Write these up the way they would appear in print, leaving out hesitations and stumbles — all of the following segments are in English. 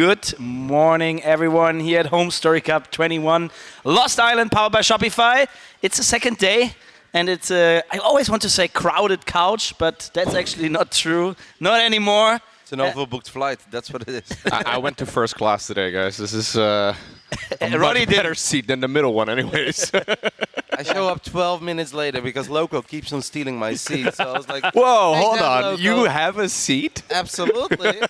Good morning, everyone, here at HomeStory Cup 21. Lost Island, powered by Shopify. It's the second day, and it's I always want to say crowded couch, but that's actually not true. Not anymore. It's an overbooked flight. That's what it is. I went to first class today, guys. This is a Ronnie much better seat than the middle one, anyways. I show up 12 minutes later because Loco keeps on stealing my seat. So I was like, Whoa, "Take hold that, on. Loco." You have a seat? Absolutely.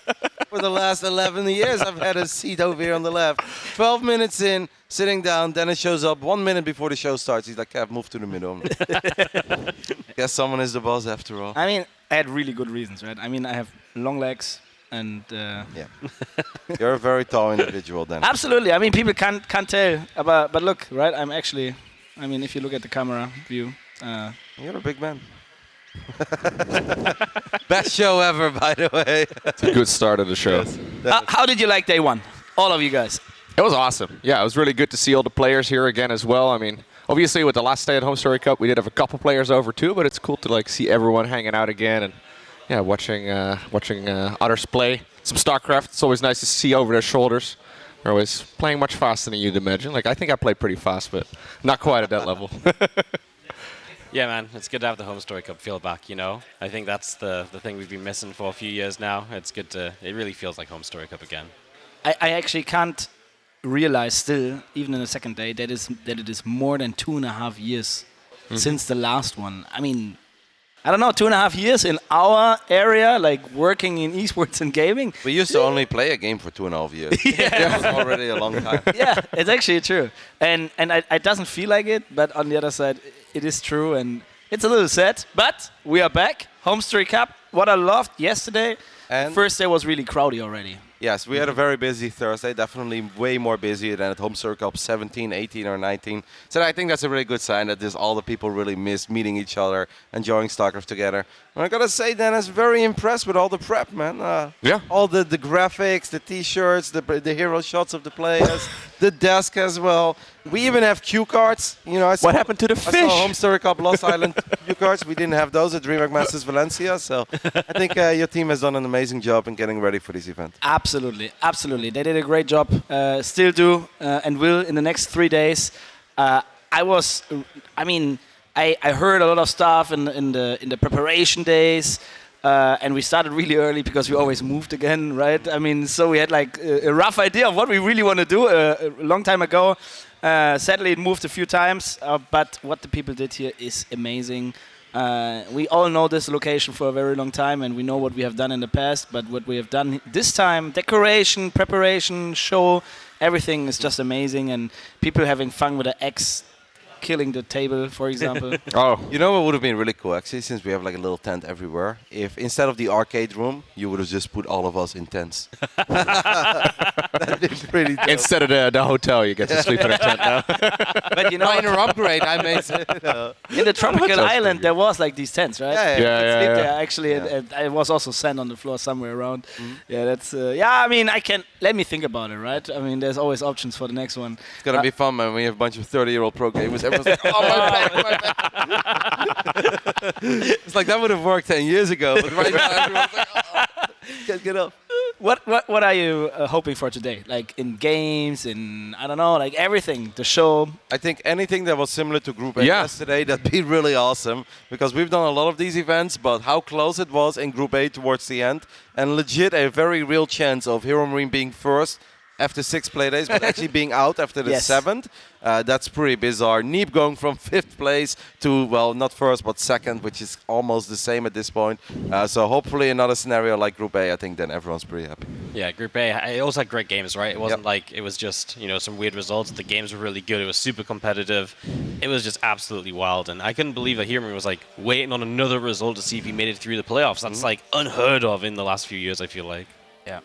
For the last 11 years, I've had a seat over here on the left. 12 minutes in, sitting down. Dennis shows up 1 minute before the show starts. He's like, Kev, move to the middle. Guess someone is the boss after all. I mean, I had really good reasons, right? I mean, I have long legs, and Yeah. You're a very tall individual, then. absolutely. I mean, people can't tell, but look, right? I'm actually. I mean, if you look at the camera view. You're a big man. Best show ever, by the way. It's a good start of the show. How did you like day one? All of you guys. It was awesome. Yeah, it was really good to see all the players here again as well. I mean, obviously with the last day at HomeStory Cup, we did have a couple players over too, but it's cool to see everyone hanging out again and watching others play some StarCraft. It's always nice to see over their shoulders. They're always playing much faster than you'd imagine. I think I play pretty fast, but not quite at that level. Yeah, man, it's good to have the HomeStory Cup feel back, you know? I think that's the thing we've been missing for a few years now. It's good to, it really feels like HomeStory Cup again. I actually can't realize still, even in the second day, that it is more than 2.5 years since the last one. I mean, I don't know, 2.5 years in our area, working in esports and gaming. We used to only play a game for 2.5 years. Yeah. It was already a long time. Yeah, it's actually true. And it doesn't feel like it, but on the other side, it is true. And it's a little sad, but we are back. HomeStory Cup, what I loved yesterday. And First day was really crowdy already. yes, we had a very busy Thursday, definitely way more busy than at HomeStory Cup 17, 18, or 19. So I think that's a really good sign that all the people really miss meeting each other, enjoying StarCraft together. And I gotta say, Dennis, very impressed with all the prep, man. Yeah. All the graphics, the T-shirts, the hero shots of the players, the desk as well. We even have cue cards. You know, What happened to the I fish? saw HomeStory Cup Lost Island cue cards. We didn't have those at DreamHack Masters Valencia. So I think your team has done an amazing job in getting ready for this event. Absolutely, absolutely. They did a great job, still do, and will in the next 3 days. I heard a lot of stuff in the preparation days, and we started really early because we always moved again, right? I mean, so we had a rough idea of what we really want to do a long time ago. Sadly, it moved a few times, but what the people did here is amazing. We all know this location for a very long time, and we know what we have done in the past, but what we have done this time, decoration, preparation, show, everything is just amazing, and people having fun with the X killing the table, for example. Oh, You know what would have been really cool, actually, since we have a little tent everywhere? If instead of the arcade room, you would have just put all of us in tents. That'd be pretty dope. instead of the hotel, you get to sleep in a tent now. But you know, Minor upgrade, I may say. in the tropical Sounds island, pretty there was these tents, right? Yeah, You could sleep there. Actually, Yeah. and it was also sand on the floor somewhere around. Yeah, that's. I mean, let me think about it, right? I mean, there's always options for the next one. It's going to be fun, man. We have a bunch of 30-year-old pro gamers. Everyone's like, oh, my back, my back. It's like that would have worked 10 years ago. But right now, everyone's like, oh, can't get up. What are you hoping for today? In games, in I don't know, everything. The show. I think anything that was similar to Group A Yeah. yesterday, that'd be really awesome. Because we've done a lot of these events, but how close it was in Group A towards the end. And legit, a very real chance of Hero Marine being first after 6 play days, but actually being out after the Yes. 7th. That's pretty bizarre. Neep going from 5th place to, well, not first, but 2nd, which is almost the same at this point. So hopefully another scenario like Group A, I think then everyone's pretty happy. Yeah, Group A, it also had great games, right? It wasn't like it was just, some weird results. The games were really good. It was super competitive. It was just absolutely wild. And I couldn't believe that Hero was waiting on another result to see if he made it through the playoffs. That's unheard of in the last few years, I feel like. Yeah,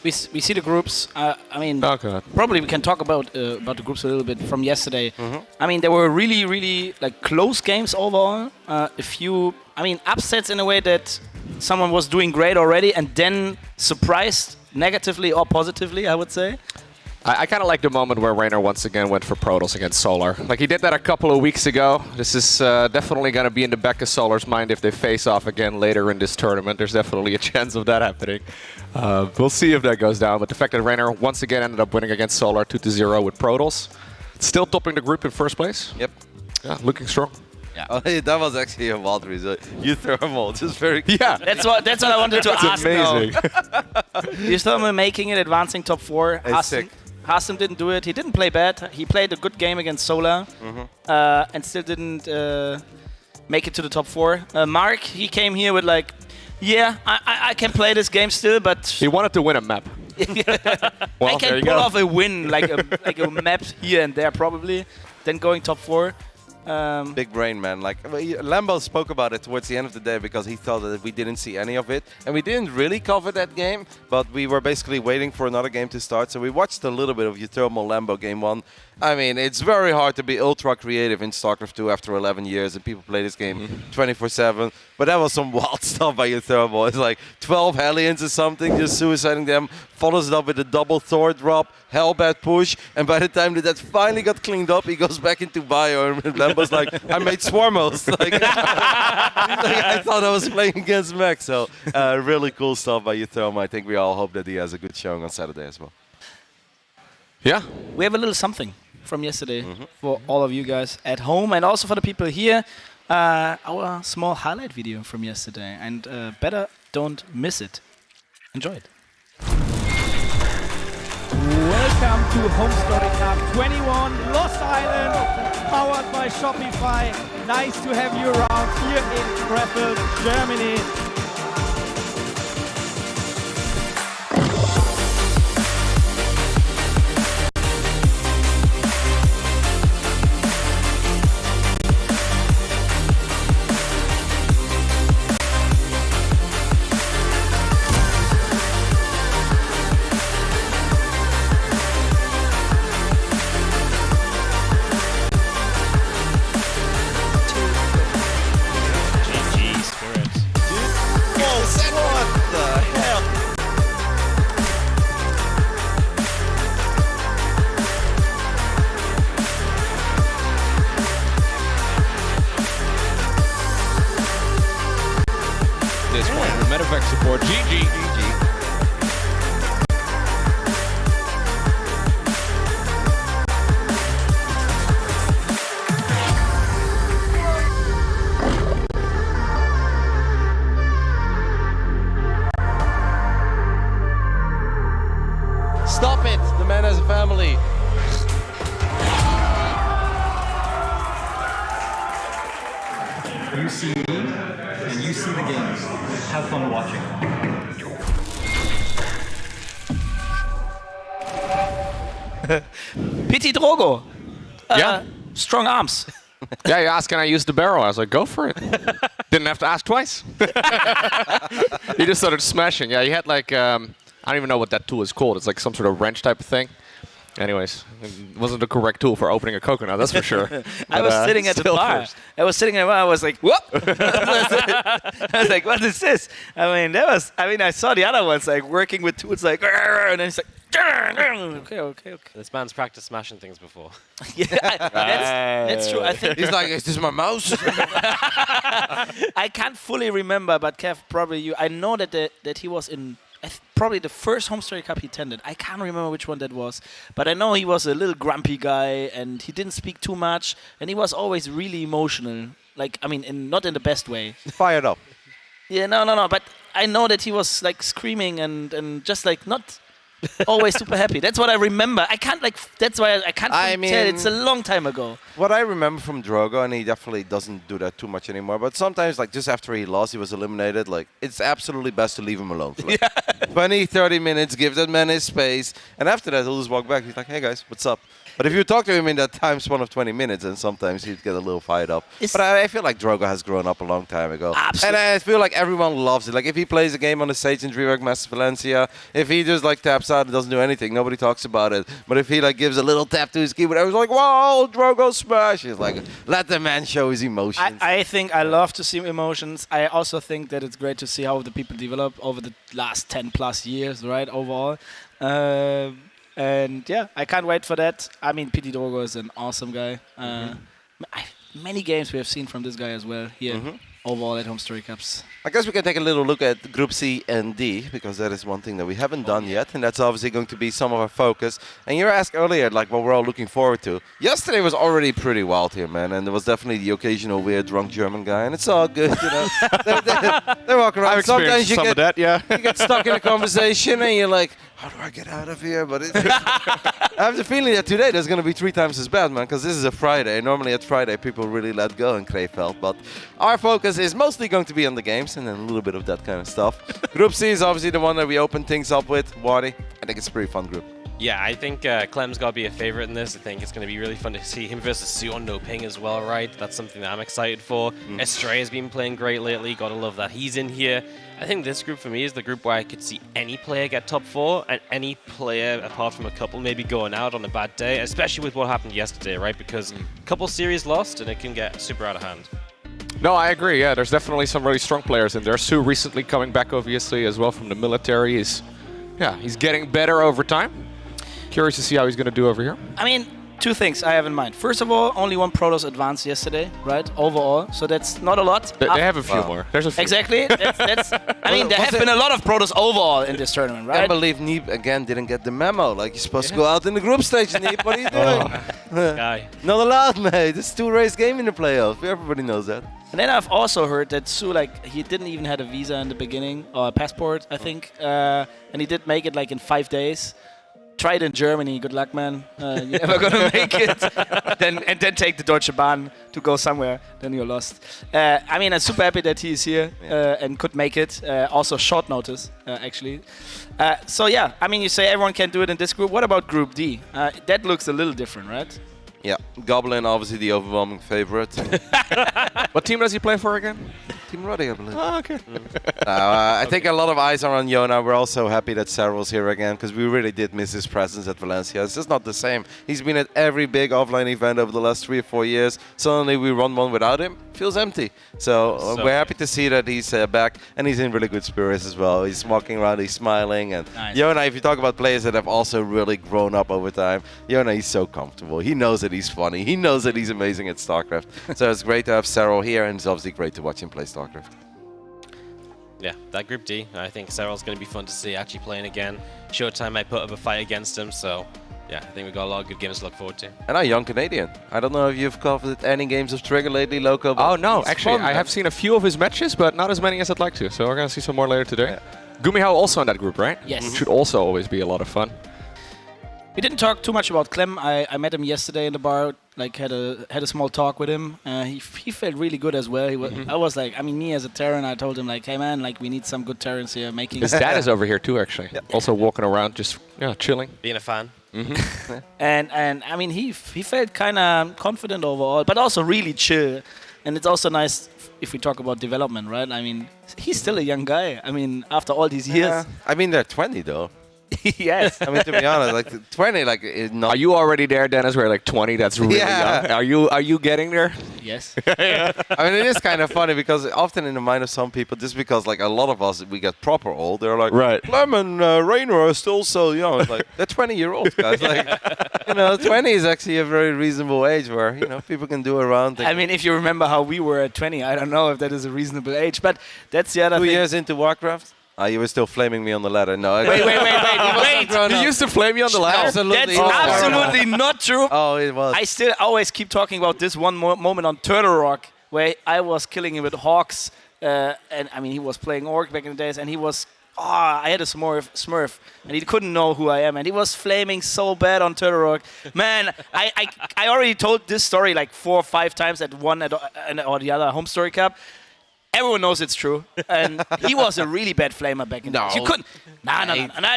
we see the groups. I mean, Oh, God. probably we can talk about the groups a little bit from yesterday. I mean, there were really, really close games overall. A few, upsets in a way that someone was doing great already and then surprised negatively or positively, I would say. I kind of like the moment where Rainer once again went for Protoss against Solar. Like, he did that a couple of weeks ago. This is definitely going to be in the back of Solar's mind if they face off again later in this tournament. There's definitely a chance of that happening. We'll see if that goes down. But the fact that Rainer once again ended up winning against Solar 2-0 with Protoss, still topping the group in first place. Yep. Yeah, looking strong. Yeah. Oh, that was actually a wild result. U-Thermal, just very good. Yeah. That's what I wanted to ask. Amazing. U-Thermal making it, advancing top 4. It's sick. Hassem didn't do it. He didn't play bad. He played a good game against Solar and still didn't make it to the top 4. Mark, he came here with like, yeah, I can play this game still, but He wanted to win a map. Well, I there can you pull go. off a win, like a map here and there probably. Then going top 4. Big brain, man. Like, Lambo spoke about it towards the end of the day because he thought that we didn't see any of it. And we didn't really cover that game, but we were basically waiting for another game to start. So we watched a little bit of U-Thermal Lambo game 1. I mean, it's very hard to be ultra creative in StarCraft 2 after 11 years, and people play this game 24/7. But that was some wild stuff by U-Thermal. It's like 12 Hellions or something, just suiciding them, follows it up with a double Thor drop, Hellbat push, and by the time that finally got cleaned up, he goes back into bio, and Lambo's like, I made Swarmos. Like, I thought I was playing against Mech. So really cool stuff by U-Thermal. I think we all hope that he has a good showing on Saturday as well. Yeah. We have a little something from yesterday for all of you guys at home and also for the people here. Our small highlight video from yesterday, and better don't miss it. Enjoy it. Welcome to HomeStory Cup 21 Lost Island, powered by Shopify. Nice to have you around here in Krefeld, Germany. Support GG. Stop it! The man has a family. You see me, and you see the games. Have fun watching. Pity Drogo. Yeah. Strong arms. Yeah, you asked, can I use the barrel? I was like, go for it. Didn't have to ask twice. He just started smashing. Yeah, he had like, I don't even know what that tool is called. It's like some sort of wrench type of thing. Anyways, it wasn't the correct tool for opening a coconut, that's for sure. I was sitting at the bar. I was sitting at the bar. I was like, "Whoop!" I was like, "What is this?" I saw the other ones like working with tools, like, and then it's like, okay. This man's practiced smashing things before. Yeah, that's true. I think He's like, is this my mouse? I can't fully remember, but Kev, probably you. I know that he was in. Probably the first HomeStory Cup he attended. I can't remember which one that was, but I know he was a little grumpy guy and he didn't speak too much and he was always really emotional. Like, I mean, not in the best way. Fired up. Yeah, no. But I know that he was like screaming and just like not always super happy. That's what I remember. That's why I can't tell. It's a long time ago. What I remember from Drogo, and he definitely doesn't do that too much anymore, but sometimes, like, just after he lost, he was eliminated, like, it's absolutely best to leave him alone for like 20, 30 minutes, give that man his space, and after that, he'll just walk back. He's like, hey, guys, what's up? But if you talk to him in that time span of 20 minutes, then sometimes he'd get a little fired up. But I feel like Drogo has grown up a long time ago. Absolutely. And I feel like everyone loves it. Like, if he plays a game on the stage in Rework Masters Valencia, if he just, like, taps out and doesn't do anything, nobody talks about it. But if he, like, gives a little tap to his keyboard, I was like, wow, Drogo smash. He's like, let the man show his emotions. I think I love to see emotions. I also think that it's great to see how the people develop over the last 10 plus years, right, overall. And yeah, I can't wait for that. I mean, Pity Drogo is an awesome guy. Many games we have seen from this guy as well here overall at HomeStory Cups. I guess we can take a little look at Group C and D, because that is one thing that we haven't done yet, and that's obviously going to be some of our focus. And you asked earlier, like, what we're all looking forward to. Yesterday was already pretty wild here, man, and there was definitely the occasional weird drunk German guy, and it's all good, you know. they walk around. I've experienced some of that, yeah. You get stuck in a conversation, and you're like, how do I get out of here? But I have the feeling that today there's going to be 3 times as bad, man, because this is a Friday. Normally at Friday, people really let go in Krefeld, but our focus is mostly going to be on the games, and then a little bit of that kind of stuff. Group C is obviously the one that we open things up with. Wadi, I think it's a pretty fun group. Yeah, I think Clem's got to be a favorite in this. I think it's going to be really fun to see him versus Sue on no ping as well, right? That's something that I'm excited for. Astrea has been playing great lately. Got to love that he's in here. I think this group for me is the group where I could see any player get top 4 and any player, apart from a couple, maybe going out on a bad day, especially with what happened yesterday, right? Because a couple series lost and it can get super out of hand. No, I agree. Yeah, there's definitely some really strong players in there. Sue recently coming back, obviously, as well from the military. He's getting better over time. Curious to see how he's going to do over here. I mean, 2 things I have in mind. First of all, only 1 Protoss advanced yesterday, right? Overall, so that's not a lot. They have a few more. There's a few. Exactly. That's I mean, there have been a lot of Protoss overall in this tournament, I right? can't believe Neep again didn't get the memo. Like, you're supposed to go out in the group stage, Neep. What are you doing? Guy. Not allowed, mate. It's a 2-race game in the playoffs. Everybody knows that. And then I've also heard that Sue, like, he didn't even have a visa in the beginning, or a passport, I think. And he did make it, like, in 5 days. Try it in Germany. Good luck, man. You're never gonna make it. then take the Deutsche Bahn to go somewhere. Then you're lost. I mean, I'm super happy that he is here and could make it. Also short notice, actually. So yeah, I mean, you say everyone can do it in this group. What about Group D? That looks a little different, right? Yeah, Goblin, obviously the overwhelming favorite. What team does he play for again? Team Roddy, I believe. Oh, okay. I think a lot of eyes are on Yona. We're also happy that Serral's here again, because we really did miss his presence at Valencia. It's just not the same. He's been at every big offline event over the last 3 or 4 years. Suddenly we run one without him. Feels empty. So we're happy to see that he's back, and he's in really good spirits as well. He's walking around, he's smiling. And nice. Yona, if you talk about players that have also really grown up over time, Yona, he's so comfortable. He knows that he's funny. He knows that he's amazing at StarCraft. So it's great to have Serral here, and it's obviously great to watch him play StarCraft. Yeah, that Group D, I think Serral's going to be fun to see actually playing again. ShoWTimE might put up a fight against him, so yeah, I think we've got a lot of good games to look forward to. And a young Canadian. I don't know if you've covered any games of Trigger lately, Loco. Oh, no. Actually, fun, I have seen a few of his matches, but not as many as I'd like to. So we're going to see some more later today. Yeah. GuMiho also in that group, right? Yes. Should also always be a lot of fun. We didn't talk too much about Clem. I met him yesterday in the bar. Like had a small talk with him. He felt really good as well. I was like, I mean, me as a Terran, I told him like, hey man, like we need some good Terrans here making. His dad is over here too, actually. Yeah. Also walking around, just chilling. Being a fan. And I mean, he felt kind of confident overall, but also really chill. And it's also nice if we talk about development, right? I mean, he's still a young guy. I mean, after all these years. I mean, they're 20 though. Yes. I mean, to be honest, like 20, like is not. Are you already there, Dennis? Where like 20? That's really young. Are you getting there? Yes. I mean, it is kind of funny because often in the mind of some people, just because like a lot of us, we get proper old. They're like, Right. Clem and Rainer are still so young. It's like they're 20-year-olds, guys. Like, 20 is actually a very reasonable age where people can do around. I mean, if you remember how we were at 20, I don't know if that is a reasonable age, but that's the other 2 thing. years into Warcraft. You were still flaming me on the ladder. No. Wait. You used to flame me on the ladder? Absolutely. That's absolutely not true. Oh, it was. I still always keep talking about this one moment on Turtle Rock where I was killing him with Hawks. And I mean, he was playing Orc back in the days, and he was. I had a Smurf, and he couldn't know who I am, and he was flaming so bad on Turtle Rock. Man, I already told this story like 4 or 5 times at one or the other HomeStory Cup. Everyone knows it's true, and he was a really bad flamer back in the days. You couldn't. No,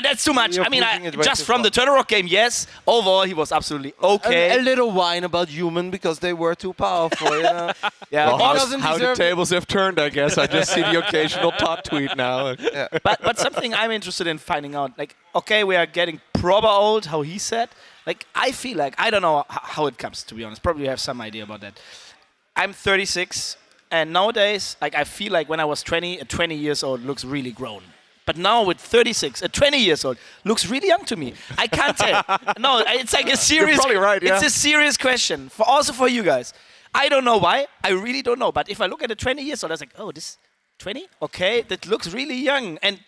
that's too much. You're I mean, pushing it way just too from far. the Turtle Rock game, yes. Overall, he was absolutely okay. A little whine about human because they were too powerful. Yeah. Well, But- doesn't How the deserve- tables have turned, I guess. I just see the occasional Todd tweet now. but something I'm interested in finding out, like, okay, we are getting proper old, how he said. Like, I feel like, I don't know how it comes, to be honest. Probably you have some idea about that. I'm 36, and nowadays, like, I feel like when I was 20, a 20 years old looks really grown. But now with 36, 20 years old, looks really young to me. I can't tell. No, it's like a serious. You're probably right. Yeah. It's a serious question, also for you guys. I don't know why. I really don't know. But if I look at a 20 years old, I was like, oh, this 20? Okay, that looks really young. And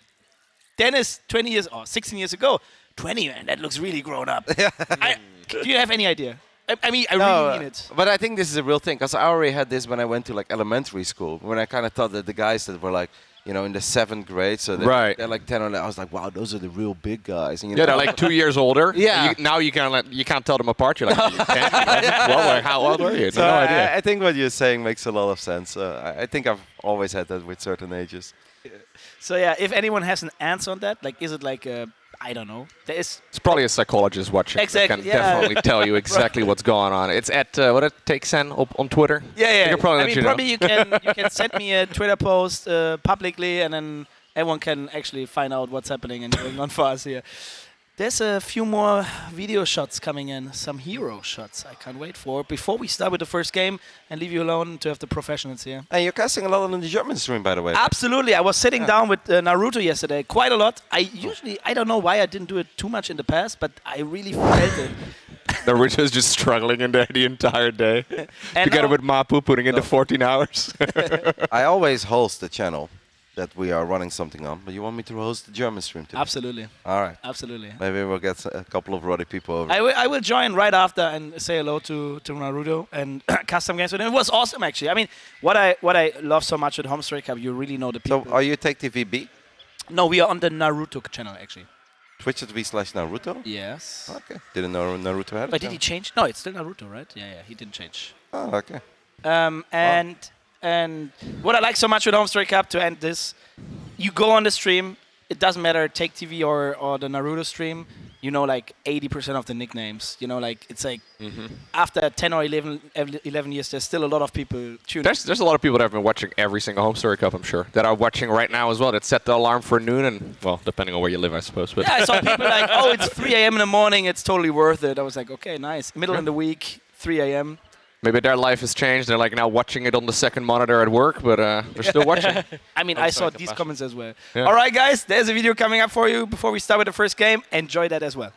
Dennis, 20 years or 16 years ago, 20, man, that looks really grown up. Do you have any idea? I mean, I really mean it. But I think this is a real thing, because I already had this when I went to like elementary school, when I kind of thought that the guys that were like, in the 7th grade, so they're like 10 or 11. I was like, wow, those are the real big guys. And, they're like 2 years older. Yeah. Now you can't tell them apart. You're like, you can? Well, like, how old are you? So No idea. I think what you're saying makes a lot of sense. I think I've always had that with certain ages. So yeah, if anyone has an answer on that, like, is it like I don't know. It's probably a psychologist watching. Exactly, That can definitely tell you exactly what's going on. It's at TaKeTv on Twitter. Yeah. Probably probably you can send me a Twitter post publicly, and then everyone can actually find out what's happening and going on for us here. There's a few more video shots coming in, some hero shots I can't wait for. Before we start with the first game and leave you alone to have the professionals here. And you're casting a lot on the German stream, by the way. Absolutely. I was sitting down with Naruto yesterday, quite a lot. I don't know why I didn't do it too much in the past, but I really felt it. Naruto's just struggling in there the entire day. Together with Mapu, putting in the 14 hours. I always host the channel that we are running something on, but you want me to host the German stream too? Absolutely. All right. Absolutely. Maybe we'll get a couple of ruddy people over. I will join right after and say hello to Naruto and custom games with him. It was awesome, actually. I mean, what I love so much with HomeStory Cup, you really know the people. So, are you TaKeTv B? No, we are on the Naruto channel, actually. Twitch.tv/Naruto? Yes. Okay. Didn't know Naruto had it. But did he change? No, it's still Naruto, right? Yeah, he didn't change. Oh, okay. And what I like so much with HomeStory Cup, to end this, you go on the stream, it doesn't matter, TaKeTv or the Naruto stream, you know like 80% of the nicknames. You know, like it's like after 10 or 11 years, there's still a lot of people tuning. There's a lot of people that have been watching every single HomeStory Cup, I'm sure, that are watching right now as well, that set the alarm for noon and, well, depending on where you live, I suppose. But Yeah, I saw people like, oh, it's 3 a.m. in the morning, it's totally worth it. I was like, okay, nice. Middle of the week, 3 a.m. maybe their life has changed. They're like now watching it on the second monitor at work, but they're still watching. I mean, I saw these comments as well. Yeah. All right, guys, there's a video coming up for you before we start with the first game. Enjoy that as well.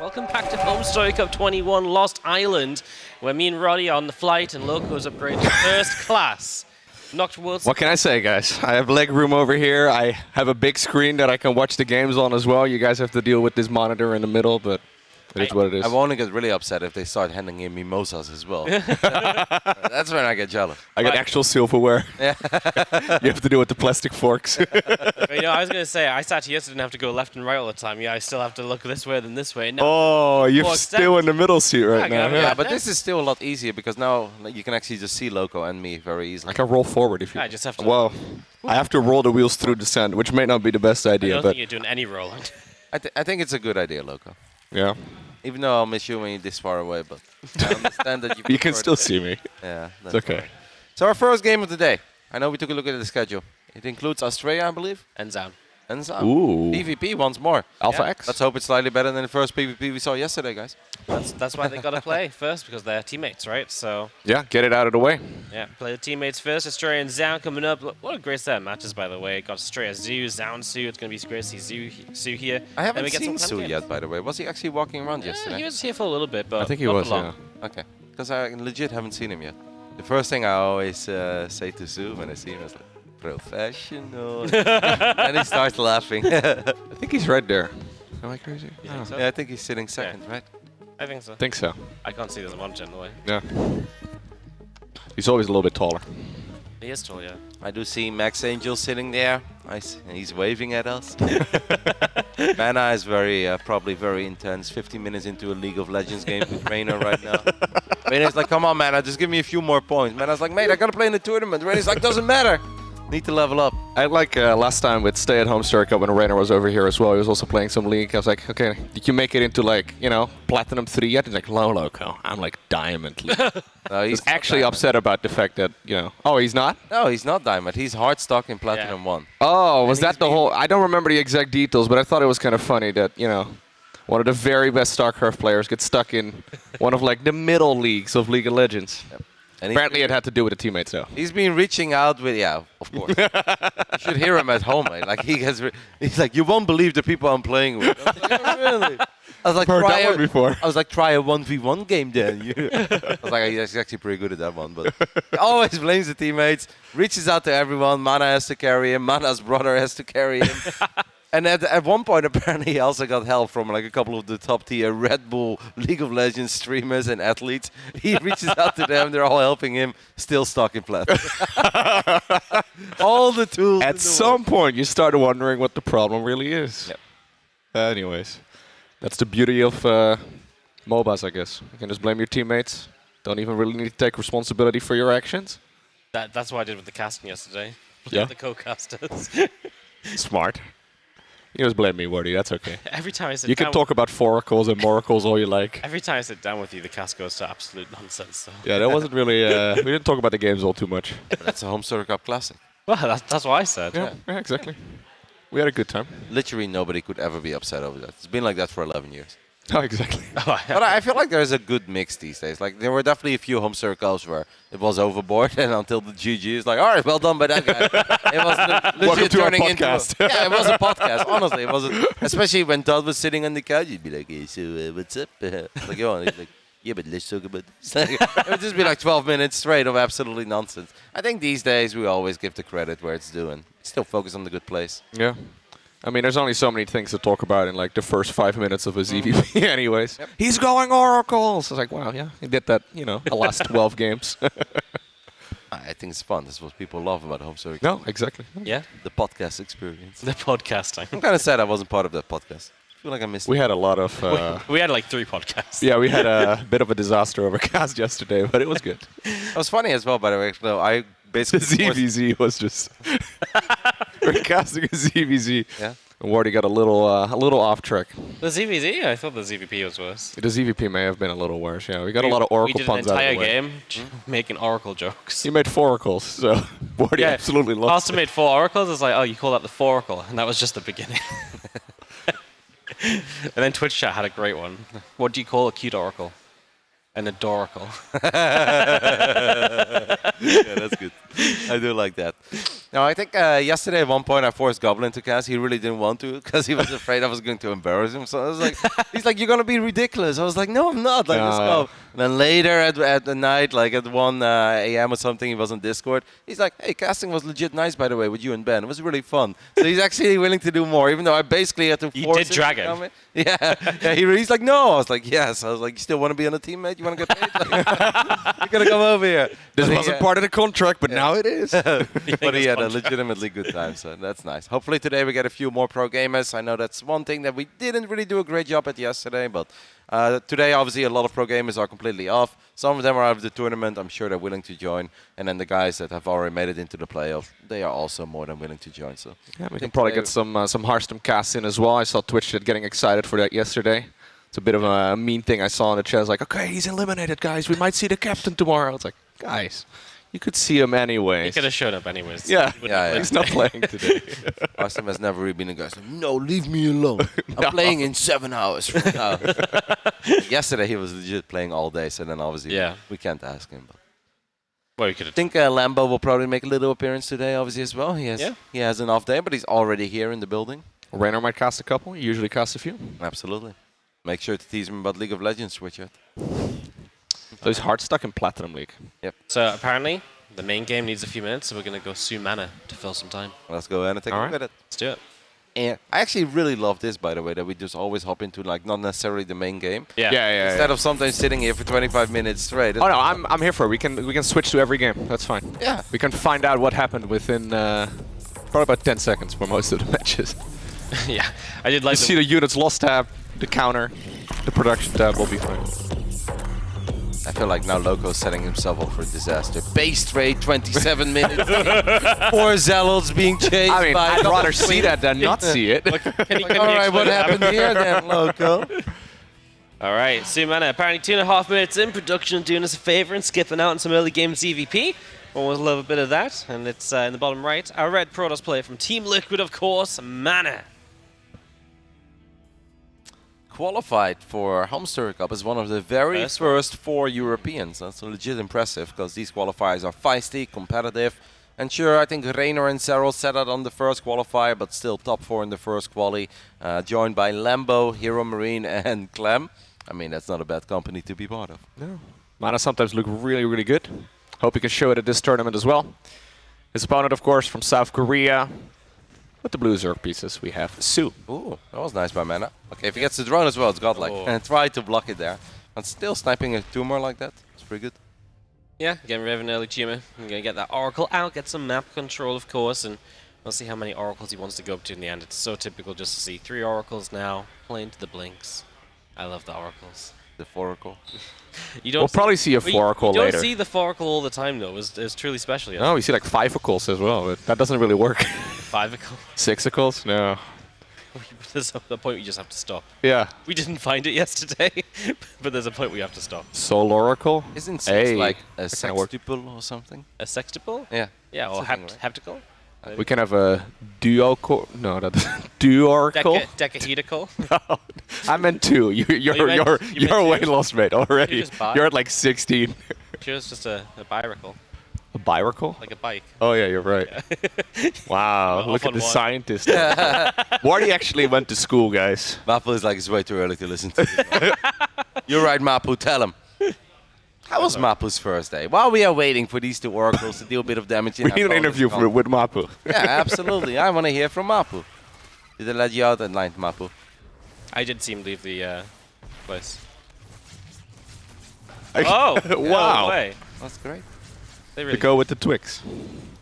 Welcome back to HomeStory Cup 21 Lost Island, where me and Roddy are on the flight and Loco's upgraded to first class. Knocked world. What can I say, guys? I have leg room over here. I have a big screen that I can watch the games on as well. You guys have to deal with this monitor in the middle, but it is what it is. I won't get really upset if they start handing in mimosas as well. That's when I get jealous. I got actual silverware. Yeah. You have to deal with the plastic forks. But, you know, I was going to say, I sat here so I didn't have to go left and right all the time. Yeah, I still have to look this way than this way. No. Oh, you're More still in the middle seat right Yeah, now. Yeah, but this is still a lot easier because now you can actually just see Loco and me very easily. I can roll forward if you. I just have to. Well, I have to roll the wheels through descent, which may not be the best I idea, don't but think you're doing any rolling. I think it's a good idea, Loco. yeah. Even though I'll miss you when you're this far away, but I understand that You can still see me. Yeah, It's okay. fine. So our first game of the day. I know we took a look at the schedule. It includes Astrea, I believe, And Zoun. and Zoun. Ooh. PvP once more. Alpha X. Let's hope it's slightly better than the first PvP we saw yesterday, guys. That's why they got to play first, because they're teammates, right? So, Yeah, get it out of the way. yeah, play the teammates first. Astrea and Zoun coming up. What a great set of matches, by the way. Got Astrea Zoo, Zoun Zoo. It's going to be great to see Zoo here. I Then haven't we get seen some Sue games. yet, by the way. Was he actually walking around Yeah, yesterday? he was here for a little bit, but I think he not was, for long. yeah. Okay. Because I legit haven't seen him yet. The first thing I always say to Sue when I see him is like, professional. And he starts laughing. I think he's right there. Am I crazy? You think so? Yeah, I think he's sitting second, right? I think so. I think so. I can't see this monitor in the way. Yeah. He's always a little bit taller. He is tall, yeah. I do see Max Angel sitting there. He's waving at us. Mana is probably very intense. 15 minutes into a League of Legends game with Reina right now. Reina's like, come on, Mana, just give me a few more points. Mana's like, mate, I gotta play in the tournament. Reina's like, doesn't matter. Need to level up. I like last time with Stay at Home Story Cup when Rainer was over here as well. He was also playing some League. I was like, okay, did you make it into like, Platinum 3 yet? He's like, no, loco. I'm like Diamond League. No, He's not actually Diamond. upset about the fact that, oh, he's not? No, he's not Diamond. He's hard stock in Platinum 1. Oh, was And that he's the whole... I don't remember the exact details, but I thought it was kind of funny that, one of the very best StarCraft players gets stuck in one of like the middle leagues of League of Legends. Yep. And Apparently it had to do with the teammates though. he's been reaching out with, of course. You should hear him at home, mate. Like he's like, you won't believe the people I'm playing with. I was like, oh, really? I was like, Heard that one before. I was like, try a 1v1 game then. I was like, he's actually pretty good at that one. But he always blames the teammates, reaches out to everyone. Mana has to carry him. Mana's brother has to carry him. And at one point, apparently, he also got help from like a couple of the top tier Red Bull League of Legends streamers and athletes. He reaches out to them. They're all helping him. Still stuck in Platinum. All the tools. At some point you started wondering what the problem really is. Yep. Anyways, that's the beauty of MOBAs, I guess. You can just blame your teammates. Don't even really need to take responsibility for your actions. That's what I did with the casting yesterday. Yeah. The co-casters. Smart. You just blame me, Wordy. That's okay. Every time I sit You down can talk about foracles and moracles all you like. Every time I sit down with you, the cast goes to absolute nonsense. So. Yeah, that wasn't really... we didn't talk about the games all too much. That's a HomeStory Cup classic. Well, that's what I said. Yeah, exactly. We had a good time. Literally nobody could ever be upset over that. It's been like that for 11 years. Oh, exactly. But I feel like there's a good mix these days. Like there were definitely a few HomeStory Cups where it was overboard, and until the GG is like, all right, well done by that guy. It was Welcome legit to our turning into podcast. yeah, it was a podcast. Honestly, it wasn't. Especially when Todd was sitting on the couch, you'd be like, hey, so what's up? Like, yo, and he's like, yeah, but let's talk about this. It would just be like 12 minutes straight of absolutely nonsense. I think these days we always give the credit where it's due and still focus on the good plays. Yeah. I mean, there's only so many things to talk about in like the first 5 minutes of a ZVP anyways. Yep. He's going oracles. I was like, wow, yeah, he did that, the last 12 games. I think it's fun. That's what people love about HomeStory. No, exactly. Yeah, The podcast experience. the podcasting. I'm kind of sad I wasn't part of that podcast. I feel like I missed We it. had a lot of... We had like 3 podcasts. yeah, we had a bit of a disaster overcast yesterday, but it was good. It was funny as well, by the way. No, I The basically... ZVZ was just... We're casting a ZVZ. Yeah. And Wardy got a little off track. The ZVZ? I thought the ZVP was worse. The ZVP may have been a little worse, yeah. We got a lot of oracle We puns did an out of entire the way. game making oracle jokes. He made 4 oracles, so Wardy absolutely lost Also made 4 oracles. It's like, oh, you call that the 4-oracle, and that was just the beginning. And then Twitch chat had a great one. What do you call a cute oracle? An adoracle. Yeah, that's good. I do like that. No, I think yesterday at one point I forced Goblin to cast. He really didn't want to because he was afraid I was going to embarrass him. So I was like, he's like, you're going to be ridiculous. I was like, no, I'm not. Like, let's go. And then later at the night, like at 1 a.m. or something, he was on Discord. He's like, hey, casting was legit nice, by the way, with you and Ben. It was really fun. So he's actually willing to do more, even though I basically had to You force did him drag to him. come in. Yeah, he's like, no. I was like, yes. I was like, you still want to be on a team, mate? You want to get paid? You're going to come over here. This But he, wasn't part of the contract, but now it is. but he had a legitimately good time, so that's nice. Hopefully today we get a few more pro gamers. I know that's one thing that we didn't really do a great job at yesterday, but today obviously a lot of pro gamers are completely off. Some of them are out of the tournament. I'm sure they're willing to join. And then the guys that have already made it into the playoff, they are also more than willing to join. So Yeah, we can probably get some Hearthstone casts in as well. I saw Twitch getting excited for that yesterday. It's a bit of a mean thing I saw in the chat. It's like, okay, he's eliminated, guys. We might see the captain tomorrow. It's like, guys, you could see him anyways. He could have showed up anyways. Yeah, Yeah. he's not playing today. Austin has never really been a guy. So, no, leave me alone. I'm playing in 7 hours from now. Yesterday he was legit playing all day, so then obviously we can't ask him. But Well, you could have. I think Lambo will probably make a little appearance today, obviously as well. He has an off day, but he's already here in the building. Rainer might cast a couple. He usually casts a few. Absolutely. Make sure to tease him about League of Legends, Richard. So he's hard stuck in Platinum League. Yep. So apparently, the main game needs a few minutes, so we're going to go Zoun mana to fill some time. Let's go ahead and take a look at it. Let's do it. And I actually really love this, by the way, that we just always hop into like not necessarily the main game. Yeah. Instead of sometimes sitting here for 25 minutes straight. Oh no, I'm here for it. We can switch to every game. That's fine. Yeah. We can find out what happened within probably about 10 seconds for most of the matches. Yeah, I did like You see the units lost tab, the counter, the production tab will be fine. I feel like now Loco's setting himself up for disaster. Base trade, 27 minutes. 4 Zealots being chased I mean, by I'd rather see that than not see it. Alright, what happened here then, Loco? All right, Zoun mana, apparently 2.5 minutes in production, doing us a favor and skipping out on some early game CVP. Always love a bit of that, and it's in the bottom right. Our red Protoss player from Team Liquid, of course, Mana. Qualified for HomeStory Cup as one of the very first 4 Europeans. That's legit impressive because these qualifiers are feisty, competitive. And sure, I think Rainer and Serral set out on the first qualifier, but still top 4 in the first quali. Joined by Lambo, Hero Marine, and Clem. I mean, that's not a bad company to be part of. No. Mana sometimes look really, really good. Hope he can show it at this tournament as well. His opponent, of course, from South Korea. With the blue Zerg pieces, we have Su. Ooh, that was nice by Mana. Okay, if he gets the drone as well, it's godlike. And try to block it there. But still sniping a tumor like that, it's pretty good. Yeah, getting rid of an early tumor. I'm going to get that Oracle out, get some map control, of course, and we'll see how many Oracles he wants to go up to in the end. It's so typical just to see 3 Oracles now, playing to the blinks. I love the Oracles. The Foracle. We'll probably see a Foracle later. You later. don't see the Foracle all the time, though. It's truly special. No, we see like 5-acles as well, but that doesn't really work. 5-acle? 6-acles? No. There's a point we just have to stop. Yeah. We didn't find it yesterday, but there's a point we have to stop. Soul Oracle? Isn't 6 like a sextuple or something? A sextuple? Yeah. Yeah, or heptacle? We can have a duo-core. No, that's duo-oracle. Decahedical? No, I meant 2. You're way lost, mate, already. You're at like 16. Sure, it's just a biracle. A biracle? Like a bike. Oh yeah, you're right. Yeah. Wow, look at the scientist. Wardy actually went to school, guys. Mapu is like, it's way too early to listen to this. You're right, Mapu, tell him. How was Mapu's first day? While we are waiting for these 2 oracles to deal a bit of damage in we need an interview with Mapu. Yeah, absolutely. I want to hear from Mapu. Did they let you out at night, Mapu? I did see him leave the place. Wow. No way. That's great. They really to go with the Twix.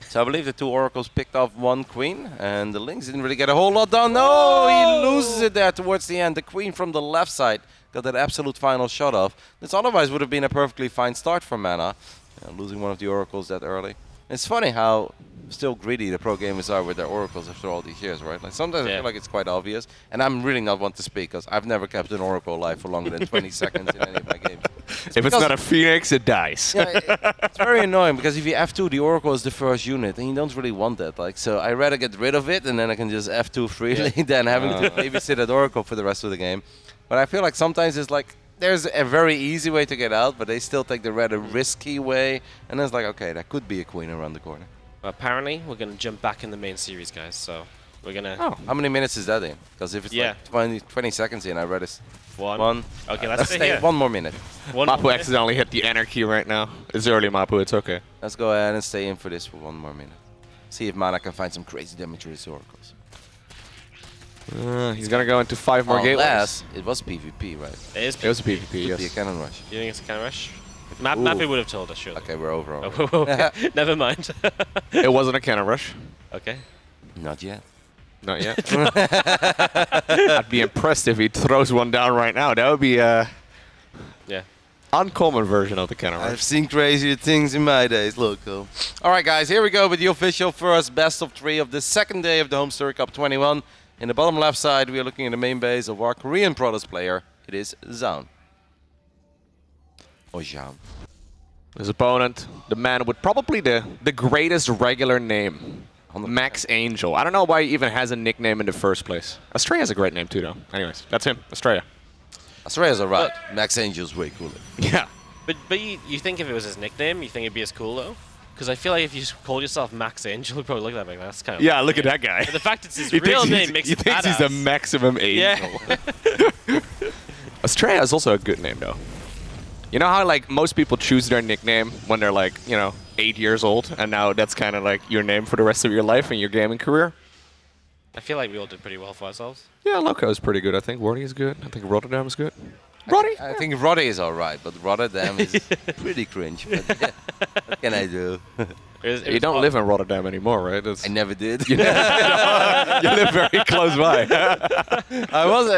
So I believe the 2 oracles picked off 1 queen, and the Lynx didn't really get a whole lot done. No, he loses it there towards the end. The queen from the left side got that absolute final shot off. This otherwise would have been a perfectly fine start for Mana. Losing one of the oracles that early. It's funny how still greedy the pro gamers are with their oracles after all these years, right? Like sometimes I feel like it's quite obvious, and I'm really not one to speak because I've never kept an oracle alive for longer than 20 seconds in any of my games. If it's not a phoenix, it dies. Yeah, it's very annoying because if you F2, the oracle is the first unit, and you don't really want that. Like, so I rather get rid of it, and then I can just F2 freely than having to babysit that oracle for the rest of the game. But I feel like sometimes it's like there's a very easy way to get out, but they still take the rather risky way, and it's like, okay, that could be a queen around the corner. Well, apparently, we're going to jump back in the main series, guys, so we're going to... Oh, how many minutes is that in? Because if it's like 20 seconds in, I read it. One. Okay, let's stay here. 1 more minute. Mapu accidentally hit the anarchy right now. It's early, Mapu, it's okay. Let's go ahead and stay in for this for 1 more minute. See if Mana can find some crazy damage with his oracles. He's gonna go into 5 more gateways. Unless it was PvP, right? It was a PvP, yes. Could be a cannon rush. You think it's a cannon rush? Mappy would have told us, surely. Okay, we're over. Oh, okay. Never mind. It wasn't a cannon rush. Okay. Not yet. Not yet. I'd be impressed if he throws one down right now. That would be a uncommon version of the cannon rush. I've seen crazier things in my days. Look, cool. All right, guys, here we go with the official first best of 3 of the second day of the HomeStory Cup 21. In the bottom left side, we are looking at the main base of our Korean Protoss player, it is Zoun. Or Zoun. His opponent, the man with probably the greatest regular name, 100%. Max Angel. I don't know why he even has a nickname in the first place. Astrea has a great name too, though. Anyways, that's him, Astrea. Astrea's alright. Max Angel's way cooler. Yeah. But you think if it was his nickname, you think it'd be as cool though? Because I feel like if you called yourself Max Angel, you'd probably look at that like that's kind of Yeah, look at that guy. But the fact it's his real name makes it He thinks he's the badass. maximum angel. Yeah. Astrea is also a good name, though. You know how like most people choose their nickname when they're like, 8 years old, and now that's kind of like your name for the rest of your life and your gaming career? I feel like we all did pretty well for ourselves. Yeah, Loco is pretty good. I think Wardy is good. I think Rotterdam is good. Roddy? I think Roddy is alright, but Rotterdam is pretty cringe. But yeah, what can I do? You don't live in Rotterdam anymore, right? I never did. You live very close by.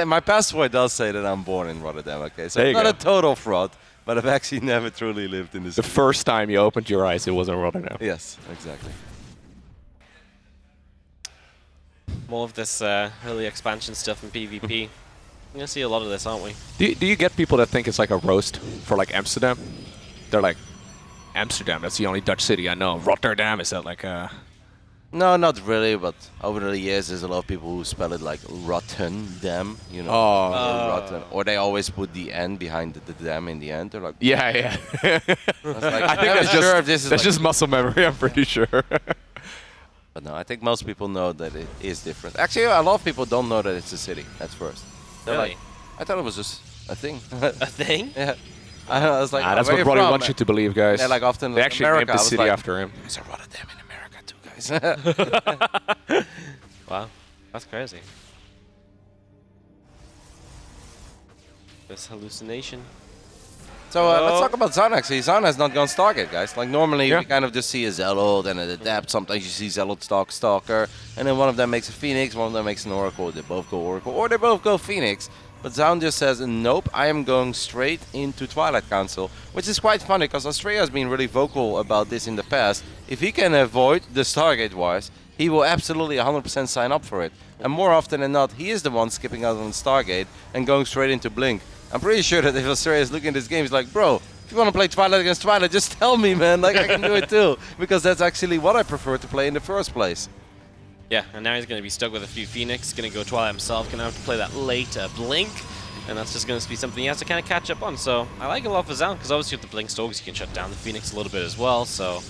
My passport does say that I'm born in Rotterdam, okay? So There I'm you not go. a total fraud, but I've actually never truly lived in the The city. first time you opened your eyes, it was in Rotterdam. Yes, exactly. More of this early expansion stuff in PvP. We're gonna see a lot of this, aren't we? Do you get people that think it's like a roast for like Amsterdam? They're like, Amsterdam, that's the only Dutch city I know. Rotterdam, is that like a... No, not really, but over the years there's a lot of people who spell it like Rotterdam, Rotten. Or they always put the N behind the dam in the end. They're like, Yeah, yeah. I was like, I think that's sure if this is that's like just muscle memory, I'm pretty sure. But no, I think most people know that it is different. Actually, a lot of people don't know that it's a city. That's first. They're Really? like, I thought it was just a thing. A thing? Yeah. I was like, That's where what you Roddy from? wants you to believe, guys. Yeah, like often they like actually America, named I the was city like, after him. There's a Rotterdam in America too, guys. Wow, that's crazy. This hallucination. So let's talk about Zoun actually. Zoun has not gone Stargate, guys. Like normally we kind of just see a Zealot and an Adept. Sometimes you see Zealot Stalker, and then one of them makes a Phoenix, one of them makes an Oracle. They both go Oracle, or they both go Phoenix. But Zoun just says, nope, I am going straight into Twilight Council, which is quite funny because Astrea has been really vocal about this in the past. If he can avoid the Stargate Wars, he will absolutely 100% sign up for it. And more often than not, he is the one skipping out on Stargate and going straight into Blink. I'm pretty sure that if Astrea is looking at this game, he's like, bro, if you want to play Twilight against Twilight, just tell me, man. Like, I can do it too. Because that's actually what I prefer to play in the first place. Yeah, and now he's going to be stuck with a few Phoenix. Going to go Twilight himself. Going to have to play that late Blink. And that's just going to be something he has to kind of catch up on. So I like it a lot for Zoun, because obviously with the Blink Stalks, you can shut down the Phoenix a little bit as well. So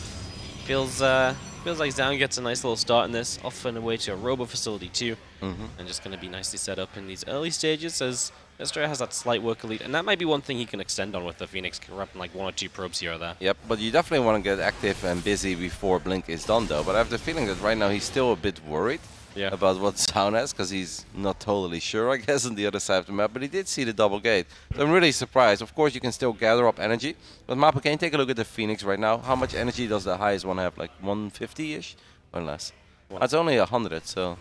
feels like Zoun gets a nice little start in this, off and away to a Robo facility too. And just going to be nicely set up in these early stages as Astrea has that slight worker lead. And that might be one thing he can extend on with the Phoenix, wrapping like 1 or 2 probes here or there. Yep, but you definitely want to get active and busy before Blink is done, though. But I have the feeling that right now he's still a bit worried about what Zoun has, because he's not totally sure, I guess, on the other side of the map. But he did see the double gate. So I'm really surprised. Of course, you can still gather up energy. But Mappa, can you take a look at the Phoenix right now? How much energy does the highest one have? Like 150-ish or less? It's only 100, so...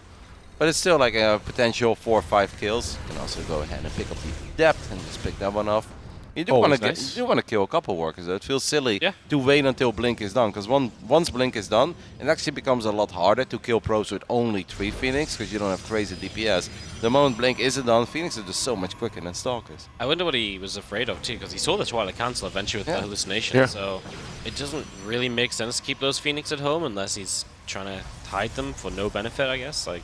But it's still like a potential 4 or 5 kills. You can also go ahead and pick up the depth and just pick that one off. You do want to kill a couple workers. Though. It feels silly to wait until Blink is done, because once Blink is done, it actually becomes a lot harder to kill probes with only 3 Phoenix, because you don't have crazy DPS. The moment Blink isn't done, Phoenix is just so much quicker than Stalkers. I wonder what he was afraid of too, because he saw the Twilight Council eventually with the hallucination. So it doesn't really make sense to keep those Phoenix at home unless he's trying to hide them for no benefit, I guess. Like,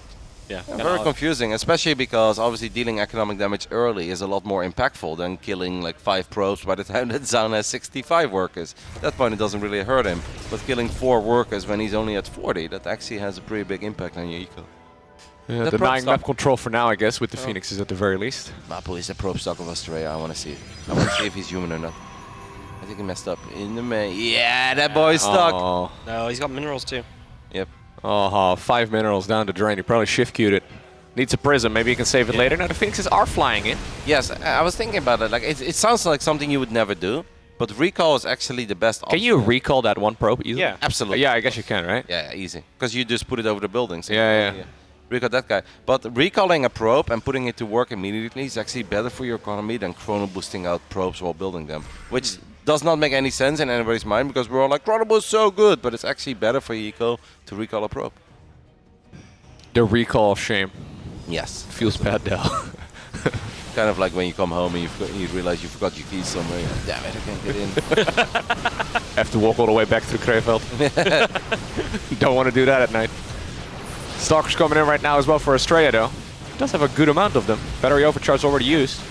very confusing, especially because obviously dealing economic damage early is a lot more impactful than killing like 5 probes by the time that Zoun has 65 workers. At that point it doesn't really hurt him, but killing 4 workers when he's only at 40, that actually has a pretty big impact on your eco. Yeah, denying map control for now, I guess, with the Phoenixes at the very least. Mapu is the probe stock of Astrea, I want to see it. I want to see if he's human or not. I think he messed up in the main. Yeah, that boy's stuck. Oh. No, he's got minerals too. Yep. Oh, 5 minerals down the drain. He probably shift queued it. Needs a prism. Maybe he can save it later. Now the Phoenixes are flying in. Yes, I was thinking about it. Like it sounds like something you would never do, but recall is actually the best option. Can you recall that one probe easily? Yeah, absolutely. Yeah, I guess you can, right? Yeah, easy. Because you just put it over the buildings. So Yeah. Recall that guy. But recalling a probe and putting it to work immediately is actually better for your economy than chrono boosting out probes while building them, which does not make any sense in anybody's mind, because we're all like, chrono boost is so good, but it's actually better for your eco to recall a probe. The recall of shame. Yes. Feels bad, though. kind of like when you come home and you realize you forgot your keys somewhere. You're like, damn it, I can't get in. Have to walk all the way back through Krefeld. Don't want to do that at night. Stalkers coming in right now as well for Astrea though. Does have a good amount of them. Battery overcharge already used.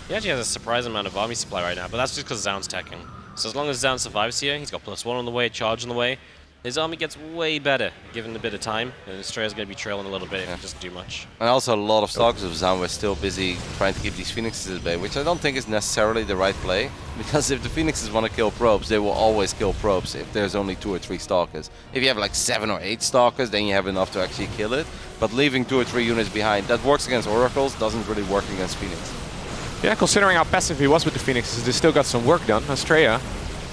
He actually has a surprising amount of army supply right now, but that's just because Zoun's teching. So as long as Zoun survives here, he's got +1 on the way, charge on the way. His army gets way better, given a bit of time, and Astrea's going to be trailing a little bit if he doesn't do much. And also a lot of Stalkers of Zoun were still busy trying to keep these Phoenixes at bay, which I don't think is necessarily the right play, because if the Phoenixes want to kill probes, they will always kill probes if there's only 2 or 3 Stalkers. If you have like 7 or 8 Stalkers, then you have enough to actually kill it, but leaving 2 or 3 units behind, that works against Oracles, doesn't really work against Phoenix. Yeah, considering how passive he was with the Phoenixes, they still got some work done. Astrea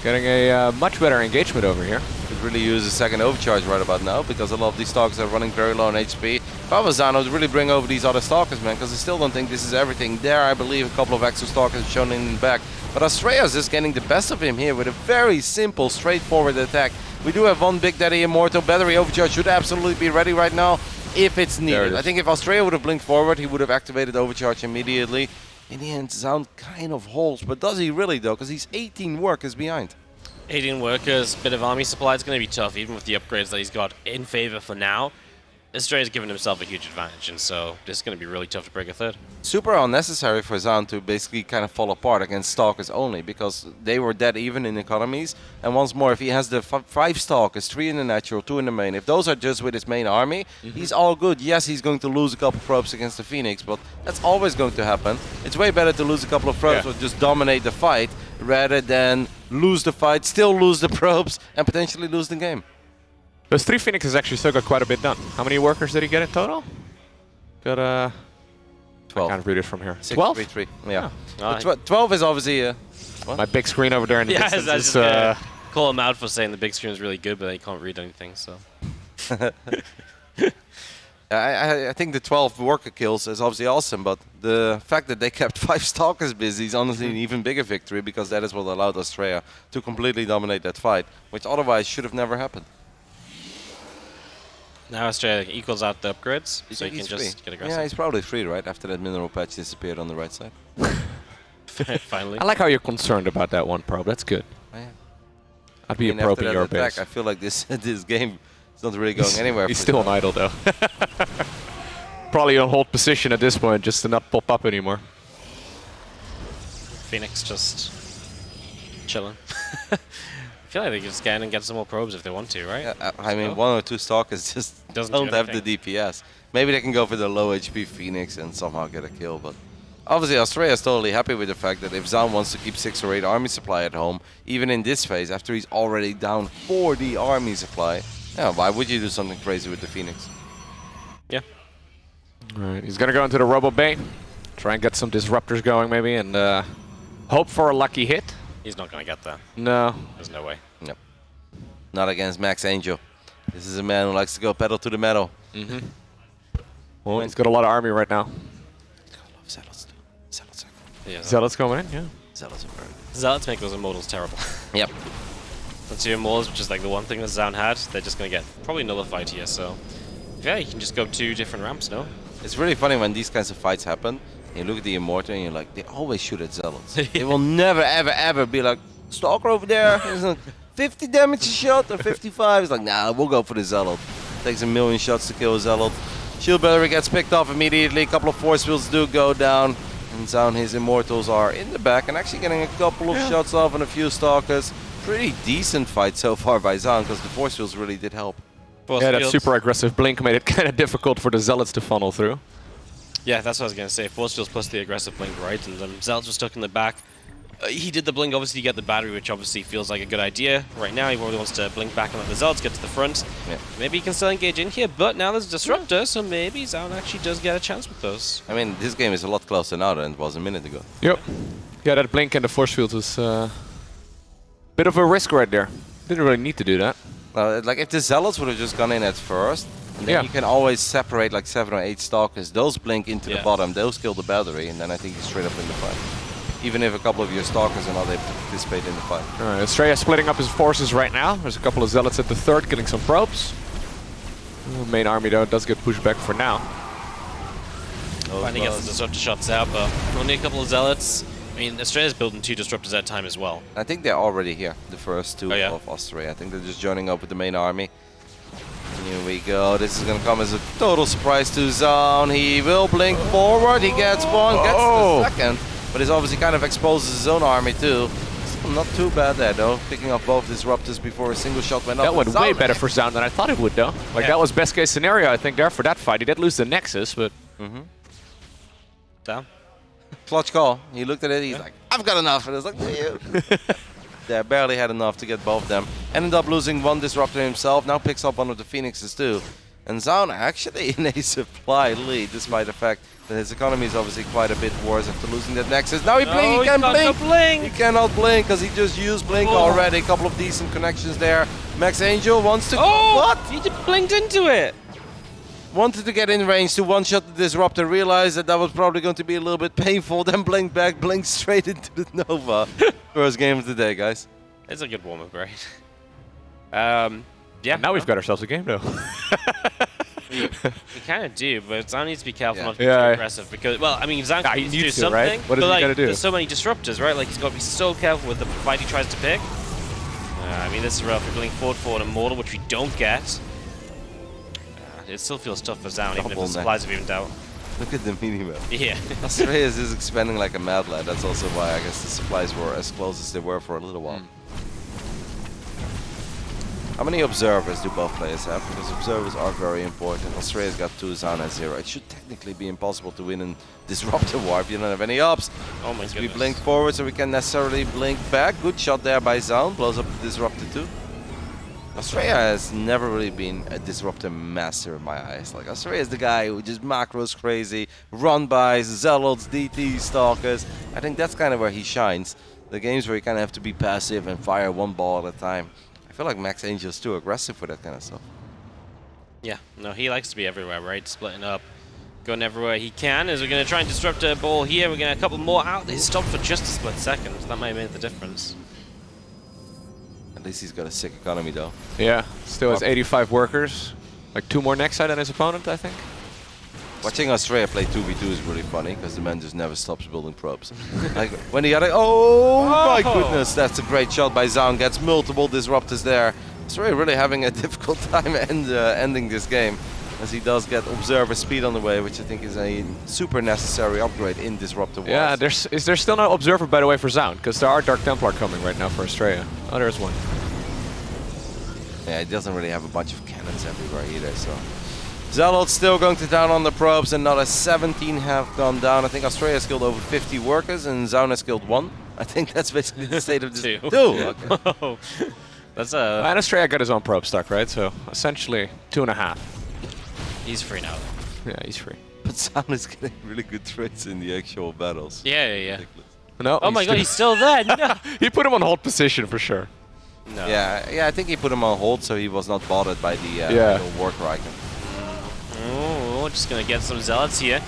getting a much better engagement over here. Could really use a second overcharge right about now, because a lot of these Stalkers are running very low on HP. If I was Zoun, I would really bring over these other Stalkers, man, because I still don't think this is everything. There, I believe, a couple of extra Stalkers shown in the back. But Astrea's just getting the best of him here with a very simple, straightforward attack. We do have one Big Daddy Immortal. Battery overcharge should absolutely be ready right now if it's needed. I think if Astrea would have blinked forward, he would have activated overcharge immediately. In the end, Zoun kind of holds, but does he really though? Because he's 18 workers behind. 18 workers, bit of army supply. It's going to be tough, even with the upgrades that he's got in favor for now. Astrea's given himself a huge advantage, and so this is going to be really tough to break a third. Super unnecessary for Zoun to basically kind of fall apart against Stalkers only, because they were dead even in economies. And once more, if he has the 5 Stalkers, 3 in the natural, 2 in the main, if those are just with his main army, he's all good. Yes, he's going to lose a couple of probes against the Phoenix, but that's always going to happen. It's way better to lose a couple of probes or just dominate the fight, rather than lose the fight, still lose the probes, and potentially lose the game. Those 3 Phoenixes actually still got quite a bit done. How many workers did he get in total? Got 12. I can't read it from here. 12? 12? Yeah. Oh. 12 is obviously... My big screen over there in the distance I was is... just gonna call him out for saying the big screen is really good, but he can't read anything, so... I think the 12 worker kills is obviously awesome, but the fact that they kept 5 Stalkers busy is honestly an even bigger victory, because that is what allowed Astrea to completely dominate that fight, which otherwise should have never happened. Now Astrea equals out the upgrades, so he can just get aggressive. Yeah, he's probably free, right? After that mineral patch disappeared on the right side. Finally. I like how you're concerned about that one probe. That's good. Oh, yeah. I'd be a probe in your base. I feel like this game is not really going anywhere. He's still on idle though. Probably on hold position at this point, just to not pop up anymore. Phoenix just chilling. I feel like they can just get in and get some more probes if they want to, right? Yeah, I mean, 1 or 2 Stalkers just don't have the DPS. Maybe they can go for the low HP Phoenix and somehow get a kill, but obviously Astrea is totally happy with the fact that if Zoun wants to keep 6 or 8 army supply at home, even in this phase, after he's already down 40 army supply, yeah, why would you do something crazy with the Phoenix? Yeah. Alright, he's gonna go into the Robo Bay, try and get some disruptors going maybe, and hope for a lucky hit. He's not going to get that. No. There's no way. Nope. Not against Max Angel. This is a man who likes to go pedal to the metal. Well, he's got a lot of army right now. He's got a lot of Zealots too. Zealots are good. Yeah, Zealots coming in, yeah. Zealots are very good. Zealots make those immortals terrible. Yep. Once your immortals, which is like the one thing that Zoun had, they're just going to get probably nullified here, so... Yeah, you can just go 2 different ramps, no? It's really funny when these kinds of fights happen. You look at the Immortal and you're like, they always shoot at Zealots. They will never, ever, ever be like, Stalker over there, is like 50 damage a shot or 55. It's like, nah, we'll go for the Zealot. Takes a million shots to kill a Zealot. Shield battery gets picked off immediately. A couple of force fields do go down. And Zoun, his Immortals are in the back and actually getting a couple of shots off on a few Stalkers. Pretty decent fight so far by Zoun, because the force fields really did help. Yeah, that super aggressive blink made it kind of difficult for the Zealots to funnel through. Yeah, that's what I was going to say. Force fields plus the aggressive blink, right? And Zealots were stuck in the back. He did the blink, obviously you get the battery, which obviously feels like a good idea. Right now, he probably wants to blink back and let the Zealots get to the front. Yeah. Maybe he can still engage in here, but now there's a Disruptor, so maybe Zoun actually does get a chance with those. I mean, this game is a lot closer now than it was a minute ago. Yep. Yeah, that blink and the force field was a bit of a risk right there. Didn't really need to do that. Like, if the Zealots would have just gone in at first, and then you can always separate like 7 or 8 Stalkers. Those blink into the bottom, those kill the battery, and then I think you're straight up in the fight. Even if a couple of your Stalkers are not able to participate in the fight. Alright, Astrea splitting up his forces right now. There's a couple of Zealots at the third, getting some probes. The main army, though, does get pushed back for now. Finally gets the disruptor shots out, but only a couple of zealots. I mean, Astrea's building 2 disruptors at a time as well. I think they're already here, the first 2 of Astrea. I think they're just joining up with the main army. Here we go. This is going to come as a total surprise to Zoun. He will blink forward. He gets one, gets the second. But he's obviously kind of exposes his own army too. Still not too bad there though. Picking off both disruptors before a single shot went up. That went way better for Zoun than I thought it would though. Like that was best case scenario I think there for that fight. He did lose the Nexus, but... Down. Clutch call. He looked at it, he's like, I've got enough. And it's like, you. They barely had enough to get both of them. Ended up losing one disruptor himself. Now picks up one of the Phoenixes too. And Zoun actually in a supply lead, despite the fact that his economy is obviously quite a bit worse after losing that Nexus. Now he blink, he can blink! He cannot blink because he just used blink already. A couple of decent connections there. Max Angel wants to... What? He just blinked into it! Wanted to get in range to one-shot the disruptor, realized that was probably going to be a little bit painful, then blinked back, blinked straight into the Nova. First game of the day, guys. It's a good warm-up, right? Yeah. And now we've got ourselves a game, though. we kind of do, but Zoun needs to be careful not to be too aggressive because, well, I mean, Zoun needs to do something, right? What is he gonna do? There's so many disruptors, right? Like, he's got to be so careful with the fight he tries to pick. I mean, this is rough. We're going forward for an Immortal, which we don't get. It still feels tough for Zoun, even if the supplies have evened out. Look at the mini-map. Yeah. Astrea is expanding like a mad lad. That's also why I guess the supplies were as close as they were for a little while. How many observers do both players have? Because observers are very important. Astrea's got 2, Zoun has 0. It should technically be impossible to win in Disruptor War if you don't have any ops. Oh my goodness. We blink forward so we can necessarily blink back. Good shot there by Zoun. Blows up the Disruptor too. Astrea has never really been a disruptor master in my eyes. Like, Astrea is the guy who just macros crazy, run-bys, zealots, DT, stalkers. I think that's kind of where he shines. The games where you kind of have to be passive and fire one ball at a time. I feel like Max Angel's too aggressive for that kind of stuff. Yeah, no, he likes to be everywhere, right? Splitting up, going everywhere he can. As we're going to try and disrupt a ball here, we're going to a couple more out. He stopped for just a split second. That might have made the difference. At least he's got a sick economy though. Yeah, still has 85 workers. Like 2 more next side than his opponent, I think. Watching Astrea play 2v2 is really funny because the man just never stops building probes. Like when he other, oh my goodness, that's a great shot by Zoun. Gets multiple disruptors there. Astrea really having a difficult time ending this game, as he does get observer speed on the way, which I think is a super necessary upgrade in Disruptor Wars. Yeah, is there still no observer, by the way, for Zoun? Because there are Dark Templar coming right now for Astrea. Oh, there's one. Yeah, he doesn't really have a bunch of cannons everywhere either, so... Zealot's still going to down on the probes, and another 17 have gone down. I think Astrea has killed over 50 workers, and Zoun has killed 1. I think that's basically the state of this. 2. 2, okay. That's a... And Astrea got his own probe stock, right? So, essentially, 2.5. He's free now. Yeah, he's free. But Zoun is getting really good trades in the actual battles. Yeah. No, oh my god, he's still there! No. He put him on hold position for sure. No. Yeah, I think he put him on hold so he was not bothered by the worker icon. Oh, just going to get some zealots here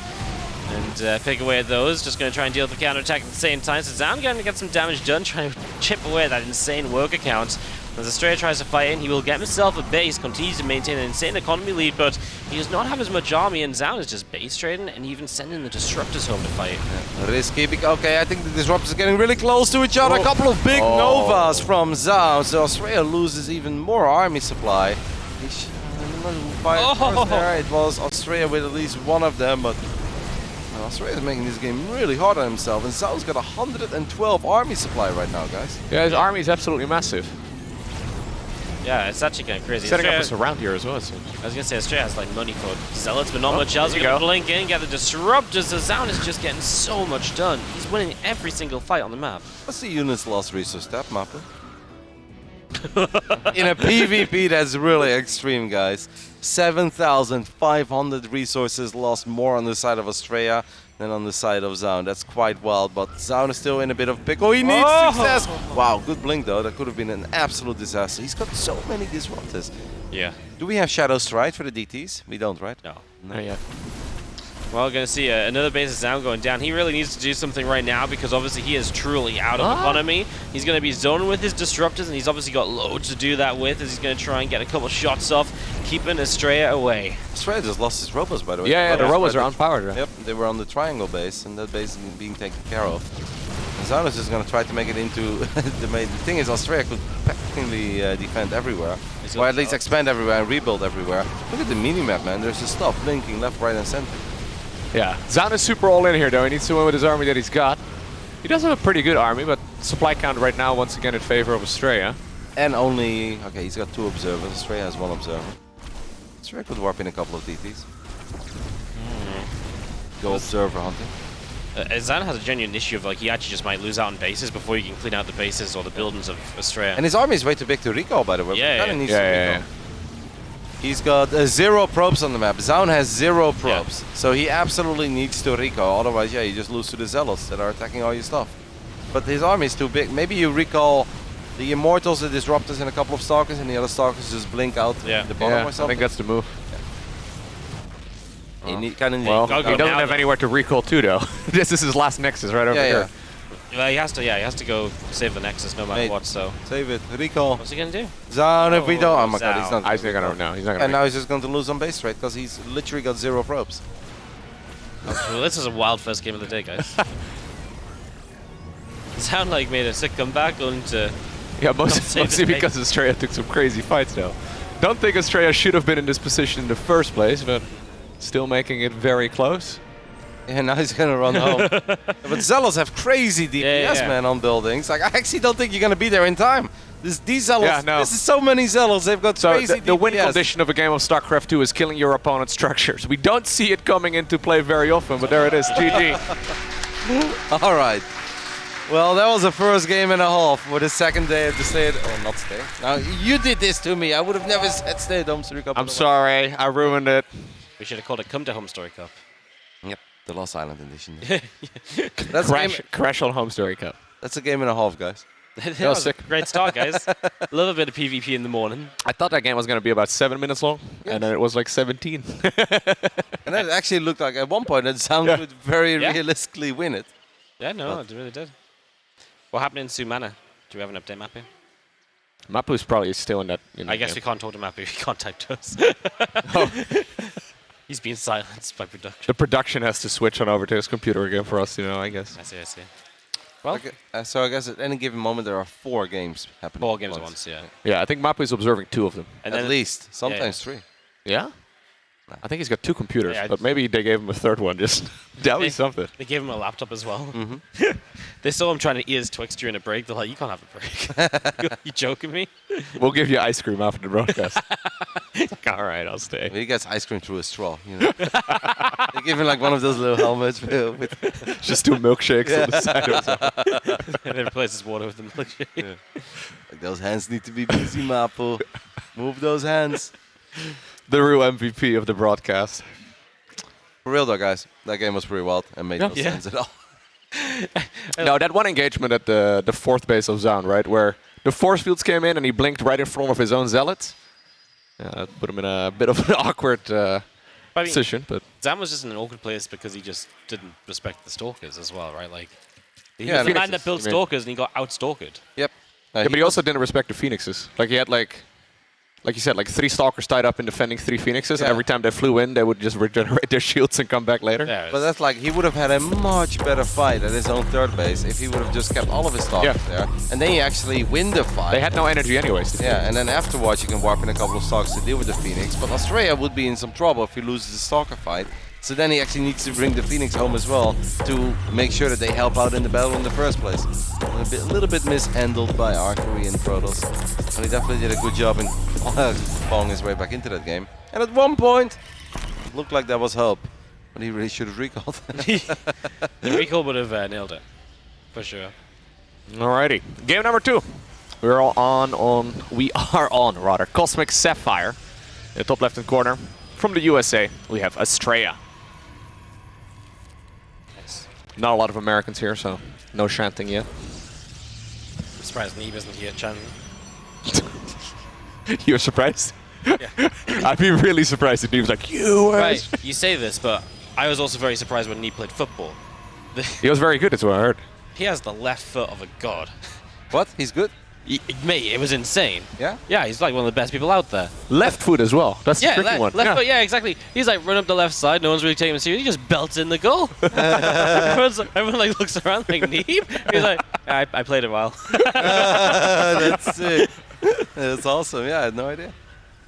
and pick away at those. Just going to try and deal with the counterattack at the same time. So Zoun going to get some damage done, trying to chip away at that insane worker count. As Astrea tries to fight in, he will get himself a base, continues to maintain an insane economy lead, but he does not have as much army, and Zoun is just base trading and even sending the Disruptors home to fight. Yeah. Risky, okay, I think the Disruptors are getting really close to each other. A couple of big Novas from Zoun, so Astrea loses even more army supply. Who fired first there? It was Astrea with at least one of them, but Astrea is making this game really hard on himself, and Zoun's got 112 army supply right now, guys. Yeah, his army is absolutely massive. Yeah, it's actually kind of crazy. Setting up a surround here as well. So. I was going to say, Astrea has like money for zealots, but not much else. We're going to blink in, get the disruptors. So Zoun is just getting so much done. He's winning every single fight on the map. What's the unit's lost resource stat, Mappa? In a PvP, that's really extreme, guys. 7,500 resources lost more on the side of Astrea than on the side of Zoun. That's quite wild, but Zoun is still in a bit of pickle. He needs success! Wow, good blink though. That could have been an absolute disaster. He's got so many disruptors. Yeah. Do we have Shadow Stride for the DTs? We don't, right? No. Not yet. Well, we're going to see another base of Zoun going down. He really needs to do something right now because obviously he is truly out of economy. He's going to be zoning with his disruptors, and he's obviously got loads to do that with as he's going to try and get a couple shots off. keeping Astrea away. Astrea just lost his robots, by the way. Yeah, the robots are unpowered. Right? Yep, they were on the triangle base, and that base is being taken care of. And Zoun is just going to try to make it into the main. The thing is, Astrea could practically defend everywhere, or at least expand everywhere and rebuild everywhere. Look at the minimap, man. There's just stuff blinking left, right, and center. Yeah, Zoun is super all in here, though. He needs to win with his army that he's got. He does have a pretty good army, but supply count right now, once again, in favor of Astrea. And only, okay, he's got 2 observers. Astrea has 1 observer. Astrea could warp in a couple of DTs. Go observer hunting. Zoun has a genuine issue of like he actually just might lose out on bases before you can clean out the bases or the buildings of Astrea. And his army is way too big to recall, by the way. Yeah, Needs to recall. He's got 0 probes on the map. Zoun has 0 probes. So he absolutely needs to recall. Otherwise, yeah, you just lose to the Zealots that are attacking all your stuff. But his army is too big. Maybe you recall the Immortals, the Disruptors, and a couple of Stalkers, and the other Stalkers just blink out the bottom or something. I think that's the move. You need, kind of need. Well, he doesn't have anywhere to recall too, though. This is his last Nexus right over here. Well, he has to. Yeah, he has to go save the Nexus no matter what. So save it. Recall. What's he gonna do? Zoun, if we don't. Oh my God, he's not. He's not gonna. No, he's not gonna. And now he's just going to lose on base trade because he's literally got 0 probes. Well, this is a wild first game of the day, guys. Zoun like made a sick comeback into. Yeah, mostly because Astrea took some crazy fights, though. Don't think Astrea should have been in this position in the first place, but still making it very close. Yeah, now he's gonna run home. But Zealots have crazy DPS, man, on buildings. Like, I actually don't think you're gonna be there in time. These Zealots, this is so many Zealots, they've got crazy DPS. The win condition of a game of StarCraft 2 is killing your opponent's structures. We don't see it coming into play very often, but there it is, GG. All right. Well, that was the first game and a half for the second day of the stay at not stay. Now, you did this to me. I would have never said stay at HomeStory Cup. I'm sorry, I ruined it. We should have called it Come to HomeStory Cup. Yep, the Lost Island edition. That's Crash on HomeStory Cup. That's a game and a half, guys. That was sick. Great start, guys. Love a bit of PvP in the morning. I thought that game was going to be about 7 minutes long, and then it was like 17. And then it actually looked like at one point that Zoun could very realistically win it. Yeah, no, it really did. What happened in Sumana? Do we have an update, Mapu? Mapu's probably still in that. I guess we can't talk to Mapu. He can't type to us. He's been silenced by production. The production has to switch on over to his computer again for us, I guess. I see. Well, okay, so I guess at any given moment there are 4 games happening. 4 games at once, yeah. Yeah, I think Mapu is observing 2 of them. And at least, sometimes 3. Yeah? I think he's got 2 computers, but maybe they gave him a 3rd one. Just that was something. They gave him a laptop as well. They saw him trying to eat his Twix during a break. They're like, you can't have a break. You joking me? We'll give you ice cream after the broadcast. All right, I'll stay. He gets ice cream through a straw. They give him like one of those little helmets with just 2 milkshakes on the side of it. And then replaces water with the milkshake. Like, those hands need to be busy, Mapo. Move those hands. The real MVP of the broadcast. For real though, guys, that game was pretty wild and made no sense at all. No, that one engagement at the 4th base of Zoun, right, where the force fields came in and he blinked right in front of his own Zealots. That put him in a bit of an awkward position. But Zoun was just in an awkward place because he just didn't respect the Stalkers as well, right? Like, he was the man that built Stalkers and he got out-Stalkered. Yep. But he also didn't respect the Phoenixes. Like, he had like you said, like 3 Stalkers tied up in defending 3 Phoenixes, and every time they flew in, they would just regenerate their shields and come back later. Yeah, but that's like, he would have had a much better fight at his own 3rd base if he would have just kept all of his Stalkers there, and then you actually win the fight. They had no energy anyways. And then afterwards you can warp in a couple of Stalkers to deal with the Phoenix, but Astrea would be in some trouble if he loses the Stalker fight. So then he actually needs to bring the Phoenix home as well to make sure that they help out in the battle in the first place. A little bit mishandled by Archery and Protoss. But he definitely did a good job in falling his way back into that game. And at one point, it looked like that was hope. But he really should have recalled. The recall would have nailed it. For sure. Alrighty. Game number 2. We are on Cosmic Sapphire. In the top left-hand corner. From the USA, we have Astrea. Not a lot of Americans here, so no chanting yet. I'm surprised Neve isn't here chanting. You're surprised? Yeah. I'd be really surprised if Neve's like, US! Right, you say this, but I was also very surprised when Neve played football. He was very good, that's what I heard. He has the left foot of a god. What? He's good? Mate, it was insane. Yeah? Yeah, he's like one of the best people out there. Left foot as well. That's the tricky one. Left foot, yeah, exactly. He's like run up the left side, no one's really taking him seriously, he just belts in the goal. Everyone like looks around like, Neeb? He's like, I played a while. That's sick. That's awesome. Yeah, I had no idea.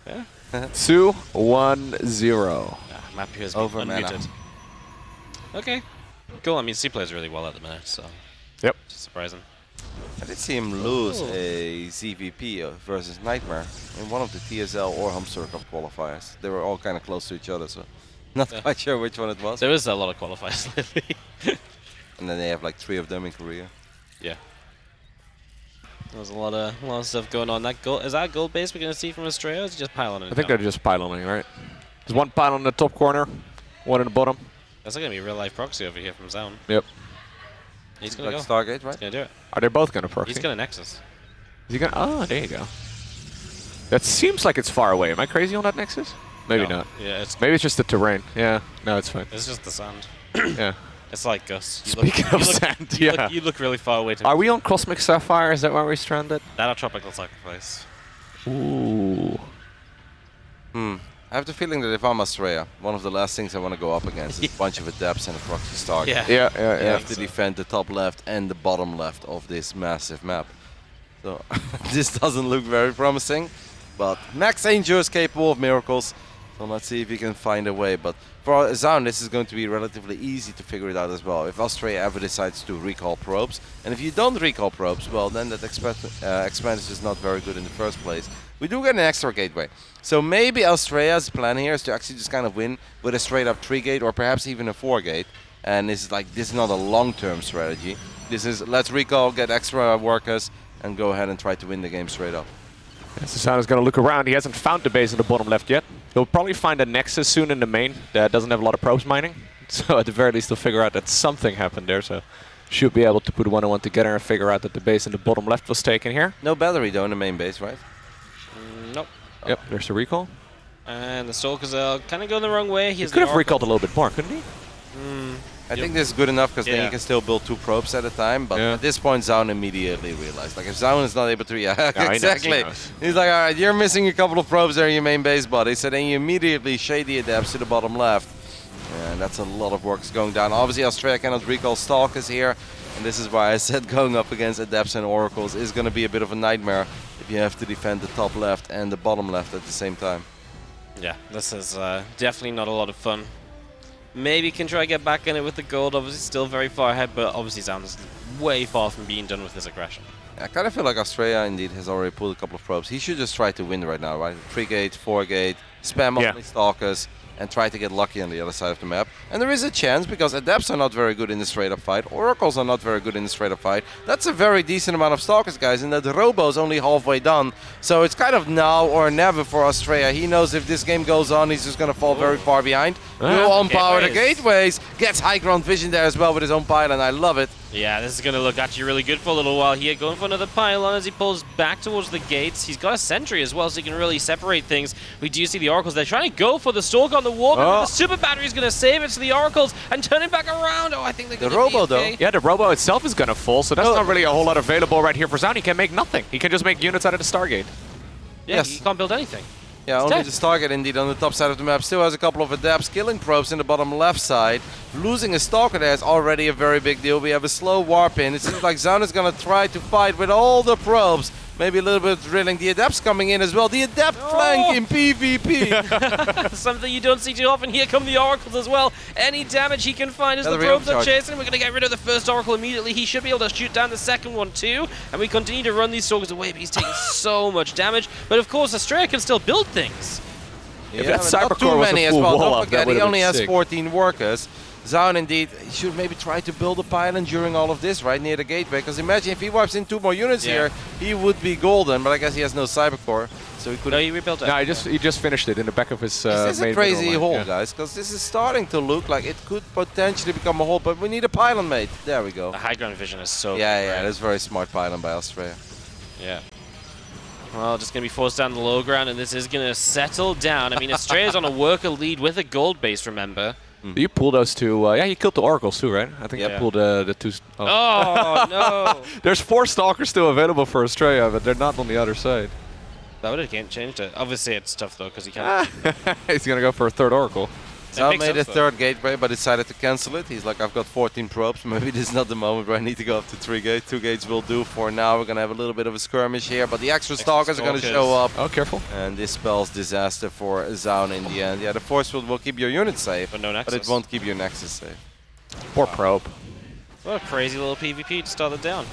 Yeah. 2-1-0. Map here has Over been mana. unmuted. Okay. Cool, I mean, C plays really well at the minute, so. Yep. Just surprising. I did see him lose a ZVP versus Nightmare in one of the TSL or HomeStory Cup qualifiers. They were all kind of close to each other, so not quite sure which one it was. There is a lot of qualifiers lately. And then they have like 3 of them in Korea. Yeah. There's a lot of stuff going on. That goal, is that gold base we're going to see from Astrea, or is it just pyloning? I think they're just pyloning, right? There's one pylon in the top corner, one in the bottom. That's going to be a real life proxy over here from Zoun. Yep. He's going Like to go. Stargate, right? He's going to do it. Are they both going to proxy? He's going to Nexus. Is he going to? Oh, there you go. That seems like it's far away. Am I crazy on that Nexus? Maybe No. not. Yeah, it's Maybe it's just the terrain. Yeah. No, it's fine. just the sand. Yeah. It's like Gus. Speaking of sand, yeah. You look really far away to Are me. we on Cosmic Sapphire? Is that where we're stranded? That or Tropical Sacrifice. Ooh. I have the feeling that if I'm Astrea, one of the last things I want to go up against is a bunch of adepts and a proxy Stargate. Yeah. Yeah, You yeah. have to defend the top left and the bottom left of this massive map. So this doesn't look very promising, but Max Angel is capable of miracles. So let's see if he can find a way. But for Zoun, this is going to be relatively easy to figure it out as well. If Astrea ever decides to recall probes, and if you don't recall probes, well, then that expense is not very good in the first place. We do get an extra gateway. So maybe Astrea's plan here is to actually just kind of win with a straight up 3-gate or perhaps even a 4-gate. And this is not a long-term strategy. This is let's recall, get extra workers, and go ahead and try to win the game straight up. Susano's going to look around. He hasn't found the base in the bottom left yet. He'll probably find a Nexus soon in the main that doesn't have a lot of probes mining. So at the very least, he'll figure out that something happened there. So should be able to put 1-1 together and figure out that the base in the bottom left was taken here. No battery though in the main base, right? Nope. Yep, there's the recall. And the Stalkers are kind of going the wrong way. He could have recalled a little bit more, couldn't he? I think this is good enough because then you can still build 2 probes at a time. But at this point, Zoun immediately realized, like, if Zoun is not able to, exactly. He's like, all right, you're missing a couple of probes there in your main base, buddy. So then you immediately shade the adepts to the bottom left, and that's a lot of work going down. Obviously, Astrea cannot recall Stalkers here, and this is why I said going up against adepts and oracles is going to be a bit of a nightmare if you have to defend the top left and the bottom left at the same time. Yeah, this is definitely not a lot of fun. Maybe can try to get back in it with the gold. Obviously still very far ahead, but obviously Zoun is way far from being done with this aggression. I kind of feel like Astrea indeed has already pulled a couple of probes. He should just try to win right now, right? 3-gate, 4-gate, spam only Stalkers, and try to get lucky on the other side of the map. And there is a chance, because Adepts are not very good in the straight-up fight, Oracles are not very good in the straight-up fight. That's a very decent amount of Stalkers, guys, and that Robo's only halfway done. So it's kind of now or never for Astrea. He knows if this game goes on, he's just going to fall very far behind. Will on-power the gateways, gets high ground vision there as well with his own pylon. I love it. Yeah, this is going to look actually really good for a little while here. Going for another pylon as he pulls back towards the gates. He's got a sentry as well, so he can really separate things. We do see the Oracles. They're trying to go for the Stalk on the wall, but the Super Battery is going to save it to the Oracles and turn it back around. Oh, I think they're going to Robo, though. Yeah, the Robo itself is going to fall, so that's not really a whole lot available right here for Zoun. He can make nothing. He can just make units out of the Stargate. Yeah, he can't build anything. Yeah, only the Stargate indeed on the top side of the map. Still has a couple of adepts, killing probes in the bottom left side. Losing a Stalker there is already a very big deal. We have a slow warp in. It seems like Zoun is going to try to fight with all the probes. Maybe a little bit of drilling. The adepts coming in as well. The adept flank in PvP. Something you don't see too often. Here come the Oracles as well. Any damage he can find as the probes are chasing. We're going to get rid of the first Oracle immediately. He should be able to shoot down the second one too. And we continue to run these Stalkers away, but he's taking so much damage. But of course, Astrea can still build things. Yeah, not too many as well. Don't forget, he only has 14 workers. Zoun indeed should maybe try to build a pylon during all of this, right near the gateway. Because imagine if he wipes in 2 more units here, he would be golden. But I guess he has no cybercore, so he couldn't. No, he rebuilt it. No, he just finished it in the back of his. This is a crazy hole, guys. Because this is starting to look like it could potentially become a hole. But we need a pylon, mate. There we go. The high ground vision is so. Yeah, that's very smart pylon by Astrea. Yeah. Well, just going to be forced down the low ground, and this is going to settle down. I mean, Astrea's on a worker lead with a gold base, remember. You pull those two. Yeah, you killed the oracles too, right? I think you pulled the two. Oh, no. There's 4 stalkers still available for Astrea, but they're not on the other side. That would have changed it. Obviously, it's tough, though, because he can't. He's going to go for a 3rd oracle. Zoun made a 3rd gateway, but decided to cancel it. He's like, I've got 14 probes. Maybe this is not the moment where I need to go up to 3 gates. 2 gates will do for now. We're going to have a little bit of a skirmish here, but the extra stalkers are going to show up. Oh, careful. And this spells disaster for Zoun in the end. Yeah, the force field will keep your unit safe, But no Nexus. but it won't keep your Nexus safe. Poor probe. What a crazy little PvP to start it down.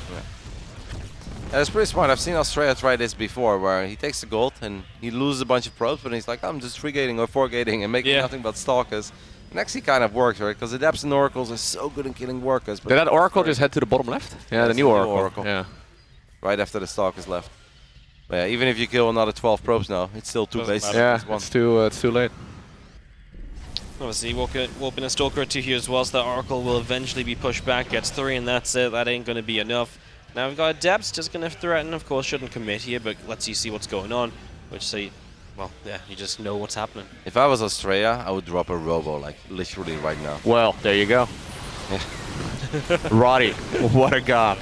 Yeah, it's pretty smart. I've seen Astrea try this before, where he takes the gold and he loses a bunch of probes, but he's like, I'm just 3-gating or 4-gating and making nothing but stalkers. And actually kind of works, right? Because the Adepts and Oracles are so good in killing workers. But Did that oracle just head to the bottom left? Yeah, the new oracle. Yeah. Right after the stalkers left. But yeah, even if you kill another 12 probes now, it's still 2 bases. Yeah, against 1. it's too late. Obviously, Warping a Stalker or 2 here as well, so that Oracle will eventually be pushed back. Gets 3, and that's it. That ain't going to be enough. Now we've got Adepts just going to threaten. Of course, shouldn't commit here, but lets you see what's going on. Which say, well, yeah, you just know what's happening. If I was Astrea, I would drop a robo, like literally right now. Well, there you go. Roddy, what a god.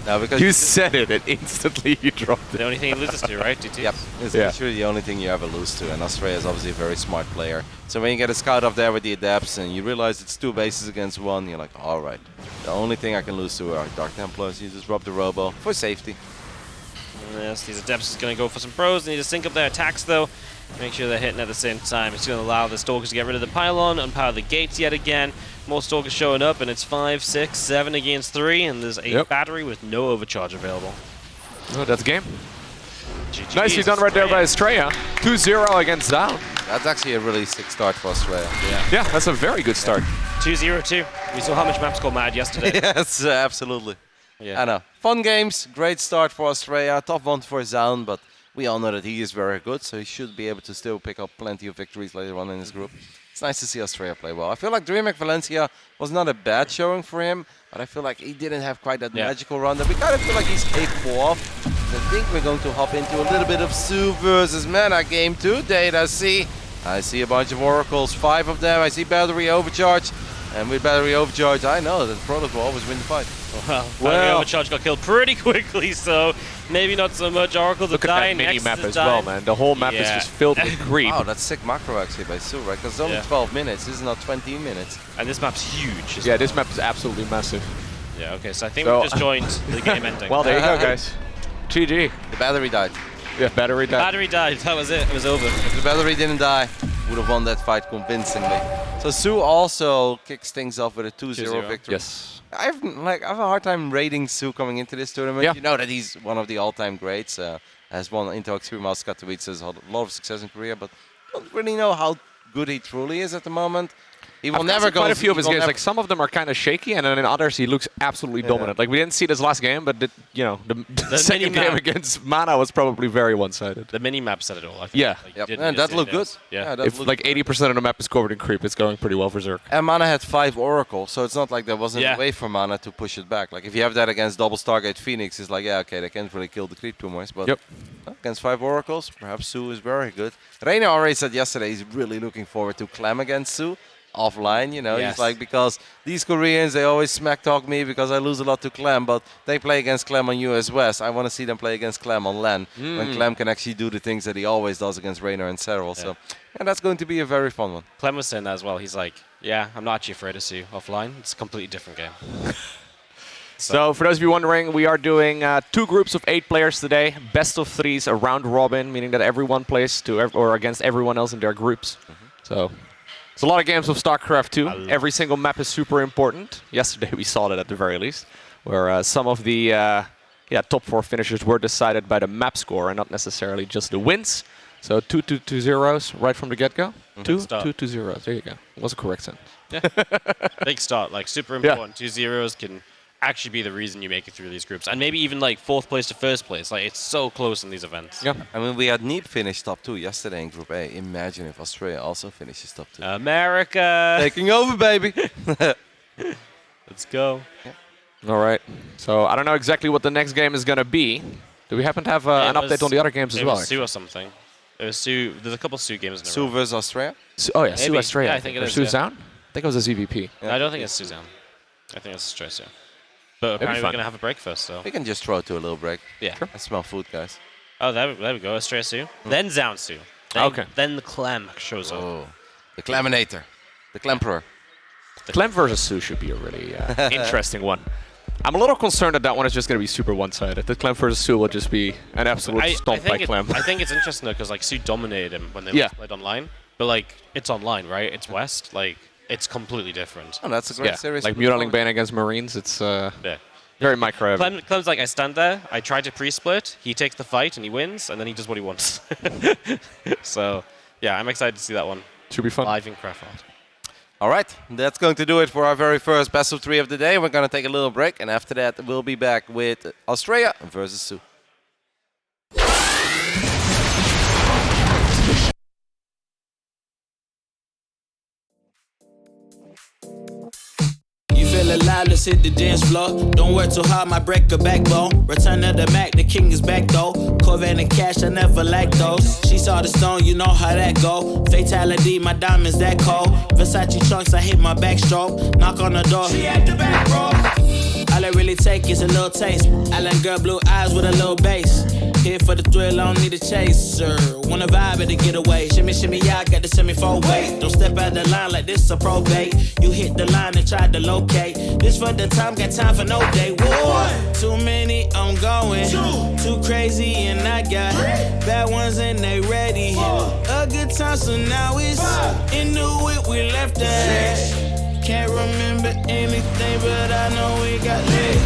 No, because You said it, and instantly you dropped The it. only thing he loses to, right? DT? Yep, it's literally the only thing you ever lose to, and Astrea is obviously a very smart player. So when you get a scout up there with the Adepts and you realize it's 2 bases against 1, you're like, alright, the only thing I can lose to are Dark Templars. You just drop the robo for safety. Yes, these Adepts is going to go for some pros. They need to sync up their attacks, though. Make sure they're hitting at the same time. It's going to allow the Stalkers to get rid of the pylon, unpower the gates yet again. More Stalkers showing up, and it's 5, 6, 7 against 3, and there's a battery with no overcharge available. Oh, that's game. GG. Nicely done right there by Astrea. 2-0 against Zoun. That's actually a really sick start for Astrea. Yeah, that's a very good start. 2-0-2. We saw how much maps go mad yesterday. Yes, absolutely. Yeah. I know. Fun games, great start for Astrea, tough one for Zoun, but we all know that he is very good, so he should be able to still pick up plenty of victories later on in his group. It's nice to see Astrea play well. I feel like DreamHack Valencia was not a bad showing for him, but I feel like he didn't have quite that magical run that we kind of feel like he's capable of. So I think we're going to hop into a little bit of Sue versus Mana game 2. Data C. I see a bunch of oracles, 5 of them. I see battery overcharge. And with battery overcharge, I know that the product will always win the fight. Battery overcharge got killed pretty quickly, so maybe not so much. Oracles are Look at dying. that mini map Nexus is as well, dying. man. The whole map is just filled with creep. Wow, that's sick macro actually by Sue, right? Because it's only 12 minutes. This is not 20 minutes. And this map's huge. Yeah, this map is absolutely massive. Yeah, okay, so I think we just joined the game ending. Well, there you go, guys. GG. The battery died. Yeah, battery died. Battery died. That was it. It was over. If the battery didn't die, would have won that fight convincingly. So Sue also kicks things off with a 2-0 victory. Yes. I have a hard time rating Sue coming into this tournament. Yeah. You know that he's one of the all-time greats. Has won Intel Extreme House Katowice, has had a lot of success in Korea, but don't really know how good he truly is at the moment. He will never go. Quite a few of his games. never- Like some of them are kind of shaky, and then in others he looks absolutely dominant. Like we didn't see this last game, but the second game mini-map. against Mana was probably very one-sided. The mini map said it all. I think. Yeah. Like, Yep. didn't And just that looked say good. this. Yeah. that If looked like good. 80% of the map is covered in creep, it's going pretty well for Zerk. And Mana had 5 Oracle, so it's not like there wasn't Yeah. a way for Mana to push it back. Like if you have that against double Stargate Phoenix, it's like, yeah, okay, they can't really kill the creep too much. But against 5 Oracles, perhaps Sue is very good. Reina already said yesterday he's really looking forward to Clem against Sue. Offline, you know, Yes. he's like, because these Koreans, they always smack talk me because I lose a lot to Clem, but they play against Clem on US West. I want to see them play against Clem on LAN, when Clem can actually do the things that he always does against Reina and Serral. So, yeah, that's going to be a very fun one. Clem was saying that as well. He's like, yeah, I'm not actually afraid of Sue offline. It's a completely different game. So for those of you wondering, we are doing 2 groups of 8 players today. Best of 3s, a round robin, meaning that everyone plays or against everyone else in their groups. So it's a lot of games of StarCraft 2. Every single map is super important. Yesterday we saw that at the very least, where some of the top 4 finishers were decided by the map score and not necessarily just the wins. So 2-2-0s right from the get-go. 2-2-2-0s. There you go. Was a correct sentence. Big start, like super important. 2 zeros can actually be the reason you make it through these groups, and maybe even like 4th place to 1st place. Like it's so close in these events. Yeah. I mean, we had Neep finish top 2 yesterday in Group A. Imagine if Australia also finishes top 2. America, Taking over, baby. let's go. All right. So I don't know exactly what the next game is going to be. Do we happen to have an update on the other games as It well? was Sue or something. There's a couple Su games in a Su row. versus Astrea? Oh yeah, Su Maybe. Astrea. Yeah, I think it or is, Su yeah. Zoun? I think it was a ZVP. No, I don't think it's Su Zoun. I think it's Astrea Su. But apparently we're fun. going to have a break first, so. We can just throw it to a little break. Yeah. I smell food, guys. Oh, there we go. Astrea Su. Then Zoun Su. Then, Okay. Then the Clem shows up. Oh, the Cleminator. The Clemperor. Clem versus Su should be a really interesting one. I'm a little concerned that one is just going to be super one-sided. The Clem versus Su will just be an absolute stomp by Clem. I think it's interesting, though, because, like, Su dominated him when they played online. But, like, it's online, right? It's West. Like, it's completely different. Oh, that's a great series. Like Mutaling Bane against Marines, it's very micro. Clem's like, I stand there, I try to pre-split, he takes the fight, and he wins, and then he does what he wants. So, yeah, I'm excited to see that one. Should be fun. Live in Krefeld. All right, that's going to do it for our very first best of 3 of the day. We're going to take a little break, and after that, we'll be back with Astrea versus Su. Feel alive, let's hit the dance floor. Don't work too hard, might break a backbone. Return to the Mac, the king is back though. Corvette and cash, I never lack those. She saw the stone, you know how that go. Fatality, my diamonds that cold. Versace trunks, I hit my backstroke. Knock on the door, she at the back, bro. All I really take is a little taste. Island girl, blue eyes with a little bass. Here for the thrill, I don't need a chaser. Wanna vibe at the getaway. Shimmy, shimmy, yeah, I got the semi-four weight. Don't step out the line like this a probate. You hit the line and try to locate. This for the time, got time for no day. One, too many, I'm going. Too crazy and I got bad ones and they ready. A good time, so now it's in the whip, we left that. Can't remember anything, but I know we got lit.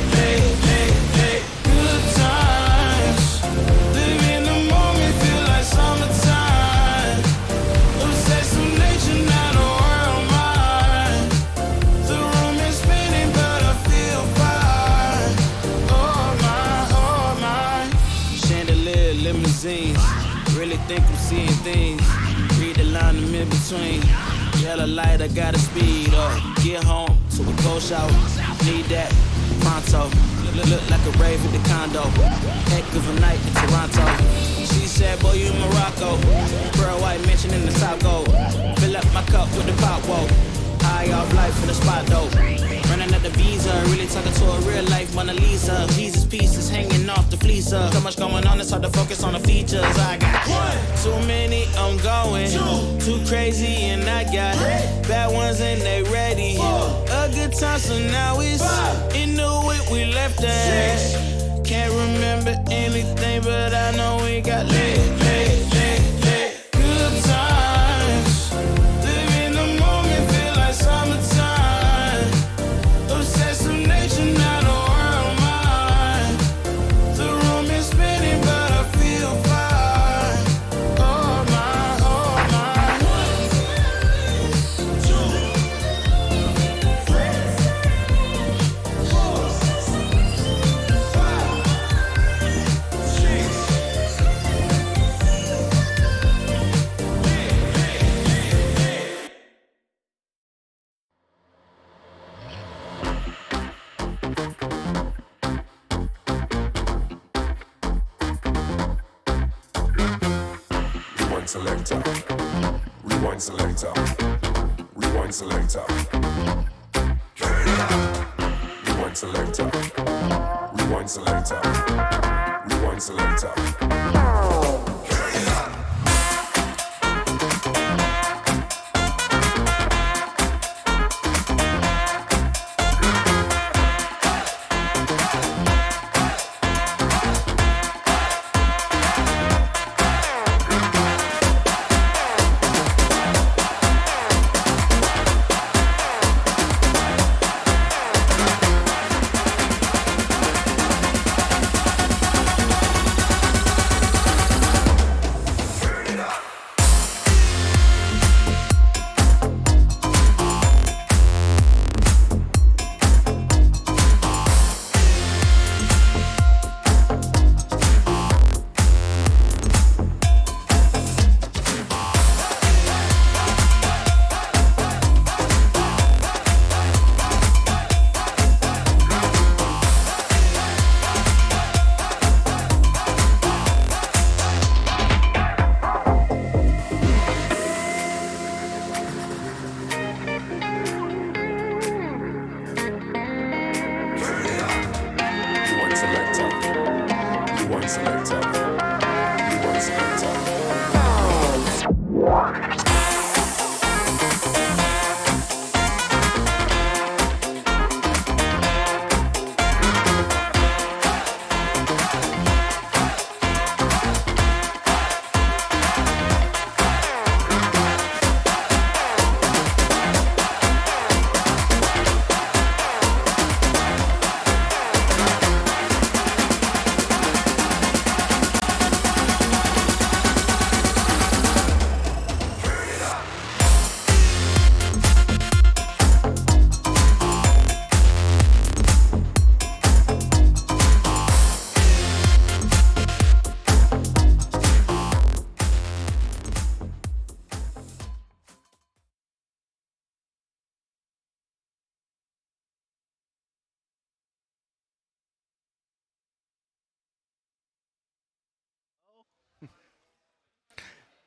Good times. Live in the moment, feel like summertime. Obsessed with nature, not a world mine. The room is spinning, but I feel fine. Oh my. Chandelier, limousines. Really think I'm seeing things. Read the line in between. Yellow light, I gotta speed up. Get home to a cold shower. Need that pronto. Look like a rave at the condo. Heck of a night in Toronto. She said, boy, you in Morocco. Pearl white mention in the South Gold. Fill up my cup with the pop, whoa. High off life in the spot, though. Running at the visa, really talking to a real life Mona Lisa. Jesus pieces hanging off the fleecer. So much going on, it's hard to focus on the features. I got too many, I'm going. Too crazy, and I got bad ones and they ready. A good time, so now it's in the whip, we left that. Can't remember anything, but I know we got lit. Good times. Live in the moment, feel like summertime. Obsessed with nature, not a world mine. The room is spinning, but I feel fine. Oh my, oh my. 1, 2, 3, 4, 5, 6. Rewind selector. Rewind selector. Rewind selector. Rewind selector. Rewind selector. Rewind selector.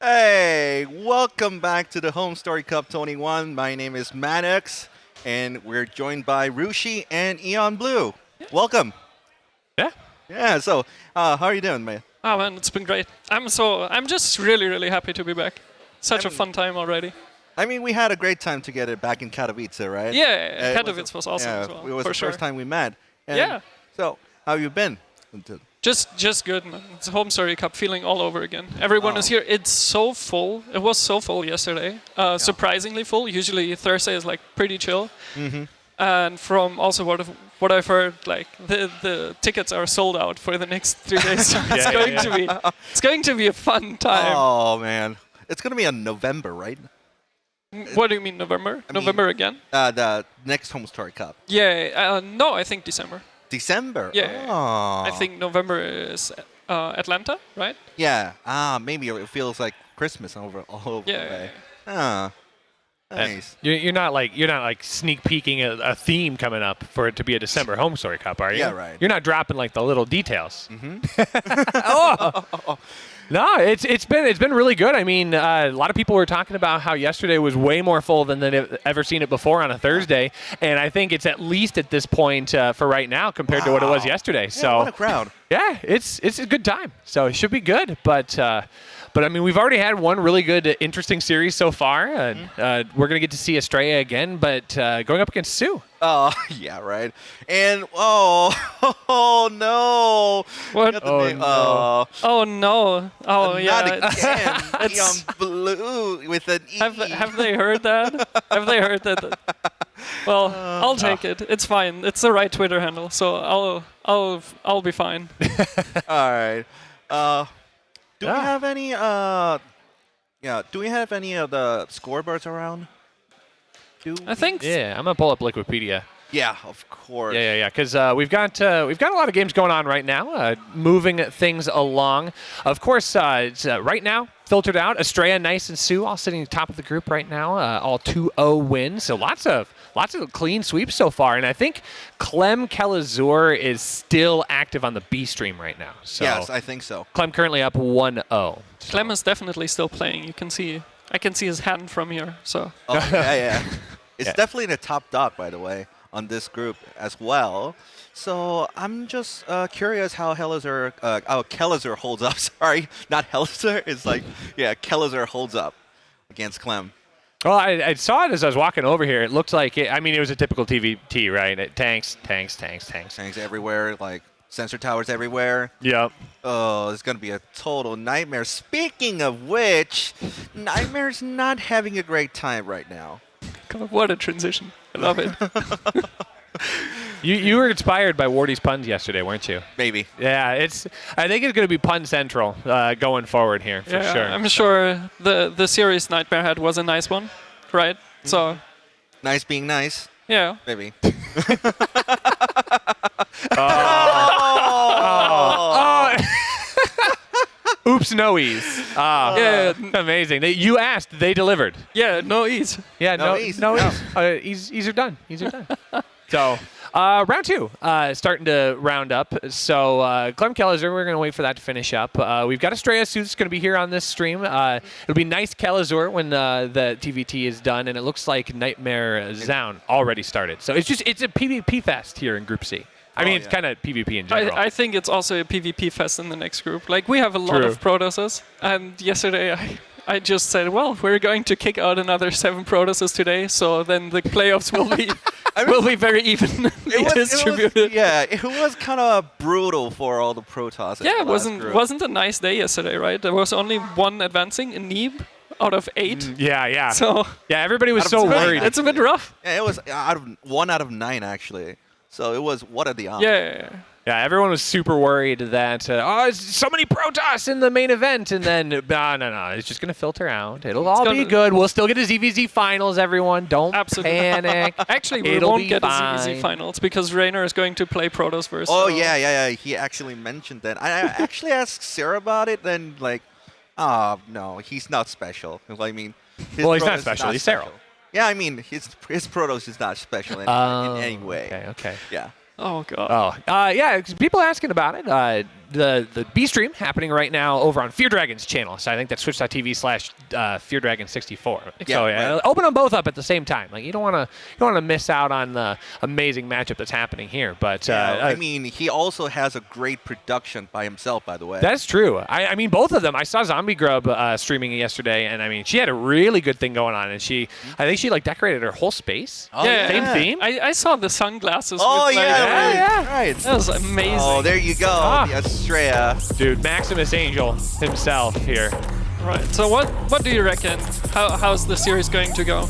Hey, welcome back to the HomeStory Cup 21. My name is Mannix, and we're joined by Rushi and Eon Blue. Welcome. Yeah. Yeah. So, how are you doing, man? Oh man, it's been great. I'm just really happy to be back. Such a fun time already. I mean, we had a great time together back in Katowice, right? Yeah, Katowice was awesome as well. It was for the sure. first time we met. And Yeah. So, how have you been? Just good, man. It's a HomeStory Cup feeling all over again. Everyone is here. It's so full. It was so full yesterday. Surprisingly full. Usually Thursday is like pretty chill. Mm-hmm. And from also what I've heard, like the tickets are sold out for the next 3 days. So it's going to be a fun time. Oh man, it's gonna be in November, right? What do you mean November? November again? The next HomeStory Cup. Yeah. No, I think December. December. Yeah. Oh. I think November is Atlanta, right? Yeah. Maybe it feels like Christmas all over the way. Nice. You're not like sneak peeking a theme coming up for it to be a December HomeStory Cup, are you? Yeah, right. You're not dropping like the little details. Mm-hmm. No, it's been really good. I mean, a lot of people were talking about how yesterday was way more full than they've ever seen it before on a Thursday, and I think it's at least at this point for right now compared to what it was yesterday. Yeah, so what a crowd. Yeah, it's a good time. So it should be good, but I mean, we've already had one really good, interesting series so far. We're going to get to see Astrea again, but going up against Sue. Oh, yeah, right. And, oh no. What? Oh, no. Oh, yeah. Not again. Eon Blue with an E. Have they heard that? Have they heard that? Well, I'll take it. It's fine. It's the right Twitter handle, so I'll be fine. All right. Do we have any? Do we have any of the scoreboards around? I think. Yeah, I'm gonna pull up Wikipedia. Yeah, of course. Yeah. Because we've got a lot of games going on right now, moving things along. Of course, it's right now filtered out. Astrea, Nice, and Sue all sitting at the top of the group right now, all 2-0 wins. So lots of clean sweeps so far. And I think Clem Kelazhur is still active on the B stream right now. So yes, I think so. Clem currently up 1-0. So. Clem is definitely still playing. I can see his hand from here. So. Oh, yeah. It's definitely the top dog, by the way, on this group as well. So I'm just curious how Kelazhur holds up. Sorry, not Helzer. It's like, Kelazhur holds up against Clem. Well, I saw it as I was walking over here. It looked like it was a typical TVT, right? Tanks everywhere, like sensor towers everywhere. Yep. Oh, it's going to be a total nightmare. Speaking of which, Nightmare's not having a great time right now. God, what a transition. I love it. You were inspired by Wardy's puns yesterday, weren't you? Maybe. Yeah, I think it's going to be pun central going forward here for sure. I'm sure the series Nightmare had was a nice one, right? Mm-hmm. So. Nice being nice. Yeah. Maybe. Oops, no ease. Yeah. Amazing. You asked, they delivered. Yeah, no ease. Yeah, no ease. Ease are done. So, round two, starting to round up. So, Clem Kelazhur, we're going to wait for that to finish up. We've got Astrea Suits going to be here on this stream. It'll be Nice Kelazhur when the TVT is done, and it looks like Nightmare Zoun already started. So, it's a PvP fest here in Group C. I mean, it's kind of PvP in general. I think it's also a PvP fest in the next group. Like, we have a lot of Protosses, and yesterday I just said, well, we're going to kick out another 7 Protosses today, so then the playoffs will be will be very evenly distributed. It was kind of brutal for all the Protosses. Yeah, it wasn't a nice day yesterday, right? There was only one advancing in Neeb out of 8. Yeah. So everybody was so worried. It's a bit rough. Yeah, it was 1 out of 9 actually. So it was, what are the odds? Yeah, everyone was super worried that, so many Protoss in the main event, and then, no, it's just going to filter out. It'll all be good. We'll still get a ZVZ finals, everyone. Don't panic. Actually, we won't get a ZVZ finals because Raynor is going to play Protoss first. Oh, yeah. He actually mentioned that. I actually asked Sarah about it, then, like, no, he's not special. I mean, he's not special. He's Serral. Yeah, I mean, his Protoss is not special in any way. Okay. Yeah. Oh, God. Yeah, people asking about it. the B stream happening right now over on Fear Dragon's channel. So I think that's twitch.tv/FearDragon64. So right. open them both up at the same time. Like you don't want to miss out on the amazing matchup that's happening here. But I mean, he also has a great production by himself, by the way. That's true. I mean, both of them. I saw Zombie Grub streaming yesterday, and I mean, she had a really good thing going on, and I think she like decorated her whole space. Oh, yeah, same theme. I saw the sunglasses. Oh with, yeah, right. That was amazing. Oh, there you go, the Astrea. Dude, Maximus Angel himself here. Right. So what do you reckon? How's the series going to go?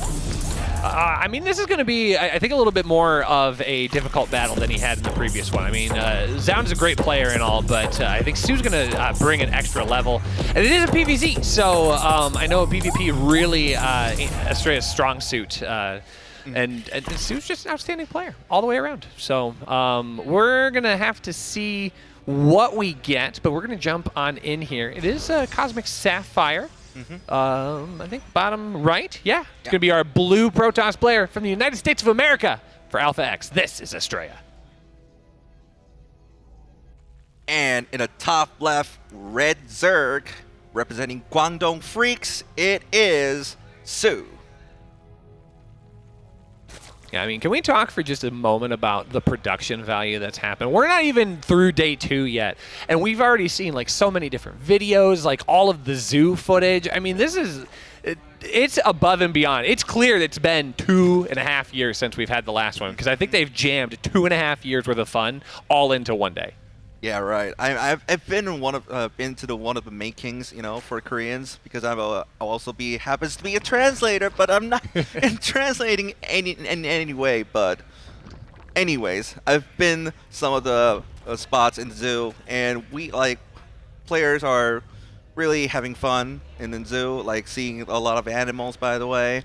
I mean, this is going to be, I think, a little bit more of a difficult battle than he had in the previous one. I mean, Zoun's a great player and all, but I think Su's going to bring an extra level. And it is a PvZ, so I know PvP really Astrea's strong suit. And Su's just an outstanding player all the way around. So we're going to have to see what we get, but we're going to jump on in here. It is a Cosmic Sapphire. I think bottom right. Yeah. It's going to be our blue Protoss player from the United States of America for Alpha X. This is Astrea. And in a top left, red Zerg, representing Guangdong Freaks, it is Su. Yeah, I mean, can we talk for just a moment about the production value that's happened? We're not even through day 2 yet, and we've already seen like so many different videos, like all of the zoo footage. I mean, this is, it's above and beyond. It's clear that it's been 2.5 years since we've had the last one, because I think they've jammed 2.5 years worth of fun all into one day. Yeah, right. I've been in one of the makings, for Koreans, because I'll also happens to be a translator, but I'm not translating in any way. But anyways, I've been some of the spots in the zoo, and players are really having fun in the zoo, like seeing a lot of animals. By the way.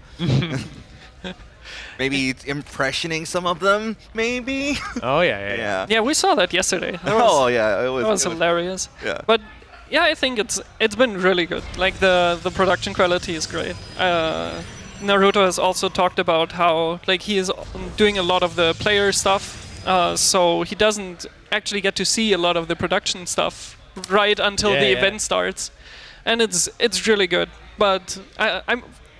Maybe it's impressioning some of them, maybe? Oh, yeah. Yeah, we saw that yesterday. It was hilarious. Yeah. But yeah, I think it's been really good. Like the production quality is great. Naruto has also talked about how like he is doing a lot of the player stuff, so he doesn't actually get to see a lot of the production stuff right until the event starts, and it's really good. But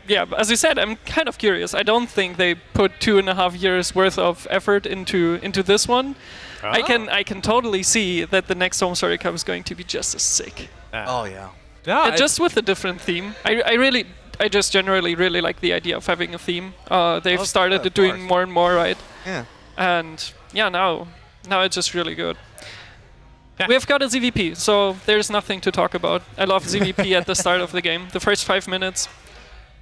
Yeah, as you said, I'm kind of curious. I don't think they put 2.5 years worth of effort into this one. Oh. I can totally see that the next HomeStory Cup is going to be just as sick. Oh yeah. No, just with a different theme. I just generally really like the idea of having a theme. They've started doing more and more, right? Yeah. And yeah, now it's just really good. Yeah. We've got a ZVP, so there's nothing to talk about. I love ZVP at the start of the game. The first 5 minutes.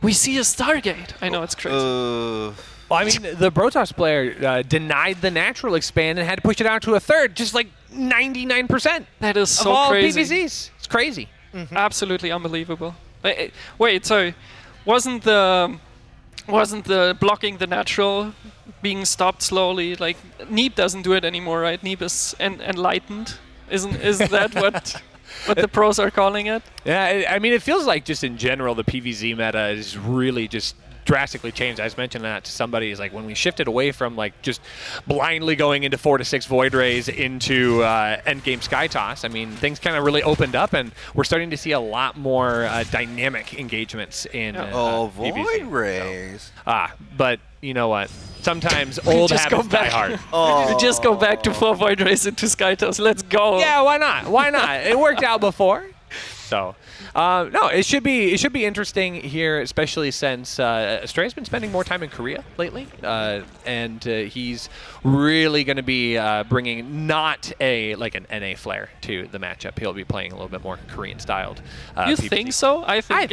We see a Stargate. I know, it's crazy. Well, I mean, the Protoss player denied the natural expand and had to push it out to a third, just like 99%. That is so of all crazy. PvZs. It's crazy. Mm-hmm. Absolutely unbelievable. Wait, sorry. Wasn't the blocking the natural being stopped slowly? Like, Neep doesn't do it anymore, right? Neep is enlightened. Isn't that what the pros are calling it? Yeah, I mean, it feels like just in general the PvZ meta is really just drastically changed. I was mentioning that to somebody, is like when we shifted away from like just blindly going into 4 to 6 Void Rays into endgame Sky Toss. I mean, things kind of really opened up, and we're starting to see a lot more dynamic engagements in Void PvZ. Rays. But you know what? Sometimes old habits die hard. Just go back to 4 Void Rays into Sky Toss. Let's go. Yeah, why not? Why not? It worked out before. So, no, it should be interesting here, especially since Astrea's been spending more time in Korea lately, and he's really going to be bringing not an NA flair to the matchup. He'll be playing a little bit more Korean-styled. You PvZ. think so? I think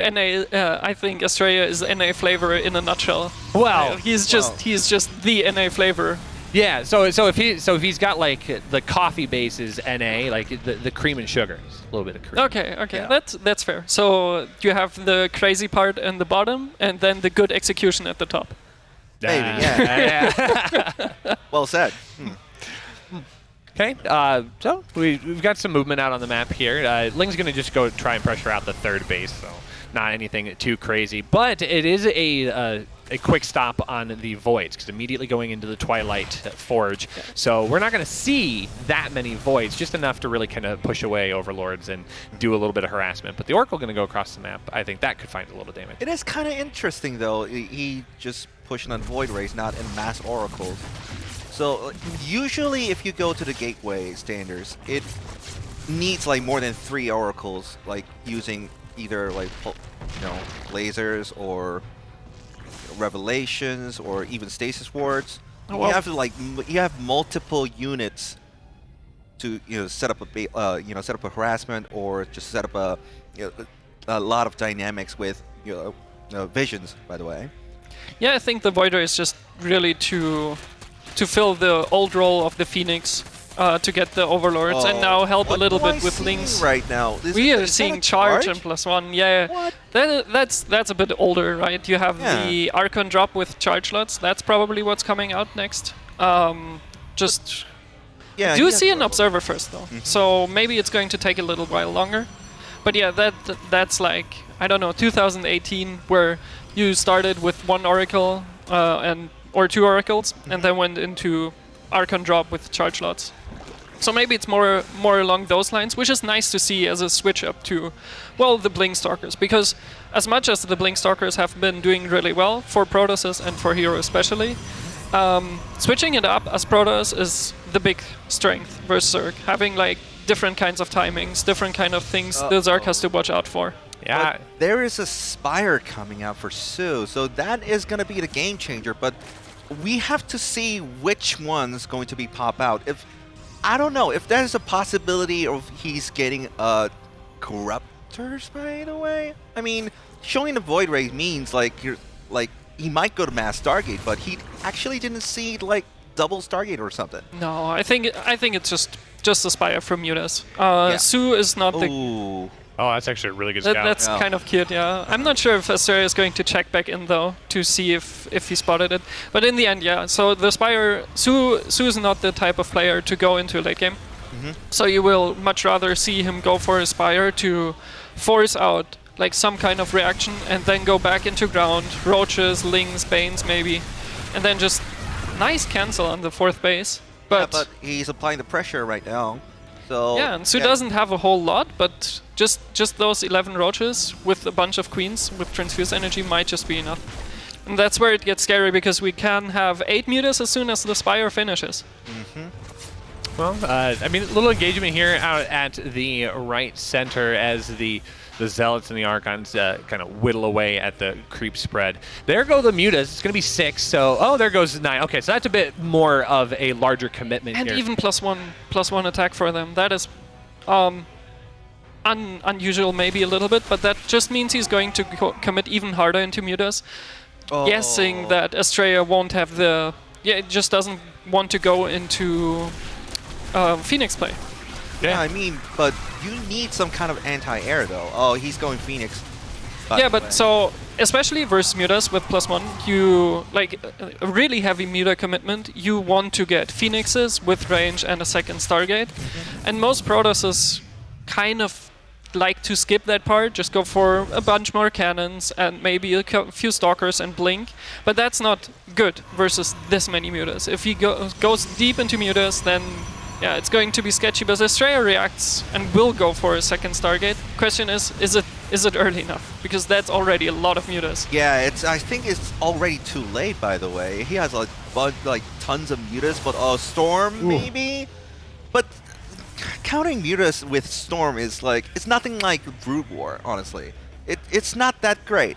Astrea is NA flavor in a nutshell. Well, he's just the NA flavor. Yeah, so if he's got like the coffee base is NA, like the cream and sugar is a little bit of cream. Okay, yeah. That's fair. So you have the crazy part in the bottom, and then the good execution at the top. Maybe, yeah. Well said. Okay, so we've got some movement out on the map here. Ling's gonna just go try and pressure out the third base, so not anything too crazy. But it is a a quick stop on the Voids, because immediately going into the Twilight Forge. So we're not going to see that many Voids, just enough to really kind of push away Overlords and do a little bit of harassment. But the Oracle going to go across the map. I think that could find a little damage. It is kind of interesting, though. He just pushing on Void Rays, not in mass Oracles. So usually if you go to the Gateway standards, it needs like more than 3 Oracles, like using either like lasers or Revelations or even Stasis Wards. Oh, well. You have to you have multiple units to set up a set up a harassment or just set up a lot of dynamics with visions. By the way. Yeah, I think the Void Ray is just really to fill the old role of the Phoenix to get the Overlords and now help a little bit with Links. Right now, We are seeing charge and +1. Yeah, what? That's a bit older, right? You have the Archon drop with charge slots. That's probably what's coming out next. Do see an Observer first though, so maybe it's going to take a little while longer. But yeah, that's like, I don't know, 2018, where you started with 1 Oracle or 2 Oracles, and then went into Archon drop with charge slots. So maybe it's more along those lines, which is nice to see as a switch up to, well, the Blink Stalkers. Because as much as the Blink Stalkers have been doing really well for Protoss and for Hero especially, switching it up as Protoss is the big strength versus Zerg. Having like different kinds of timings, different kind of things the Zerg has to watch out for. Yeah. But there is a Spire coming out for Su, so that is going to be the game changer. But we have to see which one's going to be pop out. I don't know if there's a possibility of he's getting Corruptors, by the way. I mean, showing the Void Ray means he might go to Mass Stargate, but he actually didn't see like double Stargate or something. No, I think it's just a Spire from Mutas. Su is not the. Oh, that's actually a really good scout. That's kind of cute, yeah. I'm not sure if Astrea is going to check back in, though, to see if he spotted it. But in the end, yeah. So the Spire, Su is not the type of player to go into late game. So you will much rather see him go for a Spire to force out like some kind of reaction and then go back into ground, Roaches, Lings, Banes maybe, and then just nice cancel on the 4th base. But he's applying the pressure right now. So yeah, and Su doesn't have a whole lot, but just those 11 Roaches with a bunch of Queens with Transfuse Energy might just be enough. And that's where it gets scary, because we can have 8 Mutas as soon as the Spire finishes. Well, I mean, a little engagement here out at the right center as the Zealots and the Archons kind of whittle away at the creep spread. There go the Mutas. It's going to be 6. So, there goes 9. Okay, so that's a bit more of a larger commitment and here. And even +1 attack for them. That is unusual maybe a little bit, but that just means he's going to commit even harder into Mutas. Guessing that Astrea won't have the... Yeah, it just doesn't want to go into Phoenix play. Yeah, I mean, but you need some kind of anti-air, though. Oh, he's going Phoenix. Yeah, but so, especially versus Mutas with +1, you, like, a really heavy Muta commitment, you want to get Phoenixes with range and a second Stargate. And most Protosses kind of like to skip that part, just go for a bunch more cannons and maybe a few Stalkers and Blink. But that's not good versus this many Mutas. If he goes deep into Mutas, then... yeah, it's going to be sketchy, but Astrea reacts and will go for a second Stargate. Question is it early enough? Because that's already a lot of Mutas. Yeah, I think it's already too late, by the way. He has like tons of Mutas, but Storm maybe? But counting Mutas with Storm is like, it's nothing like Brood War, honestly. It's not that great.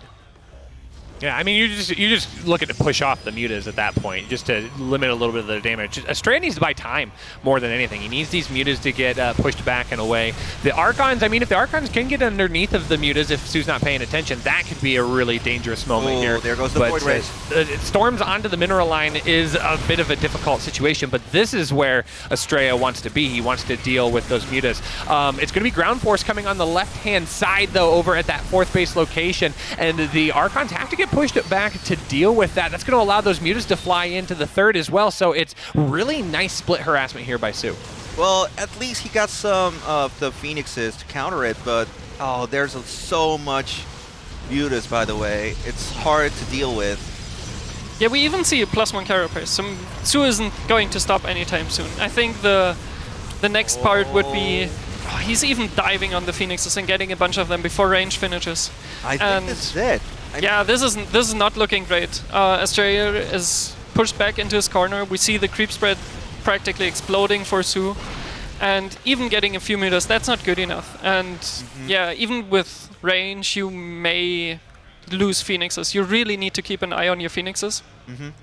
Yeah, I mean, you're just looking to push off the Mutas at that point, just to limit a little bit of the damage. Astrea needs to buy time more than anything. He needs these Mutas to get pushed back and away. The Archons, I mean, if the Archons can get underneath of the Mutas, if Su's not paying attention, that could be a really dangerous moment here. There goes the Void Rays. Storms onto the mineral line is a bit of a difficult situation, but this is where Astrea wants to be. He wants to deal with those Mutas. It's going to be ground force coming on the left-hand side, though, over at that 4th base location, and the Archons have to get pushed back to deal with that. That's going to allow those Mutas to fly into the 3rd as well, so it's really nice split harassment here by Su. Well, at least he got some of the Phoenixes to counter it, but there's so much Mutas, by the way. It's hard to deal with. yeah, we even see a +1 carapace. So Su isn't going to stop anytime soon. I think the next part would be he's even diving on the Phoenixes and getting a bunch of them before range finishes. I think this is it. This is not looking great. Astrea is pushed back into his corner. We see the creep spread practically exploding for Su, and even getting a few meters, that's not good enough. And yeah, even with range, you may lose Phoenixes. You really need to keep an eye on your Phoenixes.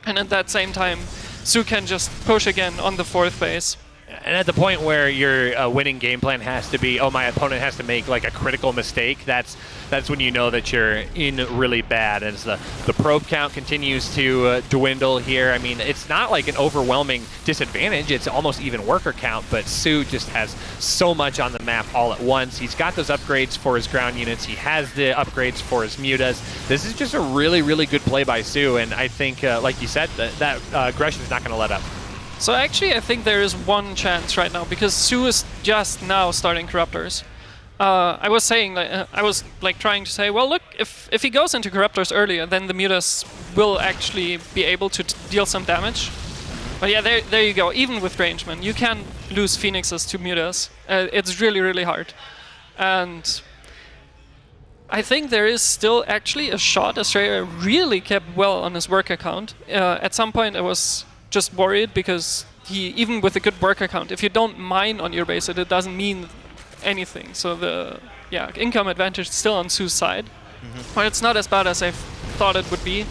And at that same time, Su can just push again on the 4th base. And at the point where your winning game plan has to be, my opponent has to make like a critical mistake, that's when you know that you're in really bad. As the probe count continues to dwindle here, I mean, it's not like an overwhelming disadvantage. It's almost even worker count, but Su just has so much on the map all at once. He's got those upgrades for his ground units. He has the upgrades for his mutas. This is just a really, really good play by Su, and I think, like you said, that aggression is not going to let up. So actually, I think there is one chance right now, because Su is just now starting Corruptors. I was saying, I was trying to say, well, look, if he goes into Corruptors earlier, then the mutas will actually be able to deal some damage. But yeah, there you go. Even with rangemen, you can lose Phoenixes to mutas. It's really, really hard. And I think there is still actually a shot. Astrea really kept well on his work account. At some point, I was just worried, because even with a good work account, if you don't mine on your base, it doesn't mean anything. So the income advantage is still on Su's side, but it's not as bad as I thought it would be.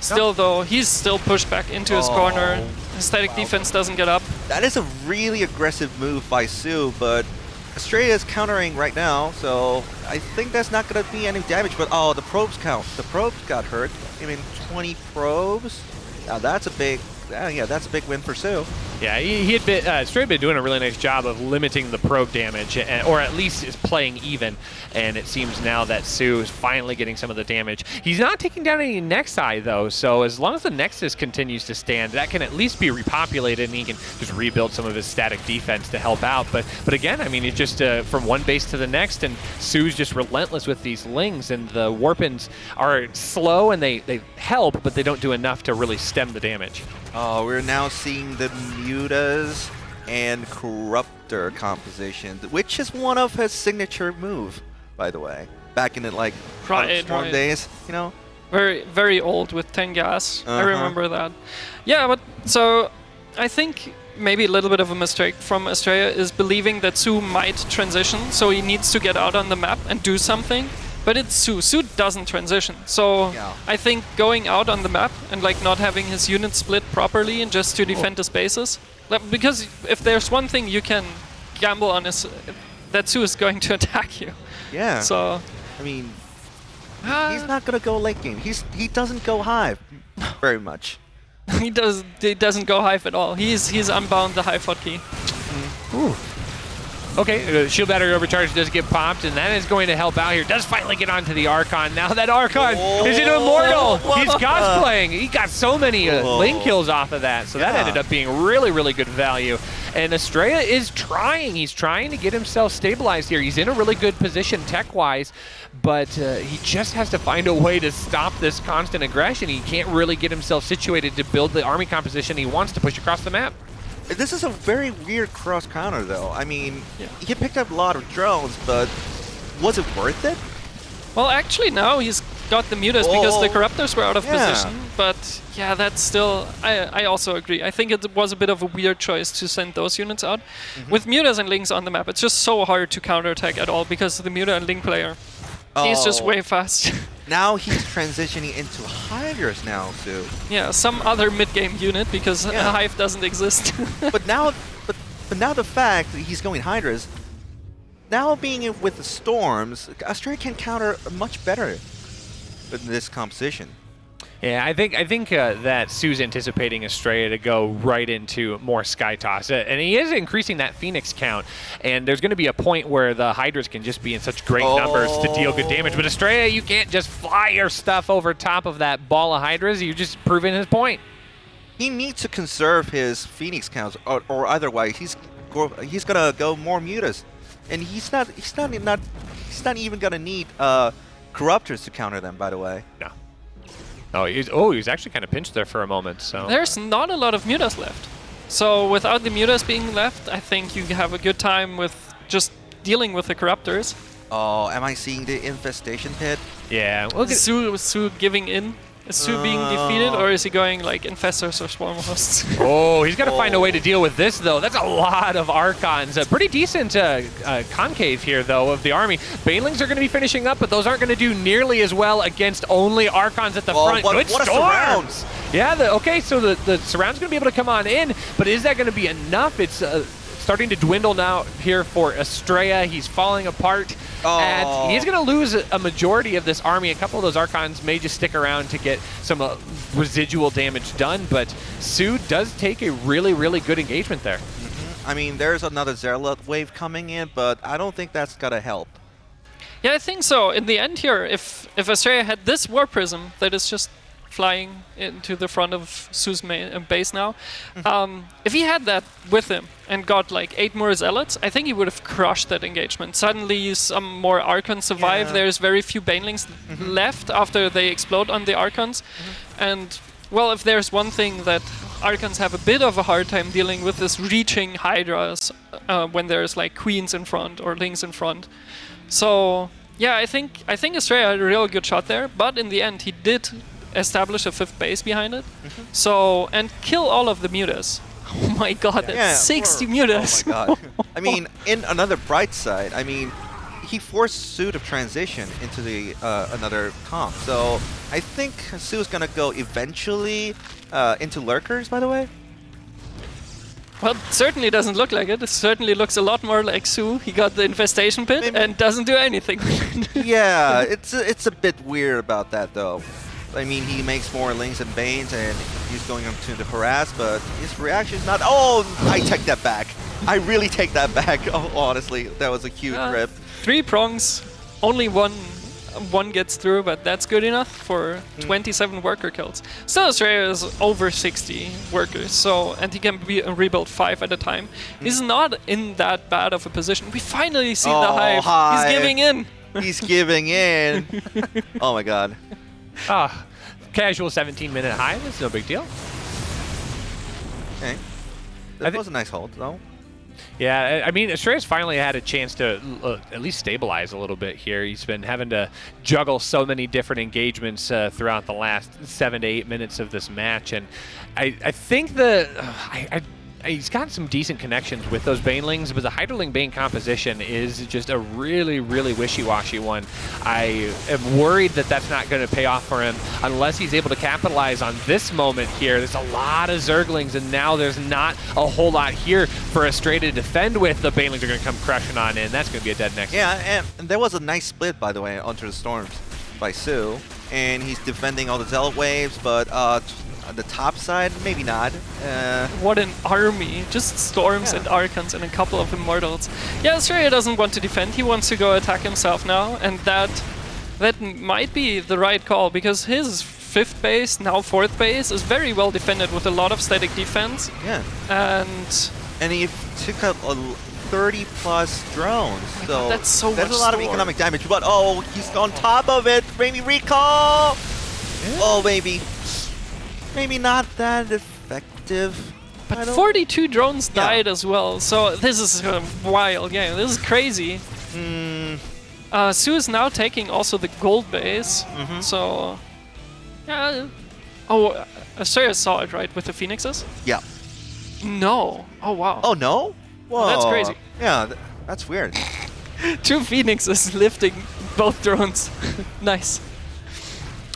Still, though, he's still pushed back into his corner. His static defense doesn't get up. That is a really aggressive move by Su, but Astrea is countering right now, so I think that's not going to be any damage. But the probes count. The probes got hurt. I mean, 20 probes. Now that's a big. That's a big win for Su. Yeah, he had been, Astrea been doing a really nice job of limiting the probe damage, or at least is playing even. And it seems now that Su is finally getting some of the damage. He's not taking down any Nexi, though, so as long as the Nexus continues to stand, that can at least be repopulated, and he can just rebuild some of his static defense to help out. But again, I mean, it's just from one base to the next, and Su's just relentless with these Lings, and the Warpins are slow, and they help, but they don't do enough to really stem the damage. We're now seeing the mutas and Corruptor composition, which is one of his signature move, by the way. Back in the Storm days, you know. Very, very old with 10 gas. I remember that. Yeah, but so I think maybe a little bit of a mistake from Astrea is believing that Su might transition, so he needs to get out on the map and do something. But it's Su. Su doesn't transition. So I think going out on the map and not having his unit split properly and just to defend his bases. Because if there's one thing you can gamble on is that Su is going to attack you. Yeah. So I mean, he's not gonna go late game. He doesn't go Hive very much. He doesn't go Hive at all. He's unbound the Hive hotkey. Ooh. Okay, shield battery overcharge does get popped, and that is going to help out here. Does finally get onto the Archon. Now that Archon is an immortal. He's cosplaying. He got so many link kills off of that, so that ended up being really, really good value. And Astrea is trying. He's trying to get himself stabilized here. He's in a really good position tech-wise, but he just has to find a way to stop this constant aggression. He can't really get himself situated to build the army composition he wants to push across the map. This is a very weird cross counter, though. I mean, he picked up a lot of drones, but was it worth it? Well, actually, now he's got the mutas because the Corruptors were out of position. But yeah, that's still. I also agree. I think it was a bit of a weird choice to send those units out. With mutas and Lings on the map, it's just so hard to counterattack at all because the muta and Ling player, he's just way fast. Now he's transitioning into Hydras now, Su. Yeah, some other mid-game unit because Hive doesn't exist. but now the fact that he's going Hydras, now being with the Storms, Astrea can counter much better with this composition. Yeah, I think that Su's anticipating Astrea to go right into more Sky Toss. And he is increasing that Phoenix count. And there's going to be a point where the Hydras can just be in such great numbers to deal good damage. But Astrea, you can't just fly your stuff over top of that ball of Hydras. You've just proven his point. He needs to conserve his Phoenix counts, or otherwise he's gonna go more mutas, and he's not even gonna need Corruptors to counter them. By the way, no. He was actually kind of pinched there for a moment. So There's not a lot of mutas left. So without the mutas being left, I think you have a good time with just dealing with the corruptors. Oh, am I seeing the infestation pit? yeah, Is Su giving in? Is Su being defeated, or is he going like infestors or swarm hosts? Oh, he's got to find a way to deal with this, though. That's a lot of Archons. A pretty decent concave here, though, of the army. Banelings are going to be finishing up, but those aren't going to do nearly as well against only Archons at the front. Good what a surround! Yeah, okay, so the surround's going to be able to come on in, but is that going to be enough? It's starting to dwindle now here for Astrea. He's falling apart. And he's going to lose a majority of this army. A couple of those Archons may just stick around to get some residual damage done, but Su does take a really, really good engagement there. I mean, there's another Serral wave coming in, but I don't think that's going to help. Yeah, I think so. In the end here, if Astrea had this War Prism that is just flying into the front of Su's base now, if he had that with him and got like 8 more Zealots, I think he would have crushed that engagement. Suddenly some more Archons survive. There's very few Banelings left after they explode on the Archons. And, well, if there's one thing that Archons have a bit of a hard time dealing with is reaching Hydras when there's like Queens in front or Lings in front. So, yeah, I think Astrea had a real good shot there, but in the end he did establish a 5th base behind it. So, and kill all of the mutas. Oh my god, that's 60 mutas. Oh my god. I mean, in another bright side, I mean, he forced Su to transition into the another comp. So I think Su's gonna go eventually into lurkers, by the way. Well, it certainly doesn't look like it. It certainly looks a lot more like Su. He got the infestation pit and doesn't do anything. Yeah, it's a bit weird about that though. I mean, he makes more Lings and Banes, and he's going to the harass, but his reaction is not. Oh, I take that back. I really take that back. Oh, honestly, that was a cute rip. 3 prongs, only one gets through, but that's good enough for 27 worker kills. Still, Astrea is over 60 workers, so and he can rebuild 5 at a time. He's not in that bad of a position. We finally see the Hive. He's giving in. He's giving in. Oh my god. Casual 17-minute high. That's no big deal. Okay. That was a nice hold, though. Yeah, I mean, Astrea's finally had a chance to at least stabilize a little bit here. He's been having to juggle so many different engagements throughout the last 7 to 8 minutes of this match, and I think he's got some decent connections with those Banelings, but the Hydraling Bane composition is just a really, really wishy-washy one. I am worried that that's not going to pay off for him unless he's able to capitalize on this moment here. There's a lot of Zerglings, and now there's not a whole lot here for Astrea to defend with. The Banelings are going to come crushing on in. That's going to be a dead next. Yeah, and there was a nice split, by the way, onto the Storms by Su, and he's defending all the Zealot waves, but on the top side, maybe not. What an army. Just Storms and Archons and a couple of Immortals. Yeah, Astrea doesn't want to defend. He wants to go attack himself now, and that might be the right call, because his 5th base, now 4th base, is very well defended with a lot of static defense. Yeah. And he took out 30+ drones. Oh so that's so much. That's a lot of economic damage, but he's on top of it. Maybe recall. Yeah. Oh, maybe not that effective. But 42 drones died as well, so this is a wild game. This is crazy. Su is now taking also the gold base, so yeah. Oh, Astrea saw it, right, with the Phoenixes? Yeah. No. Oh, wow. Oh, no? Whoa. Oh, that's crazy. Yeah, that's weird. 2 Phoenixes lifting both drones. Nice.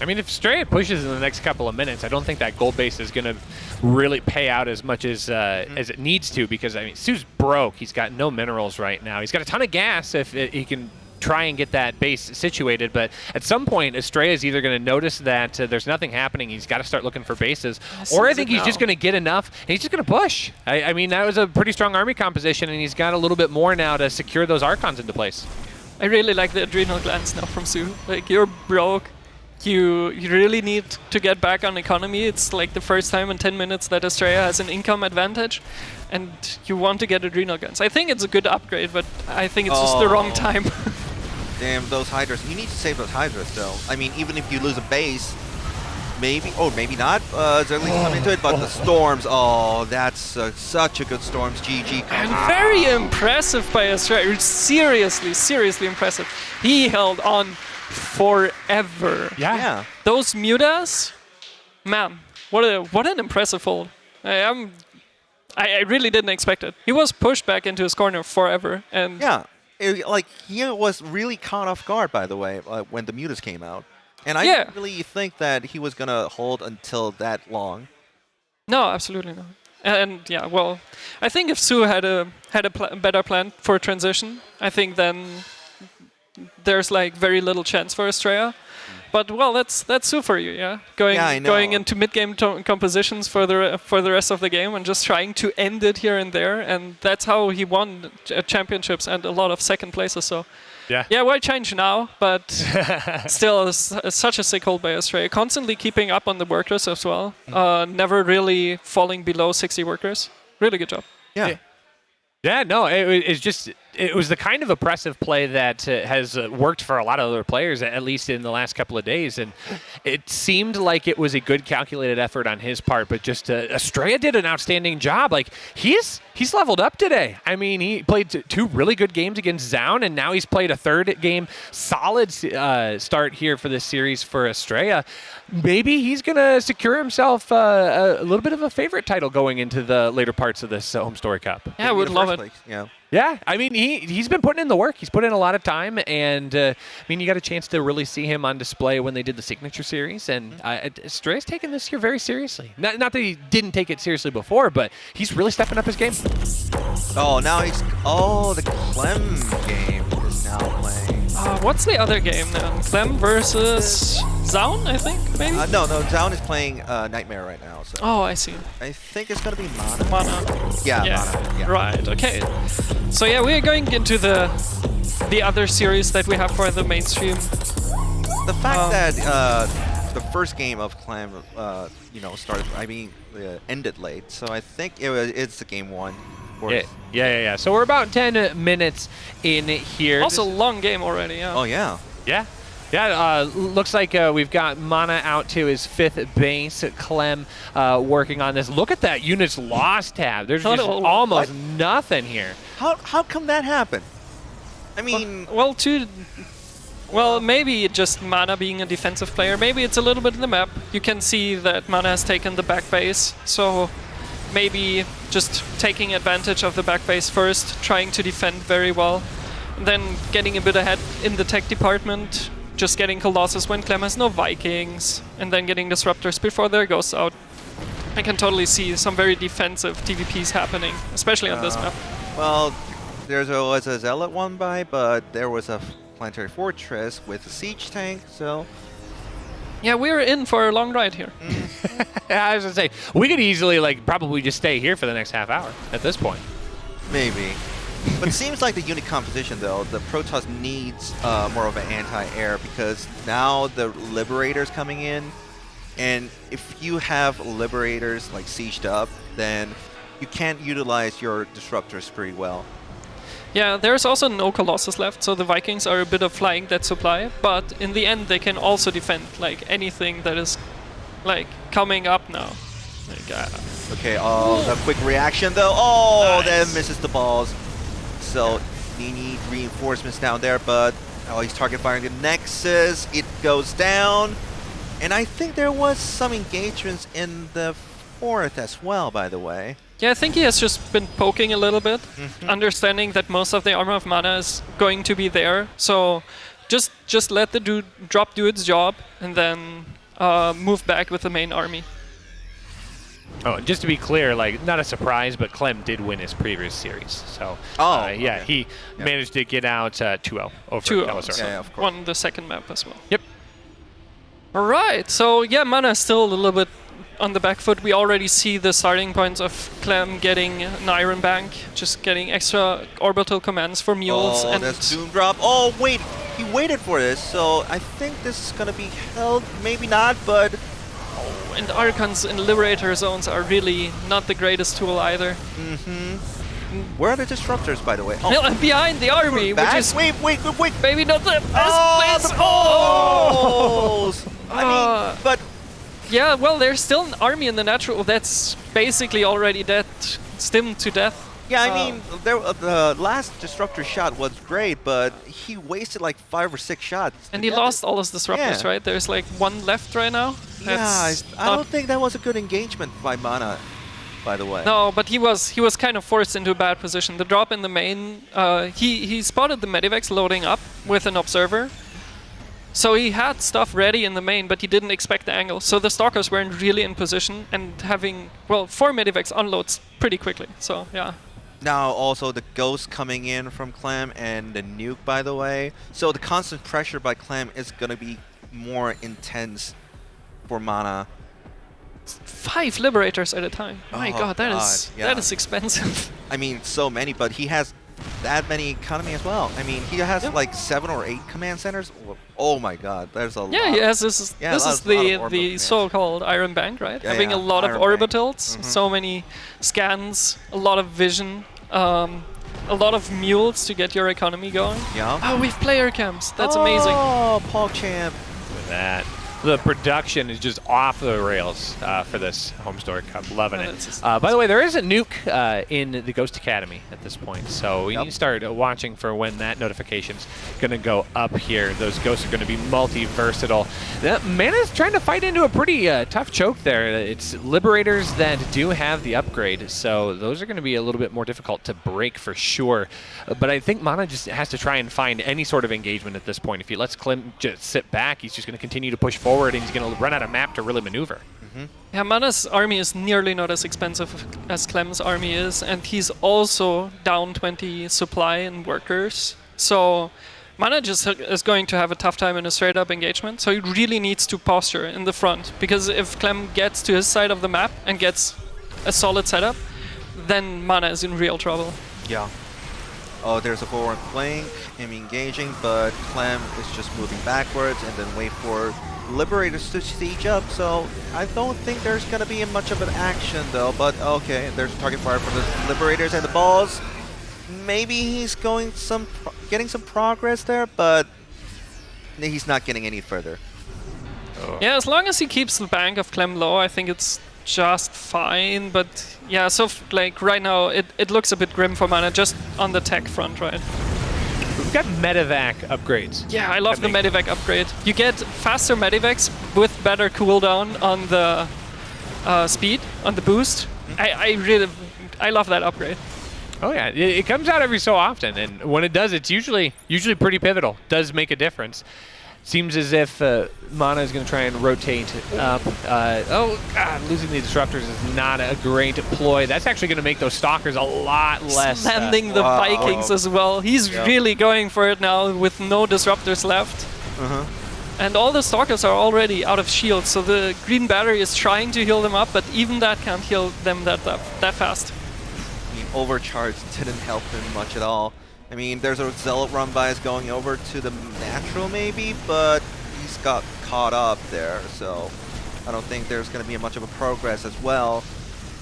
I mean, if Astrea pushes in the next couple of minutes, I don't think that gold base is going to really pay out as much as it needs to, because, I mean, Su's broke. He's got no minerals right now. He's got a ton of gas if he can try and get that base situated, but at some point, Astrea is either going to notice that there's nothing happening, he's got to start looking for bases, or I think he's just going to get enough, and he's just going to push. I mean, that was a pretty strong army composition, and he's got a little bit more now to secure those Archons into place. I really like the adrenal glands now from Su. Like, you're broke. You really need to get back on economy. It's like the first time in 10 minutes that Astrea has an income advantage, and you want to get adrenal guns. I think it's a good upgrade, but I think it's just the wrong time. Damn, those Hydras. You need to save those Hydras, though. I mean, even if you lose a base, maybe, or maybe not. Zerling's coming into it, but the storms. Oh, that's such a good storms. GG. And very impressive by Astrea. Seriously impressive. He held on forever. Yeah. Those mutas, man, what an impressive hold. I really didn't expect it. He was pushed back into his corner forever, and yeah, he was really caught off guard, by the way, when the mutas came out. And I didn't really think that he was gonna hold until that long. No, absolutely not. And yeah, well, I think if Su had a better plan for transition, I think then there's like very little chance for Astrea. But well, that's Su for you, yeah. Going into mid-game compositions for the rest of the game and just trying to end it here and there, and that's how he won championships and a lot of second places. So. Yeah, why change now? But still, such a sick hold by Astrea. Constantly keeping up on the workers as well. Never really falling below 60 workers. Really good job. Yeah, no, it was the kind of oppressive play that has worked for a lot of other players, at least in the last couple of days. And it seemed like it was a good calculated effort on his part, but just Astrea did an outstanding job. Like, he's leveled up today. I mean, he played 2 really good games against Zoun, and now he's played a 3rd game. Solid start here for this series for Astrea. Maybe he's going to secure himself a little bit of a favorite title going into the later parts of this HomeStory Cup. Yeah, I would love it. Yeah, I mean, he's been putting in the work. He's put in a lot of time, and I mean, you got a chance to really see him on display when they did the Signature Series, and Astrea's taken this year very seriously. Not that he didn't take it seriously before, but he's really stepping up his game. Oh, now the Clem game is now playing. What's the other game then? Clem versus Zoun, I think, maybe? No, Zoun is playing Nightmare right now. So. Oh, I see. I think it's going to be Mana. Yeah, Mana. Yeah. Right, okay. So yeah, we are going into the other series that we have for the mainstream. The fact that the first game of Clem, ended late, so I think it's the game 1. Yeah. So we're about 10 minutes in here. Also, long game already, yeah. Oh, yeah. Yeah, looks like we've got Mana out to his 5th base. Clem working on this. Look at that units lost tab. There's just almost nothing here. How come that happened? I mean... Well, maybe just Mana being a defensive player. Maybe it's a little bit in the map. You can see that Mana has taken the back base. So maybe just taking advantage of the back base first, trying to defend very well. And then getting a bit ahead in the tech department. Just getting Colossus when Clem has no Vikings, and then getting Disruptors before their Ghosts out. I can totally see some very defensive TVPs happening, especially on this map. Well, there was a Zealot one by, but there was a Planetary Fortress with a Siege tank, so... Yeah, we're in for a long ride here. I was going to say, we could easily probably just stay here for the next half hour at this point. Maybe. But it seems like the unit composition, though, the Protoss needs more of an anti-air because now the Liberator's coming in, and if you have Liberators sieged up, then you can't utilize your Disruptors pretty well. Yeah, there's also no Colossus left, so the Vikings are a bit of flying that supply, but in the end they can also defend anything that is coming up now. Okay, the quick reaction, though. Oh, nice. That misses the balls. So they need reinforcements down there, but he's target firing the Nexus. It goes down. And I think there was some engagements in the 4th as well, by the way. Yeah, I think he has just been poking a little bit, understanding that most of the Armor of Mana is going to be there. So just let the dude do its job and then move back with the main army. Oh, and just to be clear, not a surprise, but Clem did win his previous series. So, he managed to get out 2-0 over Kelazhur. Yeah, of course. Won the second map as well. Yep. All right, so yeah, Mana is still a little bit on the back foot. We already see the starting points of Clem getting an Iron Bank, just getting extra orbital commands for mules. Oh, and that's Doom Drop. Oh, wait, he waited for this, so I think this is going to be held. Maybe not, but... And Archons in Liberator zones are really not the greatest tool either. Where are the Disruptors, by the way? Oh. No, behind the army, which is... Wait. Maybe not the best place. The balls! I mean, but Yeah, well, there's still an army in the natural that's basically already dead, stimmed to death. Yeah, I mean, the last Disruptor shot was great, but he wasted like 5 or 6 shots. And he lost all his Disruptors, right? There's like 1 left right now. Yeah, I don't think that was a good engagement by Mana, by the way. No, but he was kind of forced into a bad position. The drop in the main, he spotted the Medivacs loading up with an Observer. So he had stuff ready in the main, but he didn't expect the angle. So the Stalkers weren't really in position, and having, well, 4 Medivacs unloads pretty quickly. So, yeah. Now also the Ghost coming in from Clem and the nuke, by the way. So the constant pressure by Clem is going to be more intense for Mana. 5 Liberators at a time. My God, that yeah. is expensive. I mean, so many, but he has that many economy as well. I mean, he has like 7 or 8 command centers. Oh my God, there's a lot. Yeah, he has this is the so-called Iron Bank, right? Yeah, Having a lot of orbitals, so many scans, a lot of vision, a lot of mules to get your economy going. Yeah. Oh, we've player camps. That's amazing. Oh, PogChamp. With that. The production is just off the rails for this HomeStory Cup. Loving it. By the way, there is a nuke in the Ghost Academy at this point, so you need to start watching for when that notification's going to go up here. Those ghosts are going to be multi-versatile. Mana's trying to fight into a pretty tough choke there. It's Liberators that do have the upgrade, so those are going to be a little bit more difficult to break for sure. But I think Mana just has to try and find any sort of engagement at this point. If he lets Clem just sit back, he's just going to continue to push forward, and he's going to run out of map to really maneuver. Yeah, Mana's army is nearly not as expensive as Clem's army is, and he's also down 20 supply and workers. So Mana just is going to have a tough time in a straight-up engagement, so he really needs to posture in the front, because if Clem gets to his side of the map and gets a solid setup, then Mana is in real trouble. Yeah. Oh, there's a forward flank, him engaging, but Clem is just moving backwards and then wait for Liberators to siege up, so I don't think there's going to be much of an action though, but okay, there's target fire for the Liberators and the balls. Maybe he's getting some progress there, but he's not getting any further. Yeah, as long as he keeps the bank of Clem low, I think it's just fine, but yeah, so like right now it looks a bit grim for Mana just on the tech front, right? We've got Medivac upgrades. Yeah, I love the Medivac upgrade. You get faster Medivacs with better cooldown on the speed, on the boost. I love that upgrade. Oh yeah, it comes out every so often, and when it does, it's usually pretty pivotal. Does make a difference. Seems as if Mana is going to try and rotate up. Losing the Disruptors is not a great ploy. That's actually going to make those Stalkers a lot less. Landing the Vikings as well. He's really going for it now with no Disruptors left. And all the Stalkers are already out of shields, so the green battery is trying to heal them up, but even that can't heal them that fast. I mean, overcharge didn't help him much at all. I mean, there's a Zealot run by going over to the natural maybe, but he's got caught up there, so I don't think there's going to be much of a progress as well.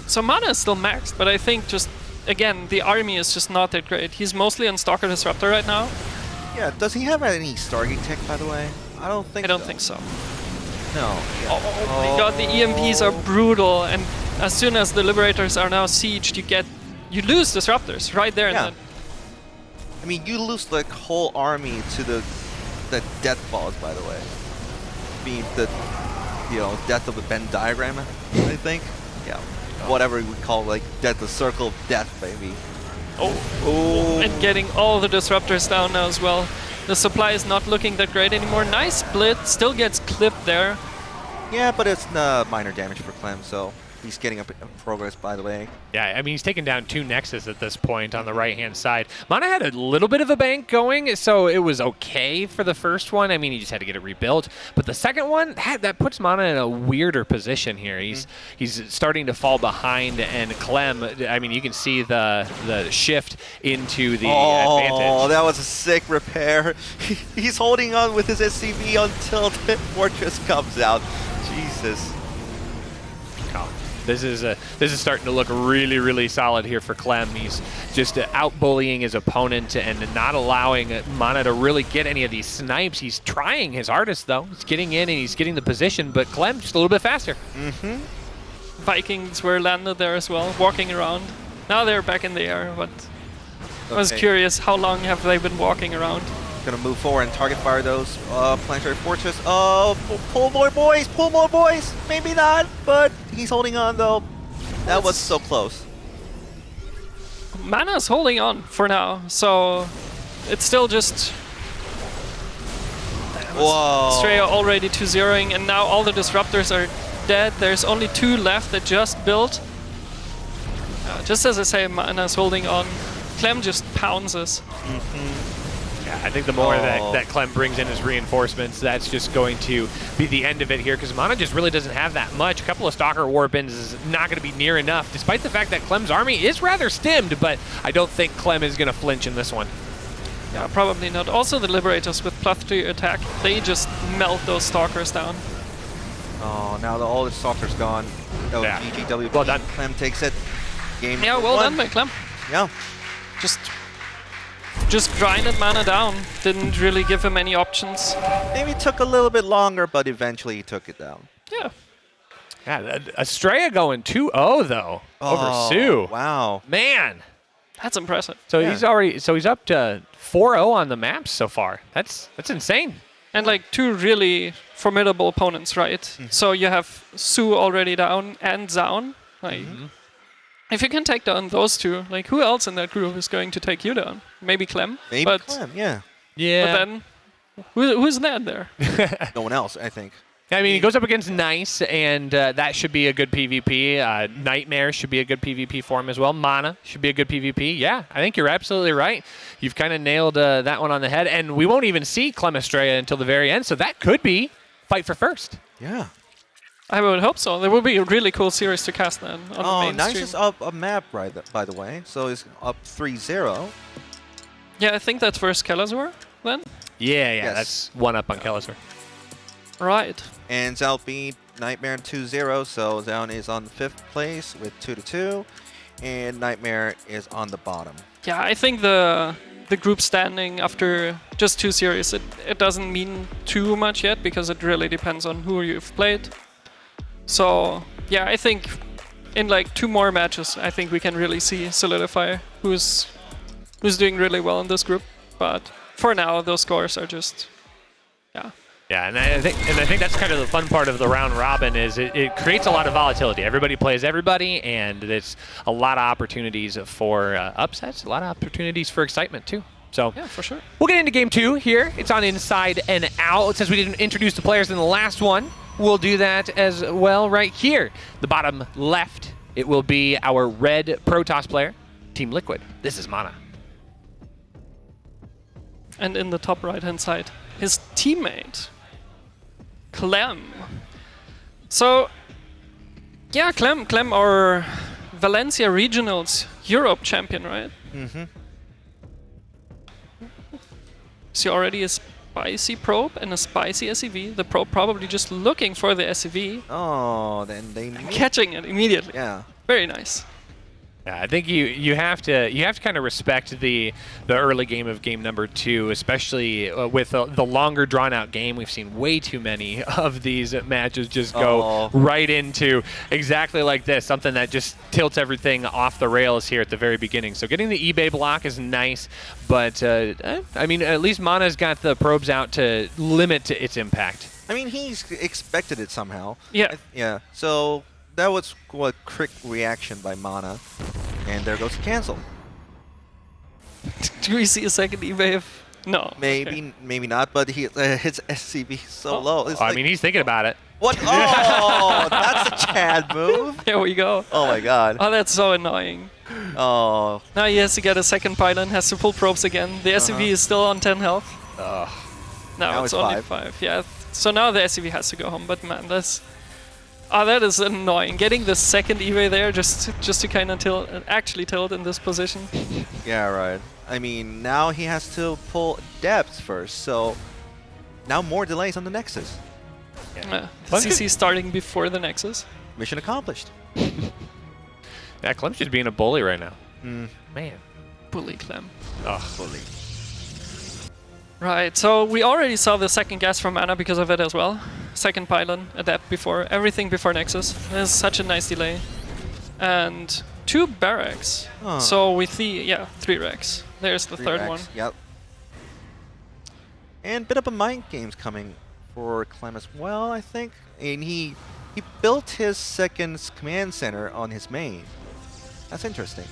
So Mana is still maxed, but I think just, again, the army is just not that great. He's mostly on Stalker Disruptor right now. Yeah, does he have any Stargate tech, by the way? I don't think so. No. Yeah. Oh my God, the EMPs are brutal, and as soon as the Liberators are now sieged, you lose Disruptors right there. Yeah. I mean, you lose the whole army to the death balls, by the way. Being the, death of the Venn diagram, I think. Yeah. Whatever we call, like, death, the circle of death, baby. Oh. And getting all the Disruptors down now as well. The supply is not looking that great anymore. Nice split, still gets clipped there. Yeah, but it's minor damage for Clem, so he's getting up progress, by the way. Yeah, I mean, he's taken down 2 Nexus at this point on the right-hand side. Mana had a little bit of a bank going, so it was okay for the first one. I mean, he just had to get it rebuilt. But the second one, that puts Mana in a weirder position here. He's starting to fall behind, and Clem, I mean, you can see the shift into the advantage. Oh, that was a sick repair. He's holding on with his SCV until the Fortress comes out. Jesus. This is starting to look really, really solid here for Clem. He's just out-bullying his opponent and not allowing Mana to really get any of these snipes. He's trying his hardest, though. He's getting in and he's getting the position, but Clem just a little bit faster. Vikings were landed there as well, walking around. Now they're back in the air, but I was curious, how long have they been walking around? Gonna move forward and target fire those planetary fortress. Oh, pull more boys. Maybe not, but he's holding on though. That was so close. Mana's holding on for now, so it's still just. Whoa. Astrea already 2-0ing, and now all the disruptors are dead. There's only 2 left that just built. Just as I say, Mana's holding on. Clem just pounces. Yeah, I think the more that Clem brings in his reinforcements, that's just going to be the end of it here, because Mana just really doesn't have that much. A couple of Stalker Warbins is not going to be near enough, despite the fact that Clem's army is rather stimmed, but I don't think Clem is going to flinch in this one. Yeah, probably not. Also the Liberators with +3 attack, they just melt those Stalkers down. Oh, now all the Stalkers gone. Oh, yeah. GGW. Well done. Clem takes it. Game yeah, well 1. done by Clem. Yeah. Just grinded Mana down. Didn't really give him any options. Maybe it took a little bit longer, but eventually he took it down. Yeah. Yeah, Astrea going 2-0 though over Sue. Wow. Man. That's impressive. So he's up to 4-0 on the maps so far. That's insane. And like 2 really formidable opponents, right? So you have Sue already down and Zoun. Like, if you can take down those 2, like who else in that group is going to take you down? Maybe Clem. Maybe Clem, yeah. Yeah. But then, who's that there? No one else, I think. I mean, he goes up against Nice, and that should be a good PvP. Nightmare should be a good PvP for him as well. Mana should be a good PvP. Yeah, I think you're absolutely right. You've kind of nailed that one on the head, and we won't even see Clem Astrea until the very end, so that could be fight for first. Yeah. I would hope so. There will be a really cool series to cast then on the main Nice stream. is up a map, by the way, so it's up 3-0. Yeah, I think that's first Kelazhur then. Yeah, Yes. that's one up on Kelazhur. Right. And Zoun beat Nightmare 2-0, so Zoun is on 5th place with 2-2, and Nightmare is on the bottom. Yeah, I think the group standing after just 2 series, it doesn't mean too much yet, because it really depends on who you've played. So yeah, I think in like 2 more matches, I think we can really solidify who's doing really well in this group. But for now, those scores are just Yeah, and I think that's kind of the fun part of the round robin is it creates a lot of volatility. Everybody plays everybody, and it's a lot of opportunities for upsets, a lot of opportunities for excitement too. So yeah, for sure. We'll get into game 2 here. It's on Inside and Out. Since we didn't introduce the players in the last one, we'll do that as well right here. The bottom left, it will be our red Protoss player, Team Liquid. This is Mana. And in the top right-hand side, his teammate, Clem. So, yeah, Clem, our Valencia Regionals Europe champion, right? See already a spicy probe and a spicy SCV. The probe probably just looking for the SCV. Oh, then they catching it immediately. Yeah. Very nice. Yeah, I think you have to kind of respect the early game of game number 2, especially with the longer drawn out game. We've seen way too many of these matches just go right into exactly like this, something that just tilts everything off the rails here at the very beginning. So getting the eBay block is nice, but I mean, at least Mana's got the probes out to limit its impact. I mean, he's expected it somehow. Yeah. Yeah. So that was a quick reaction by Mana. And there goes the cancel. Do we see a second eBay? No. Maybe not, but his SCV so low. It's I mean, he's thinking about it. What? Oh, that's a Chad move. There we go. Oh my god. Oh, that's so annoying. Oh. Now he has to get a second pylon, has to pull probes again. The SCV is still on 10 health. Now it's only 5. Yeah. So now the SCV has to go home, but man, that is annoying. Getting the second eBay there just to kind of actually tilt in this position. Yeah, right. I mean, now he has to pull depth first, so now more delays on the Nexus. CC starting before the Nexus. mission accomplished. Yeah, Clem's just being a bully right now. Man. Bully Clem. Ugh. Bully. Right, so we already saw the second gas from Mana because of it as well. Second pylon, adapt before, everything before Nexus. There's such a nice delay. And 2 barracks. Huh. So we see, 3 racks. There's the 3 third racks, one. Yep. And bit of a mind games coming for Clem as well, I think. And he built his second command center on his main. That's interesting.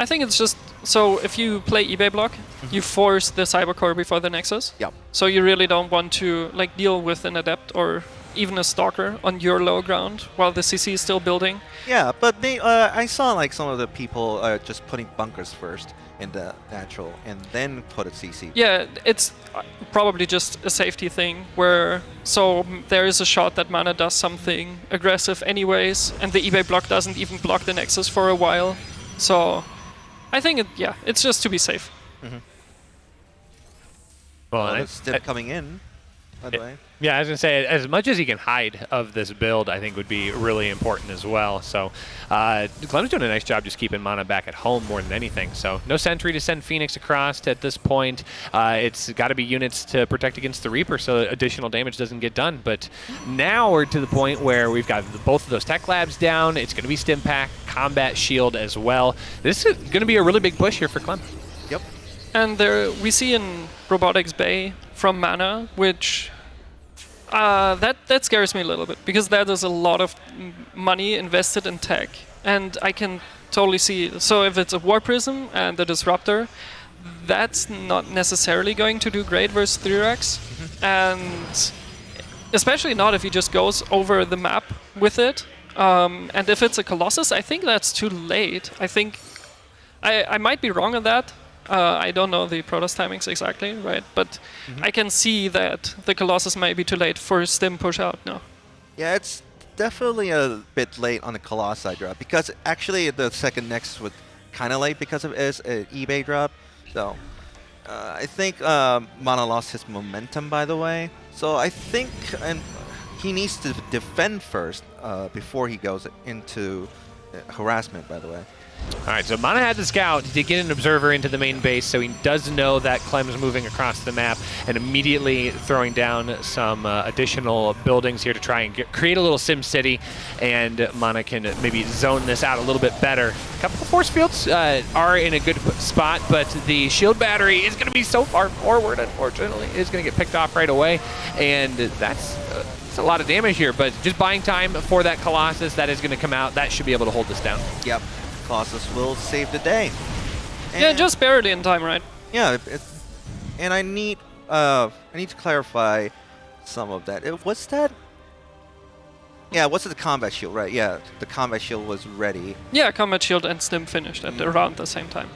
I think it's just, so if you play eBay block, you force the Cybercore before the Nexus. Yep. So you really don't want to like deal with an Adept or even a Stalker on your low ground while the CC is still building. Yeah, but they, I saw like some of the people just putting bunkers first in the natural and then put a CC. Yeah, it's probably just a safety thing where, so there is a shot that Mana does something aggressive anyways, and the eBay block doesn't even block the Nexus for a while. So I think, it's just to be safe. Well, it's still coming in, by the way. Yeah, I was going to say, as much as he can hide of this build, I think would be really important as well. So Clem's doing a nice job just keeping Mana back at home more than anything. So no sentry to send Phoenix across at this point. It's got to be units to protect against the Reaper so additional damage doesn't get done. But now we're to the point where we've got both of those tech labs down. It's going to be Stim Pack, Combat Shield as well. This is going to be a really big push here for Clem. Yep. And there we see in Robotics Bay from Mana, which that scares me a little bit because that is a lot of money invested in tech, and I can totally see. So if it's a War Prism and a Disruptor, that's not necessarily going to do great versus 3-Rex, and especially not if he just goes over the map with it. And if it's a Colossus, I think that's too late. I think I might be wrong on that. I don't know the Protoss timings exactly, right? But I can see that the Colossus might be too late for Stim push out now. Yeah, it's definitely a bit late on the Colossi drop because actually the second Nexus was kind of late because of his eBay drop. So I think Mana lost his momentum, by the way. So I think he needs to defend first before he goes into harassment, by the way. All right, so Mana had the scout to get an observer into the main base, so he does know that Clem's moving across the map and immediately throwing down some additional buildings here to try and create a little Sim City, and Mana can maybe zone this out a little bit better. A couple of force fields are in a good spot, but the shield battery is going to be so far forward, unfortunately. It's going to get picked off right away, and that's a lot of damage here, but just buying time for that Colossus that is going to come out, that should be able to hold this down. Yep. Colossus will save the day. And Yeah, just barely in time, right? yeah, and I need to clarify some of that. What's that? Yeah, what's the combat shield? Right? Yeah, the combat shield was ready. Yeah, Combat Shield and Stim finished at around the same time.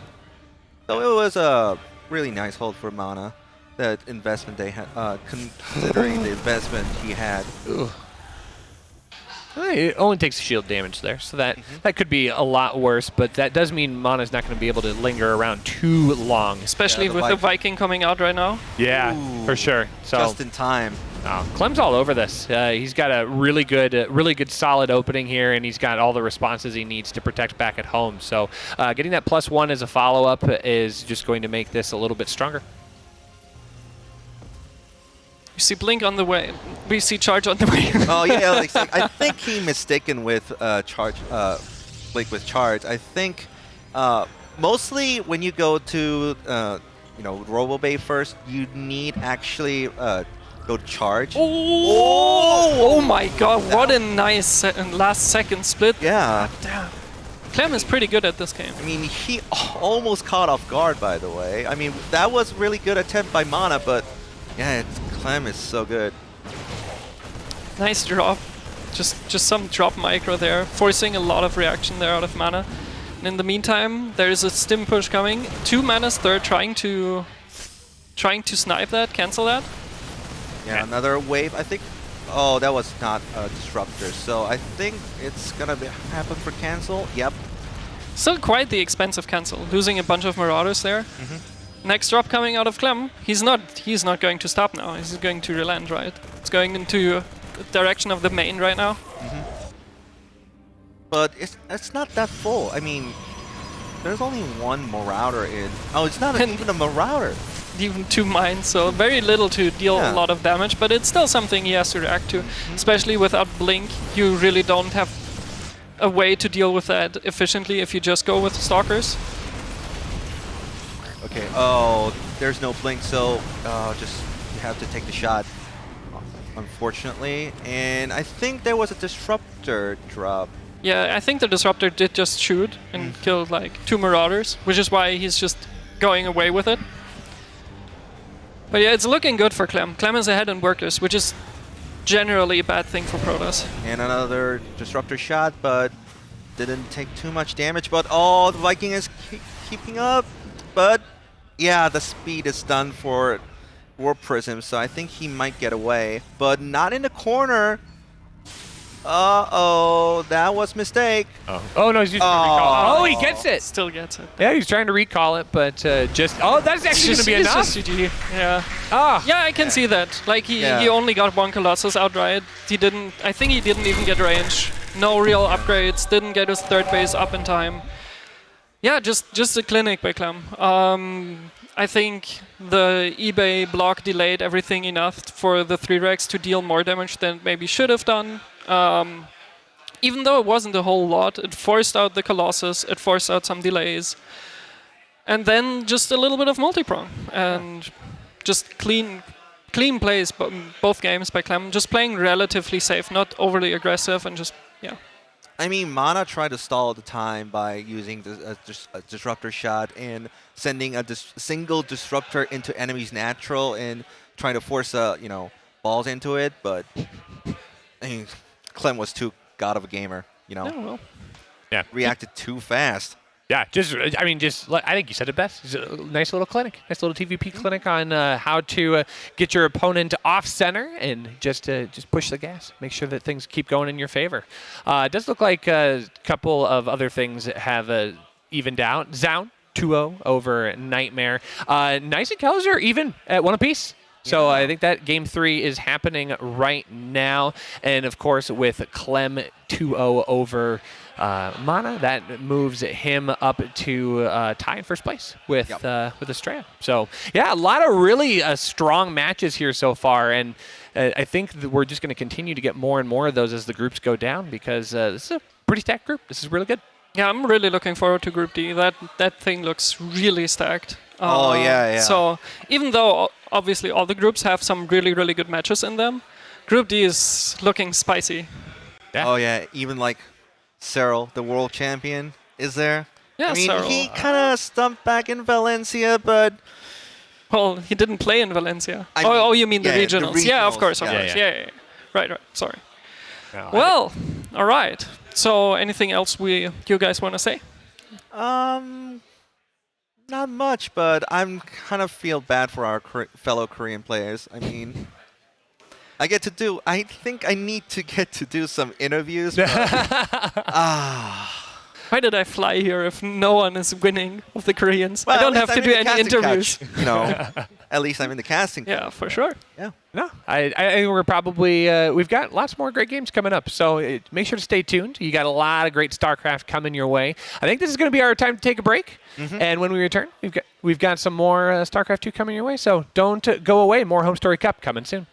So it was a really nice hold for Mana. That investment they had, considering the investment he had. Ugh. It only takes shield damage there, so that could be a lot worse, but that does mean Mana's not going to be able to linger around too long. Especially with the Viking coming out right now. Yeah, for sure. So Just in time. Clem's all over this. He's got a really good solid opening here, and he's got all the responses he needs to protect back at home. So getting that +1 as a follow-up is just going to make this a little bit stronger. You see Blink on the way. We see Charge on the way. Oh yeah, I think he mistaken with Charge, Blink with Charge. I think mostly when you go to Robo Bay first, you need actually go to Charge. Oh my God! What a nice last second split. Yeah. Damn. Clem is pretty good at this game. I mean, he almost caught off guard, by the way. I mean, that was really good attempt by Mana, but yeah, Clem is so good. Nice drop. Just some drop micro there, forcing a lot of reaction there out of Mana. And in the meantime, there is a Stim push coming. 2 Mana's third trying to snipe that, cancel that. Yeah, another wave. I think. Oh, that was not a disruptor. So I think it's gonna happen for cancel. Yep. Still quite the expensive cancel, losing a bunch of Marauders there. Next drop coming out of Clem. He's not going to stop now. He's going to relent, right? It's going into the direction of the main right now. but it's not that full. I mean, there's only one Marauder in. Oh, it's not even a Marauder. Even 2 mines, so very little to deal a lot of damage, but it's still something he has to react to. Especially without Blink, you really don't have a way to deal with that efficiently if you just go with Stalkers. Okay, oh, there's no Blink, so just you have to take the shot, unfortunately. And I think there was a Disruptor drop. Yeah, I think the Disruptor did just shoot and kill like 2 Marauders, which is why he's just going away with it. But yeah, it's looking good for Clem. Clem is ahead in workers, which is generally a bad thing for Protoss. And another Disruptor shot, but didn't take too much damage. But oh, the Viking is keeping up. But yeah, the speed is done for Warp Prism, so I think he might get away. But not in the corner. Uh-oh, that was a mistake. Oh, no, he's just trying to recall it. Oh, he gets it. Still gets it. Yeah, he's trying to recall it, but just... Oh, that's actually going to be enough. Just GG. Yeah. Yeah, I can see that. Like, he only got 1 Colossus outright. He didn't... I think he didn't even get range. No real upgrades. Didn't get his 3rd base up in time. Yeah, just a clinic by Clem. I think the eBay block delayed everything enough for the 3-Rex to deal more damage than it maybe should have done. Even though it wasn't a whole lot, it forced out the Colossus, it forced out some delays. And then just a little bit of multi-prong. And just clean plays both games by Clem. Just playing relatively safe, not overly aggressive, and just, yeah. I mean, Mana tried to stall the time by using a Disruptor shot and sending a single Disruptor into enemy's natural and trying to force balls into it, but I mean, Clem was too god of a gamer, Yeah. Reacted too fast. Yeah, I think you said it best. It's a nice little clinic, nice little TVP clinic on how to get your opponent off center and just push the gas, make sure that things keep going in your favor. It does look like a couple of other things have evened out. Zoun 2-0 over Nightmare. Nice and Kelazhur even at 1 apiece. So I think that Game 3 is happening right now. And, of course, with Clem 2-0 over Mana, that moves him up to tie in first place with Astrea. So, yeah, a lot of really strong matches here so far. And I think that we're just going to continue to get more and more of those as the groups go down because this is a pretty stacked group. This is really good. Yeah, I'm really looking forward to Group D. That thing looks really stacked. Yeah. So even though obviously all the groups have some really, really good matches in them, Group D is looking spicy. Yeah. Oh yeah, even like Serral, the world champion, is there. Yeah, I mean, Serral. he kind of stumped back in Valencia, but... Well, he didn't play in Valencia. I mean, you mean the regionals. The regionals. Yeah, of course. Yeah. Right. Sorry. Well, all right. So anything else you guys want to say? Not much, but I'm kind of feel bad for our fellow Korean players. I mean, I think I need to get to do some interviews. But, Why did I fly here if no one is winning of the Koreans? Well, I don't have to do any interviews. Couch, at least I'm in the casting. Yeah, for sure. Yeah. No, I think we're probably we've got lots more great games coming up. So make sure to stay tuned. You got a lot of great StarCraft coming your way. I think this is going to be our time to take a break. And when we return, we've got some more StarCraft 2 coming your way. So don't go away. More HomeStory Cup coming soon.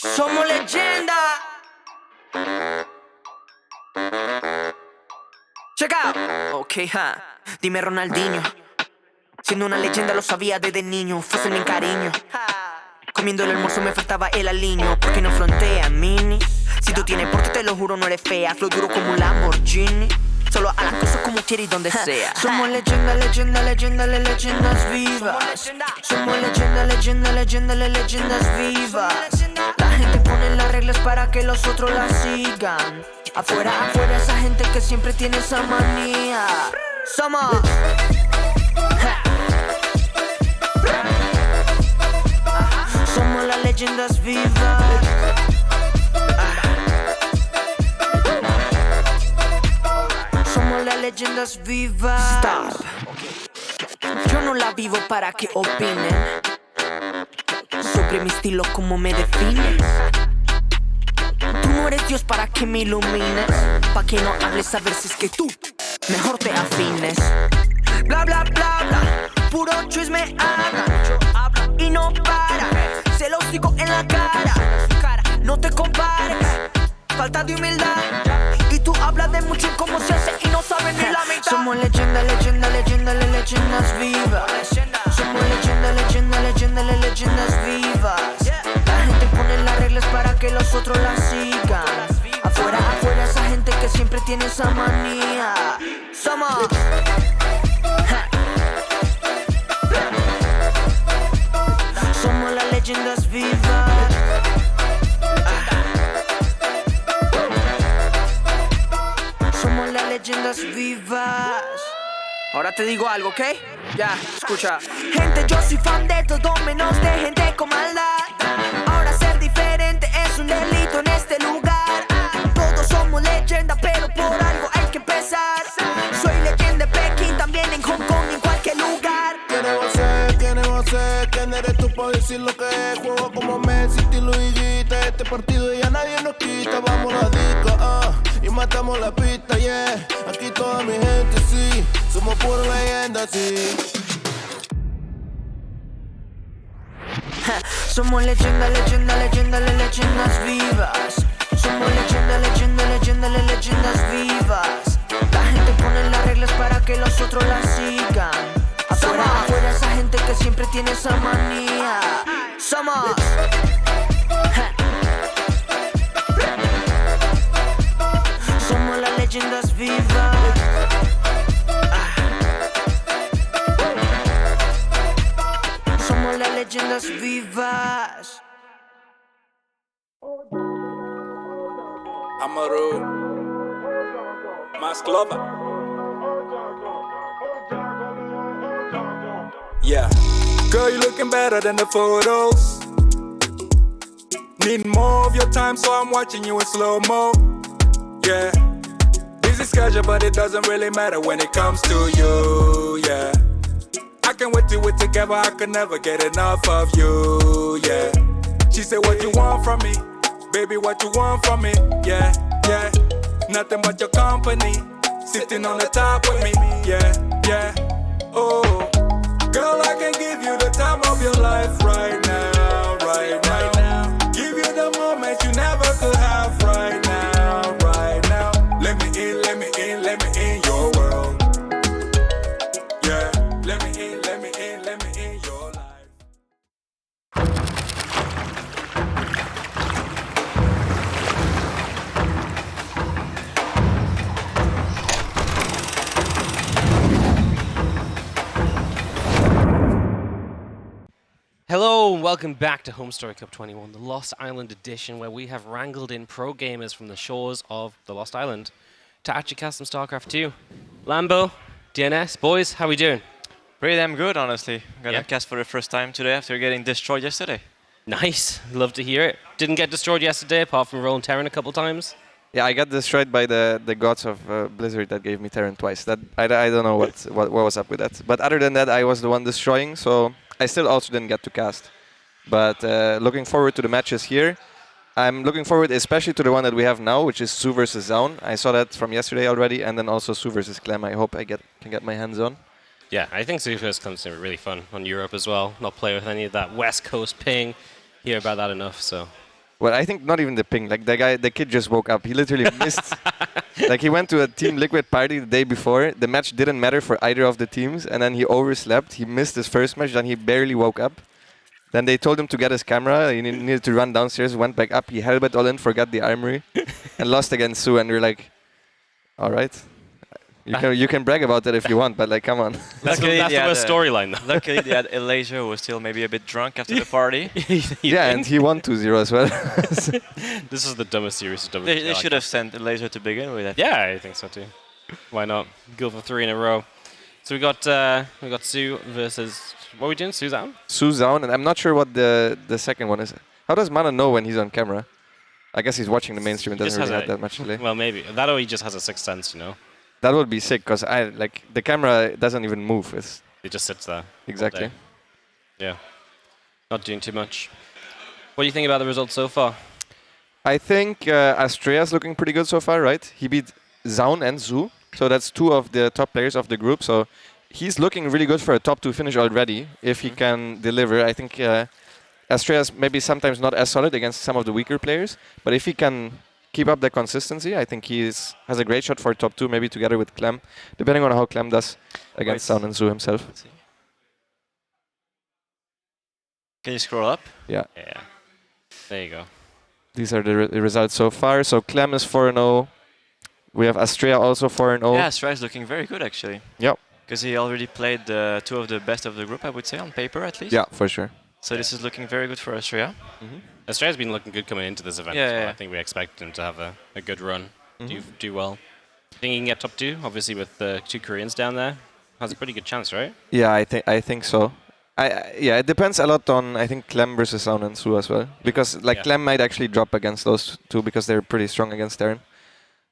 Somos leyenda. Check out. Ok, Dime Ronaldinho. Siendo una leyenda lo sabía desde niño. Fácil en cariño. Comiendo el almuerzo me faltaba el aliño. ¿Por qué no frontea, mini? Si tú tienes porte te lo juro no eres fea. Flow duro como un Lamborghini. Solo a las cosas como quieres y donde sea. Somos leyenda, leyenda, leyenda, leyendas vivas. Somos leyenda, leyenda, leyenda, leyendas vivas. La gente pone las reglas para que los otros las sigan. Afuera, afuera esa gente que siempre tiene esa manía. Somos Somos las leyendas vivas. Somos las leyendas vivas. Stop. Yo no la vivo para que opinen sobre mi estilo, como me defines. Tú no eres Dios para que me ilumines. Pa' que no hables a ver si es que tú mejor te afines. Bla, bla, bla, bla. Puro chisme habla y no para. Se los digo en la cara. No te compares. Falta de humildad. Y tú hablas de mucho cómo se hace y no sabes ni la mitad. Somos leyenda, leyenda, leyenda, leyendas vivas. Somos leyenda, leyenda, leyenda, leyendas vivas. La gente pone las reglas para que los otros las sigan. Afuera, afuera esa gente que siempre tiene esa manía. Somos Somos las leyendas vivas. Somos las leyendas vivas. Ahora te digo algo, ¿ok? Ya, escucha. Gente, yo soy fan de todo menos de gente con maldad. Ahora ser diferente es un delito en este lugar. Todos somos leyenda, pero por algo hay que empezar. Soy leyenda en Pekín, también en Hong Kong, en cualquier lugar. ¿Quién eres tú para decir lo que es? Juego como Messi, estilo Higuita. Este partido ya nadie nos quita. Vamos a la disco, y matamos la pista, yeah. Aquí toda mi gente, sí. Somos pura leyenda, sí. Somos leyenda, leyenda, leyenda, leyendas vivas. Somos leyenda, leyenda, leyenda, leyendas vivas. La gente pone las reglas para que los otros las sigan. Afuera, afuera esa gente que siempre tiene esa manía. Somos Somos las leyendas vivas. Somos las leyendas vivas. Amaru, más Clover. Yeah, girl, you looking better than the photos. Need more of your time, so I'm watching you in slow-mo. Yeah, busy schedule, but it doesn't really matter when it comes to you. Yeah, I can't wait till we're together. I could never get enough of you. Yeah, she said, what you want from me? Baby, what you want from me? Yeah, yeah, nothing but your company. Sitting on the top with me. Yeah, yeah, oh. Girl, I can give you the time of your life right now, right now. Give you the moment you never could have right now, right now. Let me in, let me in, let me in your world. Yeah, let me in, let me in, let me in your life. Hello and welcome back to HomeStory Cup 21, the Lost Island edition, where we have wrangled in pro gamers from the shores of the Lost Island to actually cast some StarCraft 2. Lambo, DNS, boys, how we doing? Pretty damn good, honestly. Gonna cast for the first time today after getting destroyed yesterday. Nice, love to hear it. Didn't get destroyed yesterday, apart from rolling Terran a couple times. Yeah, I got destroyed by the gods of Blizzard that gave me Terran twice. That I don't know what was up with that. But other than that, I was the one destroying, so I still also didn't get to cast. But looking forward to the matches here. I'm looking forward especially to the one that we have now, which is Su versus Zoun. I saw that from yesterday already, and then also Su versus Clem. I hope I can get my hands on. Yeah, I think Su versus Clem's gonna be really fun on Europe as well. Not play with any of that West Coast ping. Hear about that enough, so Well, I think not even the ping. Like the kid just woke up. He literally missed. Like he went to a Team Liquid party the day before. The match didn't matter for either of the teams, and then he overslept. He missed his first match. Then he barely woke up. Then they told him to get his camera. He needed to run downstairs. Went back up. He held it all in, forgot the armory, and lost against Sue. And we're like, all right. You can brag about that if you want, but like, come on. That's the worst storyline, though. Luckily, they had Kelazhur who was still maybe a bit drunk after the party. Yeah, and he won 2-0 as well. This is the dumbest series of WTF. They should have sent Kelazhur to begin with. Yeah, I think so too. Why not? Go for 3 in a row. So we got Sue versus, what are we doing? C Zoun? C Zoun, and I'm not sure what the second one is. How does Mana know when he's on camera? I guess he's watching the mainstream and doesn't really have that much delay. Well, maybe. That or he just has a sixth sense, you know? That would be sick, because the camera doesn't even move. It just sits there. Exactly. Yeah. Not doing too much. What do you think about the results so far? I think Astrea's looking pretty good so far, right? He beat Zoun and Zhu, so that's 2 of the top players of the group. So he's looking really good for a top 2 finish already, if he can deliver. I think Astrea's maybe sometimes not as solid against some of the weaker players, but if he can keep up the consistency, I think he has a great shot for top 2, maybe together with Clem, depending on how Clem does against Zoun and Zhu himself. Can you scroll up? Yeah. Yeah. There you go. These are the results so far. So Clem is 4-0. We have Astrea also 4-0. Yeah, Astrea is looking very good actually. Yep. Because he already played 2 of the best of the group, I would say, on paper at least. Yeah, for sure. So this is looking very good for Astrea. Astrea's been looking good coming into this event as well. I think we expect him to have a good run, do well. I think he can get top 2, obviously with the 2 Koreans down there. Has a pretty good chance, right? Yeah, I think so. Yeah, it depends a lot on, I think, Clem versus Zoun and Zhu as well. Because Clem might actually drop against those 2 because they're pretty strong against Darren.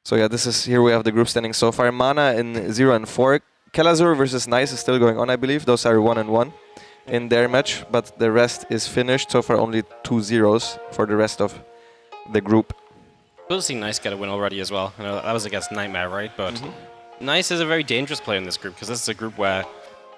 So yeah, here we have the group standing so far. Mana in 0 and 4. Kelazhur versus Nice is still going on, I believe. Those are 1 and 1 in their match, but the rest is finished. So far only 2 zeros for the rest of the group. Cool to see Nice get a win already as well. I know that was against Nightmare, right? But Nice is a very dangerous player in this group, because this is a group where,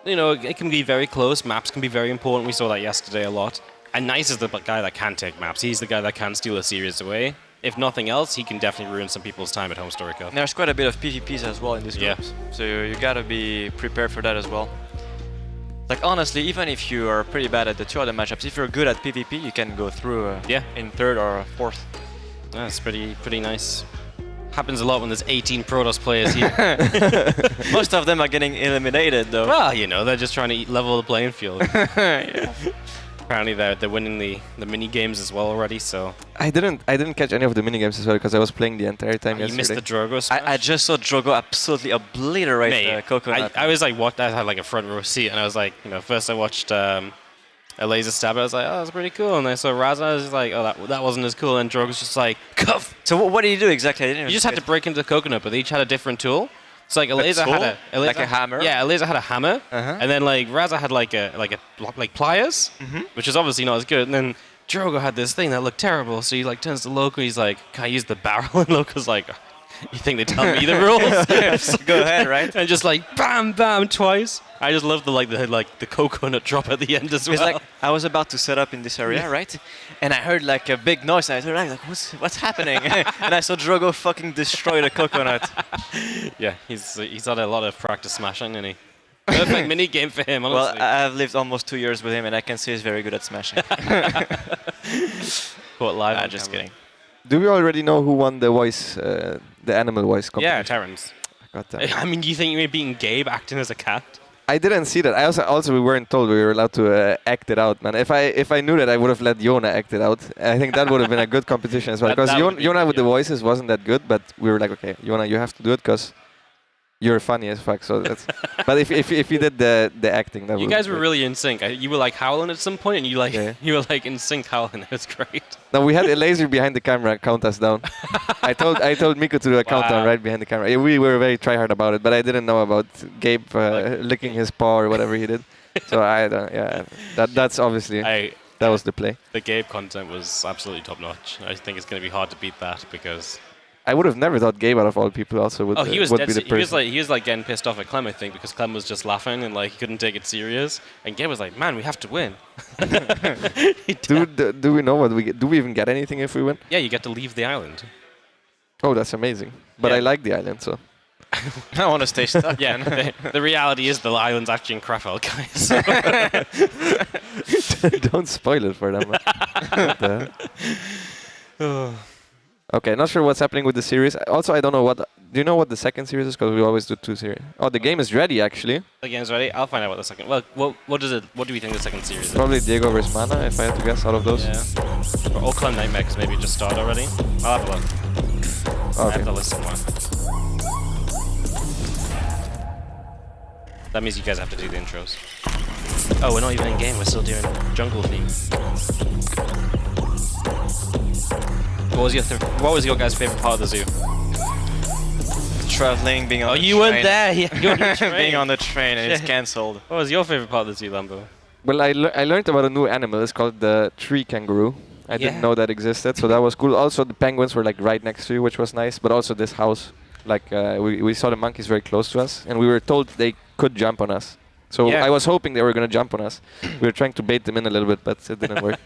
you know, it can be very close. Maps can be very important. We saw that yesterday a lot. And Nice is the guy that can take maps. He's the guy that can steal a series away. If nothing else, he can definitely ruin some people's time at HomeStory Cup. There's quite a bit of PvPs as well in this group. So you gotta be prepared for that as well. Like honestly, even if you are pretty bad at the 2 other matchups, if you're good at PvP, you can go through in 3rd or 4th. That's pretty nice. Happens a lot when there's 18 Protoss players here. Most of them are getting eliminated though. Well, you know, they're just trying to level the playing field. Apparently they're winning the mini games as well already, so... I didn't catch any of the mini games as well, because I was playing the entire time yesterday. You missed the Drogo smash? I just saw Drogo absolutely obliterate Coconut. I was like, what? I had like a front row seat, and I was like, you know, first I watched a laser stab, I was like, oh, that's pretty cool. And I saw Raza, I was like, oh, that wasn't as cool. And Drogo's just like, cuff! So what did you do exactly? You just had to break into the Coconut, but they each had a different tool. So like Eliza had like a hammer. Yeah, Eliza had a hammer, and then like Raza had like pliers, which is obviously not as good. And then Drogo had this thing that looked terrible. So he like turns to Loco. He's like, "Can I use the barrel?" And Loco's like, "You think they tell me the rules?" Go ahead, right? And just like bam, bam twice. I just love the coconut drop at the end as well. It's like I was about to set up in this area, right? And I heard like a big noise. And I turned around, like, what's happening? And I saw Drogo fucking destroy the coconut. Yeah, he's had a lot of practice smashing, isn't he? Perfect mini game for him, honestly. Well, I've lived almost 2 years with him, and I can say he's very good at smashing. Caught live. Nah, just kidding. Do we already know who won the voice, the animal voice competition? Yeah, Terrence. Got that. I mean, do you think you were beating Gabe acting as a cat? I didn't see that. I also we weren't told we were allowed to act it out, man. If I knew that, I would have let Yona act it out. I think that would have been a good competition as well. Because Yona with the voices wasn't that good, but we were like, okay, Yona, you have to do it because you're funny as fuck. So that's. But if you did the acting, that you guys were really in sync. You were like howling at some point, and you were like in sync howling. It was great. No, we had a laser behind the camera count us down. I told Miko to do a countdown right behind the camera. We were very tryhard about it, but I didn't know about Gabe licking his paw or whatever he did. So I don't. Yeah, that's obviously that was the play. The Gabe content was absolutely top notch. I think it's going to be hard to beat that because I would have never thought Gabe out of all people also would. He was would dead be the person. he was like getting pissed off at Clem, I think, because Clem was just laughing and like he couldn't take it serious. And Gabe was like, "Man, we have to win." do we know what we get? Do we even get anything if we win? Yeah, you get to leave the island. Oh, that's amazing. But I like the island, so. I want to stay stuck. Yeah, the reality is the island's actually in Krefeld, guys. Don't spoil it for them. Okay, not sure what's happening with the series. Also, I don't know what. Do you know what the second series is? Because we always do 2 series. Oh, the game is ready actually. The game's ready. I'll find out what the second. Well, what is it? What do we think the second series is? Probably Diego versus Mana, if I had to guess out of those. Yeah. Or Clem Nightmare, because maybe it just started already. I'll have a look. I have the list somewhere. That means you guys have to do the intros. Oh, we're not even in game. We're still doing jungle theme. What was your guys' favorite part of the zoo? Traveling, being on the train. You weren't there. Yeah, you were on the train. Being on the train and it's cancelled. What was your favorite part of the zoo, Lambo? Well, I learned about a new animal. It's called the tree kangaroo. I didn't know that existed, so that was cool. Also, the penguins were like right next to you, which was nice. But also this house, like we saw the monkeys very close to us, and we were told they could jump on us. So I was hoping they were going to jump on us. We were trying to bait them in a little bit, but it didn't work.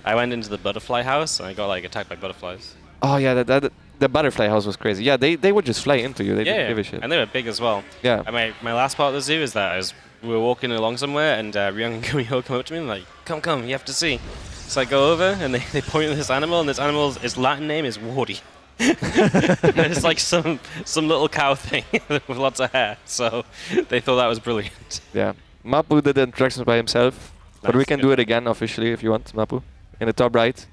I went into the butterfly house and I got like attacked by butterflies. Oh yeah, the butterfly house was crazy. Yeah, they would just fly into you. They didn't give a shit. And they were big as well. Yeah. And my last part of the zoo is that we were walking along somewhere and Ryung and GuMiho come up to me and like, come, you have to see. So I go over and they point at this animal, and this animal's Latin name is Wardy. It's like some little cow thing with lots of hair. So they thought that was brilliant. Yeah. Mapu did the introductions by himself, but we can do it again officially if you want, Mapu. In the top right,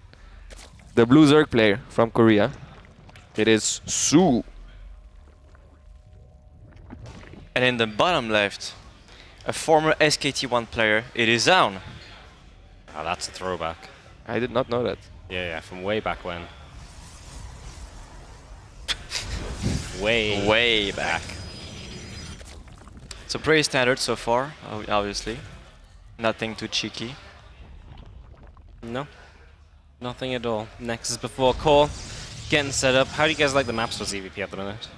the blue Zerg player from Korea. It is Su. And in the bottom left, a former SKT1 player. It is Zoun. Oh, that's a throwback. I did not know that. Yeah, from way back when. way back. So pretty standard so far, obviously. Nothing too cheeky. No, nothing at all. Nexus before core, getting set up. How do you guys like the maps for ZVP at the minute?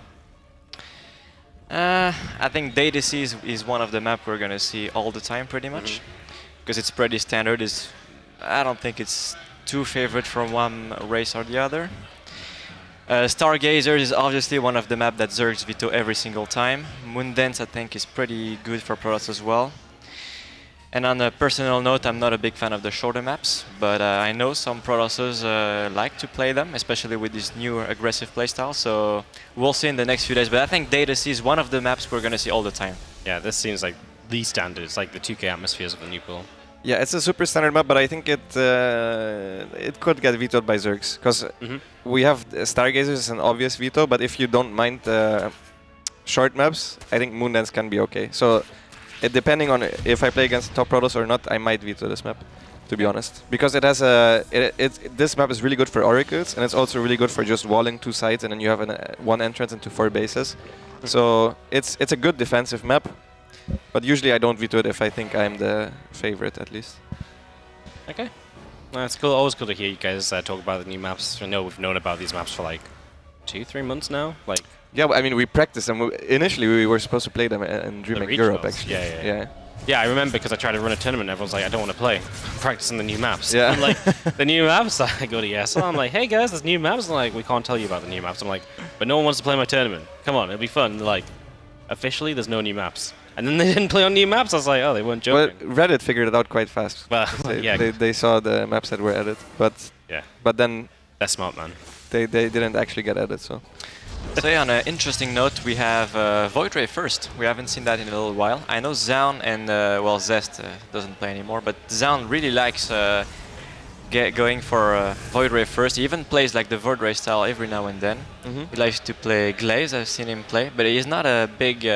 I think Data C is one of the maps we're gonna see all the time, pretty much, because it's pretty standard. I don't think it's too favorite from one race or the other. Stargazer is obviously one of the maps that Zergs veto every single time. Moondance, I think, is pretty good for Protoss as well. And on a personal note, I'm not a big fan of the shorter maps, but I know some Protosses like to play them, especially with this new aggressive playstyle. So we'll see in the next few days. But I think Data C is one of the maps we're going to see all the time. Yeah, this seems like the standard. It's like the 2K atmospheres of the new pool. Yeah, it's a super standard map, but I think it could get vetoed by Zergs, because we have Stargazers as an obvious veto, but if you don't mind short maps, I think Moondance can be okay. So depending on if I play against top Protoss or not, I might veto this map, to be honest, because it has this map is really good for Oracles, and it's also really good for just walling 2 sides, and then you have one entrance into 4 bases. So it's a good defensive map. But usually I don't veto it if I think I'm the favorite, at least. Okay. Well, it's cool. Always cool to hear you guys talk about the new maps. I know we've known about these maps for like 2-3 months now. Like. Yeah, I mean, we practiced them. Initially, we were supposed to play them in DreamHack Europe, actually. Yeah. Yeah, I remember because I tried to run a tournament and everyone's like, I don't want to play. I'm practicing the new maps. Yeah. I'm like, the new maps? I go to ESL. I'm like, hey guys, there's new maps. I'm like, we can't tell you about the new maps. I'm like, but no one wants to play my tournament. Come on, it'll be fun. They're like, officially, there's no new maps. And then they didn't play on new maps. I was like, oh, they weren't joking. Well, Reddit figured it out quite fast. Well, they saw the maps that were added, but then they're smart, man. They didn't actually get added. So yeah, on an interesting note, we have Void Ray first. We haven't seen that in a little while. I know Zoun and Zest doesn't play anymore, but Zoun really likes going for Void Ray first. He even plays like the Void Ray style every now and then. He likes to play Glaze. I've seen him play, but he's not a big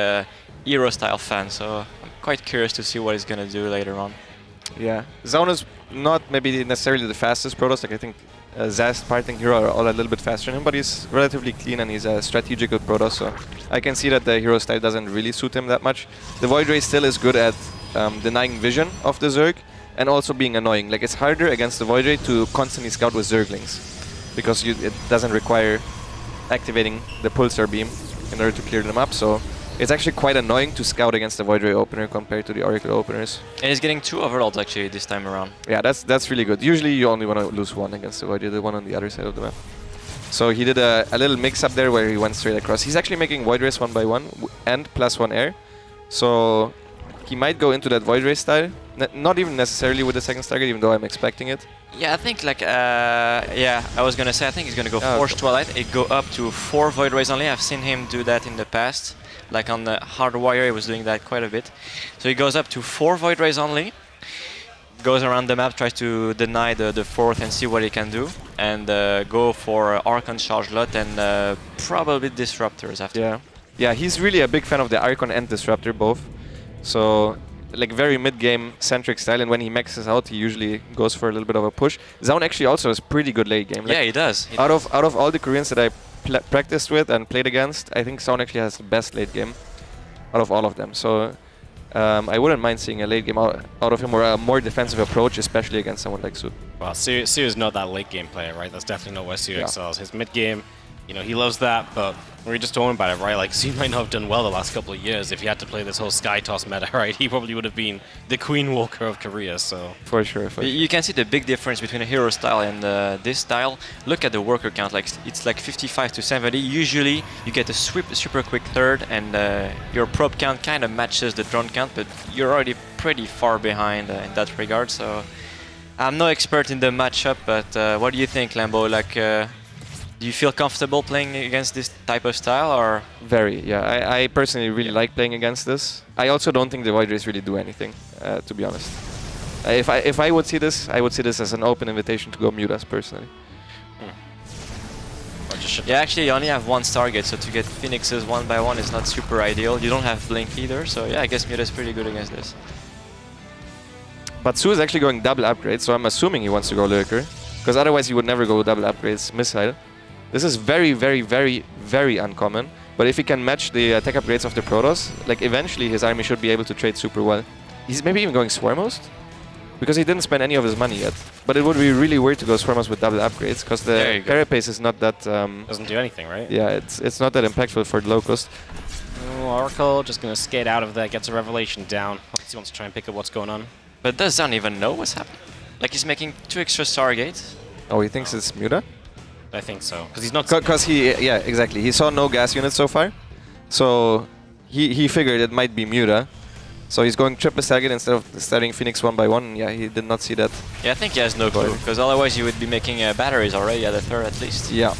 Hero style fan, so I'm quite curious to see what he's gonna do later on. Yeah, Zoun is not maybe necessarily the fastest Protoss. Like I think Zest, Parting Hero are all a little bit faster than him, but he's relatively clean and he's a strategical Protoss, so I can see that the Hero style doesn't really suit him that much. The Void Ray still is good at denying vision of the Zerg and also being annoying. Like it's harder against the Void Ray to constantly scout with Zerglings because it doesn't require activating the pulsar beam in order to clear them up. So it's actually quite annoying to scout against the Void Ray opener compared to the Oracle openers. And he's getting 2 overlords actually this time around. Yeah, that's really good. Usually you only want to lose 1 against the Void Ray, the one on the other side of the map. So he did a little mix up there where he went straight across. He's actually making Void Rays 1 by 1 and +1 air. So he might go into that Void Ray style. Not even necessarily with the second Stargate, even though I'm expecting it. Yeah, I think like, I was gonna say, I think he's gonna go Forge Twilight. It go up to 4 Void Rays only. I've seen him do that in the past. Like on the Hardwire, he was doing that quite a bit. So he goes up to 4 Void Rays only. Goes around the map, tries to deny the 4th and see what he can do. And go for Archon Charge Lot and probably Disruptors after. Yeah, he's really a big fan of the Archon and Disruptor both. So, like very mid-game centric style, and when he maxes out, he usually goes for a little bit of a push. Zoun actually also has pretty good late game. Yeah, he does. Out of all the Koreans that I practiced with and played against, I think Zoun actually has the best late game out of all of them. So I wouldn't mind seeing a late game out of him or a more defensive approach, especially against someone like Su. Well, Su is not that late game player, right? That's definitely not where Su excels. His mid game, you know, he loves that, but we were just talking about it, right? Like, Su might not have done well the last couple of years if he had to play this whole Sky Toss meta, right? He probably would have been the Queen Walker of Korea, so... For sure. You can see the big difference between a hero style and this style. Look at the worker count, like it's like 55 to 70. Usually, you get a super quick third, and your probe count kind of matches the drone count, but you're already pretty far behind in that regard, so... I'm no expert in the matchup, but what do you think, Lambo? Like, do you feel comfortable playing against this type of style, or? Very, yeah. I personally really like playing against this. I also don't think the Void Rays really do anything, to be honest. If I would see this, I would see this as an open invitation to go mute us personally. Yeah, actually, you only have 1 Stargate, so to get Phoenixes 1 by 1 is not super ideal. You don't have Blink either, so yeah, I guess mute is pretty good against this. But Su is actually going double upgrades, so I'm assuming he wants to go Lurker. Because otherwise he would never go double upgrades Missile. This is very, very, very, very uncommon. But if he can match the tech upgrades of the Protoss, like eventually his army should be able to trade super well. He's maybe even going Swarmhost? Because he didn't spend any of his money yet. But it would be really weird to go Swarmhost with double upgrades, because the carapace is not that... doesn't do anything, right? Yeah, it's not that impactful for the Locust. Oh, Oracle just going to skate out of there, gets a Revelation down. He wants to try and pick up what's going on. But does Zoun even know what's happening? Like, he's making 2 extra Stargates. Oh, he thinks it's Muta? I think so, because he's not... Because yeah, exactly. He saw no gas units so far. So he figured it might be Muta. So he's going triple Stargate instead of starting Phoenix 1 by 1. Yeah, he did not see that. Yeah, I think he has no clue, because otherwise you would be making batteries already at the 3rd at least. Yeah.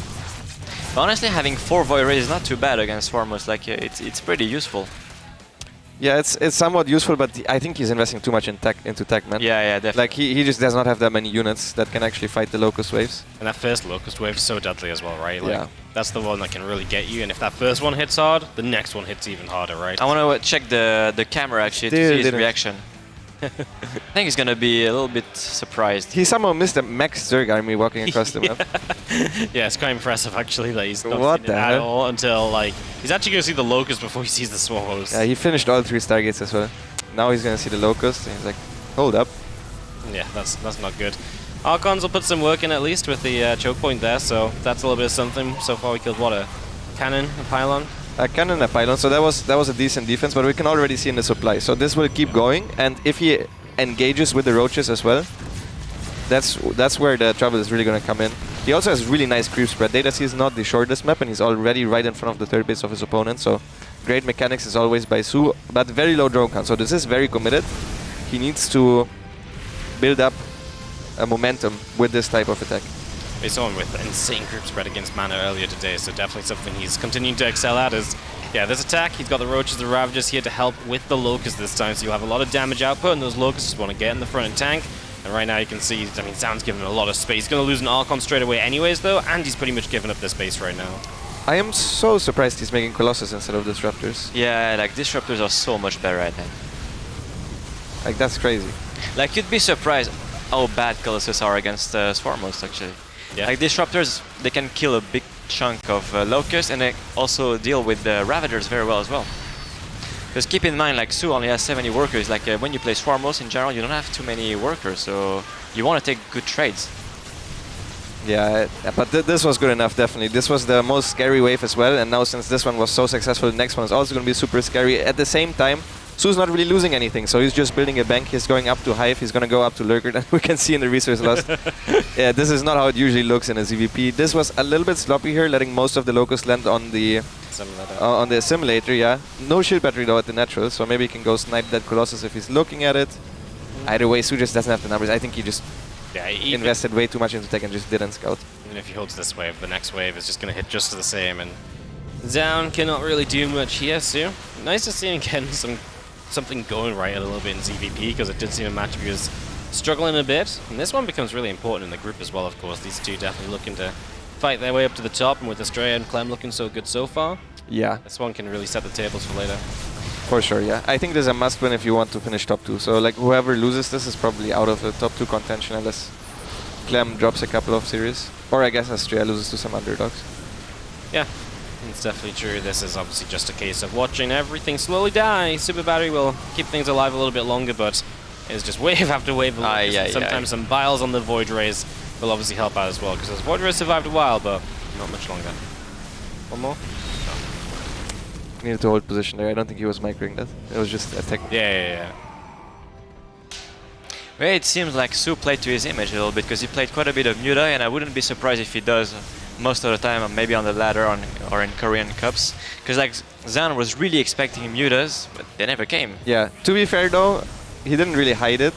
But honestly, having 4 Void Rays is not too bad against Swarmos. Like, it's pretty useful. Yeah, it's somewhat useful, but I think he's investing too much into tech, man. Yeah, definitely. Like, he just does not have that many units that can actually fight the Locust waves. And that first Locust wave is so deadly as well, right? Like, yeah. That's the one that can really get you, and if that first one hits hard, the next one hits even harder, right? I want to check the camera, actually, to see his reaction. I think he's going to be a little bit surprised. He somehow missed a max Zerg army walking across the map. Yeah, it's quite impressive, actually, that he's not seen it at all until, like... He's actually going to see the Locust before he sees the Swarmhost. Yeah, he finished all 3 Stargates as well. Now he's going to see the Locust, and he's like, hold up. Yeah, that's not good. Archons will put some work in at least with the choke point there, so that's a little bit of something. So far we killed, what, a cannon, a pylon? A cannon, a pylon, so that was a decent defense, but we can already see in the supply. So this will keep going, and if he engages with the roaches as well, that's where the trouble is really going to come in. He also has really nice creep spread. Data C is not the shortest map, and he's already right in front of the 3rd base of his opponent, so great mechanics is always by Su, but very low drone count. So this is very committed. He needs to build up a momentum with this type of attack. We saw him with insane group spread against Mana earlier today, so definitely something he's continuing to excel at is, yeah, this attack, he's got the Roaches, the Ravagers here to help with the Locust this time, so you'll have a lot of damage output, and those Locusts just want to get in the front and tank, and right now you can see, I mean, Zoun's giving him a lot of space. He's going to lose an Archon straight away anyways, though, and he's pretty much given up the space right now. I am so surprised he's making Colossus instead of Disruptors. Yeah, like, Disruptors are so much better at that. Like, that's crazy. Like, you'd be surprised how bad Colossus are against Swarmos, actually. Yeah. Like, Disruptors, they can kill a big chunk of Locusts, and they also deal with the Ravagers very well as well. Because keep in mind, like, Su only has 70 workers. Like, when you play Swarmos in general, you don't have too many workers, so you want to take good trades. Yeah, but this was good enough, definitely. This was the most scary wave as well, and now since this one was so successful, the next one is also going to be super scary. At the same time, Su's not really losing anything, so he's just building a bank. He's going up to Hive, he's going to go up to Lurker, and we can see in the resource loss. Yeah, this is not how it usually looks in a ZVP. This was a little bit sloppy here, letting most of the Locust land on the assimilator, yeah. No shield battery though at the natural, so maybe he can go snipe that Colossus if he's looking at it. Either way, Su just doesn't have the numbers. I think he just invested way too much into tech and just didn't scout. Even if he holds this wave, the next wave is just going to hit just the same, and Zoun cannot really do much here, Su. Nice to see him getting something going right a little bit in ZVP, because it did seem a match he was struggling a bit. And this one becomes really important in the group as well, of course. These two definitely looking to fight their way up to the top, and with Astrea and Clem looking so good so far, yeah, this one can really set the tables for later. For sure, yeah. I think this is a must win if you want to finish top 2. So like whoever loses this is probably out of the top 2 contention unless Clem drops a couple of series. Or I guess Astrea loses to some underdogs. Yeah, it's definitely true. This is obviously just a case of watching everything slowly die. Super Battery will keep things alive a little bit longer, but it's just wave after wave. Sometimes some biles on the Void Rays will obviously help out as well, because Void Rays survived a while, but not much longer. One more? Needed to hold position there. I don't think he was microing that. It was just a tech. Yeah. Well, it seems like Su played to his image a little bit, because he played quite a bit of Muda, and I wouldn't be surprised if he does most of the time, maybe on the ladder or in Korean Cups. Because like Zoun was really expecting Mudas, but they never came. Yeah, to be fair though, he didn't really hide it.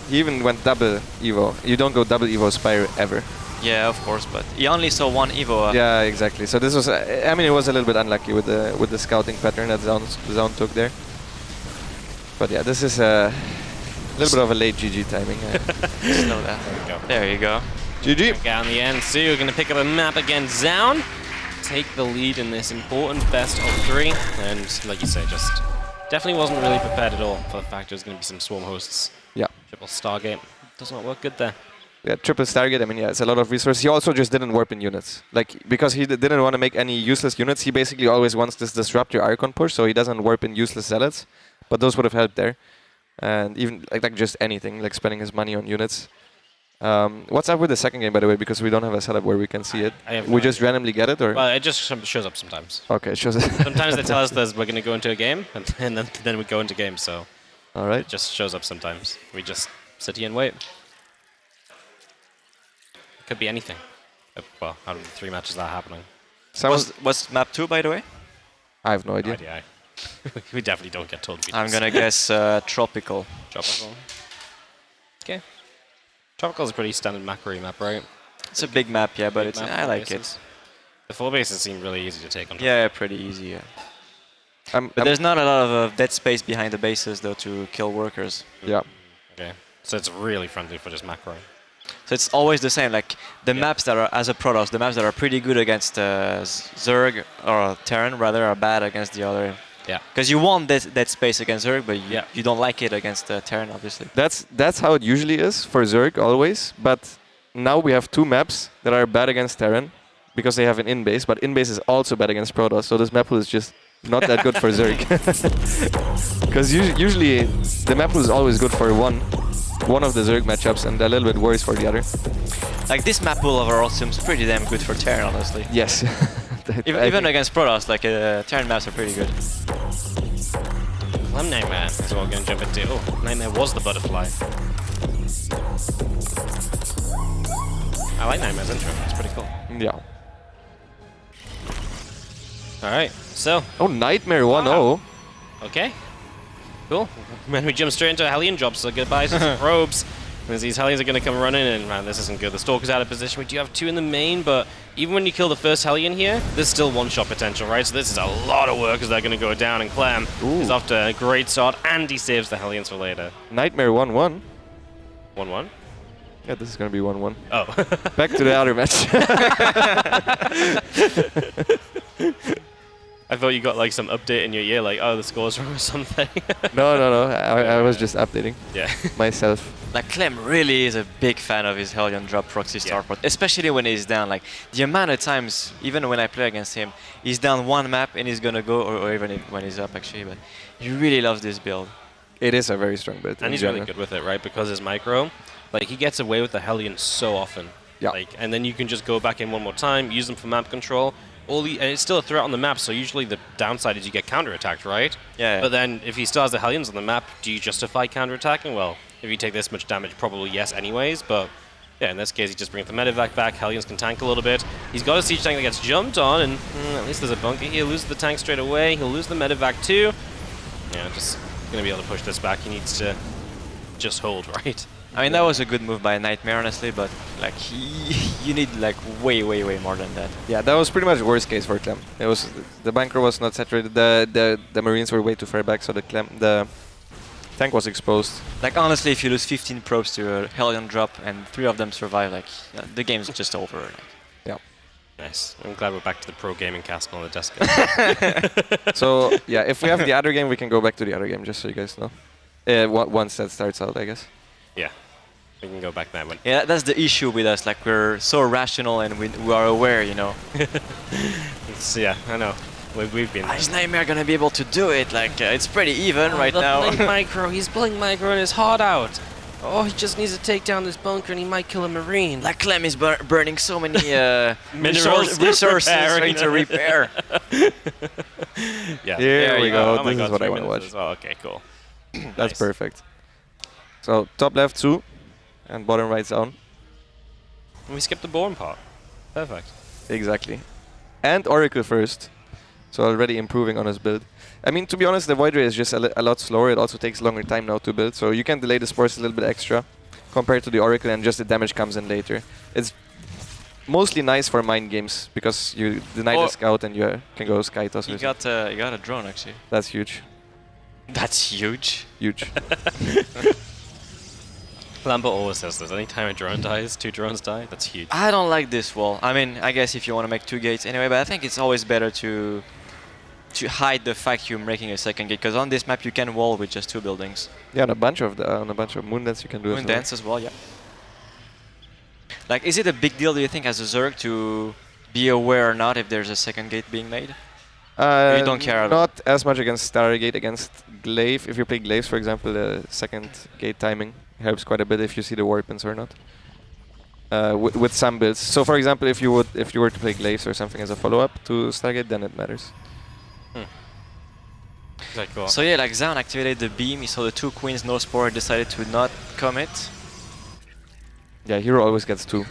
He even went double Evo. You don't go double Evo Spire ever. Yeah, of course, but he only saw one Evo. Yeah, exactly. So this was, I mean, it was a little bit unlucky with the scouting pattern that Zoun took there. But yeah, this is a little bit of a late GG timing. Slow down. There you go. GG. Down the end, Su going to pick up a map against Zoun. Take the lead in this important best of 3. And like you say, just definitely wasn't really prepared at all for the fact there was going to be some swarm hosts. Yeah. Triple Stargate. Does not work good there. Yeah, triple Stargate, I mean, yeah, it's a lot of resources. He also just didn't warp in units. Like, because he didn't want to make any useless units, he basically always wants this Disruptor Archon push, so he doesn't warp in useless Zealots. But those would have helped there. And even, like just anything, like spending his money on units. What's up with the second game, by the way, because we don't have a setup where we can see it? We just randomly get it, or? Well, it just shows up sometimes. Okay, it shows up. Sometimes they tell us that we're going to go into a game, and then we go into game, so all right. It just shows up sometimes. We just sit here and wait. Could be anything. Well, out of the 3 matches that are happening. What's map 2, by the way? I have no idea. We definitely don't get told. I'm gonna guess tropical. Tropical. Okay. Tropical is a pretty standard macro map, right? It's a big map, yeah, but I like it. The 4 bases seem really easy to take on. Yeah, pretty easy, yeah. But there's not a lot of dead space behind the bases, though, to kill workers. Yeah. Okay. So it's really friendly for just macro. So it's always the same, like the maps that are, as a Protoss, the maps that are pretty good against Zerg, or Terran rather, are bad against the other. Yeah. Because you want that space against Zerg, but you don't like it against Terran, obviously. That's how it usually is for Zerg, always. But now we have 2 maps that are bad against Terran, because they have an in-base, but in-base is also bad against Protoss, so this map pool is just not that good for Zerg. Because usually the map pool is always good for one of the Zerg matchups and a little bit worse for the other. Like this map pool overall seems pretty damn good for Terran, honestly. Yes. Even against Protoss, like Terran maps are pretty good. Clem Nightmare is what we're going to jump into. Oh, Nightmare was the butterfly. I like Nightmare's intro, it's pretty cool. Yeah. Alright, so. Oh, Nightmare 1-0. Okay. Cool. When we jump straight into a Hellion drop, so goodbye to some probes. Because these Hellions are going to come running, and man, this isn't good. The Stalker's out of position. We do have 2 in the main, but even when you kill the first Hellion here, there's still 1-shot potential, right? So this is a lot of work as they're going to go down, and Clem is off to a great start, and he saves the Hellions for later. Nightmare 1-1. 1-1? Yeah, this is going to be 1-1. Oh. Back to the other match. I thought you got like some update in your ear, like, oh, the score's wrong or something. No. I was just updating myself. Like Clem really is a big fan of his Hellion drop proxy starport, especially when he's down. Like the amount of times, even when I play against him, he's down 1 map and he's gonna go, or even when he's up actually. But he really loves this build. It is a very strong build. And he's really good with it, right? Because his micro, like he gets away with the Hellion so often. Yeah. Like, and then you can just go back in one more time, use them for map control. And it's still a threat on the map, so usually the downside is you get counterattacked, right? Yeah. But then if he still has the Hellions on the map, do you justify counterattacking? Well, if you take this much damage, probably yes anyways, but yeah, in this case, he just brings the medevac back. Hellions can tank a little bit. He's got a siege tank that gets jumped on, and at least there's a bunker here. Loses the tank straight away. He'll lose the medevac too. Yeah, just going to be able to push this back. He needs to just hold, right? I mean, that was a good move by Nightmare, honestly, but like you need like way more than that. Yeah, that was pretty much worst case for Clem. It was the bunker was not saturated. The Marines were way too far back, so the tank was exposed. Like honestly, if you lose 15 probes to a Hellion drop and 3 of them survive, like the game's just over. Like. Yeah. Nice. I'm glad we're back to the pro gaming castle on the desk. So yeah, if we have the other game, we can go back to the other game, just so you guys know. Once that starts out, I guess. Yeah. We can go back that one. Yeah, that's the issue with us. Like we're so rational and we are aware, you know. Yeah, I know. We've been. Is Nightmare gonna be able to do it? Like it's pretty even right now. He's playing micro and his heart out. Oh, he just needs to take down this bunker and he might kill a Marine. Like Clem is burning so many resources trying to repair. Yeah. Here we go. Oh my This God, is what I 3 want to watch. minutes as well. Okay, cool. That's Nice. perfect. So top left 2 and bottom right Zoun. And we skipped the Born part. Perfect. Exactly. And Oracle first. So already improving on his build. I mean, to be honest, the Void Ray is just a lot slower. It also takes longer time now to build. So you can delay the spores a little bit extra compared to the Oracle, and just the damage comes in later. It's mostly nice for mind games because you deny the scout and you can go sky toss. You got a drone actually. That's huge. That's huge. Huge. Lambert always says this. Anytime a drone dies, 2 drones die. That's huge. I don't like this wall. I mean, I guess if you want to make 2 gates anyway, but I think it's always better to hide the fact you're making a second gate, because on this map you can wall with just 2 buildings. Yeah, on a bunch of moon dance you can do. Moon dance as well, yeah. Like, is it a big deal, do you think, as a Zerg to be aware or not if there's a second gate being made? You don't care at all? Not as much against Stargate. Against Glaive, if you play Glaives, for example, the second gate timing helps quite a bit if you see the warpins or not. With some builds. So, for example, if you were to play Glaives or something as a follow-up to Stargate, then it matters. Okay, cool. So yeah, like Zoun activated the beam, he saw the 2 queens, no spore, decided to not commit. Yeah, hero always gets 2.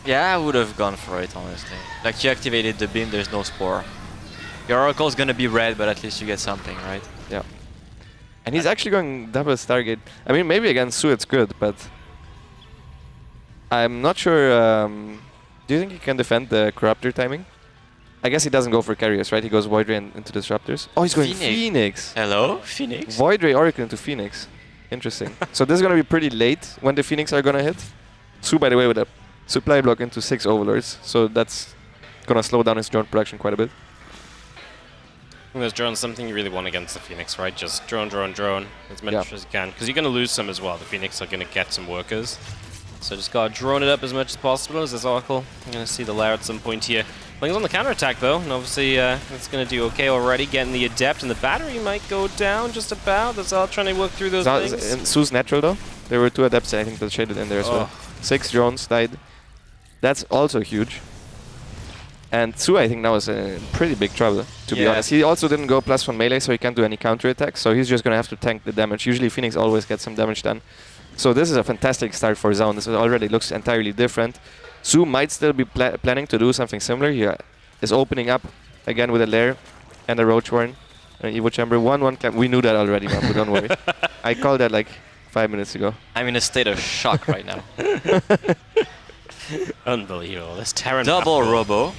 Yeah, I would have gone for it, honestly. Like, you activated the beam, there's no spore. Your Oracle's gonna be red, but at least you get something, right? Yeah. And he's actually going double Stargate. I mean, maybe against Su it's good, but I'm not sure. Do you think he can defend the Corruptor timing? I guess he doesn't go for carriers, right? He goes Void Ray into Disruptors. Oh, he's going Phoenix. Hello, Phoenix. Void Ray Oracle into Phoenix. Interesting. So this is going to be pretty late when the Phoenix are going to hit. Su, by the way, with a supply block into 6 Overlords. So that's going to slow down his drone production quite a bit. There's drones, something you really want against the Phoenix, right? Just drone as much as you can. Because you're going to lose some as well. The Phoenix are going to get some workers. So just got to drone it up as much as possible as this Oracle. I'm going to see the Lair at some point here. Bling's on the counterattack though, and obviously it's going to do okay already. Getting the Adept, and the battery might go down just about. That's all trying to work through those things. Su's natural though. There were 2 Adepts, I think, that shaded in there as well. 6 drones died. That's also huge. And Su, I think, now is in pretty big trouble, to be honest. He also didn't go +1 melee, so he can't do any counterattacks. So he's just going to have to tank the damage. Usually Phoenix always gets some damage done. So this is a fantastic start for Zoun. This already looks entirely different. Su might still be planning to do something similar. He is opening up again with a Lair and a Roach Warren and an Evo Chamber. 1-1 We knew that already, man, but don't worry. I called that like 5 minutes ago. I'm in a state of shock right now. Unbelievable. This Terran double Robo.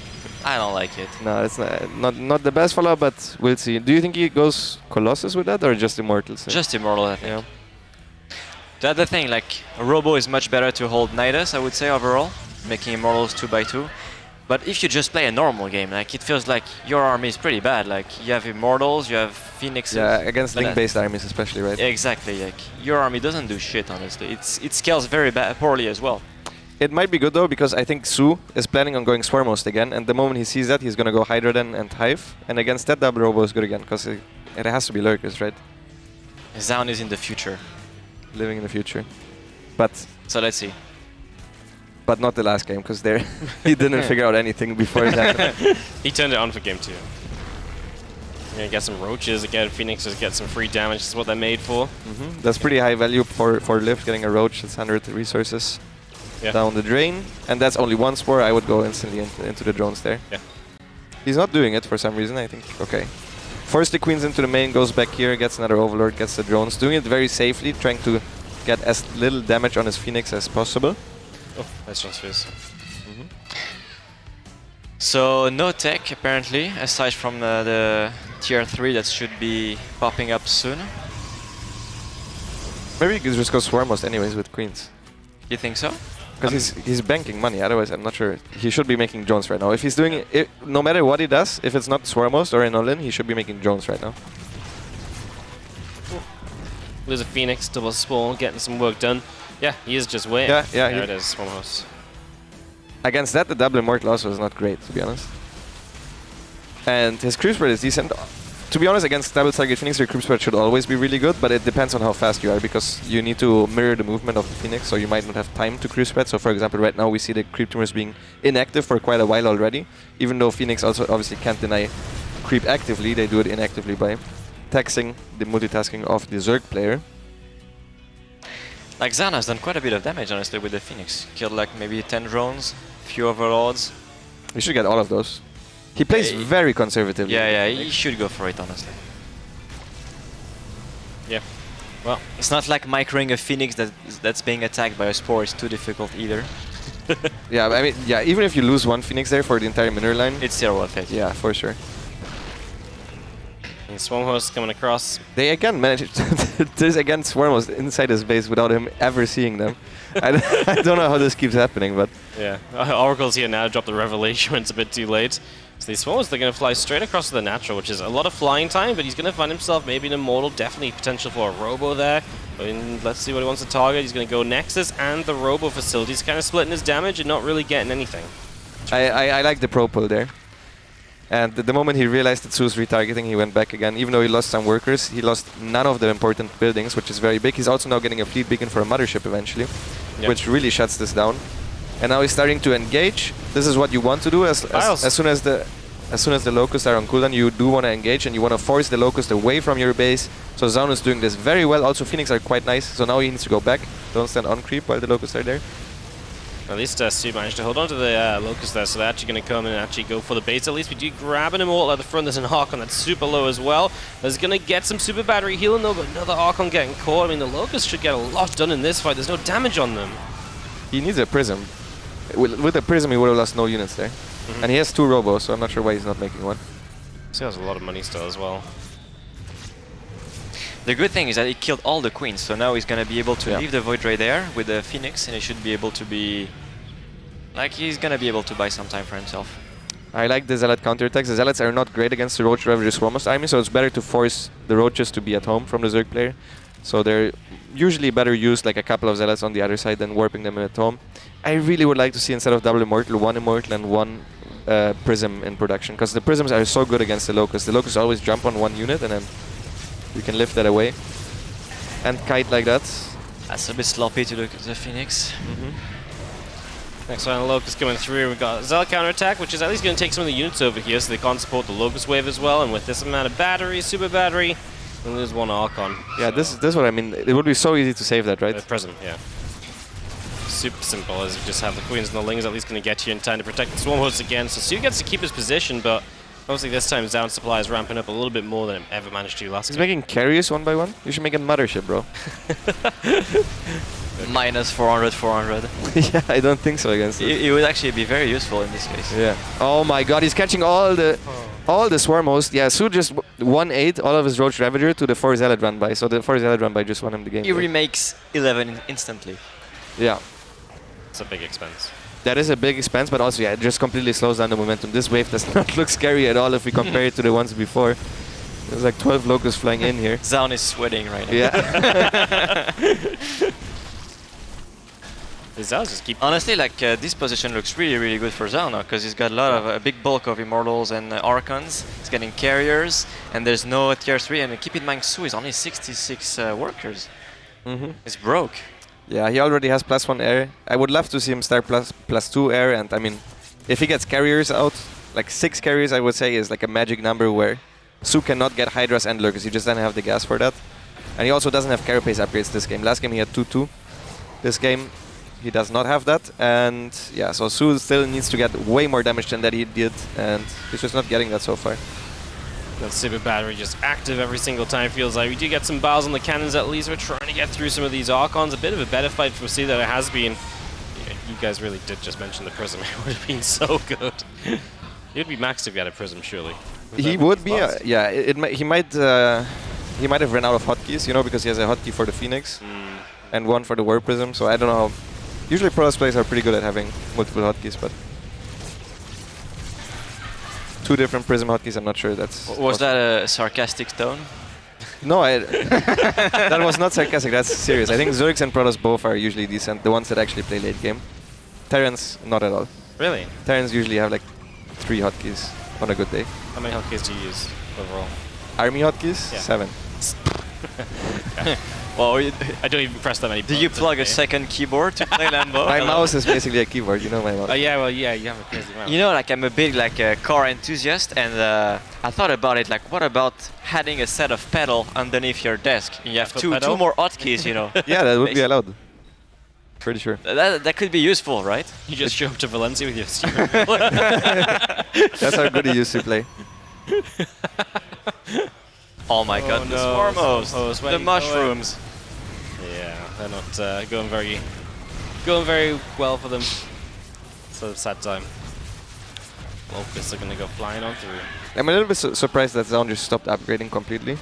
I don't like it. No, it's not the best follow-up, but we'll see. Do you think he goes Colossus with that or just Immortals? Just Immortal, I think. Yeah. The other thing, like, a Robo is much better to hold Nidus, I would say, overall, making Immortals 2x2. But if you just play a normal game, like, it feels like your army is pretty bad. Like, you have Immortals, you have Phoenixes. Yeah, against link-based armies especially, right? Exactly. Like, your army doesn't do shit, honestly. It scales very poorly as well. It might be good though, because I think Su is planning on going Swarmost again, and the moment he sees that, he's gonna go Hydra then and Hive, and against that double Robo is good again, because it has to be Lurkers, right? Zoun is in the future. Living in the future. But so let's see. but not the last game, because there he didn't figure out anything before that. He turned it on for game 2. You're gonna get some roaches again. Phoenixes get some free damage. This is what they're made for. That's pretty high value for Lift, getting a roach. It's 100 resources down the drain. And that's only one spore. I would go instantly into the drones there. Yeah. He's not doing it for some reason, I think. Okay. Force the queens into the main, goes back here, gets another overlord, gets the drones. Doing it very safely, trying to get as little damage on his Phoenix as possible. Oh, nice transfers. So no tech apparently, aside from the tier 3 that should be popping up soon. Maybe he could just go Swarmhost anyways with queens. You think so? Because he's banking money, otherwise I'm not sure. He should be making drones right now. If he's doing it, no matter what he does, if it's not Swarmhost or an all-in, he should be making drones right now. There's a Phoenix, double spawn, getting some work done. Yeah, he is just waiting. Yeah, there it is, Swarmhost. Against that, the double immortal also is not great, to be honest. And his creep spread is decent. To be honest, against double target Phoenix, your creep spread should always be really good, but it depends on how fast you are, because you need to mirror the movement of the Phoenix, so you might not have time to creep spread. So for example, right now we see the creep tumors being inactive for quite a while already, even though Phoenix also obviously can't deny creep actively, they do it inactively by taxing the multitasking of the Zerg player. Like Zaun has done quite a bit of damage, honestly, with the Phoenix. Killed like maybe 10 drones, few overlords. You should get all of those. He plays very conservatively. Yeah, he should go for it, honestly. Yeah. Well, it's not like microing a Phoenix that's being attacked by a spore. It's too difficult either. Yeah, I mean, yeah, even if you lose one Phoenix there for the entire mineral line, it's still worth it. Yeah, for sure. And Swarmhost coming across. They again managed. There's again Swarmhost inside his base without him ever seeing them. I don't know how this keeps happening, but yeah, Oracle's here now. Drop the revelation when it's a bit too late. So these Swarmhosts, they're going to fly straight across to the natural, which is a lot of flying time, but he's going to find himself maybe an immortal. Definitely potential for a robo there. And let's see what he wants to target. He's going to go Nexus and the robo facility. He's kind of splitting his damage and not really getting anything. I like the pro pull there. And the moment he realized that Su's retargeting, he went back again. Even though he lost some workers, he lost none of the important buildings, which is very big. He's also now getting a fleet beacon for a mothership eventually, which really shuts this down. And now he's starting to engage. This is what you want to do as soon as the locusts are on cooldown. You do want to engage, and you want to force the locust away from your base. So Zoun is doing this very well. Also, Phoenix are quite nice. So now he needs to go back. Don't stand on creep while the locusts are there. At least Stu managed to hold on to the Locust there, so they're actually going to come and actually go for the base. At least we do grab an immortal at the front. There's an Archon that's super low as well. There's going to get some super battery healing though, but another Archon getting caught. I mean, the Locust should get a lot done in this fight. There's no damage on them. He needs a Prism. With a Prism, he would have lost no units there. And he has 2 robos, so I'm not sure why he's not making one. He has a lot of money still as well. The good thing is that he killed all the queens, so now he's gonna be able to leave the Void Ray there with the Phoenix, and he should be able to be... like, he's gonna be able to buy some time for himself. I like the Zealot counterattacks. The Zealots are not great against the Roach Ravager Swarmhost army, so it's better to force the Roaches to be at home from the Zerg player. So they're usually better used, like a couple of Zealots on the other side, than warping them at home. I really would like to see, instead of double immortal, 1 immortal and 1 Prism in production, because the Prisms are so good against the Locusts. The Locusts always jump on 1 unit, and then you can lift that away. And kite like that. That's a bit sloppy to look at the Phoenix. Next one, Locust coming through. We've got Zealot counterattack, which is at least going to take some of the units over here, so they can't support the Locust wave as well. And with this amount of battery, super battery, we'll lose 1 Archon. Yeah, this is what I mean. It would be so easy to save that, right? Present, yeah. Super simple, as you just have the Queens and the Lings at least going to get you in time to protect the Swarmhosts again. So Su gets to keep his position, but obviously this time Zoun supply is ramping up a little bit more than it ever managed to last He's game. making carriers 1 by 1? You should make a mothership, bro. Minus 400, 400. Yeah, I don't think so against this. It would actually be very useful in this case. Yeah. Oh my god, he's catching all the Swarmhosts. Yeah, Su just 1-8 all of his Roach Ravager to the 4 Zealot run by. So the 4 Zealot run by just won him the game. He remakes 11 instantly. Yeah. It's a big expense. That is a big expense, but also, yeah, it just completely slows down the momentum. This wave does not look scary at all if we compare it to the ones before. There's like 12 locusts flying in here. Zoun is sweating right now. Yeah. Just keep honestly, like this position looks really, really good for Zoun now, because he's got a lot of a big bulk of Immortals and Archons. He's getting carriers, and there's no tier 3. And keep in mind, Su is only 66 workers. It's broke. Yeah, he already has +1 air. I would love to see him start +2 air, and I mean, if he gets carriers out, like 6 carriers I would say is like a magic number where Su cannot get Hydras and Lurkers, he just doesn't have the gas for that. And he also doesn't have carapace upgrades this game. Last game he had 2-2. This game he does not have that, and yeah, so Su still needs to get way more damage than that he did, and he's just not getting that so far. That super battery just active every single time, feels like. We do get some bows on the cannons at least. We're trying to get through some of these Archons. A bit of a better fight for C than it has been. Yeah, you guys really did just mention the Prism. It would have been so good. He would be maxed if he had a Prism, surely. He would be, yeah. He might have run out of hotkeys, you know, because he has a hotkey for the Phoenix and one for the Warp Prism. So I don't know. Usually Protoss players are pretty good at having multiple hotkeys, but 2 different Prism hotkeys, I'm not sure that's... Was that a sarcastic tone? No, that was not sarcastic, that's serious. I think Zergs and Protoss both are usually decent, the ones that actually play late game. Terrans, not at all. Really? Terrans usually have like 3 hotkeys on a good day. How many hotkeys do you use overall? Army hotkeys? Yeah. 7. Well, I don't even press that many buttons. Do you plug a second keyboard to play Lambo? My mouse is basically a keyboard, you know my mouse. Oh yeah, well yeah, you have a crazy mouse. You know, like I'm a big car enthusiast, and I thought about it. Like, what about adding a set of pedal underneath your desk? You have two more hotkeys, you know. Yeah, that would be allowed. Pretty sure. That could be useful, right? You just show up to Valencia with your steering wheel. That's how good he used to play. Oh my god, the Swarmos, the mushrooms. Yeah, they're not going very well for them. So sad time. Locusts are gonna go flying on through. I'm a little bit surprised that Zoun just stopped upgrading completely.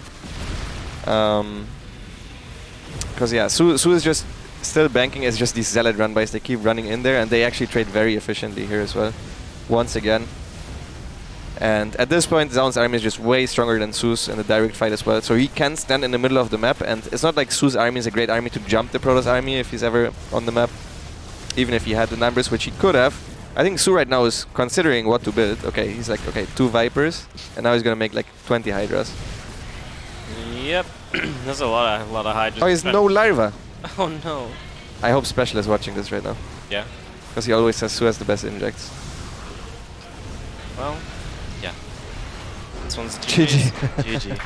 Because yeah, Su is just still banking. It's just these Zealot run-bys. They keep running in there, and they actually trade very efficiently here as well. Once again. And at this point, Zoun's army is just way stronger than Su's in the direct fight as well. So he can stand in the middle of the map, and it's not like Su's army is a great army to jump the Protoss army if he's ever on the map. Even if he had the numbers, which he could have. I think Su right now is considering what to build. Okay, he's like, okay, 2 Vipers, and now he's gonna make like 20 Hydras. Yep, there's a lot of Hydras. Oh, he's no Larva. Oh no. I hope Special is watching this right now. Yeah. Because he always says Su has the best injects. Well, yeah. This one's GG. GG.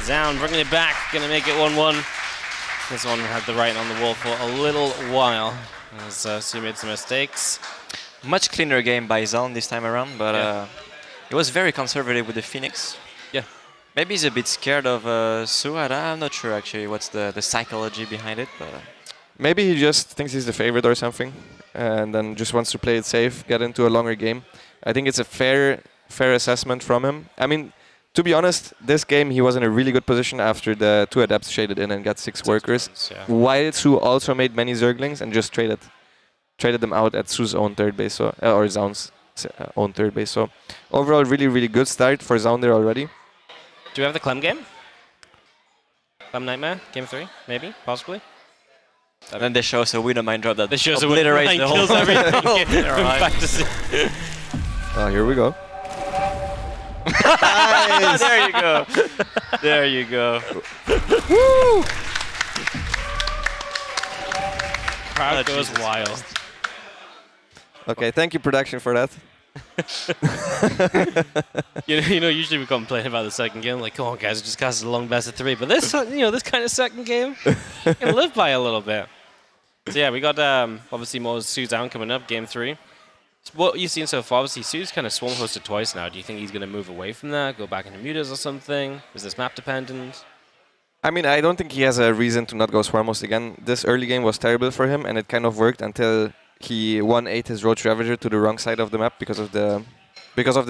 Zoun bringing it back, gonna make it 1-1. This one had the writing on the wall for a little while, as Su made some mistakes. Much cleaner game by Zoun this time around, but it was very conservative with the Phoenix. Yeah. Maybe he's a bit scared of Su. I'm not sure actually what's the psychology behind it, but maybe he just thinks he's the favorite or something, and then just wants to play it safe, get into a longer game. I think it's a fair assessment from him. I mean, to be honest, this game he was in a really good position after the 2 Adepts shaded in and got 6 workers, while Su also made many Zerglings and just traded them out at Su's own third base, so, or Zoun's own third base. So overall, really good start for Zoun there already. Do we have the Clem game? Clem Nightmare, game 3, maybe, possibly. And then they show us a winner mind drop that they show us obliterates the whole everything. Back to Oh, here we go. Nice. There you go. There you go. Woo! Crowd goes wild. Okay, thank you, production, for that. you know, usually we complain about the second game, like, come on, guys, it just costs a long best of 3. But this, this kind of second game, you can live by a little bit. So yeah, we got obviously more C Zoun coming up, game 3. What you've seen so far, obviously, Su's kind of swarm hosted twice now. Do you think he's going to move away from that, go back into mutas or something? Is this map dependent? I mean, I don't think he has a reason to not go swarm host again. This early game was terrible for him, and it kind of worked until he 1-8 his Roach Ravager to the wrong side of the map because of the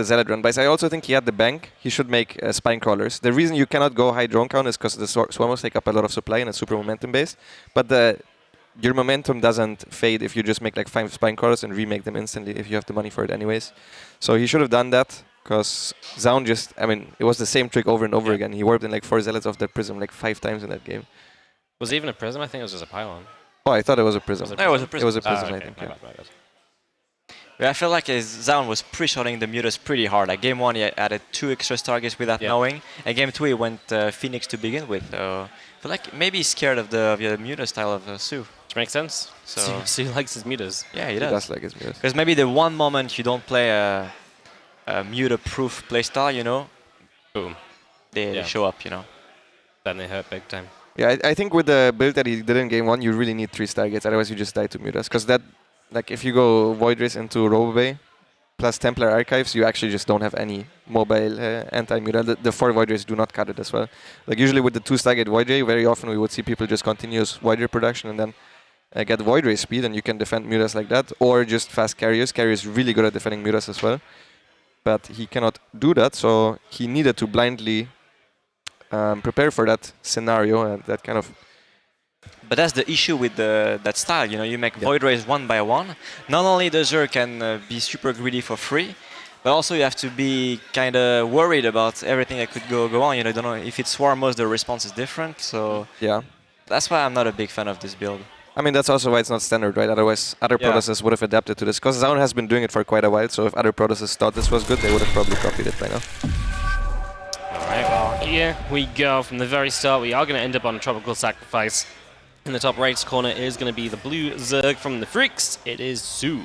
Zealot run-bys. I also think he had the bank. He should make Spine Crawlers. The reason you cannot go high drone count is because the swarmos take up a lot of supply and it's super momentum based. But your momentum doesn't fade if you just make like 5 Spine Crawlers and remake them instantly if you have the money for it anyways. So he should have done that, because Zoun just, I mean, it was the same trick over and over again. He warped in like 4 Zealots off that Prism like 5 times in that game. Was it even a Prism? I think it was just a Pylon. Oh, I thought it was a Prism. No, it was a Prism. It was a Prism, okay. I think. Yeah. Yeah, I feel like Zoun was pre-shotting the mutas pretty hard. Like game 1, he added 2 extra targets without knowing, and game 2 he went Phoenix to begin with. I feel like maybe he's scared of the muta style of Su. Which makes sense. So he likes his mutas. Yeah, he He does. does like his mutas. Because maybe the one moment you don't play a muta-proof playstyle, you know, boom, they show up, you know. Then they hurt big time. Yeah, I think with the build that he did in game 1, you really need 3 Stargates, otherwise you just die to mutas. Because that, like, if you go Void Race into Robobay plus Templar Archives, you actually just don't have any mobile anti-muta. The 4 Void Rays do not cut it as well. Like, usually with the 2 Stargate Void Ray, very often we would see people just continuous Void Ray production and then get Void Ray speed, and you can defend mutas like that, or just fast carriers. Carrier is really good at defending mutas as well. But he cannot do that, so he needed to blindly prepare for that scenario and that kind of. But that's the issue with that style, you know, you make Void Rays one by one. Not only the Zerg can be super greedy for free, but also you have to be kind of worried about everything that could go on. You know, don't know if it's Swarmos, the response is different. So yeah, that's why I'm not a big fan of this build. I mean, that's also why it's not standard, right? Otherwise, other Protosses would have adapted to this. Because Zoun has been doing it for quite a while, so if other Protosses thought this was good, they would have probably copied it by now. Alright, well, here we go. From the very start, we are going to end up on a Tropical Sacrifice. In the top right corner is going to be the blue Zerg from the Freaks. It is Su.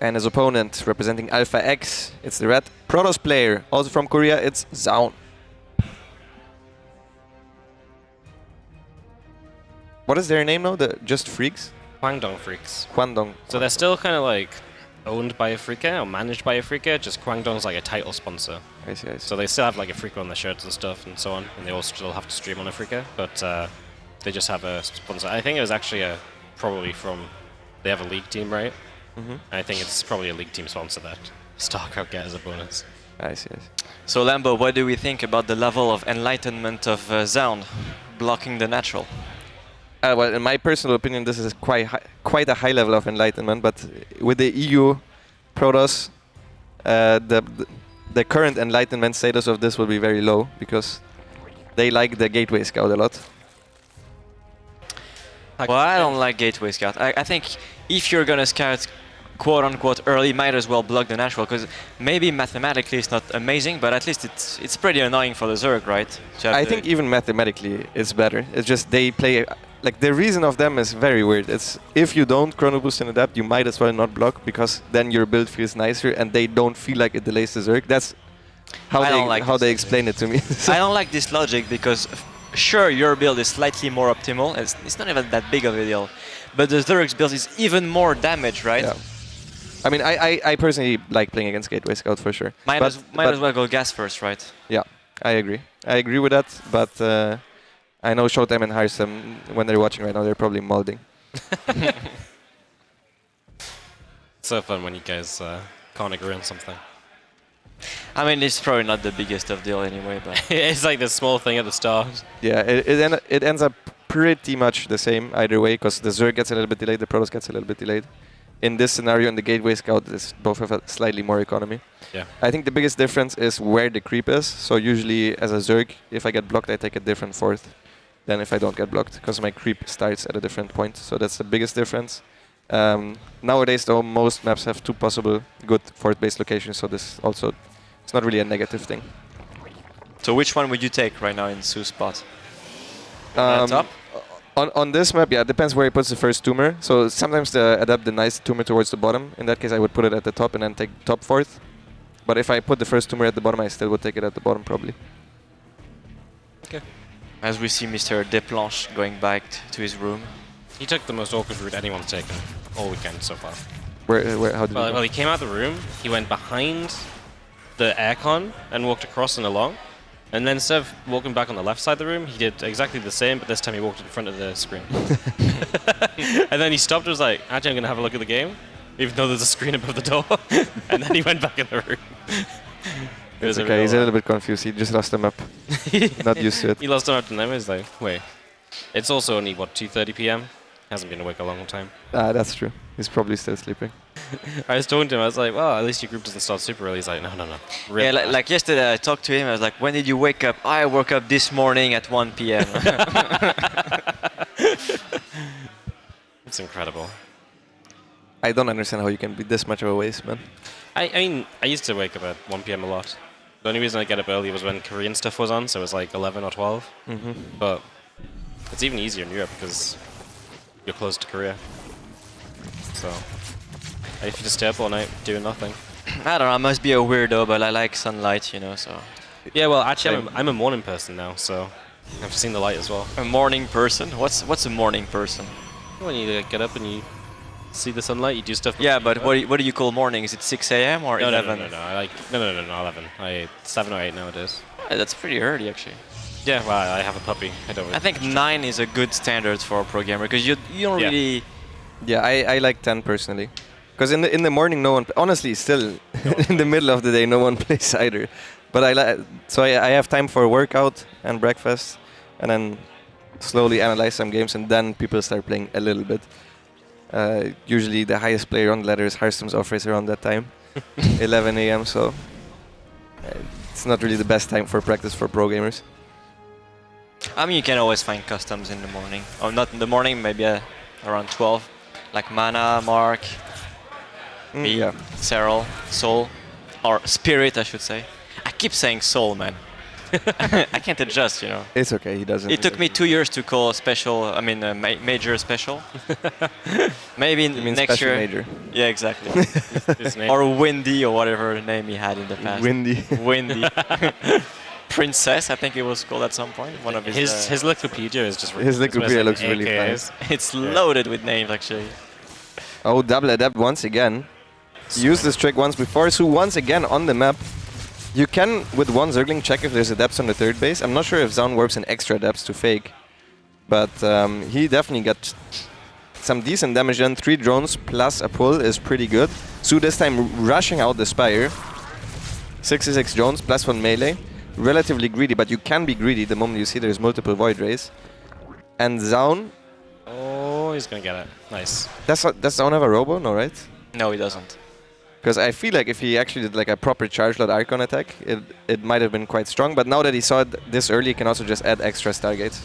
And his opponent, representing Alpha X, it's the red Protoss player. Also from Korea, it's Zoun. What is their name now? Just Freaks? Kwangdong Freaks. Kwangdong. So they're still kind of like owned by Africa or managed by Africa, just Kwangdong's like a title sponsor. I see. So they still have like Africa on their shirts and stuff and so on, and they also still have to stream on Africa, but they just have a sponsor. I think it was actually probably from, they have a league team, right? Mm-hmm. I think it's probably a league team sponsor that StarCraft get as a bonus. I see. So Lambo, what do we think about the level of enlightenment of Zoun blocking the natural? Well, in my personal opinion, this is quite a high level of enlightenment, but with the EU Protoss, the current enlightenment status of this will be very low, because they like the Gateway Scout a lot. Well, I don't like Gateway Scout. I think if you're gonna scout quote-unquote early, might as well block the natural, because maybe mathematically it's not amazing, but at least it's pretty annoying for the Zerg, right? I think even mathematically it's better. It's just they play... Like, the reason of them is very weird. It's if you don't chrono boost and adapt, you might as well not block, because then your build feels nicer and they don't feel like it delays the Zerg. That's how they explain it to me. I don't like this logic, because sure, your build is slightly more optimal. It's not even that big of a deal. But the Zerg's build is even more damage, right? Yeah. I mean, I personally like playing against Gateway Scout for sure. Might as well go gas first, right? Yeah, I agree. I agree with that, but I know ShoWTimE and Hiresome, when they're watching right now, they're probably molding. It's so fun when you guys can't agree on something. I mean, it's probably not the biggest of deal anyway, but it's like this small thing at the start. Yeah, it ends up pretty much the same either way, because the Zerg gets a little bit delayed, the Protoss gets a little bit delayed. In this scenario, in the Gateway Scout, both have a slightly more economy. Yeah. I think the biggest difference is where the creep is. So usually, as a Zerg, if I get blocked, I take a different fourth than if I don't get blocked, because my creep starts at a different point. So that's the biggest difference. Nowadays, though, most maps have 2 possible good fourth base locations, so this also, it's not really a negative thing. So which one would you take right now in Su's spot? Top? On this map, yeah, it depends where he puts the first tumor. So sometimes they adapt the nice tumor towards the bottom. In that case, I would put it at the top and then take top fourth. But if I put the first tumor at the bottom, I still would take it at the bottom, probably. Okay. As we see Mr. Desplanches going back to his room. He took the most awkward route anyone's taken all weekend so far. How did well, he came out the room, he went behind the aircon and walked across and along. And then instead of walking back on the left side of the room, he did exactly the same, but this time he walked in front of the screen. And then he stopped and was like, actually, I'm going to have a look at the game, even though there's a screen above the door. And then he went back in the room. It's okay, he's a little bit confused. He just lost a map. Not used to it. He lost a map to them. He's like, wait. It's also only, what, 2:30 p.m.? Hasn't been awake a long time. That's true. He's probably still sleeping. I was talking to him, I was like, well, at least your group doesn't start super early. He's like, no. Yeah, like yesterday I talked to him, I was like, when did you wake up? I woke up this morning at 1 p.m. It's incredible. I don't understand how you can be this much of a waste, man. I mean, I used to wake up at 1 p.m. a lot. The only reason I get up early was when Korean stuff was on, so it was like 11 or 12. Mm-hmm. But It's even easier in Europe because you're close to Korea. So if you just stay up all night doing nothing. I don't know. I must be a weirdo, but I like sunlight, you know. So. Yeah, well, actually, I'm a morning person now, so I've seen the light as well. A morning person? What's a morning person? When you get up and you see the sunlight, you do stuff. Yeah, but what do you call morning? Is it 6 a.m. or 11? No. I like no, 11. 7 or 8 nowadays. Yeah, that's pretty early, actually. Yeah, well, I have a puppy. I think 9 is a good standard for a pro gamer because you don't really. Yeah, I like 10 personally. Because in the morning, no one. Honestly, still in the middle of the day, no one plays either. But I have time for workout and breakfast, and then slowly analyze some games, and then people start playing a little bit. Usually, the highest player on the ladder is Hearthstone's off-race around that time, 11 a.m. So it's not really the best time for practice for pro gamers. I mean, you can always find customs in the morning. Or not in the morning, maybe around 12. Like Mana, Mark, Serral, Soul, or Spirit, I should say. I keep saying Soul, man. I can't adjust, you know. It's okay, he doesn't. It took me 2 years to call special, major special. Maybe next year. Major. Yeah, exactly. Or Windy, or whatever name he had in the past. Windy. Windy. Princess, I think it was called at some point. One of his Wikipedia is just. His Wikipedia looks really fun. It's loaded with names, actually. Oh, double adept once again. Used this trick once before, so once again on the map. You can, with one Zergling, check if there's adepts on the third base. I'm not sure if Zoun warps in extra adepts to fake. But he definitely got some decent damage done. 3 drones plus a pull is pretty good. Su this time rushing out the Spire. 66 drones plus 1 melee. Relatively greedy, but you can be greedy the moment you see there's multiple Void Rays. And Zoun... Oh, he's gonna get it. Nice. Does Zoun have a Robo? No, right? No, he doesn't. Because I feel like if he actually did like a proper charge load Archon attack, it might have been quite strong. But now that he saw it this early, he can also just add extra Stargates.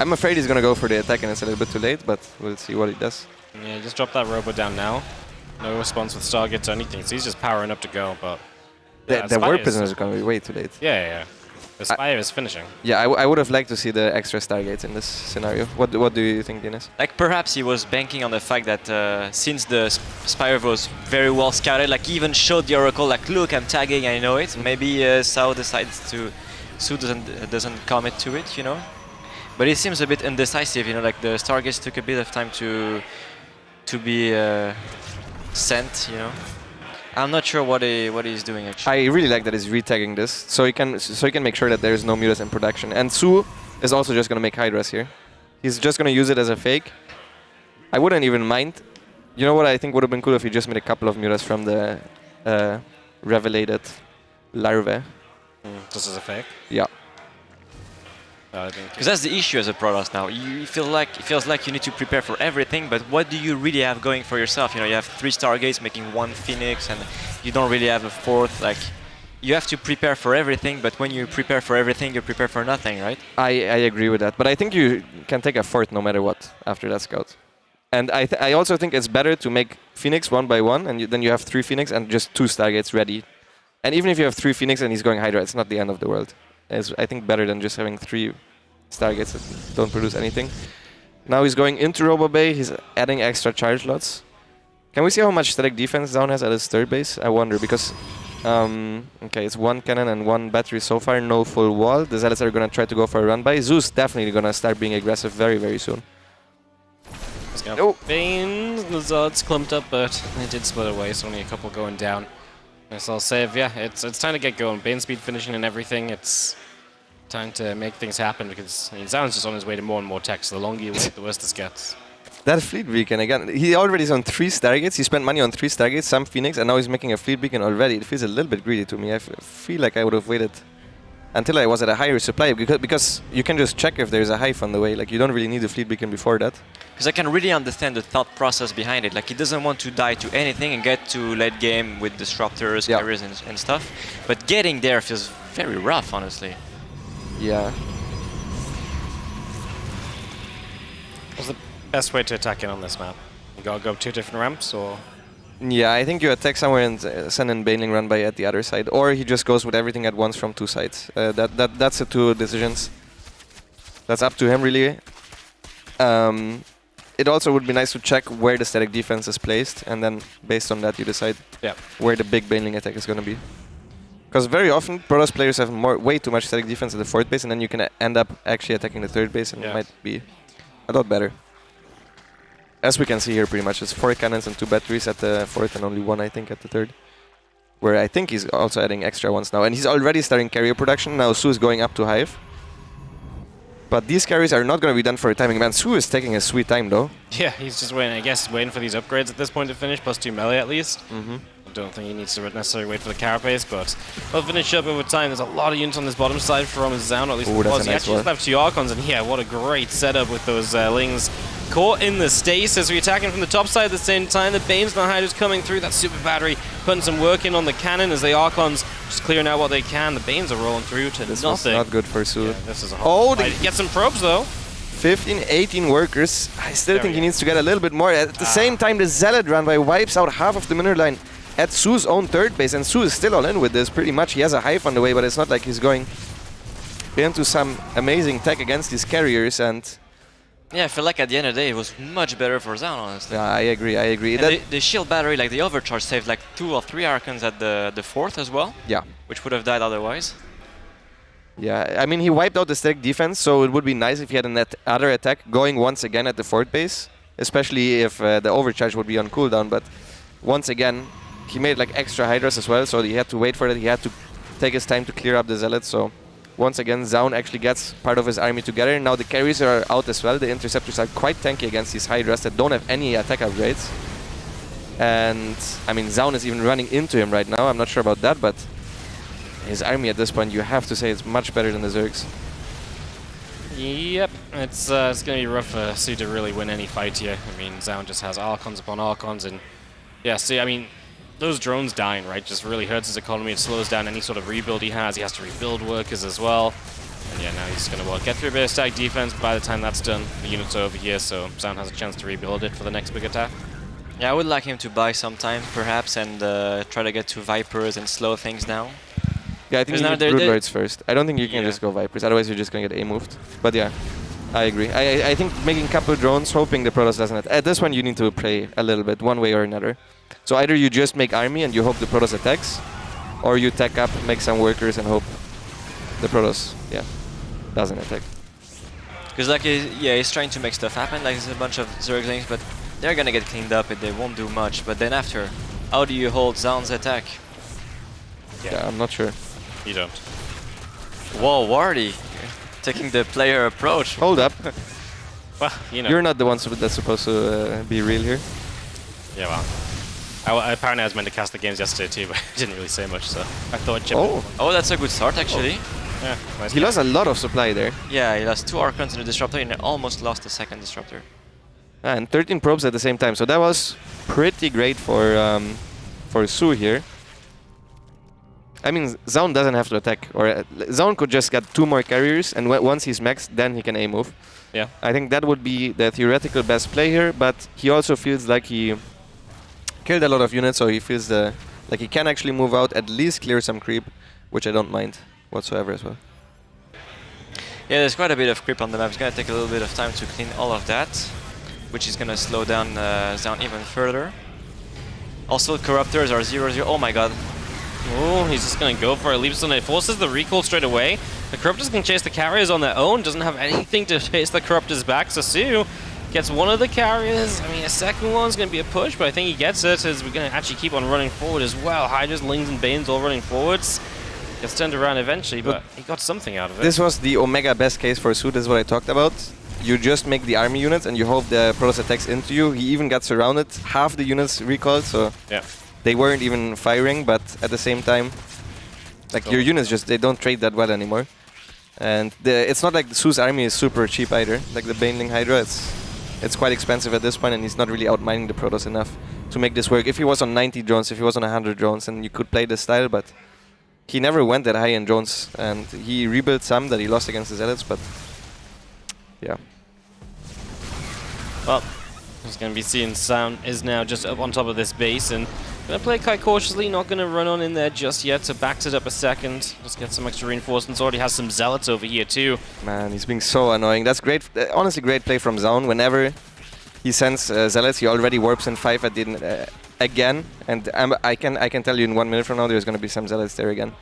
I'm afraid he's going to go for the attack and it's a little bit too late, but we'll see what he does. Yeah, just drop that Robo down now. No response with Stargates or anything, so he's just powering up to go, but... Yeah, the Warp Prisoners is going to be way too late. Yeah. The Spire is finishing. Yeah, I would have liked to see the extra Stargates in this scenario. What do you think, Dinas? Like, perhaps he was banking on the fact that since the Spire was very well scouted, like, he even showed the Oracle, like, look, I'm tagging, I know it. Maybe Sao decides to... Su doesn't commit to it, you know? But it seems a bit indecisive, you know, like, the Stargates took a bit of time to be sent, you know? I'm not sure what he's doing actually. I really like that he's retagging this, so he can make sure that there is no mutas in production. And Su is also just gonna make Hydras here. He's just gonna use it as a fake. I wouldn't even mind. You know what I think would have been cool if he just made a couple of mutas from the revelated larvae. Just as a fake? Yeah. Because that's the issue as a Protoss now. It feels like you need to prepare for everything, but what do you really have going for yourself? You know, you have 3 Stargates making 1 Phoenix, and you don't really have a 4th. Like, you have to prepare for everything, but when you prepare for everything, you prepare for nothing, right? I agree with that, but I think you can take a 4th no matter what after that scout. And I also think it's better to make Phoenix 1 by 1, and then you have 3 Phoenix and just 2 Stargates ready. And even if you have 3 Phoenix and he's going Hydra, it's not the end of the world. It's, I think, better than just having 3 Stargates that don't produce anything. Now he's going into Robo Bay, he's adding extra charge lots. Can we see how much static defense Zoun has at his third base? I wonder, because... okay, it's 1 cannon and 1 battery so far, no full wall. The Zealots are going to try to go for a run by. Zeus definitely going to start being aggressive very, very soon. He's got Bane, the Zod's clumped up, but they did split away, so only a couple going down. Nice little save, yeah, it's time to get going. Bane speed finishing and everything, it's time to make things happen because Zoun's just on his way to more and more tech, so the longer you wait, the worse this gets. That Fleet Beacon again, he already is on 3 Stargates, he spent money on 3 Stargates, some Phoenix, and now he's making a Fleet Beacon already. It feels a little bit greedy to me. I feel like I would have waited until I was at a higher supply, because you can just check if there's a hive on the way, like you don't really need a Fleet Beacon before that. Because I can really understand the thought process behind it. Like, he doesn't want to die to anything and get to late game with disruptors, carriers, and stuff. But getting there feels very rough, honestly. Yeah. What's the best way to attack in on this map? You gotta go 2 different ramps, or...? Yeah, I think you attack somewhere and send in Baneling run by at the other side. Or he just goes with everything at once from 2 sides. That's the 2 decisions. That's up to him, really. It also would be nice to check where the static defense is placed, and then based on that you decide where the big baneling attack is going to be. Because very often Protoss players have way too much static defense at the 4th base, and then you can end up actually attacking the 3rd base, and it might be a lot better. As we can see here, pretty much, it's 4 cannons and 2 batteries at the 4th, and only 1, I think, at the 3rd. Where I think he's also adding extra ones now, and he's already starting carrier production. Now Su is going up to Hive. But these carries are not going to be done for a timing. Man, Su is taking a sweet time, though. Yeah, he's just waiting, I guess, waiting for these upgrades at this point to finish, +2 melee at least. I don't think he needs to necessarily wait for the carapace, but we'll finish up over time. There's a lot of units on this bottom side from Zoun, or at least Ooh, he actually just left 2 Archons, and yeah, what a great setup with those Lings caught in the stasis. We're attacking from the top side at the same time. The Banes and the Hydras coming through. That super battery putting some work in on the cannon as the Archons just clearing out what they can. The Banes are rolling through to this nothing. Was not good for Su. Yeah, this is a hard fight. Get some probes though. 15, 18 workers. I still think he needs to get a little bit more. At the same time, the Zealot run by wipes out half of the mineral line at Su's own 3rd base, and Su is still all in with this pretty much. He has a Hive on the way, but it's not like he's going into some amazing tech against these carriers. And yeah, I feel like at the end of the day it was much better for Zoun, honestly. Yeah, I agree. The shield battery, like the overcharge, saved like 2 or 3 Archons at the 4th as well. Yeah. Which would have died otherwise. Yeah, I mean, he wiped out the static defense, so it would be nice if he had another attack going once again at the 4th base, especially if the overcharge would be on cooldown. But once again, he made like extra Hydras as well, so he had to wait for it. He had to take his time to clear up the Zealots. So once again, Zoun actually gets part of his army together. Now the carries are out as well. The Interceptors are quite tanky against these Hydras that don't have any attack upgrades. And I mean, Zoun is even running into him right now. I'm not sure about that, but his army at this point, you have to say it's much better than the Zergs. Yep, it's going to be rough for Su to really win any fight here. I mean, Zoun just has Archons upon Archons, and yeah, see, I mean, those drones dying, right, just really hurts his economy. It slows down any sort of rebuild he has. He has to rebuild workers as well. And yeah, now he's going to get through a bit of static defense. By the time that's done, the units are over here, so Zoun has a chance to rebuild it for the next big attack. Yeah, I would like him to buy some time, perhaps, and try to get to Vipers and slow things down. Yeah, I think you need Brood Lords first. I don't think you can just go Vipers, otherwise you're just going to get A-moved. But yeah, I agree. I think making a couple drones, hoping the Protoss doesn't... At this one, you need to play a little bit, one way or another. So either you just make army and you hope the Protoss attacks, or you tech up, make some workers and hope the Protoss, doesn't attack. Because like, he's trying to make stuff happen, like there's a bunch of Zerglings, but they're gonna get cleaned up and they won't do much. But then after, how do you hold Zoun's attack? Yeah, I'm not sure. You don't. Whoa, Wardy, taking the player approach. Hold up. Well, you know. You're not the one that's supposed to be real here. Yeah, well. Apparently I was meant to cast the games yesterday too, but I didn't really say much, so I thought... Oh, that's a good start, actually. Yeah, nice. He lost a lot of supply there. Yeah, he lost 2 Archons in the Disruptor and almost lost the second Disruptor. And 13 probes at the same time, so that was pretty great for Su here. I mean, Zoun doesn't have to attack, or Zoun could just get 2 more carriers, and once he's maxed, then he can A-move. Yeah. I think that would be the theoretical best play here, but he also feels like he killed a lot of units, so he feels like he can actually move out, at least clear some creep, which I don't mind whatsoever as well. Yeah, there's quite a bit of creep on the map. It's going to take a little bit of time to clean all of that, which is going to slow down Zoun even further. Also, Corruptors are 0-0. Oh my god. Oh, he's just going to go for it. Leaps on it. Forces the recall straight away. The Corruptors can chase the carriers on their own. Doesn't have anything to chase the Corruptors back. So Su gets one of the carriers. I mean, a second one's going to be a push, but I think he gets it as we're going to actually keep on running forward as well. Hydras, Lings, and Banes all running forwards. Gets turned around eventually, but he got something out of it. This was the Omega best case for Su. This is what I talked about. You just make the army units and you hope the Protoss attacks into you. He even got surrounded. Half the units recalled, so yeah. They weren't even firing, but at the same time, like your units just, they don't trade that well anymore. And it's not like Su's army is super cheap either. Like the Baneling Hydra, it's quite expensive at this point, and he's not really outmining the Protoss enough to make this work. If he was on 90 drones, if he was on 100 drones, then you could play this style, but he never went that high in drones, and he rebuilt some that he lost against the Zealots, but yeah. Well, As going to be seeing Zoun is now just up on top of this base and going to play quite cautiously, not going to run on in there just yet, so backs it up a second. Just get some extra reinforcements. Already has some Zealots over here too. Man, he's being so annoying. That's great. Honestly, great play from Zoun. Whenever he sends Zealots, he already warps in 5 at the again, and I can tell you in 1 minute from now there's going to be some Zealots there again.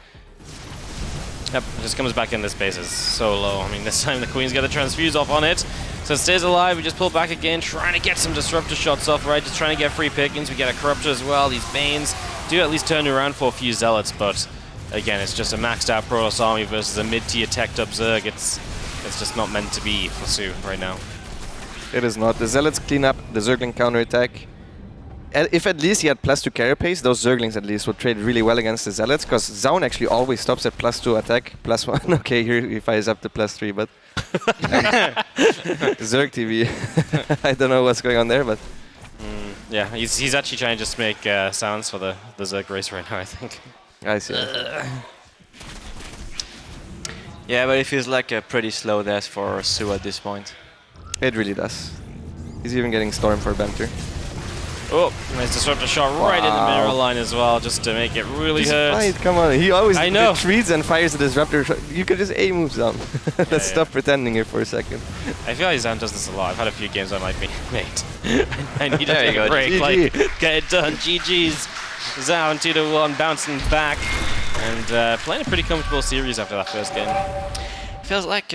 Yep, it just comes back in. This base is so low. I mean, this time the Queen's got the transfuse off on it. So it stays alive. We just pull back again, trying to get some disruptor shots off, right? Just trying to get free pickings. We get a corruptor as well. These Banes do at least turn around for a few Zealots, but again, it's just a maxed out Protoss army versus a mid-tier teched up Zerg. It's just not meant to be for Su right now. It is not. The Zealots clean up the Zergling counterattack. If at least he had +2 carry pace, those Zerglings at least would trade really well against the Zealots, because Zoun actually always stops at +2 attack, +1. Okay, here he fires up to +3, but ZergTv. I don't know what's going on there, but yeah, he's actually trying to just make sounds for the Zerg race right now, I think. I see. Yeah, but it feels like a pretty slow death for Su at this point. It really does. He's even getting Storm for Banter. Oh, nice disruptor shot right in the mineral line as well, just to make it really hurt. Come on, he always know. retreats and fires the disruptor shot. You could just A move Zoun. Let's stop pretending here for a second. I feel like Zoun does this a lot. I've had a few games where I'm like, mate, I need to take you a go. break. GG. Like, get it done. GG's. Zoun 2-1, bouncing back, and playing a pretty comfortable series after that first game. Feels like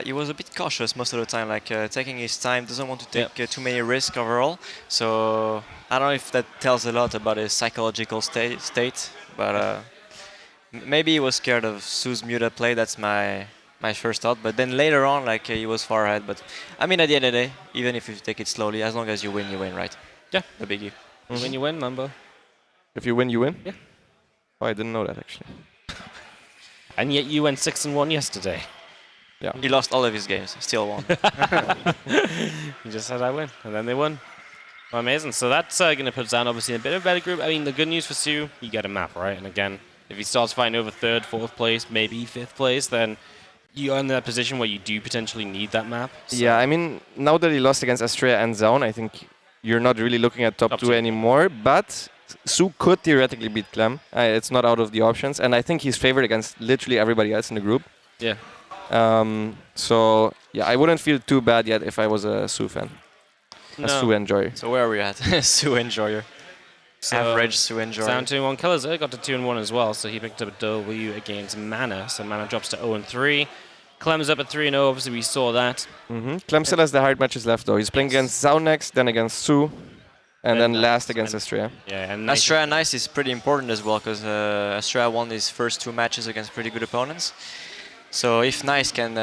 he was a bit cautious most of the time, like taking his time, doesn't want to take too many risks overall. So I don't know if that tells a lot about his psychological state, but maybe he was scared of Su's muted play. That's my first thought. But then later on, like he was far ahead. But I mean, at the end of the day, even if you take it slowly, as long as you win, right? Yeah, the biggie. When you win, Mambo. If you win, you win? Yeah. Oh, I didn't know that actually. And yet you went 6-1 yesterday. Yeah. He lost all of his games, still won. He just said I win, and then they won. Well, amazing. So that's going to put Zoun obviously in a bit of a better group. I mean, the good news for Su, you get a map, right? And again, if he starts fighting over 3rd, 4th place, maybe 5th place, then you're in that position where you do potentially need that map. So Yeah, I mean, now that he lost against Astrea and Zoun, I think you're not really looking at top 2 anymore, but Su could theoretically beat Clem. It's not out of the options, and I think he's favored against literally everybody else in the group. Yeah. So, yeah, I wouldn't feel too bad yet if I was a Su fan. A Su enjoyer. So where are we at? Su enjoyer. So Average Su enjoyer. Zoun 2-1. Kelazhur got to 2-1 as well, so he picked up a W against Mana. So Mana drops to 0-3. Clem's up at 3-0. Obviously, we saw that. Clem still has the hard matches left, though. He's playing against Zoun next, then against Su, and then last against Astrea. Yeah, and Astrea Nice is pretty important as well, because Astrea won his first 2 matches against pretty good opponents. So if Nice can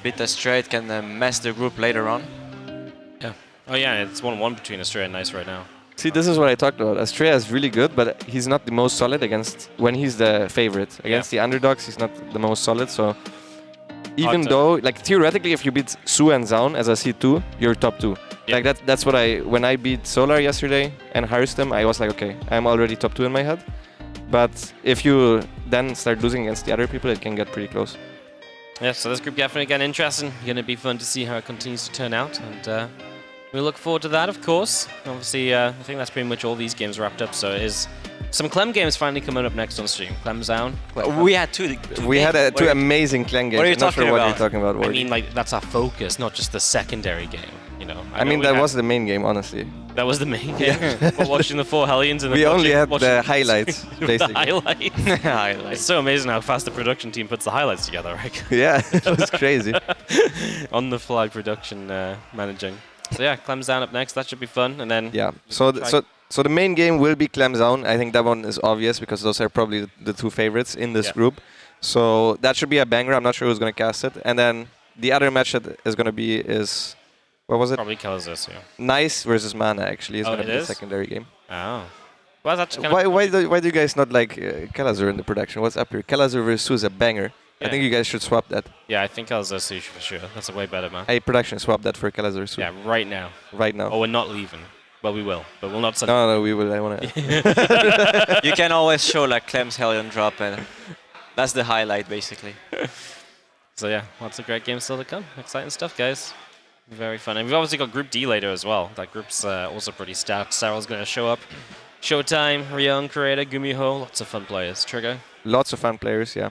beat Astrea, it can mess the group later on. Yeah. Oh yeah, it's 1-1 between Astrea and Nice right now. See, this is what I talked about. Astrea is really good, but he's not the most solid against when he's the favorite. Against the underdogs, he's not the most solid. So even though, like theoretically, if you beat Su and Zoun as a C2, you're top 2. Like that's what when I beat Solar yesterday and HomeStory, I was like, okay, I'm already top 2 in my head. But if you then start losing against the other people, it can get pretty close. Yeah, so this group definitely getting interesting. Going to be fun to see how it continues to turn out, and we look forward to that, of course. Obviously, I think that's pretty much all these games wrapped up. So it is some Clem games finally coming up next on stream. Clem Zoun. We had two. We had two amazing Clem games. What are you I'm not talking sure about? what you're talking about. I mean, like that's our focus, not just the secondary game. You know. I mean, that was the main game, honestly. That was the main game. We're watching the 4 Hellions and we only had the highlights, basically. The highlights. It's so amazing how fast the production team puts the highlights together, right? Yeah, it was crazy. On the fly production managing. So yeah, Clem Zoun up next. That should be fun. And then So the main game will be Clem Zoun. I think that one is obvious because those are probably the 2 favorites in this group. So that should be a banger. I'm not sure who's going to cast it. And then the other match that is going to be is, what was it? Probably Kelazhur, yeah. Nice versus Mana actually is going to be the is? secondary game. Oh. Well, that's why do you guys not like Kelazhur in the production? What's up here? Kelazhur versus Su is a banger. I think you guys should swap that. Yeah, I think Kelazhur for sure. That's a way better man. Hey, production, swap that for Kelazhur Su. Yeah, right now. Right now. Oh, we're not leaving. Well, we will, but we'll not send. No, we will. I want to. You can always show like Clem's Hellion drop, and that's the highlight basically. So yeah, lots of great games still to come. Exciting stuff, guys. Very fun. And we've obviously got Group D later as well. That group's also pretty stacked. Serral's going to show up. ShoWTimE, Ryung, Creator, GuMiho. Lots of fun players. Trigger? Lots of fun players, yeah.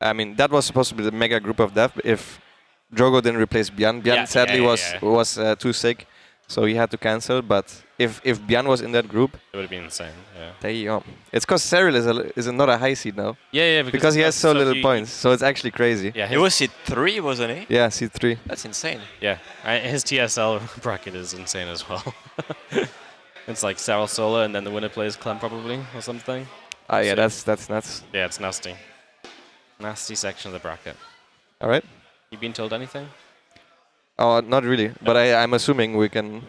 I mean, that was supposed to be the mega group of death if Drogo didn't replace Byan. Byan sadly was too sick, so he had to cancel. But if Byan was in that group, it would have been insane. Yeah. Damn. It's because Serral is not a high seed now. Yeah, because he has so little points, so it's actually crazy. Yeah, he was seed 3, wasn't he? Yeah, seed 3. That's insane. Yeah, his TSL bracket is insane as well. It's like Serral solo, and then the winner plays Clem probably or something. Yeah, that's nuts. Yeah, it's nasty. Nasty section of the bracket. All right. You been told anything? Oh, not really. No. But I'm assuming we can.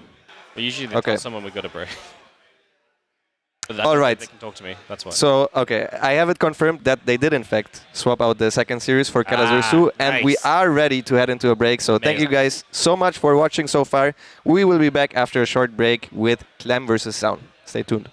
Well, usually they tell someone we got a break. All right. They can talk to me. That's why. So okay, I have it confirmed that they did in fact swap out the second series for Kelazhur, and we are ready to head into a break. So thank you guys so much for watching so far. We will be back after a short break with Clem versus Zoun. Stay tuned.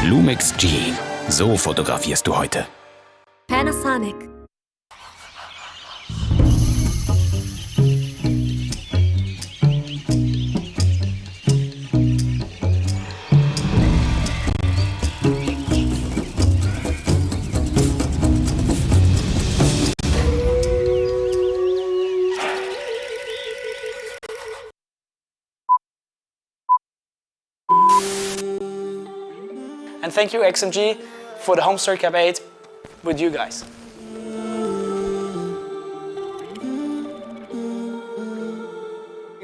Lumix G. So fotografierst du heute. Panasonic. And thank you, XMG, for the HomeStory Cup 8 with you guys.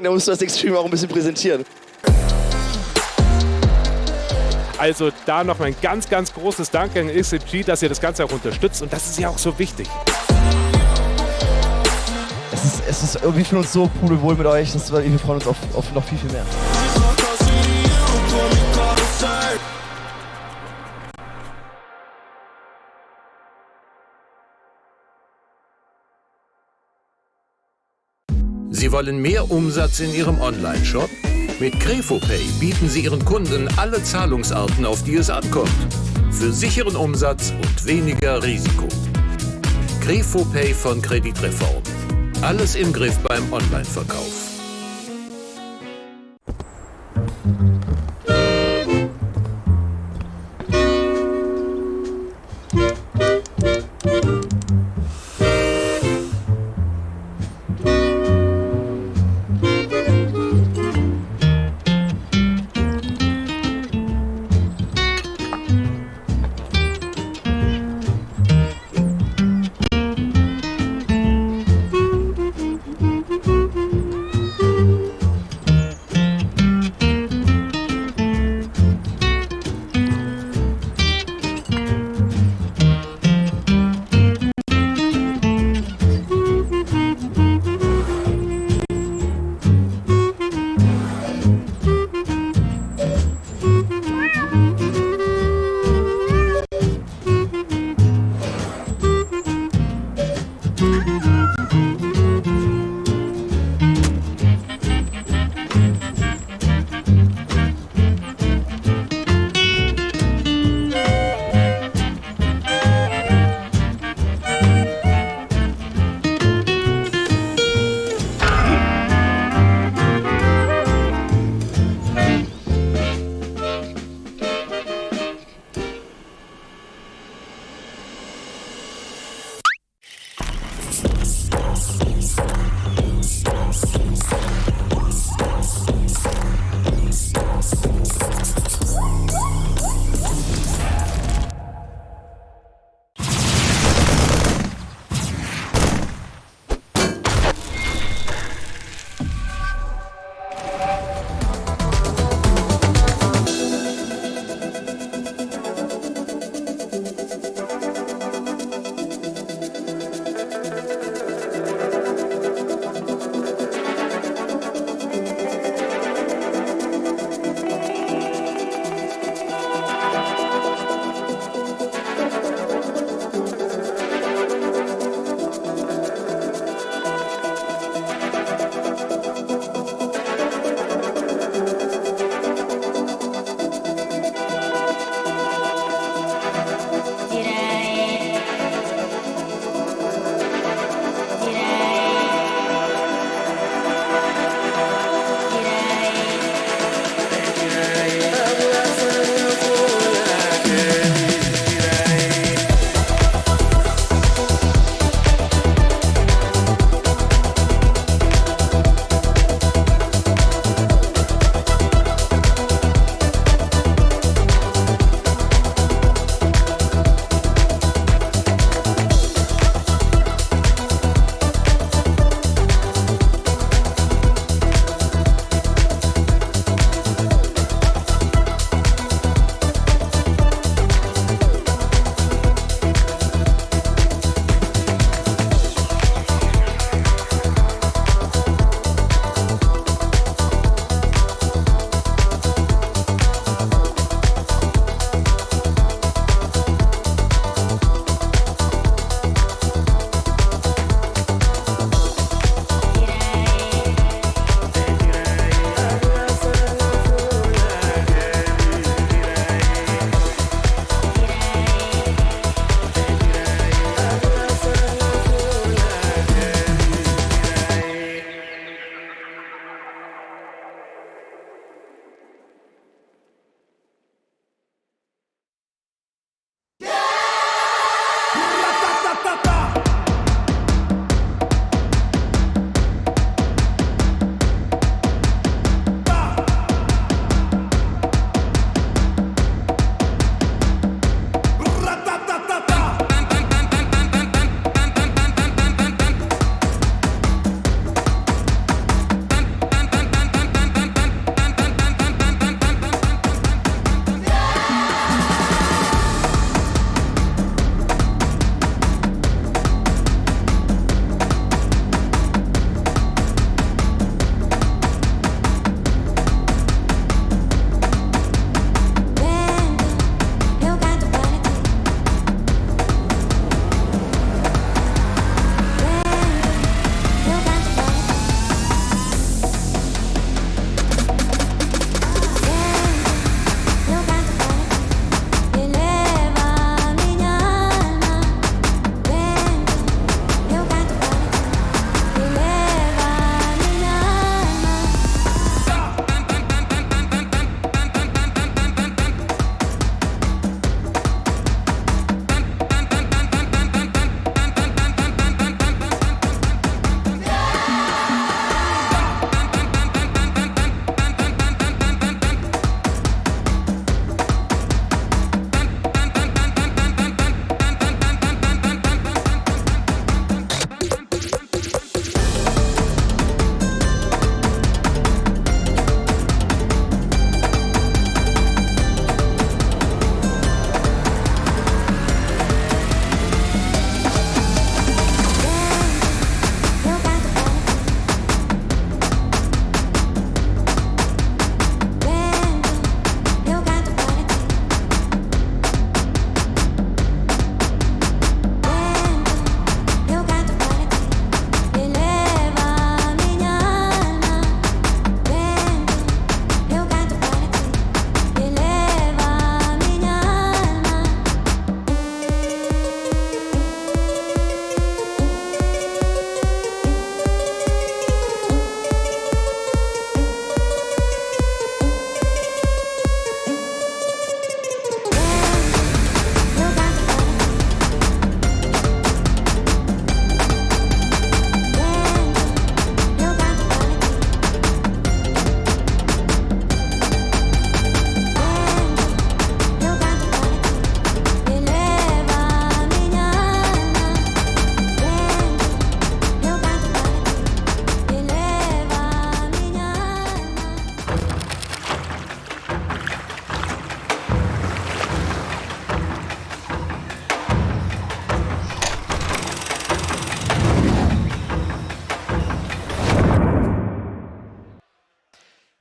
Da musst du das Extreme auch ein bisschen präsentieren. Also da noch ein ganz, ganz großes Dank an XMG, dass ihr das Ganze auch unterstützt. Und das ist ja auch so wichtig. Es ist irgendwie für uns so pudelwohl mit euch. Wir freuen uns auf noch viel, viel mehr. Sie wollen mehr Umsatz in Ihrem Online-Shop? Mit KrefoPay bieten Sie Ihren Kunden alle Zahlungsarten, auf die es ankommt. Für sicheren Umsatz und weniger Risiko. KrefoPay von Kreditreform. Alles im Griff beim Online-Verkauf.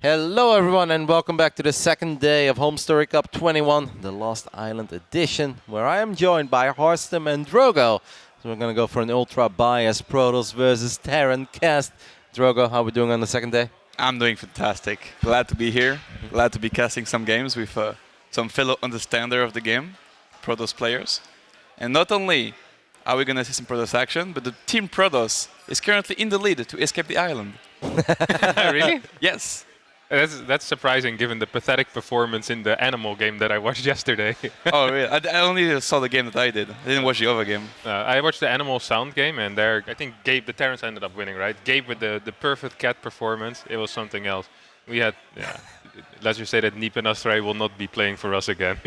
Hello everyone and welcome back to the second day of HomeStory Cup 21, the Lost Island edition, where I am joined by HomeStory and Drogo. So we're going to go for an ultra-biased Protoss versus Terran cast. Drogo, how are we doing on the second day? I'm doing fantastic. Glad to be here. Glad to be casting some games with some fellow understander of the game, Protoss players. And not only are we going to see some Protoss action, but the team Protoss is currently in the lead to escape the island. Really? Yes. That's surprising given the pathetic performance in the animal game that I watched yesterday. Oh, really? I only saw the game that I did. I didn't watch the other game. I watched the animal sound game, and there I think Gabe, the Terrans, ended up winning, right? Gabe with the perfect cat performance. It was something else. We had, let's just say that Neep and Astrea will not be playing for us again.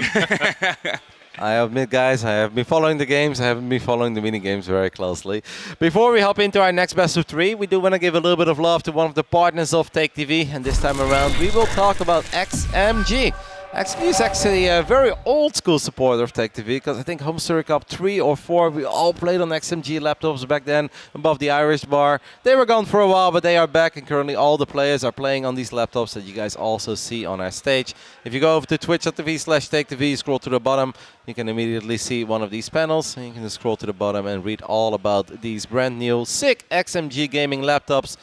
I admit, guys, I have been following the games. I haven't been following the mini games very closely. Before we hop into our next best of 3, we do want to give a little bit of love to one of the partners of TaKeTv. And this time around, we will talk about XMG. XMG is actually a very old school supporter of TaKeTv, because I think HomeStory Cup 3 or 4, we all played on XMG laptops back then, above the Irish bar. They were gone for a while, but they are back, and currently all the players are playing on these laptops that you guys also see on our stage. If you go over to twitch.tv/TaKeTv, scroll to the bottom, you can immediately see one of these panels, and you can just scroll to the bottom and read all about these brand new, sick XMG gaming laptops.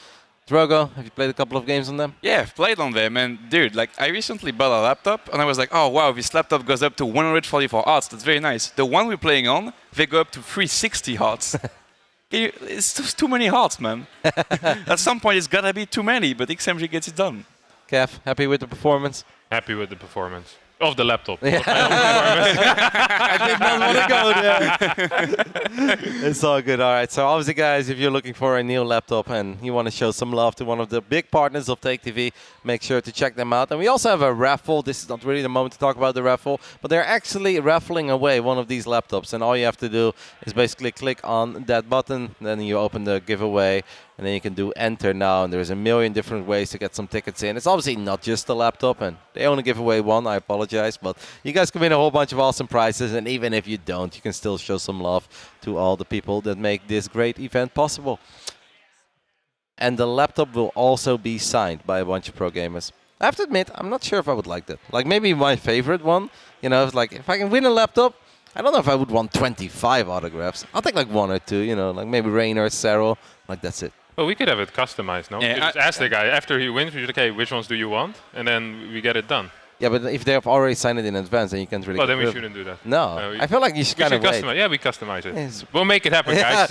Drogo, have you played a couple of games on them? Yeah, I've played on them, and dude, like I recently bought a laptop, and I was like, oh wow, this laptop goes up to 144 Hz. That's very nice. The one we're playing on, they go up to 360 Hz. It's just too many Hz, man. At some point, it's gotta be too many, but XMG gets it done. Kev, happy with the performance? Happy with the performance. Of the laptop. Yeah. I did not want to go there. It's all good. All right. So obviously, guys, if you're looking for a new laptop and you want to show some love to one of the big partners of TaKeTv, make sure to check them out. And we also have a raffle. This is not really the moment to talk about the raffle, but they're actually raffling away one of these laptops. And all you have to do is basically click on that button. Then you open the giveaway. And then you can do enter now, and there's a million different ways to get some tickets in. It's obviously not just a laptop, and they only give away one. I apologize, but you guys can win a whole bunch of awesome prizes, and even if you don't, you can still show some love to all the people that make this great event possible. And the laptop will also be signed by a bunch of pro gamers. I have to admit, I'm not sure if I would like that. Like maybe my favorite one, you know, like if I can win a laptop, I don't know if I would want 25 autographs. I'll take like 1 or 2, you know, like maybe Rainer, Serral, like that's it. Well, we could have it customized, no? Yeah, Just ask the guy after he wins. We're like, okay, which ones do you want? And then we get it done. Yeah, but if they have already signed it in advance, then you can't really. Well, then we shouldn't do that. No, I feel like you should kind of wait. Yeah, we customize it. Yes. We'll make it happen, guys.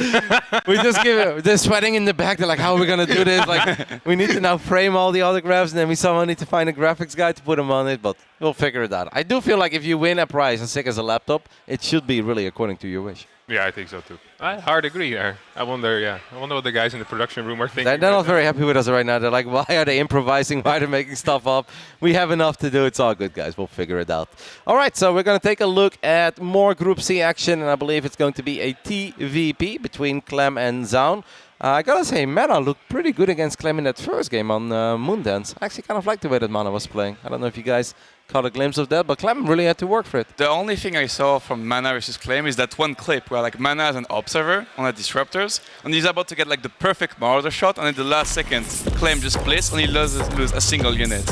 We just give it. They're sweating in the back. They're like, "How are we gonna do this?" Like, we need to now frame all the autographs, and then we somehow need to find a graphics guy to put them on it. But we'll figure it out. I do feel like if you win a prize as sick as a laptop, it should be really according to your wish. Yeah, I think so too. I hard agree there. I wonder what the guys in the production room are thinking. They're not very happy with us right now. They're like, why are they improvising? Why are they making stuff up? We have enough to do. It's all good, guys. We'll figure it out. All right, so we're going to take a look at more Group C action, and I believe it's going to be a TVP between Clem and Zoun. I gotta say, Mana looked pretty good against Clem in that first game on Moondance. I actually kind of liked the way that Mana was playing. I don't know if you guys caught a glimpse of that, but Clem really had to work for it. The only thing I saw from Mana versus Clem is that one clip where like Mana has an observer on the disruptors, and he's about to get like the perfect Marauder shot, and in the last second, Clem just plays and he loses a single unit.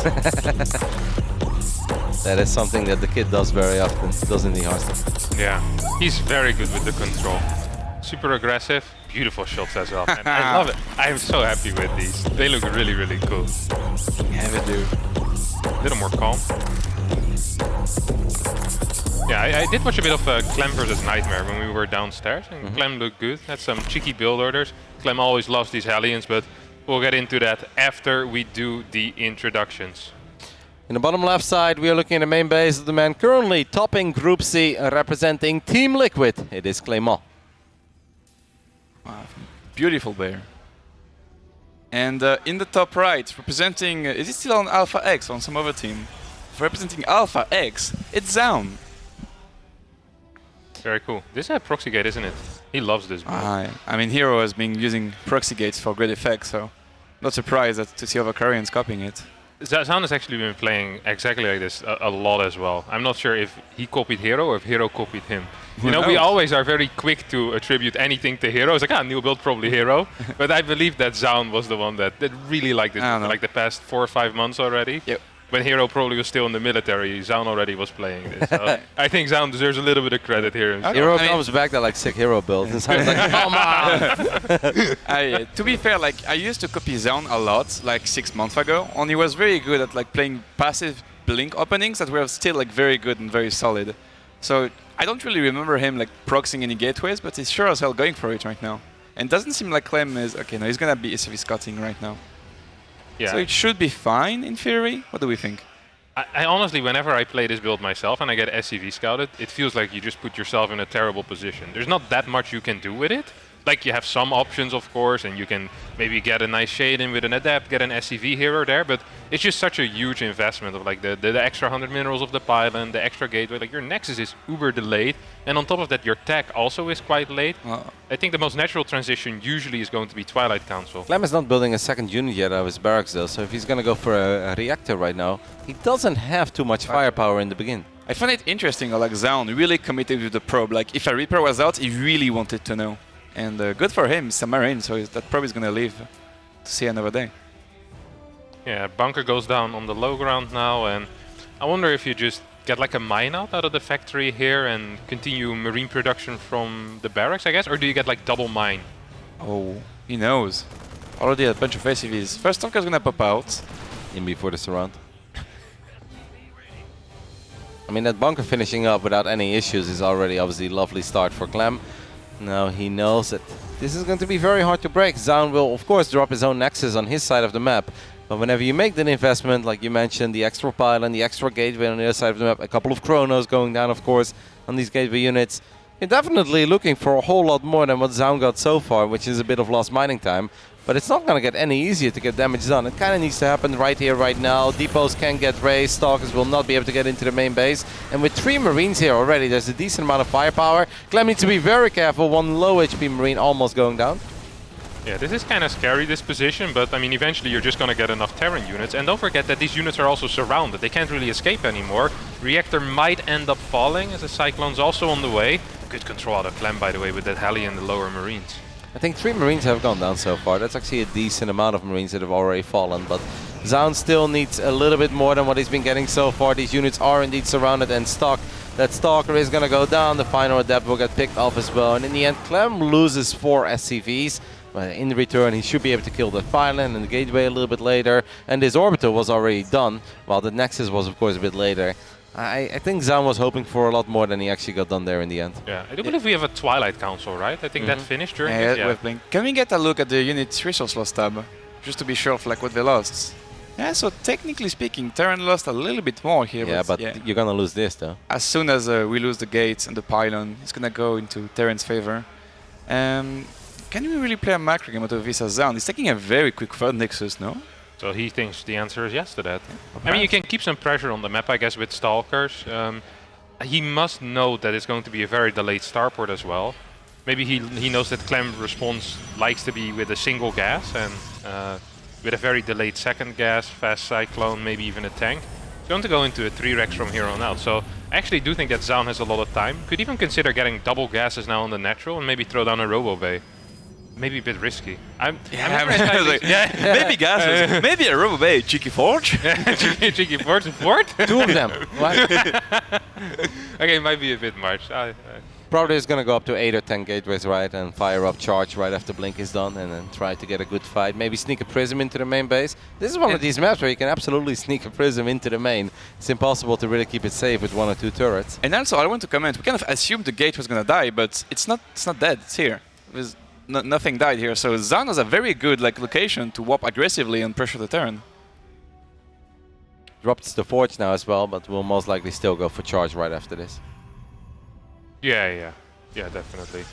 That is something that the kid does very often, doesn't he, HomeStory? Yeah, he's very good with the control. Super aggressive, beautiful shots as well. And I love it. I'm so happy with these. They look really, really cool. Yeah, they do. A little more calm. Yeah, I did watch a bit of Clem versus Nightmare when we were downstairs, and Clem looked good. Had some cheeky build orders. Clem always loves these Hellions, but we'll get into that after we do the introductions. In the bottom left side, we are looking at the main base of the man currently topping Group C, representing Team Liquid. It is Clément. Wow, beautiful bear. And in the top right, representing, is it still on Alpha X on some other team? Representing Alpha X, it's Zoun. Very cool. This is a proxy gate, isn't it? He loves this build. I mean, Hero has been using proxy gates for great effect, so not surprised to see other Koreans copying it. Zoun has actually been playing exactly like this a lot as well. I'm not sure if he copied Hero or if Hero copied him. You know, we always are very quick to attribute anything to Hero. It's like, new build, probably Hero. But I believe that Zoun was the one that really liked this for like the past 4 or 5 months already. Yep. When Hero probably was still in the military, Zoun already was playing this. So I think Zoun deserves a little bit of credit here. Hero comes back to like sick Hero builds and sounds like, come on! To be fair, like I used to copy Zoun a lot, like 6 months ago, and he was very good at like playing passive blink openings that were still like very good and very solid. So I don't really remember him like proxying any gateways, but he's sure as hell going for it right now. And doesn't seem like Clem is okay. No, he's gonna be SCV scouting right now. Yeah. So it should be fine in theory. What do we think? I honestly, whenever I play this build myself and I get SCV scouted, it feels like you just put yourself in a terrible position. There's not that much you can do with it. Like, you have some options, of course, and you can maybe get a nice shade in with an adept, get an SCV here or there, but it's just such a huge investment of like the extra 100 minerals of the pylon, the extra gateway. Like, your Nexus is uber delayed, and on top of that, your tech also is quite late. I think the most natural transition usually is going to be Twilight Council. Clem is not building a second unit yet out of his barracks, though, so if he's going to go for a reactor right now, he doesn't have too much firepower in the beginning. I find it interesting, like Zoun really committed to the probe. Like, if a Reaper was out, he really wanted to know. And good for him, he's a Marine, so that probe is going to live to see another day. Yeah, bunker goes down on the low ground now, and I wonder if you just get like a mine out of the factory here and continue marine production from the barracks, I guess? Or do you get like double mine? Oh, he knows. Already a bunch of ACVs. First Tonka is going to pop out. In before the surround. I mean, that bunker finishing up without any issues is already obviously a lovely start for Clem. Now he knows that this is going to be very hard to break. Zoun will, of course, drop his own Nexus on his side of the map. But whenever you make that investment, like you mentioned, the extra pylon, the extra gateway on the other side of the map, a couple of chronos going down, of course, on these gateway units, you're definitely looking for a whole lot more than what Zoun got so far, which is a bit of lost mining time. But it's not going to get any easier to get damage done. It kind of needs to happen right here, right now. Depots can get raised. Stalkers will not be able to get into the main base. And with 3 Marines here already, there's a decent amount of firepower. Clem needs to be very careful. 1 low HP Marine almost going down. Yeah, this is kind of scary, this position, but I mean, eventually you're just going to get enough Terran units. And don't forget that these units are also surrounded. They can't really escape anymore. Reactor might end up falling as the Cyclone's also on the way. Good control out of Clem, by the way, with that heli and the lower Marines. I think 3 Marines have gone down so far. That's actually a decent amount of Marines that have already fallen. But Zoun still needs a little bit more than what he's been getting so far. These units are indeed surrounded and stuck. That Stalker is going to go down. The final Adept will get picked off as well. And in the end, Clem loses 4 SCVs. But in return, he should be able to kill the pylon and the gateway a little bit later. And this orbital was already done, while the Nexus was, of course, a bit later. I think Zoun was hoping for a lot more than he actually got done there in the end. Yeah, I do believe we have a Twilight Council, right? I think that finished during this. Yeah. Can we get a look at the unit's resource loss tab? Just to be sure of like what they lost. Yeah, so technically speaking, Terran lost a little bit more here. Yeah, but you're going to lose this, though. As soon as we lose the gates and the pylon, it's going to go into Terran's favor. Can we really play a macro game out of Visa Zoun? He's taking a very quick third Nexus, no? So he thinks the answer is yes to that. I mean, you can keep some pressure on the map, I guess, with Stalkers. He must know that it's going to be a very delayed starport as well. Maybe he knows that Clem response likes to be with a single gas and with a very delayed second gas, fast Cyclone, maybe even a tank. He's going to go into a 3-Rex from here on out. So I actually do think that Zoun has a lot of time. Could even consider getting double gases now on the natural and maybe throw down a Robo Bay. Maybe a bit risky. Maybe gases. Maybe a Robo Bay, Cheeky Forge. Cheeky Forge, Fort? 2 of them. Okay, it might be a bit much. Probably is going to go up to 8 or 10 gateways, right, and fire up charge right after Blink is done, and then try to get a good fight. Maybe sneak a Prism into the main base. This is one of these maps where you can absolutely sneak a Prism into the main. It's impossible to really keep it safe with 1 or 2 turrets. And also, I want to comment. We kind of assumed the gate was going to die, but it's not dead. It's here. Nothing died here, so Zoun has a very good location to warp aggressively and pressure the turn. Drops the Forge now as well, but will most likely still go for charge right after this. Yeah, definitely.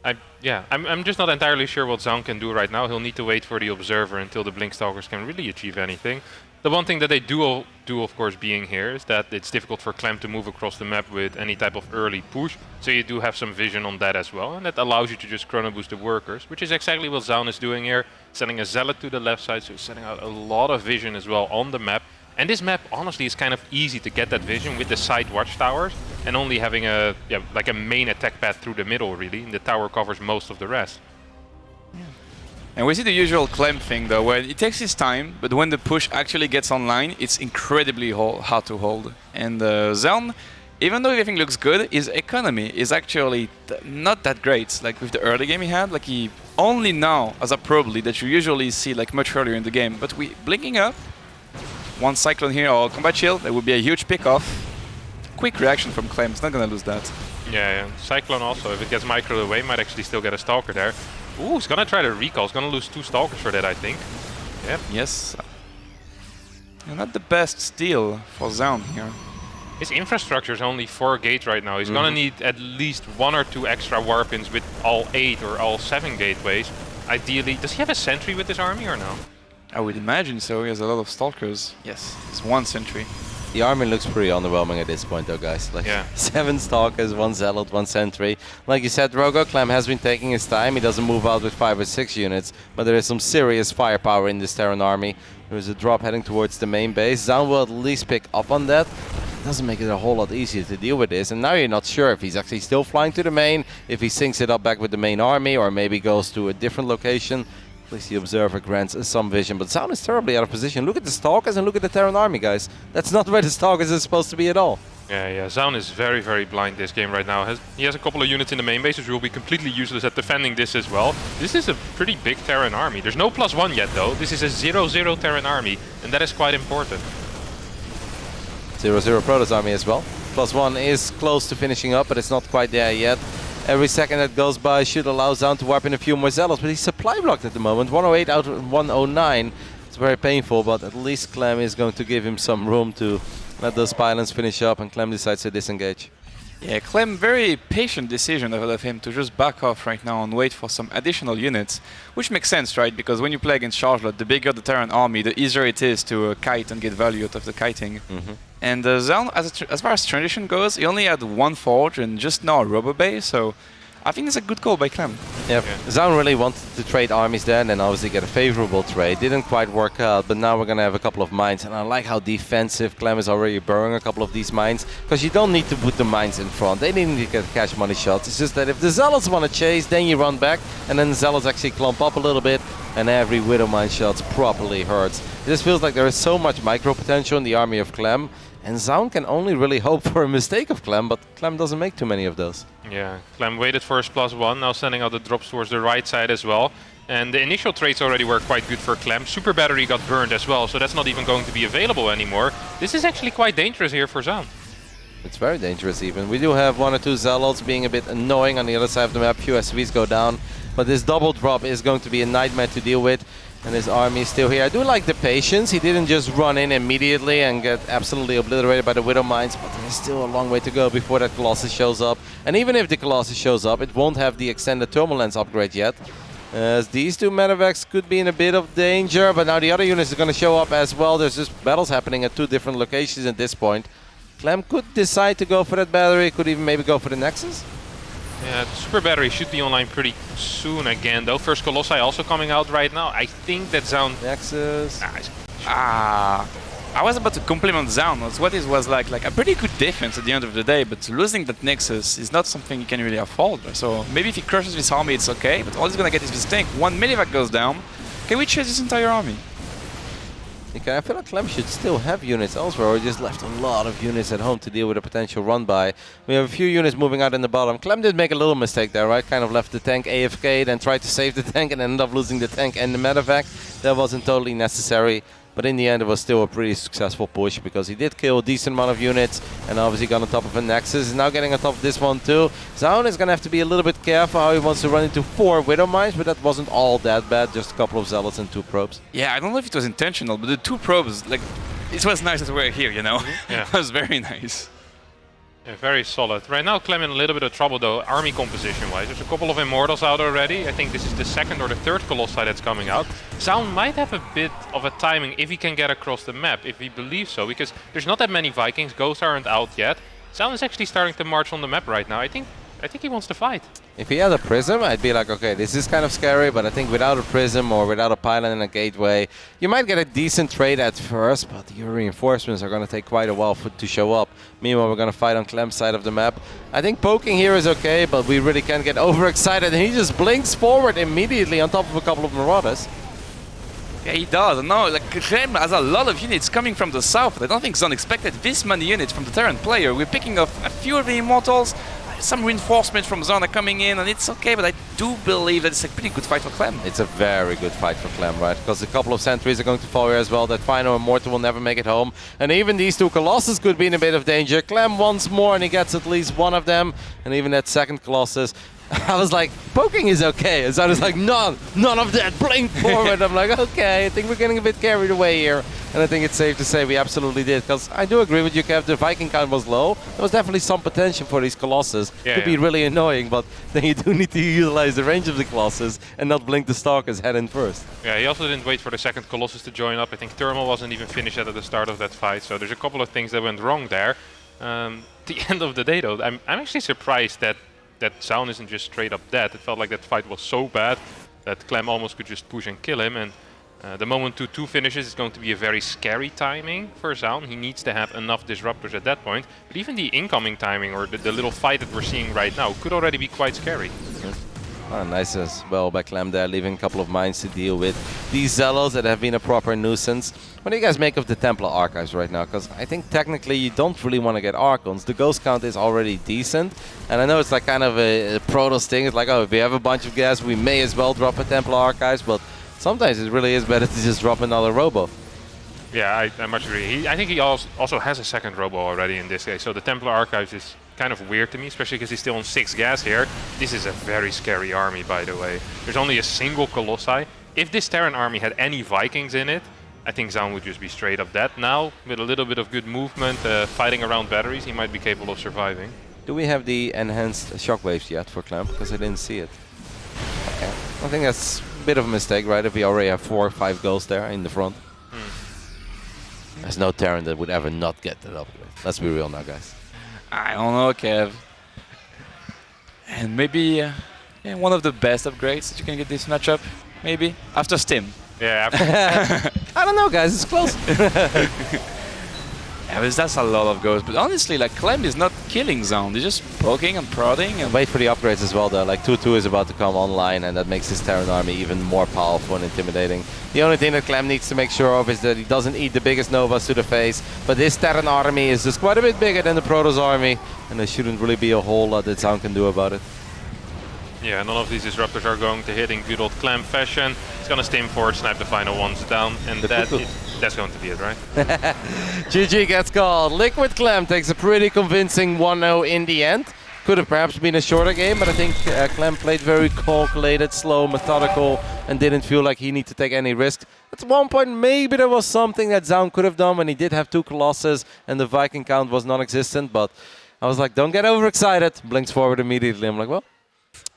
I'm just not entirely sure what Zoun can do right now. He'll need to wait for the Observer until the Blink Stalkers can really achieve anything. The one thing that they do, of course, being here is that it's difficult for Clem to move across the map with any type of early push. So you do have some vision on that as well, and that allows you to just chrono boost the workers, which is exactly what Zoun is doing here. sending a Zealot to the left side, so he's sending out a lot of vision as well on the map. And this map, honestly, is kind of easy to get that vision with the side watchtowers and only having a like a main attack path through the middle, really. And the tower covers most of the rest. And we see the usual Clem thing, though, where it takes his time, but when the push actually gets online, it's incredibly hard to hold. And Zoun, even though everything looks good, his economy is actually not that great. Like with the early game he had, like he only now, as a pro lead, that you usually see like much earlier in the game. But we blinking up, one Cyclone here or Combat Shield, that would be a huge pick-off. Quick reaction from Clem, he's not gonna lose that. Yeah. Cyclone also, if it gets microed away, might actually still get a Stalker there. Ooh, he's gonna try to recall. He's gonna lose 2 Stalkers for that, I think. Yep. Yes. And not the best steal for Zoun here. His infrastructure is only 4 gates right now. He's gonna need at least 1 or 2 extra warpins with all 8 or all 7 gateways. Ideally, does he have a sentry with his army or no? I would imagine so. He has a lot of Stalkers. Yes, it's 1 sentry. The army looks pretty underwhelming at this point, though, guys. Like 7 Stalkers, 1 Zealot, 1 Sentry. Like you said, Rogo, Clem has been taking his time. He doesn't move out with 5 or 6 units, but there is some serious firepower in this Terran army. There's a drop heading towards the main base. Zoun will at least pick up on that. It doesn't make it a whole lot easier to deal with this. And now you're not sure if he's actually still flying to the main, if he syncs it up back with the main army, or maybe goes to a different location. At least the Observer grants some vision, but Zoun is terribly out of position. Look at the Stalkers and look at the Terran army, guys. That's not where the Stalkers are supposed to be at all. Yeah. Zoun is very, very blind this game right now. He has a couple of units in the main base, which will be completely useless at defending this as well. This is a pretty big Terran army. There's no +1 yet, though. This is a 0-0 Terran army, and that is quite important. 0-0 Protoss army as well. +1 is close to finishing up, but it's not quite there yet. Every second that goes by should allow Zoun to warp in a few more Zealots, but he's supply blocked at the moment. 108 out of 109. It's very painful, but at least Clem is going to give him some room to let those pylons finish up, and Clem decides to disengage. Yeah, Clem, very patient decision of him to just back off right now and wait for some additional units, which makes sense, right? Because when you play against Charlotte, the bigger the Terran army, the easier it is to kite and get value out of the kiting. And Zoun, as far as transition goes, he only had 1 forge and just now a rubber base, so I think it's a good call by Clem. Yep. Zoun really wanted to trade armies there and then obviously get a favorable trade. Didn't quite work out, but now we're going to have a couple of mines. And I like how defensive Clem is already burrowing a couple of these mines, because you don't need to put the mines in front. They need to get cash money shots. It's just that if the Zealots want to chase, then you run back, and then the Zealots actually clump up a little bit, and every Widow Mine shot properly hurts. It just feels like there is so much micro potential in the army of Clem, and Zoun can only really hope for a mistake of Clem, but Clem doesn't make too many of those. Yeah, Clem waited for his +1, now sending out the drops towards the right side as well. And the initial trades already were quite good for Clem. Super Battery got burned as well, so that's not even going to be available anymore. This is actually quite dangerous here for Zoun. It's very dangerous even. We do have 1 or 2 Zealots being a bit annoying on the other side of the map. Few SVs go down, but this double drop is going to be a nightmare to deal with. And his army is still here. I do like the patience. He didn't just run in immediately and get absolutely obliterated by the Widow Mines, but there's still a long way to go before that Colossus shows up. And even if the Colossus shows up, it won't have the extended thermal lens upgrade yet. As these 2 medevacs could be in a bit of danger, but now the other units are going to show up as well. There's just battles happening at 2 different locations at this point. Clem could decide to go for that battery, could even maybe go for the Nexus. Yeah, the Super Battery should be online pretty soon again, though. First Colossi also coming out right now. I think that Zoun... Nexus... I was about to compliment Zoun. What it was like a pretty good defense at the end of the day, but losing that Nexus is not something you can really afford. So maybe if he crushes this army, it's okay, but all he's gonna get is this tank. 1 medevac goes down. Can we chase this entire army? Okay, I feel like Clem should still have units elsewhere, or just left a lot of units at home to deal with a potential run-by. We have a few units moving out in the bottom. Clem did make a little mistake there, right? Kind of left the tank AFK, then tried to save the tank and ended up losing the tank and the medevac. That wasn't totally necessary, but in the end it was still a pretty successful push, because he did kill a decent amount of units and obviously got on top of a Nexus. He's now getting on top of this one too. Zoun is going to have to be a little bit careful how he wants to run into 4 Widow Mines, but that wasn't all that bad. Just a couple of Zealots and 2 probes. Yeah, I don't know if it was intentional, but the 2 probes, like, it was nice that we're here, you know? Yeah. It was very nice. Yeah, very solid. Right now Clem in a little bit of trouble though, army composition wise. There's a couple of Immortals out already. I think this is the 2nd or the 3rd Colossi that's coming out. Zoun might have a bit of a timing if he can get across the map, if he believes so, because there's not that many Vikings. Ghosts aren't out yet. Zoun is actually starting to march on the map right now. I think I think he wants to fight. If he had a prism, I'd be like, okay, this is kind of scary, but I think without a prism or without a pylon and a gateway, you might get a decent trade at first, but your reinforcements are going to take quite a while to show up. Meanwhile, we're going to fight on Clem's side of the map. I think poking here is okay, but we really can't get overexcited, and he just blinks forward immediately on top of a couple of Marauders. Yeah, he does. No, like Clem has a lot of units coming from the south. I don't think Zoun expected this many units from the Terran player. We're picking up a few of the Immortals. Some reinforcements from Zoun are coming in, and it's okay, but I do believe that it's a pretty good fight for Clem. It's a very good fight for Clem, right? Because a couple of sentries are going to fall here as well. That final Immortal will never make it home. And even these two Colossus could be in a bit of danger. Clem once more, and he gets at least one of them. And even that second Colossus. I was like, poking is okay. And Zoun is like, none of that, blink forward. I'm like, okay, I think we're getting a bit carried away here. And I think it's safe to say we absolutely did. Because I do agree with you, Kev, the Viking count was low. There was definitely some potential for these Colossus. Could be really annoying, but then you do need to utilize the range of the Colossus and not blink the Stalkers head in first. Yeah, he also didn't wait for the second Colossus to join up. I think Thermal wasn't even finished at the start of that fight. So there's a couple of things that went wrong there. The end of the day, though, I'm actually surprised that Zoun isn't just straight up dead. It felt like that fight was so bad that Clem almost could just push and kill him. And the moment 2-2 finishes is going to be a very scary timing for Zoun. He needs to have enough disruptors at that point. But even the incoming timing or the little fight that we're seeing right now could already be quite scary. Oh, nice as well by Clem there, leaving a couple of mines to deal with these Zealots that have been a proper nuisance. What do you guys make of the Templar Archives right now? Because I think technically you don't really want to get Archons. The ghost count is already decent. And I know it's like kind of a Protoss thing. It's like, oh, if we have a bunch of gas, we may as well drop a Templar Archives. But sometimes it really is better to just drop another Robo. Yeah, I much agree. I think he also has a second Robo already in this case. So the Templar Archives is kind of weird to me, especially because he's still on 6 gas here. This is a very scary army, by the way. There's only a single Colossi. If this Terran army had any Vikings in it, I think Zoun would just be straight up dead. Now, with a little bit of good movement, fighting around batteries, he might be capable of surviving. Do we have the enhanced shockwaves yet for Clem? Because I didn't see it. Okay. I think that's a bit of a mistake, right? If we already have 4 or 5 ghosts there in the front. There's no Terran that would ever not get that upgrade. Let's be real now, guys. I don't know, Kev. And maybe one of the best upgrades that you can get this matchup, maybe after Stim. Yeah. I don't know, guys. It's close. Yeah, but that's a lot of ghosts. But honestly, like Clem is not killing Zoun. He's just poking and prodding. And wait for the upgrades as well, though. Like 2-2 is about to come online, and that makes his Terran army even more powerful and intimidating. The only thing that Clem needs to make sure of is that he doesn't eat the biggest Novas to the face. But this Terran army is just quite a bit bigger than the Protoss army, and there shouldn't really be a whole lot that Zoun can do about it. Yeah, none of these disruptors are going to hit in good old Clem fashion. He's going to stim forward, snipe the final ones down, and that's going to be it, right? GG gets called. Liquid Clem takes a pretty convincing 1-0 in the end. Could have perhaps been a shorter game, but I think Clem played very calculated, slow, methodical, and didn't feel like he needed to take any risks. At one point, maybe there was something that Zoun could have done when he did have 2 Colossus and the Viking count was non-existent, but I was like, don't get overexcited. Blinks forward immediately. I'm like, well,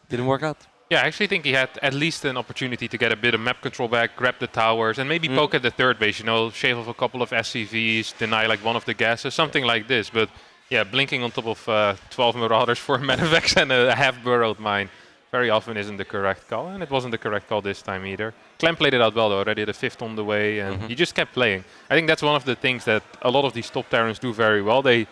didn't work out. Yeah, I actually think he had at least an opportunity to get a bit of map control back, grab the towers, and maybe poke at the third base, shave off a couple of SCVs, deny like one of the gases, something like this. But yeah, blinking on top of 12 Marauders for a Medivacs and a half-burrowed mine very often isn't the correct call, and it wasn't the correct call this time either. Clem played it out well, though, already the 5th on the way, and he just kept playing. I think that's one of the things that a lot of these top Terrans do very well. They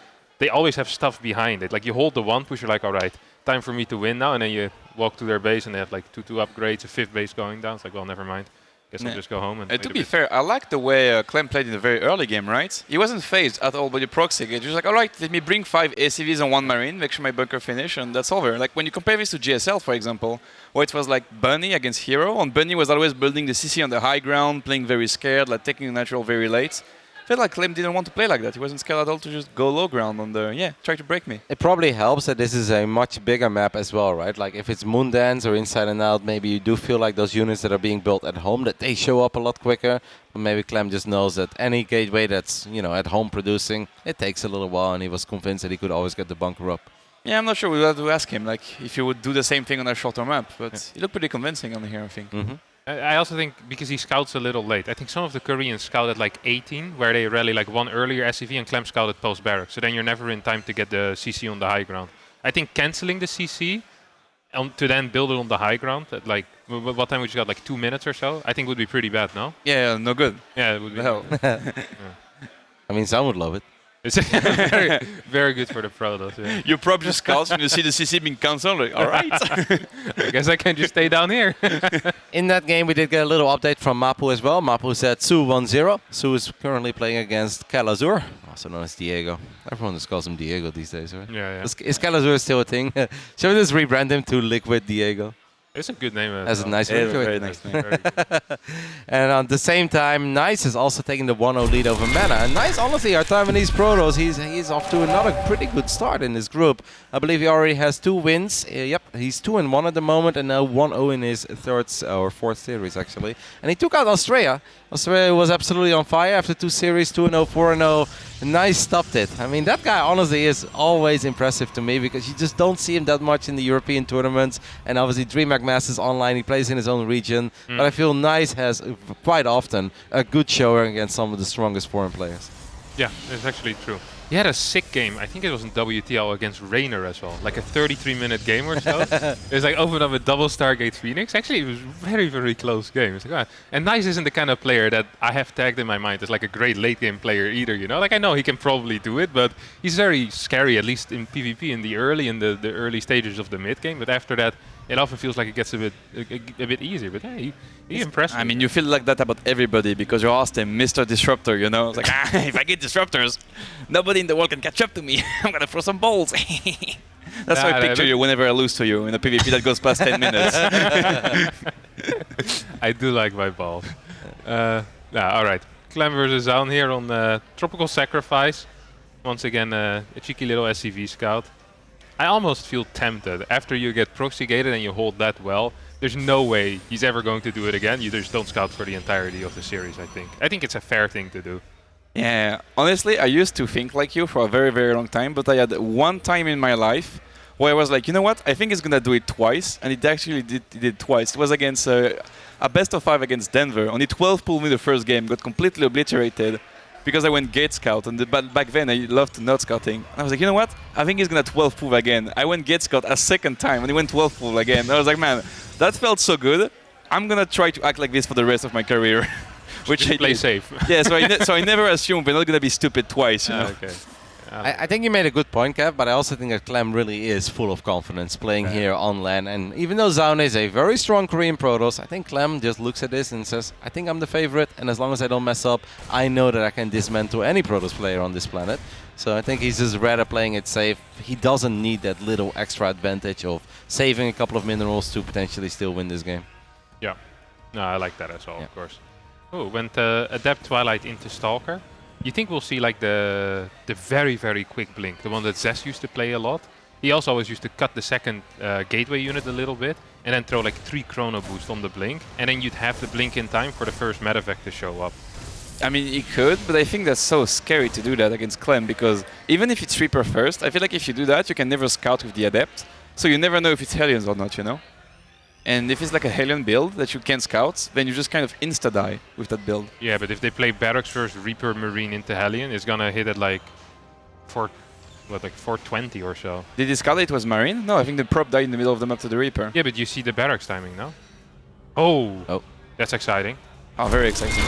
always have stuff behind it. Like you hold the 1 push, you're like, all right, time for me to win now, and then you walk to their base and they have like 2 upgrades, a 5th base going down. It's like, well, never mind. Guess I'll just go home. And to be fair, I like the way Clem played in the very early game, right? He wasn't phased at all by the proxy. He was just like, all right, let me bring 5 ACVs and 1 Marine, make sure my bunker finish, and that's over. Like when you compare this to GSL, for example, where it was like Bunny against Hero, and Bunny was always building the CC on the high ground, playing very scared, like taking the natural very late. I feel like Clem didn't want to play like that. He wasn't scared at all to just go low ground on the, try to break me. It probably helps that this is a much bigger map as well, right? Like if it's Moondance or Inside and Out, maybe you do feel like those units that are being built at home, that they show up a lot quicker. But maybe Clem just knows that any gateway that's, at home producing, it takes a little while, and he was convinced that he could always get the bunker up. Yeah, I'm not sure. We'll have to ask him, like, if he would do the same thing on a shorter map. But he looked pretty convincing on here, I think. I also think because he scouts a little late. I think some of the Koreans scout at like 18, where they rally like 1 earlier SCV, and Clem scouted post barracks. So then you're never in time to get the CC on the high ground. I think canceling the CC to then build it on the high ground at like what time we just got, like 2 minutes or so, I think would be pretty bad, no? Yeah, no good. Yeah, it would be. Hell. I mean, some would love it. It's very, very good for the product. Yeah. You prop your scouts and you see the CC being cancelled. Like, all right. I guess I can just stay down here. In that game, we did get a little update from Mapu as well. Mapu said Su 1-0. Su is currently playing against Kelazhur, also known as Diego. Everyone just calls him Diego these days, right? Yeah. Is Kelazhur still a thing? Shall we just rebrand him to Liquid Diego? It's a good name. That's a nice name. very nice name. And at the same time, Nice is also taking the 1-0 lead over Mana. And Nice, honestly, our Taiwanese Protoss, he's off to another pretty good start in this group. I believe he already has 2 wins. Yep, he's 2-1 at the moment, and now 1-0 in his fourth series, actually. And he took out Astrea. Astrea was absolutely on fire after 2 series, 2-0, 4-0. Nice stopped it. I mean, that guy honestly is always impressive to me because you just don't see him that much in the European tournaments. And obviously, DreamHack Masters online, he plays in his own region. But I feel Nice has quite often a good showing against some of the strongest foreign players. Yeah, it's actually true. He had a sick game. I think it was in WTL against Rainer as well. Like a 33-minute game or so. It was like opened up with double Stargate Phoenix. Actually, it was very, very close game. It's like, and Nice isn't the kind of player that I have tagged in my mind as like a great late game player either, you know? Like I know he can probably do it, but he's very scary, at least in PvP in the early stages of the mid game. But after that, it often feels like it gets a bit easier. But hey, he impressed me. I mean, you feel like that about everybody because you're asked him, Mr. Disruptor, you know? It's like, if I get disruptors, nobody in the world can catch up to me. I'm going to throw some balls. That's how I picture you whenever I lose to you in a PvP that goes past 10 minutes. I do like my balls. All right. Clem versus Zoun here on Tropical Sacrifice. Once again, a cheeky little SCV scout. I almost feel tempted. After you get proxy gated and you hold that well, there's no way he's ever going to do it again. You just don't scout for the entirety of the series, I think. I think it's a fair thing to do. Yeah, honestly, I used to think like you for a very, very long time, but I had one time in my life where I was like, you know what, I think he's going to do it twice, and it actually did twice. It was against a best of 5 against Denver. Only 12 pulled me the first game, got completely obliterated because I went gate scout, and back then I loved to node scouting. And I was like, you know what, I think he's going to 12 pull again. I went gate scout a second time, and he went 12 pull again. And I was like, man, that felt so good. I'm going to try to act like this for the rest of my career. Which just I play did. safe. Yeah, so I never assume we're not going to be stupid twice. You know? Okay. I think you made a good point, Kev, but I also think that Clem really is full of confidence playing here on LAN. And even though Zoun is a very strong Korean Protoss, I think Clem just looks at this and says, I think I'm the favorite, and as long as I don't mess up, I know that I can dismantle any Protoss player on this planet. So I think he's just rather playing it safe. He doesn't need that little extra advantage of saving a couple of minerals to potentially still win this game. Yeah. No, I like that as well, of course. Oh, went Adept Twilight into Stalker. You think we'll see like the very, very quick blink, the one that Zess used to play a lot? He also always used to cut the second gateway unit a little bit and then throw like 3 chrono boost on the blink, and then you'd have the blink in time for the first medevac to show up. I mean, he could, but I think that's so scary to do that against Clem because even if it's Reaper first, I feel like if you do that, you can never scout with the Adept. So you never know if it's Hellions or not, you know? And if it's like a Hellion build that you can scout, then you just kind of insta-die with that build. Yeah, but if they play Barracks versus Reaper Marine into Hellion, it's gonna hit at like 420 or so. Did he scout it was Marine? No, I think the prop died in the middle of the map to the Reaper. Yeah, but you see the Barracks timing, no? Oh. That's exciting. Oh, very exciting.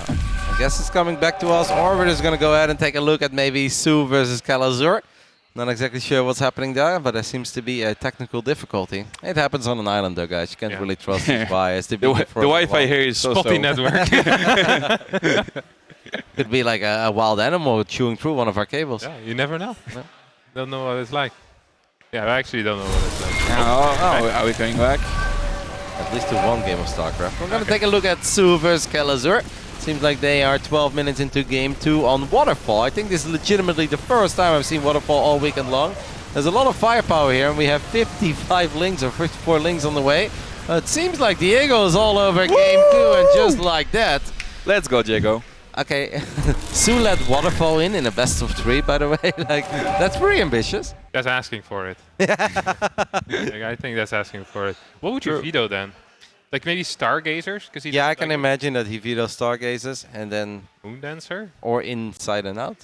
I guess it's coming back to us. Orbit is going to go ahead and take a look at maybe Su versus Kelazhur. Not exactly sure what's happening there, but there seems to be a technical difficulty. It happens on an island though, guys. You can't really trust these bias. The Wi-Fi here is so spotty network. Could be like a wild animal chewing through one of our cables. Yeah, you never know. No. Don't know what it's like. Yeah, I actually don't know what it's like. Are we going back? At least to one game of StarCraft. We're going to take a look at Su versus Kelazhur. Seems like they are 12 minutes into game 2 on Waterfall. I think this is legitimately the first time I've seen Waterfall all weekend long. There's a lot of firepower here, and we have 55 links or 54 links on the way. It seems like Diego is all over game 2, and just like that. Let's go, Diego. Okay, Su let Waterfall in a best of 3, by the way. Like, that's pretty ambitious. That's asking for it. I think that's asking for it. What would you veto then? Like maybe Stargazers? Yeah, I can imagine that he vetoes Stargazers and then... Moondancer? Or Inside and Out.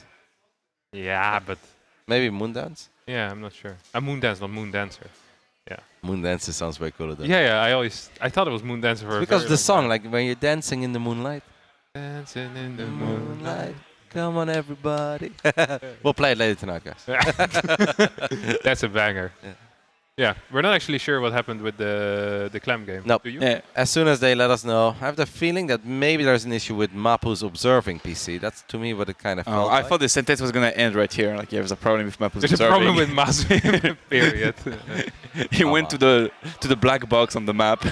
Yeah, but... Maybe Moondance? Yeah, I'm not sure. Moon Dance, not Moon Dancer. Yeah. Moon Dancer sounds way cooler though. Yeah, I thought it was Moon Dancer for because a very the long song, time. like when you're dancing in the moonlight. Dancing in the moonlight. Come on, everybody. We'll play it later tonight, guys. That's a banger. Yeah, we're not actually sure what happened with the Clem game. No. Do you? As soon as they let us know, I have the feeling that maybe there's an issue with Mapu's observing PC. That's to me what it kind of felt I like. thought the sentence was going to end right here. Like, yeah, there's a problem with Mapu's There's observing. a problem with Masu, period. He went to the black box on the map.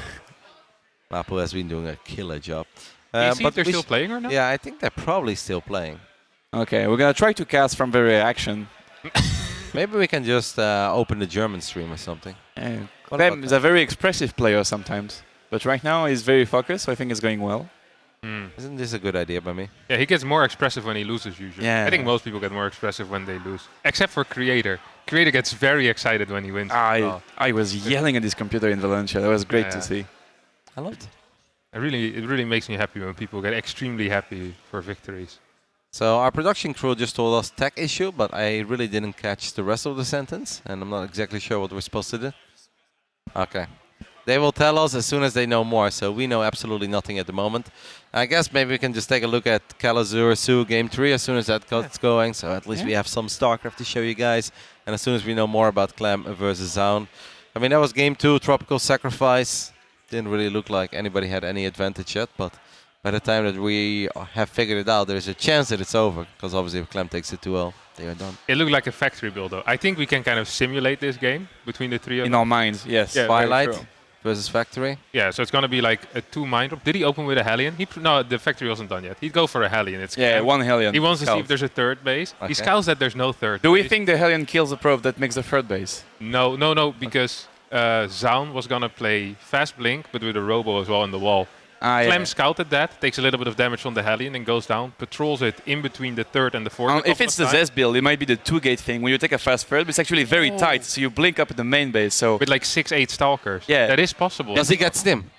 Mapu has been doing a killer job. Do you see but if they're we still playing or not? Yeah, I think they're probably still playing. Okay, we're going to try to cast from the reaction. Maybe we can just open the German stream or something. Clem is a very expressive player sometimes. But right now he's very focused, so I think it's going well. Isn't this a good idea by me? Yeah, he gets more expressive when he loses usually. Yeah. I think most people get more expressive when they lose. Except for Creator. Creator gets very excited when he wins. I was yelling at his computer in Valencia. That was great to see. I loved it. It really makes me happy when people get extremely happy for victories. So our production crew just told us tech issue, but I really didn't catch the rest of the sentence, and I'm not exactly sure what we're supposed to do. Okay. They will tell us as soon as they know more, so we know absolutely nothing at the moment. I guess maybe we can just take a look at Kelazhur Su Game 3 as soon as that gets going, so at least we have some StarCraft to show you guys, and as soon as we know more about Clem versus Zoun. I mean, that was Game 2, Tropical Sacrifice. Didn't really look like anybody had any advantage yet, but by the time that we have figured it out, there's a chance that it's over, because obviously if Clem takes it 2-0, they are done. It looked like a factory build, though. I think we can kind of simulate this game between the three of them. In our minds, yes. Yeah, Twilight versus Factory. Yeah, so it's going to be like a 2 mind drop. Did he open with a Hellion? No, the factory wasn't done yet. He'd go for a Hellion. It's one Hellion. He wants to see Scout. if there's a third base. Okay. He scouts that there's no third Do we base. think the Hellion kills the probe that makes the third base? No, because Zoun was going to play Fast Blink, but with a Robo as well in the wall. Clem scouted that, takes a little bit of damage on the Hellion and goes down, patrols it in between the third and the fourth. If it's the Zest build, it might be the 2-gate thing. When you take a fast third, but it's actually very tight, so you blink up at the main base. So with like 6-8 Stalkers. Yeah. That is possible. Does he get Stim?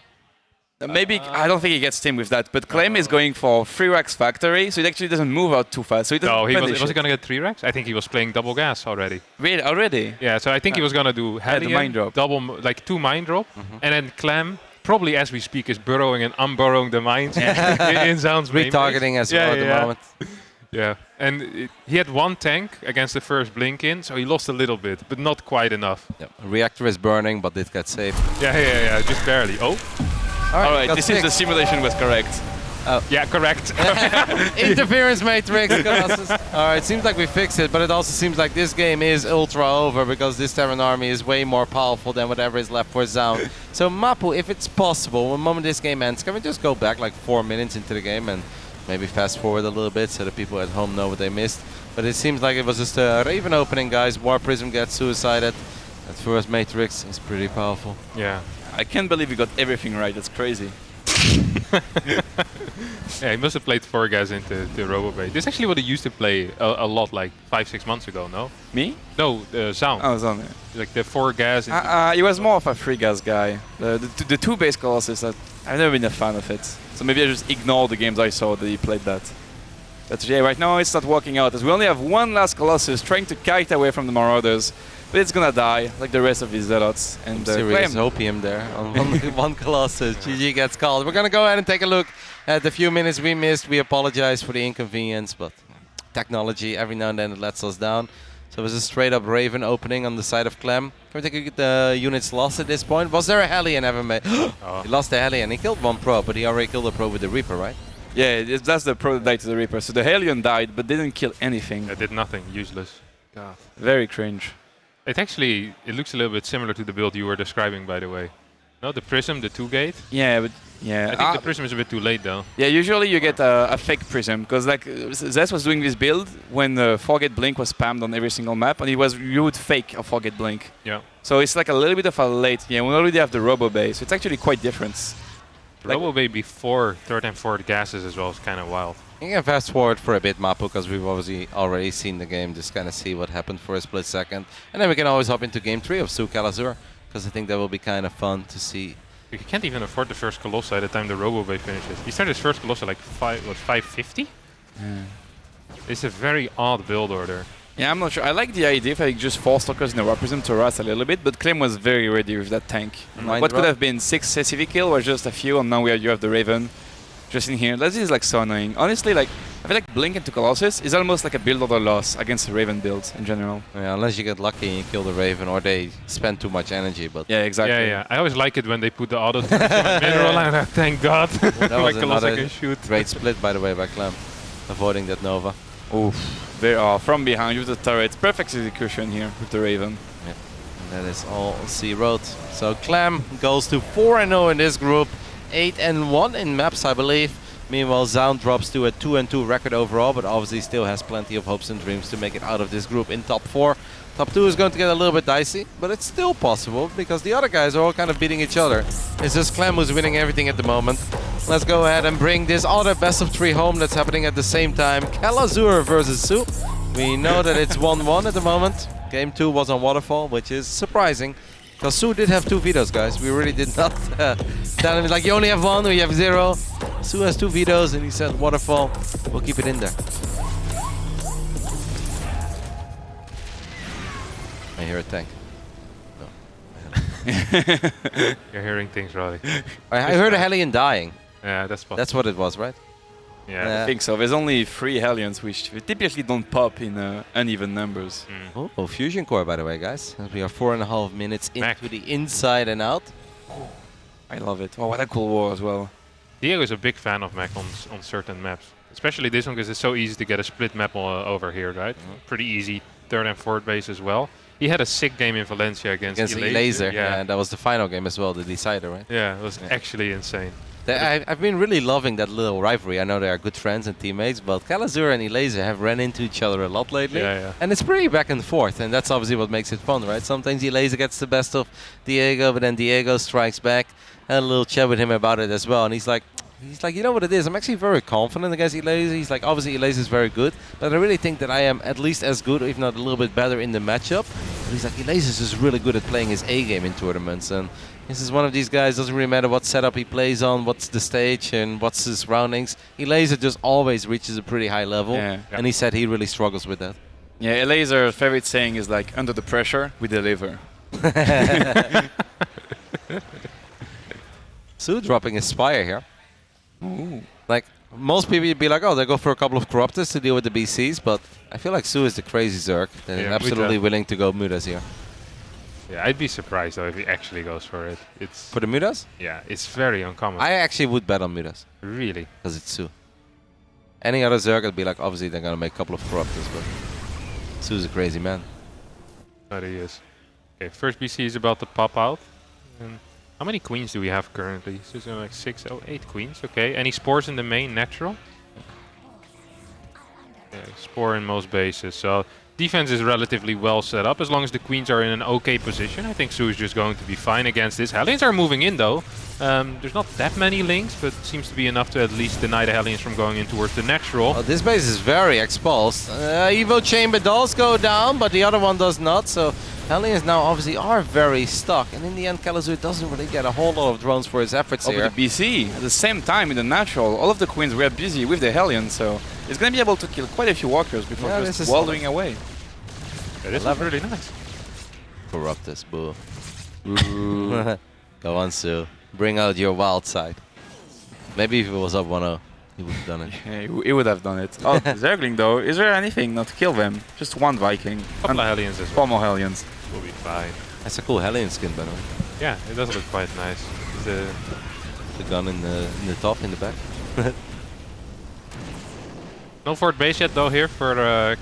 Maybe, I don't think he gets Stim with that, but Clem is going for 3 racks factory, so it actually doesn't move out too fast. So it doesn't was he going to get 3 racks? I think he was playing double gas already. Really? Already? Yeah, so I think he was going to do Hellion, the mind drop. like 2 mind drop, and then Clem, probably as we speak, is burrowing and unburrowing the mines in Zoun's main Retargeting base. as well at the moment. Yeah, and he had 1 tank against the first blink in, so he lost a little bit, but not quite enough. Yep. Reactor is burning, but it got saved. Yeah, just barely. Oh. All right, this is the simulation was correct. Yeah, correct. Interference matrix. Alright, seems like we fixed it, but it also seems like this game is ultra over because this Terran army is way more powerful than whatever is left for Zoun. So Mapu, if it's possible, the moment this game ends, can we just go back like 4 minutes into the game and maybe fast forward a little bit so the people at home know what they missed? But it seems like it was just a Raven opening, guys. War Prism gets suicided. That first matrix is pretty powerful. Yeah. I can't believe we got everything right. That's crazy. Yeah, he must have played 4 guys into the RoboBay. This is actually what he used to play a lot like 5-6 months ago, no? Me? No, Zoun. Oh, Zoun, yeah. Like the 4 gas. He was more of a 3 gas guy. The 2 base Colossus, I've never been a fan of it. So maybe I just ignore the games I saw that he played that. But yeah, right now it's not working out as we only have 1 last Colossus trying to kite away from the Marauders. But it's gonna die, like the rest of his Zealots. And serious opium there on one Colossus. GG gets called. We're gonna go ahead and take a look at the few minutes we missed. We apologize for the inconvenience, but technology every now and then it lets us down. So it was a straight up Raven opening on the side of Clem. Can we take a look at the units lost at this point? Was there a Hellion ever made? He lost the Hellion. He killed 1 pro, but he already killed a pro with the Reaper, right? Yeah, that's the pro that died to the Reaper. So the Hellion died, but didn't kill anything. It did nothing, useless. God. Very cringe. It looks a little bit similar to the build you were describing, by the way. No, the Prism, the 2-gate. Yeah, but yeah. I think the Prism is a bit too late, though. Yeah, usually you get a fake Prism, because like Zest was doing this build when the 4-gate blink was spammed on every single map, and you would fake a 4-gate blink. Yeah. So it's like a little bit of a late. Yeah, we already have the Robo base, so it's actually quite different. RoboBay before 3rd and 4th gases as well is kind of wild. You can fast forward for a bit, Mapu, because we've obviously already seen the game, just kind of see what happened for a split second. And then we can always hop into Game 3 of Su Kelazhur, because I think that will be kind of fun to see. You can't even afford the first Colossi at the time the RoboBay finishes. He started his first Colossi like 550? Yeah. It's a very odd build order. Yeah, I'm not sure. I like the idea if I just 4 Stalkers in a represent to Ras a little bit, but Clem was very ready with that tank. What could have been 6 SCV kill was just a few, and now you have the Raven just in here. That is like so annoying. Honestly, like I feel like Blink into Colossus is almost like a build order loss against the Raven builds in general. Yeah, unless you get lucky and you kill the Raven, or they spend too much energy. But yeah, exactly. Yeah. I always like it when they put the auto mineral, and thank God. That was like another great split, by the way, by Clem, avoiding that Nova. Oof. From behind with the turret. Perfect execution here with the Raven. Yeah. And that is all zeroed. So Clem goes to 4-0 in this group, 8-1 in maps, I believe. Meanwhile, Zoun drops to a 2-2 record overall, but obviously still has plenty of hopes and dreams to make it out of this group in top 4. Top 2 is going to get a little bit dicey, but it's still possible because the other guys are all kind of beating each other. It's just Clem who's winning everything at the moment. Let's go ahead and bring this other best of 3 home that's happening at the same time. Kelazhur versus Su. We know that it's 1-1 at the moment. Game 2 was on Waterfall, which is surprising. Because Su did have 2 vetoes, guys. We really did not tell him, like, you only have 1, we have 0. Su has 2 vetoes, and he said, Waterfall, we'll keep it in there. I hear a tank. No. You're hearing things, Roddy. I heard a Hellion dying. Yeah, that's possible. That's what it was, right? Yeah. I think so. There's only 3 Hellions, which typically don't pop in uneven numbers. Oh, Fusion Core, by the way, guys. We are 4.5 minutes into the inside and out. I love it. Oh, what a cool war as well. Diego is a big fan of Mac on certain maps. Especially this one, because it's so easy to get a split map over here, right? Pretty easy. 3rd and 4th base as well. He had a sick game in Valencia against Elaser. Yeah, and that was the final game as well, the decider, right? Yeah, it was actually insane. I've been really loving that little rivalry. I know they are good friends and teammates, but Kelazhur and Elaser have ran into each other a lot lately. Yeah. And it's pretty back and forth, and that's obviously what makes it fun, right? Sometimes Elaser gets the best of Diego, but then Diego strikes back. I had a little chat with him about it as well, and he's like, you know what it is? I'm actually very confident against Elaser. He's like, obviously Elaser is very good, but I really think that I am at least as good, if not a little bit better in the matchup. And he's like, Elaser is just really good at playing his A game in tournaments, and this is one of these guys, doesn't really matter what setup he plays on, what's the stage, and what's his surroundings. Elaser just always reaches a pretty high level, and he said he really struggles with that. Yeah, Elaser's favorite saying is like, under the pressure, we deliver. Su dropping a Spire here. Ooh. Like, most people would be like, oh, they go for a couple of Corruptors to deal with the BCs, but I feel like Su is the crazy Zerg that is absolutely willing to go Mudas here. Yeah, I'd be surprised though if he actually goes for it. It's for the Mudas? Yeah, it's very uncommon. I actually would bet on Mudas. Really? Because it's Su. Any other Zerg would be like, obviously they're going to make a couple of Corruptors, but Su's a crazy man. That he is. Okay, first BC is about to pop out. And how many queens do we have currently? So it's like 8 queens. Okay, any spores in the main natural? Yeah, spore in most bases. So defense is relatively well set up as long as the queens are in an okay position. I think Su is just going to be fine against this. Hellions are moving in though. There's not that many links, but it seems to be enough to at least deny the Hellions from going in towards the natural. Oh, this base is very exposed. Evo Chamber does go down, but the other one does not. So Hellions now obviously are very stuck. And in the end, Kelazhur doesn't really get a whole lot of drones for his efforts here. Over the BC, at the same time in the natural, all of the queens were busy with the Hellions, so he's going to be able to kill quite a few walkers before just wallowing away. Yeah, this is really nice. Corruptus, boo. Go on, Su. Bring out your wild side. Maybe if it was up 1-0, he would have done it. Yeah, he would have done it. Oh, Zergling though, is there anything not to kill them? Just one Viking. Couple of Hellions as well. 4 more Hellions. We'll be fine. That's a cool Hellion skin, by the way. Yeah, it does look quite nice. The gun in the top, in the back. No fourth base yet though here for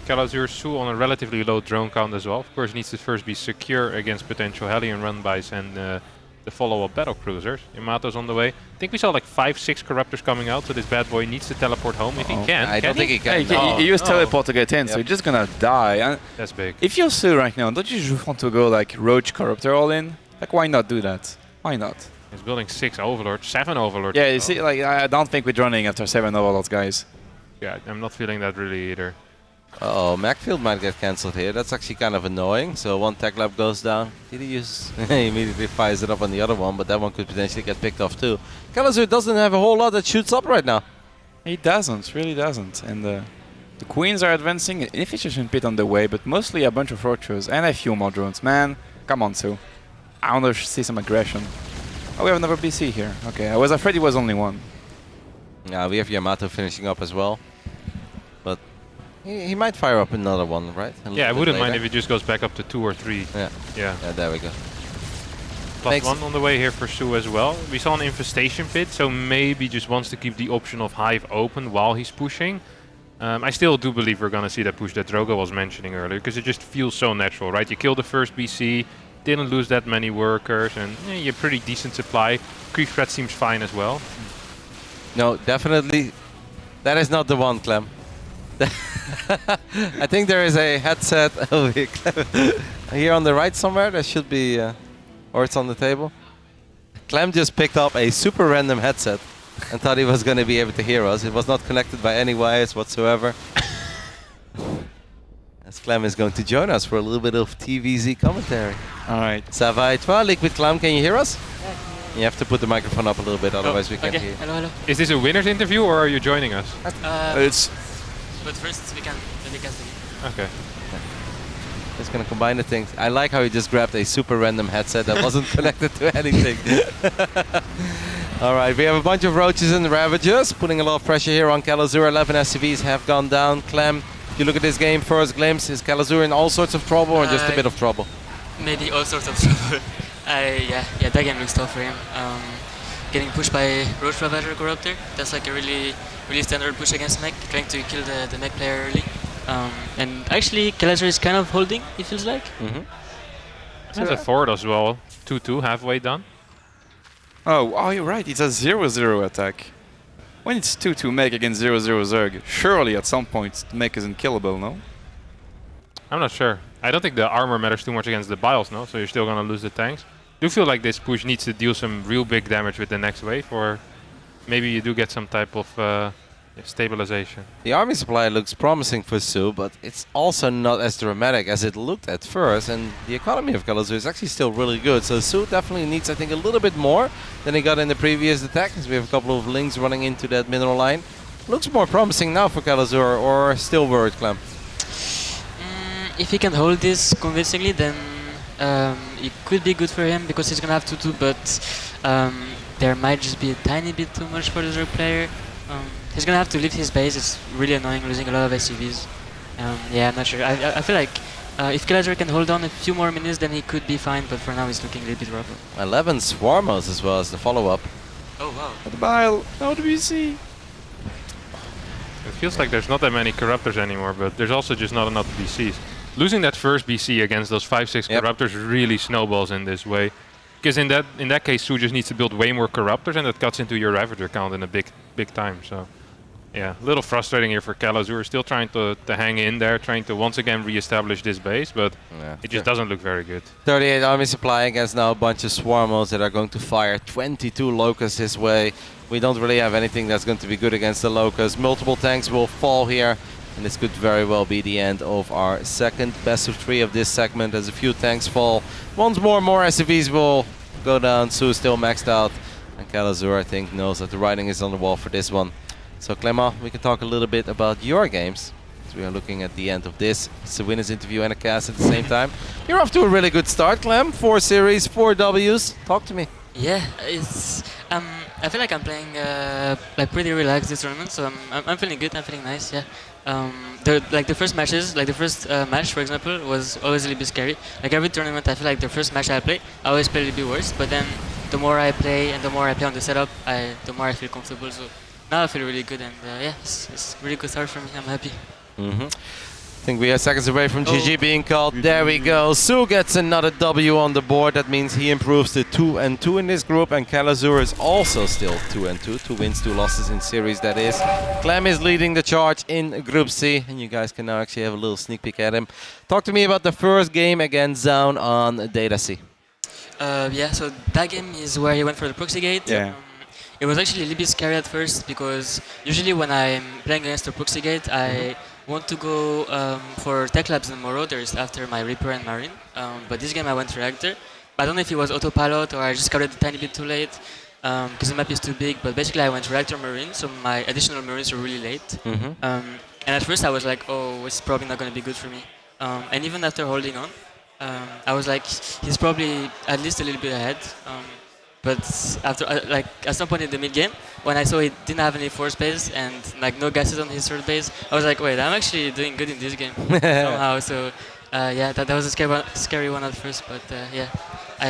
Kelazhur. Su on a relatively low drone count as well. Of course needs to first be secure against potential Hellion run-bys and the follow-up battle cruisers. Yamato's on the way. I think we saw like 5-6 Corruptors coming out, so this bad boy needs to teleport home if he can. I don't think he can. He used teleport to get in, so he's just gonna die. And that's big. If you're Su right now, don't you just want to go like Roach Corruptor all in? Like, why not do that? Why not? He's building 6 Overlords, 7 Overlords. Yeah, you see, like, I don't think we're running after 7 Overlords, guys. Yeah, I'm not feeling that really either. Oh, Macfield might get cancelled here. That's actually kind of annoying. So one tech lab goes down. Did he use? He immediately fires it up on the other one, but that one could potentially get picked off too. Kelazhur doesn't have a whole lot that shoots up right now. He doesn't, really doesn't. And The queens are advancing, an inefficient pit on the way, but mostly a bunch of roaches and a few more drones. Man, come on, Sue. I want to see some aggression. Oh, we have another BC here. Okay, I was afraid it was only one. Yeah, we have Yamato finishing up as well. But he might fire up another one, right? Yeah, I wouldn't mind if it just goes back up to 2 or 3. Yeah. Yeah. Yeah, there we go. +1 on the way here for Sue as well. We saw an infestation pit, so maybe just wants to keep the option of Hive open while he's pushing. I still do believe we're going to see that push that Drogo was mentioning earlier, because it just feels so natural, right? You kill the first BC, didn't lose that many workers, and you're pretty decent supply. Creep threat seems fine as well. No, definitely. That is not the one, Clem. I think there is a headset over here on the right somewhere. There should be, or it's on the table. Clem just picked up a super random headset and thought he was going to be able to hear us. It was not connected by any wires whatsoever. As Clem is going to join us for a little bit of TVZ commentary. All right. Ça va et toi, Liquid Clem? Can you hear us? You have to put the microphone up a little bit, otherwise we can't hear. Hello. Is this a winner's interview or are you joining us? It's. But first we can telecast it. Okay. Just gonna combine the things. I like how he just grabbed a super random headset that wasn't connected to anything. Alright, we have a bunch of roaches and ravagers, putting a lot of pressure here on Kelazhur. 11 SCVs have gone down. Clem, if you look at this game, first glimpse, is Kelazhur in all sorts of trouble or just a bit of trouble? Maybe all sorts of trouble. Yeah, that game looks tough for him. Getting pushed by Roach Ravager Corruptor, that's like a really standard push against mech, trying to kill the mech player early. And actually, Kelazhur is kind of holding, it feels like. There's a forward as well. 2-2, halfway done. Oh, you're right. It's a 0-0 attack. When it's 2-2 mech against 0-0 Zerg, surely at some point the mech isn't killable, no? I'm not sure. I don't think the armor matters too much against the Biles, no? So you're still going to lose the tanks. Do feel like this push needs to deal some real big damage with the next wave, or maybe you do get some type of stabilization. The army supply looks promising for Sue, but it's also not as dramatic as it looked at first, and the economy of Kelazhur is actually still really good. So Sue definitely needs, I think, a little bit more than he got in the previous attack, as we have a couple of links running into that mineral line. Looks more promising now for Kelazhur, or still worried, Clem? If he can hold this convincingly, then it could be good for him, because he's gonna have 2-2, but there might just be a tiny bit too much for the Zerg player. He's gonna have to leave his base. It's really annoying losing a lot of SCVs. Yeah, I'm not sure. I feel like if Kelazhur can hold on a few more minutes, then he could be fine, but for now he's looking a little bit rougher. 11 Swarmos as well as the follow-up. Oh wow. The Bile, how do we see? It feels like there's not that many Corruptors anymore, but there's also just not enough BCs. Losing that first BC against those 5-6 Corruptors really snowballs in this way. Because in that case, Sue just needs to build way more Corruptors, and that cuts into your Ravager count in a big time. So, yeah, a little frustrating here for Kelazhur. Still trying to hang in there, trying to once again re-establish this base, but it just doesn't look very good. 38 army supply against now a bunch of Swarmos that are going to fire 22 Locusts his way. We don't really have anything that's going to be good against the Locusts. Multiple tanks will fall here, and this could very well be the end of our second best of 3 of this segment as a few tanks fall. Once more SCVs will go down. Sue still maxed out, and Kelazhur, I think, knows that the writing is on the wall for this one. So Clement, we can talk a little bit about your games, as we are looking at the end of this. It's a winner's interview and a cast at the same time. You're off to a really good start, Clem. 4 series, 4 Ws. Talk to me. Yeah, it's I feel like I'm playing like pretty relaxed this tournament, so I'm feeling good. I'm feeling nice. Yeah. The first matches, like the first match, for example, was always a little bit scary. Like every tournament, I feel like the first match I play, I always play a little bit worse. But then the more I play and the more I play on the setup, the more I feel comfortable. So now I feel really good, and yeah, it's really good start for me. I'm happy. I think we are seconds away from GG being called. There we go. Sue gets another W on the board. That means he improves to 2-2 in this group, and Kelazhur is also still 2-2. 2 wins, 2 losses in series, that is. Clem is leading the charge in Group C, and you guys can now actually have a little sneak peek at him. Talk to me about the first game against Zoun on Data C. Yeah, so that game is where he went for the proxy gate. Yeah. It was actually a little bit scary at first, because usually when I'm playing against the proxy gate, I want to go for Tech Labs and Marauders after my Reaper and Marine. But this game I went Reactor. I don't know if it was autopilot or I just got it a tiny bit too late, because the map is too big. But basically I went Reactor Marine, so my additional Marines were really late. And at first I was like, oh, it's probably not going to be good for me. And even after holding on, I was like, he's probably at least a little bit ahead. But after, like at some point in the mid game, when I saw he didn't have any force base and like no gases on his third base, I was like, wait, I'm actually doing good in this game somehow. So yeah, that was a scary one at first, but yeah,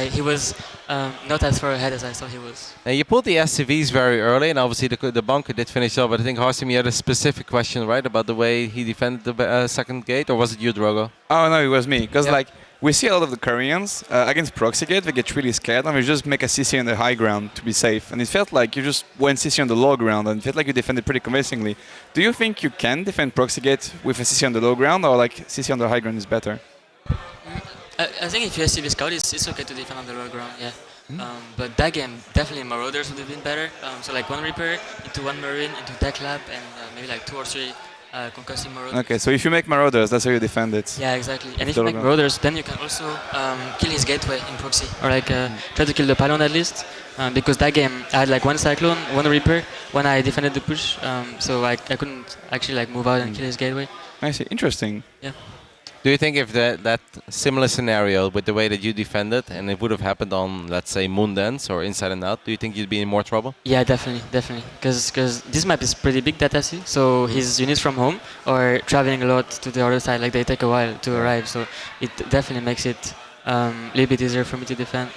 he was not as far ahead as I thought he was. And you pulled the SCVs very early, and obviously the bunker did finish up. But I think HomeStory, you had a specific question, right, about the way he defended the second gate, or was it you, Drogo? Oh no, it was me. Because like we see a lot of the Koreans against proxy gate, they get really scared and they just make a CC on the high ground to be safe. And it felt like you just went CC on the low ground, and it felt like you defended pretty convincingly. Do you think you can defend proxy gate with a CC on the low ground, or like CC on the high ground is better? I think if you SCV scout, it's okay to defend on the low ground, yeah. But that game, definitely Marauders would have been better. So like 1 Reaper into 1 Marine into Tech Lab, and maybe like 2 or 3 concussive Marauders. Okay, so if you make Marauders, that's how you defend it. Yeah, exactly. And if you make Marauders, then you can also kill his gateway in proxy, or like try to kill the pylon at least. Because that game, I had like 1 Cyclone, 1 Reaper when I defended the push, so I couldn't actually like move out and kill his gateway. I see. Interesting. Yeah. Do you think if that similar scenario with the way that you defended, and it would have happened on, let's say, Moon Dance or Inside and Out, do you think you'd be in more trouble? Yeah, definitely. Because this map is pretty big data C, so his units from home are traveling a lot to the other side, like they take a while to arrive, so it definitely makes it a little bit easier for me to defend.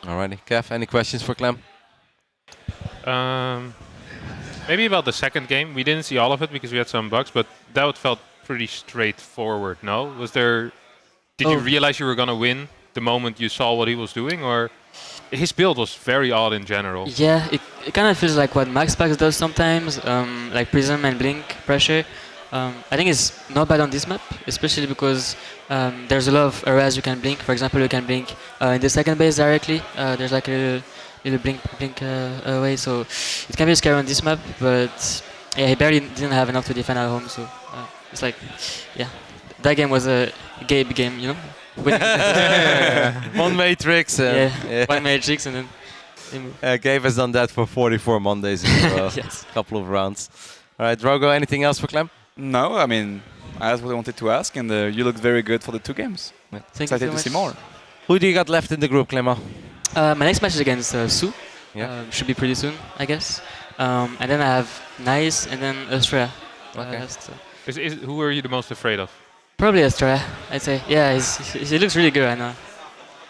Alrighty. Kev, any questions for Clem? Maybe about the second game. We didn't see all of it because we had some bugs, but that felt pretty straightforward, no? Was there... Did you realize you were going to win the moment you saw what he was doing, or... His build was very odd in general. Yeah, it kind of feels like what Max Packs does sometimes, like Prism and Blink pressure. I think it's not bad on this map, especially because there's a lot of areas you can blink. For example, you can blink in the second base directly. There's like a little blink away, so it can be scary on this map, but yeah, he barely didn't have enough to defend at home, so... It's like, yeah, that game was a Gabe game, you know? One Matrix. One Matrix, and then... Gabe has done that for 44 Mondays in a row. Yes. Couple of rounds. All right, Drogo, anything else for Clem? No, I mean, I asked what I wanted to ask, and you looked very good for the 2 games. Excited to see more. Who do you got left in the group, Clemo? My next match is against Su. Yeah. Should be pretty soon, I guess. And then I have Nice, and then Astrea. Okay. Who are you the most afraid of? Probably Astrea, I'd say. Yeah, he looks really good right now.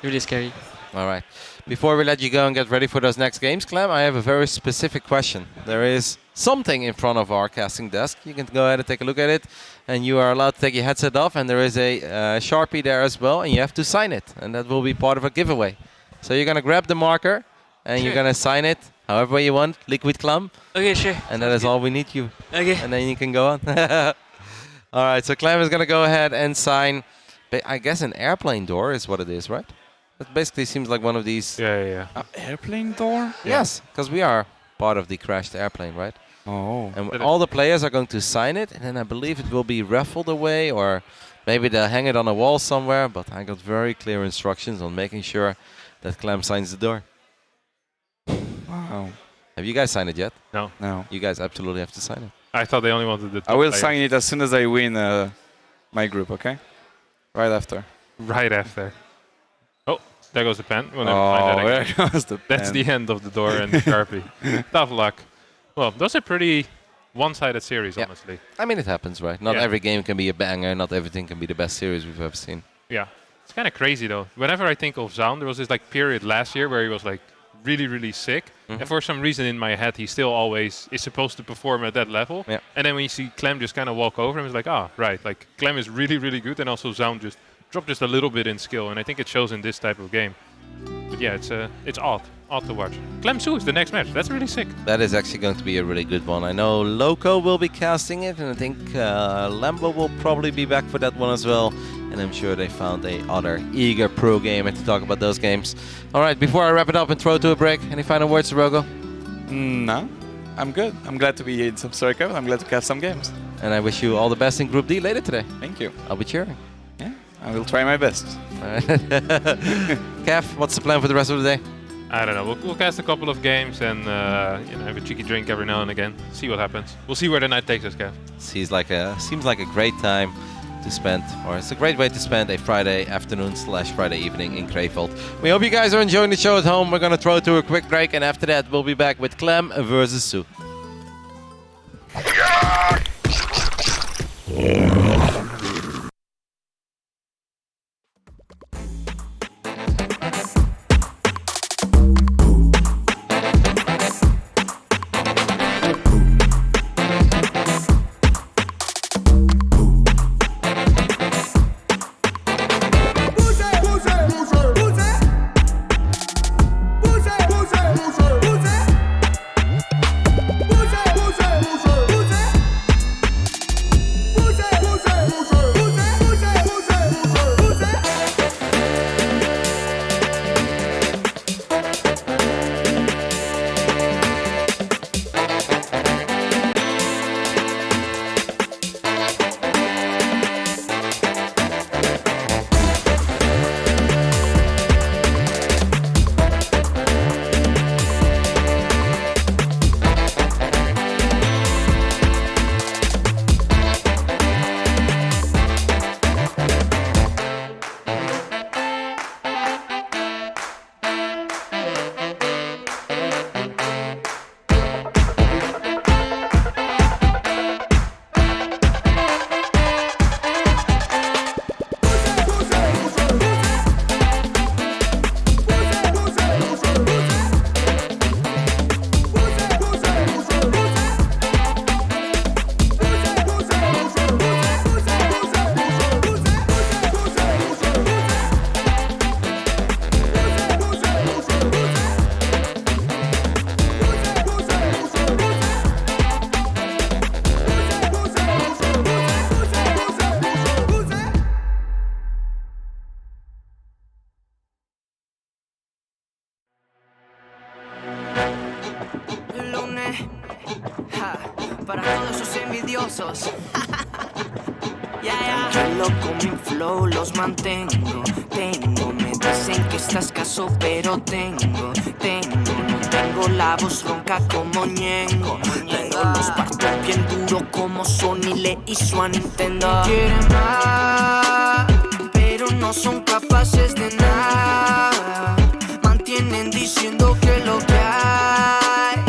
Really scary. All right. Before we let you go and get ready for those next games, Clem, I have a very specific question. There is something in front of our casting desk. You can go ahead and take a look at it. And you are allowed to take your headset off. And there is a Sharpie there as well. And you have to sign it. And that will be part of a giveaway. So you're going to grab the marker. And you're going to sign it however way you want. Liquid Clem. Okay, sure. And that is all we need you. Okay. And then you can go on. All right, so Clem is going to go ahead and sign, I guess an airplane door is what it is, right? It basically seems like one of these... Yeah. Airplane door? Yes, because we are part of the crashed airplane, right? Oh. And all the players are going to sign it, and then I believe it will be raffled away, or maybe they'll hang it on a wall somewhere, but I got very clear instructions on making sure that Clem signs the door. Wow. Have you guys signed it yet? No. You guys absolutely have to sign it. I thought they only wanted the top I will player. sign it as soon as I win my group, okay? Right after. Right after. Oh, there goes the pen. We'll never find that again. There goes the pen. That's the end of the door and the Sharpie. Tough luck. Well, those are pretty one-sided series, honestly. I mean, it happens, right? Not every game can be a banger. Not everything can be the best series we've ever seen. Yeah. It's kind of crazy, though. Whenever I think of Zoun, there was this like period last year where he was like really, really sick. Mm-hmm. And for some reason in my head, he still always is supposed to perform at that level. Yeah. And then when you see Clem just kind of walk over him, it's like, right. Like, Clem is really, really good. And also Zoun just dropped just a little bit in skill. And I think it shows in this type of game. But yeah, it's odd to watch. Clem Su is the next match. That's really sick. That is actually going to be a really good one. I know Loco will be casting it, and I think Lambo will probably be back for that one as well. And I'm sure they found a other eager pro gamer to talk about those games. All right, before I wrap it up and throw it to a break, any final words, Rogo? No, I'm good. I'm glad to be in some Story Cup. I'm glad to cast some games. And I wish you all the best in Group D later today. Thank you. I'll be cheering. Yeah, I will try my best. All right. Kev, what's the plan for the rest of the day? I don't know. We'll cast a couple of games and have a cheeky drink every now and again. See what happens. We'll see where the night takes us, Kev. seems like a great time to spend, or it's a great way to spend a Friday afternoon / Friday evening in Krefeld. We hope you guys are enjoying the show at home. We're gonna throw to a quick break, and after that we'll be back with Clem versus Sue. Para todos esos envidiosos. Tranquilo con mi flow, los mantengo. Me dicen que estás escaso, pero tengo. No tengo la voz ronca como Ñengo, pero los parto bien duro como Sony le hizo a Nintendo. Quieren más, pero no son capaces de nada. Mantienen diciendo que lo que hay,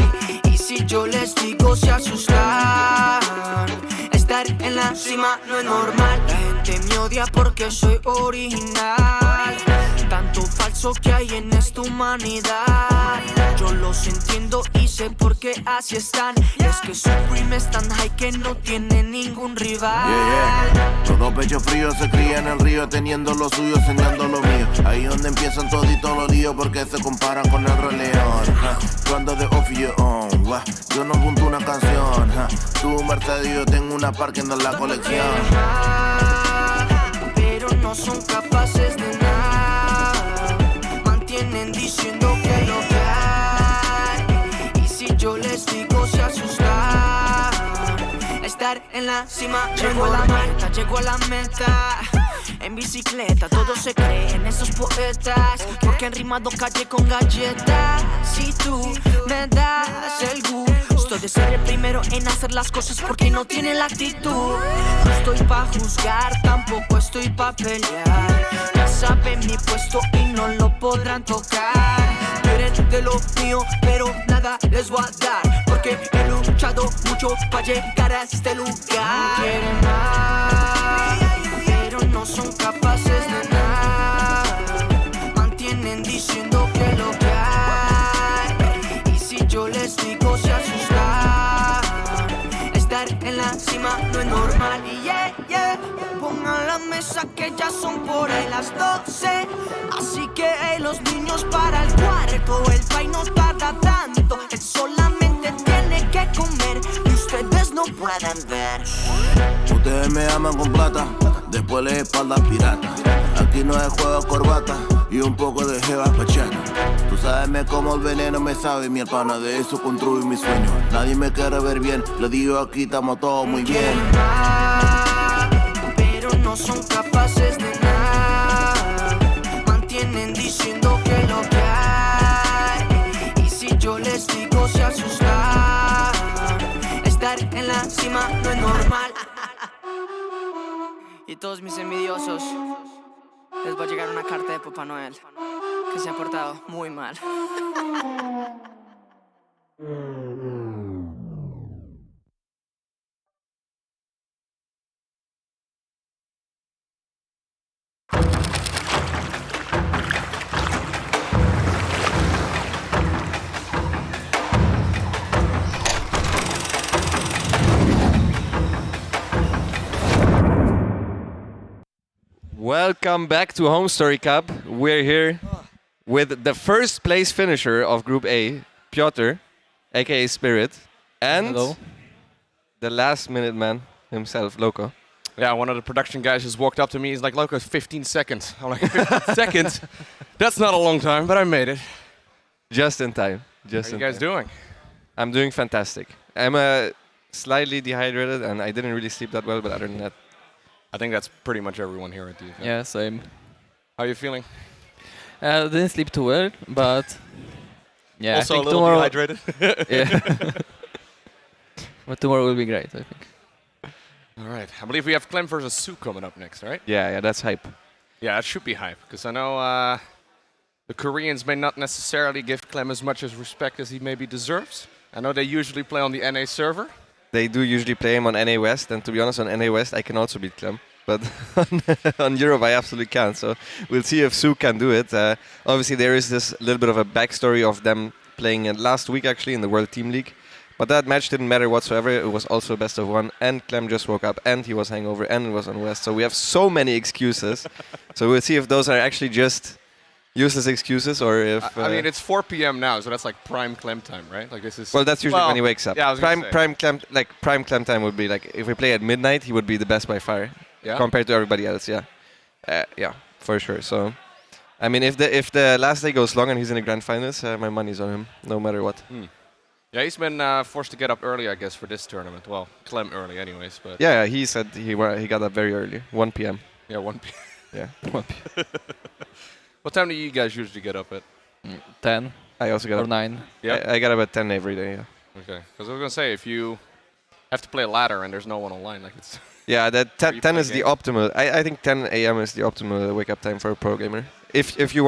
y si yo les digo se asustan. Estar en la cima no es normal. La gente me odia porque soy original. Tanto falso que hay en esta humanidad. Yo los entiendo y sé por qué así están. Es que Supreme es tan high que no tiene ningún rival. Todo pecho frío se cría en el río, teniendo lo suyo, enseñando lo mío. Ahí donde empiezan toditos los líos, porque se comparan con el Rey León. Cuando de off your own, yo no junto una canción. Tú Mercedes, yo tengo una parking en la colección. Pero no son capaces de nada. Mantienen diciendo que lo que hay, y si yo les digo se asustan. Estar en la cima, llegó a la meta. En bicicleta, todos se creen esos poetas, porque han rimado calle con galletas. Si tú me das el gusto de ser el primero en hacer las cosas porque no tiene la actitud. No estoy pa' juzgar, tampoco estoy pa' pelear. Ya saben mi puesto y no lo podrán tocar. Quieren de lo mío, pero nada les voy a dar, porque he luchado mucho pa' llegar a este lugar. Quieren más, pero no son capaces de nada. Mantienen diciendo que lo que hay, y si yo les digo se asustan. Estar en la cima no es normal. Y pongan la mesa que ya son por ahí las 12. Así que los niños para el cuarto. El pay no tarda tanto, él solamente tiene que comer y ustedes no pueden ver. Ustedes me aman con plata, después les espaldas pirata. Aquí no hay juego corbata y un poco de jeva pachata. Tú sabes cómo el veneno me sabe, mi hermana, de eso construyo mi sueño. Nadie me quiere ver bien, le digo aquí estamos todos muy bien. Pero no son capaces de nada. Mantienen diciendo que lo que hay, y si yo les digo se asustan. estar en la cima no es normal. Y todos mis envidiosos, les va a llegar una carta de Papá Noel, que se ha portado muy mal. Welcome back to HomeStory Cup. We're here with the first place finisher of Group A, Piotr, aka Spirit, and the last minute man himself, Loco. Yeah, one of the production guys just walked up to me. He's like, Loco, 15 seconds. I'm like, 15 seconds? That's not a long time, but I made it. Just in time. How are you guys doing? I'm doing fantastic. I'm slightly dehydrated and I didn't really sleep that well, but other than that, I think that's pretty much everyone here at DFM. Yeah, same. How are you feeling? Didn't sleep too well, but yeah, Also I think a little tomorrow, dehydrated. Yeah. But tomorrow will be great, I think. All right. I believe we have Clem versus Sue coming up next, right? yeah, that's hype. Yeah, it should be hype, because I know the Koreans may not necessarily give Clem as much as respect as he maybe deserves. I know they usually play on the NA server. They do usually play him on NA West, and to be honest, on NA West I can also beat Clem. But on Europe I absolutely can't, so we'll see if Sue can do it. Obviously there is this little bit of a backstory of them playing last week actually in the World Team League. But that match didn't matter whatsoever, it was also best of one, and Clem just woke up, and he was hangover, and it was on West, so we have so many excuses. So we'll see if those are actually just useless excuses, or if... I mean, it's 4 p.m. now, so that's like prime Clem time, right? Like this is... Well, that's usually when he wakes up. Yeah, I was prime Clem time would be like, if we play at midnight, he would be the best by far, compared to everybody else, yeah. Yeah, for sure, so... I mean, if the last day goes long and he's in the grand finals, my money's on him, no matter what. Yeah, he's been forced to get up early, I guess, for this tournament. Well, Clem early anyways, but... Yeah, he said he got up very early, 1 p.m. Yeah, 1 p.m. Yeah, 1 p.m. What time do you guys usually get up at? 10. I also got or up 9. Yeah, I got up at 10 every day. Yeah. Okay, because I was gonna say if you have to play a ladder and there's no one online, like it's. Yeah, that 10 is the optimal. I think 10 a.m. is the optimal wake up time for a pro gamer. If you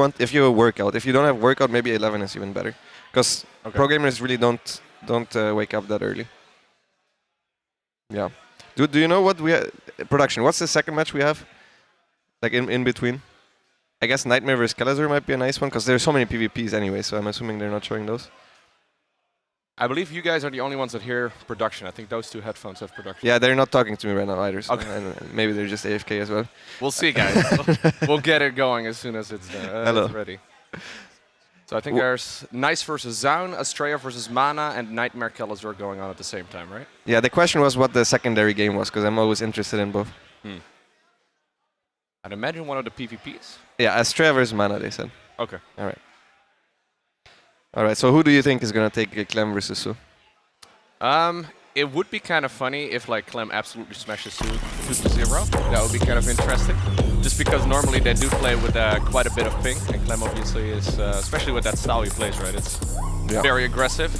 work out. If you don't have workout, maybe 11 is even better. Because pro gamers really don't wake up that early. Yeah. Do you know what we production? What's the second match we have? Like in between? I guess Nightmare vs Kelazhur might be a nice one because there's so many PvPs anyway, so I'm assuming they're not showing those. I believe you guys are the only ones that hear production. I think those two headphones have production. Yeah, they're not talking to me right now either. So maybe they're just AFK as well. We'll see, guys. we'll get it going as soon as it's ready. So I think there's Nice versus Zoun, Astrea versus Mana, and Nightmare Kelazhur going on at the same time, right? Yeah, the question was what the secondary game was, because I'm always interested in both. I'd imagine one of the PvPs. Yeah, Astrea versus Mana, they said. Okay. All right, so who do you think is going to take Clem versus Sue? It would be kind of funny if like Clem absolutely smashes Sue 2-0. That would be kind of interesting. Just because normally they do play with quite a bit of ping, and Clem obviously is, especially with that style he plays, right? It's very aggressive.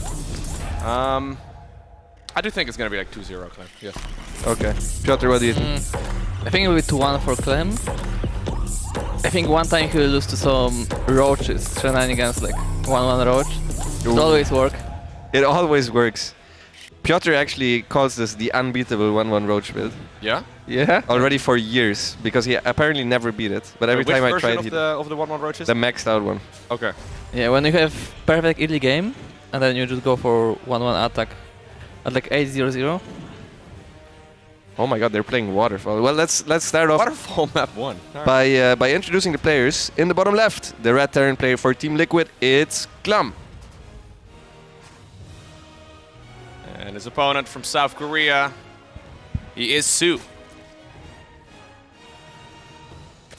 I do think it's going to be like 2-0 Clem, yes. Okay. Piotr, what do you think? I think it will be 2-1 for Clem. I think one time he will lose to some roaches, shenanigans like 1-1 roach. It always works. It always works. Piotr actually calls this the unbeatable 1-1 roach build. Yeah? Yeah. Already for years, because he apparently never beat it. But every time I tried, which version of the 1-1 roaches? The maxed out one. Okay. Yeah, when you have perfect early game, and then you just go for 1-1 attack at like 8-0-0. Oh my god, they're playing Waterfall. Well, let's start off Waterfall map 1. by introducing the players. In the bottom left, the red Terran player for Team Liquid, it's Clem. And his opponent from South Korea, he is Sue.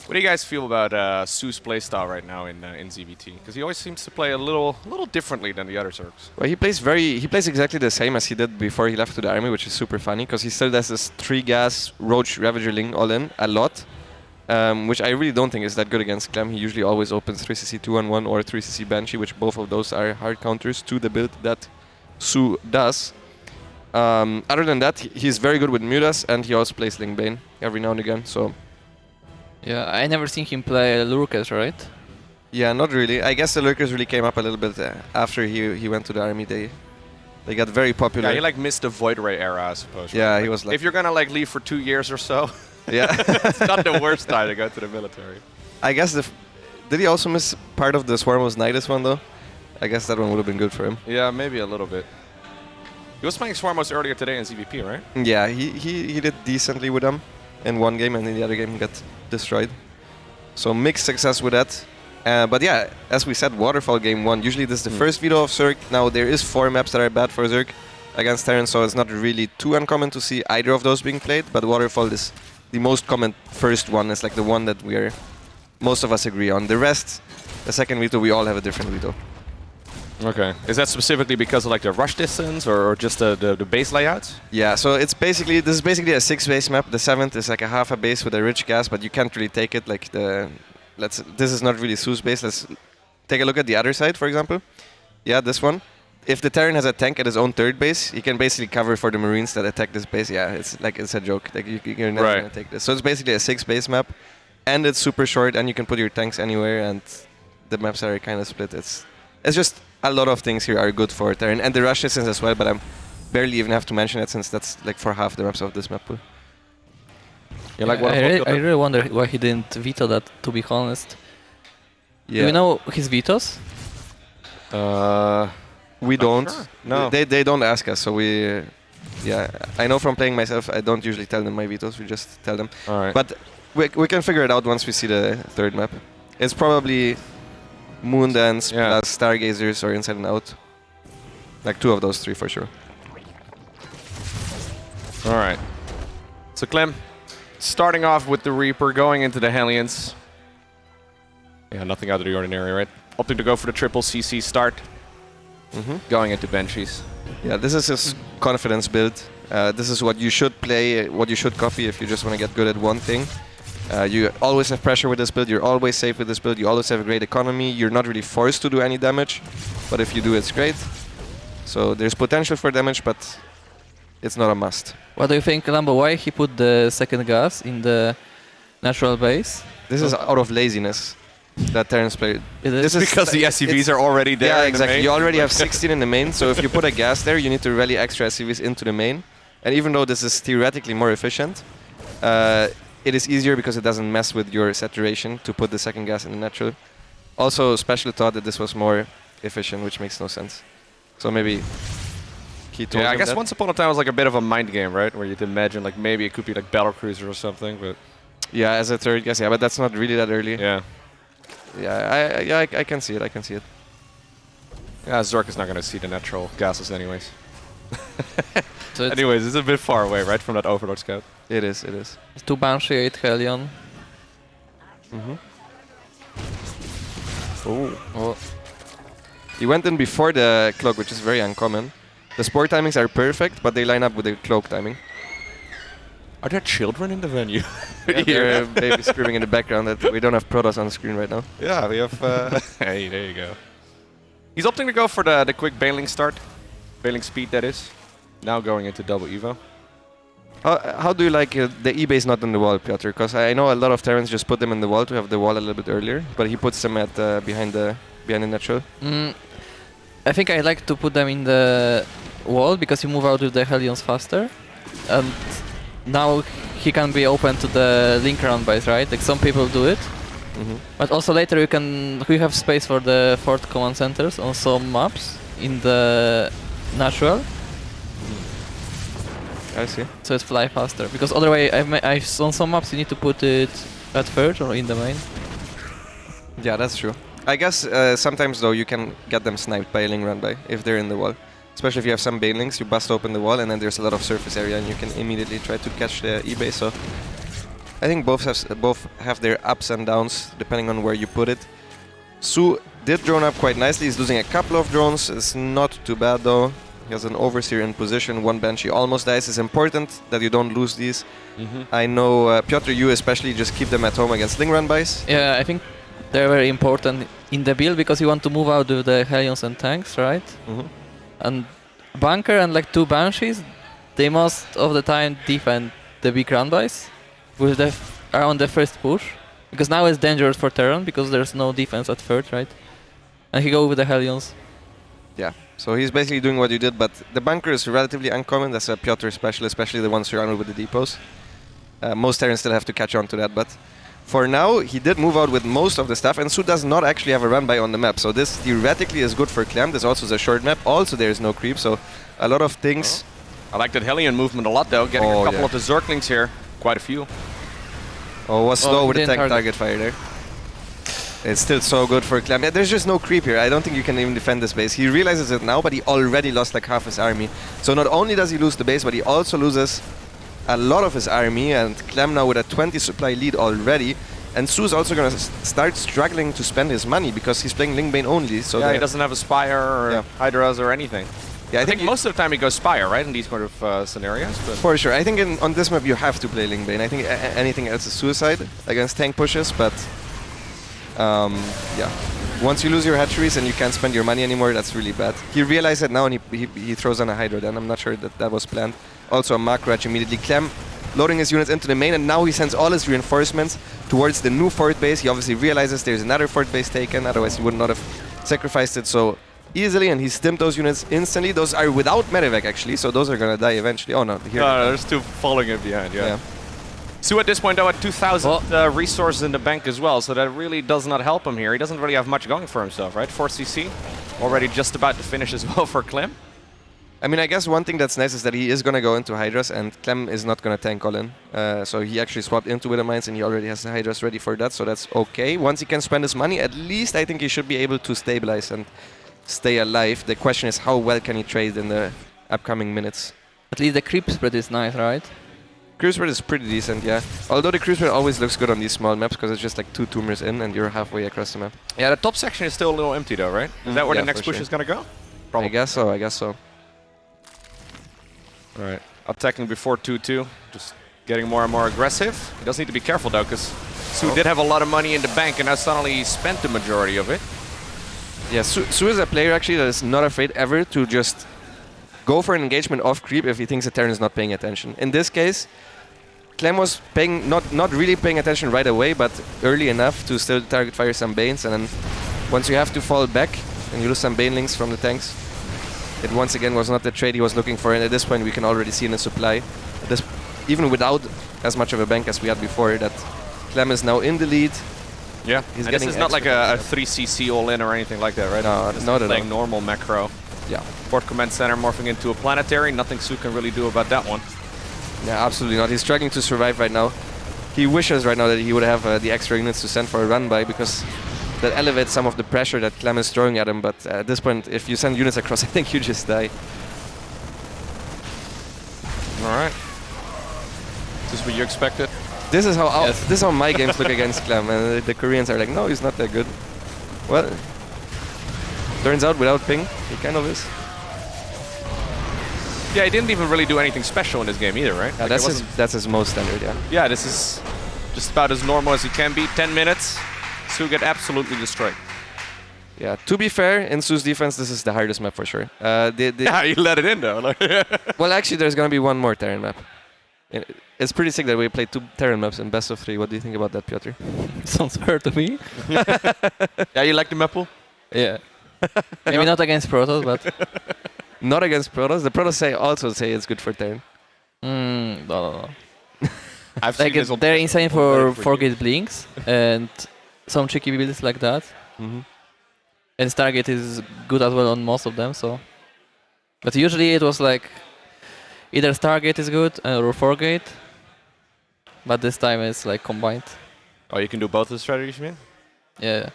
What do you guys feel about Sue's playstyle right now in ZVT? Because he always seems to play a little differently than the other Zergs. Well, he plays exactly the same as he did before he left to the army, which is super funny because he still does this 3-gas Roach Ravagerling all in a lot, which I really don't think is that good against Clem. He usually always opens 3cc 2-on-1 or 3cc Banshee, which both of those are hard counters to the build that Sue does. Other than that, he's very good with Mutas, and he also plays Ling Bane every now and again. So Yeah, I never seen him play Lurkers, right? yeah, not really. I guess the Lurkers really came up a little bit after he went to the army. They got very popular. Yeah, he like missed the Void Ray era, I suppose. Yeah, right? he was like. If you're gonna like leave for 2 years or so, yeah, it's not the worst time to go to the military. I guess did he also miss part of the Swarmos Nidus one though? I guess that one would have been good for him. Yeah, maybe a little bit. He was playing Swarmos earlier today in ZVP, right? Yeah, he did decently with them in one game, and in the other game he got destroyed. So mixed success with that. But yeah, as we said, Waterfall game 1. Usually this is the first veto of Zerg. Now there is 4 maps that are bad for Zerg against Terran, so it's not really too uncommon to see either of those being played. But Waterfall is the most common first one. It's like the one that most of us agree on. The rest, the second veto, we all have a different veto. Okay. Is that specifically because of like the rush distance or just the base layouts? Yeah, so this is basically a 6 base map. The 7th is like a half a base with a rich gas, but you can't really take it like this is not really Zeus base. Let's take a look at the other side, for example. Yeah, this one. If the Terran has a tank at his own 3rd base, he can basically cover for the Marines that attack this base. Yeah, it's a joke. Like you're never gonna take this. So it's basically a 6 base map, and it's super short, and you can put your tanks anywhere, and the maps are kind of split. It's just a lot of things here are good for Terran, and the rush distance as well, but I barely even have to mention it since that's like for half the maps of this map pool. Yeah, I really wonder why he didn't veto that, to be honest. Yeah. Do you know his vetoes? We don't. Sure. No. They don't ask us, so we... Yeah, I know from playing myself, I don't usually tell them my vetoes, we just tell them. All right. But we can figure it out once we see the 3rd map. It's probably Moondance plus Stargazers or Inside and Out. Like 2 of those 3 for sure. All right. So Clem, starting off with the Reaper, going into the Hellions. Yeah, nothing out of the ordinary, right? Opting to go for the triple CC start. Going into Banshees. Yeah, this is his confidence build. This is what you should play, what you should copy if you just want to get good at one thing. You always have pressure with this build, you're always safe with this build, you always have a great economy, you're not really forced to do any damage, but if you do, it's great. So there's potential for damage, but it's not a must. What do you think, Lambo? Why he put the 2nd gas in the natural base? This is out of laziness that Terrans play. This is because the SCVs are already there. Yeah, in exactly. The main. You already have 16 in the main, so if you put a gas there, you need to rally extra SCVs into the main. And even though this is theoretically more efficient, it is easier because it doesn't mess with your saturation to put the 2nd gas in the natural. Also, Special thought that this was more efficient, which makes no sense. So maybe he told I him guess that. once upon a time it was like a bit of a mind game, right? Where you'd imagine like maybe it could be like Battlecruiser or something, but... Yeah, as a 3rd gas, yeah, but that's not really that early. Yeah. Yeah, I can see it, I can see it. Yeah, Zork is not going to see the natural gases anyways. So anyways, it's a bit far away, right, from that Overlord Scout? It is, it is. 2 Banshee, 8 Hellion. Oh. He went in before the cloak, which is very uncommon. The spore timings are perfect, but they line up with the cloak timing. Are there children in the venue? Yeah, there are babies screaming in the background that we don't have Protoss on the screen right now. Yeah, we have... hey, there you go. He's opting to go for the quick bailing start. Bailing speed, that is. Now going into double Evo. How do you like the E-base not on the wall, Piotr? Because I know a lot of Terrans just put them in the wall to have the wall a little bit earlier, but he puts them at behind the natural. I think I like to put them in the wall because you move out with the Hellions faster. And now he can be open to the link around base, right? Like some people do it. But also later we have space for the 4th command centers on some maps in the natural. I see. So it's fly faster. Because otherwise on some maps you need to put it at 3rd or in the main. Yeah, that's true. I guess sometimes though you can get them sniped by a ling run by if they're in the wall. Especially if you have some banelings, you bust open the wall and then there's a lot of surface area and you can immediately try to catch the E-base. So I think both have their ups and downs depending on where you put it. Su did drone up quite nicely. He's losing a couple of drones. It's not too bad though. He has an Overseer in position. 1 Banshee almost dies. It's important that you don't lose these. I know Piotr, you especially just keep them at home against ling run buys. Yeah, I think they're very important in the build because you want to move out with the Hellions and tanks, right? And bunker and like 2 Banshees, they most of the time defend the big run-bys with around the first push. Because now it's dangerous for Terran because there's no defense at third, right? And he go with the Hellions. Yeah, so he's basically doing what you did, but the bunker is relatively uncommon. That's a Piotr special, especially the ones surrounded with the depots. Most Terrans still have to catch on to that, but for now, he did move out with most of the stuff, and Su does not actually have a run-by on the map. So this theoretically is good for Clem. This also is a short map. Also, there is no creep, so a lot of things. I like that Hellion movement a lot, though. Getting a couple of the Zerglings here. Quite a few. Oh, was slow with the target fire there. It's still so good for Clem. Yeah, there's just no creep here. I don't think you can even defend this base. He realizes it now, but he already lost like half his army. So not only does he lose the base, but he also loses a lot of his army, and Clem now with a 20 supply lead already. And Su's also going to start struggling to spend his money because he's playing Lingbane only. So yeah, he doesn't have a Spire or Hydras or anything. Yeah, I think most of the time he goes Spire, right, in these kind of scenarios. But for sure. I think on this map you have to play Lingbane. I think anything else is suicide against tank pushes, but yeah. Once you lose your hatcheries and you can't spend your money anymore, that's really bad. He realized it now and he throws on a Hydra then. I'm not sure that was planned. Also a macro immediately. Clem loading his units into the main, and now he sends all his reinforcements towards the new fort base. He obviously realizes there's another fort base taken, otherwise he would not have sacrificed it so easily, and he stimmed those units instantly. Those are without medevac actually, so those are gonna die eventually. Oh no, here there's two following it behind, yeah. Su at this point though at 2,000 resources in the bank as well, so that really does not help him here. He doesn't really have much going for himself, right? 4 CC, already just about to finish as well for Clem. I mean, I guess one thing that's nice is that he is going to go into Hydras, and Clem is not going to tank all in. So he actually swapped into Wither Mines, and he already has the Hydras ready for that, so that's okay. Once he can spend his money, at least I think he should be able to stabilize and stay alive. The question is how well can he trade in the upcoming minutes. At least the creep spread is nice, right? Creep spread is pretty decent, yeah. Although the creep spread always looks good on these small maps, because it's just like 2 tumors in, and you're halfway across the map. Yeah, the top section is still a little empty though, right? Is that where the next push is going to go? Probably. I guess so. Alright, attacking before 2-2, just getting more and more aggressive. He does need to be careful though, because Su did have a lot of money in the bank and now suddenly he spent the majority of it. Yeah, Su is a player actually that is not afraid ever to just go for an engagement off creep if he thinks the Terran is not paying attention. In this case, Clem was paying not really paying attention right away, but early enough to still target fire some Banes, and then once you have to fall back and you lose some Banelings from the tanks, it once again was not the trade he was looking for, and at this point we can already see in the supply, even without as much of a bank as we had before, that Clem is now in the lead. Yeah, he's and this is not like a 3 CC all in or anything like that, right? No, just not at all. Playing normal macro. Yeah. Fourth command center morphing into a planetary. Nothing Su can really do about that one. Yeah, absolutely not. He's struggling to survive right now. He wishes right now that he would have the extra units to send for a run by, because that elevates some of the pressure that Clem is throwing at him, but at this point, if you send units across, I think you just die. Alright. Is this what you expected? This is how my games look against Clem, and the Koreans are like, no, he's not that good. Well, turns out without ping, he kind of is. Yeah, he didn't even really do anything special in this game either, right? Yeah, like that's his most standard, yeah. Yeah, this is just about as normal as he can be. 10 minutes, Su get absolutely destroyed. Yeah, to be fair, in Su's defense, this is the hardest map for sure. Yeah, you let it in though. Well, actually, there's going to be one more Terran map. It's pretty sick that we played 2 Terran maps in best of 3. What do you think about that, Piotr? Sounds fair to me. Yeah, you like the map pool? Yeah. Maybe not against Protoss, but... Not against Protoss? The Protoss also say it's good for Terran. No. I've like seen they're insane for 4-gate blinks and some tricky builds like that. And Stargate is good as well on most of them, so... But usually it was like... Either Stargate is good or 4-gate. But this time it's like combined. Oh, you can do both of the strategies, you mean? Yeah.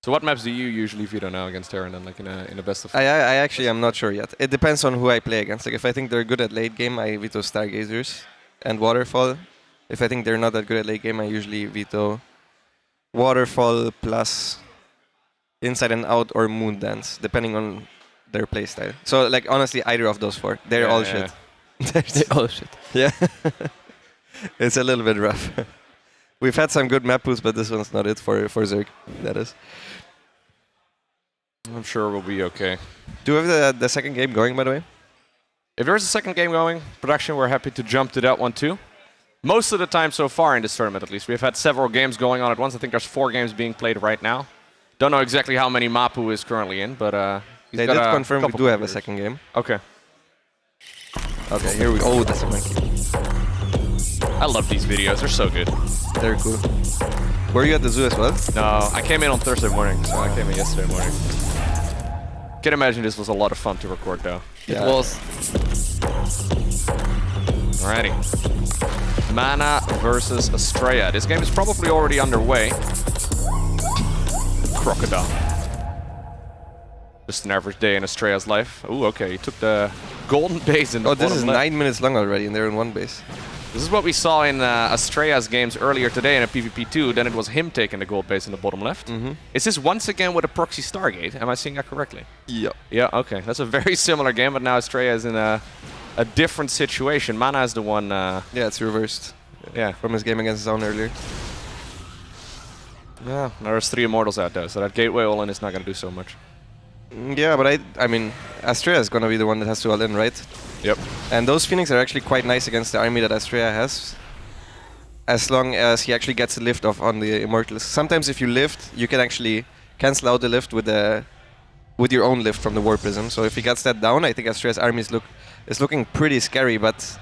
So what maps do you usually veto now against Terran then, like in a best of? I actually am not sure yet. It depends on who I play against. Like if I think they're good at late game, I veto Stargazers and Waterfall. If I think they're not that good at late game, I usually veto Waterfall plus Inside and Out or Moon Dance, depending on their playstyle. So like honestly, either of those 4, they're all shit. They're all shit. Yeah, it's a little bit rough. We've had some good map pools, but this one's not it for Zerg. That is. I'm sure we'll be okay. Do we have the second game going, by the way? If there's a second game going, production, we're happy to jump to that one too. Most of the time so far in this tournament, at least, we've had several games going on at once. I think there's 4 games being played right now. Don't know exactly how many Mapu is currently in, but they did confirm we do have a second game. Okay. Okay, here we go. Oh, that's a monkey. I love these videos. They're so good. They're cool. Were you at the zoo as well? No, I came in on Thursday morning, so I came in yesterday morning. Can imagine this was a lot of fun to record, though. Yeah. It was. Alrighty. Mana versus Astrea. This game is probably already underway. Crocodile. Just an average day in Astrea's life. Ooh, okay. He took the golden base in the this is left. 9 minutes long already, and they're in 1 base. This is what we saw in Astrea's games earlier today in a PvP2. Then it was him taking the gold base in the bottom left. Is this once again with a proxy Stargate? Am I seeing that correctly? Yeah. Yeah, okay. That's a very similar game, but now Astrea is in a different situation. Mana is the one... yeah, it's reversed. Yeah. From his game against Zoun earlier. Yeah, there's 3 Immortals out there, so that gateway all-in is not going to do so much. Yeah, but I mean, Astrea is going to be the one that has to all-in, right? Yep. And those Phoenix are actually quite nice against the army that Astrea has. As long as he actually gets a lift off on the Immortals. Sometimes if you lift, you can actually cancel out the lift with your own lift from the War Prism. So if he gets that down, I think Astrea's army is looking pretty scary, but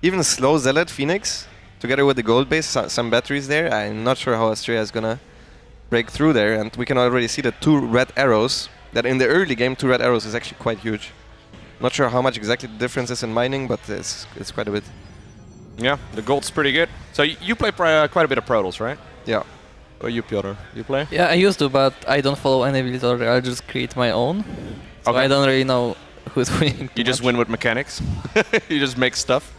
even slow Zealot Phoenix, together with the gold base, some batteries there, I'm not sure how Astrea is going to break through there. And we can already see the 2 red arrows, that in the early game, 2 red arrows is actually quite huge. Not sure how much exactly the difference is in mining, but it's quite a bit. Yeah, the gold's pretty good. So you play quite a bit of Protoss, right? Yeah. Or you, Piotr? You play? Yeah, I used to, but I don't follow any build order. I just create my own. So I don't really know who's winning. You just win with mechanics? You just make stuff?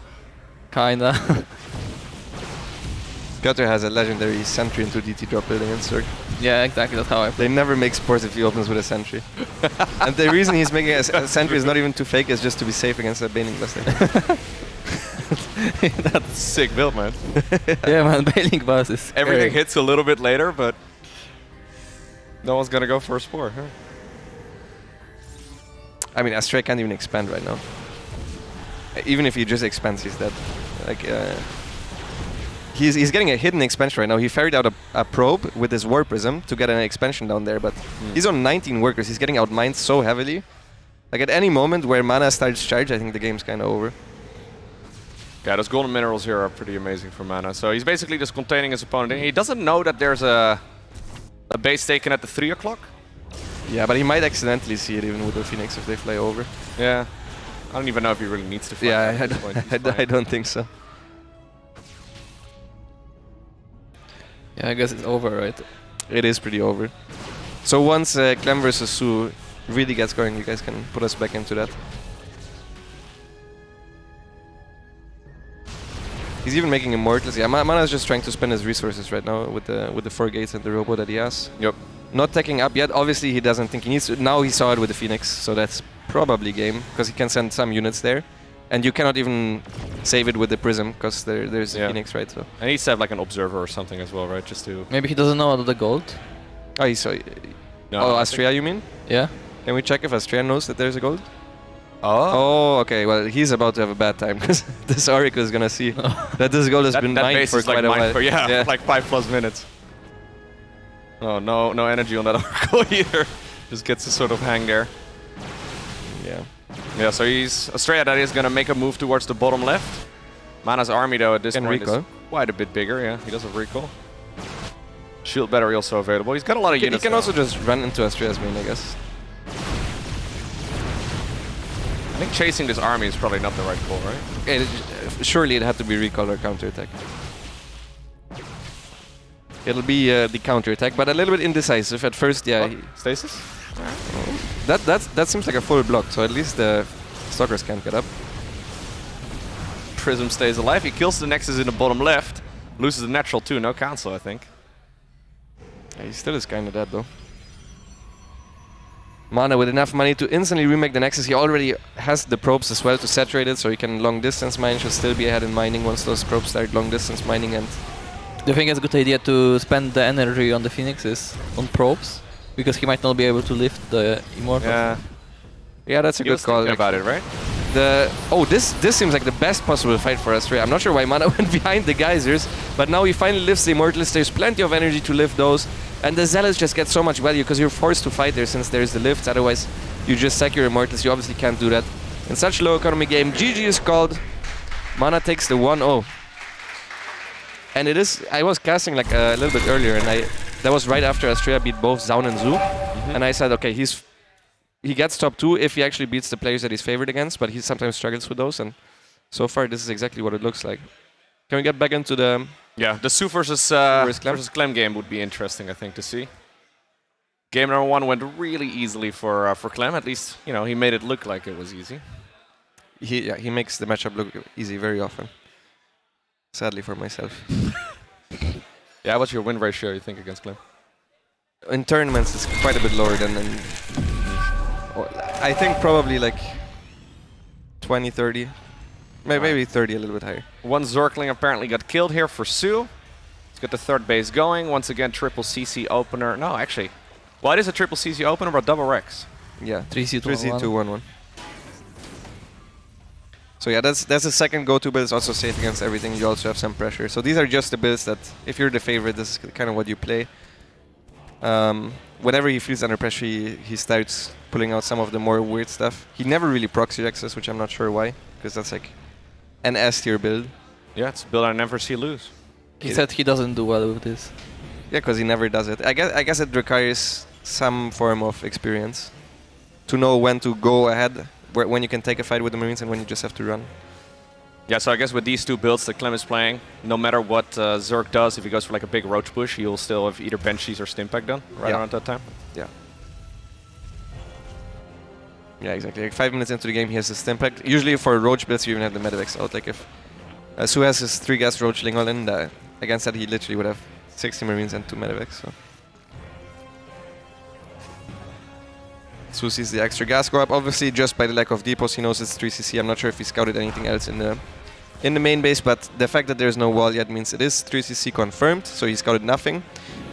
Kinda. Piotr has a legendary sentry into DT drop building in Cirque. Yeah, exactly. That's how I play. They never make sports if he opens with a sentry. And the reason he's making a sentry is not even to fake, it's just to be safe against a Baning Blaster. That's a sick build, man. Yeah, man, Baning Bus is scary. Everything hits a little bit later, but no one's gonna go for a spore, huh? I mean, Astrea can't even expand right now. Even if he just expands, he's dead. Like, he's getting a hidden expansion right now. He ferried out a probe with his War Prism to get an expansion down there, but he's on 19 workers. He's getting outmined so heavily. Like, at any moment where mana starts charge, I think the game's kind of over. Yeah, those golden minerals here are pretty amazing for mana. So he's basically just containing his opponent. He doesn't know that there's a base taken at the 3 o'clock. Yeah, but he might accidentally see it even with the Phoenix if they fly over. Yeah. I don't even know if he really needs to fly. Yeah, I don't think so. Yeah, I guess it's over, right? It is pretty over. So once Clem versus Su really gets going, you guys can put us back into that. He's even making Immortals. Yeah, Mana is just trying to spend his resources right now with the 4 gates and the robo that he has. Yep. Not taking up yet. Obviously, he doesn't think he needs to. Now he saw it with the Phoenix, so that's probably game, because he can send some units there. And you cannot even save it with the Prism, because there's the Phoenix, right? So. And he needs to have like an observer or something as well, right? Just to... Maybe he doesn't know about the gold. Oh, he saw... No, oh, Astrea, you mean? Yeah. Can we check if Astrea knows that there's a gold? Oh. Oh, okay. Well, he's about to have a bad time, because this Oracle is going to see that this gold has been mined for quite a while. Yeah, like 5+ minutes. Oh, no energy on that Oracle either. Just gets to sort of hang there. Yeah. Yeah, so Astrea that is going to make a move towards the bottom left. Mana's army, though, at this point is quite a bit bigger. Yeah, he does have recall. Shield battery also available. He's got a lot of units. He can also just run into Astrea's main, I guess. I think chasing this army is probably not the right call, right? Surely it had to be recall or counterattack. It'll be the counterattack, but a little bit indecisive at first. Yeah. Stasis? That seems like a full block, so at least the Stalkers can't get up. Prism stays alive. He kills the Nexus in the bottom left. Loses the natural too. No cancel, I think. Yeah, he still is kind of dead though. Mana with enough money to instantly remake the Nexus. He already has the probes as well to saturate it, so he can long distance mine. Should still be ahead in mining once those probes start long distance mining. And do you think it's a good idea to spend the energy on the Phoenixes on probes? Because he might not be able to lift the Immortal. Yeah, that's a good call. About it, right? This seems like the best possible fight for Astrea. I'm not sure why Mana went behind the geysers, but now he finally lifts the Immortals. There's plenty of energy to lift those, and the Zealots just get so much value because you're forced to fight there since there's the lifts. Otherwise, you just sack your Immortals. You obviously can't do that in such low economy game. GG is called. Mana takes the 1-0. And it is. I was casting like a little bit earlier, and that was right after Astrea beat both Zoun and Zoo, and I said, okay, he gets top 2 if he actually beats the players that he's favored against, but he sometimes struggles with those, and so far this is exactly what it looks like. Can we get back into the... Yeah, the Su versus Clem game would be interesting, I think, to see. Game number 1 went really easily for Clem, at least, you know, he made it look like it was easy. He makes the matchup look easy very often. Sadly for myself. Yeah, what's your win ratio, you think, against Clem? In tournaments, it's quite a bit lower than I think probably like 20, 30. Maybe 30, a little bit higher. One Zergling apparently got killed here for Su. Let's get the third base going. Once again, triple CC opener. No, actually. Well, it is a triple CC opener, but double Rex. Yeah, 3C2-1-1. So yeah, that's the second go-to build. It's also safe against everything. You also have some pressure. So these are just the builds that, if you're the favorite, this is kind of what you play. Whenever he feels under pressure, he starts pulling out some of the more weird stuff. He never really procs your access, which I'm not sure why, because that's like an S-tier build. Yeah, it's a build I never see lose. He said he doesn't do well with this. Yeah, because he never does it. I guess it requires some form of experience to know when to go ahead, when you can take a fight with the Marines and when you just have to run. Yeah, so I guess with these two builds that Clem is playing, no matter what Zerg does, if he goes for like a big roach push, he'll still have either Banshees or Stimpack done right around that time. Yeah. Yeah, exactly. Like 5 minutes into the game, he has the Stimpack. Usually for roach builds, you even have the Medivacs out. Like if Su has his 3-gas roach Lingle in, against that he literally would have 60 Marines and 2 Medivacs. So. Su sees the extra gas go up. Obviously, just by the lack of depots, he knows it's 3cc. I'm not sure if he scouted anything else in the main base, but the fact that there's no wall yet means it is 3cc confirmed, so he scouted nothing.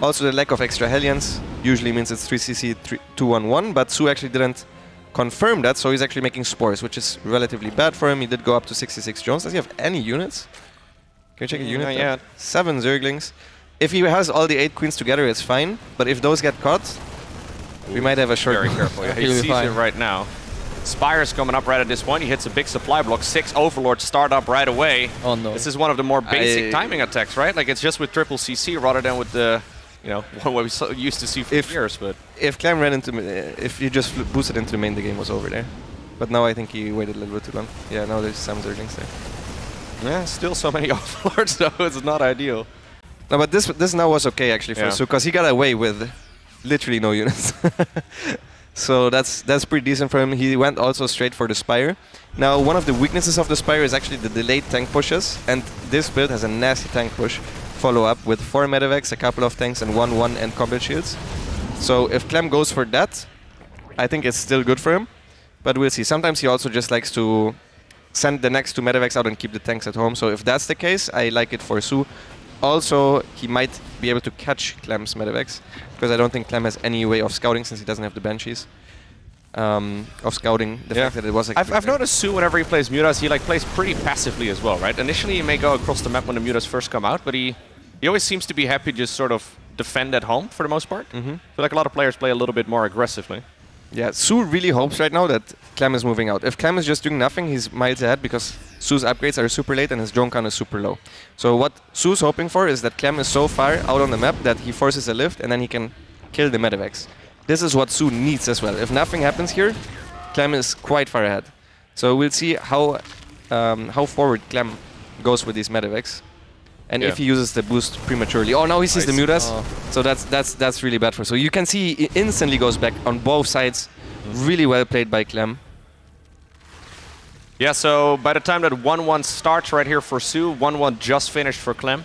Also, the lack of extra Hellions usually means it's 3cc 2-1-1, but Su actually didn't confirm that, so he's actually making spores, which is relatively bad for him. He did go up to 66 drones. Does he have any units? Can you check a unit? Not yet. 7 Zerglings. If he has all the 8 queens together, it's fine, but if those get caught, we might have a short... Very careful. Yeah. He sees it right now. Spire's coming up right at this point. He hits a big supply block. 6 Overlords start up right away. Oh no. This is one of the more basic timing attacks, right? Like it's just with triple CC rather than with the, you know, what we used to see for years. But if Clem ran into, if you just boosted into the main, the game was over there. But now I think he waited a little bit too long. Yeah, now there's some Zerglings there. Yeah, still so many Overlords though. It's not ideal. No, but this now was okay actually for Su, because he got away with literally no units. So that's pretty decent for him. He went also straight for the Spire. Now, one of the weaknesses of the Spire is actually the delayed tank pushes, and this build has a nasty tank push follow-up with 4 Medivacs, a couple of tanks, and 1-1 and combat shields. So if Clem goes for that, I think it's still good for him, but we'll see. Sometimes he also just likes to send the next 2 Medivacs out and keep the tanks at home. So if that's the case, I like it for Su. Also, he might be able to catch Clem's Medivacs, because I don't think Clem has any way of scouting since he doesn't have the Banshees. Of scouting the fact that it was... I've noticed Su, whenever he plays Mutas, he like plays pretty passively as well, right? Initially, he may go across the map when the Mutas first come out, but he always seems to be happy to just sort of defend at home for the most part. I feel like a lot of players play a little bit more aggressively. Yeah, Su really hopes right now that Clem is moving out. If Clem is just doing nothing, he's miles ahead because Su's upgrades are super late and his drone count is super low. So what Su's hoping for is that Clem is so far out on the map that he forces a lift and then he can kill the Medivacs. This is what Su needs as well. If nothing happens here, Clem is quite far ahead. So we'll see how forward Clem goes with these Medivacs. And if he uses the boost prematurely. Oh, now he sees the Mutas. So that's really bad for. So you can see he instantly goes back on both sides. Really well played by Clem. Yeah, so by the time that 1-1 starts right here for Su, 1-1 just finished for Clem.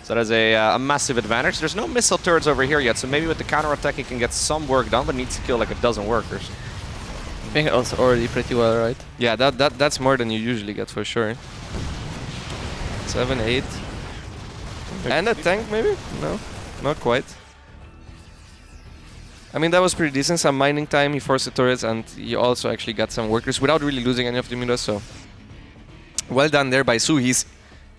So that is a massive advantage. There's no missile turrets over here yet, so maybe with the counter-attack he can get some work done, but needs to kill like a dozen workers. I think that's already pretty well, right? Yeah, that's more than you usually get for sure. 7, 8. And a tank, maybe? No, not quite. I mean, that was pretty decent. Some mining time, he forced the turrets, and he also actually got some workers without really losing any of the mutas, so... Well done there by Su. He's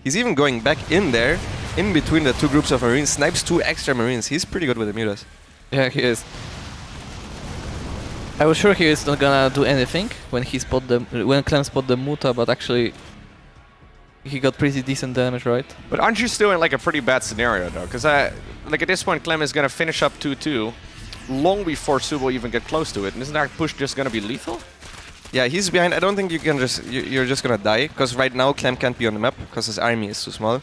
even going back in there, in between the two groups of Marines, snipes 2 extra Marines. He's pretty good with the mutas. Yeah, he is. I was sure he was not gonna do anything when Clem spot the muta, but actually he got pretty decent damage, right? But aren't you still in like a pretty bad scenario though? Because like at this point, Clem is gonna finish up 2-2 long before Su will even get close to it. And isn't that push just gonna be lethal? Yeah, he's behind. I don't think you can you're just gonna die, because right now Clem can't be on the map because his army is too small,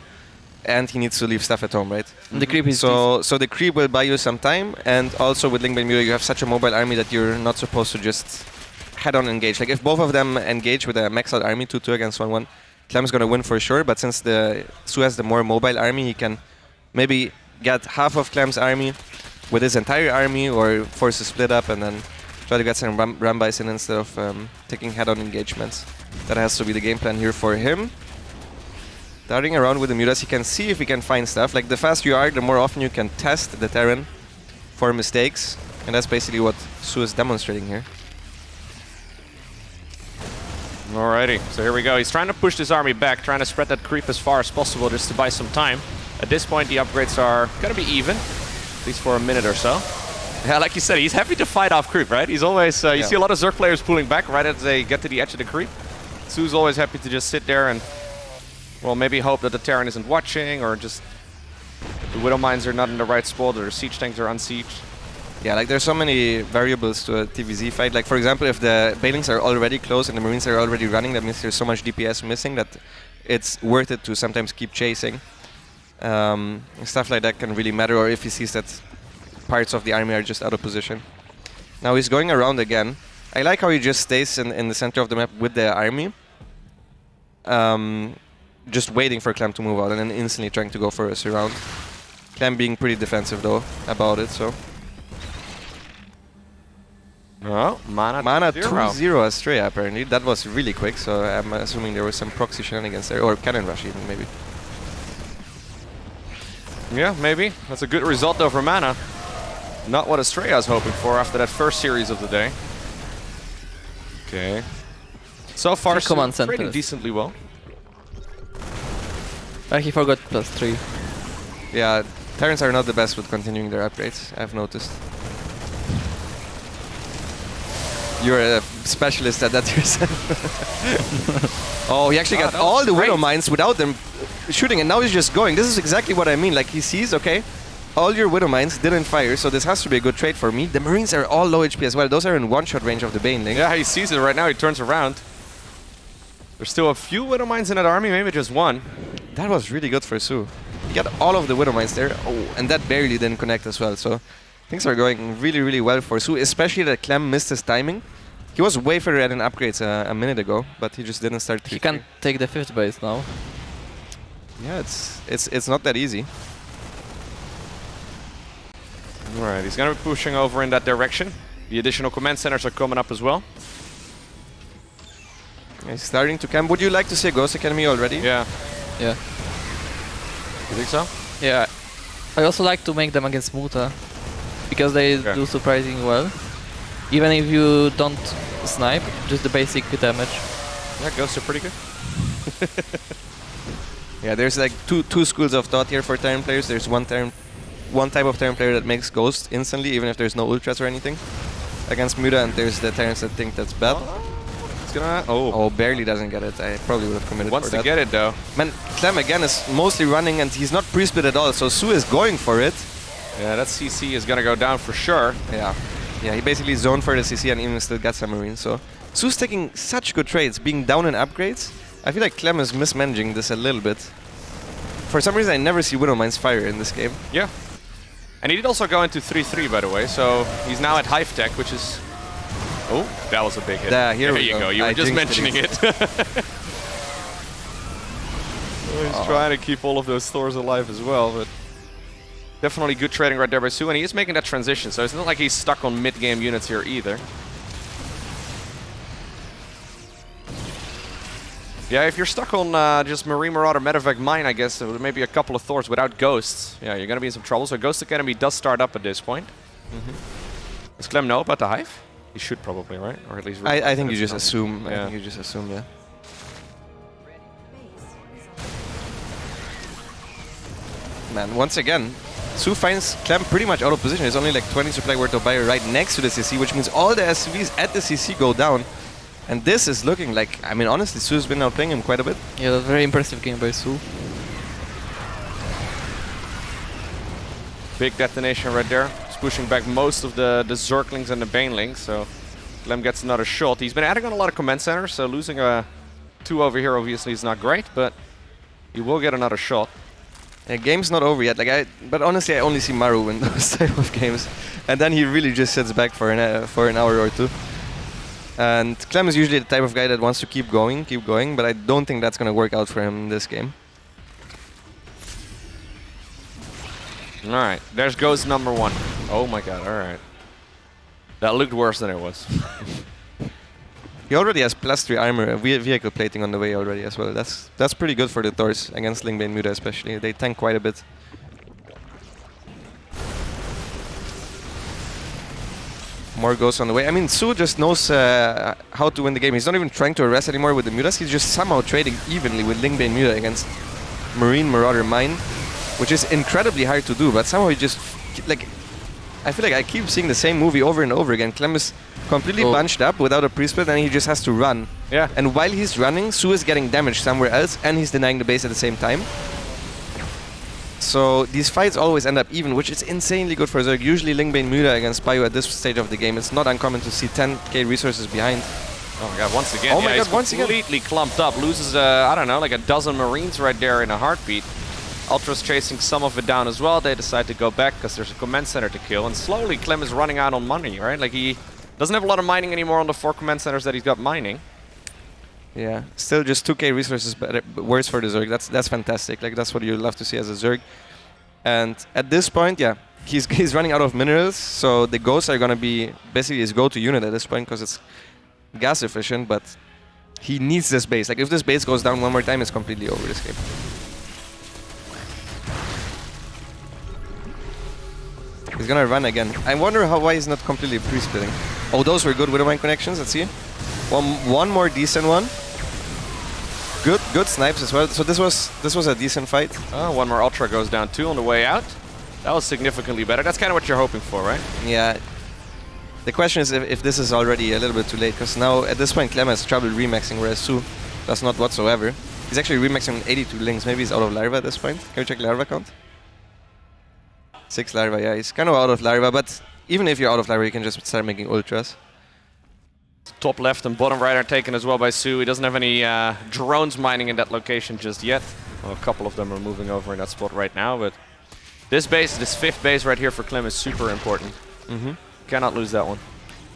and he needs to leave stuff at home, right? The creep is so the creep will buy you some time, and also with Link by Muta you have such a mobile army that you're not supposed to just head-on engage. Like if both of them engage with a maxed out army 2-2 against 1-1, Clem's gonna win for sure. But since Su has the more mobile army, he can maybe get half of Clem's army with his entire army, or force a split up and then try to get some run-bys in instead of taking head-on engagements. That has to be the game plan here for him. Darting around with the mutas, he can see if he can find stuff. Like the faster you are, the more often you can test the Terran for mistakes. And that's basically what Su is demonstrating here. Alrighty, so here we go. He's trying to push this army back, trying to spread that creep as far as possible just to buy some time. At this point, the upgrades are gonna be even, at least for a minute or so. Yeah, like you said, he's happy to fight off creep, right? He's always, you see a lot of Zerg players pulling back right as they get to the edge of the creep. Su's always happy to just sit there and, well, maybe hope that the Terran isn't watching, or just the Widow Mines are not in the right spot, or the siege tanks are unsieged. Yeah, like there's so many variables to a TVZ fight. Like for example, if the Bailings are already close and the Marines are already running, that means there's so much DPS missing that it's worth it to sometimes keep chasing. Stuff like that can really matter, or if he sees that parts of the army are just out of position. Now he's going around again. I like how he just stays in the center of the map with the army. Just waiting for Clem to move out and then instantly trying to go for a surround. Clem being pretty defensive though about it, so... Oh, mana 2-0 Astrea apparently. That was really quick, so I'm assuming there was some proxy shenanigans there, or cannon rush even maybe. Yeah, maybe. That's a good result though for mana. Not what Astrea is hoping for after that first series of the day. Okay. So far, trading decently well. He forgot +3. Yeah, Terrans are not the best with continuing their upgrades, I've noticed. You're a specialist at that yourself. Oh, he actually got all the Widow Mines without them shooting, and now he's just going. This is exactly what I mean. Like he sees, okay, all your Widow Mines didn't fire, so this has to be a good trade for me. The Marines are all low HP as well. Those are in one-shot range of the Baneling. Yeah, he sees it right now. He turns around. There's still a few Widow Mines in that army, maybe just one. That was really good for Su. He got all of the Widow Mines there. Oh, and that barely didn't connect as well. So things are going really, really well for Su, especially that Clem missed his timing. He was way further at an upgrades a minute ago, but he just didn't start. He can't take the 5th base now. Yeah, it's not that easy. Alright, he's gonna be pushing over in that direction. The additional command centers are coming up as well. He's starting to camp. Would you like to see a Ghost Academy already? Yeah. Yeah. You think so? Yeah. I also like to make them against Muta, because they do surprisingly well. Even if you don't snipe, just the basic damage. Yeah, Ghosts are pretty good. Yeah, there's like two schools of thought here for Terran players. There's one type of Terran player that makes Ghost instantly, even if there's no ultras or anything, against Muta, and there's the Terrans that think that's bad. It's gonna... Oh, barely doesn't get it. I probably would have committed Wants for that. to get it though. Man, Clem again is mostly running, and he's not pre-split at all, so Su is going for it. Yeah, that CC is gonna go down for sure. Yeah, he basically zoned for the CC and even still got some Marines, so... Su's taking such good trades, being down in upgrades. I feel like Clem is mismanaging this a little bit. For some reason, I never see Widow Mines fire in this game. Yeah. And he did also go into 3-3, by the way, so he's now at Hive Tech, which is... Oh, that was a big hit. Here you go. You were just mentioning it. He's trying to keep all of those Thors alive as well, but... Definitely good trading right there by Su, and he is making that transition, so it's not like he's stuck on mid-game units here either. Yeah, if you're stuck on just Marine Marauder, Medevac Mine, I guess, maybe a couple of Thors without Ghosts, yeah, you're going to be in some trouble. So Ghost Academy does start up at this point. Does Clem know about the hive? He should probably, right? Or at least. I think you just assume. Yeah. I think you just assume, yeah. Man, once again, Su finds Clem pretty much out of position. There's only like 20 supply worth of buyer right next to the CC, which means all the SCVs at the CC go down. And this is looking like, I mean, honestly, Su's been outplaying him quite a bit. Yeah, that's a very impressive game by Su. Big detonation right there. It's pushing back most of the Zerglings and the Banelings, so Clem gets another shot. He's been adding on a lot of command centers, so losing a 2 over here obviously is not great, but he will get another shot. The game's not over yet, but honestly I only see Maru win those type of games. And then he really just sits back for an hour or two. And Clem is usually the type of guy that wants to keep going, but I don't think that's going to work out for him in this game. Alright, there's goes number 1. Oh my god, alright. That looked worse than it was. He already has +3 armor, vehicle plating on the way already as well. That's pretty good for the Thors against Lingbane Muda especially. They tank quite a bit. More ghosts on the way. I mean, Su just knows how to win the game. He's not even trying to arrest anymore with the Mutas. He's just somehow trading evenly with Lingbane Muda against Marine Marauder Mine, which is incredibly hard to do, but somehow he just, like, I feel like I keep seeing the same movie over and over again. Clem is completely bunched up without a pre-split and he just has to run. Yeah. And while he's running, Su is getting damaged somewhere else and he's denying the base at the same time. So these fights always end up even, which is insanely good for Zerg. Usually Lingbane Muda against Bio at this stage of the game, it's not uncommon to see 10k resources behind. Oh my god, once again. Oh my god, once again. Completely clumped up. Loses, I don't know, like a dozen Marines right there in a heartbeat. Ultra's chasing some of it down as well. They decide to go back because there's a command center to kill. And slowly Clem is running out on money, right? Like he doesn't have a lot of mining anymore on the 4 command centers that he's got mining. Yeah, still just 2k resources better, worse for the Zerg. That's fantastic. Like that's what you love to see as a Zerg. And at this point, yeah, he's running out of minerals. So the ghosts are gonna be basically his go-to unit at this point because it's gas efficient. But he needs this base. Like if this base goes down one more time, it's completely over this game. He's gonna run again. I wonder why he's not completely pre-splitting. Oh, those were good Widowmine connections. Let's see. One more decent one. Good snipes as well. So this was a decent fight. Oh, one more Ultra goes down too on the way out. That was significantly better. That's kind of what you're hoping for, right? Yeah. The question is if this is already a little bit too late, because now at this point Clem has trouble remaxing, whereas Su does not whatsoever. He's actually remaxing 82 links. Maybe he's out of larva at this point. Can we check larva count? 6 larva, yeah, he's kind of out of larva, but even if you're out of larva, you can just start making ultras. Top left and bottom right are taken as well by Su. He doesn't have any drones mining in that location just yet. Well, a couple of them are moving over in that spot right now, but this base, this 5th base right here for Clem is super important. Cannot lose that one.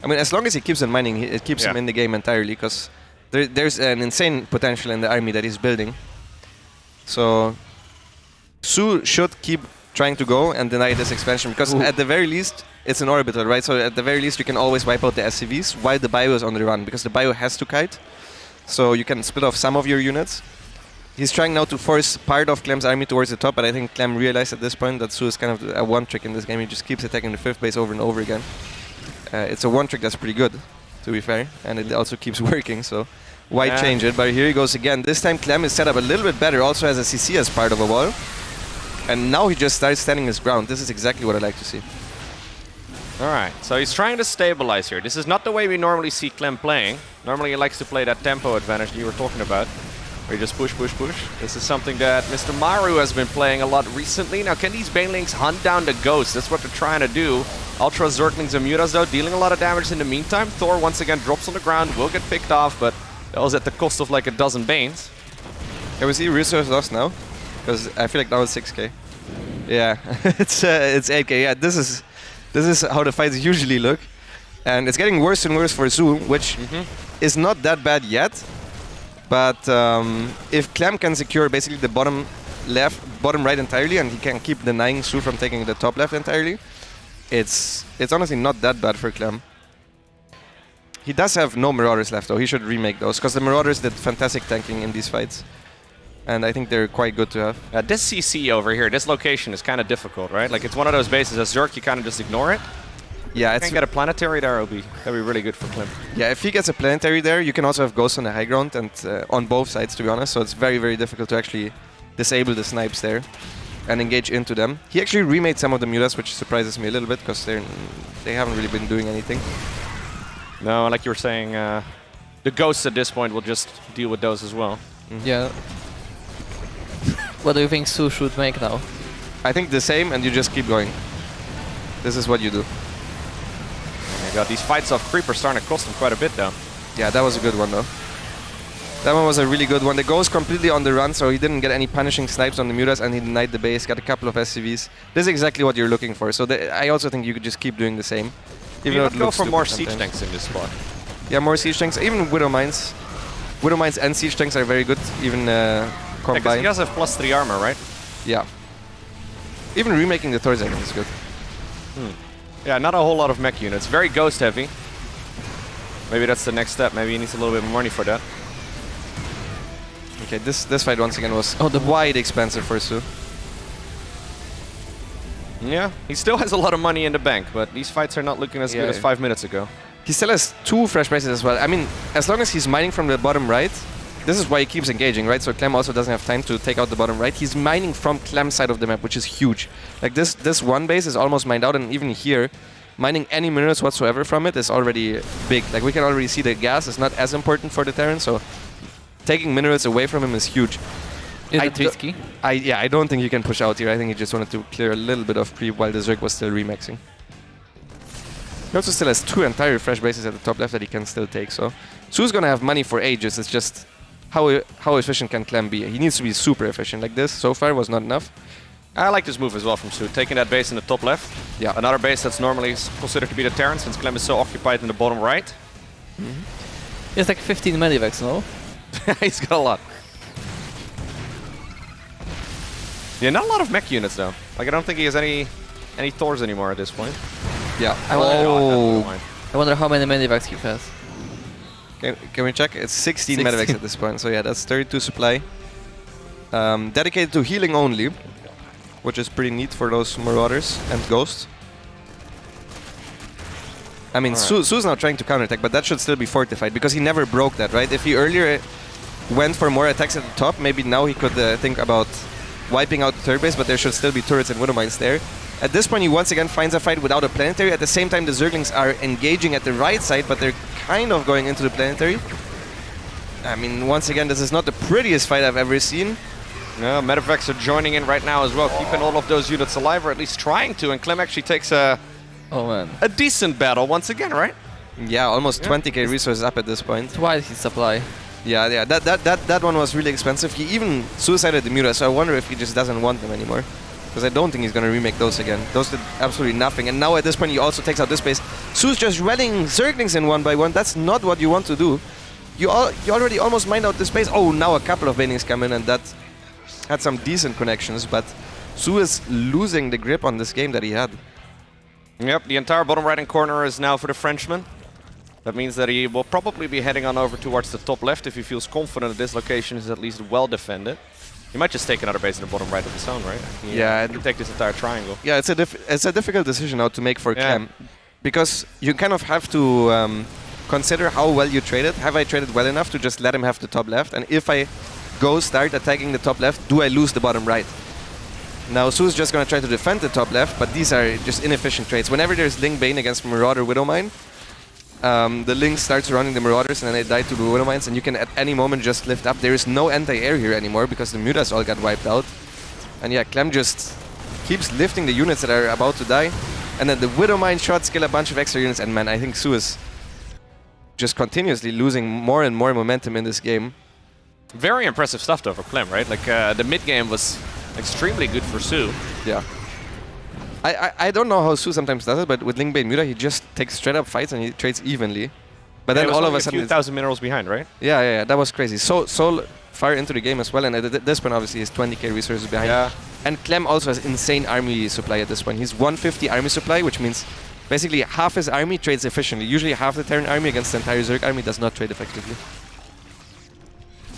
I mean, as long as he keeps on mining, it keeps him in the game entirely, because there's an insane potential in the army that he's building. So Su should keep trying to go and deny this expansion, because at the very least it's an orbital, right? So at the very least you can always wipe out the SCVs while the bio is on the run, because the bio has to kite, so you can split off some of your units. He's trying now to force part of Clem's army towards the top, but I think Clem realized at this point that Su is kind of a one trick in this game. He just keeps attacking the 5th base over and over again. It's a one trick that's pretty good, to be fair, and it also keeps working, so why change it? But here he goes again. This time Clem is set up a little bit better, also has a CC as part of a wall. And now he just starts standing his ground. This is exactly what I like to see. Alright, so he's trying to stabilize here. This is not the way we normally see Clem playing. Normally he likes to play that tempo advantage that you were talking about, where you just push, push, push. This is something that Mr. Maru has been playing a lot recently. Now can these Banelings hunt down the ghosts? That's what they're trying to do. Ultra Zerglings and Mutas though, dealing a lot of damage in the meantime. Thor once again drops on the ground, will get picked off, but that was at the cost of like a dozen Banes. Can we see resource loss now? Because I feel like that was 6k. Yeah, it's 8k. Yeah, this is how the fights usually look, and it's getting worse and worse for Su, which is not that bad yet. But if Clem can secure basically the bottom right entirely, and he can keep denying Su from taking the top left entirely, it's honestly not that bad for Clem. He does have no Marauders left though. He should remake those, because the Marauders did fantastic tanking in these fights. And I think they're quite good to have. This CC over here, this location is kind of difficult, right? Like it's one of those bases, as Zerg, you kind of just ignore it. Yeah, If he can get a planetary there, that'd be really good for Clem. Yeah, if he gets a planetary there, you can also have ghosts on the high ground and on both sides, to be honest. So it's very, very difficult to actually disable the snipes there and engage into them. He actually remade some of the mutas, which surprises me a little bit because they haven't really been doing anything. No, like you were saying, the ghosts at this point will just deal with those as well. Yeah. What do you think Su should make now? I think the same, and you just keep going. This is what you do. Oh my god, these fights off creep are starting to cost him quite a bit though. Yeah, that was a good one though. That one was a really good one. The ghost completely on the run, so he didn't get any punishing snipes on the mutas, and he denied the base, got a couple of SCVs. This is exactly what you're looking for, so I also think you could just keep doing the same. Even though it go for more siege tanks in this spot. Yeah, more siege tanks, even Widow Mines. Widow Mines and siege tanks are very good, even combined. Yeah, he does have +3 armor, right? Yeah. Even remaking the turrets I think is good. Yeah, not a whole lot of mech units. Very ghost heavy. Maybe that's the next step. Maybe he needs a little bit more money for that. Okay, this fight once again was wide expensive for Su. Yeah, he still has a lot of money in the bank, but these fights are not looking as good as 5 minutes ago. He still has 2 fresh bases as well. I mean, as long as he's mining from the bottom right, this is why he keeps engaging, right? So Clem also doesn't have time to take out the bottom right. He's mining from Clem's side of the map, which is huge. Like this one base is almost mined out, and even here, mining any minerals whatsoever from it is already big. Like we can already see the gas is not as important for the Terran, so taking minerals away from him is huge. Risky? I don't think he can push out here. I think he just wanted to clear a little bit of creep while the Zerg was still remaxing. He also still has 2 entire fresh bases at the top left that he can still take, so Su's gonna have money for ages. It's just how efficient can Clem be? He needs to be super efficient. Like this so far was not enough. I like this move as well from Su, taking that base in the top left. Yeah. Another base that's normally considered to be the Terran, since Clem is so occupied in the bottom right. He has like 15 medivacs, no? He's got a lot. Yeah, not a lot of mech units though. Like I don't think he has any Thors anymore at this point. Yeah. I wonder how many medivacs he has. Can we check? It's 16 medivacs at this point. So yeah, that's 32 supply. Dedicated to healing only, which is pretty neat for those Marauders and Ghosts. I mean, Su's now trying to counterattack, but that should still be fortified because he never broke that, right? If he earlier went for more attacks at the top, maybe now he could think about wiping out the third base, but there should still be turrets and Widow Mines there. At this point, he once again finds a fight without a planetary. At the same time, the Zerglings are engaging at the right side, but they're kind of going into the planetary. I mean, once again, this is not the prettiest fight I've ever seen. No, Medivacs are joining in right now as well, keeping all of those units alive, or at least trying to, and Clem actually takes a decent battle once again, right? Yeah, almost 20k resources up at this point. Twice his supply. Yeah, that one was really expensive. He even suicided the Muta, so I wonder if he just doesn't want them anymore. Because I don't think he's going to remake those again. Those did absolutely nothing. And now at this point he also takes out this base. Su's just rallying Zerglings in one by one. That's not what you want to do. You already almost mined out this base. Oh, now a couple of banings come in, and that had some decent connections. But Su is losing the grip on this game that he had. Yep, the entire bottom right-hand corner is now for the Frenchman. That means that he will probably be heading on over towards the top left if he feels confident that this location is at least well defended. He might just take another base in the bottom right of his own, right? He can take this entire triangle. Yeah, it's a difficult decision now to make for Clem. Because you kind of have to consider how well you traded. Have I traded well enough to just let him have the top left? And if I go start attacking the top left, do I lose the bottom right? Now Su's just going to try to defend the top left, but these are just inefficient trades. Whenever there's Ling Bane against Marauder Widowmine, the Ling starts running the Marauders and then they die to the Widow Mines, and you can at any moment just lift up. There is no anti-air here anymore because the Mutas all got wiped out. And yeah, Clem just keeps lifting the units that are about to die. And then the Widow Mine shots kill a bunch of extra units, and man, I think Su is just continuously losing more and more momentum in this game. Very impressive stuff though for Clem, right? Like the mid game was extremely good for Su. Yeah. I don't know how Su sometimes does it, but with Ling Bane Muta, he just takes straight up fights and he trades evenly. But then all of a sudden, a few thousand minerals behind, right? Yeah, that was crazy. So far into the game as well, and at this point, obviously, he's 20k resources behind. Yeah. And Clem also has insane army supply at this point. He's 150 army supply, which means basically half his army trades efficiently. Usually half the Terran army against the entire Zerg army does not trade effectively.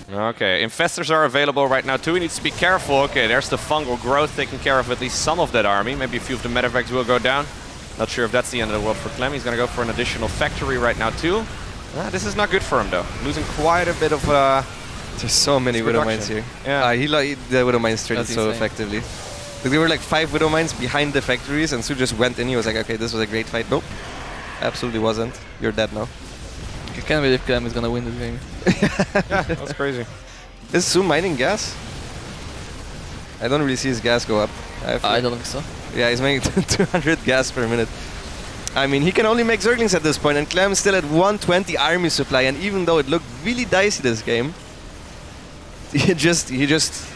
Okay, Infestors are available right now too. He needs to be careful. Okay, there's the fungal growth taking care of at least some of that army. Maybe a few of the Medivacs will go down. Not sure if that's the end of the world for Clem. He's going to go for an additional factory right now too. This is not good for him though. Losing quite a bit of There's so many Widow Mines here. Yeah. He the Widow Mines traded That's so insane. effectively. Like, there were like 5 Widow Mines behind the factories, and Su just went in. He was like, okay, this was a great fight. Nope. Absolutely wasn't. You're dead now. I can't believe Clem is gonna win this game. Yeah, that's crazy. Is Su mining gas? I don't really see his gas go up. I don't think so. Yeah, he's making 200 gas per minute. I mean, he can only make Zerglings at this point, and Clem's still at 120 army supply, and even though it looked really dicey this game, he just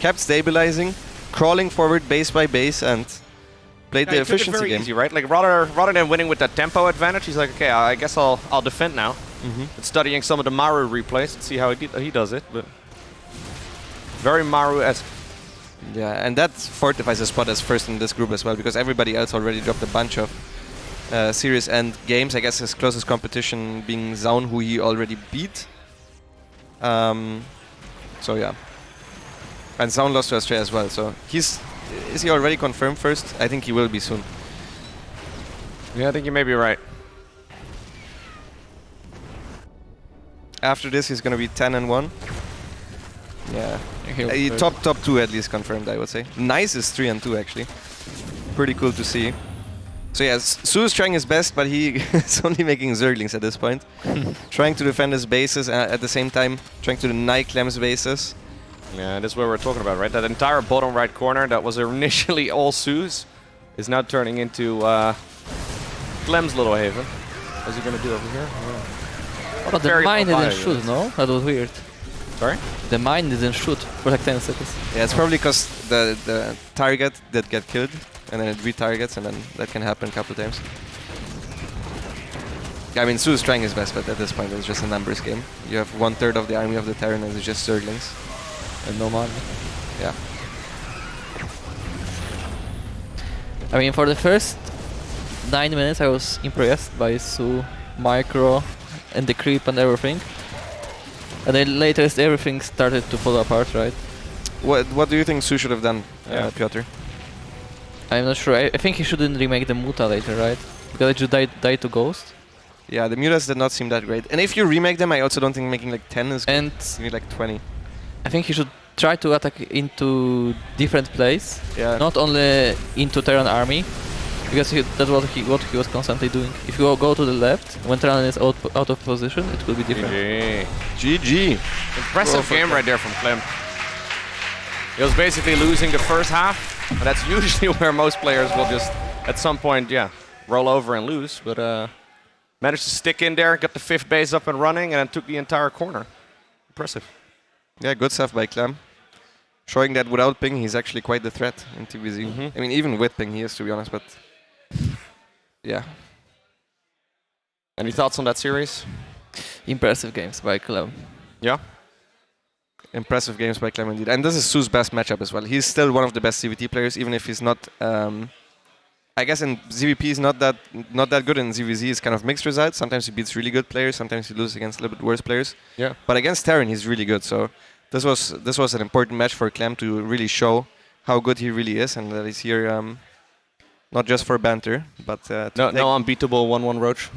kept stabilizing, crawling forward base by base, and played the efficiency very game. easy, right? Like rather than winning with that tempo advantage, he's like, okay, I guess I'll defend now. And studying some of the Maru replays and see how he does it, but very Maru-esque. Yeah, and that fortifies his spot as first in this group as well, because everybody else already dropped a bunch of series end games. I guess his closest competition being Zoun, who he already beat. So yeah. And Zoun lost to Astrea as well, so is he already confirmed first? I think he will be soon. Yeah, I think you may be right. After this, he's gonna be 10-1. Yeah. Top 2 at least confirmed, I would say. Nice is 3-2 actually. Pretty cool to see. So yeah, Su is trying his best, but he is only making Zerglings at this point. Trying to defend his bases, and at the same time trying to deny Clem's bases. Yeah, that's what we're talking about, right? That entire bottom right corner that was initially all Su's is now turning into Clem's little haven. What's he gonna do over here? Yeah. But the mine didn't shoot, no? That was weird. Sorry? The mine didn't shoot for like 10 seconds. Yeah, it's probably because the target did get killed, and then it retargets, and then that can happen a couple times. I mean, Su is trying his best, but at this point it's just a numbers game. You have 1/3 of the army of the Terran, and it's just Zerglings. And no money. Yeah. I mean, for the first 9 minutes I was impressed by Su, micro, and the creep and everything. And then later everything started to fall apart, right? What do you think Su should have done, Piotr? I'm not sure. I think he shouldn't remake the Muta later, right? Because it just died to Ghost. Yeah, the Mutas did not seem that great. And if you remake them, I also don't think making like 10 is good. And you need like 20. I think he should try to attack into different plays, not only into Terran army, because that's what he was constantly doing. If you go to the left, when Terran is out of position, it will be different. GG. Impressive game right there from Clem. He was basically losing the first half, and that's usually where most players will just, at some point, roll over and lose. But managed to stick in there, got the 5th base up and running, and then took the entire corner. Impressive. Yeah, good stuff by Clem. Showing that without ping, he's actually quite the threat in TVZ. I mean, even with ping, he is, to be honest, but yeah. Any thoughts on that series? Impressive games by Clem. Yeah? Impressive games by Clem indeed. And this is Su's best matchup as well. He's still one of the best CVT players, even if he's not... I guess in ZVP he's not that good. In ZVZ he's kind of mixed results. Sometimes he beats really good players, sometimes he loses against a little bit worse players. Yeah. But against Terran he's really good. So this was an important match for Clem to really show how good he really is, and that he's here not just for banter, but no unbeatable 1-1 Roach.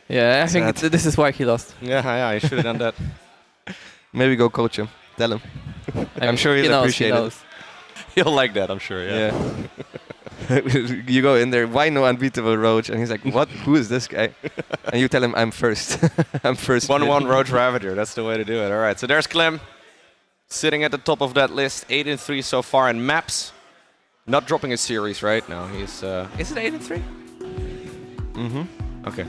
Yeah, I think this is why he lost. Yeah, he should have done that. Maybe go coach him. Tell him. I'm sure he'll appreciate it. He'll like that, I'm sure. Yeah. You go in there, why no unbeatable Roach? And he's like, what? Who is this guy? And you tell him, I'm first. I'm first. 1-1 Roach Ravager, that's the way to do it. All right, so there's Clem, sitting at the top of that list, 8-3 so far in maps. Not dropping a series, right? No, he's... is it 8-3? Okay.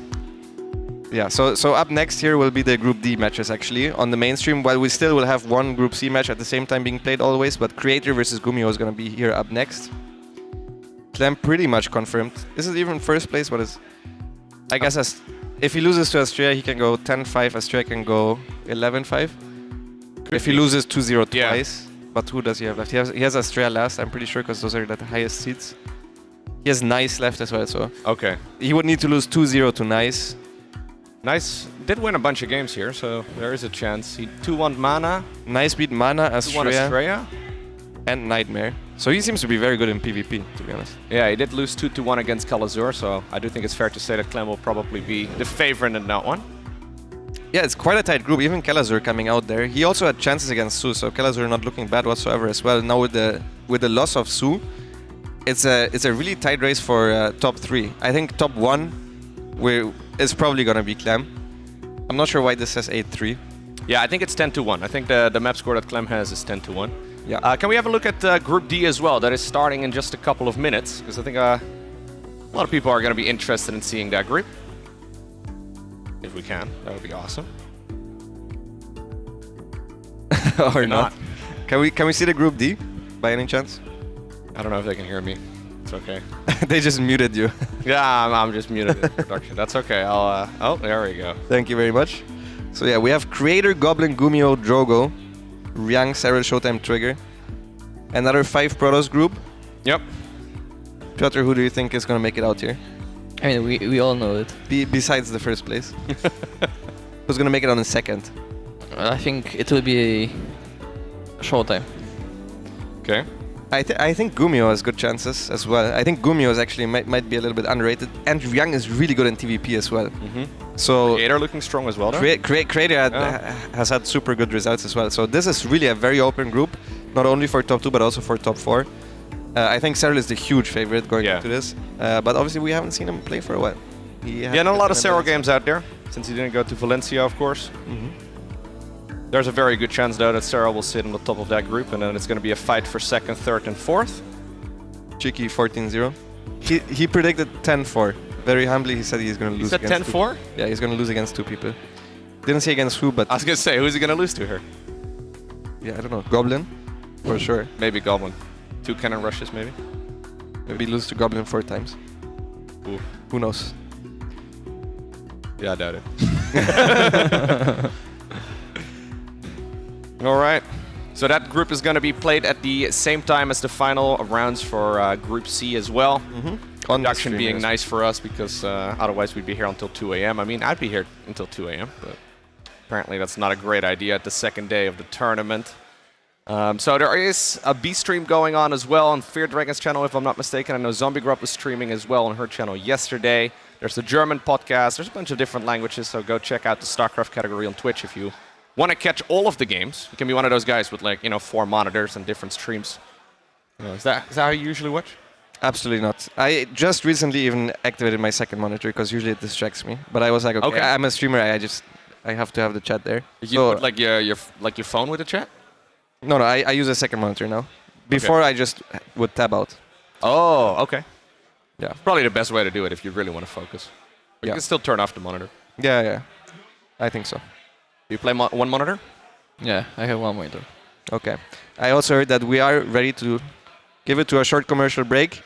Yeah, so up next here will be the Group D matches actually on the mainstream, while we still will have one Group C match at the same time being played always, but Creator versus GuMiho is going to be here up next. Clem pretty much confirmed. Is it even first place? What is... I guess if he loses to Astrea, he can go 10-5, Astrea can go 11-5. If he loses 2-0 twice, but who does he have left? He has Astrea last, I'm pretty sure, because those are the highest seeds. He has Nice left as well, so... Okay. He would need to lose 2-0 to Nice. Nice did win a bunch of games here, so there is a chance. He 2-1 Mana. Nice beat Mana, Astrea, 2-1 Astrea. and Nightmare. So he seems to be very good in PvP, to be honest. Yeah, he did lose 2-1 against Kelazhur, so I do think it's fair to say that Clem will probably be the favorite in that one. Yeah, it's quite a tight group. Even Kelazhur coming out there. He also had chances against Su, so Kelazhur not looking bad whatsoever as well. Now with the loss of Su, it's a really tight race for top 3. I think top 1 is probably gonna be Clem. I'm not sure why this says 8-3. Yeah, I think it's 10-1. I think the map score that Clem has is 10-1. Yeah. Can we have a look at Group D as well? That is starting in just a couple of minutes, because I think a lot of people are going to be interested in seeing that group. If we can, that would be awesome. Or not. Can we see the Group D, by any chance? I don't know if they can hear me. It's okay. They just muted you. Yeah, I'm just muted in production. That's okay. Oh, there we go. Thank you very much. So yeah, we have Creator, Goblin, GuMiho, Drogo, Ryung, Serral, ShoWTimE, Trigger. Another 5 Protoss group. Yep. Piotr, who do you think is going to make it out here? I mean, we all know it. Besides the first place. Who's going to make it on the second? I think it will be ShoWTimE. Okay. I think GuMiho has good chances as well. I think GuMiho is actually might be a little bit underrated. And Ryung is really good in TvP as well. So Creator looking strong as well. Creator has had super good results as well. So this is really a very open group, not only for top 2 but also for top 4. I think Serral is the huge favorite going into this. But obviously we haven't seen him play for a while. Not a lot of Serral games out there, since he didn't go to Valencia, of course. There's a very good chance, though, that Serral will sit on the top of that group, and then it's going to be a fight for 2nd, 3rd, and 4th. Cheeky 14-0. He predicted 10-4. Very humbly, he said he's going to lose. He said 10-4? Yeah, he's going to lose against 2 people. Didn't say against who, but... I was going to say, who's he going to lose to here? Yeah, I don't know. Goblin? For sure. Maybe Goblin. 2 cannon rushes, maybe? Maybe lose to Goblin 4 times. Ooh. Who knows? Yeah, I doubt it. All right. So that group is going to be played at the same time as the final rounds for Group C as well. Conduction being nice for us because otherwise we'd be here until 2 a.m. I mean, I'd be here until 2 a.m., but apparently that's not a great idea at the second day of the tournament. So there is a B stream going on as well on Fear Dragon's channel, if I'm not mistaken. I know Zombie Grub was streaming as well on her channel yesterday. There's a German podcast. There's a bunch of different languages, so go check out the StarCraft category on Twitch if you want to catch all of the games. You can be one of those guys with 4 monitors and different streams. Is that how you usually watch? Absolutely not. I just recently even activated my second monitor because usually it distracts me. But I was like, okay. I'm a streamer. I have to have the chat there. You put your phone with the chat? No, I use a second monitor now. Before I just would tab out. Oh, okay. Yeah. Probably the best way to do it if you really want to focus. But you can still turn off the monitor. Yeah. I think so. Do you play one monitor? Yeah, I have one monitor. Okay. I also heard that we are ready to give it to a short commercial break.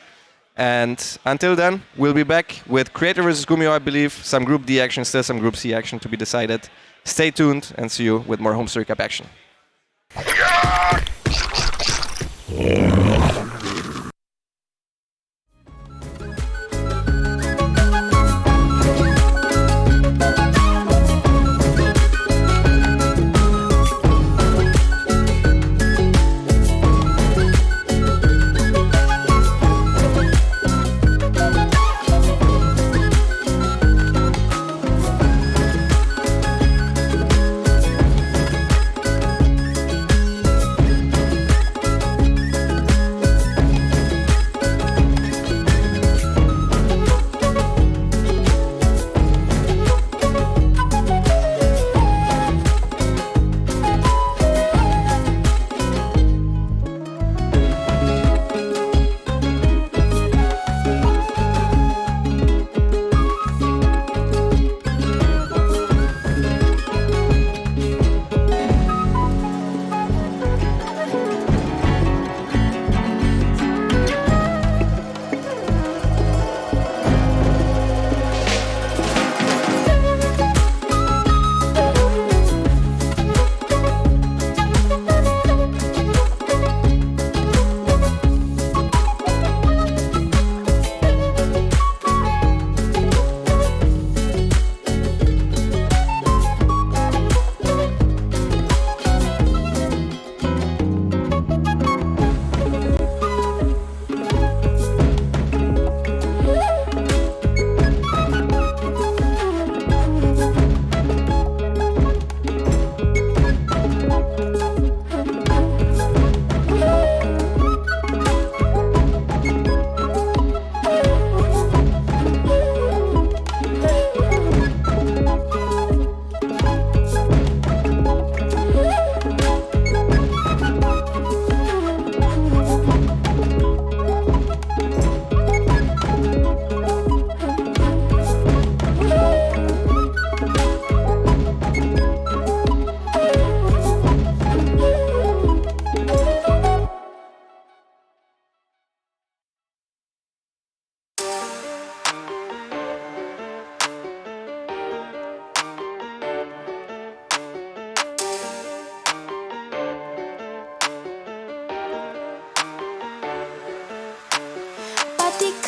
And until then, we'll be back with Creator versus GuMiho, I believe. Some Group D action, still some Group C action to be decided. Stay tuned and see you with more HomeStory Cup action.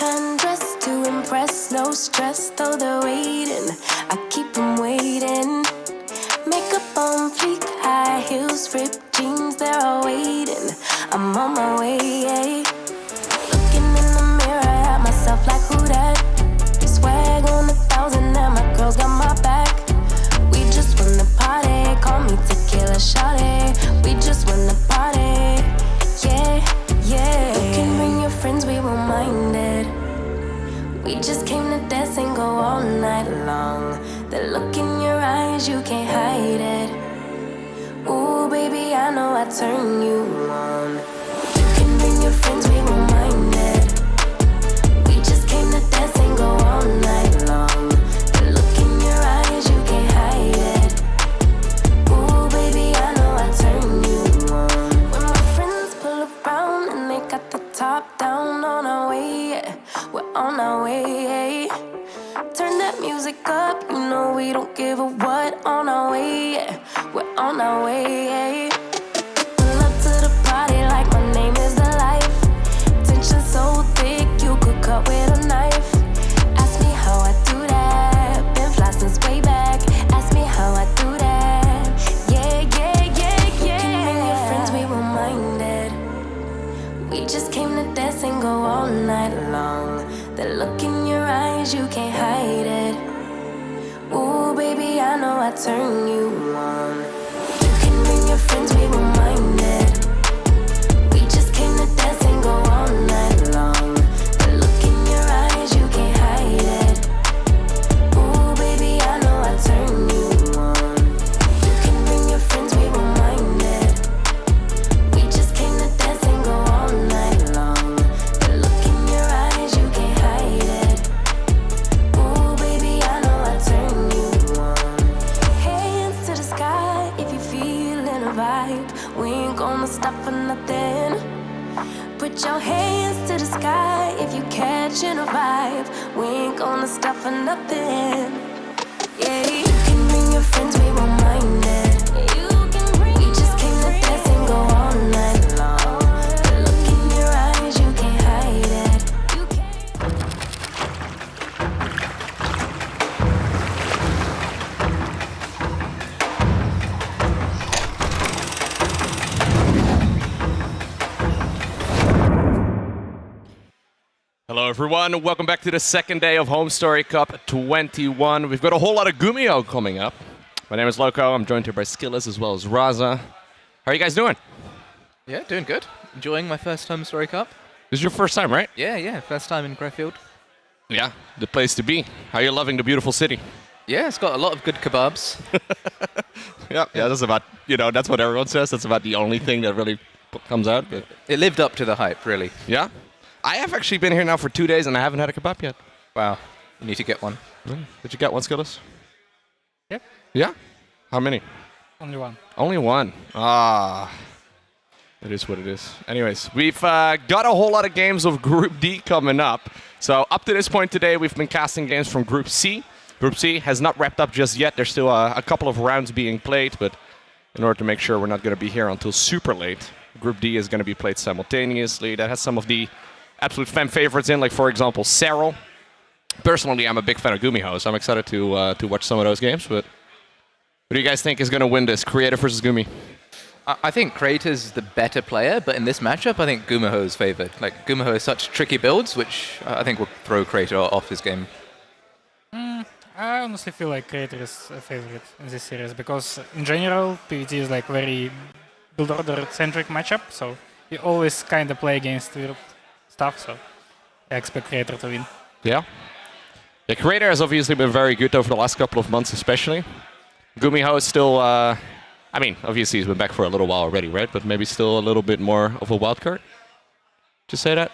hand dressed to impress, no stress, though they're waiting. I keep them waiting. Makeup on fleek, high heels, ripped jeans, they're all waiting. I'm on my way. Looking in the mirror at myself like who that? Swag on 1,000 and my girls got my back. We just won the party, call me tequila shawty. We just won the party, yeah. You can bring your friends, we won't mind it. We just came to dance and go all night long. The look in your eyes, you can't hide it. Ooh, baby, I know I turn you on. You can bring your friends, we won't mind it. We just came to dance and go all night long. The look in your eyes, you can't hide it. Ooh, baby, I know I turn you on. When my friends pull around and they got the top down, on our way, yeah. We're on our way. Turn that music up, you know we don't give a what. On our way, yeah. We're on our way. Pull up to the party like my name is the life. Tension so thick, you could cut with a knife. Ask me how I do that. Been fly since way back. Ask me how I do that. Yeah. You can bring your friends, we won't mind it. We just came to dance and go all night long. The look in your eyes, you can't hide it. Ooh, baby, I know I turn you on. You can bring your friends, we won't mind it. We just came to dance and go all night long. The look in your eyes, you can't hide it. Ooh, baby, I know I turn you on. You can bring your friends, we won't mind it. We just came to dance and go all night long. The look in your eyes, you can't hide it. Ooh, baby, I know I turn you on. Hands to the sky if you feelin' a vibe. We ain't gonna stop for nothing. Put your hands to the sky if you catchin' a vibe. We ain't gonna stop for nothing. Yeah, you can bring your friends, we won't mind it. We just came to dance and go all night long. The look in your eyes, you can't hide it. Hello everyone, welcome back to the second day of HomeStory Cup 21. We've got a whole lot of GuMiho coming up. My name is Loco, I'm joined here by Skillis as well as Raza. How are you guys doing? Yeah, doing good. Enjoying my first HomeStory Cup. This is your first time, right? Yeah, first time in Krefeld. Yeah, the place to be. How are you loving the beautiful city? Yeah, it's got a lot of good kebabs. Yeah, that's about, that's what everyone says. That's about the only thing that really comes out. But it lived up to the hype, really. Yeah? I have actually been here now for 2 days and I haven't had a kebab yet. Wow. You need to get one. Did you get one, Skillis? Yep. Yeah? How many? Only one. Only one. It is what it is. Anyways, we've got a whole lot of games of Group D coming up. So up to this point today, we've been casting games from Group C. Group C has not wrapped up just yet. There's still a couple of rounds being played, but in order to make sure we're not going to be here until super late, Group D is going to be played simultaneously. That has some of the absolute fan favorites in, like for example, Serral. Personally, I'm a big fan of GuMiho, so I'm excited to watch some of those games. But what do you guys think is going to win this, Creator versus Gumi? I think Creator's the better player, but in this matchup, I think GuMiho is favored. Like GuMiho has such tricky builds, which I think will throw Creator off his game. I honestly feel like Creator is a favorite in this series because in general, PvT is like very build order centric matchup, so you always kind of play against weird stuff. So I expect Creator to win. Yeah. The Creator has obviously been very good over the last couple of months, especially. GuMiho is still, obviously he's been back for a little while already, right? But maybe still a little bit more of a wild card. Just say that?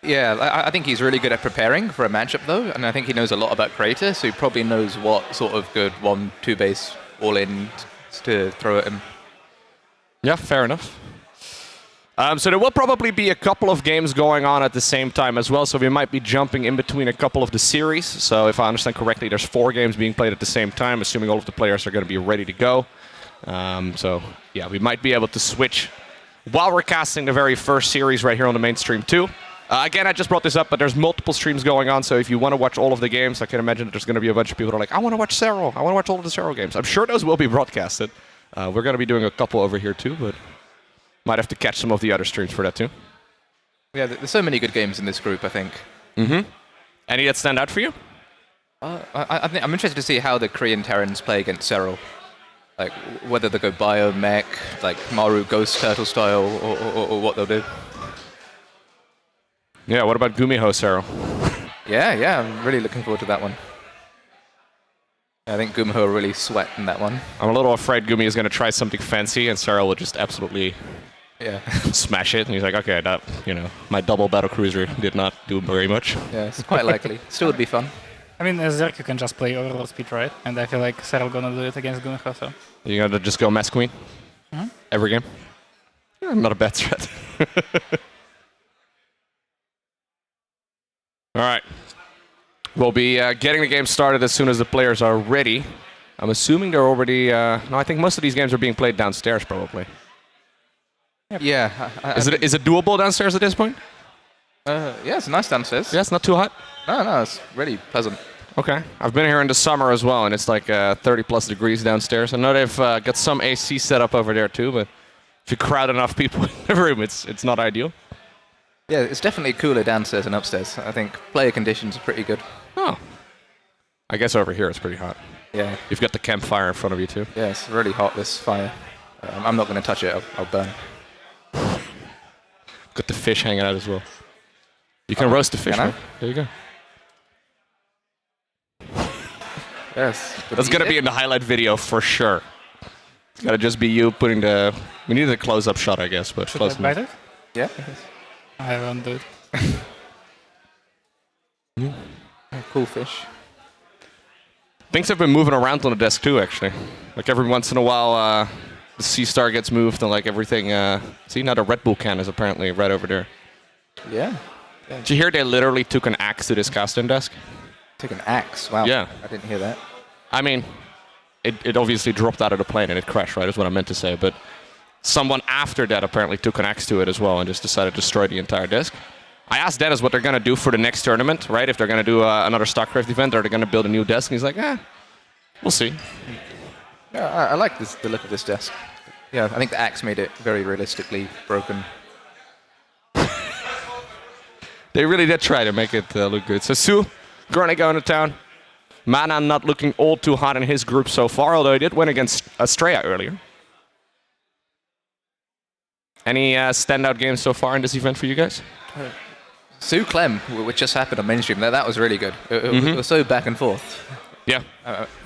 Yeah, I think he's really good at preparing for a matchup, though, and I think he knows a lot about Creator, so he probably knows what sort of good 1-2 base all-in to throw at him. Yeah, fair enough. So there will probably be a couple of games going on at the same time as well, so we might be jumping in between a couple of the series. So if I understand correctly, there's 4 games being played at the same time, assuming all of the players are going to be ready to go. So yeah, we might be able to switch while we're casting the very first series right here on the main stream too. Again, I just brought this up, but there's multiple streams going on, so if you want to watch all of the games, I can imagine that there's going to be a bunch of people that are like, I want to watch Serral. I want to watch all of the Serral games. I'm sure those will be broadcasted. We're going to be doing a couple over here too, but might have to catch some of the other streams for that too. Yeah, there's so many good games in this group, I think. Mm-hmm. Any that stand out for you? I think I'm interested to see how the Korean Terrans play against Serral. Like, whether they go bio, mech, like Maru Ghost Turtle style, or what they'll do. Yeah, what about GuMiho, Serral? Yeah, I'm really looking forward to that one. I think GuMiho will really sweat in that one. I'm a little afraid Gumi is going to try something fancy, and Serral will just absolutely smash it. And he's like, okay, that, my double battle cruiser did not do very much. Yeah, it's quite likely. Still would be fun. I mean, as Zerk, you can just play Overlord Speed, right? And I feel like Serral gonna do it against GuMiho, so. You're going to just go Mass Queen? Mm-hmm. Every game? Yeah, not a bad threat. All right. We'll be getting the game started as soon as the players are ready. I'm assuming they're already... no, I think most of these games are being played downstairs, probably. Yep. Yeah. Is it doable downstairs at this point? Yeah, it's nice downstairs. Yeah, it's not too hot? No, it's really pleasant. Okay. I've been here in the summer as well, and it's like 30 plus degrees downstairs. I know they've got some AC set up over there too, but if you crowd enough people in the room, it's not ideal. Yeah, it's definitely cooler downstairs than upstairs. I think player conditions are pretty good. Oh. I guess over here it's pretty hot. Yeah. You've got the campfire in front of you too. Yeah, it's really hot, this fire. I'm not going to touch it, I'll burn. Got the fish hanging out as well. You can roast the fish, right? There you go. Yes. That's going to be in the highlight video for sure. It's got to just be you putting the... We need a close-up shot, I guess, but close Should I bite it? Yeah. I won't do it. Cool fish. Things have been moving around on the desk too, actually. Like every once in a while, the Sea Star gets moved and like everything... see, now the Red Bull can is apparently right over there. Yeah. Did you hear they literally took an axe to this casting desk? Took an axe? Wow. Yeah. I didn't hear that. I mean, it obviously dropped out of the plane and it crashed, right? Is what I meant to say. But someone after that apparently took an axe to it as well and just decided to destroy the entire disc. I asked Dennis what they're going to do for the next tournament, right? If they're going to do another StarCraft event, or they're going to build a new desk. And he's like, we'll see. Yeah, I like the look of this desk. Yeah, I think the axe made it very realistically broken. They really did try to make it look good. So Sue, currently going to town. Mana not looking all too hot in his group so far, although he did win against Astrea earlier. Any standout games so far in this event for you guys? Sue Clem, which just happened on mainstream, that was really good. It was so back and forth. Yeah.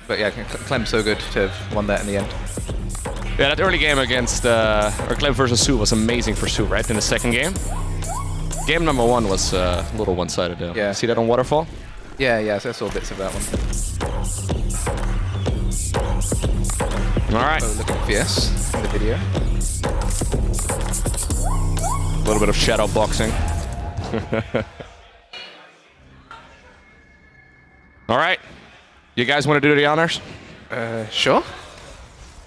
But yeah, Clem's so good to have won that in the end. Yeah, that early game against Clem versus Sue was amazing for Sue, right? In the second game. Game number one was a little one-sided. Yeah. See that on Waterfall? Yeah, so I saw bits of that one. All right. Oh, looking fierce in the video. A little bit of shadow boxing. All right. You guys want to do the honors? Sure.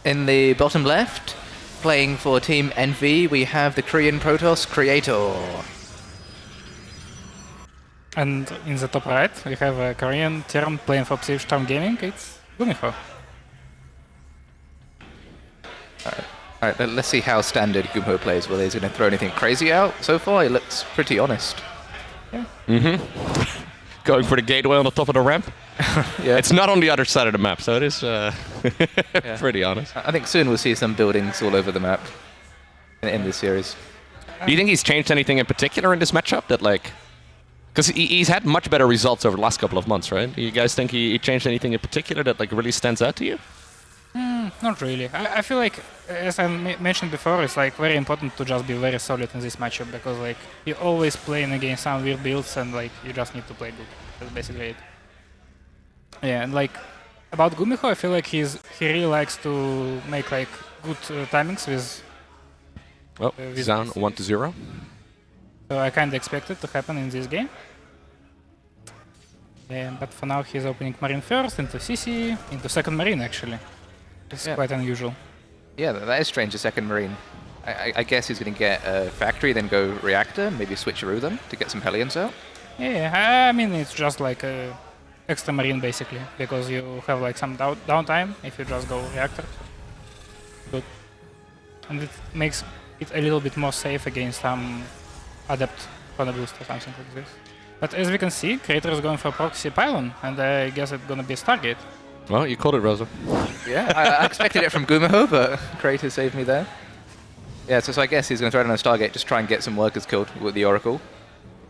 In the bottom left, playing for Team NV, we have the Korean Protoss Creator. And in the top right, we have a Korean Terran playing for XXI Gaming. It's GuMiho. Alright, let's see how standard GuMiho plays. Whether he's going to throw anything crazy out. So far, he looks pretty honest. Yeah. Going for the gateway on the top of the ramp. Yeah. It's not on the other side of the map, so it is pretty honest. I think soon we'll see some buildings all over the map in this series. Do you think he's changed anything in particular in this matchup that like... Because he's had much better results over the last couple of months, right? Do you guys think he changed anything in particular that like really stands out to you? Not really. I feel like, as I mentioned before, it's like very important to just be very solid in this matchup because like you always playing against some weird builds and like you just need to play good. That's basically it. Yeah, and like about GuMiho, I feel like he really likes to make like good timings with. Well, Zoun 1-0. So I kind of expect it to happen in this game. Yeah, but for now he's opening Marine first, into CC, into second Marine actually. It's quite unusual. Yeah, that is strange, a second Marine. I guess he's going to get a factory, then go reactor, maybe switcheroo them to get some Hellions out. Yeah, I mean it's just like a extra marine basically, because you have like some downtime if you just go reactor. Good. And it makes it a little bit more safe against some adept Chrono Boost or something like this. But as we can see, Creator is going for proxy pylon, and I guess it's gonna be a Stargate. Well, you called it, Rosa. Yeah, I expected it from GuMiho, but Creator saved me there. Yeah, so I guess he's going to throw down a Stargate, just try and get some workers killed with the Oracle.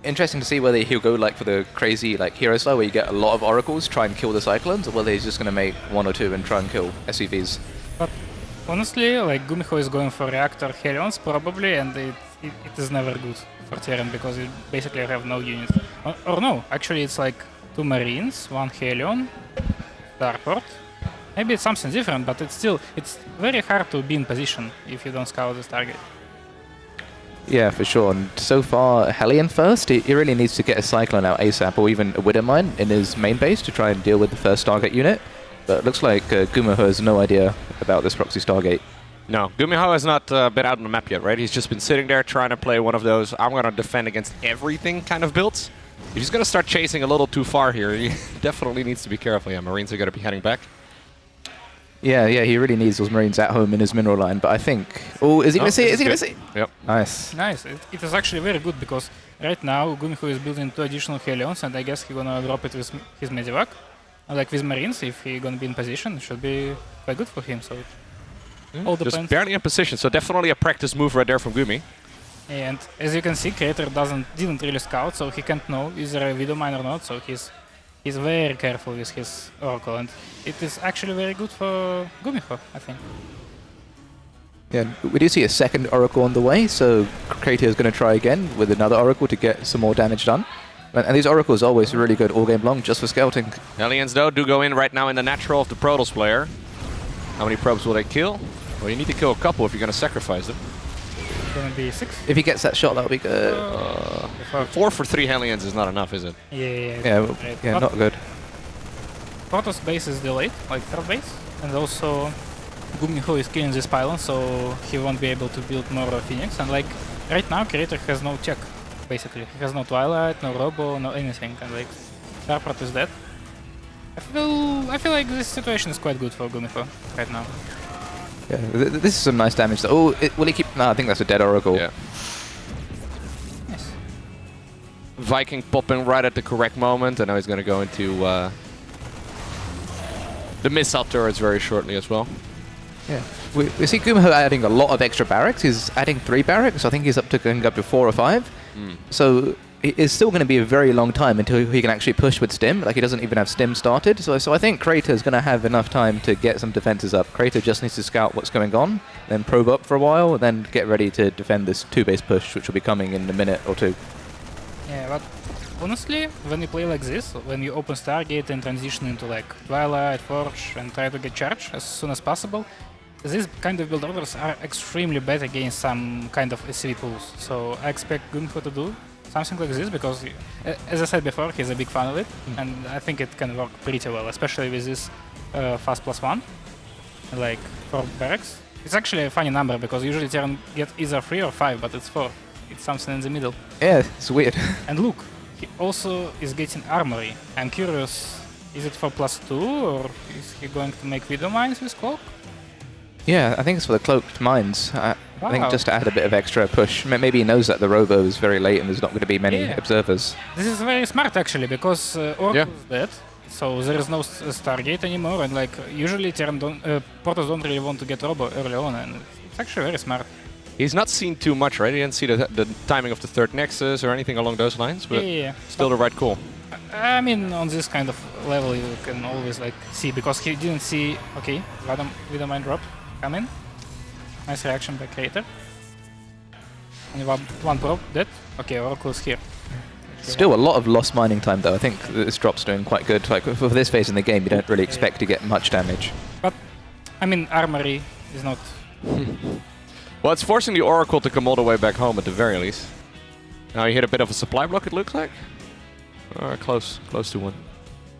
Interesting to see whether he'll go like for the crazy like hero style where you get a lot of Oracles, try and kill the Cyclones, or whether he's just going to make 1 or 2 and try and kill SUVs. But honestly, like GuMiho is going for reactor Hellions probably, and it is never good for Terran because you basically have no unit. Or no, actually it's like 2 Marines, 1 Hellion, Starport. Maybe it's something different, but it's very hard to be in position if you don't scout this target. Yeah, for sure. And so far, Hellion first, he really needs to get a Cyclone out ASAP, or even a Widowmine in his main base to try and deal with the first Stargate unit. But it looks like GuMiho has no idea about this proxy Stargate. No, GuMiho has not been out on the map yet, right? He's just been sitting there trying to play one of those I'm going to defend against everything kind of builds. If he's going to start chasing a little too far here, he definitely needs to be careful. Yeah, Marines are going to be heading back. Yeah, he really needs those Marines at home in his mineral line, but I think... Oh, is he going to see it? Is he going to see it? Yep. Nice. Nice. It is actually very good because right now GuMiho is building 2 additional Hellions, and I guess he's going to drop it with his Medivac. And like with Marines, if he's going to be in position, it should be quite good for him. So it all depends. Just barely in position, so definitely a practice move right there from Gumi. And as you can see, Creator didn't really scout, so he can't know is there a Widowmine or not, so he's very careful with his Oracle, and it is actually very good for GuMiho, I think. Yeah, we do see a second Oracle on the way, so Creator is going to try again with another Oracle to get some more damage done. And these Oracles are always really good all game long, just for scouting. Hellions, though, do go in right now in the natural of the Protoss player. How many probes will they kill? Well, you need to kill a couple if you're going to sacrifice them. Gonna be 6. If he gets that shot, that'll be good. 4 for 3 Hellions is not enough, is it? Yeah, not good. Protoss base is delayed, like 3rd base, and also GuMiho is killing this pylon, so he won't be able to build more Phoenix. And like right now, Creator has no check, basically. He has no Twilight, no Robo, no anything, and like Starport is dead. I feel like this situation is quite good for GuMiho right now. Yeah, this is some nice damage. Oh, will he keep... No, I think that's a dead Oracle. Yeah. Nice. Viking popping right at the correct moment, and now he's going to go into the missile turrets very shortly as well. Yeah. We see GuMiho adding a lot of extra barracks. He's adding 3 barracks. I think he's going up to 4 or 5. So it's still going to be a very long time until he can actually push with Stim. Like, he doesn't even have Stim started. So I think Creator's going to have enough time to get some defenses up. Creator just needs to scout what's going on, then probe up for a while, then get ready to defend this 2-base push, which will be coming in a minute or 2. Yeah, but honestly, when you play like this, when you open Stargate and transition into like Twilight, Forge, and try to get charge as soon as possible, these kind of build orders are extremely bad against some kind of SCV pools. So I expect GuMiho to do something like this because, as I said before, he's a big fan of it, and I think it can work pretty well, especially with this fast +1, like 4 barracks. It's actually a funny number because usually Terran get either 3 or 5, but it's 4. It's something in the middle. Yeah, it's weird. And look, he also is getting armory. I'm curious, is it for +2 or is he going to make Widowmines with Cloak? Yeah, I think it's for the cloaked mines. I think just to add a bit of extra push. Maybe he knows that the Robo is very late and there's not going to be many observers. This is very smart actually, because Oracle is dead, so there is no Stargate anymore, and like usually Protoss don't really want to get Robo early on, and it's actually very smart. He's not seen too much, right? He didn't see the timing of the 3rd Nexus or anything along those lines, but still the right call. I mean, on this kind of level you can always like see, because he didn't see, okay, Widowmine drop coming. Nice reaction by Creator. Only one probe dead. Okay, Oracle's here. Still a lot of lost mining time though. I think this drop's doing quite good. Like for this phase in the game, you don't really expect to get much damage. But, I mean, armory is not... Well, it's forcing the Oracle to come all the way back home at the very least. Now you hit a bit of a supply block, it looks like. Close to one.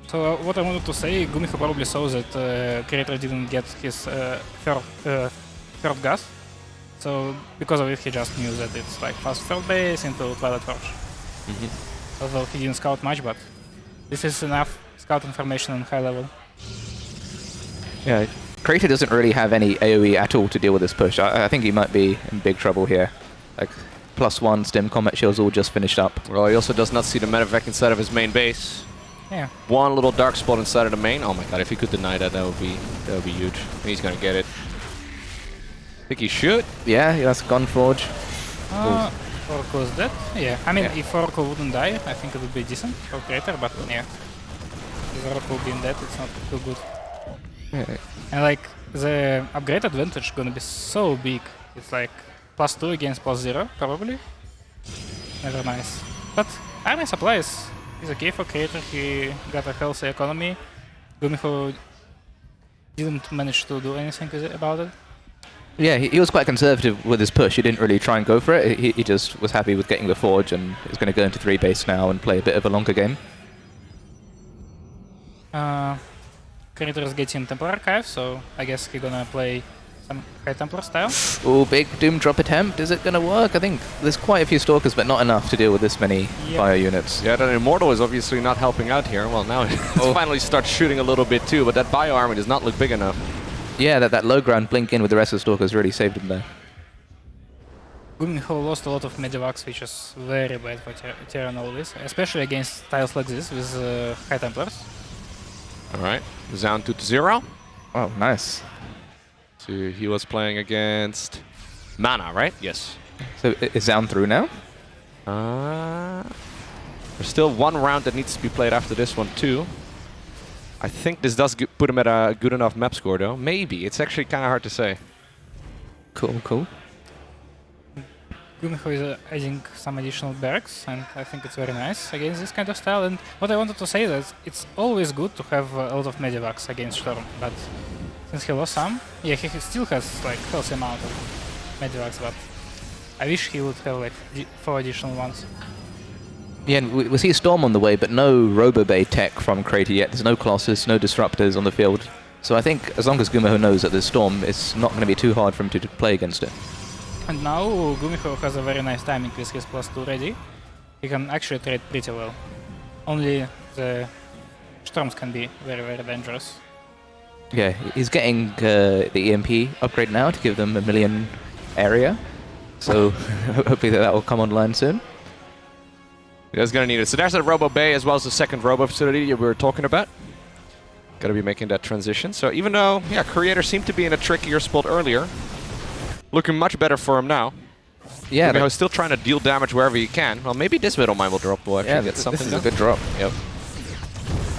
So what I wanted to say, GuMiho probably saw that Creator didn't get his third gas. So because of it, he just knew that it's like fast third base into Twilight Forge. Although he didn't scout much, but this is enough scout information on high level. Yeah, Crater doesn't really have any AoE at all to deal with this push. I think he might be in big trouble here. Like, +1 stim combat shields all just finished up. Well, he also does not see the medevac inside of his main base. Yeah. One little dark spot inside of the main. Oh my god, if he could deny that, that would be huge. He's gonna get it. Think he should? Yeah, that's Gunforge. Oracle is dead. Yeah, I mean, if Oracle wouldn't die, I think it would be decent for Crater, but yeah. With Oracle being dead, it's not too good. Yeah. And like, the upgrade advantage gonna be so big. It's like +2 against +0, probably. Never nice. But army supplies is okay for Crater. He got a healthy economy. GuMiho didn't manage to do anything about it. Yeah, he was quite conservative with his push. He didn't really try and go for it. He just was happy with getting the Forge and is going to go into 3 base now and play a bit of a longer game. Crater is getting Templar Archive, so I guess he's gonna play some High Templar style. Oh, big Doom drop attempt. Is it going to work? I think there's quite a few Stalkers, but not enough to deal with this many fire units. Yeah, that Immortal is obviously not helping out here. Well, now it finally starts shooting a little bit too, but that bio army does not look big enough. Yeah, that low ground blink in with the rest of the Stalkers really saved him there. GuMiho lost a lot of Medivacs, which is very bad for Terran always, especially against tiles like this with High Templars. Alright, Zoun 2-0. Oh, nice. So he was playing against Mana, right? Yes. So is Zoun through now? There's still one round that needs to be played after this one too. I think this does put him at a good enough map score though. Maybe. It's actually kind of hard to say. Cool. GuMiho is adding some additional barracks, and I think it's very nice against this kind of style. And what I wanted to say is it's always good to have a lot of Medivacs against Storm, but since he lost some, yeah, he still has like healthy amount of Medivacs, but I wish he would have like 4 additional ones. Yeah, and we see Storm on the way, but no Robo-Bay tech from Crater yet. There's no Colossus, no Disruptors on the field. So I think as long as GuMiho knows that there's Storm, it's not going to be too hard for him to play against it. And now GuMiho has a very nice timing with his +2 ready. He can actually trade pretty well. Only the Storms can be very, very dangerous. Yeah, he's getting the EMP upgrade now to give them 1 million area. So hopefully that will come online soon. He's going to need it. So there's the Robo Bay as well as the second Robo facility we were talking about. Got to be making that transition. So even though, yeah, Creator seemed to be in a trickier spot earlier, looking much better for him now. Yeah, GuMiho's still trying to deal damage wherever he can. Well, maybe this middle mine will drop. We'll actually get something. This is a good drop. Yep.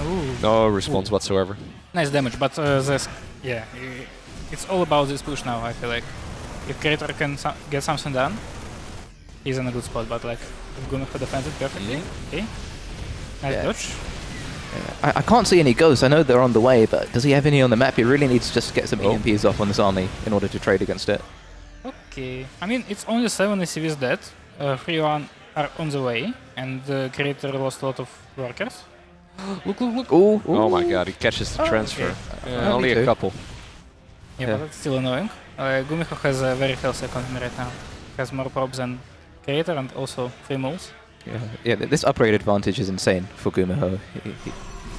Ooh. No response whatsoever. Nice damage, but yeah, it's all about this push now. I feel like if Creator can get something done, he's in a good spot. But like, if GuMiho defends it perfectly, okay, nice dodge. Yeah. I can't see any ghosts. I know they're on the way, but does he have any on the map? He really needs to just get some EMPs off on this army in order to trade against it. Okay, I mean it's only 7 ACVs dead. 3 are on the way, and Creator lost a lot of workers. Look! Ooh. Oh my god, he catches the transfer. Okay. Only a couple. Yeah, but it's still annoying. GuMiho has a very healthy economy right now. Has more probes than Creator and also 3 moves. Yeah, this upgrade advantage is insane for GuMiho.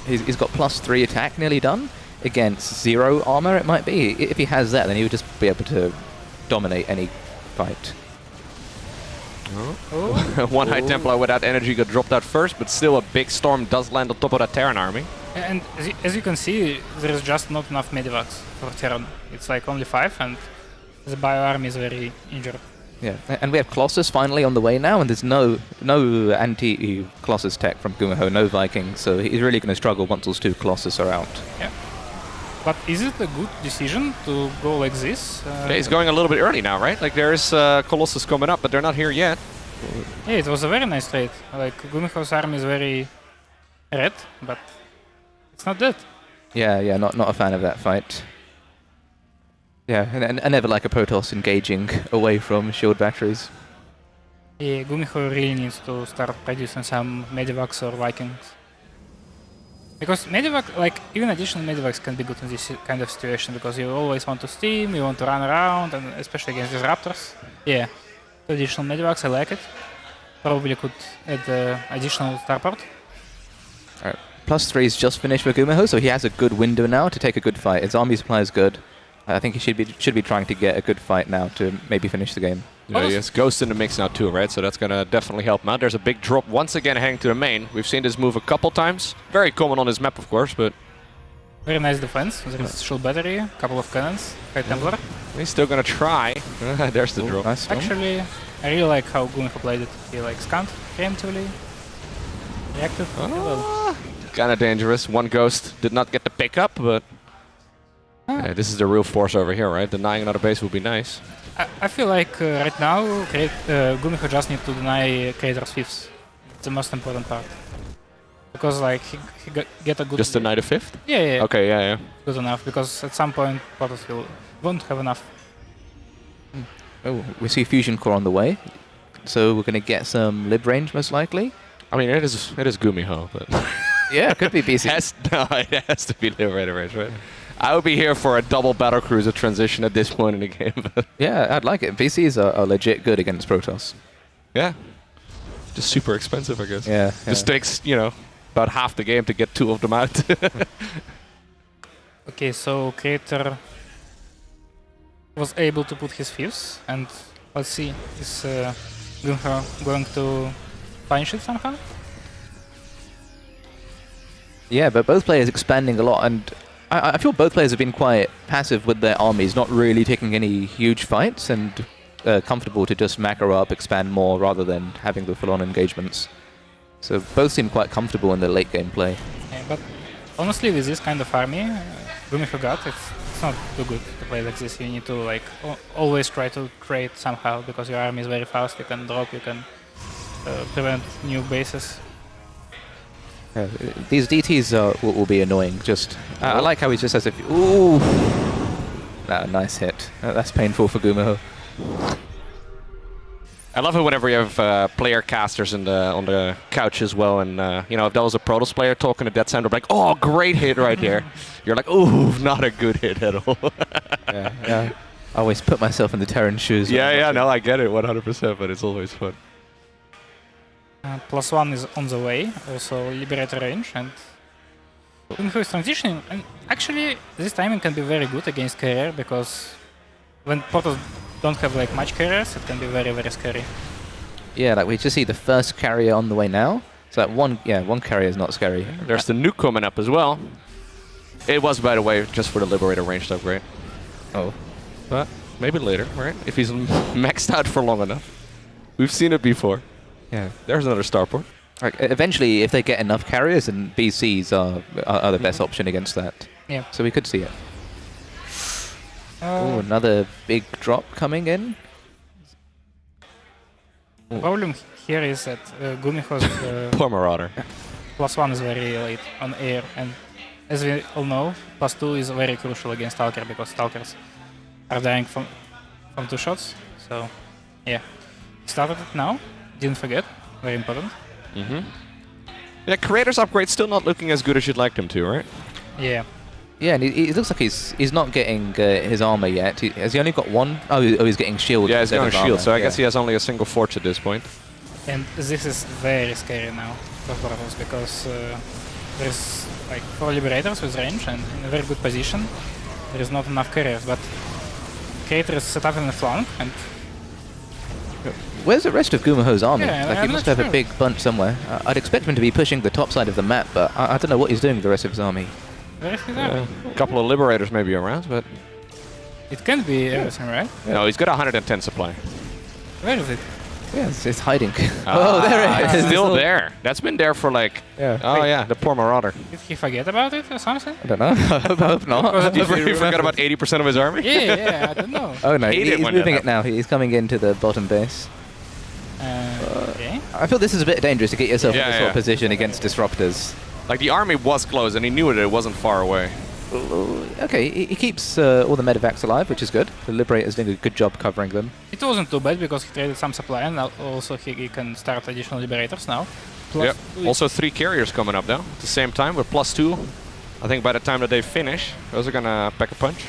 He's got +3 attack nearly done against 0 armor, it might be. If he has that, then he would just be able to dominate any fight. One High Templar without energy got dropped out first, but still a big Storm does land on top of that Terran army. And as you can see, there is just not enough Medivacs for Terran. It's like only 5, and the bio army is very injured. Yeah, and we have Colossus finally on the way now, and there's no anti-Colossus tech from GuMiho, no Viking, so he's really going to struggle once those 2 Colossus are out. Yeah. But is it a good decision to go like this? Yeah, he's going a little bit early now, right? Like there is Colossus coming up, but they're not here yet. Yeah, it was a very nice trade. Like GuMiho's army is very red, but it's not dead. Yeah, not a fan of that fight. Yeah, and I never like a Protoss engaging away from shield batteries. Yeah, GuMiho really needs to start producing some Medivacs or Vikings. Because medivac, like even additional medivacs can be good in this kind of situation because you always want to steam, you want to run around, and especially against disruptors. Yeah, additional medivacs, I like it. Probably could add additional starport. Alright, +3 is just finished for GuMiho, so he has a good window now to take a good fight. His army supply is good. I think he should be trying to get a good fight now to maybe finish the game. Yeah, he has Ghost in the mix now too, right? So that's going to definitely help him out. There's a big drop once again heading to the main. We've seen this move a couple times. Very common on this map, of course, but... Very nice defense. There is shield battery, a couple of cannons, High Templar. He's still going to try. There's the drop. Nice Actually, I really like how GuMiho played it. He like scanned preemptively, reacted. Kind of dangerous. One Ghost did not get the pickup, but... Yeah, this is the real force over here, right? Denying another base would be nice. I feel like right now GuMiho just need to deny Creator's fifths. It's the most important part. Because like he get a good... Just deny the fifth? Yeah. Okay, yeah. Good enough, because at some point Protoss won't have enough. Oh, we see Fusion Core on the way. So we're going to get some lib range most likely. I mean, it is GuMiho, but... Yeah, it could be PC. It has to be liberator range, right? I would be here for a double battlecruiser transition at this point in the game. Yeah, I'd like it. PCs are legit good against Protoss. Yeah. Just super expensive, I guess. Yeah. Just takes, about half the game to get 2 of them out. Okay, so Creator was able to put his fifths, and let's see, is GuMiho going to punish it somehow? Yeah, but both players expanding a lot, and I feel both players have been quite passive with their armies, not really taking any huge fights, and comfortable to just macro up, expand more, rather than having the full-on engagements. So both seem quite comfortable in the late game play. Yeah, but honestly, with this kind of army, GuMiho got it's not too good to play like this. You need to like always try to trade somehow, because your army is very fast. You can drop, you can prevent new bases. These DTs will be annoying. Just I like how he just has a few. Ooh, nice hit. That's painful for GuMiho. I love it whenever you have player casters on the couch as well, and if that was a Protoss player talking to Dead Center, like, oh, great hit right there. You're like, ooh, not a good hit at all. Yeah. I always put myself in the Terran's shoes. No, I get it 100%, but it's always fun. +1 is on the way, also Liberator range, and GuMiho is transitioning. And actually, this timing can be very good against carrier, because when Protoss don't have like much carriers, it can be very, very scary. Yeah, like we just see the first carrier on the way now. So that one carrier is not scary. There's the nuke coming up as well. It was, by the way, just for the Liberator range upgrade. Oh. But maybe later, right? If he's maxed out for long enough. We've seen it before. Yeah. There's another starport. Right, eventually, if they get enough carriers, then BCs are the best option against that. Yeah. So we could see it. Oh, another big drop coming in. The problem here is that GuMiho's Poor Marauder. +1 is very late on air, and as we all know, +2 is very crucial against Stalker, because Stalkers are dying from 2 shots. So, yeah. Started it now. Didn't forget. Very important. Yeah, Creator's upgrade still not looking as good as you'd like them to, right? Yeah. Yeah, and it looks like he's not getting his armor yet. Has he only got one? Oh, he's getting shield. Yeah, he's getting shield, armor. so I guess he has only a single forge at this point. And this is very scary now for Protoss, because there's like 4 Liberators with range and in a very good position. There is not enough carriers, but Creator is set up in the flank, and where's the rest of GuMiho's army? Yeah, like I'm he must not have sure. a big bunch somewhere. I'd expect him to be pushing the top side of the map, but I don't know what he's doing with the rest of his army. where is his army? A couple of Liberators maybe around, but... It can't be everything, right? No, he's got 110 supply. Where is it? Yeah, it's hiding. Oh, there it is. It's still there. That's been there for like... Yeah. Oh yeah, the poor Marauder. Did he forget about it or something? I don't know. I hope not. You forgot about 80% of his army? Yeah, I don't know. Oh no, Hate it he's when moving that it now. He's coming into the bottom base. Okay. I feel this is a bit dangerous to get yourself in this sort of Yeah. position against disruptors. Like the army was close and he knew it wasn't far away. Okay, he keeps all the medevacs alive, which is good. The Liberator's doing a good job covering them. It wasn't too bad, because he traded some supply, and also he can start additional Liberators now. Yep. Also 3 carriers coming up now at the same time with +2. I think by the time that they finish, those are gonna pack a punch.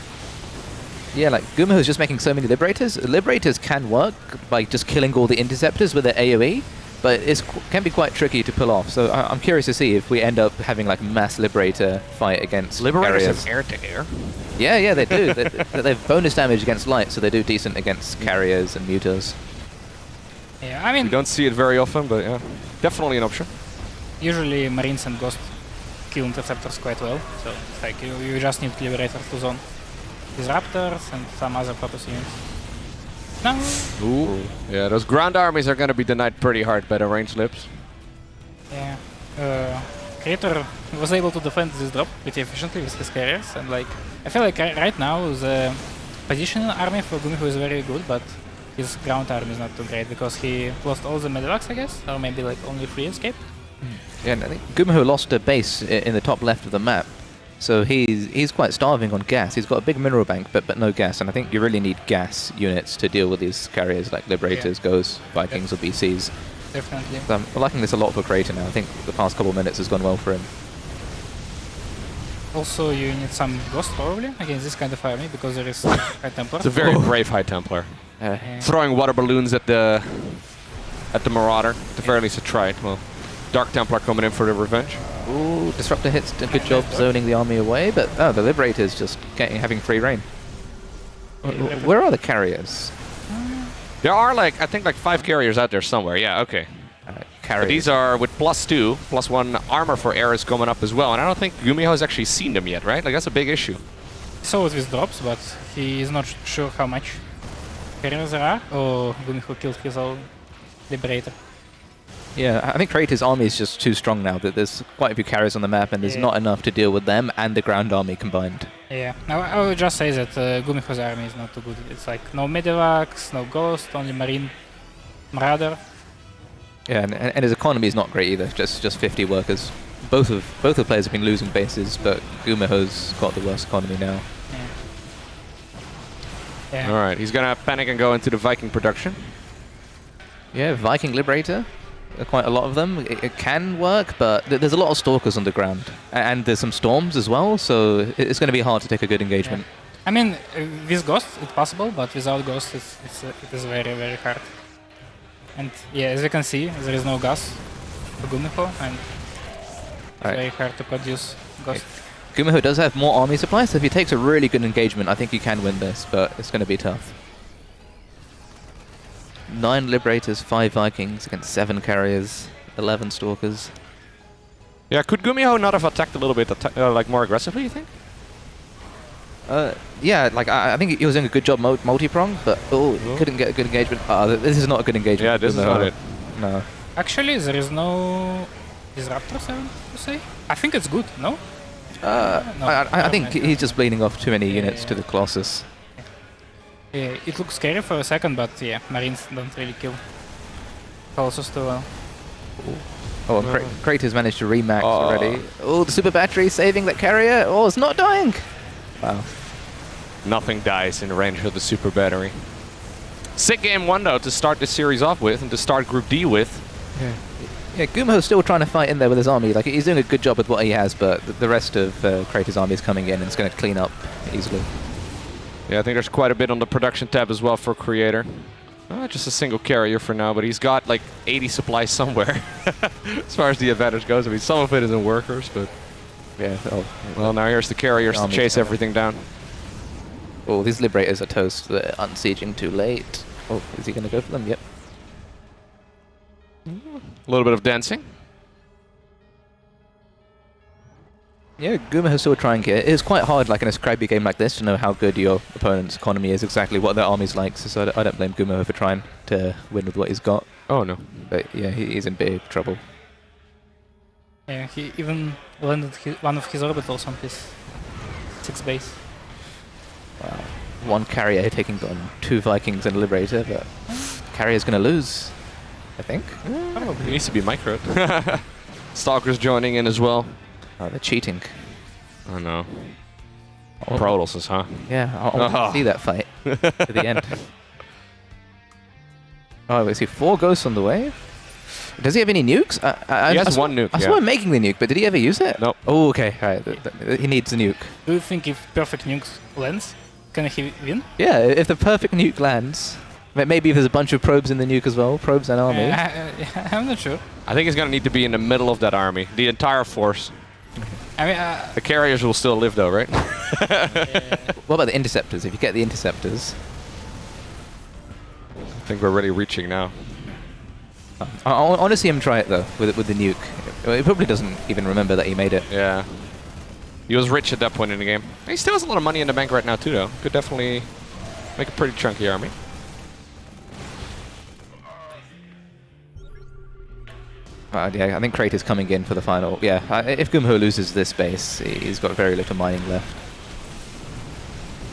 Yeah, like GuMiho is just making so many Liberators. Liberators can work by just killing all the interceptors with their AoE, but it can be quite tricky to pull off. So I'm curious to see if we end up having like a mass Liberator fight against Liberators carriers. have air-to-air. Yeah, they do. they have bonus damage against light, so they do decent against carriers and mutas. Yeah, I mean, We don't see it very often, but yeah, definitely an option. usually Marines and Ghost kill interceptors quite well, so it's like you just need Liberator to zone Disruptors and some other purpose units. No. Ooh. Yeah, those ground armies are gonna be denied pretty hard by the ranged lips. Yeah. Creator was able to defend this drop pretty efficiently with his carriers, and like I feel like right now the positional army for GuMiho is very good, but his ground army is not too great because he lost all the medevacs, I guess, or maybe like only 3 escape. Yeah, and I think GuMiho lost a base in the top left of the map, so he's quite starving on gas. He's got a big mineral bank, but no gas, and I think you really need gas units to deal with these carriers like Liberators, Ghosts, Vikings, or BCs. Definitely. So I'm liking this a lot for Creator now. I think the past couple of minutes has gone well for him. Also, you need some Ghost probably against this kind of army because there is High Templar. It's a very brave High Templar. Throwing water balloons at the Marauder, at the very least to try it. Well, Dark Templar coming in for the revenge. Ooh, Disruptor hits a good job zoning the army away, but the Liberator's just having free reign. Where are the carriers? There are like, I think like 5 carriers out there somewhere. Yeah, okay. But these are with +2, +1 armor for air is coming up as well, and I don't think GuMiho has actually seen them yet, right? Like that's a big issue. He saw it with drops, but he is not sure how much carriers there are, or GuMiho killed his own Liberator. Yeah, I think Creator's army is just too strong now. That there's quite a few carriers on the map, and there's not enough to deal with them and the ground army combined. Yeah, now I would just say that GuMiho's army is not too good. It's like no medevacs, no Ghost, only Marine, Marauder. Yeah, and his economy is not great either. Just 50 workers. Both the players have been losing bases, but GuMiho's got the worst economy now. Yeah. All right, he's gonna panic and go into the Viking production. Yeah, Viking Liberator. Quite a lot of them. It can work, but there's a lot of Stalkers on the ground. And there's some Storms as well, so it's going to be hard to take a good engagement. I mean, with Ghost it's possible, but without Ghost it is very, very hard. And yeah, as you can see, there is no gas for GuMiho, and it's very hard to produce Ghost. GuMiho does have more army supplies, so if he takes a really good engagement, I think he can win this, but it's going to be tough. 9 Liberators, 5 Vikings against 7 carriers, 11 Stalkers. Yeah, could GuMiho not have attacked a little bit like more aggressively, you think? Yeah, like I think he was doing a good job multi-prong, but he couldn't get a good engagement. This is not a good engagement. Yeah, this is not it. No. Actually, there is no Disruptors, I want to say. I think it's good, no? I think he's just bleeding off too many units to the Colossus. Yeah, it looks scary for a second, but yeah, Marines don't really kill Colossus too well. Oh, and Kratos managed to remax already. Oh, the super battery saving that carrier. Oh, it's not dying. Wow. Nothing dies in range of the super battery. Sick game 1 though to start this series off with and to start Group D with. Yeah, GuMiho's still trying to fight in there with his army. Like he's doing a good job with what he has, but the rest of Kratos' army is coming in and it's going to clean up easily. Yeah, I think there's quite a bit on the production tab as well for Creator. Just a single carrier for now, but he's got like 80 supplies somewhere as far as the advantage goes. I mean, some of it is in workers, but yeah. Well, now here's the carriers to chase everything down. Oh, these Liberators are toast. They're unsieging too late. Oh, is he going to go for them? Yep. A little bit of dancing. Yeah, GuMiho's still trying here. It's quite hard, like in a scrappy game like this, to know how good your opponent's economy is, exactly what their army's like. So I don't blame GuMiho for trying to win with what he's got. Oh no. But yeah, he's in big trouble. Yeah, he even landed one of his orbitals on his 6th base. Wow. 1 carrier taking on 2 Vikings and a Liberator, but carrier's going to lose, I think. He needs to be microed. Stalker's joining in as well. Oh, they're cheating. Oh no. Protosses, huh? Yeah, I want to see that fight to the end. Oh, we see 4 ghosts on the way. Does he have any nukes? He has one nuke. I saw him making the nuke, but did he ever use it? Nope. Oh, okay. All right. He needs a nuke. Do you think if perfect nukes lands, can he win? Yeah, if the perfect nuke lands, maybe if there's a bunch of probes in the nuke as well, probes and army. I'm not sure. I think he's going to need to be in the middle of that army, the entire force. I mean, the carriers will still live though, right? What about the interceptors? If you get the interceptors, I think we're really reaching now. I want to see him try it though with the nuke. He probably doesn't even remember that he made it. Yeah. He was rich at that point in the game. He still has a lot of money in the bank right now too, though. Could definitely make a pretty chunky army. Yeah, I think Crate is coming in for the final. Yeah, if GuMiho loses this base, he's got very little mining left.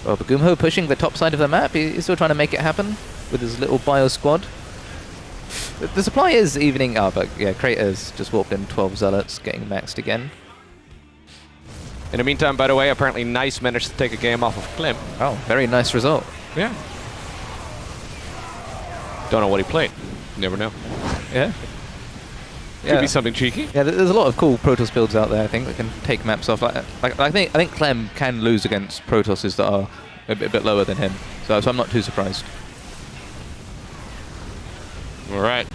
Oh, but GuMiho pushing the top side of the map. He's still trying to make it happen with his little bio squad. The supply is evening out, but yeah, Crate has just walked in 12 zealots, getting maxed again. In the meantime, by the way, apparently Nice managed to take a game off of Clem. Oh, very nice result. Yeah. Don't know what he played. You never know. Yeah. Could be something cheeky. Yeah, there's a lot of cool Protoss builds out there. I think that can take maps off. I think Clem can lose against Protosses that are a bit lower than him. So I'm not too surprised. All right.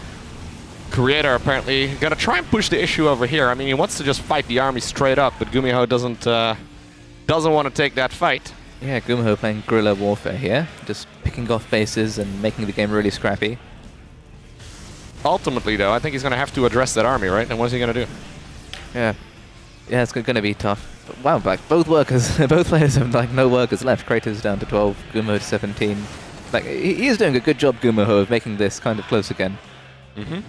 Creator apparently gonna try and push the issue over here. I mean, he wants to just fight the army straight up, but GuMiho doesn't want to take that fight. Yeah, GuMiho playing guerrilla warfare here, just picking off bases and making the game really scrappy. Ultimately, though, I think he's gonna have to address that army, right? And what's he gonna do? Yeah, it's gonna be tough. But wow, like both players have like no workers left. Kratos down to 12, GuMiho to 17. Like he is doing a good job, GuMiho, of making this kind of close again. Mm-hmm.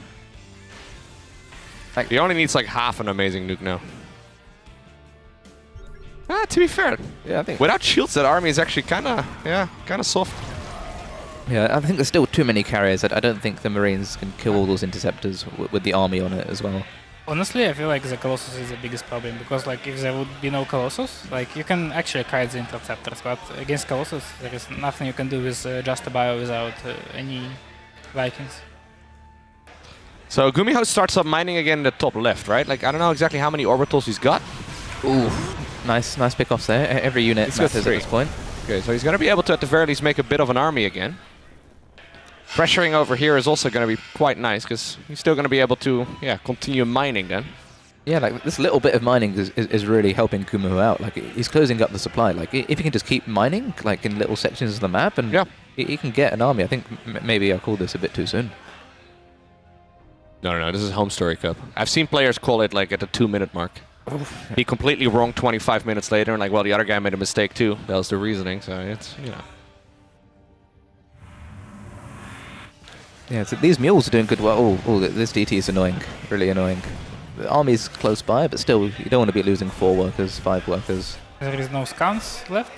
Like, he only needs like half an amazing nuke now. To be fair, yeah, I think without shields, that army is actually kind of soft. Yeah, I think there's still too many carriers. I don't think the Marines can kill all those interceptors with the army on it as well. Honestly, I feel like the Colossus is the biggest problem, because like if there would be no Colossus, like you can actually kite the interceptors, but against Colossus there is nothing you can do with just a bio without any Vikings. So GuMiho starts up mining again in the top left, right? Like, I don't know exactly how many orbitals he's got. Ooh, nice pickoffs there. Every unit matters at this point. Okay, so he's going to be able to, at the very least, make a bit of an army again. Pressuring over here is also going to be quite nice, because he's still going to be able to, continue mining then. Yeah, like this little bit of mining is really helping GuMiho out. Like, he's closing up the supply. Like, if he can just keep mining, like in little sections of the map, and he can get an army. I think maybe I called this a bit too soon. No, this is HomeStory Cup. I've seen players call it like at the 2-minute mark. Oof. Be completely wrong 25 minutes later, and like, well, the other guy made a mistake too. That was the reasoning, so it's, Yeah, so these mules are doing good well. Oh, this DT is annoying. Really annoying. The army's close by, but still, you don't want to be losing 4 workers, 5 workers. There is no scans left.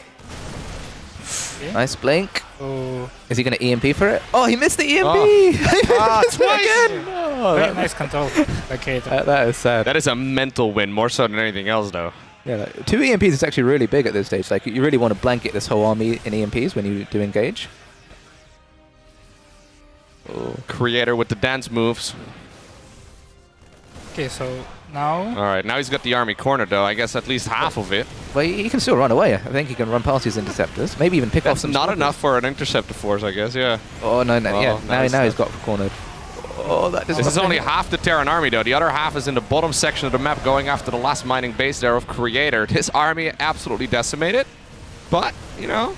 Yeah. Nice blink. Oh. Is he going to EMP for it? Oh, he missed the EMP! Twice! Again! Very nice control by Creator. That is sad. That is a mental win, more so than anything else, though. Yeah, like, 2 EMPs is actually really big at this stage. Like, you really want to blanket this whole army in EMPs when you do engage. Oh. Creator with the dance moves. Okay, so now... Alright, now he's got the army cornered, though. I guess at least half of it. Well, he can still run away. I think he can run past his interceptors. Maybe even pick off some... That's not squadrons. enough for an interceptor force, I guess, yeah. Oh, no, yeah. Now he's got cornered. Oh, that this is only half the Terran army, though. The other half is in the bottom section of the map, going after the last mining base there of Creator. This army absolutely decimated, but, Yeah,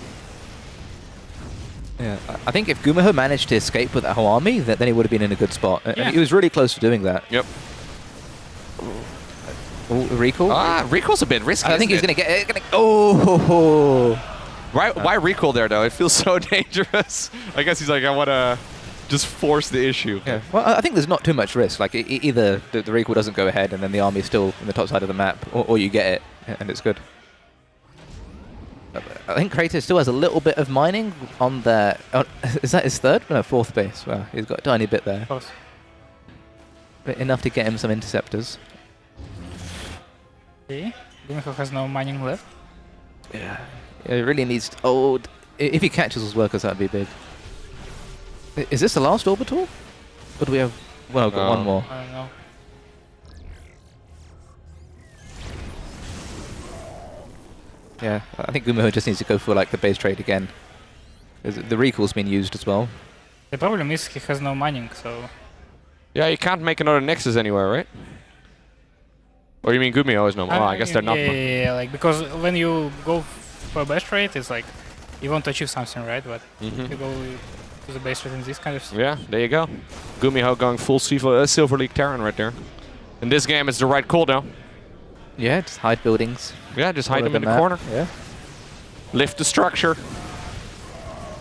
I think if GuMiho managed to escape with that whole army, then he would have been in a good spot. Yeah. He was really close to doing that. Yep. Oh, recall? Recall's a bit risky. I think he's going to get it. Oh! Why recall there, though? It feels so dangerous. I guess he's like, I want to just force the issue. Yeah. Well, I think there's not too much risk. Like, either the recall doesn't go ahead and then the army is still in the top side of the map, or you get it, and it's good. I think Kratos still has a little bit of mining on the... Oh, is that his third? No, 4th base. Wow, he's got a tiny bit there. But enough to get him some interceptors. Okay, GuMiho has no mining left. Yeah, he really needs... if he catches those workers, that'd be big. Is this the last orbital? Or do we have... Well, got one more. I don't know. Yeah, I think GuMiho just needs to go for like the base trade again. The recall's been used as well. The problem is he has no mining, so... Yeah, you can't make another Nexus anywhere, right? Or you mean GuMiho is no more? Oh, I guess they're not. Yeah, like, because when you go for a base trade, it's like, you want to achieve something, right? But you go to the base trade in this kind of... Yeah, there you go. GuMiho going full Silver League Terran right there. In this game, it's the right call though. Yeah, just hide buildings. Yeah, just hide them in the corner. Yeah. Lift the structure.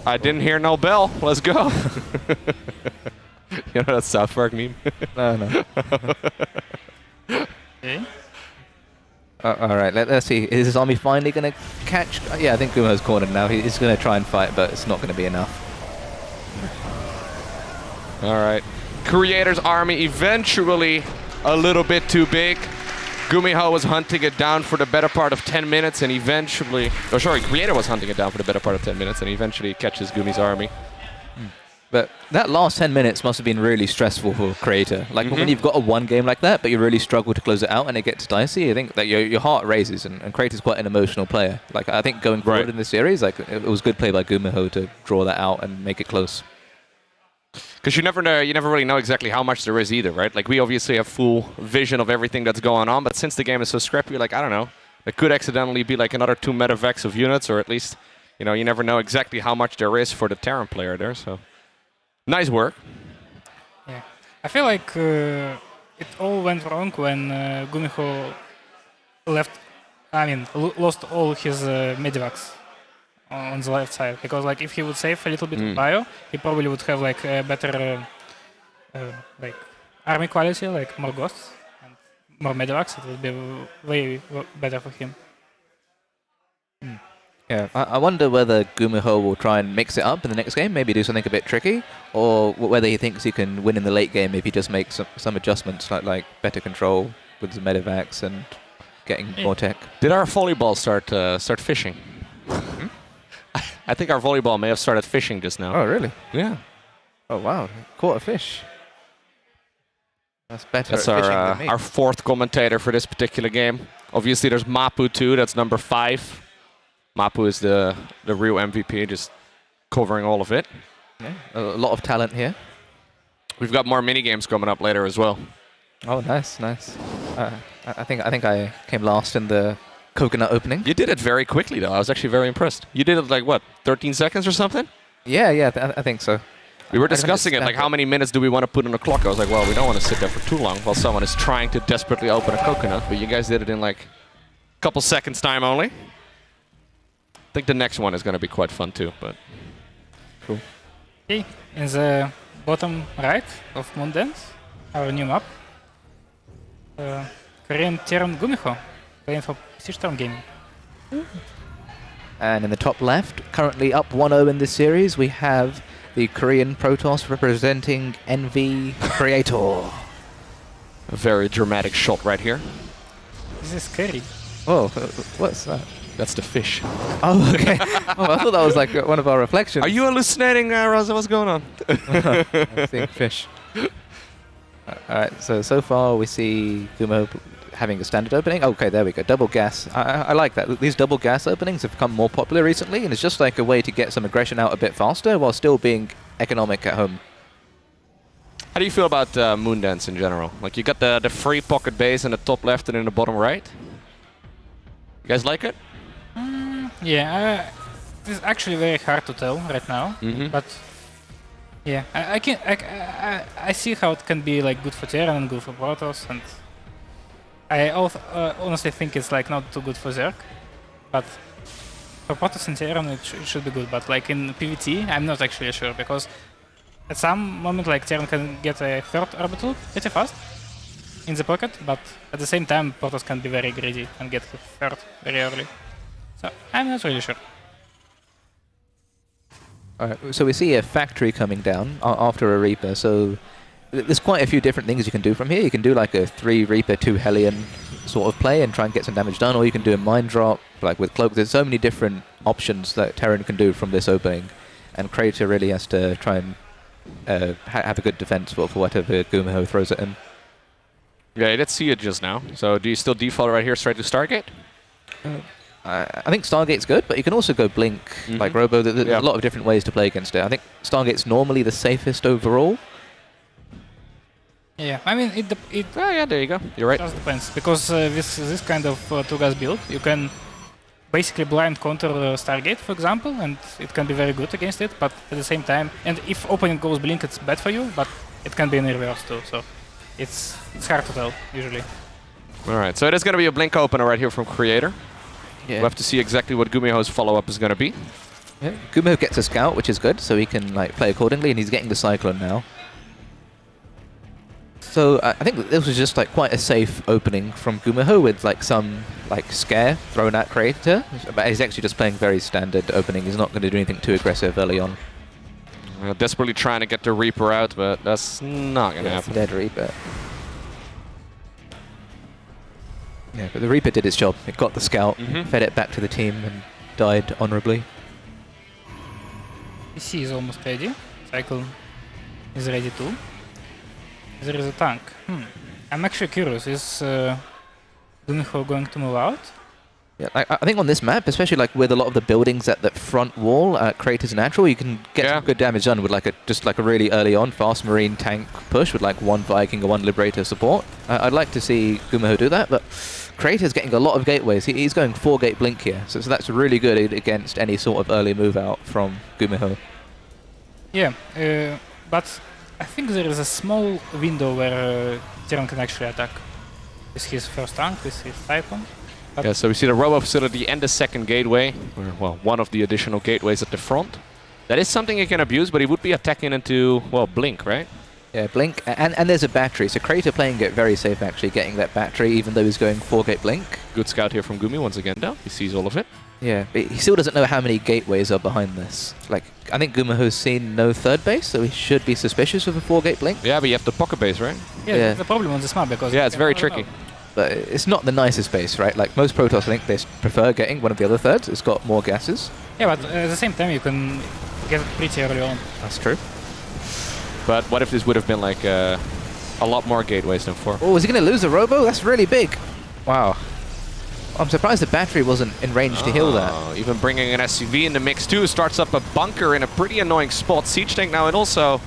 I didn't hear no bell. Let's go. You know that South Park meme? No. Okay. Alright, let's see. Is his army finally going to catch? Yeah, I think GuMiho's cornered now. He's going to try and fight, but it's not going to be enough. Alright. Creator's army eventually a little bit too big. GuMiho was hunting it down for the better part of 10 minutes and eventually... Oh, sorry, Creator was hunting it down for the better part of 10 minutes and eventually catches Gumi's army. But that last 10 minutes must have been really stressful for Creator. Like when you've got a one game like that, but you really struggle to close it out and it gets dicey, I think that your heart raises, and Creator's quite an emotional player. Like I think going forward in this series, like it was good play by GuMiho to draw that out and make it close. Because you never really know exactly how much there is either, right? Like we obviously have full vision of everything that's going on, but since the game is so scrappy, like I don't know, it could accidentally be like another 2 medevacs of units, or at least, you know, you never know exactly how much there is for the Terran player there. So nice work. Yeah, I feel like it all went wrong when GuMiho lost all his medevacs on the left side, because like if he would save a little bit of bio, he probably would have like a better like army quality, like more ghosts and more medevacs. It would be way better for him. Yeah, I wonder whether GuMiho will try and mix it up in the next game, maybe do something a bit tricky, or whether he thinks he can win in the late game if he just makes some adjustments, like better control with the medevacs and getting more tech. Did our volleyball start fishing? I think our volleyball may have started fishing just now. Oh, really? Yeah. Oh, wow. Caught a fish. That's better That's at fishing than me. our fourth commentator for this particular game. Obviously, there's Mapu too. That's number 5. Mapu is the real MVP, just covering all of it. Yeah, a lot of talent here. We've got more mini games coming up later as well. Oh, nice. I think I came last in the coconut opening. You did it very quickly, though. I was actually very impressed. You did it like, what, 13 seconds or something? Yeah, I think so. We were discussing it, like how many minutes do we want to put on the clock? I was like, well, we don't want to sit there for too long while someone is trying to desperately open a coconut, but you guys did it in like a couple seconds time only. I think the next one is going to be quite fun too, but cool. Okay, in the bottom right of Moondance, our new map, Korean Terran GuMiho playing for C Gaming. And in the top left, currently up 1-0 in this series, we have the Korean Protoss representing NV Creator. A very dramatic shot right here. This is scary. Oh, what's that? That's the fish. Oh, okay. Oh, I thought that was like one of our reflections. Are you hallucinating, Raza? What's going on? I'm seeing fish. Alright, so far we see GuMiho having a standard opening. Okay, there we go. Double gas. I like that. These double gas openings have become more popular recently, and it's just like a way to get some aggression out a bit faster while still being economic at home. How do you feel about Moondance in general? Like, you got the free pocket base in the top left and in the bottom right. You guys like it? Yeah, it's actually very hard to tell right now, but yeah, I see how it can be like good for Terran and good for Protoss, and I honestly think it's like not too good for Zerg, but for Protoss and Terran it should be good. But like in PvT, I'm not actually sure, because at some moment like Terran can get a third orbital pretty fast in the pocket, but at the same time Protoss can be very greedy and get third very early. So I'm not really sure. Alright, so we see a factory coming down after a Reaper, so there's quite a few different things you can do from here. You can do like a 3 Reaper, 2 Hellion sort of play and try and get some damage done, or you can do a Mine Drop, like with Cloak. There's so many different options that Terran can do from this opening, and Creator really has to try and have a good defense for whatever GuMiho throws at him. Yeah, let's see it just now. So do you still default right here straight to Stargate? I think Stargate's good, but you can also go Blink like Robo. There's a lot of different ways to play against it. I think Stargate's normally the safest overall. Yeah, I mean, yeah, there you go. You're right. Just depends, because with this kind of two-gas build, you can basically blind counter Stargate, for example, and it can be very good against it, but at the same time, and if opponent goes Blink, it's bad for you, but it can be in reverse too, so it's hard to tell, usually. Alright, so it is going to be a Blink opener right here from Creator. Yeah. We'll have to see exactly what GuMiho's follow-up is going to be. Yeah, GuMiho gets a Scout, which is good, so he can like play accordingly, and he's getting the Cyclone now. So I think this was just like quite a safe opening from GuMiho with like some like scare thrown at Creator, but he's actually just playing very standard opening. He's not going to do anything too aggressive early on. Desperately trying to get the Reaper out, but that's not going to happen. Dead Reaper. Yeah, but the Reaper did its job. It got the Scout, fed it back to the team, and died honorably. PC is almost ready. Cycle is ready too. There is a tank. I'm actually curious, is GuMiho going to move out? Yeah, I think on this map, especially like with a lot of the buildings at that front wall, Creator's natural, you can get some good damage done with like just a really early on fast Marine tank push with like one Viking or one Liberator support. I'd like to see GuMiho do that, but Creator's getting a lot of gateways. He's going 4-gate Blink here, so that's really good against any sort of early move out from GuMiho. Yeah, but I think there is a small window where Tyrion can actually attack. With his first tank, with his Cyclone. Yeah, so we see the Robo facility and the second gateway, or well, one of the additional gateways at the front. That is something he can abuse, but he would be attacking into, well, Blink, right? Yeah, Blink, and there's a battery, so Creator playing it very safe actually, getting that battery, even though he's going 4-gate Blink. Good scout here from Gumi once again, though. He sees all of it. Yeah, but he still doesn't know how many gateways are behind this. Like, I think GuMiho's seen no third base, so he should be suspicious of a 4-gate Blink. Yeah, but you have the pocket base, right? Yeah, that's the problem on this map, because... Yeah, it's very tricky. But it's not the nicest base, right? Like, most Protoss, I think they prefer getting one of the other thirds. It's got more gases. Yeah, but at the same time, you can get it pretty early on. That's true. But what if this would have been like a lot more gateways than 4? Oh, is he going to lose a Robo? That's really big. Wow. I'm surprised the battery wasn't in range to heal that. Even bringing an SUV in the mix too, starts up a bunker in a pretty annoying spot. Siege tank now, and also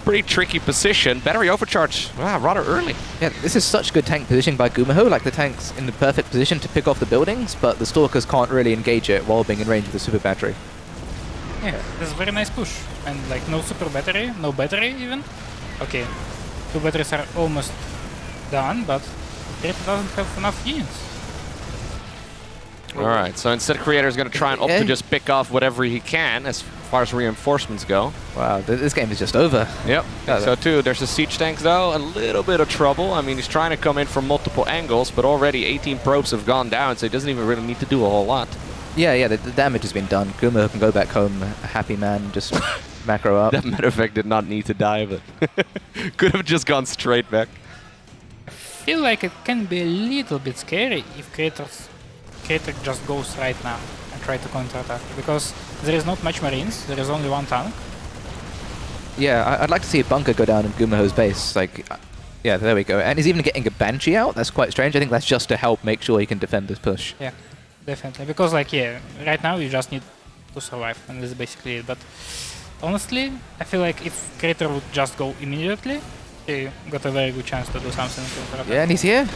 pretty tricky position. Battery overcharge, rather early. Yeah, this is such good tank positioning by GuMiho. Like, the tank's in the perfect position to pick off the buildings, but the Stalkers can't really engage it while being in range of the super battery. Yeah, this is a very nice push. And like, no super battery, no battery even. Okay, 2 batteries are almost done, but Creator doesn't have enough units. Alright, so instead Creator's going to try and opt to just pick off whatever he can as far as reinforcements go. Wow, this game is just over. Yep, so too, there's the siege tanks though, a little bit of trouble. I mean, he's trying to come in from multiple angles, but already 18 probes have gone down, so he doesn't even really need to do a whole lot. Yeah, the damage has been done. GuMiho can go back home, a happy man, just macro up. That matter of fact did not need to die, but could have just gone straight back. I feel like it can be a little bit scary if Creator just goes right now and try to counterattack, because there is not much Marines, there is only one tank. Yeah, I'd like to see a bunker go down in GuMiho's base. Like, yeah, there we go. And he's even getting a Banshee out. That's quite strange. I think that's just to help make sure he can defend this push. Yeah, definitely. Because, like, yeah, right now you just need to survive, and this is basically it. But honestly, I feel like if Creator would just go immediately, he got a very good chance to do something. Yeah, and he's here.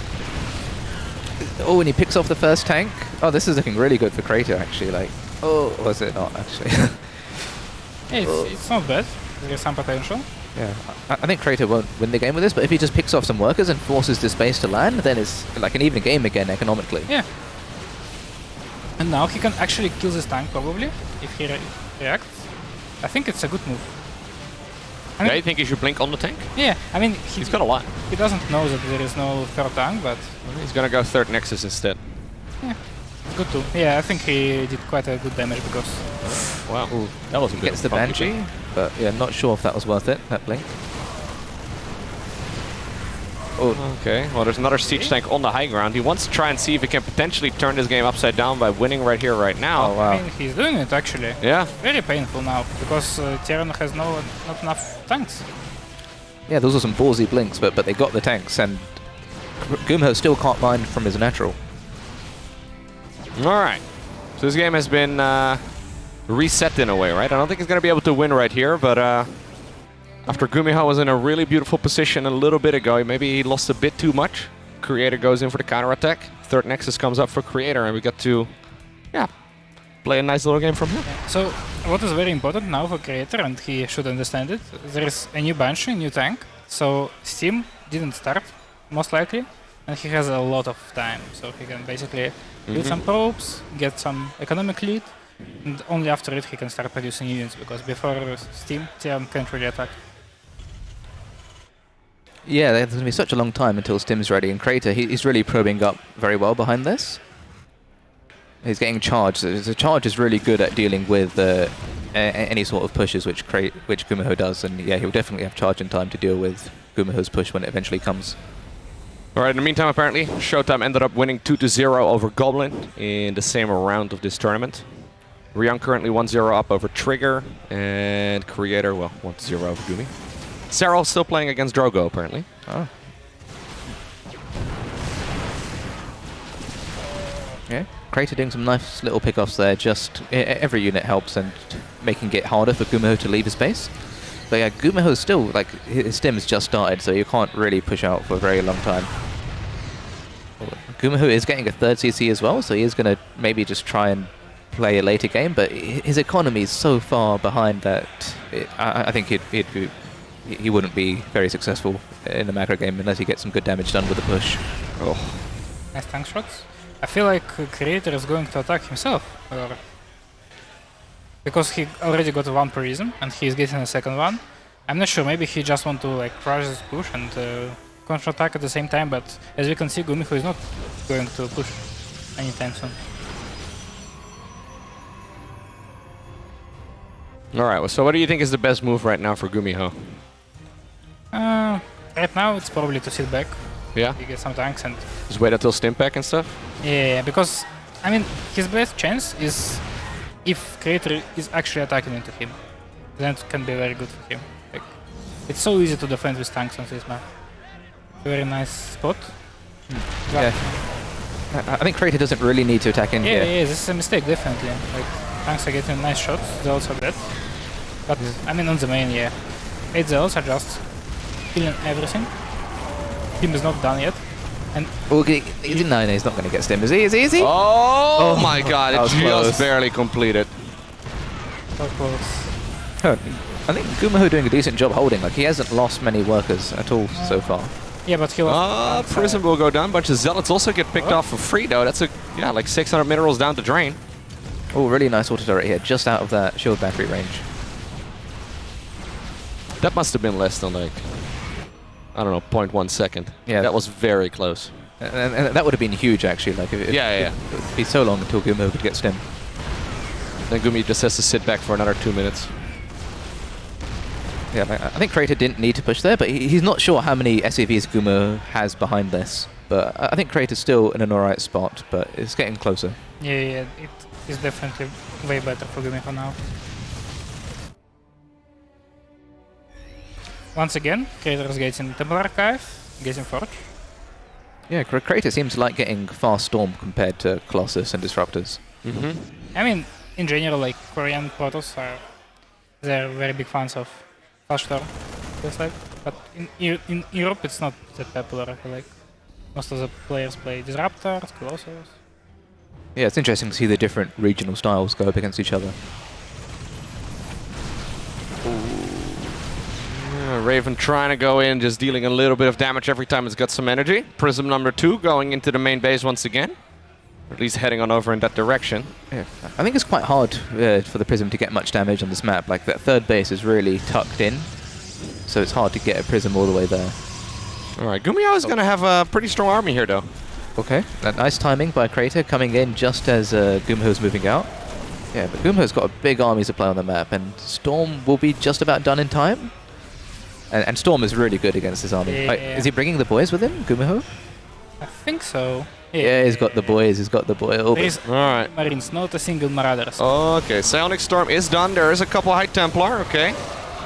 Oh, and he picks off the first tank. Oh, this is looking really good for Creator, actually. Like, oh, was it not, actually? Yeah, it's not bad. There's some potential. Yeah, I think Creator won't win the game with this, but if he just picks off some workers and forces this base to land, then it's like an even game again, economically. Yeah. And now he can actually kill this tank, probably, if he reacts. I think it's a good move. I mean, you think he should blink on the tank? Yeah, I mean, he's got a lot. He doesn't know that there is no third tank, but... He's gonna go third Nexus instead. Yeah, good too. Yeah, I think he did quite a good damage because... Wow, that was a bit Gets the Banshee, but yeah, not sure if that was worth it, that blink. Oh. Okay, well there's another siege tank on the high ground. He wants to try and see if he can potentially turn this game upside down by winning right here, right now. Oh, wow. I mean, he's doing it actually. Yeah. Very painful now, because Terran has not enough tanks. Yeah, those are some ballsy blinks, but they got the tanks, and GuMiho still can't mine from his natural. Alright, so this game has been reset in a way, right? I don't think he's going to be able to win right here, but after GuMiho was in a really beautiful position a little bit ago, maybe he lost a bit too much. Creator goes in for the counter-attack. Third Nexus comes up for Creator, and we get to, play a nice little game from here. Yeah. So, what is very important now for Creator, and he should understand it, there is a new Banshee, new tank, so Steam didn't start, most likely, and he has a lot of time, so he can basically build some probes, get some economic lead, and only after it he can start producing units, because before Steam, Terran can't really attack. Yeah, there's going to be such a long time until Stim's ready, and Creator, he's really probing up very well behind this. He's getting charged. The charge is really good at dealing with any sort of pushes which GuMiho does, and yeah, he'll definitely have charge in time to deal with GuMiho's push when it eventually comes. Alright, in the meantime, apparently, ShoWTimE ended up winning 2-0 over Goblin in the same round of this tournament. Ryung currently 1-0 up over Trigger, and Creator, well, 1-0 over Gumi. Serral still playing against Drogo, apparently. Oh. Yeah, Creator doing some nice little pickoffs there. Just every unit helps and making it harder for GuMiho to leave his base. But yeah, GuMiho's still, like, his stim's just started, so you can't really push out for a very long time. GuMiho is getting a third CC as well, so he is going to maybe just try and play a later game, but his economy is so far behind that I think he wouldn't be very successful in the macro game unless he gets some good damage done with the push. Oh. Nice tank shots. I feel like Creator is going to attack himself, because he already got one Prism and he's getting a second one. I'm not sure, maybe he just want to like crush this push and counter-attack at the same time, but as we can see, GuMiho is not going to push anytime soon. Alright, so what do you think is the best move right now for GuMiho? Right now it's probably to sit back. Yeah? You get some tanks and... Just wait until Stim pack and stuff? Yeah, because, I mean, his best chance is if Creator is actually attacking into him. Then it can be very good for him. Like, it's so easy to defend with tanks on this map. Very nice spot. Yeah. I think Creator doesn't really need to attack in here. Yeah, this is a mistake, definitely. Like, tanks are getting nice shots, they're also dead. But, I mean, on the main, yeah. 8 Zealots are just killing everything. Team is not done yet. And okay, he's not going to get Stim, is he? Is he? Oh my god, it just close. barely completed. So close. I think GuMiho doing a decent job holding. Like, he hasn't lost many workers at all so far. Yeah, but he lost. Prism will go down. Bunch of Zealots also get picked off for free, though. That's like 600 minerals down to drain. Oh, really nice auto turret here, just out of that shield battery range. That must have been less than, like, I don't know, 0.1 second. Yeah. That was very close. And that would have been huge, actually. Like, it would be so long until GuMiho could get Stim. Then Gumi just has to sit back for another 2 minutes. Yeah, I think Creator didn't need to push there, but he's not sure how many SCVs GuMiho has behind this. But I think Creator's still in an alright spot, but it's getting closer. Yeah, it is definitely way better for GuMiho now. Once again, Creator is getting Temple Archive, getting Forge. Yeah, Creator seems to like getting Fast Storm compared to Colossus and Disruptors. I mean, in general, like, Korean protos they're very big fans of Fast Storm. But in Europe it's not that popular, I feel like. Most of the players play Disruptors, Colossus. Yeah, it's interesting to see the different regional styles go up against each other. Raven trying to go in, just dealing a little bit of damage every time it's got some energy. Prism number 2 going into the main base once again. Or at least heading on over in that direction. Yeah, I think it's quite hard for the Prism to get much damage on this map. Like, that third base is really tucked in, so it's hard to get a Prism all the way there. Alright, GuMiho is going to have a pretty strong army here, though. Okay, that nice timing by Creator coming in just as GuMiho's moving out. Yeah, but GuMiho's got a big army to play on the map, and Storm will be just about done in time. And Storm is really good against this army. Yeah. Is he bringing the boys with him, GuMiho? I think so. Yeah, he's got the boys. He's got the boy. There is Marines, not a single Marauders. Okay, Psionic Storm is done. There is a couple High Templar. Okay.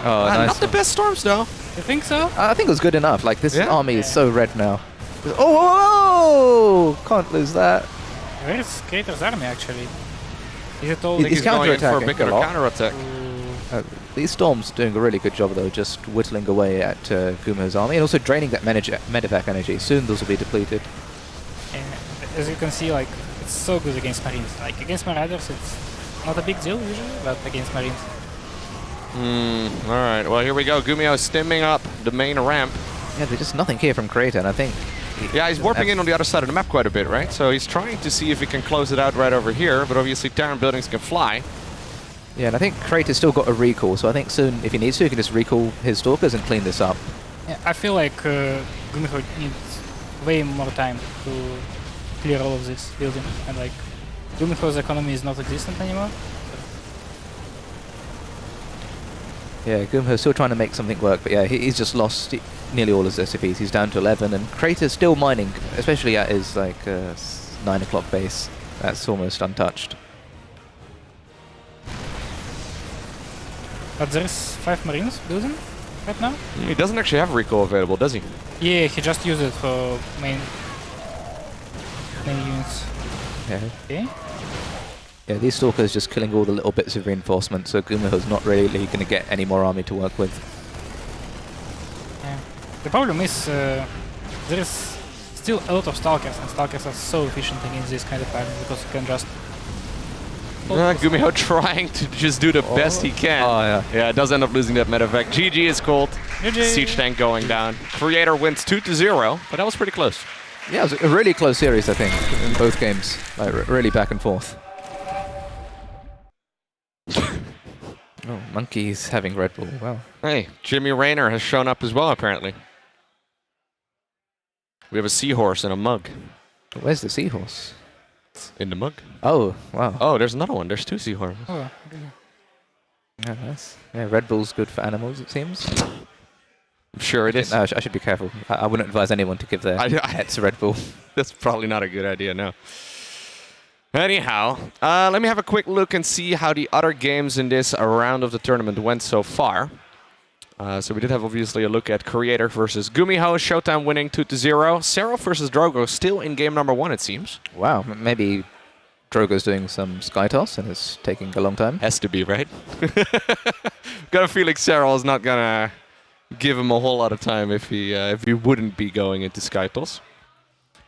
Oh, nice. Not the best storms though. You think so? I think it was good enough. Like this army is so red now. Oh, can't lose that. Where is Crater's army actually? Is it all? He's counter-attacking for a big counter-attack. These Storms doing a really good job though, just whittling away at GuMiho's army and also draining that medevac energy. Soon those will be depleted. And as you can see, like it's so good against Marines. Like against Marauders, it's not a big deal usually, but against Marines. Alright, well here we go. GuMiho stimming up the main ramp. Yeah, there's just nothing here from Crater, and I think... he's warping in on the other side of the map quite a bit, right? So he's trying to see if he can close it out right over here, but obviously Terran buildings can fly. Yeah, and I think Crater's still got a recall, so I think soon, if he needs to, he can just recall his Stalkers and clean this up. Yeah, I feel like GuMiho needs way more time to clear all of this building, and like GuMiho's economy is not existent anymore. Yeah, GuMiho's still trying to make something work, but yeah, he's just lost nearly all his SCPs. He's down to 11, and Crater's still mining, especially at his like 9 o'clock base. That's almost untouched. But there's 5 Marines building right now. He doesn't actually have recall available, does he? Yeah, he just used it for main units. Yeah. Okay. Yeah, these Stalkers just killing all the little bits of reinforcement, so GuMiho's not really going to get any more army to work with. Yeah. The problem is there is still a lot of Stalkers, and Stalkers are so efficient against this kind of army because you can just... GuMiho trying to just do the best he can. Oh, yeah. Yeah, it does end up losing that medevac. GG is called. GG. Siege tank going down. Creator wins 2-0, but that was pretty close. Yeah, it was a really close series, I think, in both games. Like, really back and forth. Oh, Monkey's having Red Bull. Wow. Hey, Jimmy Rayner has shown up as well, apparently. We have a seahorse in a mug. Where's the seahorse? In the mug. Oh, wow. Oh, there's another one. There's 2 seahorses. Oh, yeah, nice. Yeah, Red Bull's good for animals, it seems. I'm sure it is. No, I should be careful. I wouldn't advise anyone to give their pets a Red Bull. That's probably not a good idea, no. Anyhow, let me have a quick look and see how the other games in this round of the tournament went so far. So we did have obviously a look at Creator versus GuMiho. ShoWTimE winning 2-0. Serral versus Drogo still in game number 1, it seems. Wow, maybe Drogo's doing some sky toss and it's taking a long time. Has to be, right? Got a feeling Serral is not gonna give him a whole lot of time if he wouldn't be going into sky toss.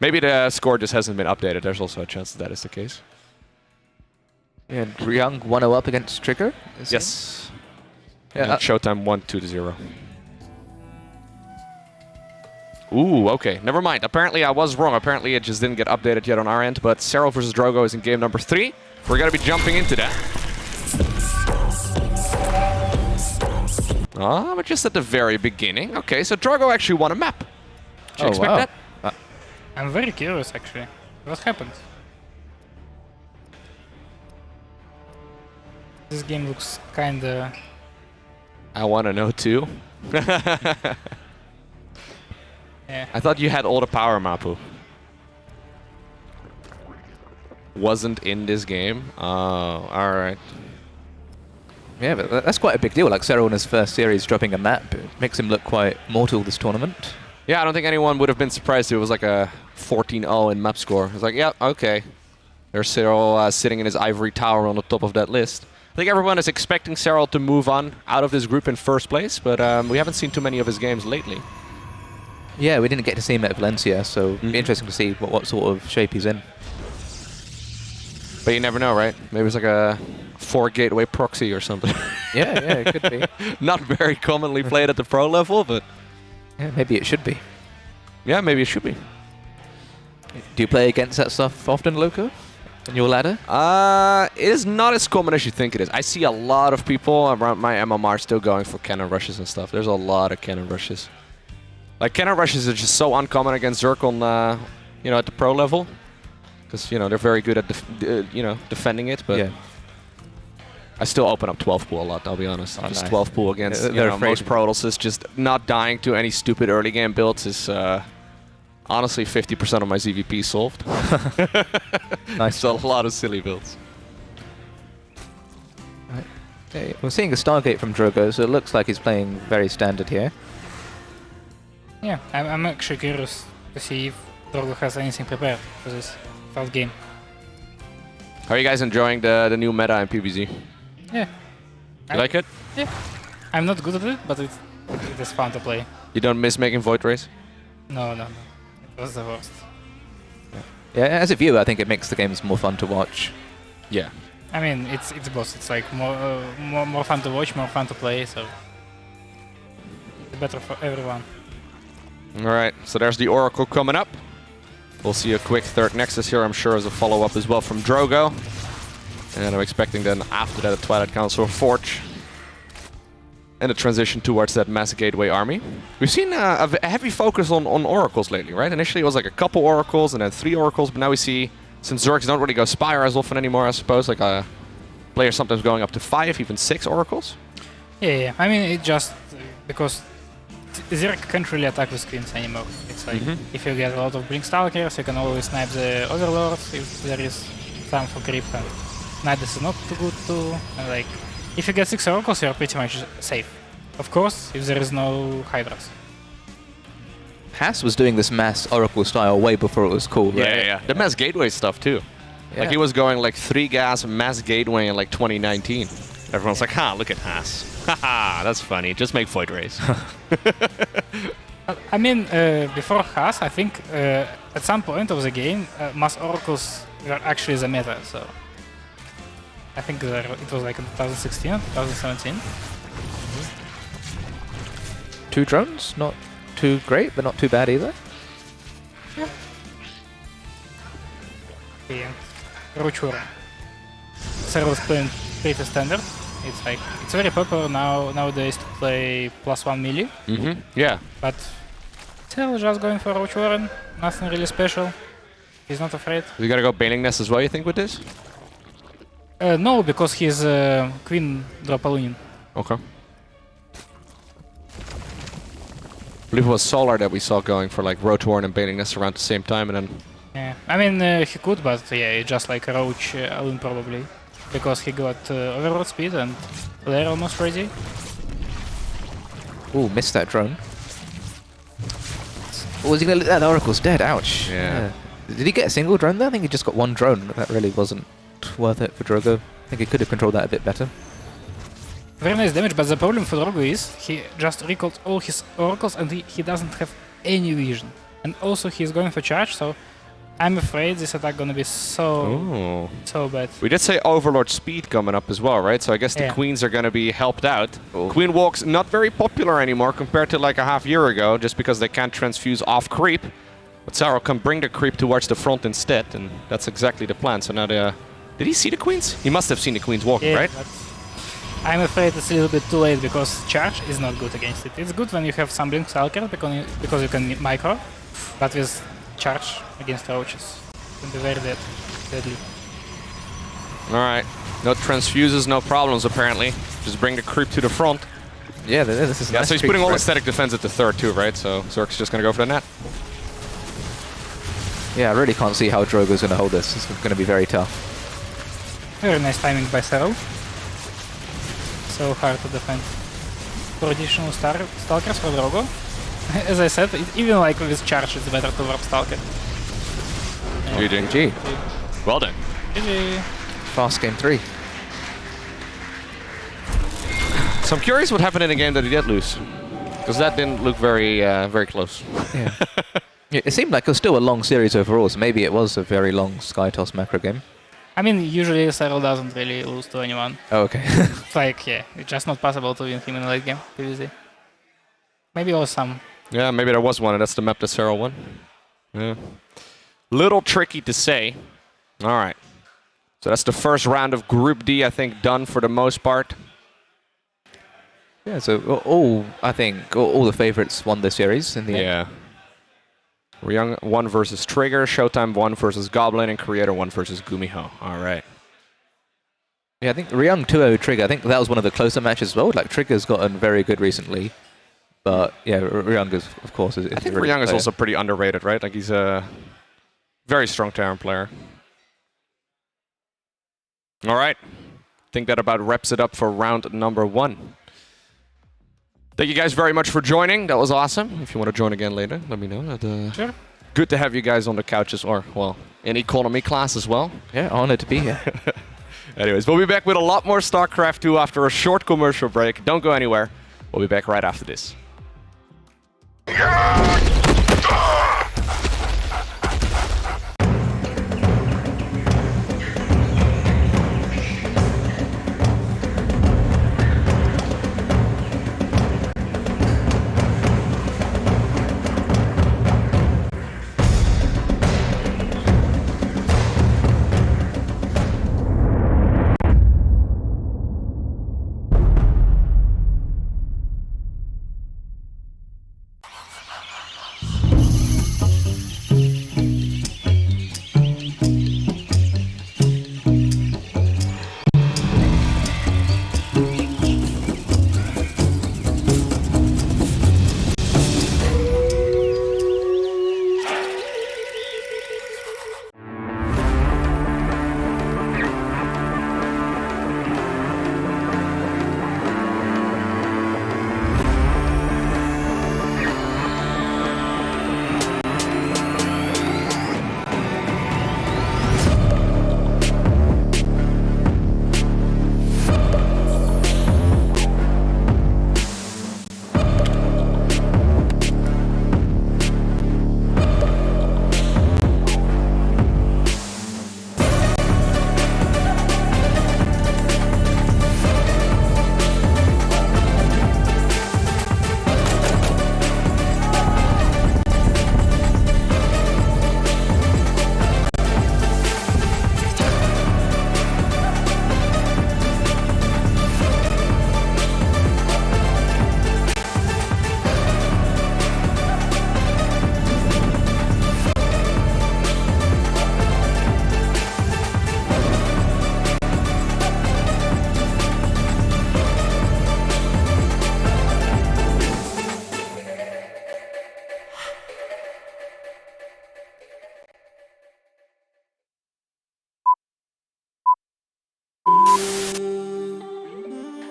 Maybe the score just hasn't been updated. There's also a chance that is the case. Yeah, Ryung 1-0 up against Trigger. Yes. Yeah, ShoWTimE 1-2-0. Ooh, okay. Never mind. Apparently I was wrong. Apparently it just didn't get updated yet on our end. But Serral versus Drogo is in game number 3. We're going to be jumping into that. But just at the very beginning. Okay, so Drogo actually won a map. Did you expect that? I'm very curious actually. What happened? This game looks kinda... I want to know too. Yeah. I thought you had all the power, Mapu. Wasn't in this game? Oh, alright. Yeah, but that's quite a big deal. Like Serral in his first series dropping a map. It makes him look quite mortal this tournament. Yeah, I don't think anyone would have been surprised if it was like a 14-0 in map score. It's like, yeah, okay. There's Serral sitting in his ivory tower on the top of that list. I think everyone is expecting Serral to move on out of this group in first place, but we haven't seen too many of his games lately. Yeah, we didn't get to see him at Valencia, so it'll be interesting to see what sort of shape he's in. But you never know, right? Maybe it's like a 4-gateway proxy or something. Yeah, it could be. Not very commonly played at the pro level, but... Yeah, maybe it should be. Yeah, maybe it should be. Do you play against that stuff often, Loco? In your ladder? It is not as common as you think it is. I see a lot of people around my MMR still going for cannon rushes and stuff. There's a lot of cannon rushes. Like, cannon rushes are just so uncommon against Zircon, at the pro level. Because, they're very good at, defending it, but... Yeah. I still open up 12 pool a lot, I'll be honest. Just 12 pool against most Protoss is just not dying to any stupid early game builds is honestly 50% of my ZVP solved. Nice. So a lot of silly builds. Right. Okay, we're seeing a Stargate from Drogo, so it looks like he's playing very standard here. Yeah, I'm actually curious to see if Drogo has anything prepared for this first game. How are you guys enjoying the new meta in PvZ? Yeah. You like it? Yeah. I'm not good at it, but it is fun to play. You don't miss making Void Race? No. It was the worst. Yeah, as a viewer, I think it makes the games more fun to watch. Yeah. I mean, it's both. It's like more fun to watch, more fun to play, so it's better for everyone. All right, so there's the Oracle coming up. We'll see a quick third Nexus here, I'm sure, as a follow-up as well from Drogo. And I'm expecting then after that a Twilight Council Forge. And a transition towards that Mass Gateway army. We've seen a heavy focus on Oracles lately, right? Initially it was like a couple Oracles and then 3 Oracles, but now we see, since Zergs don't really go Spire as often anymore, I suppose, like a player sometimes going up to 5, even 6 Oracles. Yeah. I mean, it just because Zerg can't really attack with queens anymore. It's like if you get a lot of Blink Stalkers, you can always snipe the Overlords if there is time for creep, and Nidus is not too good too. And like, if you get 6 Oracles, you're pretty much safe. Of course, if there is no Hydras. Haas was doing this mass Oracle style way before it was cool, right? Yeah. The Mass Gateway stuff too. Yeah. Like he was going like 3 gas Mass Gateway in like 2019. Everyone's like, look at Haas. Haha, that's funny. Just make Void Race. I mean, before Haas, I think at some point of the game, mass Oracles were actually the meta, so I think it was like in 2016, 2017. 2 drones, not too great, but not too bad either. Yeah. And Roach-Warren. Serral is playing pretty standard. It's very popular nowadays to play +1 melee. Yeah. But Serral just going for Roach-Warren, nothing really special. He's not afraid. You gotta go Baning Nest as well, you think, with this? No, because he's Queen Drop-Alunin. Okay. I believe it was Solar that we saw going for like Roach-Warren and Baning Nest around the same time, and then... Yeah, I mean, he could, but yeah, just like Roach Alun probably. Because he got overload speed and they're almost crazy. Ooh, missed that drone. Oh, was he gonna... That Oracle's dead, ouch. Yeah. Did he get a single drone there? I think he just got 1 drone. That really wasn't worth it for Drogo. I think he could have controlled that a bit better. Very nice damage, but the problem for Drogo is he just recalled all his Oracles and he doesn't have any vision. And also he's going for charge, so I'm afraid this attack gonna be so bad. We did say Overlord speed coming up as well, right? So I guess the queens are gonna be helped out. Queen Walk's not very popular anymore compared to like a half year ago, just because they can't transfuse off creep. But Serral can bring the creep towards the front instead, and that's exactly the plan. So now did he see the queens? He must have seen the queens walking, right? But I'm afraid it's a little bit too late because charge is not good against it. It's good when you have some Blink Stalker because you can micro, but with charge against roaches it can be very deadly. Alright. No transfuses, no problems apparently. Just bring the creep to the front. Yeah, this is Yeah, nice. so he's putting all aesthetic defense at the third too, right? So Zerg's just gonna go for the net. Yeah, I really can't see how Drogo's gonna hold this. It's gonna be very tough. Very nice timing by Serral. So hard to defend. Traditional Stalkers for Drogo. As I said, even like with charge, it's better to warp Stalker. GG. Well done. GG. Fast game 3. So I'm curious what happened in a game that he did lose. Because that didn't look very close. Yeah. It seemed like it was still a long series overall, so maybe it was a very long Skytoss macro game. I mean, usually Serral doesn't really lose to anyone. Oh, okay. It's like, yeah, it's just not possible to win him in a late game, PvZ. Maybe it was some. Yeah, maybe there was one, and that's the map that Serral won. Yeah. Little tricky to say. All right. So that's the first round of Group D, I think, done for the most part. Yeah, so I think all the favorites won the series in the end. Yeah. Ryung 1 versus Trigger, ShoWTimE 1 versus Goblin, and Creator 1 versus GuMiho. All right. Yeah, I think Ryung 2-0 Trigger, I think that was one of the closer matches as well. Like, Trigger's gotten very good recently. But yeah, Ryung is, of course, is I think a really Ryung good is player. also pretty underrated, right? Like he's a very strong Terran player. All right. I think that about wraps it up for round number 1. Thank you guys very much for joining. That was awesome. If you want to join again later, let me know. Sure. Good to have you guys on the couches, or, well, in economy class as well. Yeah, honored to be here. Anyways, we'll be back with a lot more StarCraft 2 after a short commercial break. Don't go anywhere. We'll be back right after this.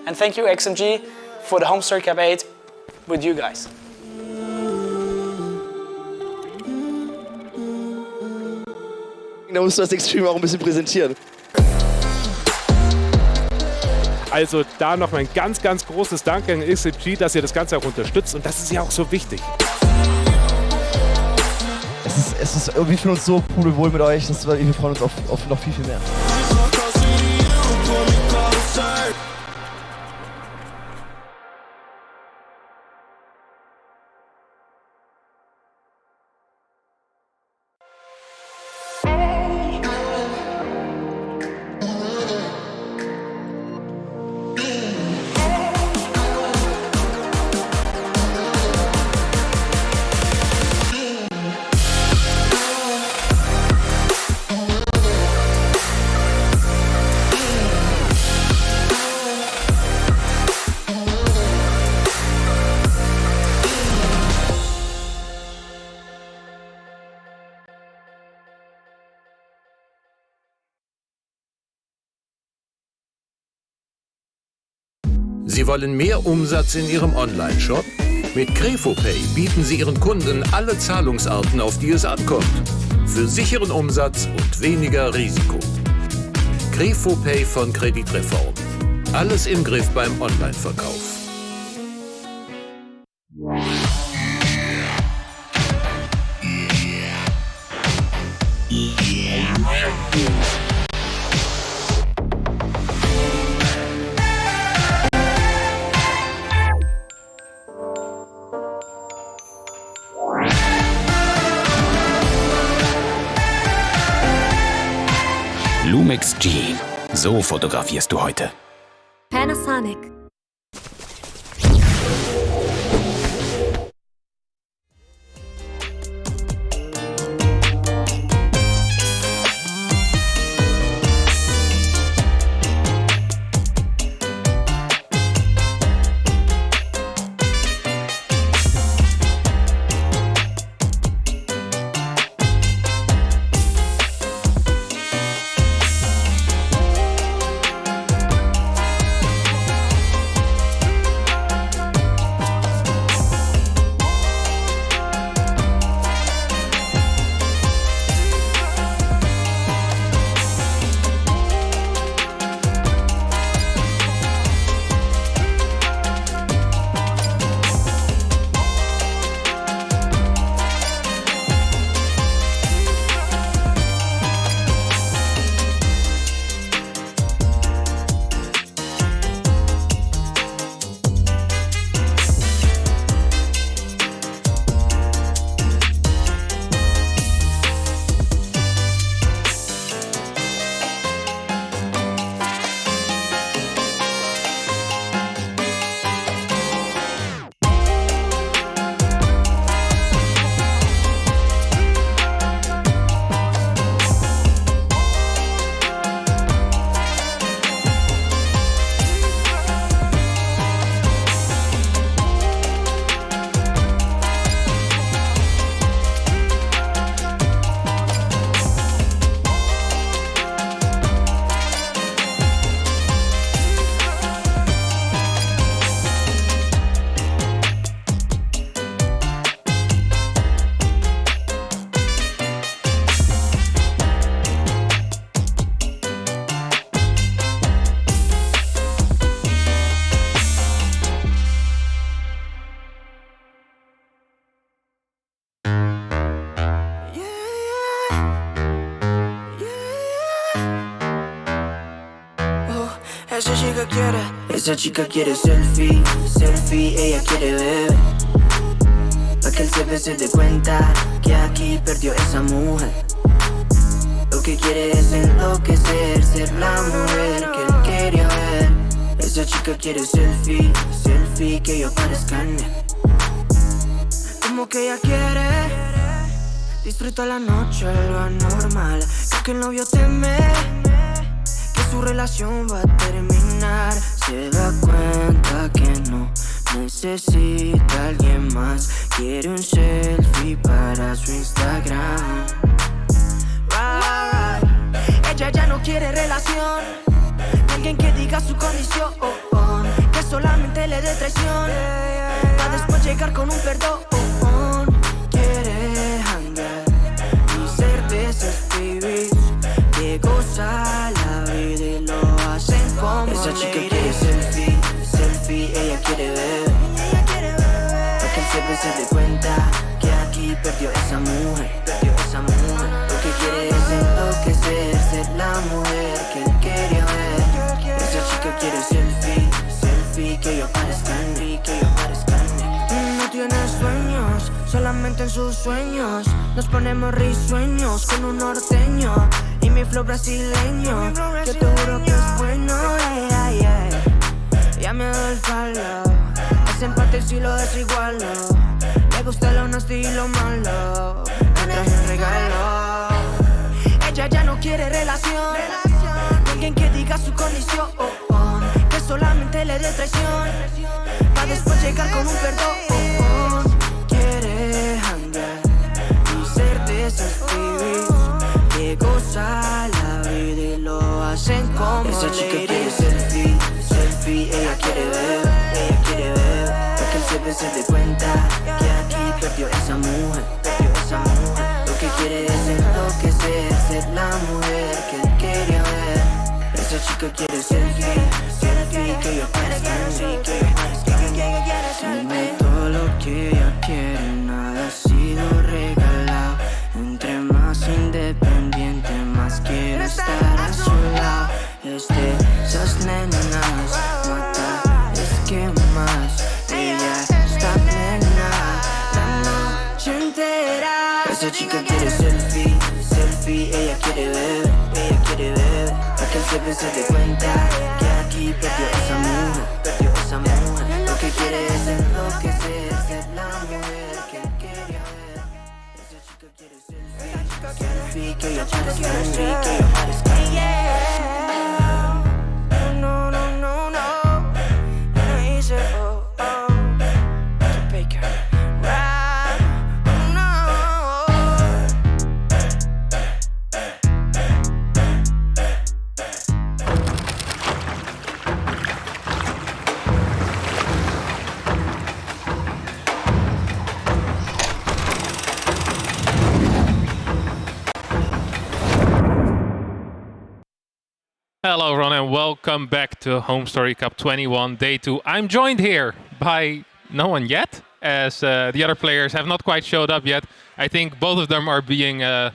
And thank you, XMG, for the HomeStory Cap 8 with you guys. Da musst du das Extreme auch ein bisschen präsentieren. Also da nochmal ein ganz, ganz großes Dank an XXI, dass ihr das Ganze auch unterstützt. Und das ist ja auch so wichtig. Es ist irgendwie für uns so pudelwohl mit euch. Wir freuen uns auf noch viel, viel mehr. Sie wollen mehr Umsatz in Ihrem Online-Shop? Mit KrefoPay bieten Sie Ihren Kunden alle Zahlungsarten, auf die es ankommt. Für sicheren Umsatz und weniger Risiko. KrefoPay von Kreditreform. Alles im Griff beim Online-Verkauf. Lumix G. So fotografierst du heute. Panasonic. Esa chica quiere selfie, selfie, ella quiere ver. Pa' que el CP se dé cuenta que aquí perdió esa mujer. Lo que quiere es enloquecer, ser la mujer que él quería ver. Esa chica quiere selfie, selfie, que yo parezca en él. Como que ella quiere, disfruta la noche, lo anormal. Creo que el novio teme que su relación va a terminar. Se da cuenta que no necesita a alguien más. Quiere un selfie para su Instagram. Ella ya no quiere relación, alguien que diga su condición, que solamente le dé traición, para después llegar con un perdón. Quiere hangar y ser de esos pibis que goza la vida y lo hacen como esa chica quiere selfie, selfie, ella quiere ver. Para que el CP se dé cuenta que aquí perdió esa mujer, perdió esa mujer. Lo que quiere es enloquecer, ser la mujer que él quería ver. Esa chica quiere selfie, selfie, que yo parezca en mí, que yo parezca en mí. No tiene sueños, solamente en sus sueños nos ponemos risueños con un norteño y mi flow brasileño. Yo te juro que es bueno, ya me doy el palo. Ese empate si lo desigualo. Me gusta lo nasty y lo malo. Me traje un regalo. Ella ya no quiere relación, alguien que diga su condición, que solamente le dé traición, para después llegar con un perdón. Quiere hangar y ser de esos pibis que goza la vida y lo hacen como esa chica quiere selfie, selfie, ella quiere ver, ella quiere ver. Para que el CP se dé cuenta que aquí perdió esa mujer, perdió esa mujer. Lo que quiere es enloquecer, ser la mujer que él quería ver. Esa chica quiere selfie, selfie, que yo parezca en mí, que yo parezca en mí. Dime todo lo que ella quiere, nada ha sido regalado. Entre más independiente, más quiero estar a su lado. Es de esas nenas, mata, es que más ella está plena la noche entera. Esa chica quiere selfie, selfie, ella quiere ver, ella quiere ver. Para que el CP se dé cuenta que aquí perdió esa mujer, perdió esa mujer. Lo que quiere es enloquecer, ser la mujer que él quería ver. Esa chica quiere selfie, selfie, que yo parezca en mí, que yo parezca en mí. No, no, no, no, no hice, Baker, rap, no. Hello everyone and welcome back to HomeStory Cup 21 Day 2. I'm joined here by no one yet, as the other players have not quite showed up yet. I think both of them are being, they're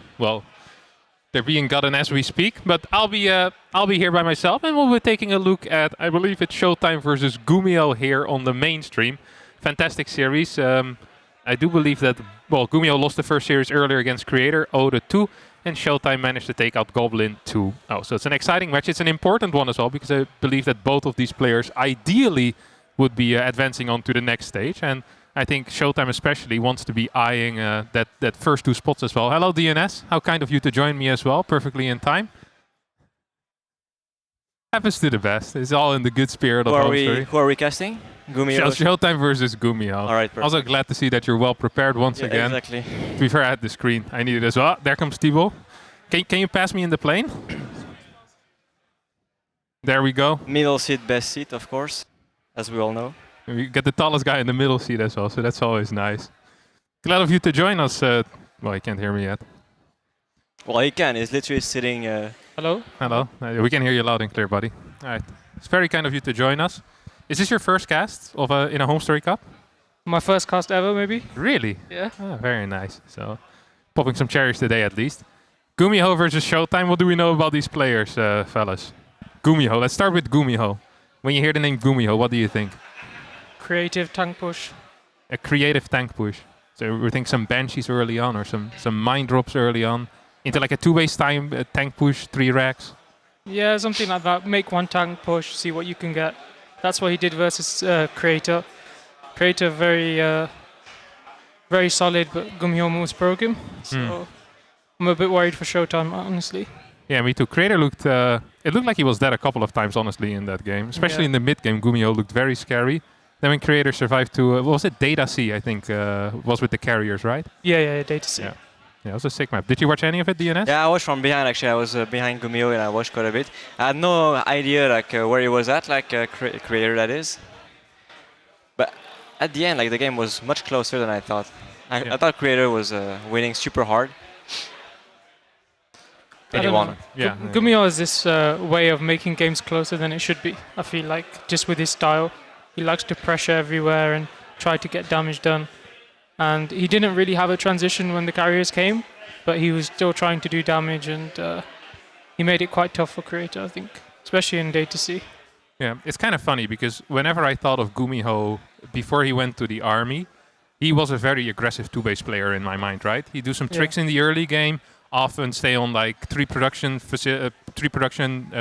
being gotten as we speak. But I'll be here by myself, and we'll be taking a look at, I believe it's ShoWTimE versus GuMiho here on the main stream. Fantastic series. I do believe that, well, GuMiho lost the first series earlier against Creator, 0-2. And ShoWTimE managed to take out Goblin 2-0. So it's an exciting match. It's an important one as well, because I believe that both of these players ideally would be advancing on to the next stage. And I think ShoWTimE especially wants to be eyeing that first two spots as well. Hello, DNS. How kind of you to join me as well, perfectly in time. Happens to the best. It's all in the good spirit of HomeStory. Who are we casting? GuMiho? ShoWTimE versus GuMiho. All right, perfect. Also glad to see that you're well prepared once again. Exactly. To be fair, I had the screen. I need it as well. There comes Thibaut. Can you pass me in the plane? There we go. Middle seat, best seat, of course, as we all know. We get the tallest guy in the middle seat as well, so that's always nice. Glad of you to join us. Well, he can't hear me yet. Well, he can. He's literally sitting... Hello? Hello. We can hear you loud and clear, buddy. All right. It's very kind of you to join us. Is this your first cast of in a HomeStory Cup? My first cast ever, maybe. Really? Yeah. Oh, very nice. So, popping some cherries today at least. GuMiho versus ShoWTimE. What do we know about these players, fellas? GuMiho. Let's start with GuMiho. When you hear the name GuMiho, what do you think? Creative tank push. A creative tank push. So we think some banshees early on, or some mine drops early on, into like a 2-base time tank push, 3 racks. Yeah, something like that. Make one tank push, see what you can get. That's what he did versus Creator. Creator very solid, but GuMiho almost broke him. So I'm a bit worried for ShoWTimE, honestly. Yeah, me too. Creator looked, it looked like he was dead a couple of times, honestly, in that game. Especially in the mid game, GuMiho looked very scary. Then when Creator survived to, what was it, Data C, I think, was with the carriers, right? Yeah, Data C. Yeah, it was a sick map. Did you watch any of it, DNS? Yeah, I watched from behind, actually. I was behind GuMiho and I watched quite a bit. I had no idea like where he was at, like Creator, that is. But at the end, like the game was much closer than I thought. I thought Creator was winning super hard. GuMiho has this way of making games closer than it should be. I feel like just with his style, he likes to pressure everywhere and try to get damage done. And he didn't really have a transition when the carriers came, but he was still trying to do damage, and he made it quite tough for Creator, I think, especially in Data C. Yeah, it's kind of funny because whenever I thought of GuMiho before he went to the army, he was a very aggressive 2-base player in my mind, right? He'd do some tricks in the early game, often stay on like 3 production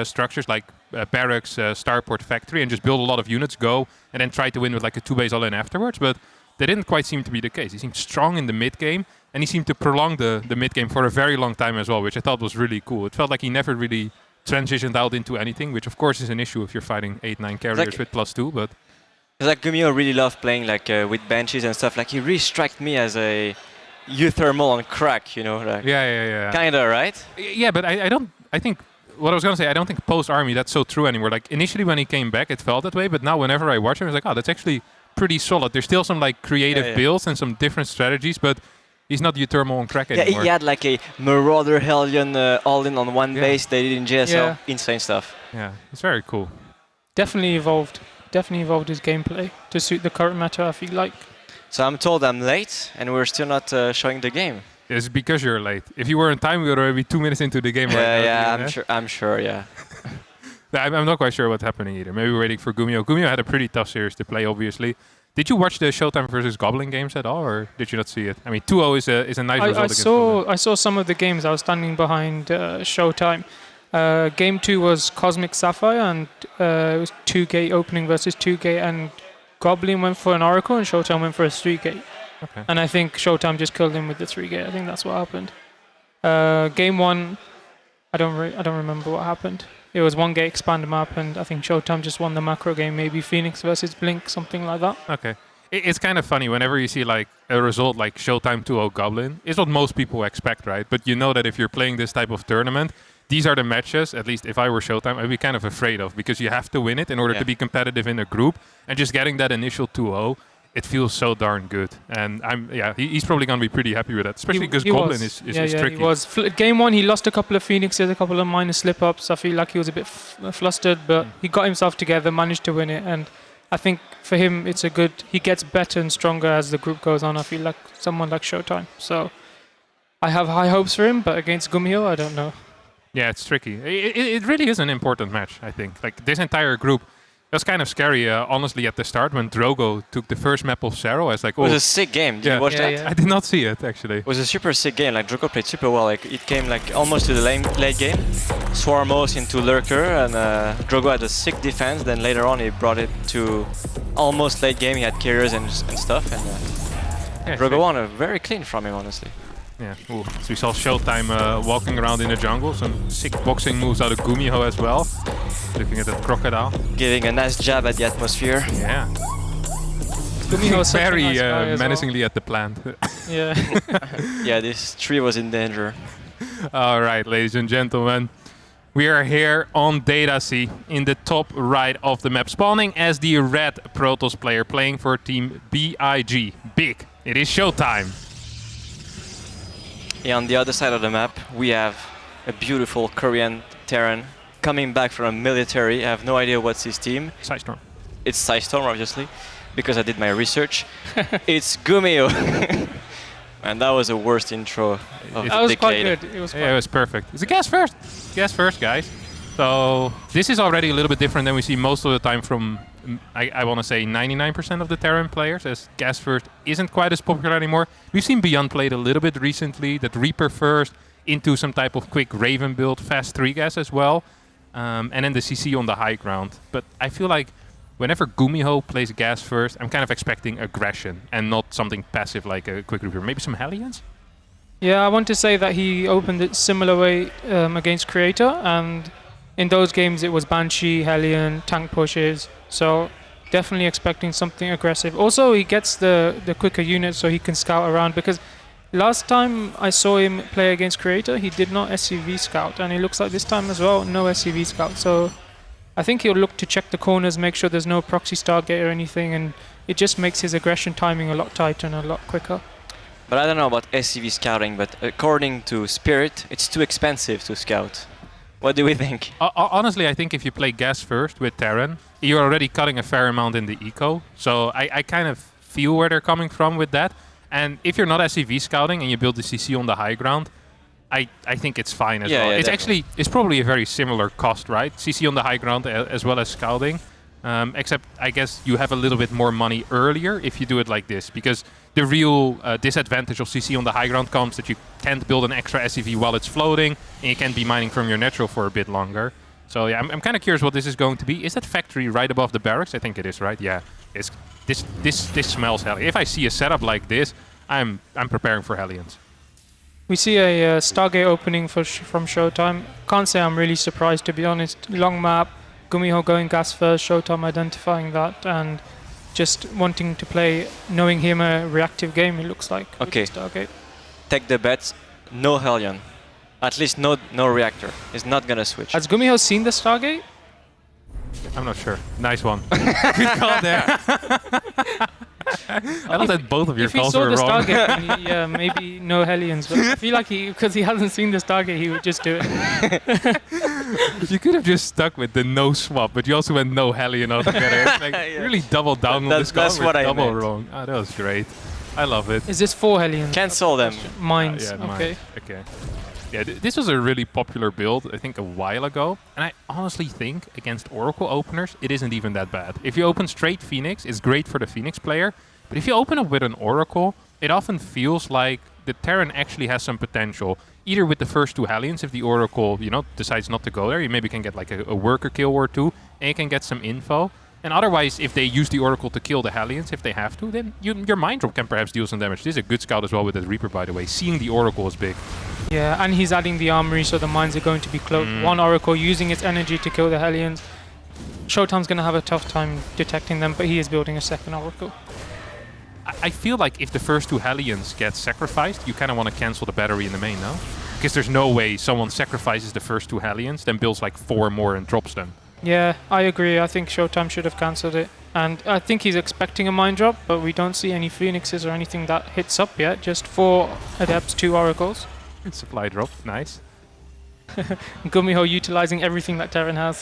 structures like barracks, starport, factory, and just build a lot of units, go, and then try to win with like a 2-base all-in afterwards. But that didn't quite seem to be the case. He seemed strong in the mid game, and he seemed to prolong the mid game for a very long time as well, which I thought was really cool. It felt like he never really transitioned out into anything, which of course is an issue if you're fighting 8-9 carriers with +2, but... It's like GuMiho really loved playing like with banshees and stuff. Like he really struck me as a U-thermal on crack, you know? Like yeah. Kinda, right? Yeah, but I think what I was going to say, I don't think post-army that's so true anymore. Like initially when he came back, it felt that way, but now whenever I watch him, it's like, oh, that's actually pretty solid. There's still some like creative builds and some different strategies, but he's not U-thermal on crack anymore. Yeah, he had like a Marauder Hellion all-in on one base. They did in GSL. Insane stuff. Yeah, it's very cool. Definitely evolved his gameplay to suit the current meta, I feel like. So I'm told I'm late, and we're still not showing the game. It's because you're late. If you were in time, we would already be 2 minutes into the game right now. Yeah, I'm sure, yeah. I'm not quite sure what's happening either. Maybe we're waiting for GuMiho. GuMiho had a pretty tough series to play, obviously. Did you watch the ShoWTimE versus Goblin games at all, or did you not see it? I mean, 2-0 is a nice result against Goblin. I saw some of the games. I was standing behind ShoWTimE. Game 2 was Cosmic Sapphire, and it was 2-gate opening versus 2-gate, and Goblin went for an Oracle, and ShoWTimE went for a 3-gate. Okay. And I think ShoWTimE just killed him with the 3-gate. I think that's what happened. Game 1, I don't remember what happened. It was 1-gate expand map, and I think ShoWTimE just won the macro game. Maybe Phoenix versus Blink, something like that. Okay. It's kind of funny whenever you see like a result like ShoWTimE 2-0 Goblin. It's what most people expect, right? But you know that if you're playing this type of tournament, these are the matches, at least if I were ShoWTimE, I'd be kind of afraid of, because you have to win it in order to be competitive in a group. And just getting that initial 2-0, it feels so darn good. And he's probably going to be pretty happy with that, especially because Goblin is tricky. He was. Game 1, he lost a couple of Phoenixes, a couple of minor slip-ups. I feel like he was a bit flustered, but he got himself together, managed to win it. And I think for him, it's he gets better and stronger as the group goes on. I feel like someone like ShoWTimE. So I have high hopes for him, but against GuMiho, I don't know. Yeah, it's tricky. It really is an important match, I think. Like, this entire group, it was kind of scary, honestly, at the start when Drogo took the first map of Serral. I was like, oh. It was a sick game. Did you watch that? Yeah. I did not see it, actually. It was a super sick game. Like, Drogo played super well. Like, it came like almost to the late game. Swarmos into Lurker, and Drogo had a sick defense. Then later on, he brought it to almost late game. He had carriers and stuff. And Drogo won very clean from him, honestly. Yeah, so we saw ShoWTimE walking around in the jungle. Some sick boxing moves out of GuMiho as well. Looking at that crocodile. Giving a nice jab at the atmosphere. Yeah. GuMiho was very nice menacingly at the plant. Yeah. Yeah, this tree was in danger. All right, ladies and gentlemen. We are here on Data C in the top right of the map. Spawning as the red Protoss player, playing for team BIG. Big. It is ShoWTimE. Yeah, on the other side of the map, we have a beautiful Korean Terran coming back from a military. I have no idea what's his team. Psystorm. It's Psystorm, obviously, because I did my research. It's GuMiho. And that was the worst intro of the That was decade. quite good. It was it was perfect. It's a gas first. Gas first, guys. So this is already a little bit different than we see most of the time from, I want to say, 99% of the Terran players, as gas first isn't quite as popular anymore. We've seen Beyond played a little bit recently, that Reaper first into some type of quick Raven build, fast 3 gas as well, and then the CC on the high ground. But I feel like whenever GuMiho plays gas first, I'm kind of expecting aggression and not something passive like a quick Reaper. Maybe some Hellions? Yeah, I want to say that he opened it similar way against Creator, and in those games it was Banshee, Hellion, tank pushes, so definitely expecting something aggressive. Also, he gets the quicker units so he can scout around, because last time I saw him play against Creator, he did not SCV scout, and it looks like this time as well, no SCV scout. So I think he'll look to check the corners, make sure there's no proxy Stargate or anything, and it just makes his aggression timing a lot tighter and a lot quicker. But I don't know about SCV scouting, but according to Spirit, it's too expensive to scout. What do we think? Honestly, I think if you play gas first with Terran, you're already cutting a fair amount in the eco. So I kind of feel where they're coming from with that. And if you're not SCV scouting and you build the CC on the high ground, I think it's fine as well. Yeah, it's definitely. actually, it's probably a very similar cost, right? CC on the high ground as well as scouting. Except I guess you have a little bit more money earlier if you do it like this, because the real disadvantage of CC on the high ground comes that you can't build an extra SCV while it's floating, and you can't be mining from your natural for a bit longer. So yeah, I'm kind of curious what this is going to be. Is that factory right above the barracks? I think it is, right? Yeah. It's this smells Hellion. If I see a setup like this, I'm preparing for Hellions. We see a Stargate opening from ShoWTimE. Can't say I'm really surprised, to be honest. Long map, GuMiho going gas first, ShoWTimE identifying that, and just wanting to play, knowing him a reactive game, it looks like. Okay. Stargate. Take the bets. No Hellion. At least no reactor. It's not gonna switch. Has GuMiho seen the Stargate? I'm not sure. Nice one. Good call there. I love that both of your calls were wrong. If he saw the Stargate, then maybe no Hellions. But I feel like because he hasn't seen the Stargate, he would just do it. You could have just stuck with the no swap, but you also went no Hellion altogether. It's like really double down on this call. That's what I double meant. wrong. Oh, that was great. I love it. Is this 4 Hellions? Cancel them. Mines. Yeah, Okay. Okay. Yeah, this was a really popular build, I think, a while ago. And I honestly think against Oracle openers, it isn't even that bad. If you open straight Phoenix, it's great for the Phoenix player. But if you open up with an Oracle, it often feels like the Terran actually has some potential. Either with the first 2 Hellions, if the Oracle, decides not to go there, you maybe can get like a worker kill or 2, and you can get some info. And otherwise, if they use the Oracle to kill the Hellions, if they have to, then your Mind Drop can perhaps deal some damage. This is a good scout as well with that Reaper, by the way. Seeing the Oracle is big. Yeah, and he's adding the armory, so the mines are going to be close. One Oracle using its energy to kill the Hellions. ShoWTimE's going to have a tough time detecting them, but he is building a second Oracle. I feel like if the first 2 Hellions get sacrificed, you kind of want to cancel the battery in the main, no? Because there's no way someone sacrifices the first 2 Hellions, then builds like 4 more and drops them. Yeah, I agree. I think ShoWTimE should have cancelled it. And I think he's expecting a mine drop, but we don't see any Phoenixes or anything that hits up yet. Just 4 Adepts, 2 Oracles. Supply drop, nice. GuMiho utilizing everything that Terran has.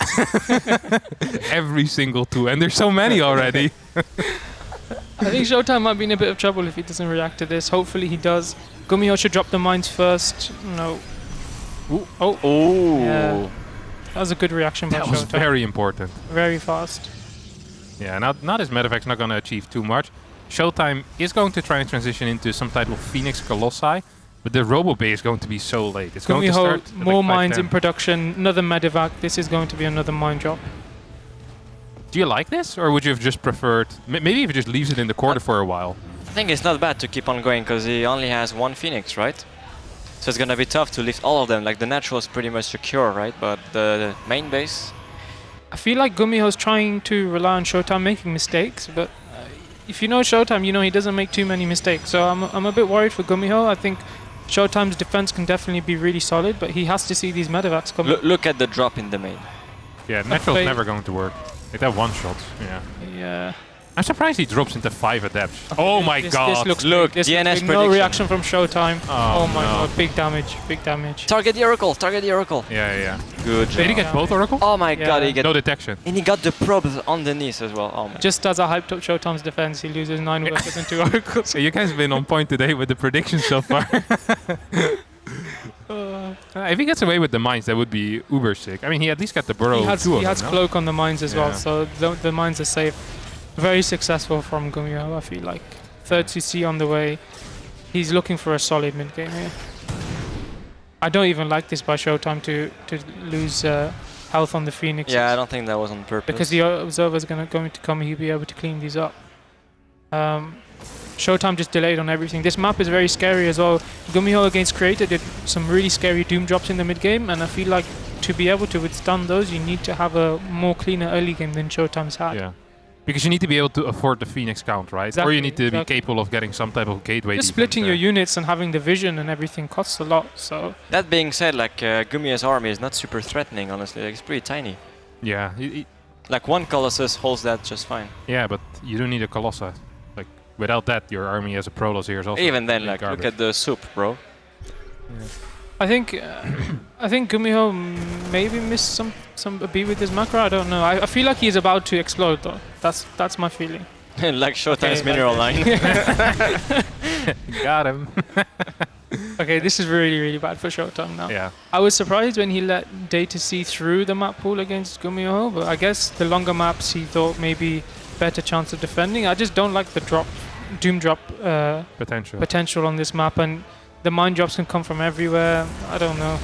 Every single 2, and there's so many already. I think ShoWTimE might be in a bit of trouble if he doesn't react to this. Hopefully he does. GuMiho should drop the mines first. No. Ooh. Oh. Yeah. That was a good reaction by That was ShoWTimE. very important. Very fast. Yeah, not his Medevac's not going to achieve too much. ShoWTimE is going to try and transition into some type of Phoenix Colossi, but the Robo Bay is going to be so late. It's going to start at more like mines 5:10. in production, another Medevac. This is going to be another mine drop. Do you like this, or would you have just preferred... maybe if he just leaves it in the corner for a while? I think it's not bad to keep on going because he only has 1 Phoenix, right? So it's gonna be tough to lift all of them. Like the natural is pretty much secure, right? But the main base... I feel like GuMiho's trying to rely on ShoWTimE making mistakes, but if you know ShoWTimE, you know he doesn't make too many mistakes. So I'm a bit worried for GuMiho. I think ShoWTimE's defense can definitely be really solid, but he has to see these Medevacs coming. Look at the drop in the main. Yeah, natural's never going to work. Like that one shot, yeah. Yeah. I'm surprised he drops into 5 Adepts. Oh my god! This looks Look, big. This DNS looks big. No prediction. reaction from ShoWTimE. Oh, my no. god, big damage, big damage. Target the Oracle, target the Oracle. Yeah. Good Did he job. get both Oracle? Oh my god, he got... No detection. And he got the probes underneath as well. Oh my. Just as I hyped up ShoWTimE's defense, he loses 9 workers and 2 Oracles. You guys have been on point today with the predictions so far. If he gets away with the mines, that would be uber sick. I mean, he at least got the burrow. He has cloak on the mines as well, Yeah. so the mines are safe. Very successful from GuMiho, I feel like. Third CC on the way. He's looking for a solid mid game here. I don't even like this by ShoWTimE to lose health on the Phoenix. Yeah, I don't think that was on purpose. Because the observer's going to come, he'll be able to clean these up. ShoWTimE just delayed on everything. This map is very scary as well. GuMiho against Creator did some really scary doom drops in the mid game, and I feel like to be able to withstand those, you need to have a more cleaner early game than ShoWTimE's had. Yeah. Because you need to be able to afford the Phoenix count, right? Exactly, Or you need to be capable of getting some type of gateway. Just defense splitting there. your units and having the vision and everything costs a lot. So That being said, like GuMiho's army is not super threatening, honestly. Like, it's pretty tiny. Yeah. Like one Colossus holds that just fine. Yeah, but you don't need a Colossus. Like without that, your army as a Protoss here is also Even then, complete like garbage. look at the soup, bro. I think GuMiho maybe missed a beat with his macro. I don't know. I feel like he's about to explode though. That's my feeling. Like ShoWTimE's mineral line. Got him. Okay, this is really bad for ShoWTimE now. Yeah. I was surprised when he let Data see through the map pool against GuMiho, but I guess the longer maps he thought maybe better chance of defending. I just don't like the doom drop potential on this map, and the mine drops can come from everywhere. I don't know.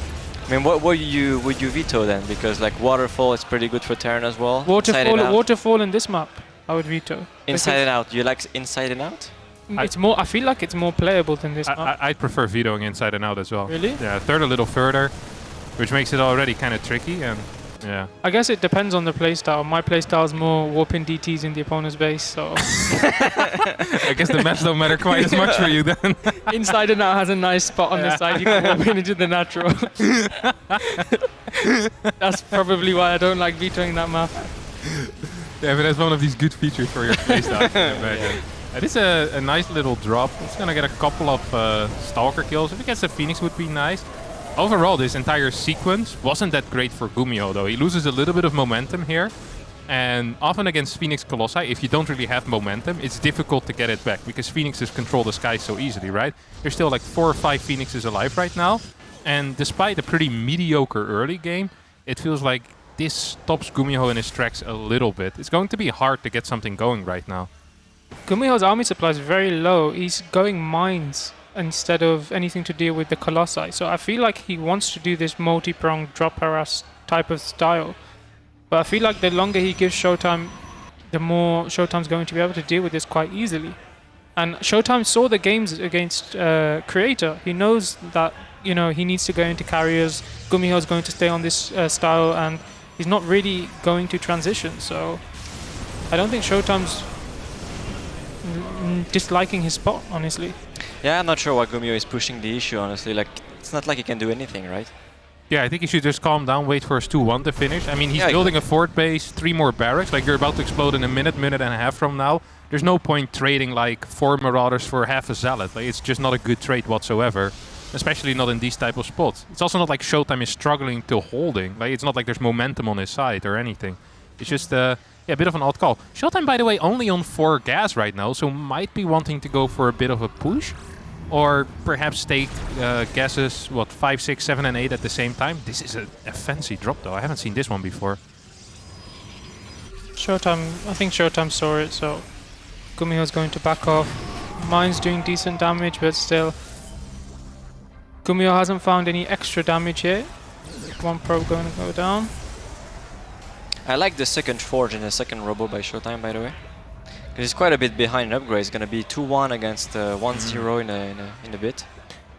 I mean, what would you veto then? Because like waterfall is pretty good for Terran as well. Waterfall in this map, I would veto. Inside and out. You like inside and out? It's more. I feel like it's more playable than this map. I'd prefer vetoing inside and out as well. Really? Yeah, third a little further, which makes it already kind of tricky. And yeah. I guess it depends on the playstyle. My playstyle is more warping DTs in the opponent's base, so. I guess the maps don't matter quite as much for you then. Inside and out has a nice spot on the side. You can warp into the natural. That's probably why I don't like vetoing that map. Yeah, but that's one of these good features for your playstyle. I can imagine. It is a nice little drop. It's gonna get a couple of Stalker kills. If it gets a Phoenix, would be nice. Overall, this entire sequence wasn't that great for GuMiho, though. He loses a little bit of momentum here. And often against Phoenix Colossi, if you don't really have momentum, it's difficult to get it back because Phoenixes control the sky so easily, right? There's still like 4 or 5 Phoenixes alive right now. And despite a pretty mediocre early game, it feels like this stops GuMiho in his tracks a little bit. It's going to be hard to get something going right now. GuMiho's army supply is very low. He's going mines instead of anything to deal with the Colossi. So I feel like he wants to do this multi-pronged drop harass type of style. But I feel like the longer he gives ShoWTimE, the more ShoWTimE's going to be able to deal with this quite easily. And ShoWTimE saw the games against Creator. He knows that, you know, he needs to go into carriers. GuMiho's going to stay on this style, and he's not really going to transition. So I don't think ShoWTimE's disliking his spot, honestly. Yeah, I'm not sure why GuMiho is pushing the issue, honestly. Like, it's not like he can do anything, right? Yeah, I think he should just calm down, wait for his 2-1 to finish. I mean, he's building a fort base, 3 more barracks. Like, you're about to explode in a minute and a half from now. There's no point trading, like, 4 Marauders for half a Zealot. Like, it's just not a good trade whatsoever. Especially not in these type of spots. It's also not like ShoWTimE is struggling to holding. Like, it's not like there's momentum on his side or anything. It's just a bit of an odd call. ShoWTimE, by the way, only on 4 gas right now, so might be wanting to go for a bit of a push. Or perhaps take gases, 5, 6, 7, and 8 at the same time. This is a fancy drop, though. I haven't seen this one before. I think ShoWTimE saw it, so GuMiho's going to back off. Mine's doing decent damage, but still. GuMiho hasn't found any extra damage yet. 1 probe going to go down. I like the second Forge and the second Robo by ShoWTimE, by the way. Because he's quite a bit behind in upgrade. It's going to be 2-1 against 1-0 in a bit.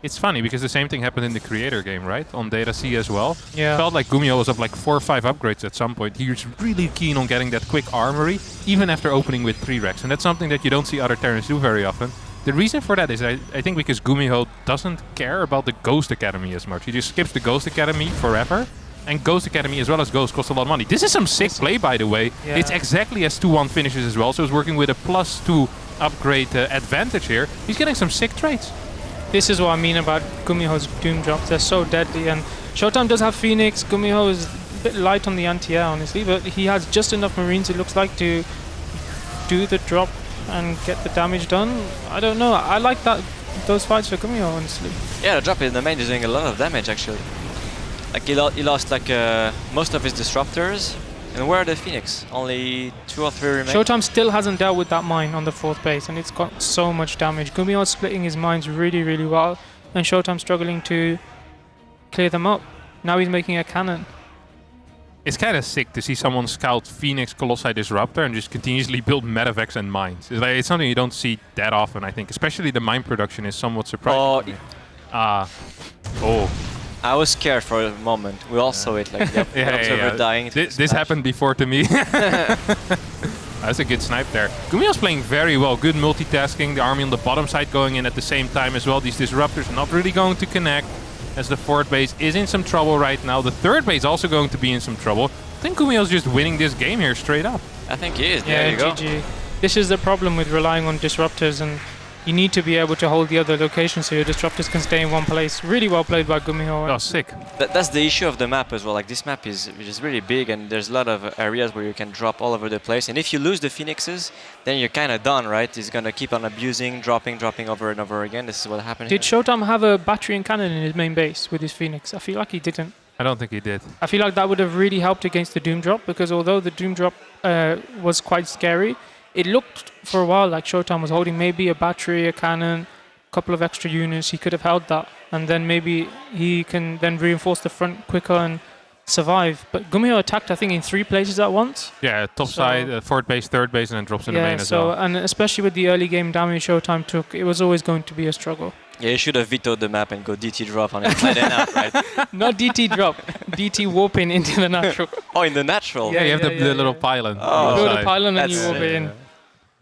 It's funny because the same thing happened in the Creator game, right? On Data C as well. Yeah. It felt like GuMiho was up like 4 or 5 upgrades at some point. He was really keen on getting that quick armory, even after opening with 3 racks. And that's something that you don't see other Terrans do very often. The reason for that is I think because GuMiho doesn't care about the Ghost Academy as much. He just skips the Ghost Academy forever. And Ghost Academy as well as Ghost cost a lot of money. This is some sick play, by the way. Yeah. It's exactly as 2-1 finishes as well. So it's working with a +2 upgrade advantage here. He's getting some sick trades. This is what I mean about GuMiho's Doom drops. They're so deadly. And ShoWTimE does have Phoenix. GuMiho is a bit light on the anti-air, honestly. But he has just enough Marines, it looks like, to do the drop and get the damage done. I don't know. I like those fights for GuMiho, honestly. Yeah, the drop in the main is doing a lot of damage, actually. Like he lost like most of his disruptors. And where are the Phoenix? Only 2 or 3 remain. ShoWTimE still hasn't dealt with that mine on the 4th base, and it's got so much damage. GuMiho is splitting his mines really, really well, and ShoWTimE struggling to clear them up. Now he's making a cannon. It's kind of sick to see someone scout Phoenix, Colossi, Disruptor and just continuously build Medevacs and mines. It's something you don't see that often, I think. Especially the mine production is somewhat surprising. I was scared for a moment. We all saw it, like the observer dying. This happened before to me. That's a good snipe there. GuMiho's playing very well. Good multitasking. The army on the bottom side going in at the same time as well. These disruptors not really going to connect, as the 4th base is in some trouble right now. The 3rd base also going to be in some trouble. I think GuMiho's just winning this game here straight up. I think he is. Yeah, there you go. GG. This is the problem with relying on disruptors, and you need to be able to hold the other locations so your disruptors can stay in one place. Really well played by GuMiho. Oh, sick. That's the issue of the map as well. Like this map is really big, and there's a lot of areas where you can drop all over the place. And if you lose the Phoenixes, then you're kind of done, right? He's gonna keep on abusing, dropping over and over again. This is what happened. Did ShoWTimE have a battery and cannon in his main base with his Phoenix? I feel like he didn't. I don't think he did. I feel like that would have really helped against the Doom Drop, because although the Doom Drop was quite scary, it looked for a while like ShoWTimE was holding maybe a battery, a cannon, a couple of extra units. He could have held that, and then maybe he can then reinforce the front quicker and survive. But GuMiho attacked, I think, in 3 places at once. Yeah, top side, 4th base, 3rd base, and then drops in the main as well. And especially with the early game damage ShoWTimE took, it was always going to be a struggle. Yeah, you should have vetoed the map and go DT drop on inside and out, right? Not DT drop, DT warping into the natural. Oh, in the natural? Yeah, you have the little pylon. You build a pylon and you warp it in.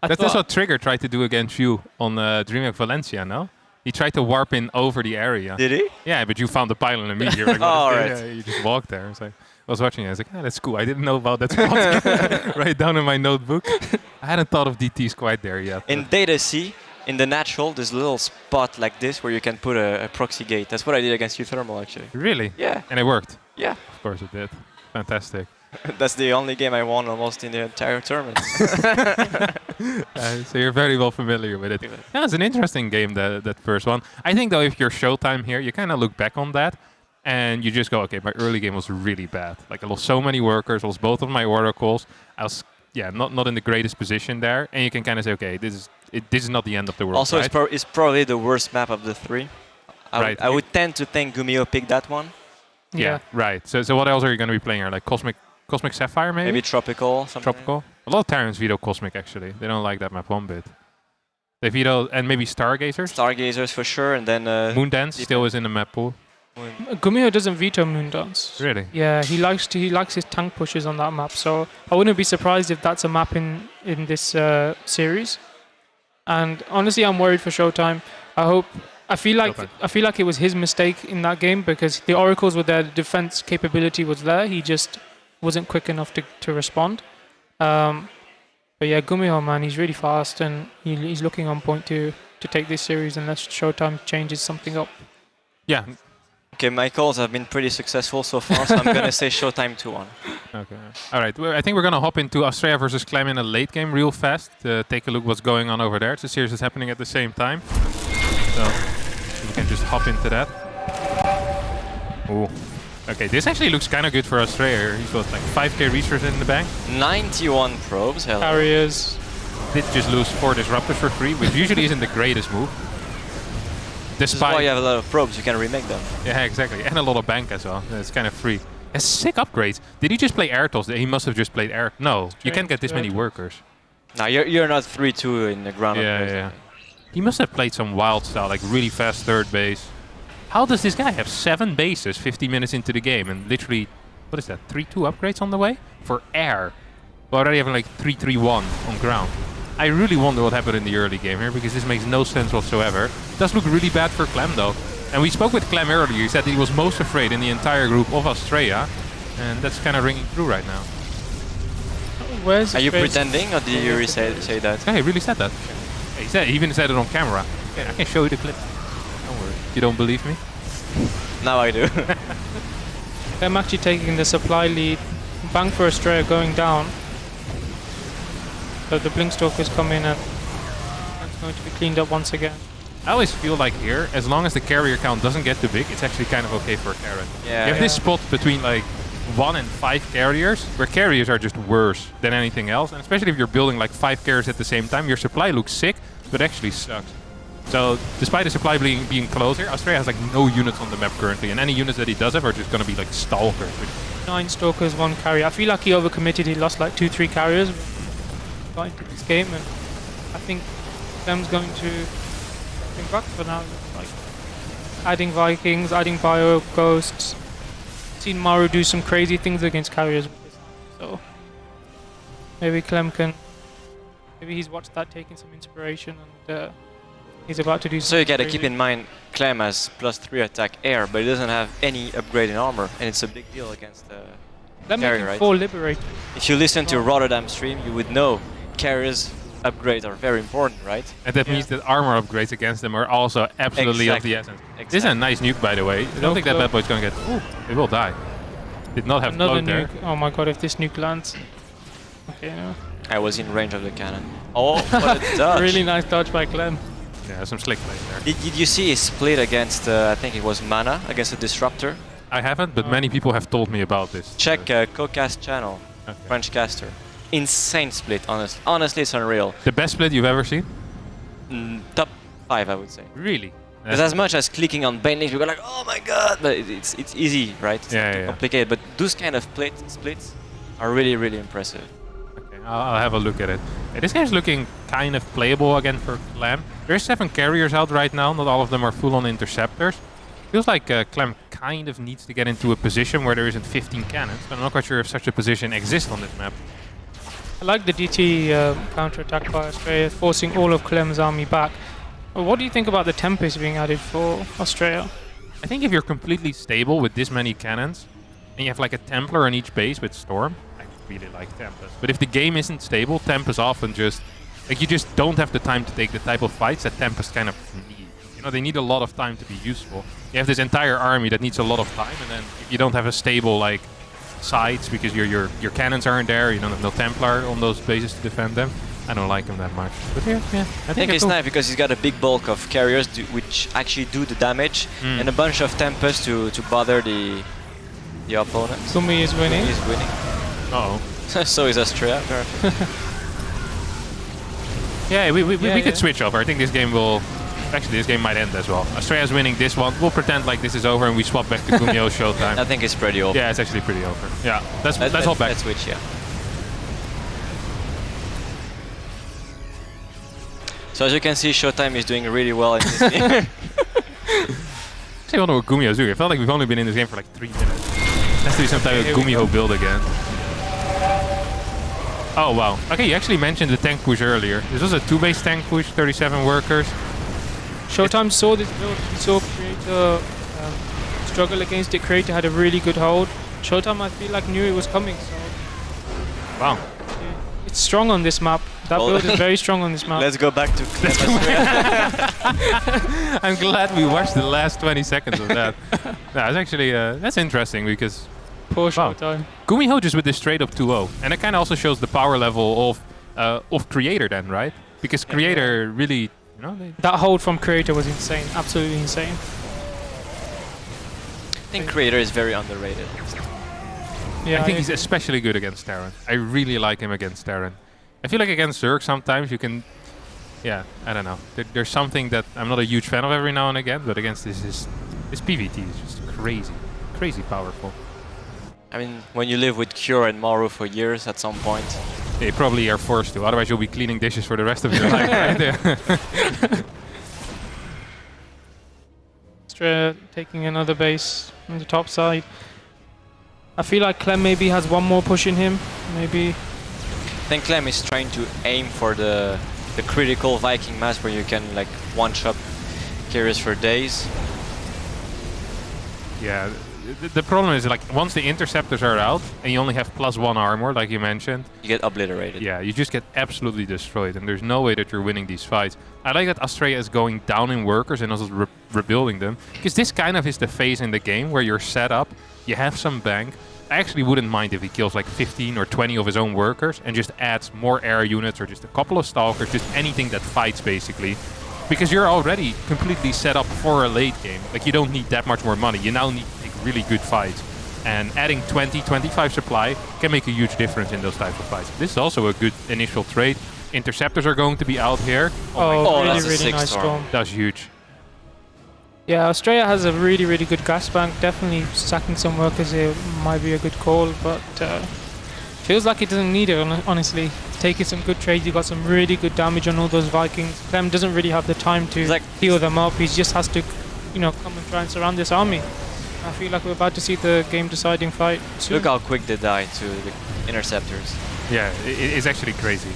That's what Trigger tried to do against you on DreamHack Valencia, no? He tried to warp in over the area. Did he? Yeah, but you found the pylon immediately. Like, right. Yeah, you just walked there. I was watching it. I was like, that's cool. I didn't know about that spot. Right down in my notebook. I hadn't thought of DTs quite there yet. In Data C, in the natural, there's a little spot like this where you can put a proxy gate. That's what I did against Uthermal, actually. Really? Yeah. And it worked? Yeah. Of course it did. Fantastic. That's the only game I won almost in the entire tournament. So you're very well familiar with it. Yeah, it's an interesting game, that first one. I think, though, if you're ShoWTimE here, you kind of look back on that and you just go, okay, my early game was really bad. Like, I lost so many workers, lost both of my oracles. I was, not in the greatest position there. And you can kind of say, okay, this is not the end of the world. Also, right? it's probably the worst map of the 3. I would tend to think GuMiho picked that one. Yeah, right. So what else are you going to be playing here? Like Cosmic Sapphire, maybe? Maybe Tropical. Something. Tropical. A lot of Terrans veto Cosmic, actually. They don't like that map one bit. They veto, and maybe Stargazers? Stargazers for sure, and then... Moondance still is in the map pool. GuMiho doesn't veto Moondance. Really? Yeah, he likes his tank pushes on that map, so I wouldn't be surprised if that's a map in this series. And honestly, I'm worried for ShoWTimE. I feel like it was his mistake in that game, because the oracles were there, the defense capability was there. He just wasn't quick enough to respond. But yeah, GuMiho, man, he's really fast, and he's looking on point to take this series unless ShoWTimE changes something up. Yeah. Okay, my calls have been pretty successful so far, so I'm gonna say ShoWTimE 2-1. Okay. All right. Well, I think we're gonna hop into Astrea versus Clem in a late game real fast. Take a look what's going on over there. It's a series that's happening at the same time. So we can just hop into that. Ooh. Okay, this actually looks kind of good for Astrea. He's got like 5k resources in the bank. 91 probes. Hell. Carriers. Did just lose 4 disruptors for free, which usually isn't the greatest move. This is why you have a lot of probes, you can remake them. Yeah, exactly. And a lot of bank as well. It's kind of free. And sick upgrades. Did he just play Airtos? He must have just played Air. No, you can't get this many workers. No, you're not 3-2 in the ground. Yeah. He must have played some wild style, like really fast 3rd base. How does this guy have 7 bases 50 minutes into the game and literally, what is that, 3-2 upgrades on the way? For air. We're already having like 3-3-1 on ground. I really wonder what happened in the early game here, because this makes no sense whatsoever. It does look really bad for Clem though. And we spoke with Clem earlier. He said that he was most afraid in the entire group of Astrea. And that's kind of ringing through right now. Are you pretending, or did you really say that? Yeah, he really said that. He even said it on camera. Yeah, I can show you the clip. Don't worry. You don't believe me? Now I do. I'm actually taking the supply lead. Bank for Astrea going down. So the Blinkstalkers come in and it's going to be cleaned up once again. I always feel like here, as long as the carrier count doesn't get too big, it's actually kind of okay for a carrot. Yeah. You have this spot between like 1 and 5 carriers, where carriers are just worse than anything else. And especially if you're building like 5 carriers at the same time, your supply looks sick, but actually sucks. So despite the supply being closer, Astrea has like no units on the map currently, and any units that he does have are just going to be like stalkers. 9 stalkers, 1 carrier. I feel like he overcommitted. He lost like 2-3 carriers got into this game, and I think Clem's going to bring back for now. Like adding Vikings, adding Bio Ghosts. Seen Maru do some crazy things against carriers, so maybe Clem can. Maybe he's watched that, taking some inspiration, and he's about to do. So you gotta keep in mind, Clem has +3 attack air, but he doesn't have any upgrade in armor, and it's a big deal against carrier, right? 4 Liberator. If you listen to Rotterdam stream, you would know carriers upgrades are very important, right? And that means that armor upgrades against them are also absolutely of the essence. This is a nice nuke, by the way. I don't think that bad boy's gonna get. Ooh, it will die. Did not have another float there. nuke. Oh my god! If this nuke lands. Okay. No. I was in range of the cannon. Oh, what a dodge! Really nice dodge by Clem. Yeah, some slick plays there. Did you see his split against? I think it was Mana against a disruptor. I haven't, but many people have told me about this. Check Cocast channel, French caster. Insane split, honestly. Honestly, it's unreal. The best split you've ever seen? Top 5, I would say. Really? Because as much as clicking on bane links, you go like, oh my god, but it's easy, right? It's not too complicated, but those kind of splits are really, really impressive. Okay, I'll have a look at it. This game's looking kind of playable again for Clem. There's 7 carriers out right now, not all of them are full-on interceptors. Feels like Clem kind of needs to get into a position where there isn't 15 cannons, but I'm not quite sure if such a position exists on this map. I like the DT counter-attack by Astrea, forcing all of Clem's army back. Well, what do you think about the Tempest being added for Astrea? I think if you're completely stable with this many cannons, and you have like a Templar on each base with Storm, I really like Tempest. But if the game isn't stable, Tempest often just... Like, you just don't have the time to take the type of fights that Tempest kind of need. You know, they need a lot of time to be useful. You have this entire army that needs a lot of time, and then if you don't have a stable, like, sides because your cannons aren't there, you don't have no Templar on those bases to defend them. I don't like him that much. But yeah, I think it's nice because he's got a big bulk of carriers which actually do the damage, and a bunch of Tempests to bother the opponent. Gumi is winning. He's winning. Uh-oh. So is Astrea, apparently. Yeah, we could switch over. I think this game will... Actually, this game might end as well. Astrea's winning this one. We'll pretend like this is over and we swap back to GuMiho ShoWTimE. I think it's pretty over. Yeah, it's actually pretty over. Yeah, let's hop back. Let's switch, yeah. So as you can see, ShoWTimE is doing really well in this game. I actually wonder what GuMiho's doing. I felt like we've only been in this game for like 3 minutes. Has to be some type of GuMiho build again. Oh wow. Okay, you actually mentioned the tank push earlier. This was a 2-base tank push, 37 workers. ShoWTimE saw this build. He saw Creator struggle against it. Creator had a really good hold. ShoWTimE, I feel like, knew it was coming. So wow. Yeah. It's strong on this map. That build is very strong on this map. Let's go back to I'm glad we watched the last 20 seconds of that. That's actually that's interesting because poor ShoWTimE. GuMiho just with this straight up 2-0, and it kind of also shows the power level of Creator then, right? Because Creator really. You know, that hold from Creator was insane, absolutely insane. I think Creator is very underrated. Yeah, I think he's especially good against Terran. I really like him against Terran. I feel like against Zerg sometimes you can... Yeah, I don't know. There's something that I'm not a huge fan of every now and again, but against this PvT is just crazy. Crazy powerful. I mean, when you live with Cure and Maru for years, at some point... They probably are forced to, otherwise you'll be cleaning dishes for the rest of your life, right? Astrea taking another base on the top side. I feel like Clem maybe has one more push in him, maybe. I think Clem is trying to aim for the critical Viking mass where you can like one-shot carriers for days. Yeah. The problem is, like, once the interceptors are out and you only have +1 armor, like you mentioned, you get obliterated. Yeah, you just get absolutely destroyed, and there's no way that you're winning these fights. I like that Astrea is going down in workers and also rebuilding them, because this kind of is the phase in the game where you're set up, you have some bank. I actually wouldn't mind if he kills like 15 or 20 of his own workers and just adds more air units or just a couple of stalkers, just anything that fights basically. because you're already completely set up for a late game. Like, you don't need that much more money. You now need to take really good fights. And adding 20, 25 supply can make a huge difference in those types of fights. This is also a good initial trade. Interceptors are going to be out here. Oh, really nice storm. That's huge. Yeah, Astrea has a really good gas bank. Definitely sacking some workers here might be a good call, but feels like he doesn't need it, honestly. Taking some good trades, he got some really good damage on all those Vikings. Clem doesn't really have the time to heal them up. He just has to, come and try and surround this army. I feel like we're about to see the game-deciding fight soon. Look how quick they die to the interceptors. Yeah, it's actually crazy.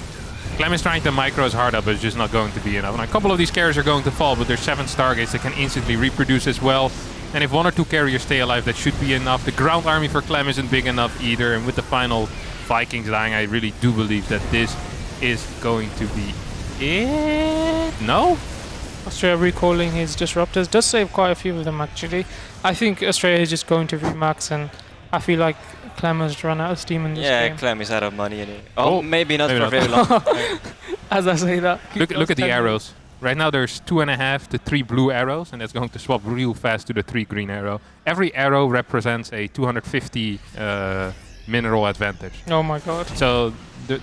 Clem is trying to micro his hard up, but it's just not going to be enough. And a couple of these carriers are going to fall, but there's 7 Stargates that can instantly reproduce as well. And if 1 or 2 carriers stay alive, that should be enough. The ground army for Clem isn't big enough either. And with the final Vikings dying, I really do believe that this is going to be it. No? Astrea recalling his disruptors does save quite a few of them, actually. I think Astrea is just going to remax, and I feel like Clem has run out of steam in this game. Yeah, Clem is out of money anyway. Oh, maybe not for very long. As I say that. Look at the arrows. Right now there's 2.5 to 3 blue arrows, and that's going to swap real fast to the 3 green arrow. Every arrow represents a 250 mineral advantage. Oh my god. So the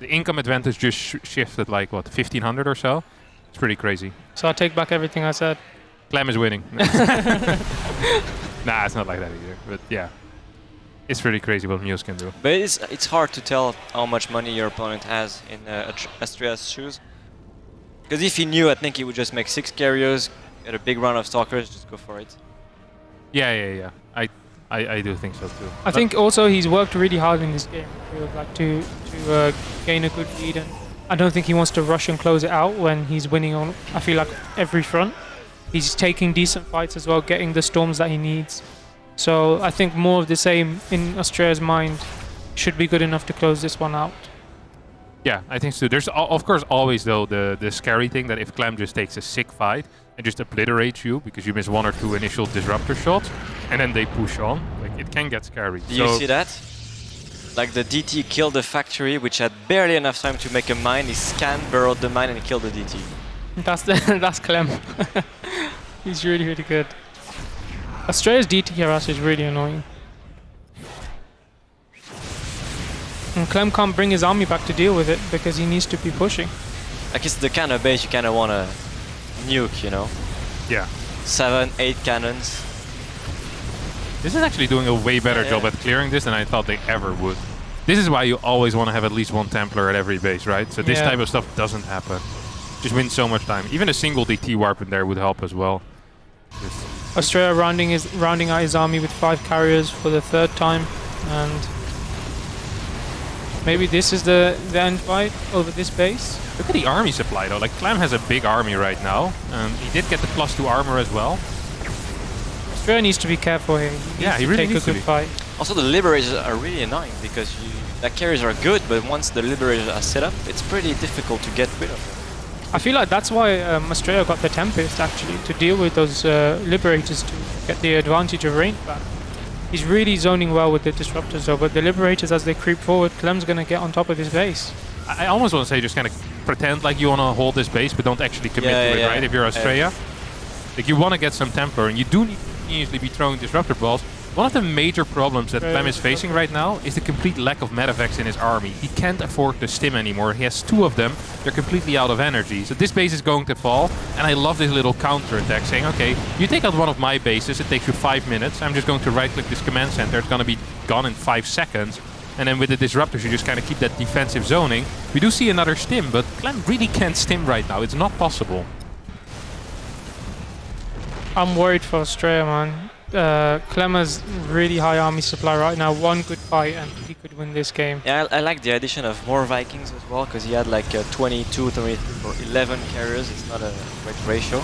income advantage just shifted like, what, 1,500 or so? It's pretty crazy. So I take back everything I said. Clem is winning. Nah, it's not like that either. But yeah, it's pretty crazy what Muse can do. But it's hard to tell how much money your opponent has in Astrea's shoes. Because if he knew, I think he would just make 6 carriers, get a big round of stalkers, just go for it. Yeah. I do think so too. I think also he's worked really hard in this game. I feel like to gain a good lead, and I don't think he wants to rush and close it out when he's winning on, I feel like, every front. He's taking decent fights as well, getting the storms that he needs. So I think more of the same in Astrea's mind should be good enough to close this one out. Yeah, I think so. There's of course always though the scary thing that if Clem just takes a sick fight and just obliterates you because you miss 1 or 2 initial disruptor shots and then they push on, like it can get scary. Do you see that? Like the DT killed the factory, which had barely enough time to make a mine. He scanned, burrowed the mine, and he killed the DT. That's Clem. He's really good. Astrea's DT harass is really annoying. And Clem can't bring his army back to deal with it because he needs to be pushing. Like it's the kind of base you kind of want to nuke, you know? Yeah. 7, 8 cannons. This is actually doing a way better job at clearing this than I thought they ever would. This is why you always want to have at least 1 Templar at every base, right? So this type of stuff doesn't happen. Just win so much time. Even a single DT warp in there would help as well. Astrea rounding out his army with 5 carriers for the 3rd time, and maybe this is the end fight over this base. Look at the army supply though. Like Clem has a big army right now, and he did get the +2 armor as well. Astrea needs to be careful here. He really needs to take a good fight. Also, the liberators are really annoying because the carriers are good, but once the liberators are set up, it's pretty difficult to get rid of them. I feel like that's why Astrea got the Tempest actually, to deal with those Liberators to get the advantage of range back. He's really zoning well with the Disruptors though, but the Liberators as they creep forward, Clem's gonna get on top of his base. I almost want to say just kind of pretend like you want to hold this base, but don't actually commit to it, right? If you're Astrea. Like you want to get some Templar, and you do need to continuously be throwing Disruptor balls. One of the major problems that Clem is facing right now is the complete lack of medevacs in his army. He can't afford the stim anymore. He has 2 of them. They're completely out of energy. So this base is going to fall. And I love this little counter attack saying, okay, you take out one of my bases. It takes you 5 minutes. I'm just going to right click this command center. It's going to be gone in 5 seconds. And then with the disruptors, you just kind of keep that defensive zoning. We do see another stim, but Clem really can't stim right now. It's not possible. I'm worried for Astrea, man. Clem has really high army supply right now. 1 good fight and he could win this game. Yeah, I like the addition of more Vikings as well, because he had like 22, 23, or 11 carriers. It's not a great ratio.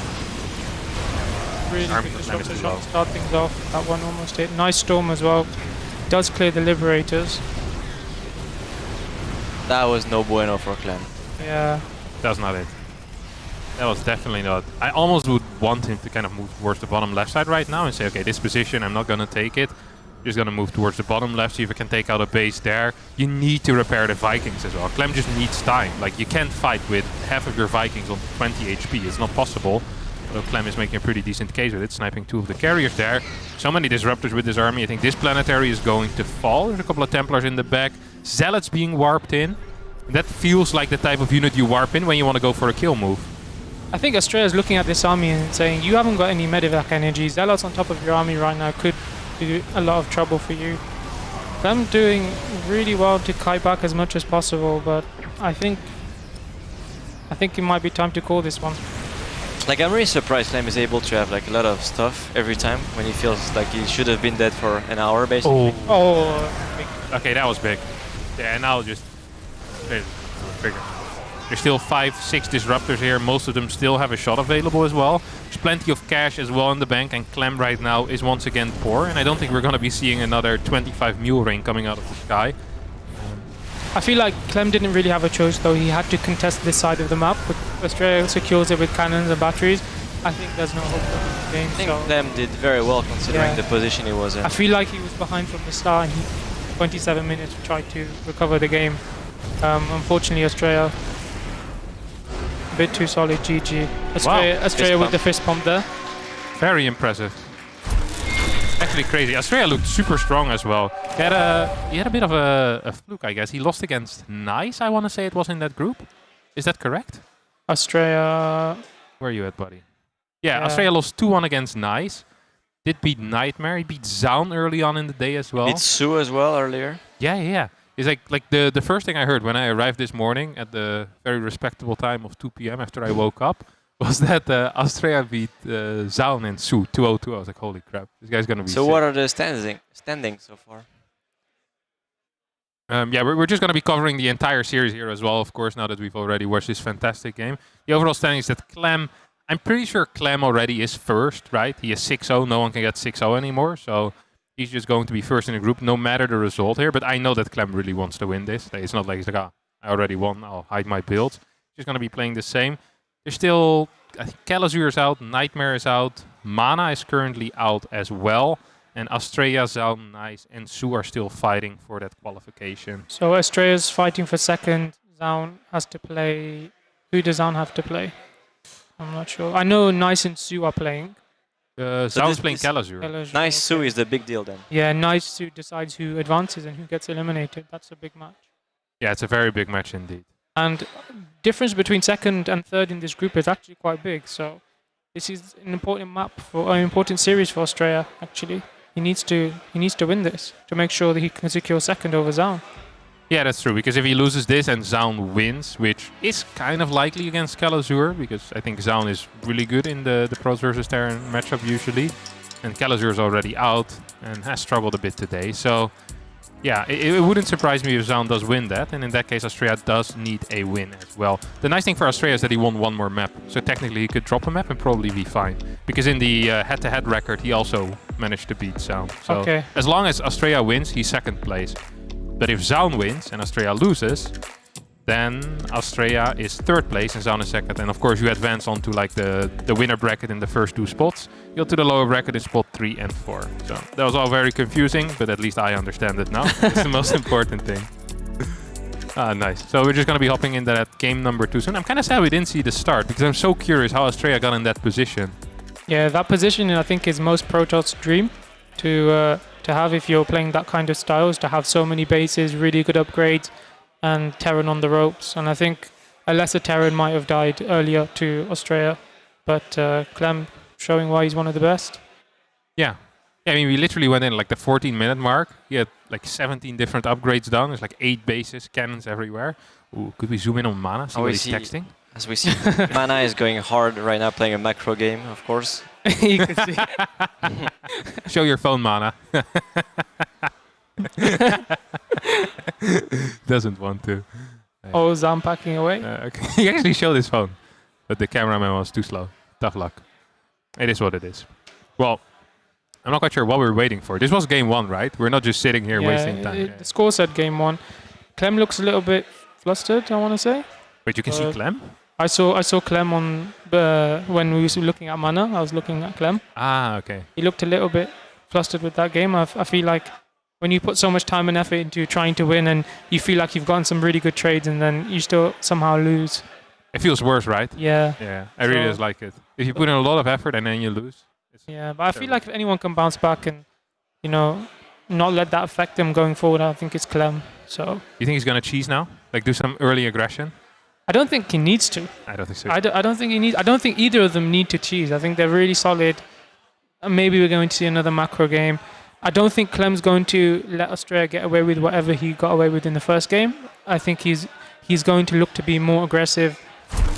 Really good disruptor shot to start things off. That one almost hit. Nice storm as well. Does clear the Liberators. That was no bueno for Clem. Yeah. That's not it. That was definitely not. I almost would want him to kind of move towards the bottom left side right now and say, okay, this position, I'm not going to take it. Just gonna move towards the bottom left, see if I can take out a base there. You need to repair the Vikings as well. Clem just needs time. Like, you can't fight with half of your Vikings on 20 HP. It's not possible. Although Clem is making a pretty decent case with it, sniping 2 of the carriers there. So many disruptors with this army. I think this planetary is going to fall. There's a couple of Templars in the back. Zealots being warped in. That feels like the type of unit you warp in when you want to go for a kill move. I think Astrea is looking at this army and saying, you haven't got any medevac energy. Zealots on top of your army right now could do a lot of trouble for you. I'm doing really well to kite back as much as possible, but I think it might be time to call this one. Like, I'm really surprised Clem is able to have like a lot of stuff every time when he feels like he should have been dead for an hour, basically. Okay, that was big. Yeah, and now just bigger. There's still 5-6 disruptors here. Most of them still have a shot available as well. There's plenty of cash as well in the bank, and Clem right now is once again poor. And I don't think we're going to be seeing another 25 mule rain coming out of the sky. I feel like Clem didn't really have a choice, though. He had to contest this side of the map. But Astrea secures it with cannons and batteries. I think there's no hope for the game. I think Clem did very well considering the position he was in. I feel like he was behind from the start, and he 27 minutes to try to recover the game. Unfortunately, Astrea a bit too solid. GG. Astrea with the fist pump there. Very impressive. Actually crazy. Astrea looked super strong as well. He had a bit of a fluke, I guess. He lost against Nice, I want to say it was in that group. Is that correct? Astrea... Where are you at, buddy? Yeah, Astrea lost 2-1 against Nice. Did beat Nightmare. He beat Zoun early on in the day as well. Beat Su as well earlier. Yeah. It's like the first thing I heard when I arrived this morning at the very respectable time of 2 p.m. after I woke up was that Astrea beat Zoun and Su 2-0-2. I was like, holy crap, this guy's gonna be So sick. what are the standings so far? Yeah, we're just going to be covering the entire series here as well, of course, now that we've already watched this fantastic game. The overall standing is that Clem, I'm pretty sure Clem already is first, right? He is 6-0, no one can get 6-0 anymore, so he's just going to be first in the group, no matter the result here. But I know that Clem really wants to win this. It's not like he's like, I already won, I'll hide my build. He's just going to be playing the same. There's still, I think Kelazhur is out, Nightmare is out, Mana is currently out as well. And Astrea, Zoun, Nice, and Su are still fighting for that qualification. So Astrea's fighting for second. Zoun has to play. Who does Zoun have to play? I'm not sure. I know Nice and Su are playing. Zoun's playing Kelazhur. Nice Su is the big deal then. Yeah, Nice Su decides who advances and who gets eliminated. That's a big match. Yeah, it's a very big match indeed. And difference between second and third in this group is actually quite big. So this is an important map for an important series for Astrea. Actually, he needs to win this to make sure that he can secure second over Zoun. Yeah, that's true. Because if he loses this and Zoun wins, which is kind of likely against Kelazhur, because I think Zoun is really good in the Pros versus Terran matchup usually, and Kelazhur is already out and has struggled a bit today. So yeah, it wouldn't surprise me if Zoun does win that, and in that case Astrea does need a win as well. The nice thing for Astrea is that he won one more map, so technically he could drop a map and probably be fine. Because in the head-to-head record he also managed to beat Zoun. So as long as Astrea wins, he's second place. But if Zoun wins and Astrea loses, then Astrea is third place and Zoun is second. And of course you advance on to like the winner bracket in the first 2 spots. You go to the lower bracket in spot 3 and 4. So that was all very confusing, but at least I understand it now. That's the most important thing. Nice. So we're just going to be hopping into that game number 2 soon. I'm kind of sad we didn't see the start because I'm so curious how Astrea got in that position. Yeah, that position I think is most Protoss' dream to have if you're playing that kind of styles, to have so many bases, really good upgrades, and Terran on the ropes. And I think a lesser Terran might have died earlier to Astrea, but Clem showing why he's one of the best. Yeah. I mean, we literally went in like the 14-minute mark. He had like 17 different upgrades done. There's like 8 bases, cannons everywhere. Ooh, could we zoom in on Mana, see what he's texting? As we see, Mana is going hard right now, playing a macro game, of course. You can see. Show your phone, Mana. Doesn't want to. Oh, is Zoun packing away? Okay. He actually showed his phone, but the cameraman was too slow. Tough luck. It is what it is. Well, I'm not quite sure what we're waiting for. This was game 1, right? We're not just sitting here wasting time. The score said game 1. Clem looks a little bit flustered, I want to say. Wait, you can see Clem? I saw Clem on when we were looking at Mana. I was looking at Clem. Ah, okay. He looked a little bit flustered with that game. I feel like when you put so much time and effort into trying to win and you feel like you've gotten some really good trades and then you still somehow lose. It feels worse, right? Yeah. Yeah, I really dislike it. If you put in a lot of effort and then you lose. Yeah, but I feel like if anyone can bounce back and, you know, not let that affect them going forward, I think it's Clem. So. You think he's gonna cheese now? Like do some early aggression? I don't think he needs to. I don't think so. I don't think he needs. I don't think either of them need to cheese. I think they're really solid. Maybe we're going to see another macro game. I don't think Clem's going to let Astrea get away with whatever he got away with in the first game. I think he's going to look to be more aggressive.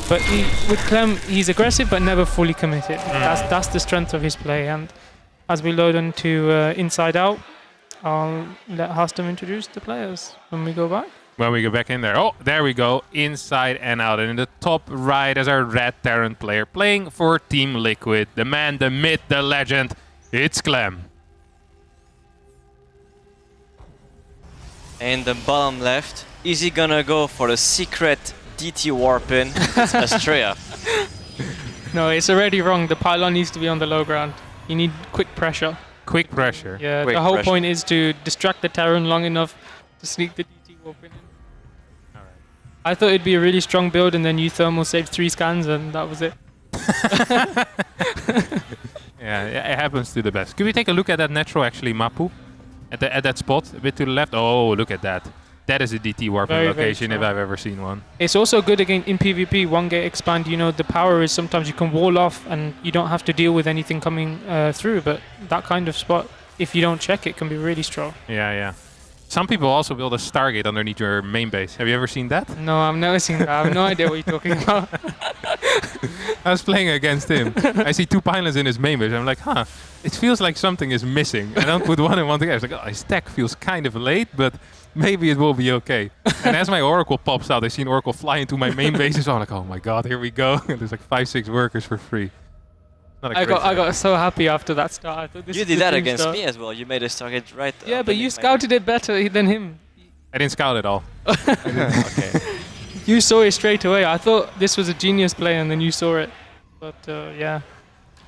But with Clem, he's aggressive but never fully committed. That's the strength of his play. And as we load into Inside Out, I'll let HomeStory introduce the players when we go back. When we go back in there. Oh, there we go. Inside and out. And in the top right is our Red Terran player playing for Team Liquid. The man, the myth, the legend. It's Clem. And the bottom left, is he gonna go for the secret DT warp in? It's Astrea. No, it's already wrong. The pylon needs to be on the low ground. You need quick pressure. Quick pressure. Yeah, quick the whole pressure. point is to distract the Terran long enough to sneak the DT warp in. I thought it'd be a really strong build and then you thermal saved 3 scans and that was it. Yeah, it happens to the best. Could we take a look at that natural actually, Mapu? At that spot, a bit to the left. Oh, look at that. That is a DT warping Very, location very if I've ever seen one. It's also good again in PvP, one gate expand, you know, the power is sometimes you can wall off and you don't have to deal with anything coming through, but that kind of spot, if you don't check it, can be really strong. Yeah, yeah. Some people also build a Stargate underneath your main base. Have you ever seen that? No, I've never seen that. I have no idea what you're talking about. I was playing against him. I see 2 pylons in his main base. I'm like, huh, it feels like something is missing. I don't put one and one together. I was like, oh, his tech feels kind of late, but maybe it will be okay. And as my Oracle pops out, I see an Oracle fly into my main base. So I'm like, oh my god, here we go. And there's like 5-6 workers for free. I got so happy after that start. I thought this You is did the that dream against start. me as well. You made a Stargate right. Yeah, but you scouted it better than him. I didn't scout at all. Okay. You saw it straight away. I thought this was a genius play and then you saw it. But yeah.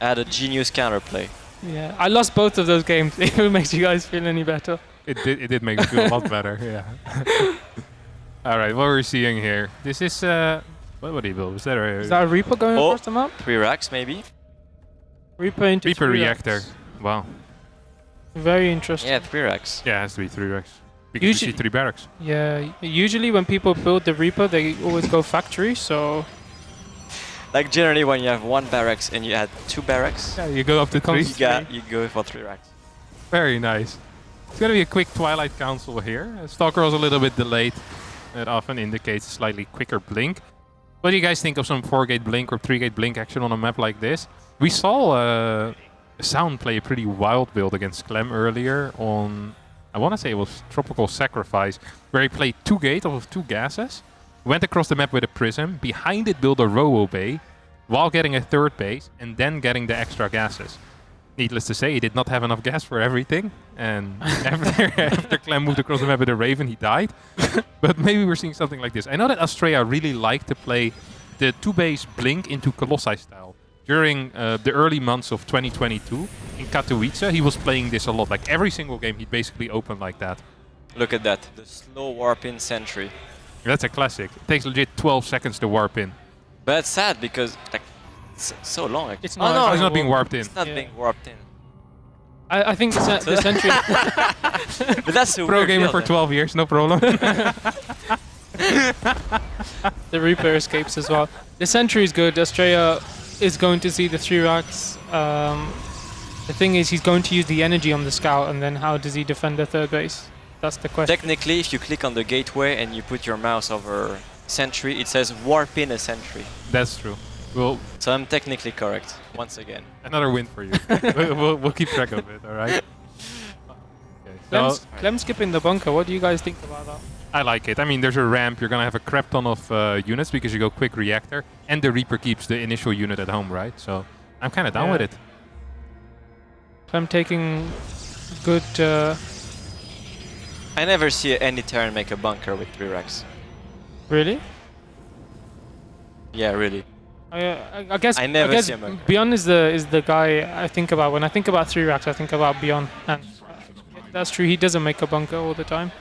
I had a genius counterplay. Yeah, I lost both of those games. If it makes you guys feel any better. It did make me feel a lot better, yeah. All right, what we're seeing here. This is, what would he build? Is that a Reaper going across the map? 3 racks maybe? Reaper into Reaper 3 reactor. racks. Wow. Very interesting. Yeah, 3 racks. Yeah, it has to be 3 racks. Because you see 3 barracks. Yeah, usually when people build the Reaper, they always go factory, so... Like generally when you have 1 barracks and you add 2 barracks. Yeah, you go up to 3. You go for 3 racks. Very nice. It's going to be a quick Twilight Council here. Stalker was a little bit delayed. That often indicates a slightly quicker blink. What do you guys think of some 4-gate blink or 3-gate blink action on a map like this? We saw Sound play a pretty wild build against Clem earlier on, I want to say it was Tropical Sacrifice, where he played 2-gate off of 2 gases, went across the map with a prism, behind it built a Robo Bay, while getting a 3rd base, and then getting the extra gases. Needless to say, he did not have enough gas for everything, and after Clem moved across the map with a Raven, he died. But maybe we're seeing something like this. I know that Astrea really liked to play the 2-base blink into Colossi style. During the early months of 2022 in Katowice, he was playing this a lot. Like every single game, he'd basically open like that. Look at that, the slow warp in sentry. That's a classic. It takes legit 12 seconds to warp in. But it's sad because like it's so long. It's not, no, it's not being warped in. It's not being warped in. I think the sentry... But that's a Pro weird gamer build, for then. 12 years, no problem. The Reaper escapes as well. The sentry is good. Astrea is going to see the 3 racks. The thing is, he's going to use the energy on the scout, and then how does he defend the 3rd base? That's the question. Technically, if you click on the gateway and you put your mouse over sentry, it says warp in a sentry. That's true. Well, so I'm technically correct, once again. Another win for you. we'll keep track of it, alright? Okay, Clem skipping the bunker, what do you guys think about that? I like it. I mean, there's a ramp. You're going to have a crap ton of units because you go quick reactor. And the Reaper keeps the initial unit at home, right? So I'm kind of down with it. Clem taking good... I never see any Terran make a bunker with 3 racks. Really? Yeah, really. I guess I never see him. Beyond is the guy I think about when I think about 3 racks. I think about Beyond, and that's true. He doesn't make a bunker all the time.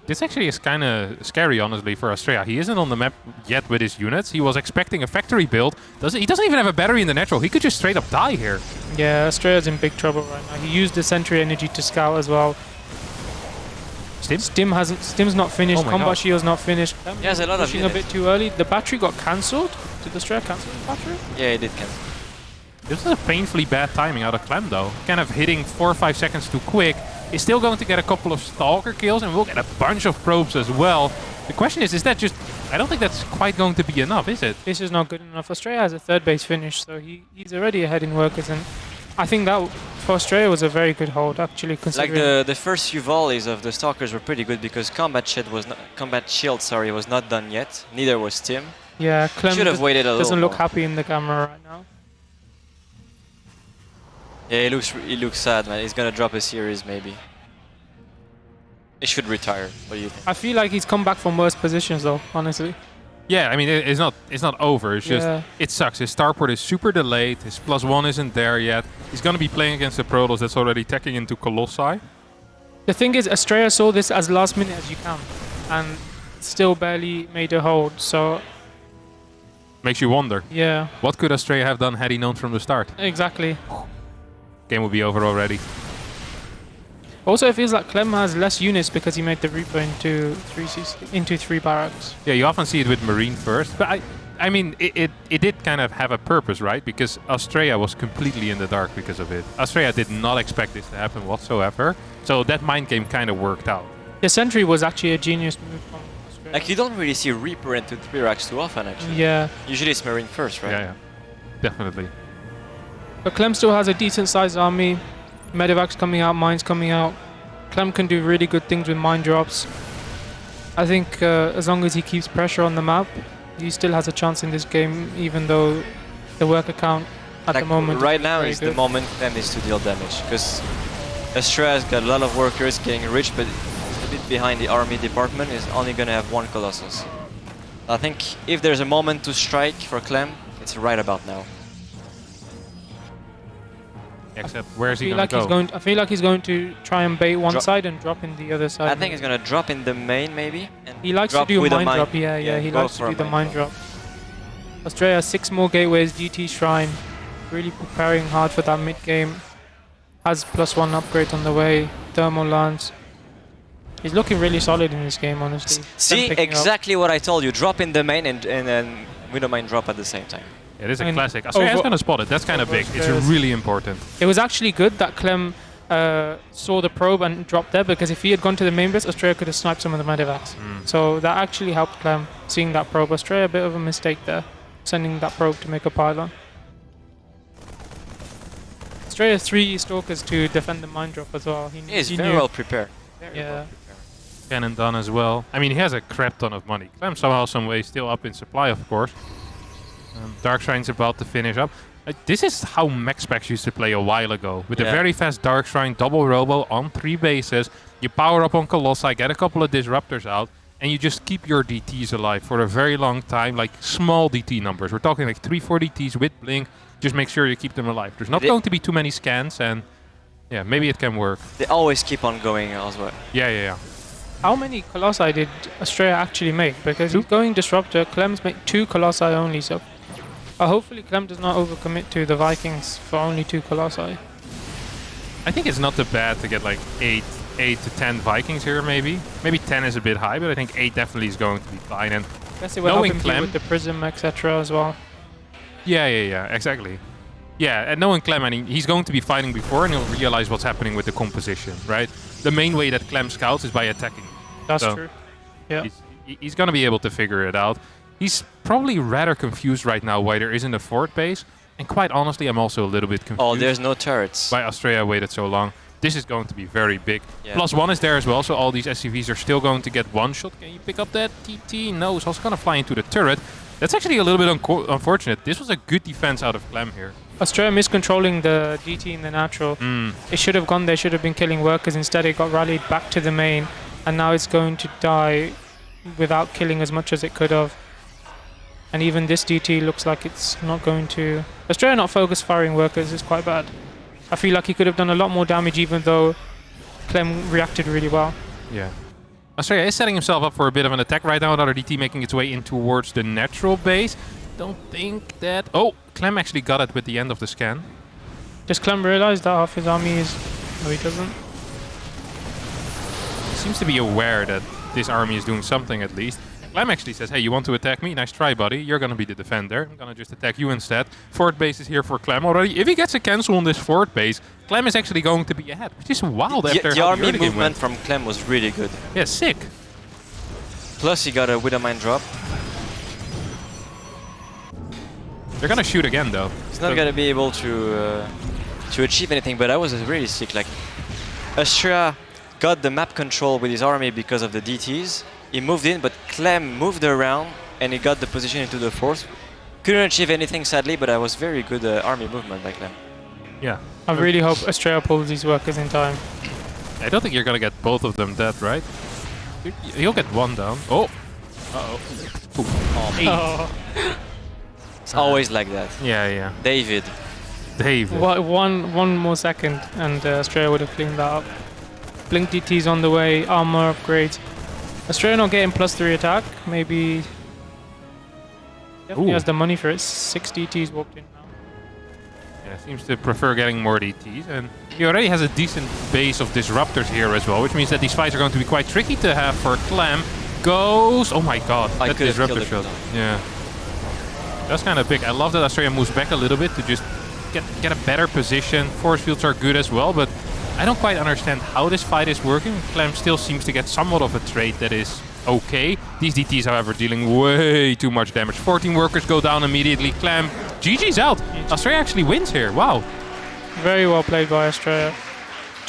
This actually is kind of scary, honestly, for Astrea. He isn't on the map yet with his units. He was expecting a factory build. He doesn't even have a battery in the natural. He could just straight up die here. Yeah, Astrea's in big trouble right now. He used the sentry energy to scout as well. Stim's not finished. Combat Shield's not finished. He has a lot of pushing a bit too early. The battery got cancelled. Did Astrea cancel the battery? Yeah, he did cancel. This is a painfully bad timing out of Clem, though. Kind of hitting 4 or 5 seconds too quick. He's still going to get a couple of Stalker kills, and we'll get a bunch of probes as well. The question is that just... I don't think that's quite going to be enough, is it? This is not good enough. Astrea has a 3rd base finish, so he's already ahead in workers, and I think that for Astrea was a very good hold, actually, considering... Like the first few volleys of the Stalkers were pretty good because Combat Shield was not done yet. Neither was Tim. Yeah, Clem should have waited a little doesn't look more. happy in the camera right now. Yeah, he looks sad, man. He's gonna drop a series, maybe. He should retire. What do you think? I feel like he's come back from worse positions, though, honestly. Yeah, I mean, it's not over. It's just, it sucks. His starport is super delayed. His +1 isn't there yet. He's going to be playing against the Protoss that's already teching into Colossi. The thing is, Astrea saw this as last minute as you can, and still barely made a hold, so... Makes you wonder. Yeah. What could Astrea have done had he known from the start? Exactly. Game will be over already. Also, it feels like Clem has less units because he made the Reaper into 3 barracks. Yeah, you often see it with Marine first, but I mean, it did kind of have a purpose, right? Because Astrea was completely in the dark because of it. Astrea did not expect this to happen whatsoever, so that mind game kind of worked out. The Sentry was actually a genius move from Astrea. Like, you don't really see Reaper into 3 racks too often, actually. Yeah. Usually it's Marine first, right? Yeah, definitely. But Clem still has a decent sized army. Medivacs coming out, mines coming out. Clem can do really good things with mine drops. I think as long as he keeps pressure on the map, he still has a chance in this game, even though the worker count at the moment right now is the moment Clem needs to deal damage, because Astrea's got a lot of workers getting rich, but a bit behind the army department, is only going to have 1 Colossus. I think if there's a moment to strike for Clem, it's right about now. Except where is he going to go? I feel like he's going to try and bait one side and drop in the other side. I think he's going to drop in the main, maybe. And he likes to do a mine drop. Yeah, he likes to do the mine drop. Astrea has 6 more gateways, GT Shrine. Really preparing hard for that mid game. Has +1 upgrade on the way. Thermal Lance. He's looking really solid in this game, honestly. See, exactly what I told you. Drop in the main and then Widow Mine drop at the same time. It is a classic. Astrea's going to spot it. That's kind of big. It's really important. It was actually good that Clem saw the probe and dropped there, because if he had gone to the main base, Astrea could have sniped some of the Medivacs. So that actually helped Clem, seeing that probe. Astrea, a bit of a mistake there, sending that probe to make a pylon. Astrea has 3 Stalkers to defend the mine drop as well. He is very well prepared. Yeah. Cannon done as well. I mean, he has a crap ton of money. Clem somehow, some way, still up in supply, of course. Dark Shrine's about to finish up. This is how MaxPax used to play a while ago. With a very fast Dark Shrine, double robo on 3 bases. You power up on Colossi, get a couple of Disruptors out, and you just keep your DTs alive for a very long time. Like small DT numbers. We're talking like 3-4 DTs with Blink. Just make sure you keep them alive. There's not going to be too many scans, and yeah, maybe it can work. They always keep on going as well. Yeah. How many Colossi did Astrea actually make? Because he's going Disruptor. Clem's made 2 Colossi only, so... hopefully Clem does not overcommit to the Vikings for only 2 Colossi. I think it's not too bad to get like 8 to 10 Vikings here, maybe. Maybe 10 is a bit high, but I think 8 definitely is going to be fine. And I guess it will help him deal with the Prism, etc. as well. Yeah, exactly. Yeah, and knowing Clem, I mean, he's going to be fighting before, and he'll realize what's happening with the composition, right? The main way that Clem scouts is by attacking. That's true. Yeah. He's going to be able to figure it out. He's probably rather confused right now why there isn't a 4th base. And quite honestly, I'm also a little bit confused. Oh, there's no turrets. Why Astrea waited so long. This is going to be very big. Yeah. +1 is there as well, so all these SCVs are still going to get 1 shot. Can you pick up that TT? No, it's also going to fly into the turret. That's actually a little bit unfortunate. This was a good defense out of Clem here. Astrea miscontrolling the DT in the natural. It should have gone there, should have been killing workers. Instead, it got rallied back to the main, and now it's going to die without killing as much as it could have. And even this DT looks like it's not going to... Astrea not focus firing workers is quite bad. I feel like he could have done a lot more damage even though Clem reacted really well. Yeah. Astrea is setting himself up for a bit of an attack right now. Another DT making its way in towards the natural base. Don't think that... Oh, Clem actually got it with the end of the scan. Does Clem realize that half his army is... No, he doesn't. He seems to be aware that this army is doing something at least. Clem actually says, hey, you want to attack me? Nice try, buddy. You're going to be the defender. I'm going to just attack you instead. Fort base is here for Clem already. If he gets a cancel on this fort base, Clem is actually going to be ahead, which is wild after the how army early game movement went. from Clem was really good. Yeah, sick. Plus he got a Widow Mine drop. They're going to shoot again, though. He's not going to be able to achieve anything, but that was really sick. Like, Astrea got the map control with his army because of the DTs. He moved in, but Clem moved around and he got the position into the fort. Couldn't achieve anything, sadly, but that was very good army movement by Clem. Yeah. I really hope Astrea pulls these workers in time. I don't think you're going to get both of them dead, right? You'll get one down. Oh. Uh-oh. Oh. It's always like that. Yeah. David. One more second and Astrea would have cleaned that up. Blink DT's on the way, armor upgrades. Astrea not getting +3 attack, maybe... He has the money for it. 6 DTs walked in now. Yeah, seems to prefer getting more DTs, and he already has a decent base of disruptors here as well, which means that these fights are going to be quite tricky to have for Clem. Goes... Oh my god, that disruptor shot. Yeah. That's kind of big. I love that Astrea moves back a little bit to just get a better position. Force fields are good as well, but I don't quite understand how this fight is working. Clem still seems to get somewhat of a trade that is okay. These DTs, however, dealing way too much damage. 14 workers go down immediately. Clem, GG's out. Astrea actually wins here. Wow. Very well played by Astrea.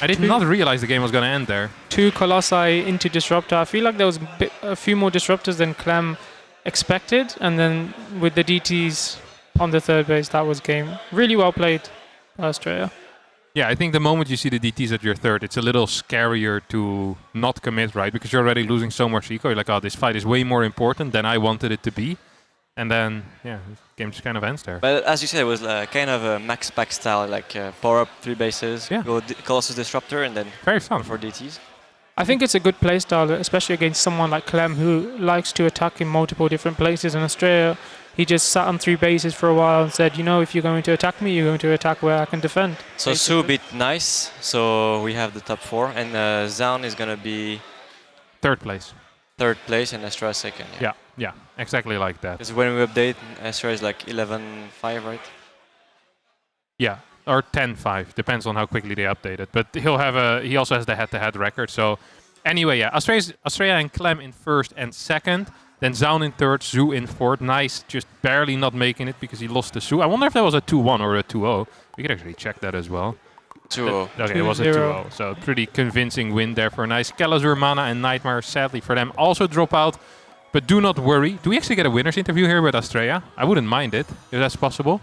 I did not realize the game was going to end there. 2 Colossi into Disruptor. I feel like there was a few more Disruptors than Clem expected. And then with the DTs on the third base, that was game. Really well played by Astrea. Yeah, I think the moment you see the DTs at your third, it's a little scarier to not commit, right? Because you're already losing so much eco. You're like, oh, this fight is way more important than I wanted it to be. And then, yeah, the game just kind of ends there. But as you said, it was kind of a max pack style, like power up 3 bases, go Colossus Disruptor, and then very fun for DTs. I think it's a good playstyle, especially against someone like Clem who likes to attack in multiple different places. And Astrea, he just sat on 3 bases for a while and said, you know, if you're going to attack me, you're going to attack where I can defend. So Su beat Nice, so we have the top 4, and Zoun is going to be... Third place, and Astrea second. Yeah, exactly like that. Because when we update, Astrea is like 11-5, right? Yeah, or 10-5, depends on how quickly they update it. But he also has the head-to-head record. So anyway, yeah, Astrea and Clem in first and second. Then Zoun in third, Zhu in fourth. Nice, just barely not making it because he lost to Zhu. I wonder if that was a 2-1 or a 2-0. We could actually check that as well. 2-0. Okay, it was a 2-0. So pretty convincing win there for Nice. Kelazhur, Mana and Nightmare, sadly for them, also drop out. But do not worry. Do we actually get a winner's interview here with Astrea? I wouldn't mind it, if that's possible.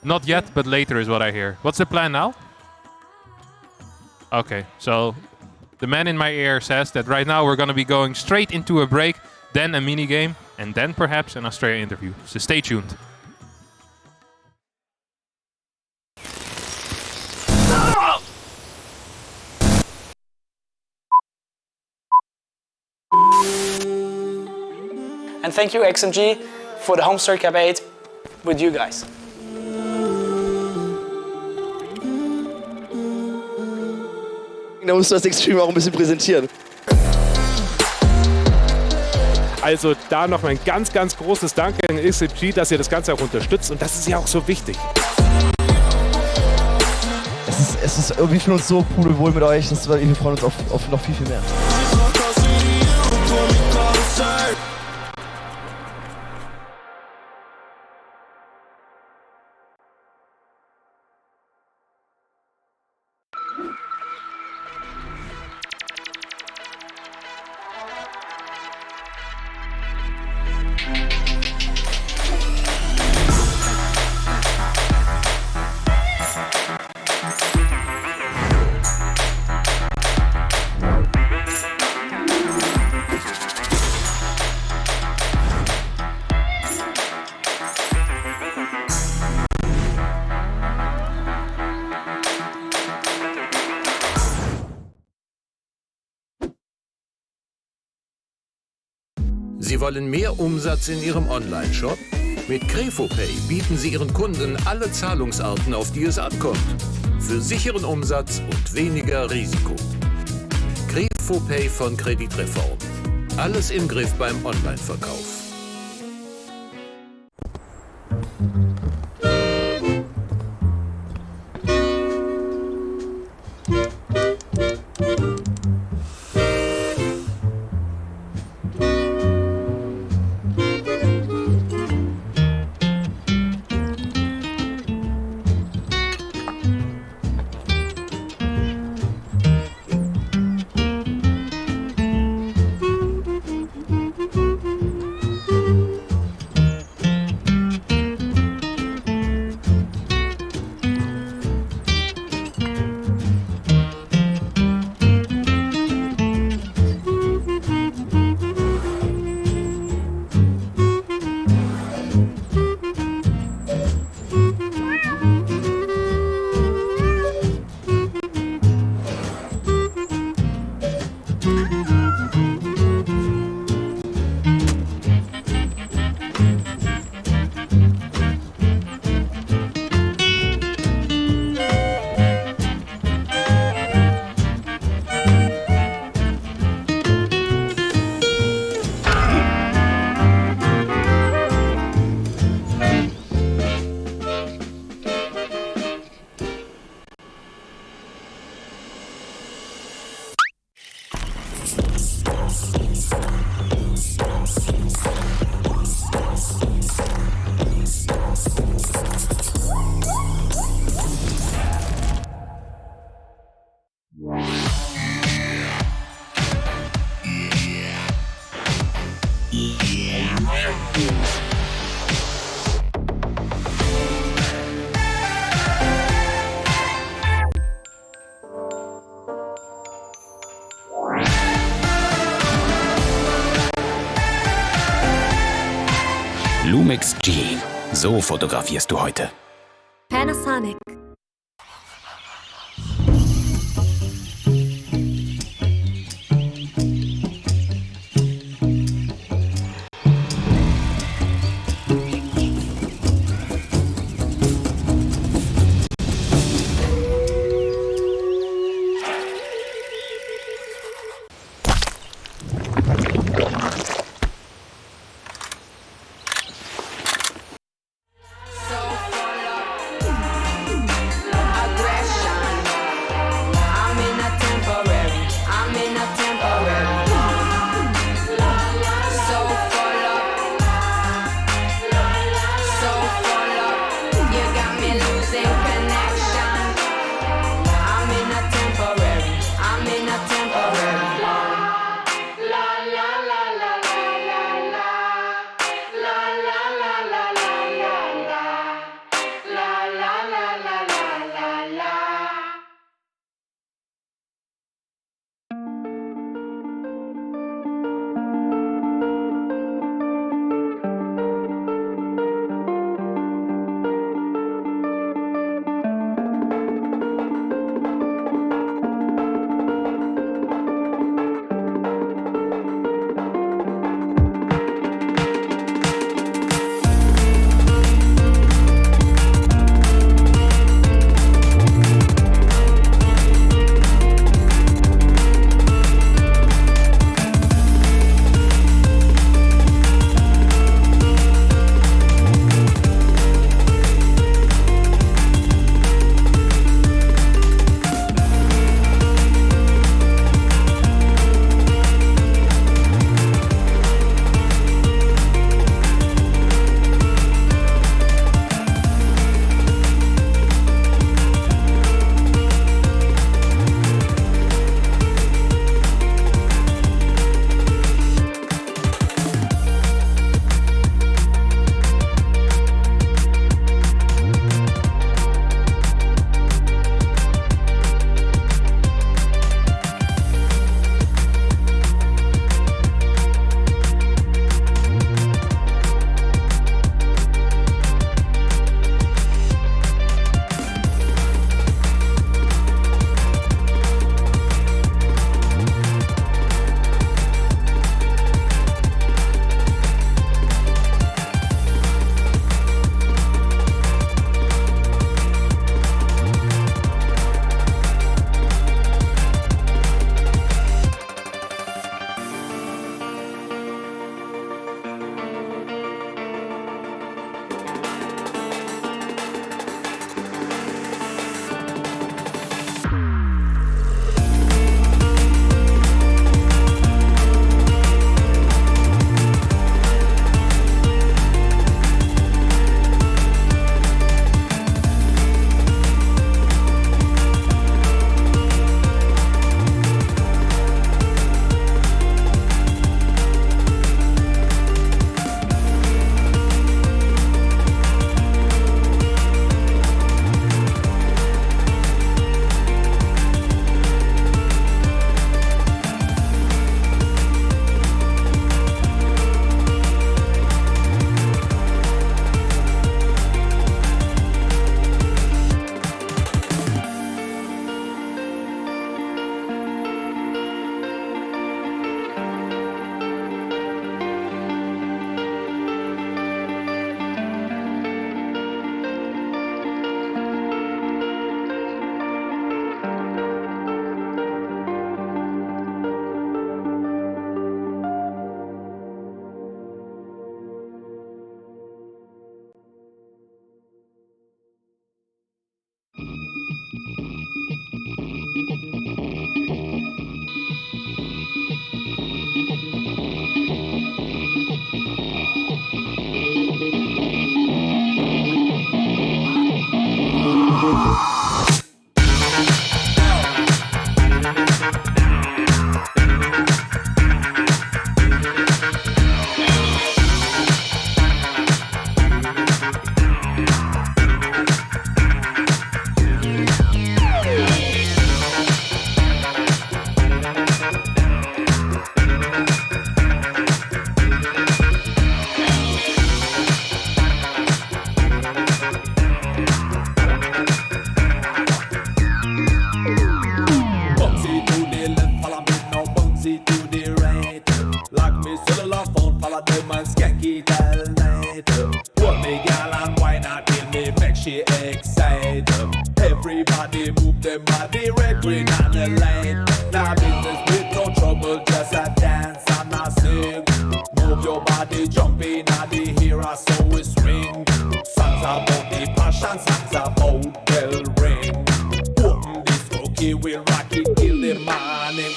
Not yet, but later is what I hear. What's the plan now? Okay, so the man in my ear says that right now we're going to be going straight into a break, then a mini game, and then perhaps an Astrea interview. So stay tuned. And thank you, XMG, for the HomeStory Cap 8 with you guys. Da musst du das Extreme auch ein bisschen präsentieren. Also da noch ein ganz, ganz großes Danke an XXI, dass ihr das Ganze auch unterstützt. Und das ist ja auch so wichtig. Es ist irgendwie für uns so pudelwohl mit euch. Wir freuen uns auf noch viel, viel mehr. Sie wollen mehr Umsatz in Ihrem Online-Shop? Mit KrefoPay bieten Sie Ihren Kunden alle Zahlungsarten, auf die es ankommt. Für sicheren Umsatz und weniger Risiko. KrefoPay von Kreditreform. Alles im Griff beim Online-Verkauf. Lumix G. So fotografierst du heute. Panasonic.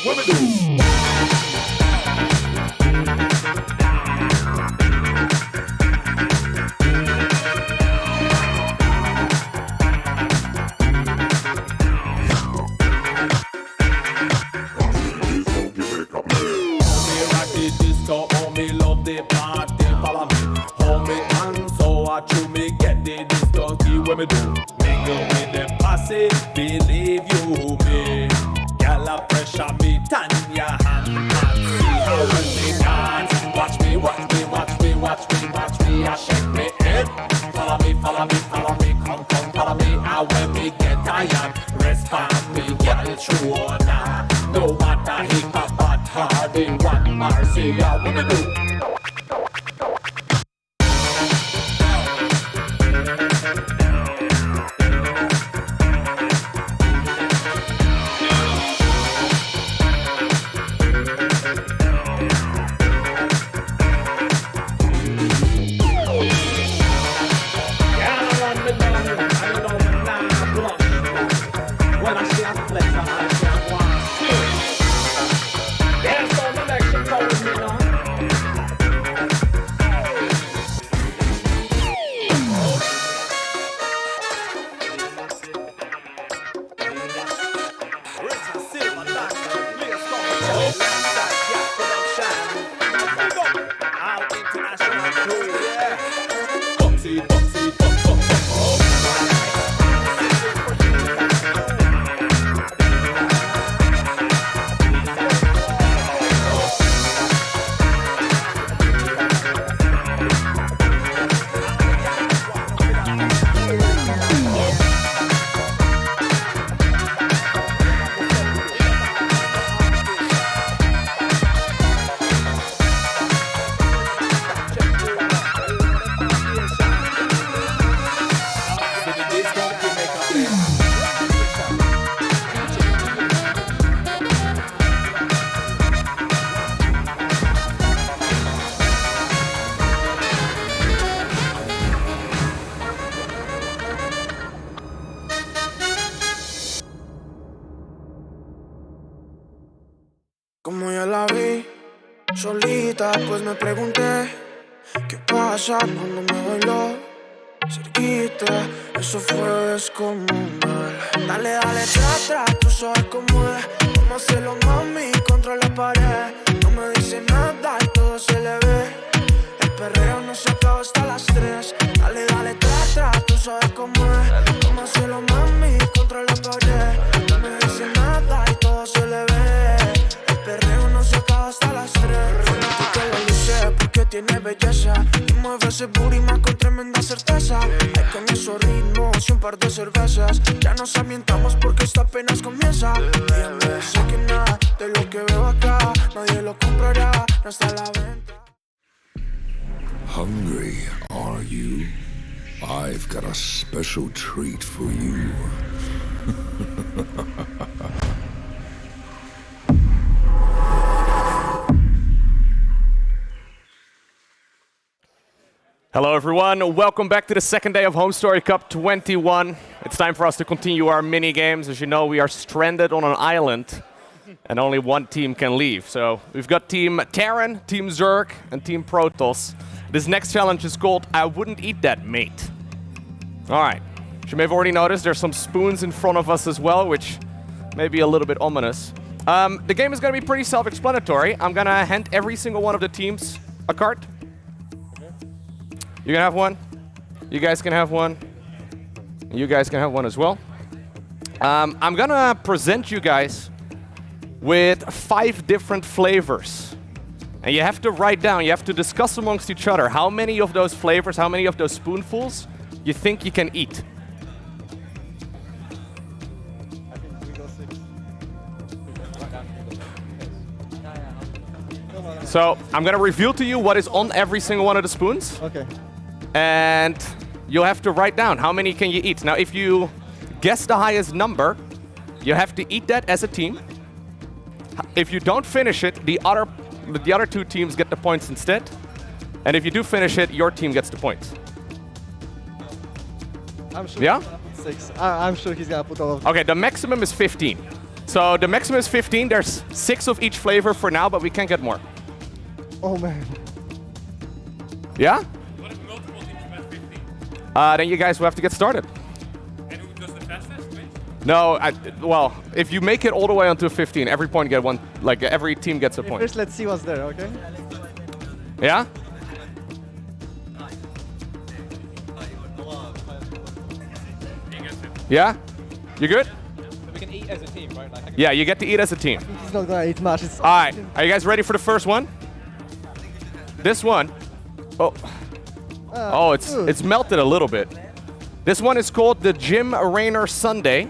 what we do? When me do mingle with them posse, believe you me. Gyal pressure me, turn your hand and see how we dance. Watch me, watch me, watch me, watch me, watch me. I shake me head. Follow me, follow me, follow me. Come, come, follow me. And when me get tired, respond me, gyal true or not. No matter hip hop but hard, they want mercy. How we do? Como ya la vi solita, pues me pregunté qué pasa cuando me bailó cerquita. Eso fue descomunal. Dale, dale, tra, tú sabes cómo es. Vamos a hacerlo, mami, contra la pared. No me dice nada y todo se le ve. El perreo no se acaba hasta las 3. Dale, dale, tra, tú sabes cómo es. Vamos a hacerlo, mami, contra la pared. No me dice nada y todo se le ve. El perreo no se acaba hasta las 3. Fanática la luce porque tiene belleza y mueve ese booty más con tremenda certeza. Es con esos ritmos y un par de cervezas ya nos ambientamos porque esto apenas comienza. Ella me dice que nada de lo que veo acá nadie lo comprará, no está a la venta. Hungry, are you? I've got a special treat for you. Hello everyone, welcome back to the second day of HomeStory Cup 21. It's time for us to continue our mini games. As you know, we are stranded on an island and only one team can leave. So we've got Team Terran, Team Zerg, and Team Protoss. This next challenge is called I Wouldn't Eat That, Mate. All right, as you may have already noticed, there's some spoons in front of us as well, which may be a little bit ominous. The game is going to be pretty self-explanatory. I'm going to hand every single one of the teams a card. You can have one. You guys can have one. You guys can have one as well. I'm going to present you guys with 5 different flavors. And you have to write down, you have to discuss amongst each other how many of those flavors, how many of those spoonfuls you think you can eat. So I'm going to reveal to you what is on every single one of the spoons. Okay. And you'll have to write down how many can you eat. Now, if you guess the highest number, you have to eat that as a team. If you don't finish it, the other 2 teams get the points instead. And if you do finish it, your team gets the points. I'm sure Yeah? he's gonna put 6. I'm sure he's gonna put all of them. Okay, the maximum is 15. So the maximum is 15. There's 6 of each flavor for now, but we can't get more. Oh man. Yeah? Then you guys will have to get started. And who does the fastest wins? No, well, if you make it all the way onto 15, every point get one. Like every team gets a point. First, let's see what's there, okay? Yeah? Yeah? You good? We can eat as a team, right? Like, Yeah, you get to eat as a team. He's not gonna eat much. It's All right, are you guys ready for the first one? This one. Oh. Oh, it's melted a little bit. This one is called the Jim Raynor Sundae.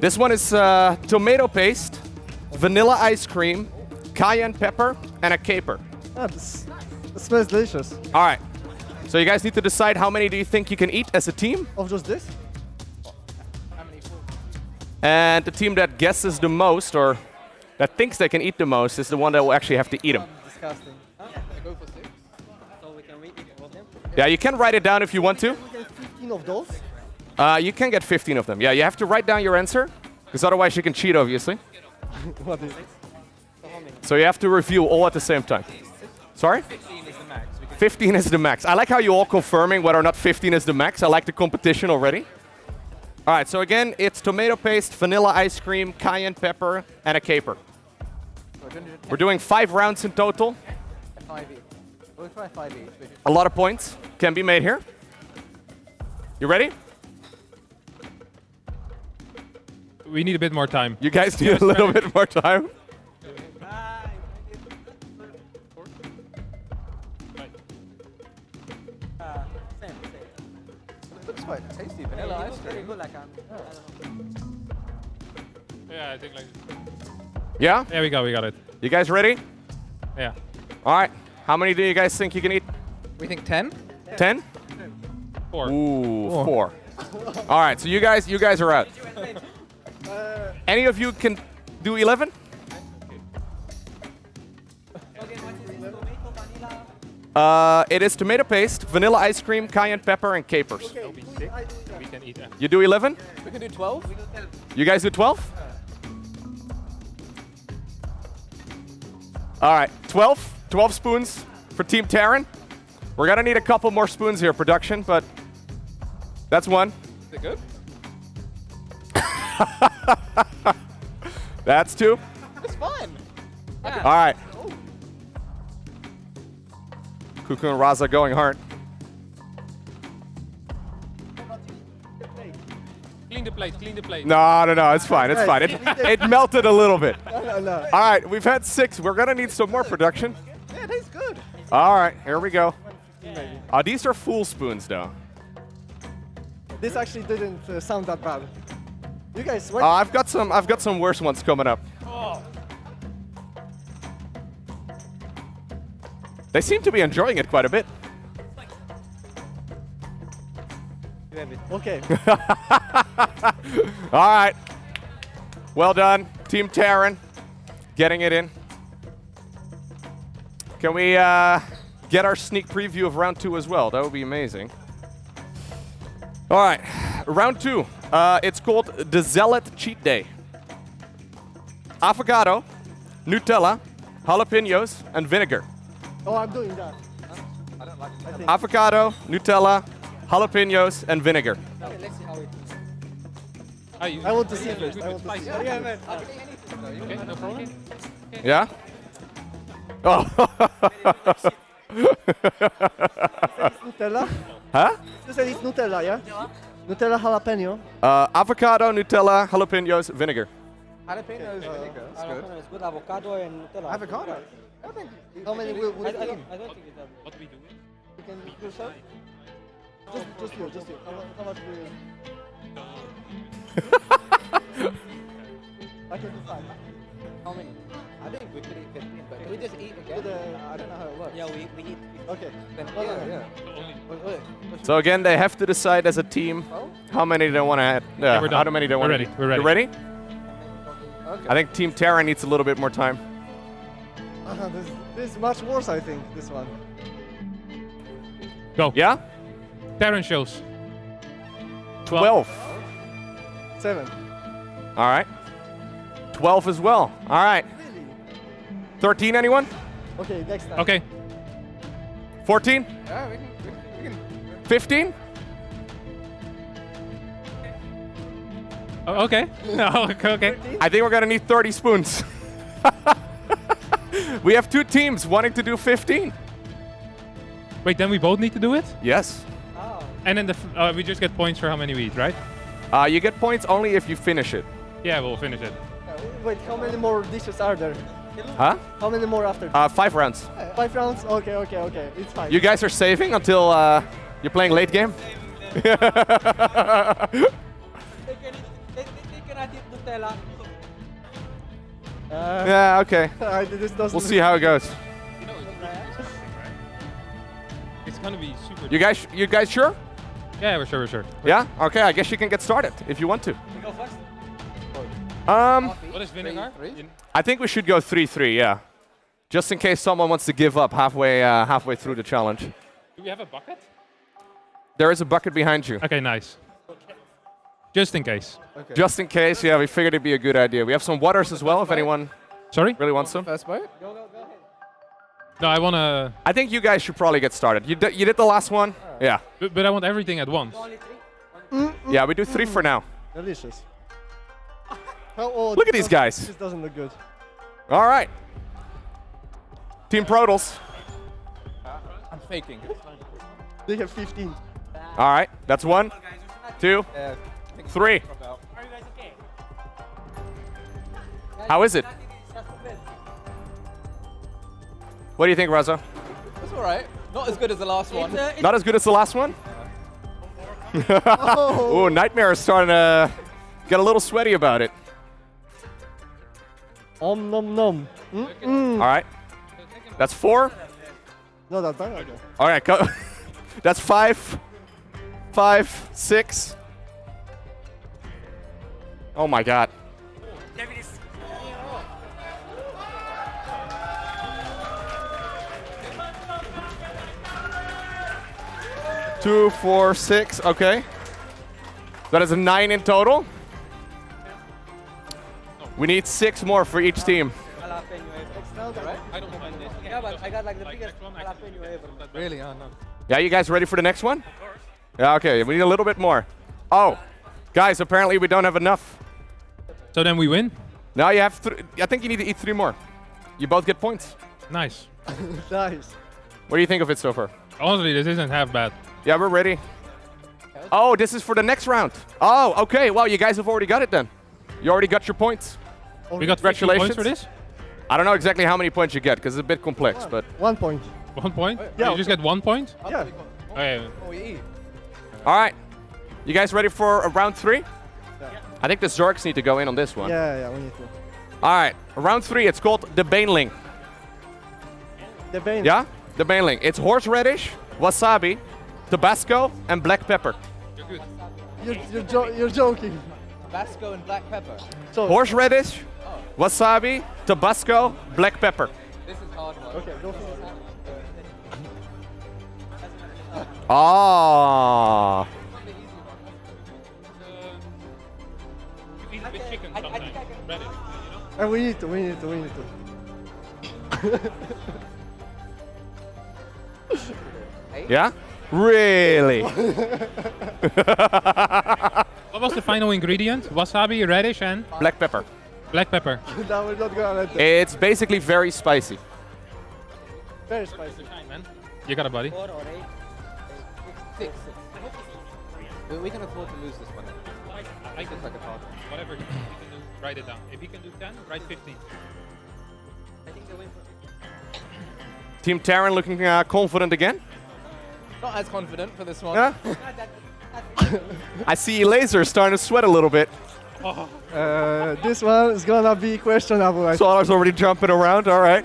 This one is tomato paste, vanilla ice cream, cayenne pepper, and a caper. Ah, this smells delicious. All right. So you guys need to decide how many do you think you can eat as a team? Of just this? And the team that guesses the most, or that thinks they can eat the most, is the one that will actually have to eat them. Disgusting. Go for 6. So we can read them. Yeah, you can write it down if you want to. We get 15 of those? You can get 15 of them. Yeah, you have to write down your answer, because otherwise you can cheat, obviously. What is it? So you have to review all at the same time. Sorry? 15 is the max. 15 is the max. I like how you all confirming whether or not 15 is the max. I like the competition already. All right, so again, it's tomato paste, vanilla ice cream, cayenne pepper, and a caper. We're doing 5 rounds in total. 5 each. We'll try 5 each. A lot of points can be made here. You ready? We need a bit more time. You guys need a little bit more time. Looks quite tasty. Vanilla ice cream. Yeah, I think like. Yeah? There we go. We got it. You guys ready? Yeah. All right. How many do you guys think you can eat? We think 10. 10? 4. Ooh, 4. All right, so you guys are out. Any of you can do 11? It is tomato paste, vanilla ice cream, cayenne pepper, and capers. We can eat that. You do 11? We can do 12. You guys do 12? All right, 12 spoons for Team Terran. We're gonna need a couple more spoons here, production, but that's one. Is it good? That's 2. It's fine. All right. Cuckoo and Raza going hard. Clean the plate. Clean the plate. No, it's fine. It's fine. It melted a little bit. No. All right, we've had 6. We're gonna need some more production. Yeah, it tastes good. All right, here we go. These are full spoons, though. This actually didn't sound that bad. You guys, what? I've got some worse ones coming up. They seem to be enjoying it quite a bit. Okay. All right. Well done, Team Terran. Getting it in. Can we get our sneak preview of round 2 as well? That would be amazing. All right, round 2. It's called the Zealot Cheat Day. Avocado, Nutella, jalapenos, and vinegar. Oh, I'm doing that. I don't like it. Avocado, Nutella, jalapenos, and vinegar. Okay, let's see how it is. I want to see first. I want to see. Yeah, man. I'll take anything though. Okay, no problem. Yeah? Oh. Nutella? Huh? You said it's Nutella, yeah? Nutella jalapeno. Avocado, Nutella, jalapenos, vinegar. Jalapeno is vinegar. That's good. It's good avocado and Nutella. Avocado? I think. How many will it be? I don't think it does. What we do? You can do yourself? Just you. How much will you? I can do 5. How many? I think we could eat 15, but can we just eat again? I don't know how it works. Yeah, we eat. Okay. Then, yeah. So again, they have to decide as a team how many they want to add. we're done. How many they want to. We're ready. You ready? Okay. I think Team Terra needs a little bit more time. This is much worse, I think, this one. Go. Yeah? Terran shows. 12. 7. All right. 12 as well. All right. 13, anyone? Okay, next time. Okay. 14? Yeah, we can. 15? Oh, okay. No, okay. I think we're going to need 30 spoons. We have 2 teams wanting to do 15. Wait, then we both need to do it? Yes. And then we just get points for how many we eat, right? You get points only if you finish it. Yeah, we'll finish it. Wait, how many more dishes are there? Huh? How many more after? 5 rounds. 5 rounds? Okay. It's fine. You guys are saving until you're playing late game? They cannot eat Nutella. Yeah, okay. We'll see how it goes. It's gonna be super. You guys sure? Yeah, we're sure. Yeah? Okay, I guess you can get started if you want to. You go first? What is vinegar? I think we should go 3-3, yeah. Just in case someone wants to give up halfway through the challenge. Do we have a bucket? There is a bucket behind you. Okay, nice. Just in case. Okay. Just in case, yeah, we figured it'd be a good idea. We have some waters as well if anyone really wants some. First boat? Go ahead. No, I wanna... I think you guys should probably get started. You did the last one? Yeah. But I want everything at once. Yeah, we do 3 for now. Delicious. Oh, Look at these guys. This doesn't look good. All right. Team Prodals. I'm faking. They have 15. All right, that's 1, 2, 3. Are you guys okay? How is it? What do you think, Raza? That's all right. Not as good as the last one. Not as good as the last one? Oh, Nightmare is starting to get a little sweaty about it. Nom nom. All right. That's 4. No, that's not okay. All right, that's 5. 5, 6. Oh my God. Two, 4, 6. Okay. That is a 9 in total. We need 6 more for each team. I don't mind this. Yeah, but I got like the biggest jalapeno ever. Really? Oh, no. Yeah, you guys ready for the next one? Yeah, okay. We need a little bit more. Oh, guys, apparently we don't have enough. So then we win? Now you have I think you need to eat 3 more. You both get points. Nice. Nice. What do you think of it so far? Honestly, this isn't half bad. Yeah, we're ready. Oh, this is for the next round. Oh, okay. Well, you guys have already got it then. You already got your points. We got 50 points for this? I don't know exactly how many points you get because it's a bit complex, but 1 point. 1 point? Yeah. You just get 1 point? Yeah. Okay. All right. You guys ready for round 3? Yeah. I think the Zorks need to go in on this one. Yeah, we need to. All right. Round 3. It's called the Baneling. The Baneling. Yeah? The Baneling. It's horseradish, wasabi, Tabasco, and black pepper. You're good. You're joking. Tabasco and black pepper. So Horseradish, wasabi, Tabasco, black pepper. This is hard one. Okay, go for it. Ah. You eat with chicken sometimes. Radish, you know? And we need to. Yeah? Really? What was the final ingredient? Wasabi, radish, and? Black pepper. Black pepper. No, we're not gonna let that. It's basically very spicy. Very spicy. Man. You got it, buddy. 4 or 8. 6. We can afford to lose this one. I can like a hard one. Whatever he can do, write it down. If he can do 10, write 15. I think they win for Team Terran looking confident again. Not as confident for this one. Yeah? I see Laser starting to sweat a little bit. This one is gonna be questionable. Solar's already jumping around. All right.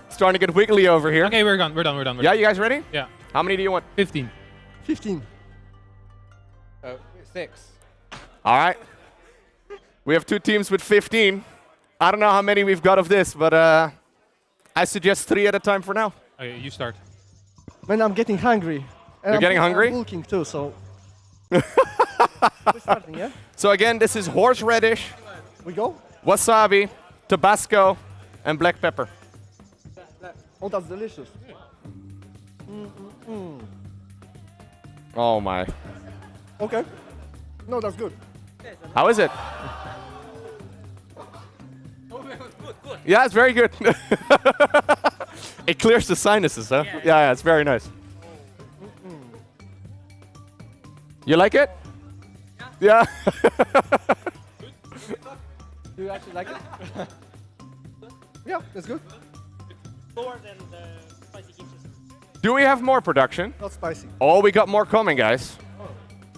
Starting to get wiggly over here. Okay, we're done. We're done. Yeah, you guys ready? Yeah. How many do you want? 15. 15. 6. All right. We have 2 teams with 15. I don't know how many we've got of this, but I suggest 3 at a time for now. Okay, you start. Man, I'm getting hungry. And You're getting hungry? I'm bulking too, so. We're starting, yeah? So again, this is horseradish, We go? wasabi, Tabasco, and black pepper. Oh, that's delicious. Oh my. Okay. No, that's good. How is it? Yeah, it's very good. It clears the sinuses, huh? Yeah, it's very nice. You like it? Yeah. Do you actually like it? Yeah, that's good. Lower than the spicy kimchi. Do we have more production? Not spicy. Oh, we got more coming, guys.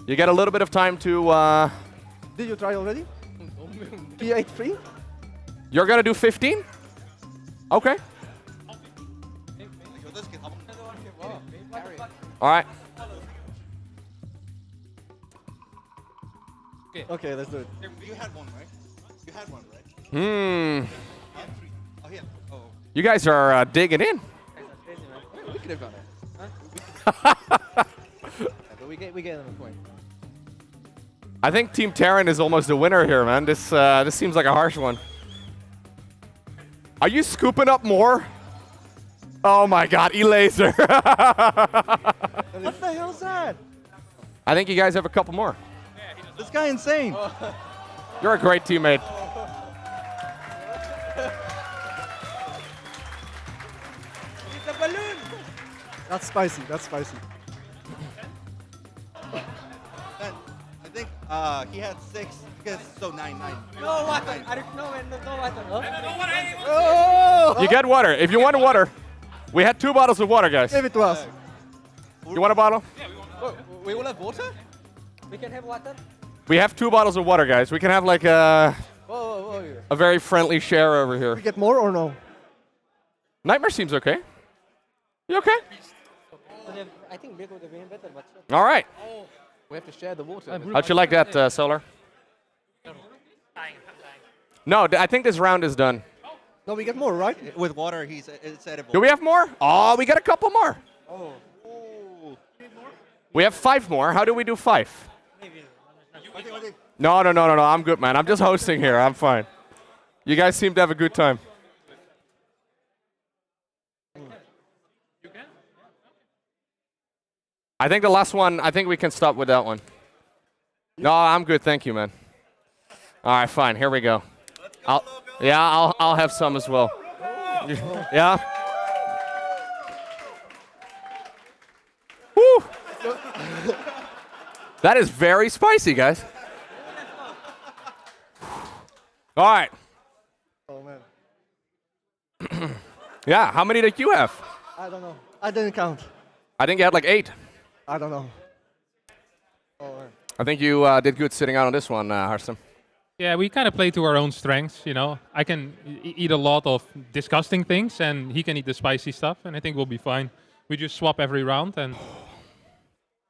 You get a little bit of time to... Did you try already? You ate 3? You're gonna do 15? Okay. All right. Okay, let's do it. You had one, right? You had one, right? Oh, yeah. Oh. You guys are digging in. We could have done it. Huh? But we get them a point. I think Team Terran is almost the winner here, man. This seems like a harsh one. Are you scooping up more? Oh my God, E-Laser. What the hell's that? I think you guys have a couple more. This guy insane. You're a great teammate. It's a balloon. That's spicy. That's spicy. Then I think he had 6 because so 9. No water. I don't know when no water. Oh! You get water. If you want water, we had 2 bottles of water, guys. Give it to us. You want a bottle? We all have water? We can have water. We have 2 bottles of water, guys. We can have like a Whoa. very friendly share over here. We get more or no? Nightmare seems okay. You okay? I think Big would have been better, but. All right. We have to share the water. How'd you like that, Solar? No, I think this round is done. No, we get more, right? With water, it's edible. Do we have more? Oh, we got a couple more. Oh. We have 5 more. How do we do 5? No. I'm good, man. I'm just hosting here. I'm fine. You guys seem to have a good time. I think the last one, I think we can stop with that one. No, I'm good. Thank you, man. All right, fine. Here we go. I'll have some as well. Yeah? Woo! That is very spicy, guys. All right. Oh, man. Yeah, how many did you have? I don't know. I didn't count. I think you had like 8. I don't know. Oh, man. I think you did good sitting out on this one, Harstam. Yeah, we kind of play to our own strengths, you know. I can eat a lot of disgusting things, and he can eat the spicy stuff, and I think we'll be fine. We just swap every round, and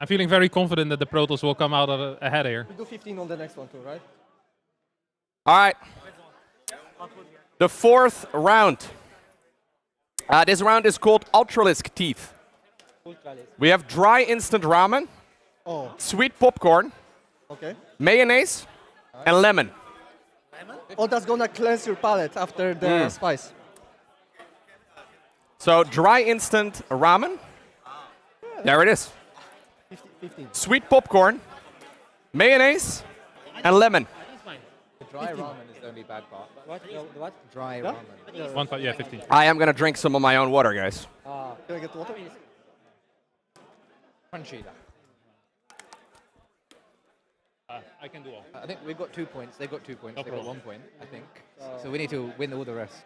I'm feeling very confident that the Protoss will come out ahead here. We do 15 on the next one too, right? All right. The 4th round. This round is called Ultralisk Teeth. We have dry instant ramen, sweet popcorn, mayonnaise, and lemon. Oh, that's gonna cleanse your palate after the spice. So dry instant ramen. There it is. 15. Sweet popcorn, mayonnaise, and lemon. The dry ramen is the only bad part. What? Dry ramen. 15. I am gonna drink some of my own water, guys. Can I get water? Crunchy. I can do all. I think we've got 2 points. They've got 2 points. No They've got problem. 1 point, I think. So we need to win all the rest.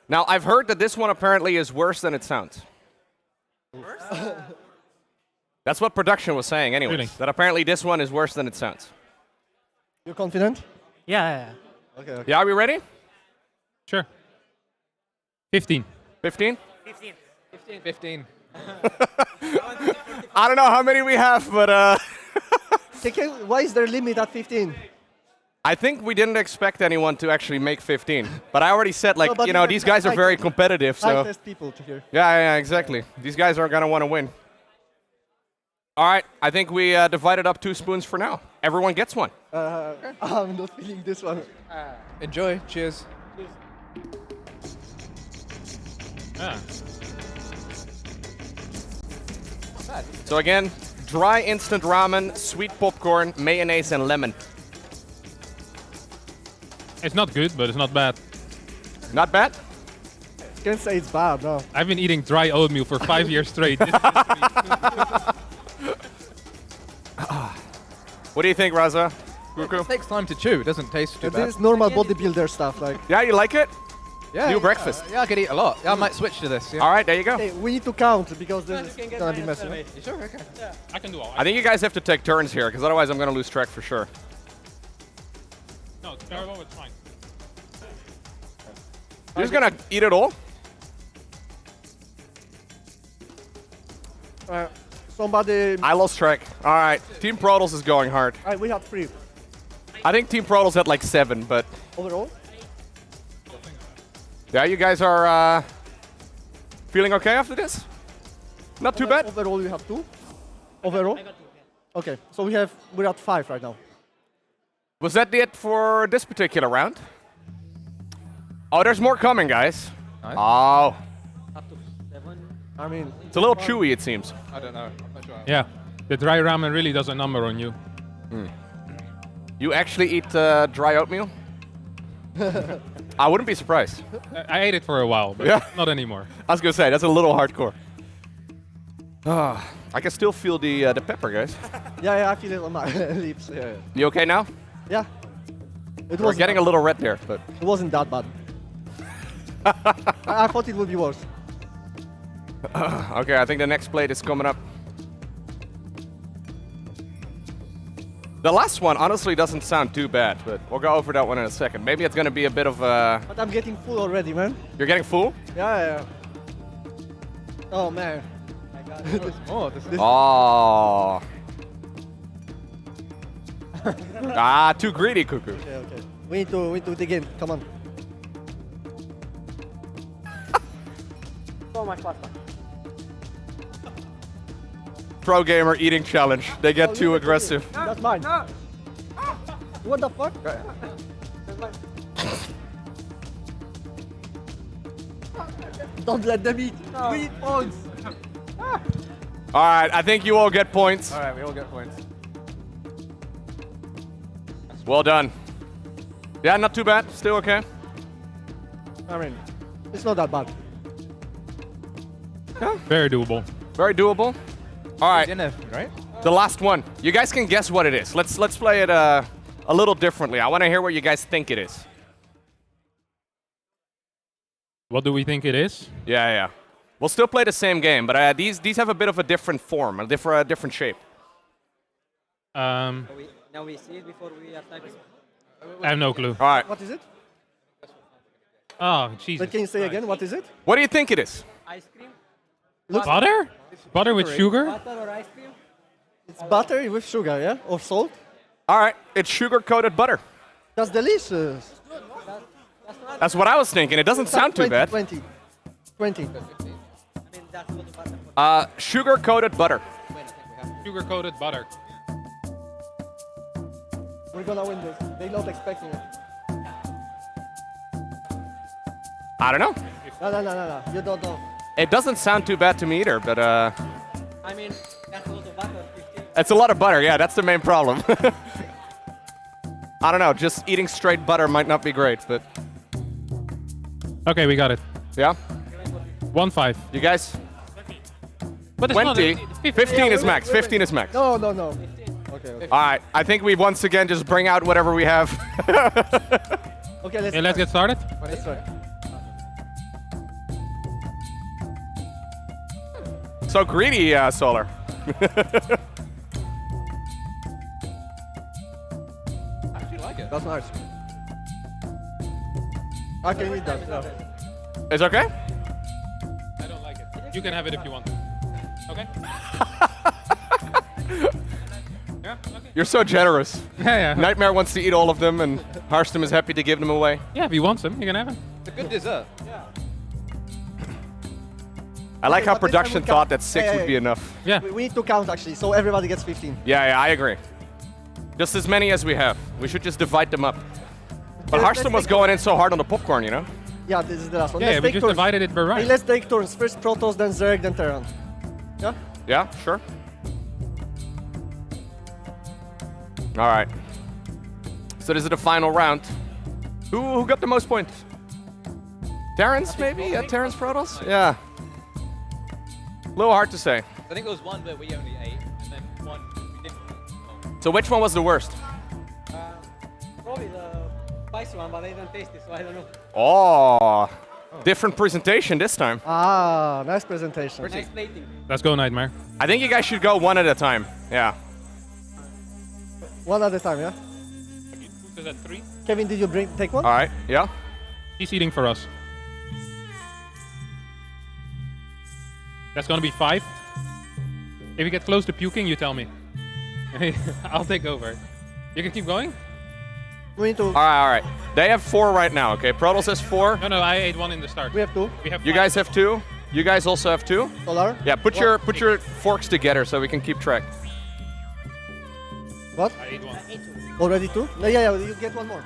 Now, I've heard that this one apparently is worse than it sounds. That's what production was saying anyways. Really? That apparently this one is worse than it sounds. You're confident? Yeah. Okay. Yeah, are we ready? Sure. 15. 15? 15. I don't know how many we have, but Why is there a limit at 15? I think we didn't expect anyone to actually make 15. But I already said, like, No, you know, these guys are very competitive, so... Test people to hear. Yeah, exactly. These guys are going to want to win. All right, I think we divided up 2 spoons for now. Everyone gets one. I'm not feeling this one. Enjoy. Cheers. Yeah. So again, dry instant ramen, sweet popcorn, mayonnaise, and lemon. It's not good, but it's not bad. Not bad? Can't say it's bad, no. I've been eating dry oatmeal for 5 years straight. What do you think, Raza? It takes time to chew. It doesn't taste too bad. This is normal bodybuilder stuff, like. Yeah, you like it? Yeah, New breakfast. Yeah, I could eat a lot. Yeah, I might switch to this. Yeah. All right, there you go. Hey, we need to count because this is gonna be messy. You sure? Okay. Yeah. I can do all. I think you guys have to take turns here, because otherwise I'm going to lose track for sure. No, it's fine. You're just going to eat it all? Somebody. I lost track. All right, Team Protos is going hard. All right, we have 3. I think Team Protos had like 7, but... Overall? Yeah, you guys are feeling okay after this? Not too bad? Overall, you have 2? Overall? Okay, so we're at 5 right now. Was that it for this particular round? Oh, there's more coming, guys. Nice. Oh. Up to 7. I mean... It's a little chewy, it seems. I don't know. I'm not sure. Yeah, the dry ramen really does a number on you. You actually eat dry oatmeal? I wouldn't be surprised. I ate it for a while, but not anymore. I was going to say, that's a little hardcore. I can still feel the pepper, guys. Yeah, I feel it on my lips. Yeah. You okay now? Yeah. We're getting a little red there, but... It wasn't that bad. I thought it would be worse. Okay, I think the next plate is coming up. The last one honestly doesn't sound too bad, but we'll go over that one in a second. Maybe it's going to be a bit of a... But I'm getting full already, man. You're getting full? Yeah. Oh, man. Oh. Too greedy, Cuckoo. Okay. We need to dig in. Come on. So much pasta. Pro gamer eating challenge. They get too aggressive. That's mine. What the fuck? Don't let them eat. We eat points. All right, I think you all get points. All right, we all get points. Well done. Yeah, not too bad. Still okay. I mean, it's not that bad. Very doable. Very doable. All right. Right? The last one. You guys can guess what it is. Let's play it a little differently. I want to hear what you guys think it is. What do we think it is? Yeah. We'll still play the same game, but these have a bit of a different form, a different shape. Now we see it before we have time. I have no clue. All right. What is it? Oh, Jesus. But can you say again, what is it? What do you think it is? Ice cream? Butter? Butter with sugar? Butter or ice cream? It's butter with sugar, yeah? Or salt? All right. It's sugar-coated butter. That's delicious. That's what I was thinking. It doesn't sound too bad. 20. I mean, that's what the butter. Sugar-coated butter. Sugar-coated butter. We're gonna win this. They're not expecting it. I don't know. No. You don't know. It doesn't sound too bad to me either, but I mean, that's a lot of butter. it's a lot of butter. Yeah, that's the main problem. I don't know. Just eating straight butter might not be great, but... Okay, we got it. Yeah? 1-5. You guys? But it's 20. not 15 is max. 15 is max. No. Okay. All right. I think we once again just bring out whatever we have. Okay, let's get started. Let's try. So greedy, Solar. I actually like it. That's nice. I can eat that. Yeah. It's okay? I don't like it. You can have it if you want. Okay? Yeah, okay. You're so generous. Yeah. Nightmare wants to eat all of them, and Harstem is happy to give them away. Yeah, if he wants them, you can have them. It's a good dessert. Yeah. I like Okay, how but this time production we thought count. that 6 would be enough. Yeah. We need to count actually, so everybody gets 15. Yeah, I agree. Just as many as we have. We should just divide them up. But Hearthstone was going in so hard on the popcorn, you know? Yeah, this is the last one. Yeah, Let's we take just turns. divided it per round. Hey, let's take turns. First Protoss, then Zerg, then Terran. Yeah? Yeah, sure. All right. So this is the final round. Who got the most points? Terrence, maybe? Yeah, Terrence Protoss? Yeah. A little hard to say. I think there was one that we only ate, and then one we didn't eat. So which one was the worst? Probably the spicy one, but I didn't taste it, so I don't know. Oh, different presentation this time. Ah, nice presentation. Nice plating. Let's go, Nightmare. I think you guys should go one at a time. Yeah. One at a time, yeah? Is that 3? Kevin, did you take one? All right, yeah. He's eating for us. That's gonna be 5. If you get close to puking, you tell me. I'll take over. You can keep going? We need to... All right. They have 4 right now, okay? Protoss has 4. No, I ate 1 in the start. We have 2. We have You 5. guys have 2. You guys also have 2. Solar? Yeah, put your forks together so we can keep track. What? I ate 1. Already 2? No, yeah, you get one more.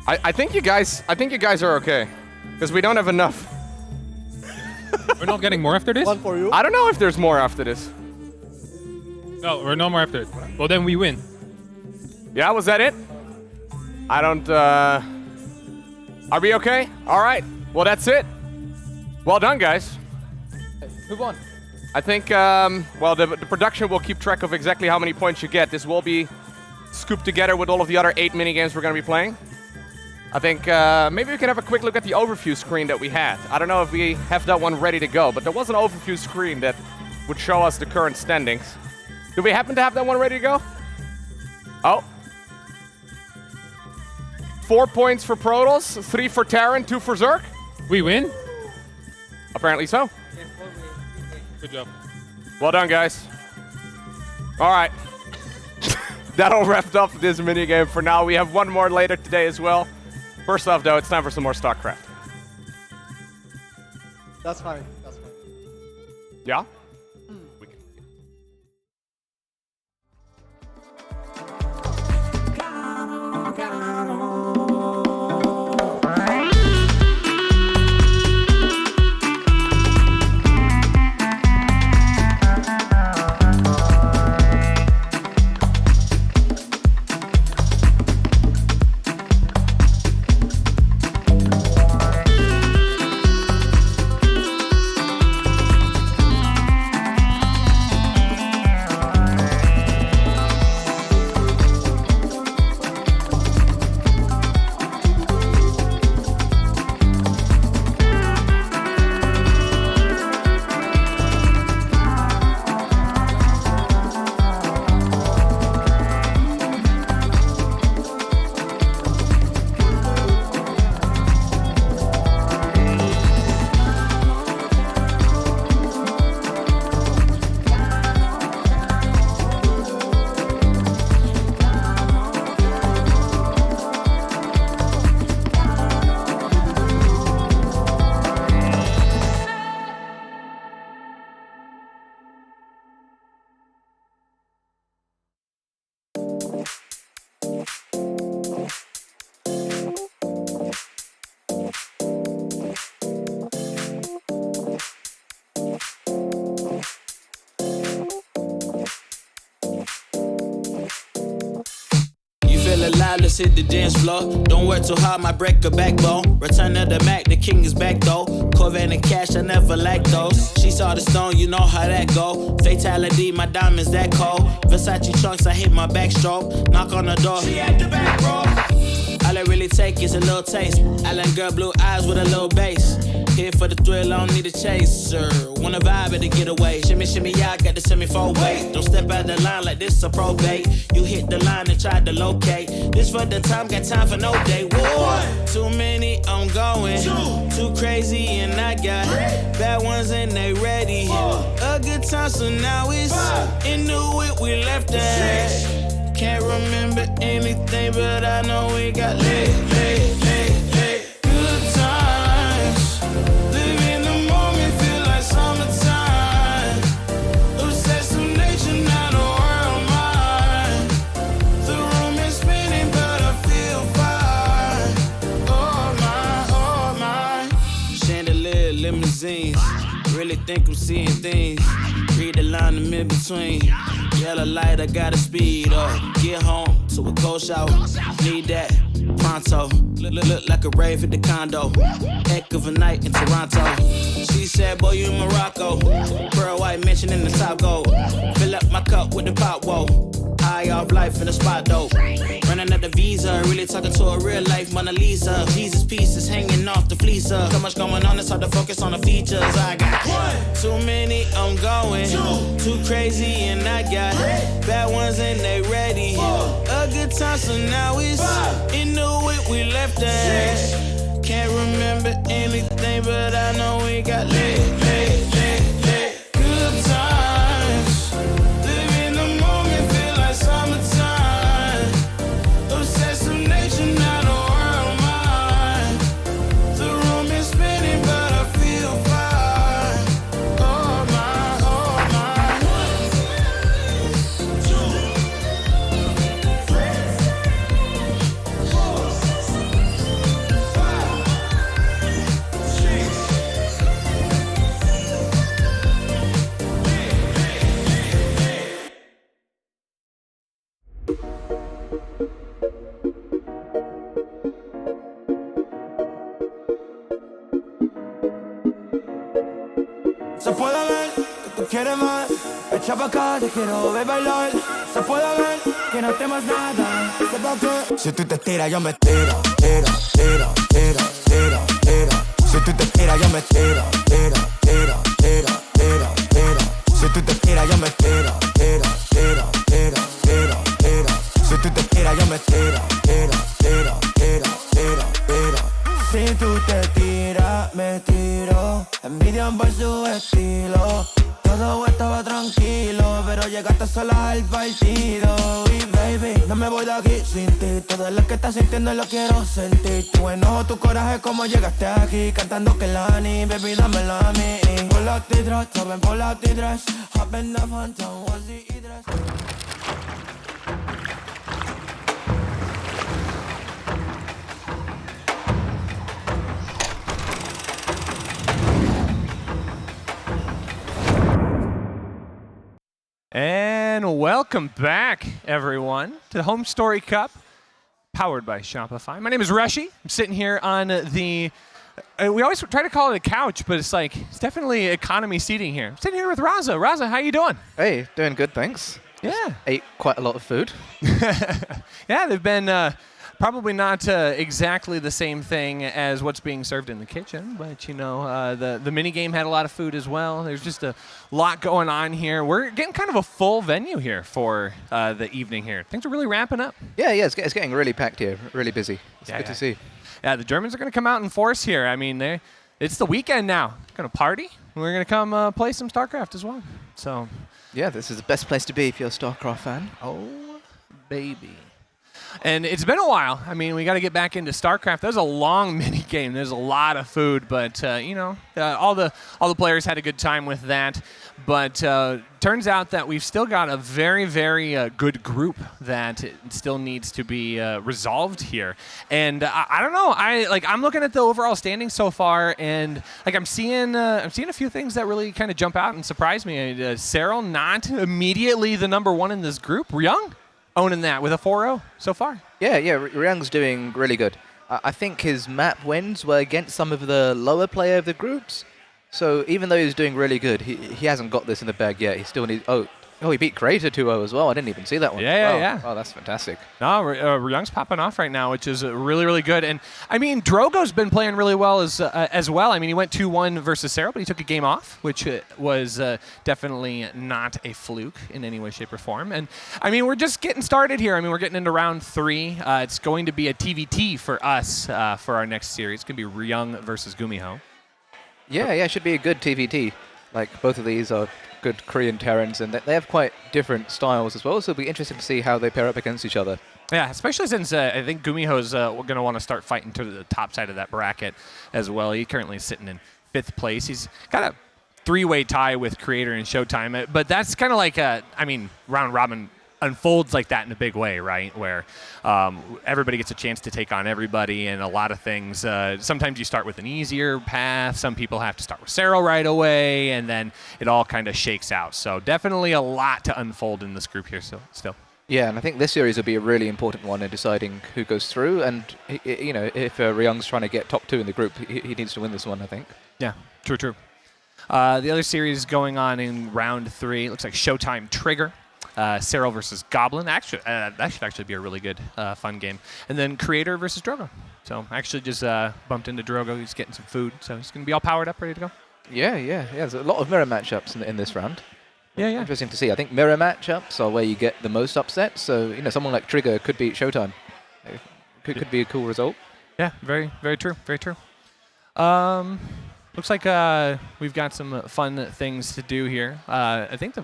I think you guys are okay. Because we don't have enough. We're not getting more after this? One for you. I don't know if there's more after this. No, we're no more after it. Well, then we win. Yeah, was that it? I don't, Are we okay? All right. Well, that's it. Well done, guys. Who won? I think, well, the production will keep track of exactly how many points you get. This will be scooped together with all of the other 8 minigames we're going to be playing. I think maybe we can have a quick look at the overview screen that we had. I don't know if we have that one ready to go, but there was an overview screen that would show us the current standings. Do we happen to have that one ready to go? Oh. 4 points for Protoss, 3 for Terran, 2 for Zerg. We win? Apparently so. Good job. Well done, guys. All right. That'll wrap up this minigame for now. We have one more later today as well. First off, though, it's time for some more StarCraft. That's fine. That's fine. Yeah? Alive, let's hit the dance floor. Don't work too hard, might break a backbone. Return of the Mac, the king is back though. Corvette and cash, I never lack those. She saw the stone, you know how that go. Fatality, my diamonds that cold. Versace trunks, I hit my backstroke. Knock on the door, she at the back, bro. All I really take is a little taste. Island girl, blue eyes with a little bass. Here for the thrill, I don't need a chaser. Wanna vibe at the getaway. Shimmy, shimmy, yeah, I got the semi-4 weight. Don't step out the line like this a probate. You hit the line and try to locate. This for the time, got time for no day. One, too many, I'm going. Too crazy and I got bad ones and they ready. A good time, so now it's into it, we left that. Can't remember anything, but I know we got lit. think I'm seeing things. Read the line in mid-between. Yellow light, I gotta speed up. Get home to a cold shower. Need that pronto. Look like a rave at the condo. Heck of a night in Toronto. She said, boy, you in Morocco. Pearl white mention in the top gold. Fill up my cup with the pop, whoa. High off life in the spot, though. Running out the visa, really talking to a real life Mona Lisa. Jesus pieces hanging off the fleecer. So much going on, it's hard to focus on the features. I got too many, I'm going. Too crazy, and I got bad ones and they ready. A good time, so now it's in the whip we left at. Can't remember anything, but I know we got lit. Good times. Live in the moment, feel like summertime. Obsessive nature, not a world mine. The room is spinning, but I feel fine. Oh my, oh my. Se puede ver que tú quieres más. Echa pa' acá, te quiero ver bailar. Se puede ver que no temas nada. Sepa que si tú te tiras, yo me tiro. Tiro, tiro, tiro, tiro, tiro. Si tú te tiras, yo me tiro. Tiro, tiro, tiro, tiro, tiro. Si tú te tiras, yo me tiro. Tiro, tiro, tiro, tiro, tiro. Si tú te tiras, yo me tiro. Tiro, tiro, tiro, tiro, tiro. Si tú te tiras, me tiro. Envidian por su estilo. Todo estaba tranquilo, pero llegaste sola al partido. Y baby, no me voy de aquí sin ti. Todo lo que estás sintiendo lo quiero sentir. Tu enojo, tu coraje, como llegaste aquí. Cantando Kelani, baby, dámelo a mí. Pull out the dress, joven, pull out the dress. Hop in the phantom, what's the dress? And welcome back, everyone, to the HomeStory Cup, powered by Shopify. My name is Rushy. I'm sitting here on the, we always try to call it a couch, but it's definitely economy seating here. I'm sitting here with Raza. Raza, how you doing? Hey, doing good, thanks. Yeah. Ate quite a lot of food. Yeah, they've been probably not exactly the same thing as what's being served in the kitchen, but you know, the mini game had a lot of food as well. There's just a lot going on here. We're getting kind of a full venue here for the evening here. Things are really ramping up. Yeah, it's getting really packed here, really busy. It's good to see. Yeah, the Germans are going to come out in force here. I mean, it's the weekend now. Going to party. We're going to come play some StarCraft as well. So, yeah, this is the best place to be if you're a StarCraft fan. Oh, baby. And it's been a while. I mean, we got to get back into StarCraft. There's a long mini game. There's a lot of food, but you know, all the players had a good time with that. But turns out that we've still got a very, very good group that still needs to be resolved here. And I don't know. I'm looking at the overall standings so far, and I'm seeing a few things that really kind of jump out and surprise me. Serral not immediately the number one in this group. Ryung owning that with a 4-0 so far. Yeah, Ryung's doing really good. I think his map wins were against some of the lower player of the groups. So even though he's doing really good, he hasn't got this in the bag yet. He still needs... Oh, he beat Creator 2-0 as well. I didn't even see that one. Yeah. Oh, that's fantastic. No, Ryung's popping off right now, which is really, really good. And, I mean, Drogo's been playing really well as well. I mean, he went 2-1 versus Serral, but he took a game off, which was definitely not a fluke in any way, shape, or form. And, I mean, we're just getting started here. I mean, we're getting into round 3. It's going to be a TVT for us for our next series. It's going to be Ryung versus GuMiho. Yeah, it should be a good TVT. Like, both of these are good Korean Terrans, and they have quite different styles as well, so it'll be interesting to see how they pair up against each other. Yeah, especially since I think GuMiho's going to want to start fighting to the top side of that bracket as well. He currently is sitting in 5th place. He's got a 3-way tie with Creator and ShoWTimE, but that's kind of like round-robin unfolds like that in a big way, right? Where everybody gets a chance to take on everybody, and a lot of things. Sometimes you start with an easier path. Some people have to start with Serral right away, and then it all kind of shakes out. So definitely a lot to unfold in this group here still. Yeah, and I think this series will be a really important one in deciding who goes through. And if Ryung's trying to get top 2 in the group, he needs to win this one, I think. Yeah, true. The other series going on in round 3 looks like ShoWTimE Trigger, Serral versus Goblin. Actually, that should actually be a really good, fun game. And then Creator versus Drogo. So I actually just bumped into Drogo. He's getting some food, so he's going to be all powered up, ready to go. Yeah. There's a lot of mirror matchups in this round. Yeah. Interesting to see. I think mirror matchups are where you get the most upset. So someone like Trigger could beat ShoWTimE. Could be a cool result. Yeah, very true. Looks like we've got some fun things to do here. I think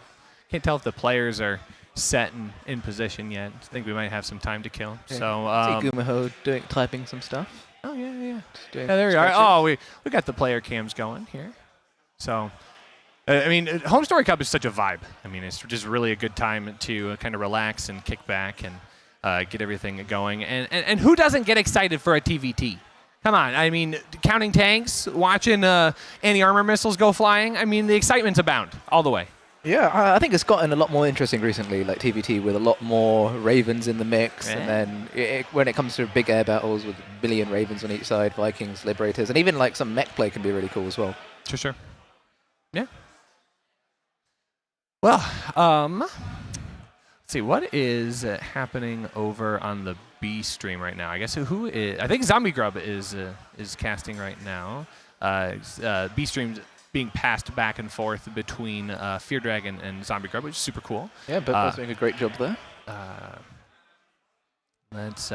can't tell if the players are set in position yet. I think we might have some time to kill. Yeah. So see GuMiho typing some stuff. Oh yeah. There we are. Oh, we got the player cams going here. So. I mean, HomeStory Cup is such a vibe. I mean, it's just really a good time to kind of relax and kick back and get everything going. And who doesn't get excited for a TVT? Come on. I mean, counting tanks, watching anti-armor missiles go flying. I mean, the excitement's abound all the way. Yeah, I think it's gotten a lot more interesting recently, like TVT, with a lot more Ravens in the mix. Yeah. And then when it comes to big air battles with a billion Ravens on each side, Vikings, Liberators, and even like some mech play can be really cool as well. Sure. Yeah. Well, let's see, what is happening over on the B stream right now? I guess who is? I think Zombie Grub is casting right now. B stream's being passed back and forth between Fear Dragon and Zombie Grub, which is super cool. Yeah, but both doing a great job there. Let's.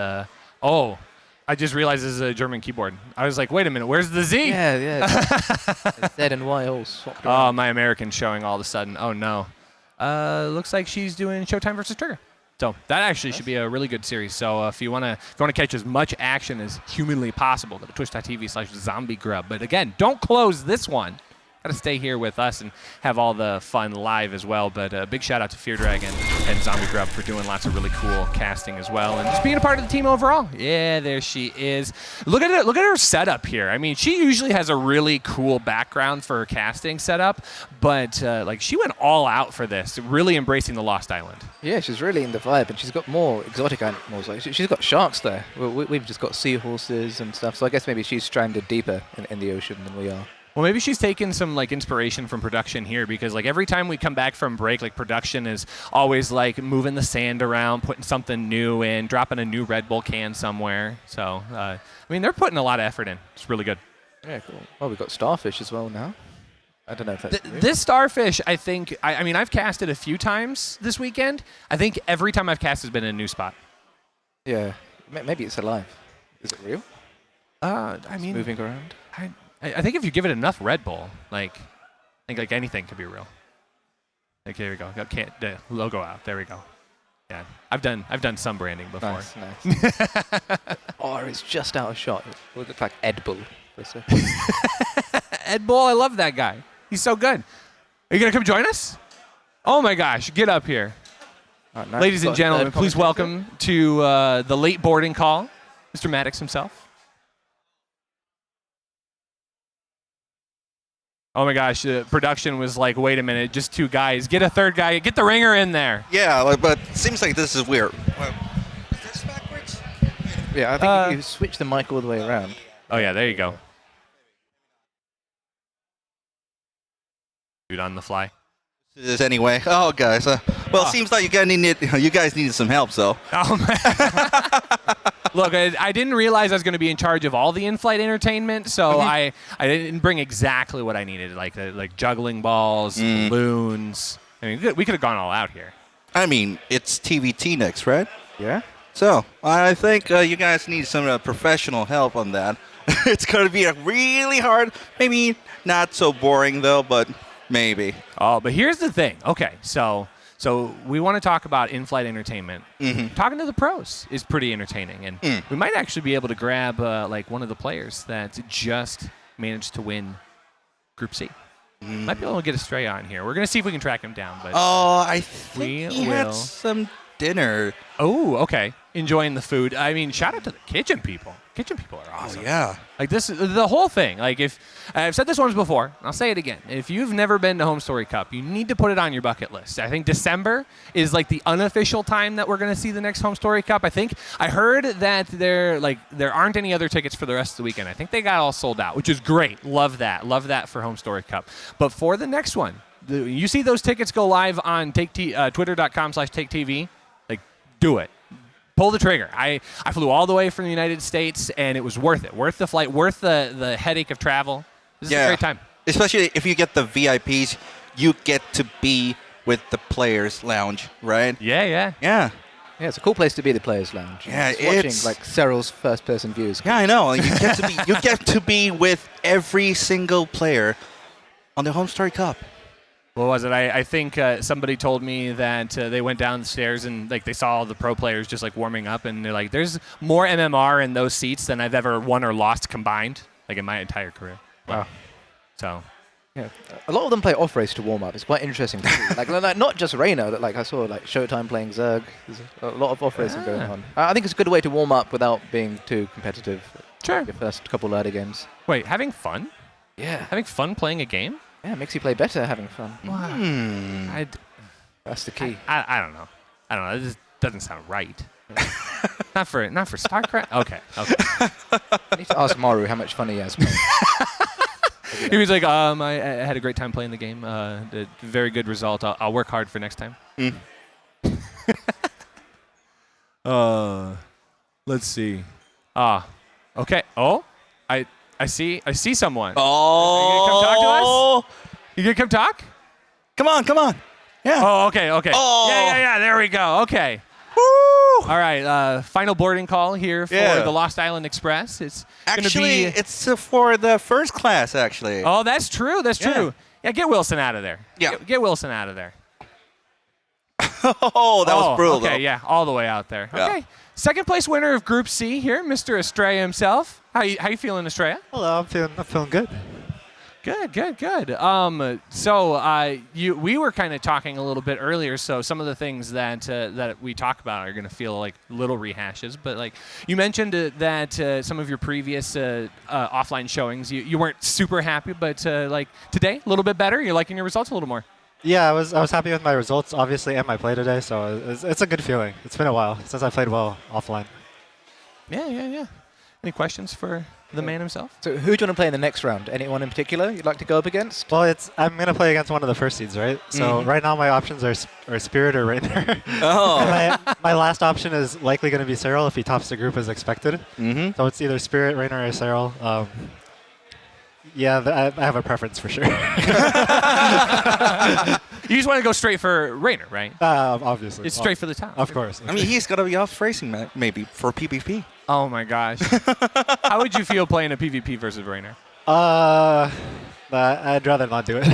I just realized this is a German keyboard. I was like, wait a minute, where's the Z? Yeah. Z and Y all swapped around. Oh, my American's showing all of a sudden. Oh, no. Looks like she's doing ShoWTimE versus Trigger. So that actually should be a really good series. So if you want to catch as much action as humanly possible, go to twitch.tv/zombiegrub. But again, don't close this one. Got to stay here with us and have all the fun live as well. But a big shout out to Fear Dragon and Zombie Grub for doing lots of really cool casting as well, and just being a part of the team overall. Yeah, there she is. Look at it. Look at her setup here. I mean, she usually has a really cool background for her casting setup, but like she went all out for this, really embracing the Lost Island. Yeah, she's really in the vibe, and she's got more exotic animals. Like she's got sharks there. We've just got seahorses and stuff. So I guess maybe she's stranded deeper in the ocean than we are. Well, maybe she's taken some like inspiration from production here, because like every time we come back from break, like production is always like moving the sand around, putting something new in, dropping a new Red Bull can somewhere. So, I mean, they're putting a lot of effort in. It's really good. Yeah, cool. Well, we've got Starfish as well now. I don't know if that's this Starfish, I think, I mean, I've cast it a few times this weekend. I think every time I've cast has been in a new spot. Yeah, maybe it's alive. Is it real? I mean, moving around. I think if you give it enough Red Bull, I think like anything could be real. Like there we go. The logo out. There we go. Yeah, I've done some branding before. Nice. R is just out of shot. It would look like Ed Bull for a second. Ed Bull, I love that guy. He's so good. Are you gonna come join us? Oh my gosh, get up here. Right, nice. Ladies and gentlemen, please welcome to the late boarding call, Mr. Maddox himself. Oh my gosh, production was like, wait a minute, just two guys. Get a third guy. Get the ringer in there. Yeah, but it seems like this is weird. Is this backwards? Yeah, I think you switch the mic all the way around. Oh yeah, there you go. Dude on the fly. This anyway. Oh, guys. Well, it seems like you guys needed some help, so. Oh, man. Look, I didn't realize I was going to be in charge of all the in-flight entertainment, so I didn't bring exactly what I needed, like juggling balls, balloons. I mean, we could have gone all out here. I mean, it's TVT next, right? Yeah. So I think you guys need some professional help on that. It's going to be really hard. Maybe not so boring, though, but maybe. Oh, but here's the thing. Okay, so we want to talk about in-flight entertainment. Talking to the pros is pretty entertaining, and we might actually be able to grab like one of the players that just managed to win Group C. Might be able to get Astrea on here. We're going to see if we can track him down. But I think he had some dinner. Oh, okay. Enjoying the food. I mean, shout out to the kitchen people. Kitchen people are awesome. Oh, yeah. Like this, the whole thing. Like if I've said this once before, I'll say it again. If you've never been to HomeStory Cup, you need to put it on your bucket list. I think December is like the unofficial time that we're going to see the next HomeStory Cup. I heard that there aren't any other tickets for the rest of the weekend. I think they got all sold out, which is great. Love that. Love that for HomeStory Cup. But for the next one, you see those tickets go live on twitter.com/TakeTv. Like, do it. Pull the trigger. I flew all the way from the United States, and it was worth it. Worth the flight, worth the headache of travel. This is a great time. Especially if you get the VIPs, you get to be with the Players Lounge, right? Yeah. Yeah, it's a cool place to be, the Players Lounge. Yeah, Just watching like Serral's first-person views. Yeah, I know. You get to be with every single player on the HomeStory Cup. What was it? I think somebody told me that they went downstairs and like they saw all the pro players just like warming up, and they're like, "There's more MMR in those seats than I've ever won or lost combined, like in my entire career." Wow. So, yeah, a lot of them play off race to warm up. It's quite interesting to see. like not just Reina. Like I saw like ShoWTimE playing Zerg. There's a lot of off racing going on. I think it's a good way to warm up without being too competitive. Sure. Your first couple ladder games. Wait, having fun? Yeah. Having fun playing a game? Yeah, it makes you play better having fun. Wow. That's the key. I don't know. It just doesn't sound right. not for StarCraft. Okay. I need to ask Maru how much fun he has. He was like, I had a great time playing the game. Very good result. I'll work hard for next time. Let's see. Okay. Oh, I see someone. Oh. You gonna come talk to us? Come on. Yeah. Oh, okay. Oh. Yeah. There we go. Okay. Woo. All right. Final boarding call here for the Lost Island Express. It's actually gonna be it's for the first class. Actually. Oh, that's true. Yeah, get Wilson out of there. Yeah. Get Wilson out of there. Oh, that was brutal. Okay, though. yeah, all the way out there. Yeah. Okay. Second place winner of Group C here, Mr. Astrea himself. How you feeling, Astrea? Hello, I'm feeling good. Good. We were kind of talking a little bit earlier. So some of the things that we talk about are going to feel like little rehashes. But like you mentioned that some of your previous offline showings, you weren't super happy, but like today, a little bit better. You're liking your results a little more. Yeah, I was happy with my results, obviously, and my play today. So it's a good feeling. It's been a while since I played well offline. Yeah. Any questions for the man himself? So who do you want to play in the next round? Anyone in particular you'd like to go up against? Well, I'm going to play against one of the first seeds, right? So right now my options are Spirit or Rainer. Oh. my last option is likely going to be Serral if he tops the group as expected. Mm-hmm. So it's either Spirit, Rainer, or Serral. Yeah, I have a preference for sure. You just want to go straight for Rainer, right? Obviously. It's straight for the top. Of course. I mean, he's got to be off racing maybe for PvP. Oh my gosh. How would you feel playing a PvP versus Rainer? I'd rather not do it.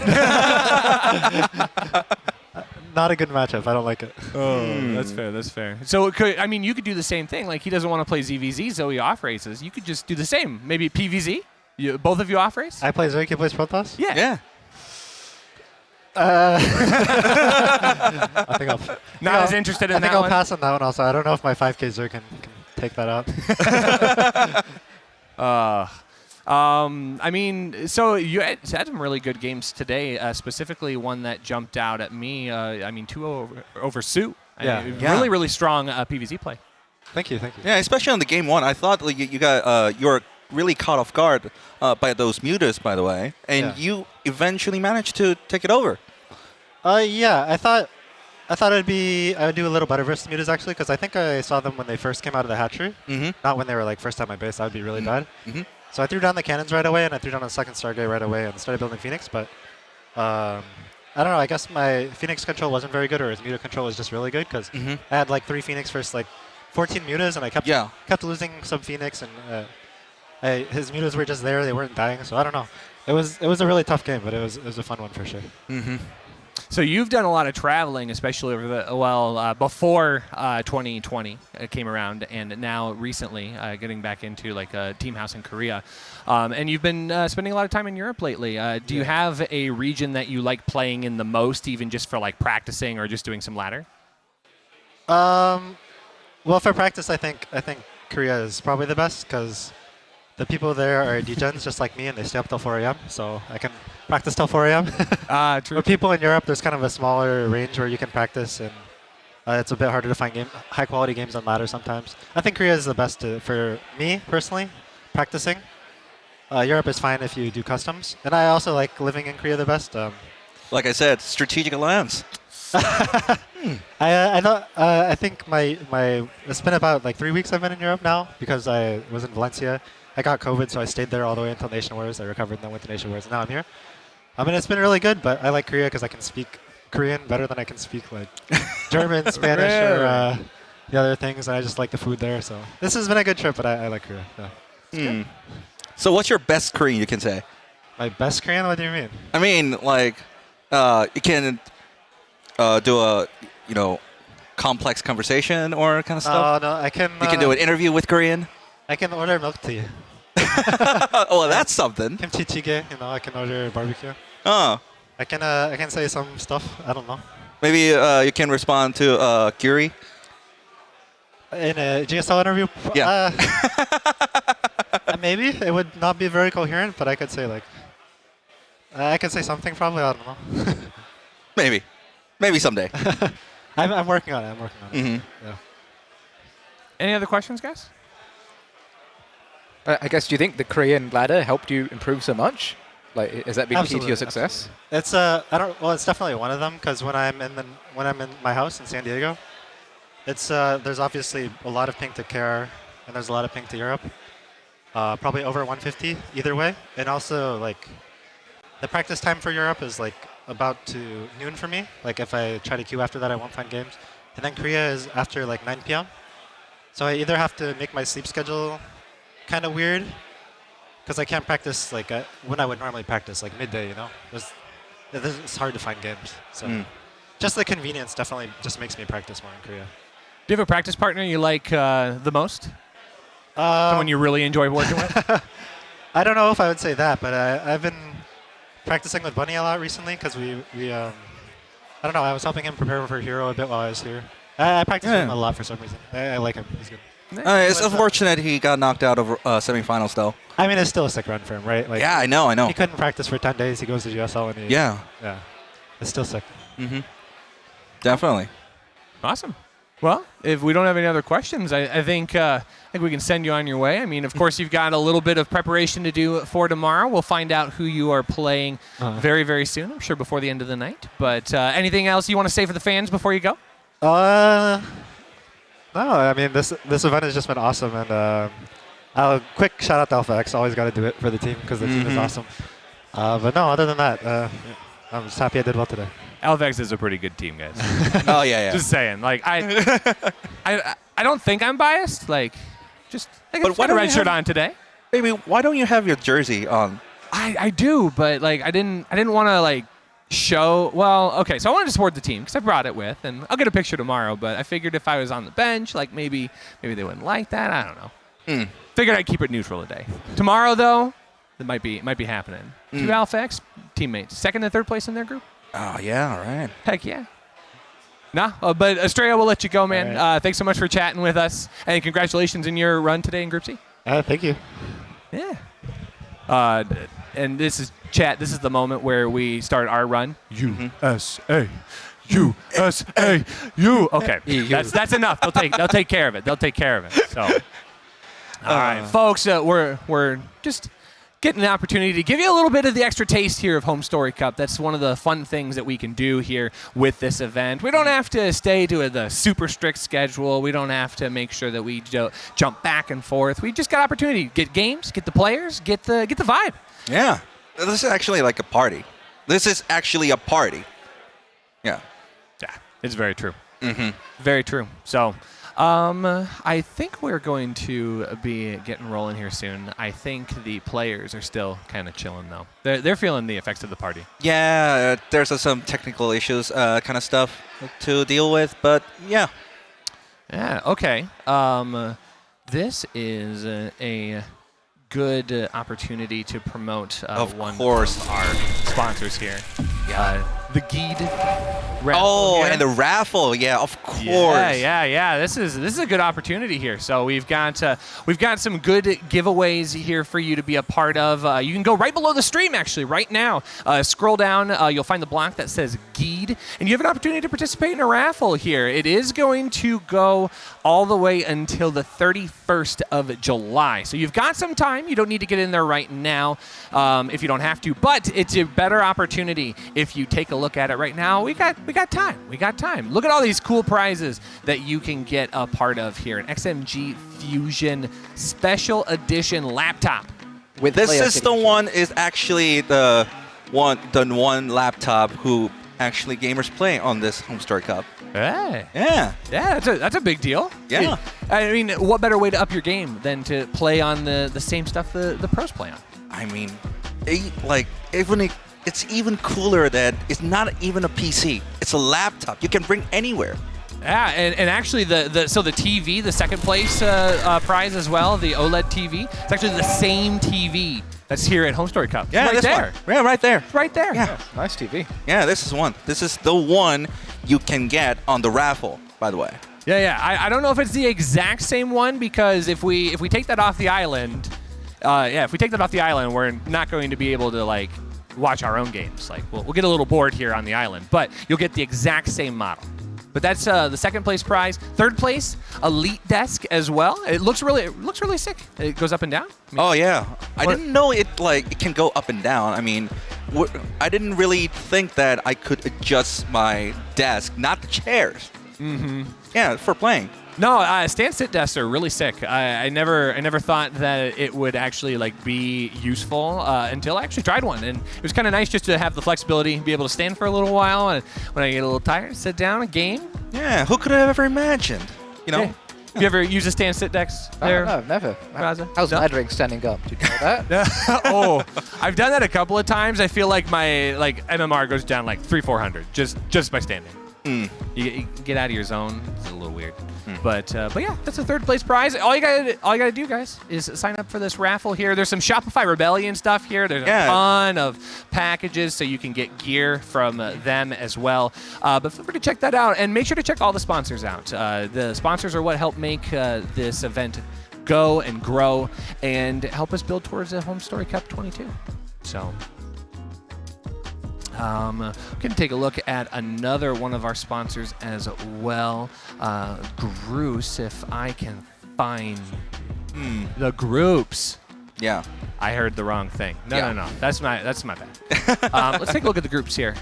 Not a good matchup. I don't like it. Oh, that's fair. So you could do the same thing. Like he doesn't want to play ZVZ, Zoe off races. You could just do the same. Maybe PVZ. Both of you off race? I play Zoe, he plays Protoss? Yeah. I think Not as interested in that one? I think I'll pass on that one also. I don't know if my 5K Zoe can take that out. So you had some really good games today, specifically one that jumped out at me. 2-0 over Sue. Yeah. Really, really strong PVZ play. Thank you. Yeah, especially on the game one. I thought you were really caught off guard by those mutas, by the way, and you eventually managed to take it over. Yeah, I thought I would do a little better versus mutas actually, because I think I saw them when they first came out of the hatchery, not when they were like first at my base. That would be really bad. So I threw down the cannons right away, and I threw down a second Stargate right away, and started building Phoenix. But I don't know. I guess my Phoenix control wasn't very good, or his muta control was just really good, because I had like 3 Phoenix versus like 14 mutas, and I kept losing some Phoenix, and his mutas were just there; they weren't dying. So I don't know. It was a really tough game, but it was a fun one for sure. So you've done a lot of traveling, especially over before 2020 came around, and now recently getting back into like a team house in Korea, and you've been spending a lot of time in Europe lately. Do you have a region that you like playing in the most, even just for like practicing or just doing some ladder? Well, for practice, I think Korea is probably the best because the people there are degens just like me, and they stay up till 4 a.m. So I can practice till 4 a.m. True. But people in Europe, there's kind of a smaller range where you can practice, and it's a bit harder to find high-quality games on ladder sometimes. I think Korea is the best for me personally, practicing. Europe is fine if you do customs, and I also like living in Korea the best. Like I said, strategic alliance. I think it's been about like 3 weeks I've been in Europe now because I was in Valencia. I got COVID, so I stayed there all the way until Nation Wars. I recovered and then went to Nation Wars, and now I'm here. I mean, it's been really good, but I like Korea because I can speak Korean better than I can speak like German, Spanish, or the other things. And I just like the food there, so this has been a good trip. But I like Korea. Yeah. So, what's your best Korean you can say? My best Korean? What do you mean? I mean, like, you can do a complex conversation or kind of stuff. No, I can. You can do an interview with Korean. I can order milk tea. Oh, that's something. Kimchi jjigae, I can order barbecue. Oh. I can say some stuff. I don't know. Maybe you can respond to Gyuri. In a GSL interview? Yeah. Maybe. It would not be very coherent, but I could say I could say something probably. I don't know. Maybe someday. I'm working on it. Yeah. Any other questions, guys? I guess, do you think the Korean ladder helped you improve so much? Like, has that been key to your success? Absolutely. It's definitely one of them because when I'm in my house in San Diego, there's obviously a lot of ping to KR and there's a lot of ping to Europe. Probably over 150 either way, and also like the practice time for Europe is like about to noon for me. Like if I try to queue after that, I won't find games. And then Korea is after like 9 p.m. So I either have to make my sleep schedule kind of weird because I can't practice like when I would normally practice like midday. It's hard to find games. So just the convenience definitely just makes me practice more in Korea. Do you have a practice partner you like the most? Someone you really enjoy working with? I don't know if I would say that, but I've been practicing with Bunny a lot recently because we I don't know, I was helping him prepare for Hero a bit while I was here. I practice with him a lot for some reason. I like him. He's good. It's unfortunate he got knocked out of semifinals, though. I mean, it's still a sick run for him, right? Like, yeah, I know. He couldn't practice for 10 days. He goes to GSL and Yeah. It's still sick. Definitely. Awesome. Well, if we don't have any other questions, I think we can send you on your way. I mean, of course, you've got a little bit of preparation to do for tomorrow. We'll find out who you are playing very, very soon, I'm sure before the end of the night. But anything else you want to say for the fans before you go? No, I mean, this event has just been awesome. And quick shout out to Alpha X. Always got to do it for the team because the team is awesome. But no, other than that, I'm just happy I did well today. Alpha X is a pretty good team, guys. Oh, yeah. Just saying. Like, I don't think I'm biased. Like, just I got a red shirt on today. Baby, why don't you have your jersey on? I do, but like I didn't want to like show. Well, okay, so I wanted to support the team because I brought it with, and I'll get a picture tomorrow. But I figured if I was on the bench, like maybe they wouldn't like that. I don't know. Figured I'd keep it neutral today. Tomorrow, though, it might be happening. 2 Alpha X teammates, second and third place in their group. Oh yeah, all right. Heck yeah. Nah, but Astrea, we'll let you go, man. Right. Thanks so much for chatting with us, and congratulations in your run today in Group C. Thank you. Yeah. And this is chat. This is the moment where we start our run. USA, USA, U. Okay, that's enough. They'll take care of it. They'll take care of it. So, all right, folks, we're just getting an opportunity to give you a little bit of the extra taste here of HomeStory Cup. That's one of the fun things that we can do here with this event. We don't have to stay to the super strict schedule. We don't have to make sure that we jump back and forth. We just got opportunity to get games, get the players, get the vibe. Yeah. This is actually like a party. This is actually a party. Yeah. Yeah, it's very true. Very true. So, I think we're going to be getting rolling here soon. I think the players are still kind of chilling, though. They're feeling the effects of the party. Yeah, there's some technical issues kind of stuff to deal with, but yeah. Yeah, okay. This is a good opportunity to promote one of our sponsors here. the Geed. And the raffle, yeah, of course. Yeah. This is a good opportunity here. So we've got some good giveaways here for you to be a part of. You can go right below the stream, actually, right now. Scroll down, you'll find the block that says Geed, and you have an opportunity to participate in a raffle here. It is going to go all the way until the 31st of July. So you've got some time. You don't need to get in there right now if you don't have to, but it's a better opportunity if you take a look at it right now. We got time. Look at all these cool prizes that you can get a part of here. An XMG Fusion Special Edition laptop. This is the one is actually the one laptop who actually gamers play on this HomeStory Cup. Hey. Yeah. Yeah, that's a big deal. Yeah. I mean, what better way to up your game than to play on the same stuff the pros play on? I mean, it's even cooler that it's not even a PC. It's a laptop. You can bring anywhere. Yeah, and actually the TV, the second place prize as well, the OLED TV, it's actually the same TV that's here at HomeStory Cup. Yeah, right there. One. Yeah, right there. It's right there. Yeah. Nice TV. Yeah, this is one. This is the one you can get on the raffle, by the way. Yeah. I don't know if it's the exact same one, because if we take that off the island, we're not going to be able to watch our own games. We'll get a little bored here on the island, but you'll get the exact same model. But that's the second place prize. Third place, Elite Desk as well. It looks really sick. It goes up and down. Oh yeah, I didn't know it can go up and down. I mean, I didn't really think that I could adjust my desk, not the chairs. Mm-hmm. Yeah, for playing. No, stand-sit desks are really sick. I never thought that it would actually be useful until I actually tried one, and it was kind of nice just to have the flexibility, be able to stand for a little while, and when I get a little tired, sit down, a game. Yeah, who could have ever imagined? You know. Yeah. You ever use a stand-sit desk? There? No, never. How's my drink standing up? Did you know that? Oh, I've done that a couple of times. I feel like my MMR goes down 300-400 just by standing. You get out of your zone. It's a little weird. But yeah, that's a third place prize. All you gotta do, guys, is sign up for this raffle here. There's some Shopify Rebellion stuff here. There's a ton of packages, so you can get gear from them as well. But feel free to check that out, and make sure to check all the sponsors out. The sponsors are what help make this event go and grow and help us build towards a HomeStory Cup 22. So. We're going to take a look at another one of our sponsors as well. Groose, if I can find the groups. Yeah. I heard the wrong thing. No. That's my bad. Let's take a look at the groups here.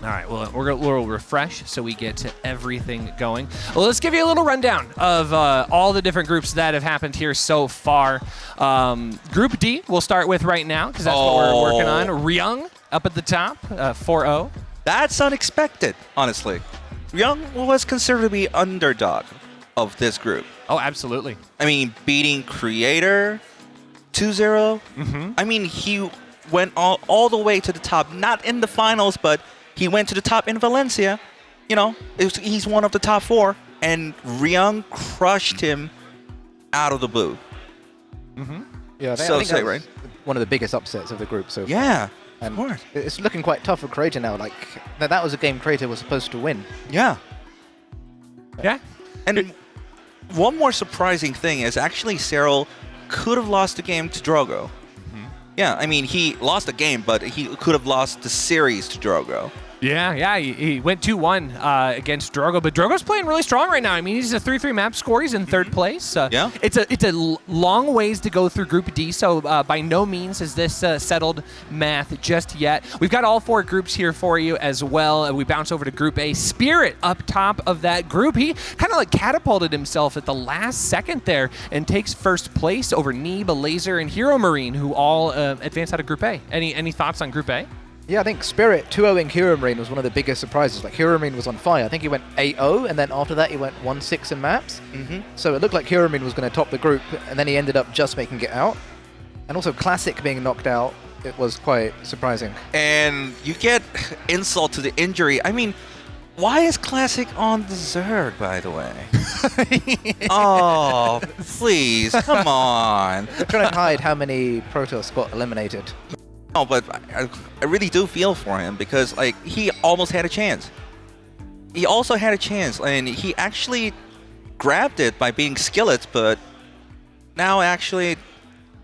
All right, well, we'll refresh so we get to everything going. Well, let's give you a little rundown of all the different groups that have happened here so far. Group D, we'll start with right now, because that's what we're working on. Ryung up at the top, 4-0. That's unexpected, honestly. Ryung was considered to be underdog of this group. Oh, absolutely. I mean, beating Creator 2-0. Mm-hmm. I mean, he went all the way to the top, not in the finals, but he went to the top in Valencia. You know, he's one of the top 4, and Ryung crushed him out of the blue. Mm-hmm. Yeah, I think that was one of the biggest upsets of the group so far. Yeah, and of course. It's looking quite tough for Creator now. That was a game Creator was supposed to win. Yeah. Yeah. And one more surprising thing is actually Serral could have lost the game to Drogo. Mm-hmm. Yeah, I mean, he lost the game, but he could have lost the series to Drogo. Yeah, he went 2-1 against Drogo, but Drogo's playing really strong right now. I mean, he's a 3-3 map score. He's in third place. Yeah. It's a long ways to go through Group D, so by no means is this settled math just yet. We've got all 4 groups here for you as well. We bounce over to Group A. Spirit up top of that group. He kind of catapulted himself at the last second there and takes first place over Neeb, Laser, and Hero Marine, who all advance out of Group A. Any thoughts on Group A? Yeah, I think Spirit 2-0ing Hero Marine was one of the biggest surprises. Hero Marine was on fire. I think he went 8-0, and then after that he went 1-6 in maps. Mm-hmm. So it looked like Hero Marine was going to top the group, and then he ended up just making it out. And also Classic being knocked out, it was quite surprising. And you get insult to the injury. I mean, why is Classic on the Zerg, by the way? Oh, please, come on. They're trying to hide how many Protoss got eliminated. No, but I really do feel for him because like he almost had a chance. He also had a chance, and he actually grabbed it by being Skillet, but now actually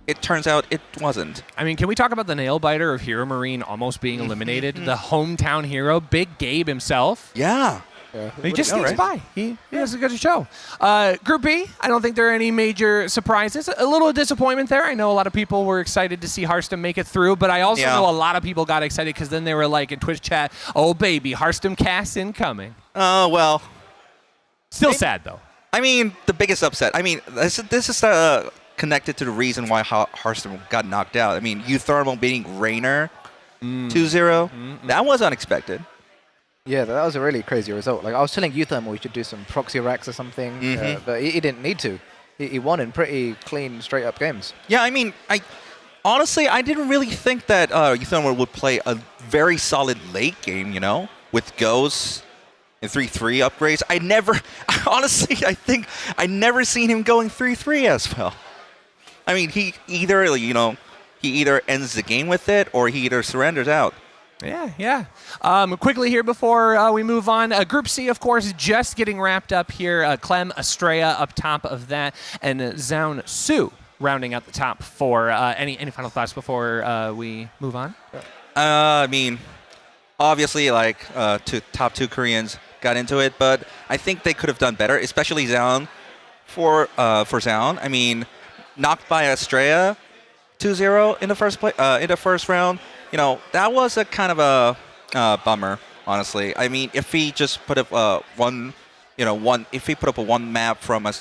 it turns out it wasn't. I mean, can we talk about the nail biter of Hero Marine almost being eliminated? The hometown hero, Big Gabe himself. Yeah. He just sneaks by. He has a good show. Group B, I don't think there are any major surprises. A little disappointment there. I know a lot of people were excited to see HomeStory make it through, but I also know a lot of people got excited because then they were like in Twitch chat, oh baby, HomeStory cast incoming. Oh, well. Still sad, though. I mean, the biggest upset. I mean, this is connected to the reason why HomeStory got knocked out. I mean, Euthermal beating Rainer 2-0. That was unexpected. Yeah, that was a really crazy result. Like I was telling Euthermal we should do some proxy racks or something, but he didn't need to. He won in pretty clean, straight-up games. Yeah, I mean, honestly, I didn't really think that Euthermal would play a very solid late game, you know, with Ghosts and 3-3 upgrades. Honestly, I think I never seen him going 3-3 as well. I mean, he either ends the game with it or he either surrenders out. Yeah. Quickly here before we move on, Group C, of course, just getting wrapped up here. Clem, Astrea up top of that, and Zoun Su rounding out the top four. Any final thoughts before we move on? I mean, obviously, top two Koreans got into it, but I think they could have done better, especially Zoun. For Zoun, I mean, knocked by Astrea 2-0 in the first round. You know, that was a kind of a bummer, honestly. I mean, if he just put up if he put up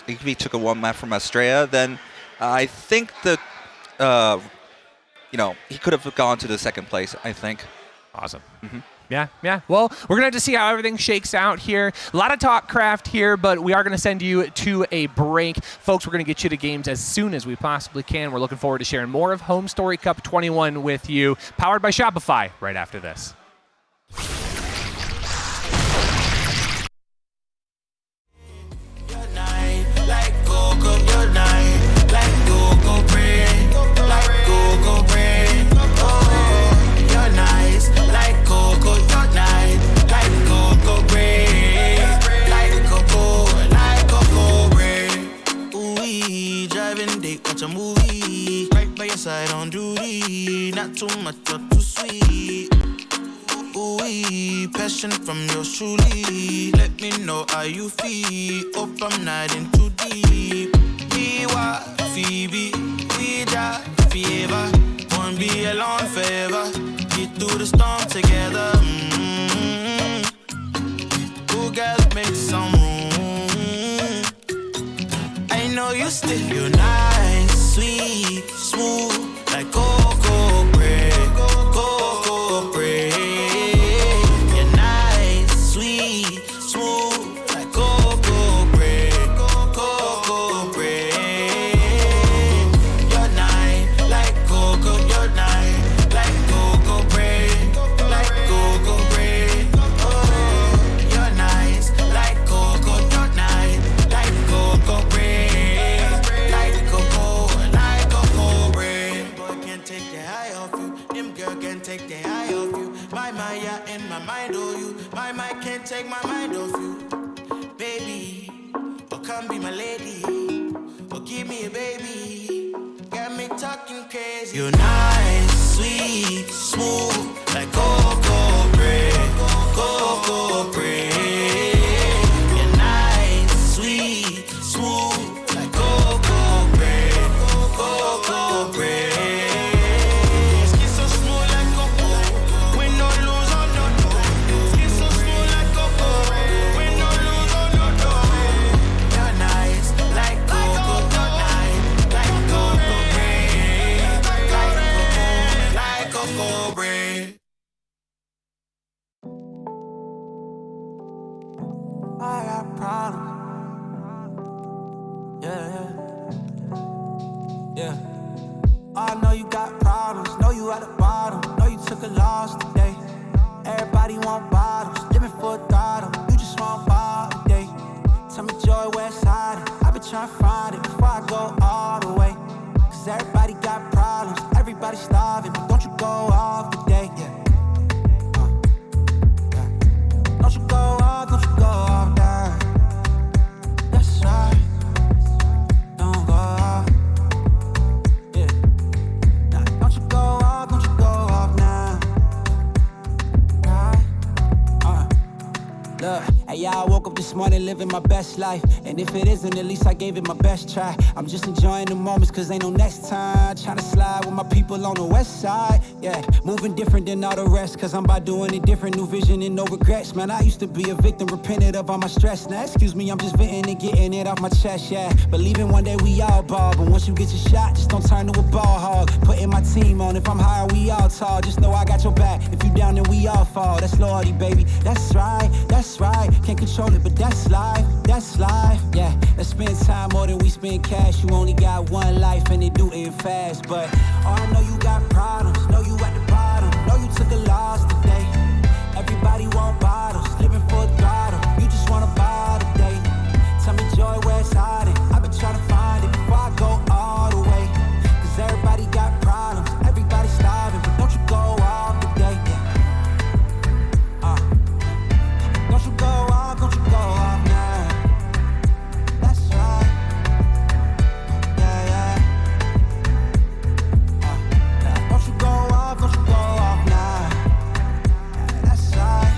if he took a one map from Astrea, then I think that, he could have gone to the second place, I think. Awesome. Yeah. Well, we're going to have to see how everything shakes out here. A lot of talk craft here, but we are going to send you to a break. Folks, we're going to get you to games as soon as we possibly can. We're looking forward to sharing more of HomeStory Cup 21 with you, powered by Shopify, right after this. Watch a movie right by your side on duty. Not too much or too sweet. Ooh, passion from yours truly. Let me know how you feel. Hope I'm not in too deep. We were Phoebe, we die forever. Won't be alone forever. Get through the storm together. Ooh, girl, make some room. I know you still, you're nice, sweet, smooth, like cocoa bread, cocoa bread. You're nice, sweet, smooth, like cocoa bread, cocoa bread. You're nice, like cocoa, you're nice, like cocoa bread, like cocoa bread. Oh, you're nice, like cocoa, you're nice, like cocoa bread. Take the eye off you. My yeah, in my mind, oh you. My mind can't take my mind off you. Baby, oh come be my lady. Oh give me a baby. Got me talking crazy. You're nice, sweet, smooth, like cocoa bread, cocoa bread. You're nice, sweet, smooth, like cocoa bread, cocoa bread. I got problems. Yeah. I know you got problems. Know you at the bottom. Know you took a loss today. Everybody want bottles. Living for a throttle. You just want bottle today. Tell me joy, where's hiding? I've been trying to find it before I go all the way. Cause everybody got problems. Everybody starving. But don't you go all woke up this morning living my best life. And if it isn't, at least I gave it my best try. I'm just enjoying the moments cause ain't no next time. Trying to slide with my people on the west side. Yeah, moving different than all the rest cause I'm about doing it different. New vision and no regrets. Man, I used to be a victim, repented of all my stress. Now, excuse me, I'm just venting and getting it off my chest, yeah. Believing one day we all ball, but once you get your shot, just don't turn to a ball hog. Putting my team on, if I'm high, we all tall. Just know I got your back. If you down, then we all fall. That's loyalty, baby. That's right, that's right. Can't control it, but that's life, yeah. Let's spend time more than we spend cash. You only got one life and they do it fast. But, oh, I know you got problems, know you at the bottom, know you took a loss today. Everybody want bottles, living for a throttle. You just wanna buy today. Tell me joy where it's hiding. I've been trying to find it before I go all the way. Cause everybody got problems, everybody starving, but don't you go off today, yeah. Don't you go off, don't you go off now. That's right. Yeah, yeah. Don't you go off, don't you go off now. That's right.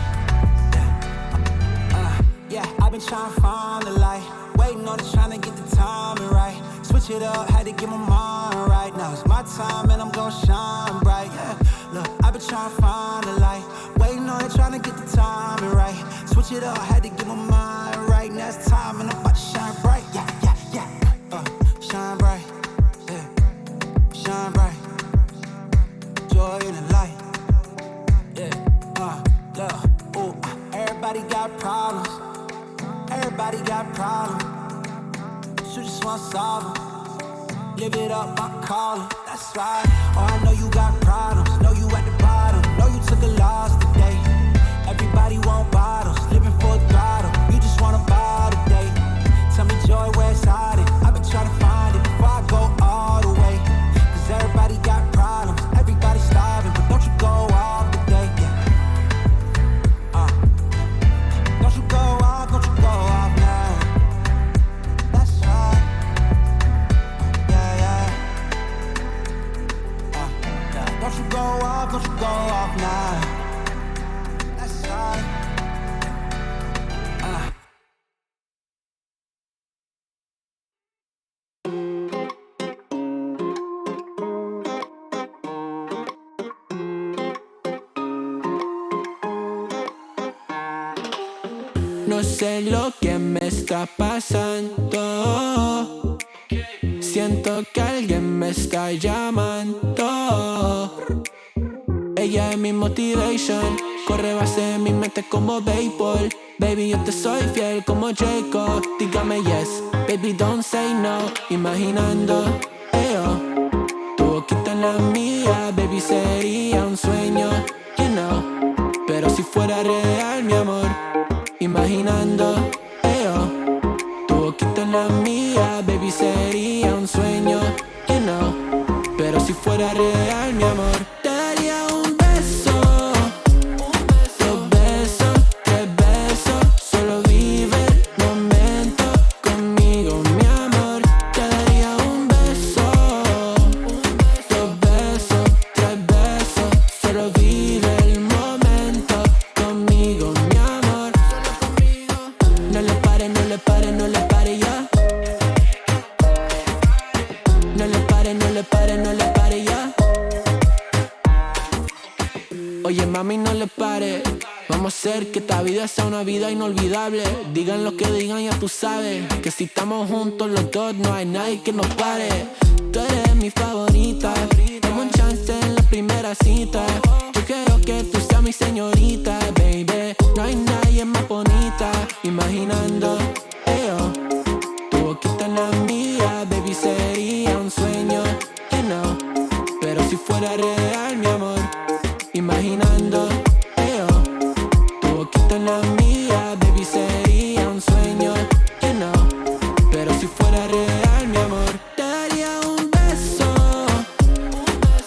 Yeah, I've been trying to find the light. Waiting on it, trying to get the timing right. Switch it up, had to get my mind right. Now it's my time and I'm gonna shine bright. Yeah, look, I've been trying to find the light. Waiting on it, trying to get the timing right. Switch it up, had to get my mind right. Now it's time and I'm about to shine bright. Yeah, yeah, yeah. Shine bright. Yeah, shine bright. Joy in the light. Yeah, look, ooh, everybody got problems. Everybody got problems. You just wanna solve them. Live it up, I call it. That's right. Oh, I know you got problems. Know you at the bottom. Know you took a loss today. Everybody want bottles. Living for a throttle. You just wanna buy today. Tell me joy where it's hiding. I've been trying to find it before I go all the way. Cause everybody got problems. Everybody starving. But don't you go off today, yeah. Don't you go off, don't you go off now. That's right. Yeah, yeah. Don't you go off, don't you go off now. That's right. No sé lo que me está pasando. Siento que alguien me está llamando. Ella es mi motivation. Corre base de mi mente como béisbol. Baby, yo te soy fiel como Jacob. Dígame yes, baby, don't say no. Imaginando, tu boquita en la mía. Baby, sería un sueño, you know. Pero si fuera real, mi amor. Imaginando, tu boquita en la mía. Baby, sería un sueño, you know. Pero si fuera real, mi amor, te daría un beso, dos besos, tres besos. Solo vive el momento conmigo, mi amor. Te daría un beso, dos besos, tres besos. Solo vive el momento conmigo, mi amor. No le pare, no le pare, no le pare ya. No le pare, no le pare, no le pare ya. Oye mami, no le pare. Vamos a hacer que esta vida sea una vida inolvidable. Digan lo que digan, ya tú sabes que si estamos juntos los dos no hay nadie que nos pare. Tú eres mi favorita. Dame un chance en la primera cita. Yo quiero que tú seas mi señorita, baby. No hay nadie más bonita. Imaginando, tu boquita en la mía. Baby, sería un sueño, you know. Pero si fuera real, mi amor. Imaginando, tu boquita en la mía. Baby, sería un sueño, you know. Pero si fuera real, mi amor, te daría un beso,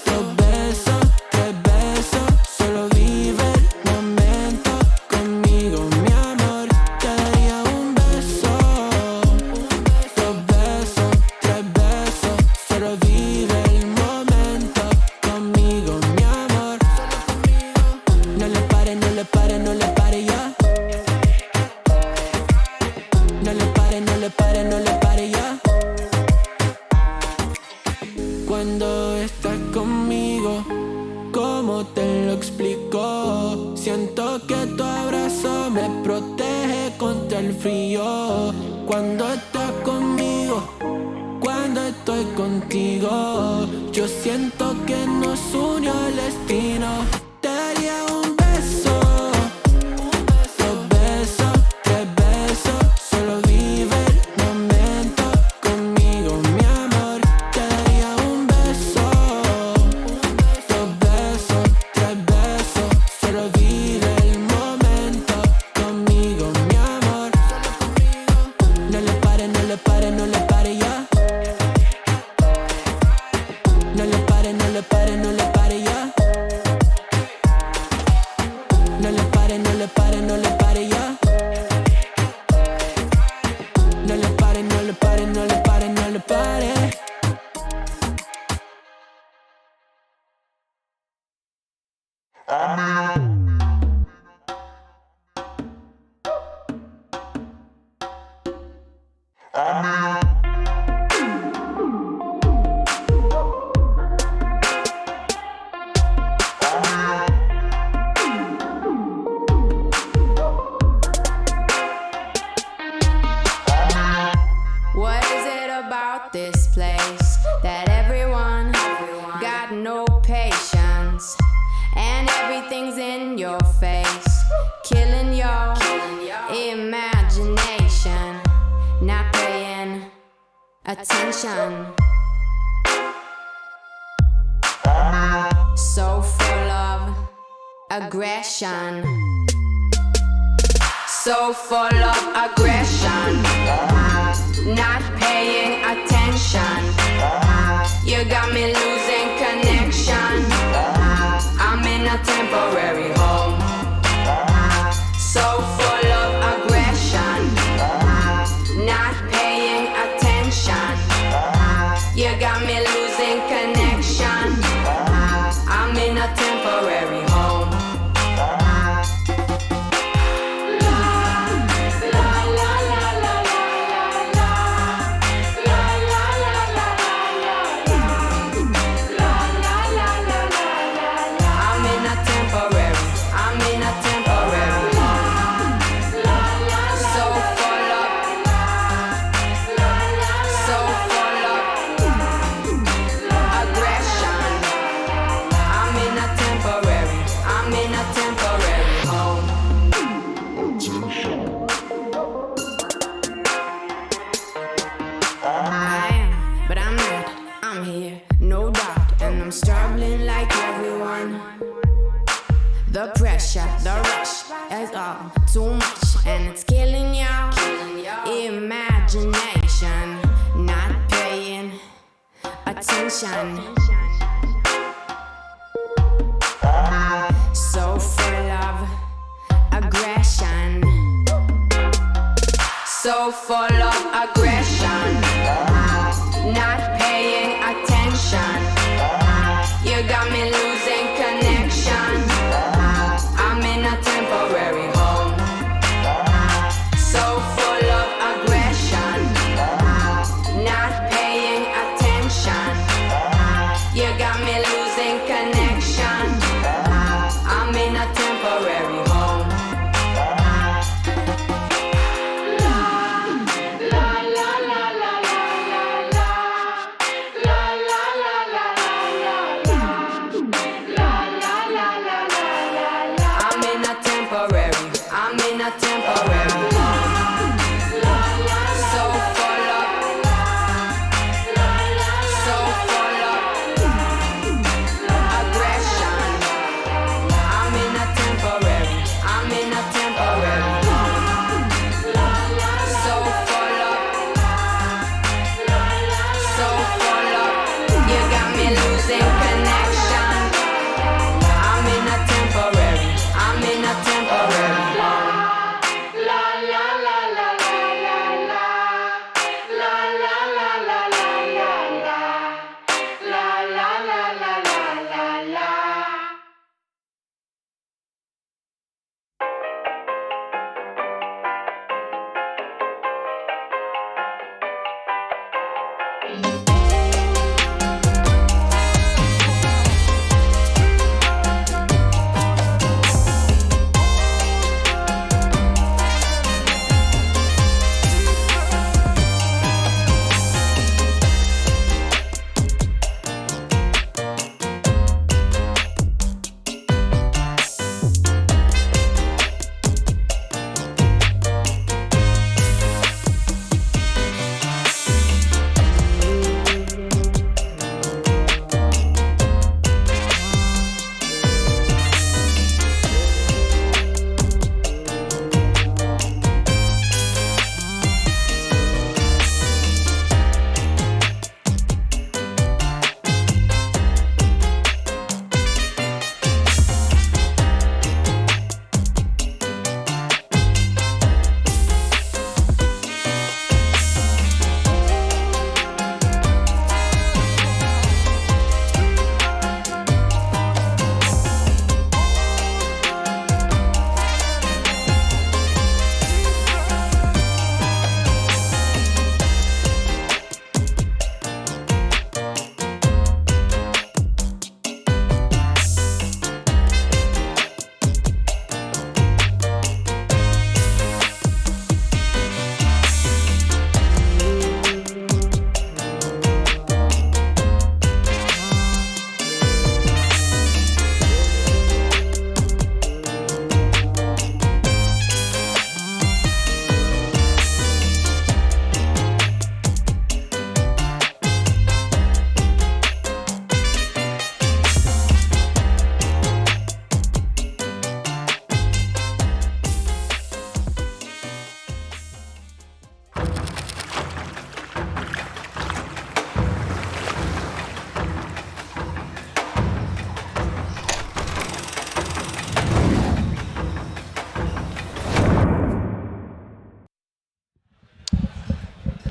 dos besos, tres besos. Solo vive el momento conmigo, mi amor. Te daría un beso. frío cuando estás conmigo. Cuando estoy contigo, yo siento que nos unió el destino. Te daría un beso, dos besos, tres besos. Solo vive el momento conmigo, mi amor. Te daría un beso, dos besos, tres besos. Solo vive el momento conmigo, mi amor. No le pare, no le pare, no le pare ya. No le pare, no le pare, no le pare ya. No le pare, no le pare, no le pare ya. No le pare, no le pare, no le pare, no le pare. What is it about this place that everyone got no patience and everything's in your face, killing your imagination, not paying attention. So full of aggression. So full of aggression. Not paying attention. You got me losing connection. I'm in a temporary home. So full of aggression. Not paying attention. You got me losing connection. I'm in a temporary home. The pressure, the rush is all too much, and it's killing your imagination. Not paying attention. So full of aggression. So full of aggression. Not paying attention. You got me losing connection. I'm in a temporary home. So full of aggression. Not paying attention. You got me losing connection. I'm in a temporary home.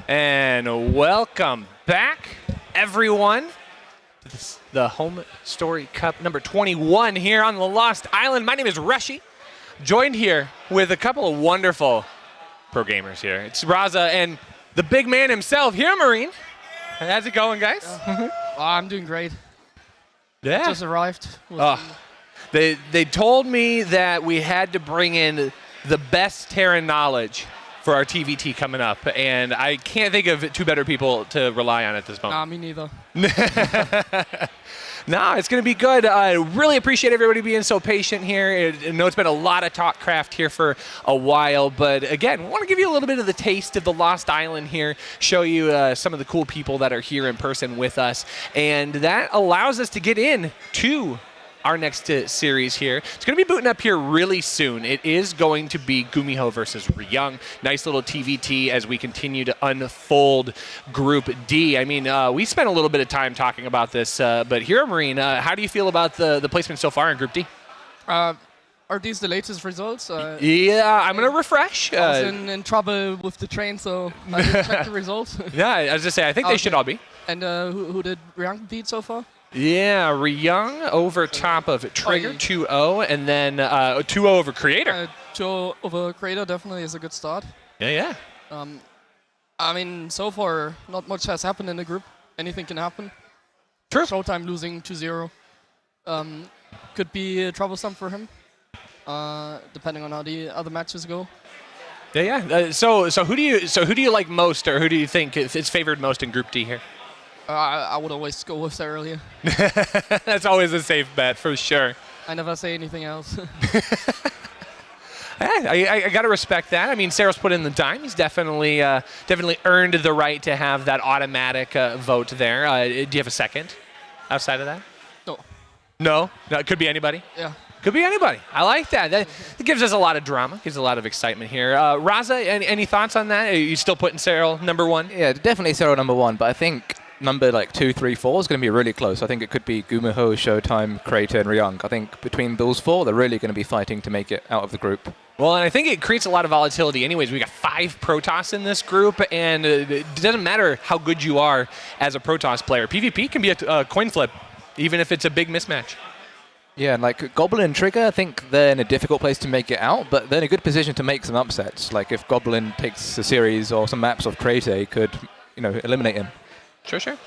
And welcome back, everyone, to the HomeStory Cup number 21 here on the Lost Island. My name is Reshi, joined here with a couple of wonderful pro gamers here. It's Raza and the big man himself, here, Marine. How's it going, guys? I'm doing great. Yeah. Just arrived. They told me that we had to bring in the best Terran knowledge for our TVT coming up, and I can't think of two better people to rely on at this moment. Nah, me neither. No, it's going to be good. I really appreciate everybody being so patient here. I know it's been a lot of TalkCraft here for a while, but again, we want to give you a little bit of the taste of the Lost Island here, show you some of the cool people that are here in person with us, and that allows us to get in to our next series here. It's going to be booting up here really soon. It is going to be GuMiho versus Ryung. Nice little TVT as we continue to unfold Group D. I mean, we spent a little bit of time talking about this, but here, Marine, how do you feel about the placement so far in Group D? Are these the latest results? Yeah, I'm going to refresh. I was in trouble with the train, so I didn't check the results. Yeah, I was just saying, I think they should all be. And who did Ryung beat so far? Yeah, Ryung over top of Trigger 2-0, and then 2-0 over Creator. 2-0 over Creator definitely is a good start. Yeah. I mean, so far, not much has happened in the group. Anything can happen. True. ShoWTimE losing 2-0 could be troublesome for him, depending on how the other matches go. Yeah. So who do you like most, or who do you think is favored most in Group D here? I would always go with Serral here. That's always a safe bet for sure. I never say anything else. I got to respect that. I mean, Serral's put in the time. He's definitely earned the right to have that automatic vote there. Do you have a second outside of that? No, it could be anybody? Yeah. Could be anybody. I like that. That gives us a lot of drama, gives a lot of excitement here. Raza, any thoughts on that? Are you still putting Serral number one? Yeah, definitely Serral number one, but I think number 2, 3, 4 is going to be really close. I think it could be GuMiho, ShoWTimE, Creator, and Ryung. I think between those four, they're really going to be fighting to make it out of the group. Well, and I think it creates a lot of volatility anyways. We got 5 Protoss in this group, and it doesn't matter how good you are as a Protoss player. PvP can be a coin flip, even if it's a big mismatch. Yeah, and like Goblin and Trigger, I think they're in a difficult place to make it out, but they're in a good position to make some upsets. Like if Goblin takes a series or some maps of Creator, he could, eliminate him. Sure.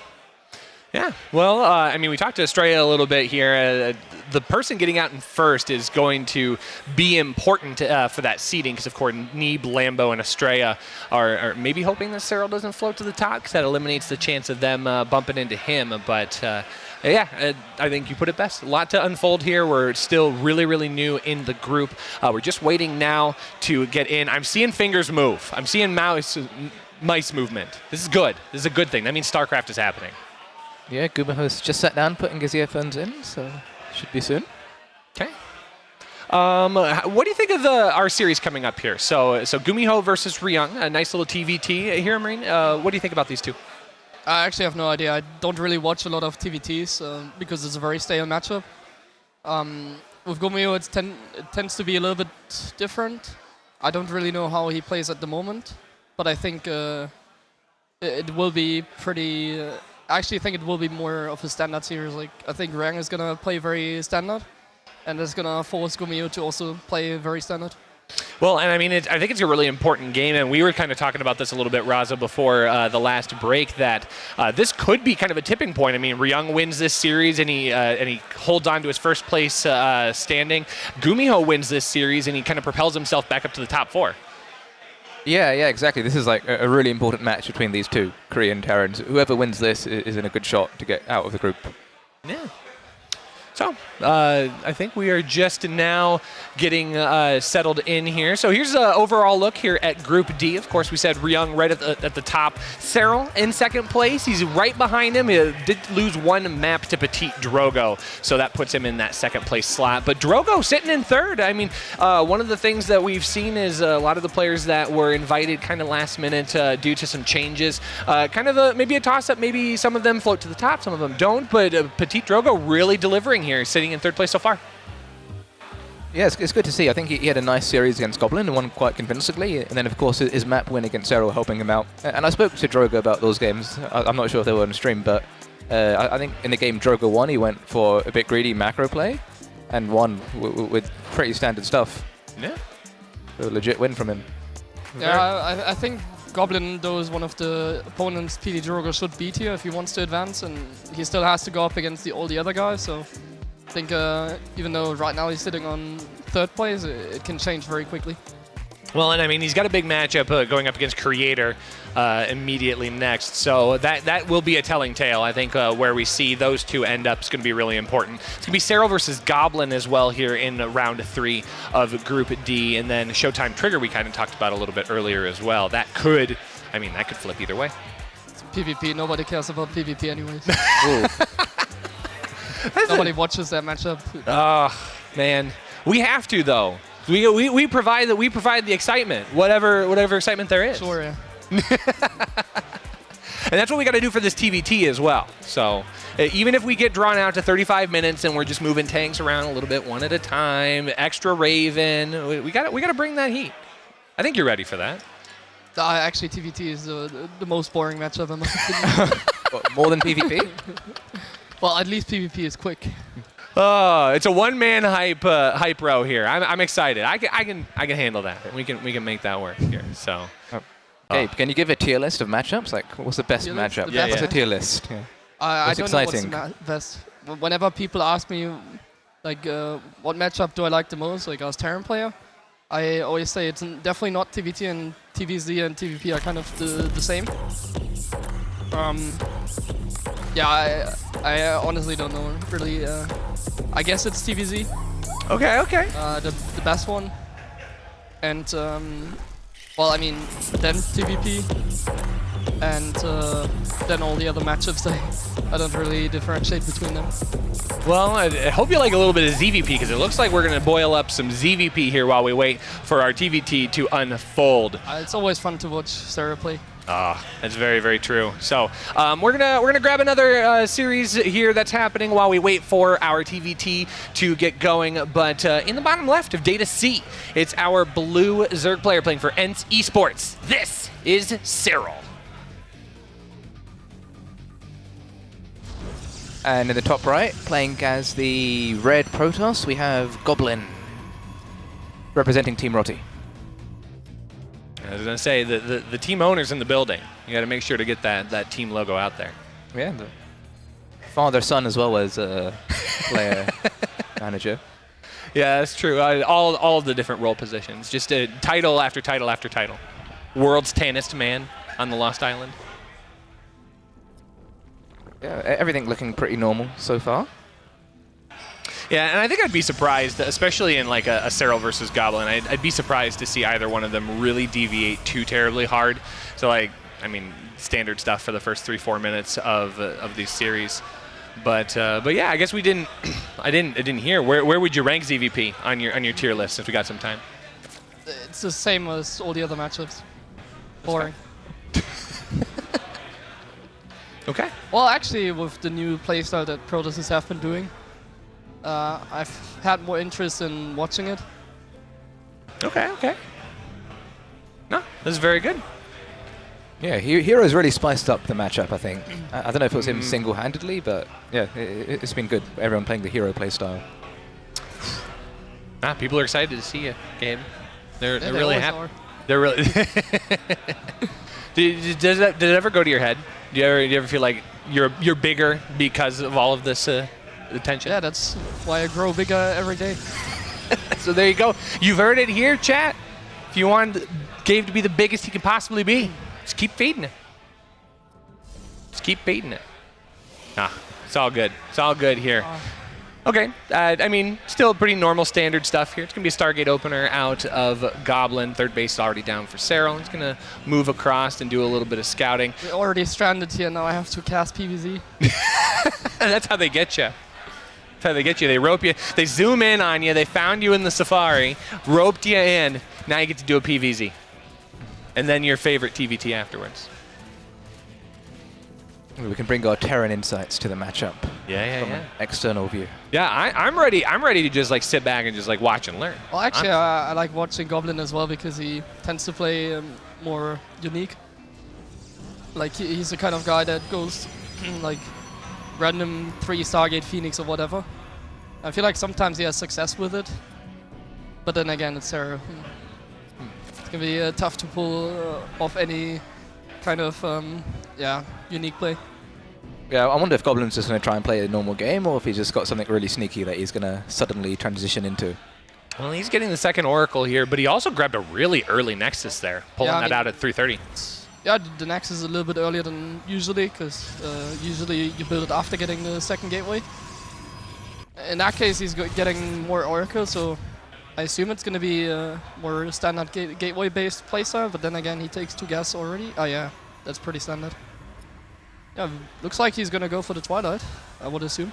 Yeah. Well, I mean, we talked to Astrea a little bit here. The person getting out in first is going to be important for that seeding because, of course, Neeb, Lambo, and Astrea are maybe hoping that Serral doesn't float to the top because that eliminates the chance of them bumping into him. But, I think you put it best. A lot to unfold here. We're still really, really new in the group. We're just waiting now to get in. I'm seeing fingers move. I'm seeing mice movement. This is good. This is a good thing. That means StarCraft is happening. Yeah, GuMiho's just sat down putting his earphones in, so should be soon. Okay. What do you think of our series coming up here? So GuMiho versus Ryung, a nice little TVT here, Marine. What do you think about these two? I actually have no idea. I don't really watch a lot of TVTs because it's a very stale matchup. With GuMiho, it tends to be a little bit different. I don't really know how he plays at the moment, but I think it will be pretty... I actually think it will be more of a standard series. Like I think Ryung is gonna play very standard, and it's gonna force GuMiho to also play very standard. Well, and I mean, I think it's a really important game, and we were kind of talking about this a little bit, Raza, before the last break, that this could be kind of a tipping point. I mean, Ryung wins this series, and he holds on to his first place standing. GuMiho wins this series, and he kind of propels himself back up to the top 4. Yeah, exactly. This is like a really important match between these two Korean Terrans. Whoever wins this is in a good shot to get out of the group. Yeah. So, I think we are just now getting settled in here. So here's an overall look here at Group D. Of course, we said Ryung right at the top. Serral in second place. He's right behind him. He did lose one map to Petite Drogo, so that puts him in that second place slot. But Drogo sitting in third. I mean, one of the things that we've seen is a lot of the players that were invited kind of last minute due to some changes. Kind of maybe a toss-up. Maybe some of them float to the top, some of them don't. But Petite Drogo really delivering here, sitting in third place so far. Yeah, it's good to see. I think he had a nice series against Goblin and won quite convincingly. And then, of course, his map win against Serral helping him out. And I spoke to Droga about those games. I'm not sure if they were on stream, but I think in the game Droga won, he went for a bit greedy macro play and won with pretty standard stuff. Yeah. So a legit win from him. Yeah, I think Goblin, though, is one of the opponents PD Droga should beat here if he wants to advance, and he still has to go up against all the other guys, so I think even though right now he's sitting on 3rd place, it can change very quickly. Well, and I mean, he's got a big matchup going up against Creator immediately next, so that will be a telling tale. I think where we see those two end up is going to be really important. It's going to be Serral versus Goblin as well here in round 3 of Group D, and then ShoWTimE Trigger we kind of talked about a little bit earlier as well. That could flip either way. It's PvP. Nobody cares about PvP anyways. Nobody watches that matchup. Oh, man. We have to, though. We provide the excitement, whatever excitement there is. Sure, yeah. And that's what we got to do for this TVT as well. So even if we get drawn out to 35 minutes and we're just moving tanks around a little bit one at a time, extra Raven, we got to bring that heat. I think you're ready for that. Actually, TVT is the most boring matchup in my opinion. What, more than PvP? Well, at least PvP is quick. It's a one-man hype row here. I'm excited. I can handle that. We can make that work here. So, Gabe, can you give a tier list of matchups? Like, what's the best matchup? What's a tier list? Yeah. I don't know what's the best. Whenever people ask me, like, what matchup do I like the most, like as Terran player, I always say it's definitely not TVT, and TVZ and TVP are kind of the same. Yeah, I honestly don't know really. I guess it's TVZ. Okay. The best one, and well, I mean, then TVP, and then all the other matchups. I don't really differentiate between them. Well, I hope you like a little bit of ZVP, because it looks like we're going to boil up some ZVP here while we wait for our TVT to unfold. It's always fun to watch Serral play. That's very, very true. So we're gonna grab another series here that's happening while we wait for our TVT to get going. But in the bottom left of Data C, it's our blue Zerg player playing for ENCE Esports. This is Serral. And in the top right, playing as the red Protoss, we have Goblin, representing Team Rotti. I was going to say, the team owner's in the building. You got to make sure to get that team logo out there. Yeah, the father-son as well as player manager. Yeah, that's true. All of the different role positions. Just title after title after title. World's tannest man on the Lost Island. Yeah, everything looking pretty normal so far. Yeah, and I think I'd be surprised, especially in like a Serral versus Goblin, I'd be surprised to see either one of them really deviate too terribly hard. So like, I mean, standard stuff for the first 3-4 minutes of these series. But yeah, I guess we didn't. I didn't hear. Where would you rank ZVP on your tier list if we got some time? It's the same as all the other matchups. Boring. Okay. Well, actually, with the new playstyle that Protosses have been doing, I've had more interest in watching it. Okay. No, this is very good. Yeah, Heroes really spiced up the matchup, I think. I don't know if it was him single-handedly, but yeah, it's been good. Everyone playing the Hero playstyle. People are excited to see you, Gabe. They're really happy. Are. They're really. Did it ever go to your head? Do you ever feel like you're bigger because of all of this attention? Yeah, that's why I grow bigger every day. So there you go. You've heard it here, chat. If you want Gabe to be the biggest he can possibly be, just keep feeding it. Just keep feeding it. It's all good. It's all good here. Okay, I mean, still pretty normal standard stuff here. It's going to be a Stargate opener out of Goblin. Third base is already down for Serral. It's going to move across and do a little bit of scouting. We're already stranded here. Now I have to cast PVZ. And that's how they get you. That's how they get you. They rope you. They zoom in on you. They found you in the Safari, roped you in. Now you get to do a PVZ. And then your favorite TVT afterwards. We can bring our Terran insights to the matchup. Yeah. An external view. Yeah, I'm ready. I'm ready to just like sit back and just like watch and learn. Well, actually, I like watching Goblin as well because he tends to play more unique. Like he's the kind of guy that goes like random 3 Stargate Phoenix or whatever. I feel like sometimes he has success with it, but then again, it's Serral. It's gonna be tough to pull off any kind of unique play. Yeah, I wonder if Goblin's just going to try and play a normal game, or if he's just got something really sneaky that he's going to suddenly transition into. Well, he's getting the second Oracle here, but he also grabbed a really early Nexus there, pulling that out at 3:30. Yeah, the Nexus is a little bit earlier than usually, because usually you build it after getting the second gateway. In that case, he's getting more Oracle, so I assume it's going to be a more standard gateway-based playstyle, but then again, he takes 2 gas already. Oh yeah, that's pretty standard. Yeah, looks like he's going to go for the Twilight, I would assume.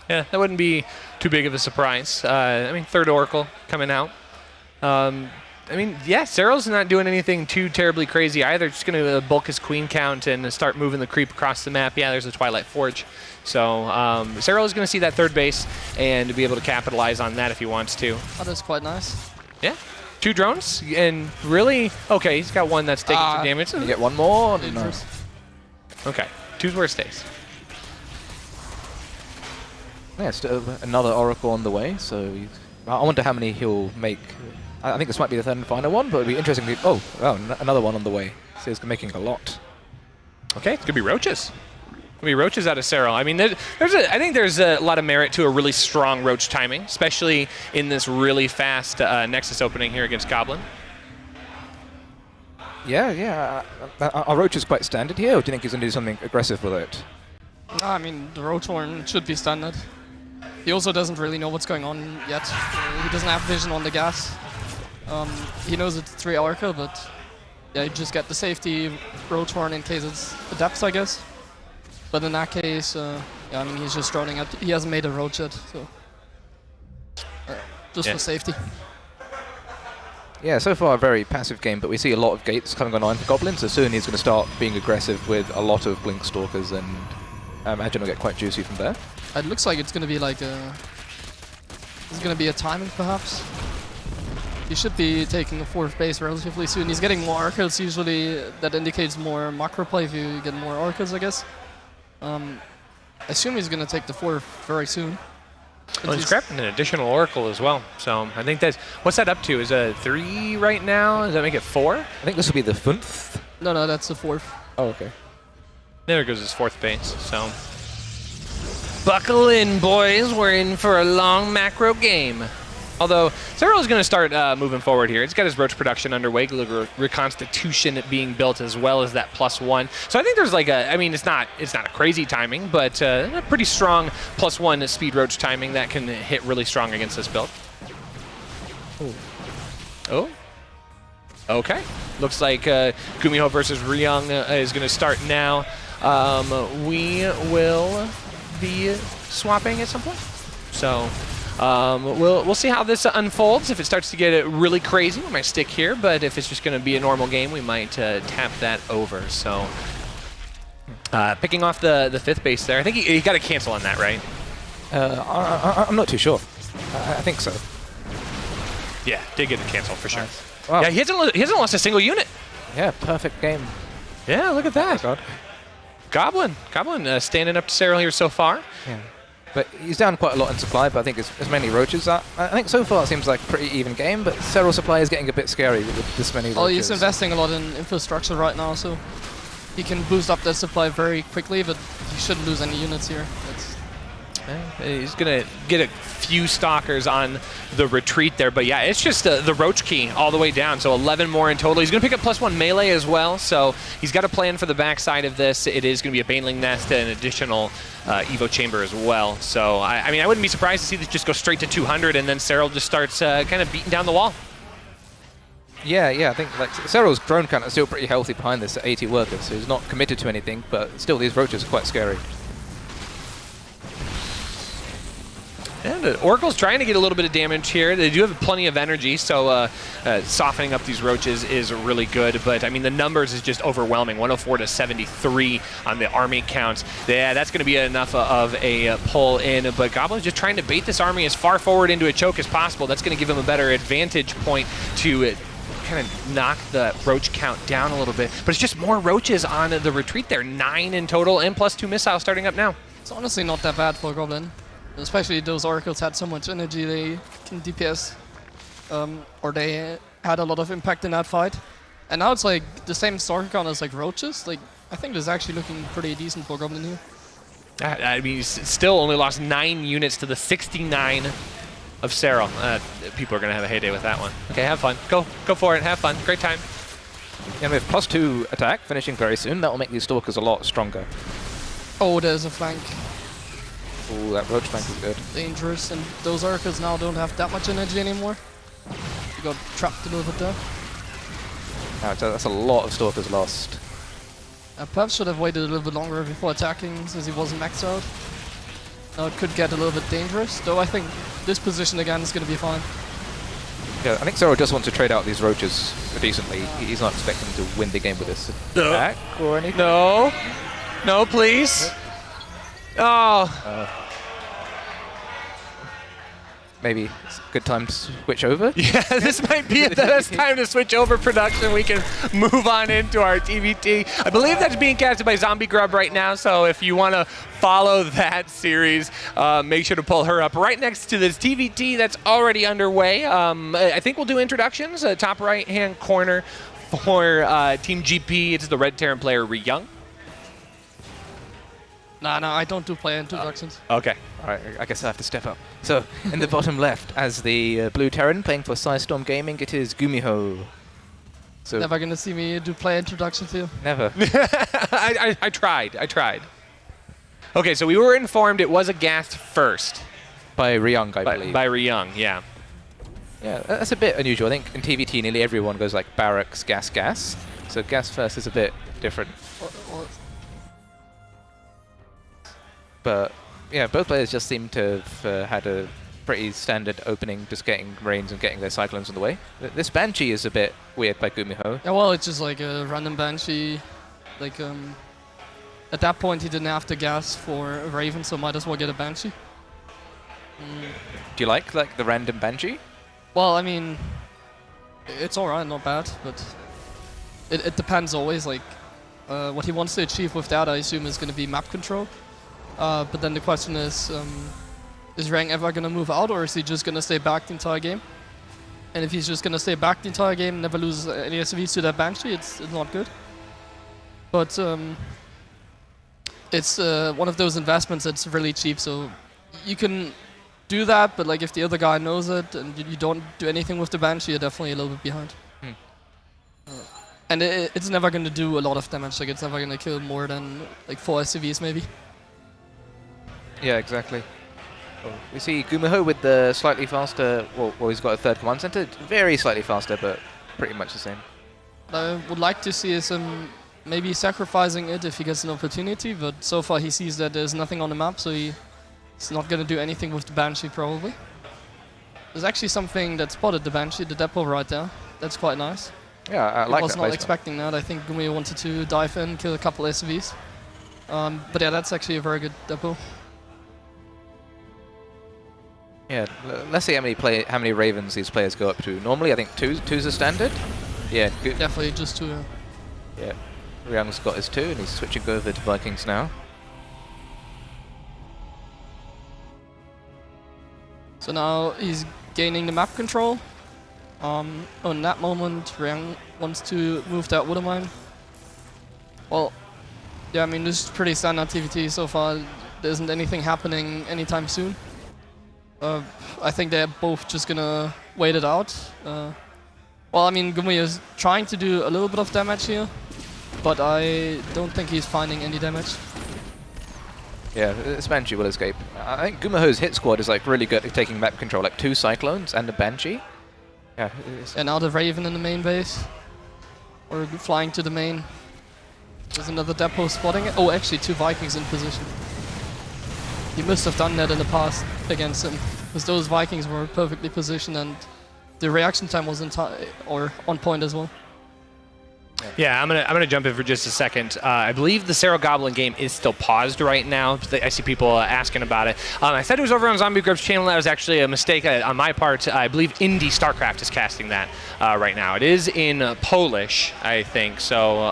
Yeah, that wouldn't be too big of a surprise. I mean, third Oracle coming out. I mean, yeah, Serral's not doing anything too terribly crazy either. Just going to bulk his queen count and start moving the creep across the map. Yeah, there's a Twilight Forge. So Serral is going to see that third base and be able to capitalize on that if he wants to. Oh, that's quite nice. Yeah. 2 drones, and really, okay, he's got one that's taking some damage. You get one more? Nice. Okay, 2's where it stays. Yeah, still another Oracle on the way, so I wonder how many he'll make. I think this might be the third and final one, but it'll be interesting. Another one on the way. So he's making a lot. Okay, it's going to be Roaches. Going to be Roaches out of Serral. I mean, I think there's a lot of merit to a really strong Roach timing, especially in this really fast Nexus opening here against Goblin. Yeah. Are Roaches quite standard here, or do you think he's going to do something aggressive with it? No, I mean, the Roach Horn should be standard. He also doesn't really know what's going on yet. He doesn't have vision on the gas. He knows it's 3 Oracle, but yeah, you just get the safety Roach Horn in case it's the depths, I guess. But in that case, I mean, he's just droning out. He hasn't made a Roach yet, so just for safety. Yeah, so far a very passive game, but we see a lot of gates coming online for Goblin, so soon he's going to start being aggressive with a lot of Blink Stalkers, and I imagine it'll get quite juicy from there. It looks like it's going to be like it's going to be a timing, perhaps. He should be taking a 4th base relatively soon. He's getting more Oracles, usually that indicates more macro play if you get more Oracles, I guess. I assume he's going to take the 4th very soon. Well, he's grabbing an additional Oracle as well. So I think that's... What's that up to? Is it 3 right now? Does that make it 4? I think this will be the 5th. No, that's the 4th. Oh, okay. There goes his 4th base, so... Buckle in, boys. We're in for a long macro game. Although, Serral is going to start moving forward here. He's got his Roach production underway, Reconstitution being built as well as that +1. So I think there's like a, I mean, it's not a crazy timing, but a pretty strong +1 speed Roach timing that can hit really strong against this build. Ooh. Oh. Okay. Looks like GuMiho versus Ryung is going to start now. We will be swapping at some point. So... we'll see how this unfolds. If it starts to get really crazy, we might stick here. But if it's just going to be a normal game, we might tap that over. So picking off the 5th base there. I think he got to cancel on that, right? I'm not too sure. I think so. Yeah, did get a cancel for sure. Nice. Wow. Yeah, he hasn't lost a single unit. Yeah, perfect game. Yeah, look at that. Oh, God. Goblin standing up to Serral here so far. Yeah. But he's down quite a lot in supply, but I think it's mainly Roaches. I think so far it seems like a pretty even game, but Serral supply is getting a bit scary with this many Roaches. Well, he's investing a lot in infrastructure right now, so he can boost up that supply very quickly, but he shouldn't lose any units here. He's going to get a few Stalkers on the retreat there, but yeah, it's just the Roach key all the way down, so 11 more in total. He's going to pick up +1 melee as well, so he's got a plan for the backside of this. It is going to be a Baneling Nest and an additional Evo Chamber as well. So, I mean, I wouldn't be surprised to see this just go straight to 200, and then Serral just starts kind of beating down the wall. Yeah, I think like Serral's drone count is still pretty healthy behind this at 80 workers, so he's not committed to anything, but still these Roaches are quite scary. And Oracle's trying to get a little bit of damage here. They do have plenty of energy, so softening up these roaches is really good. But, I mean, the numbers is just overwhelming. 104 to 73 on the army counts. Yeah, that's going to be enough of a pull in. But Goblin's just trying to bait this army as far forward into a choke as possible. That's going to give him a better advantage point to kind of knock the roach count down a little bit. But it's just more roaches on the retreat there. 9 in total, and plus 2 missiles starting up now. It's honestly not that bad for Goblin. Especially those oracles had so much energy they can DPS, or they had a lot of impact in that fight. And now it's like the same stalker count as like roaches. Like I think this is actually looking pretty decent for Goblin here. I mean, he's still only lost 9 units to the 69 of Serral. People are gonna have a heyday with that one. Okay, have fun. Go for it. Have fun. Great time. And with +2 attack finishing very soon, that will make these stalkers a lot stronger. Oh, there's a flank. Ooh, that roach flank is good. Dangerous, and those oracles now don't have that much energy anymore. You got trapped a little bit there. That's a lot of stalkers lost. Perhaps should have waited a little bit longer before attacking, since he wasn't maxed out. Now it could get a little bit dangerous, though I think this position again is going to be fine. Yeah, I think Serral just wants to trade out these roaches decently. He's not expecting to win the game with this attack or anything. No, please. Oh. Maybe it's a good time to switch over? Yeah, this might be the best time to switch over production. We can move on into our TVT. I believe that's being casted by Zombie Grub right now, so if you want to follow that series, make sure to pull her up right next to this TVT that's already underway. I think we'll do introductions. Top right-hand corner for Team GP, it's the Red Terran player Ryung. No, I don't do player introductions. Okay. All right, I guess I have to step up. So, in the bottom left, as the Blue Terran playing for Storm Gaming, it is GuMiho. So Never gonna see me do player introductions here. Never. I tried. Okay, so we were informed it was a gas first. By Ryung, I believe. By Ryung, yeah. Yeah, that's a bit unusual. I think in TVT nearly everyone goes like barracks, gas. So gas first is a bit different. But yeah, both players just seem to have had a pretty standard opening, just getting Rains and getting their Cyclones on the way. This Banshee is a bit weird by GuMiho. Yeah, well, it's just like a random Banshee. Like, at that point, he didn't have to gas for a Raven, so might as well get a Banshee. Do you like the random Banshee? Well, I mean, it's alright, not bad, but it depends always. Like, what he wants to achieve with that, I assume, is going to be map control. But then the question is Ryung ever going to move out, or is he just going to stay back the entire game? And if he's just going to stay back the entire game, never lose any SVs to that Banshee, it's not good. But it's one of those investments that's really cheap, so you can do that, but like if the other guy knows it and you don't do anything with the Banshee, you're definitely a little bit behind. And it's never going to do a lot of damage, like it's never going to kill more than like 4 SCVs maybe. Yeah, exactly. We see GuMiho with the slightly faster, well, he's got a third command center, very slightly faster, but pretty much the same. I would like to see him maybe sacrificing it if he gets an opportunity, but so far he sees that there's nothing on the map, so he's not going to do anything with the Banshee probably. There's actually something that spotted the Banshee, the depot right there. That's quite nice. Yeah, I like that. I was not expecting that. I think GuMiho wanted to dive in, kill a couple SCVs. But yeah, that's actually a very good depot. Yeah, let's see how many Ravens these players go up to. Normally, I think two's a standard. Yeah, definitely just 2. Yeah, Ryung's got his 2, and he's switching over to Vikings now. So now he's gaining the map control. On that moment, Ryung wants to move that water mine. Well, yeah, I mean, this is pretty standard TVT so far. There isn't anything happening anytime soon. I think they're both just gonna wait it out. Well, I mean, GuMiho is trying to do a little bit of damage here, but I don't think he's finding any damage. Yeah, this Banshee will escape. I think GuMiho's hit squad is like really good at taking map control, like 2 Cyclones and a Banshee. Yeah. And now the Raven in the main base, or flying to the main. There's another depot spotting it. Oh, actually 2 Vikings in position. he must have done that in the past against him, because those Vikings were perfectly positioned and the reaction time was on point as well. Yeah, I'm gonna jump in for just a second. I believe the Serral Goblin game is still paused right now. I see people asking about it. I said it was over on Zombie Grub's channel. That was actually a mistake on my part. I believe Indie StarCraft is casting that right now. It is in Polish, I think. So,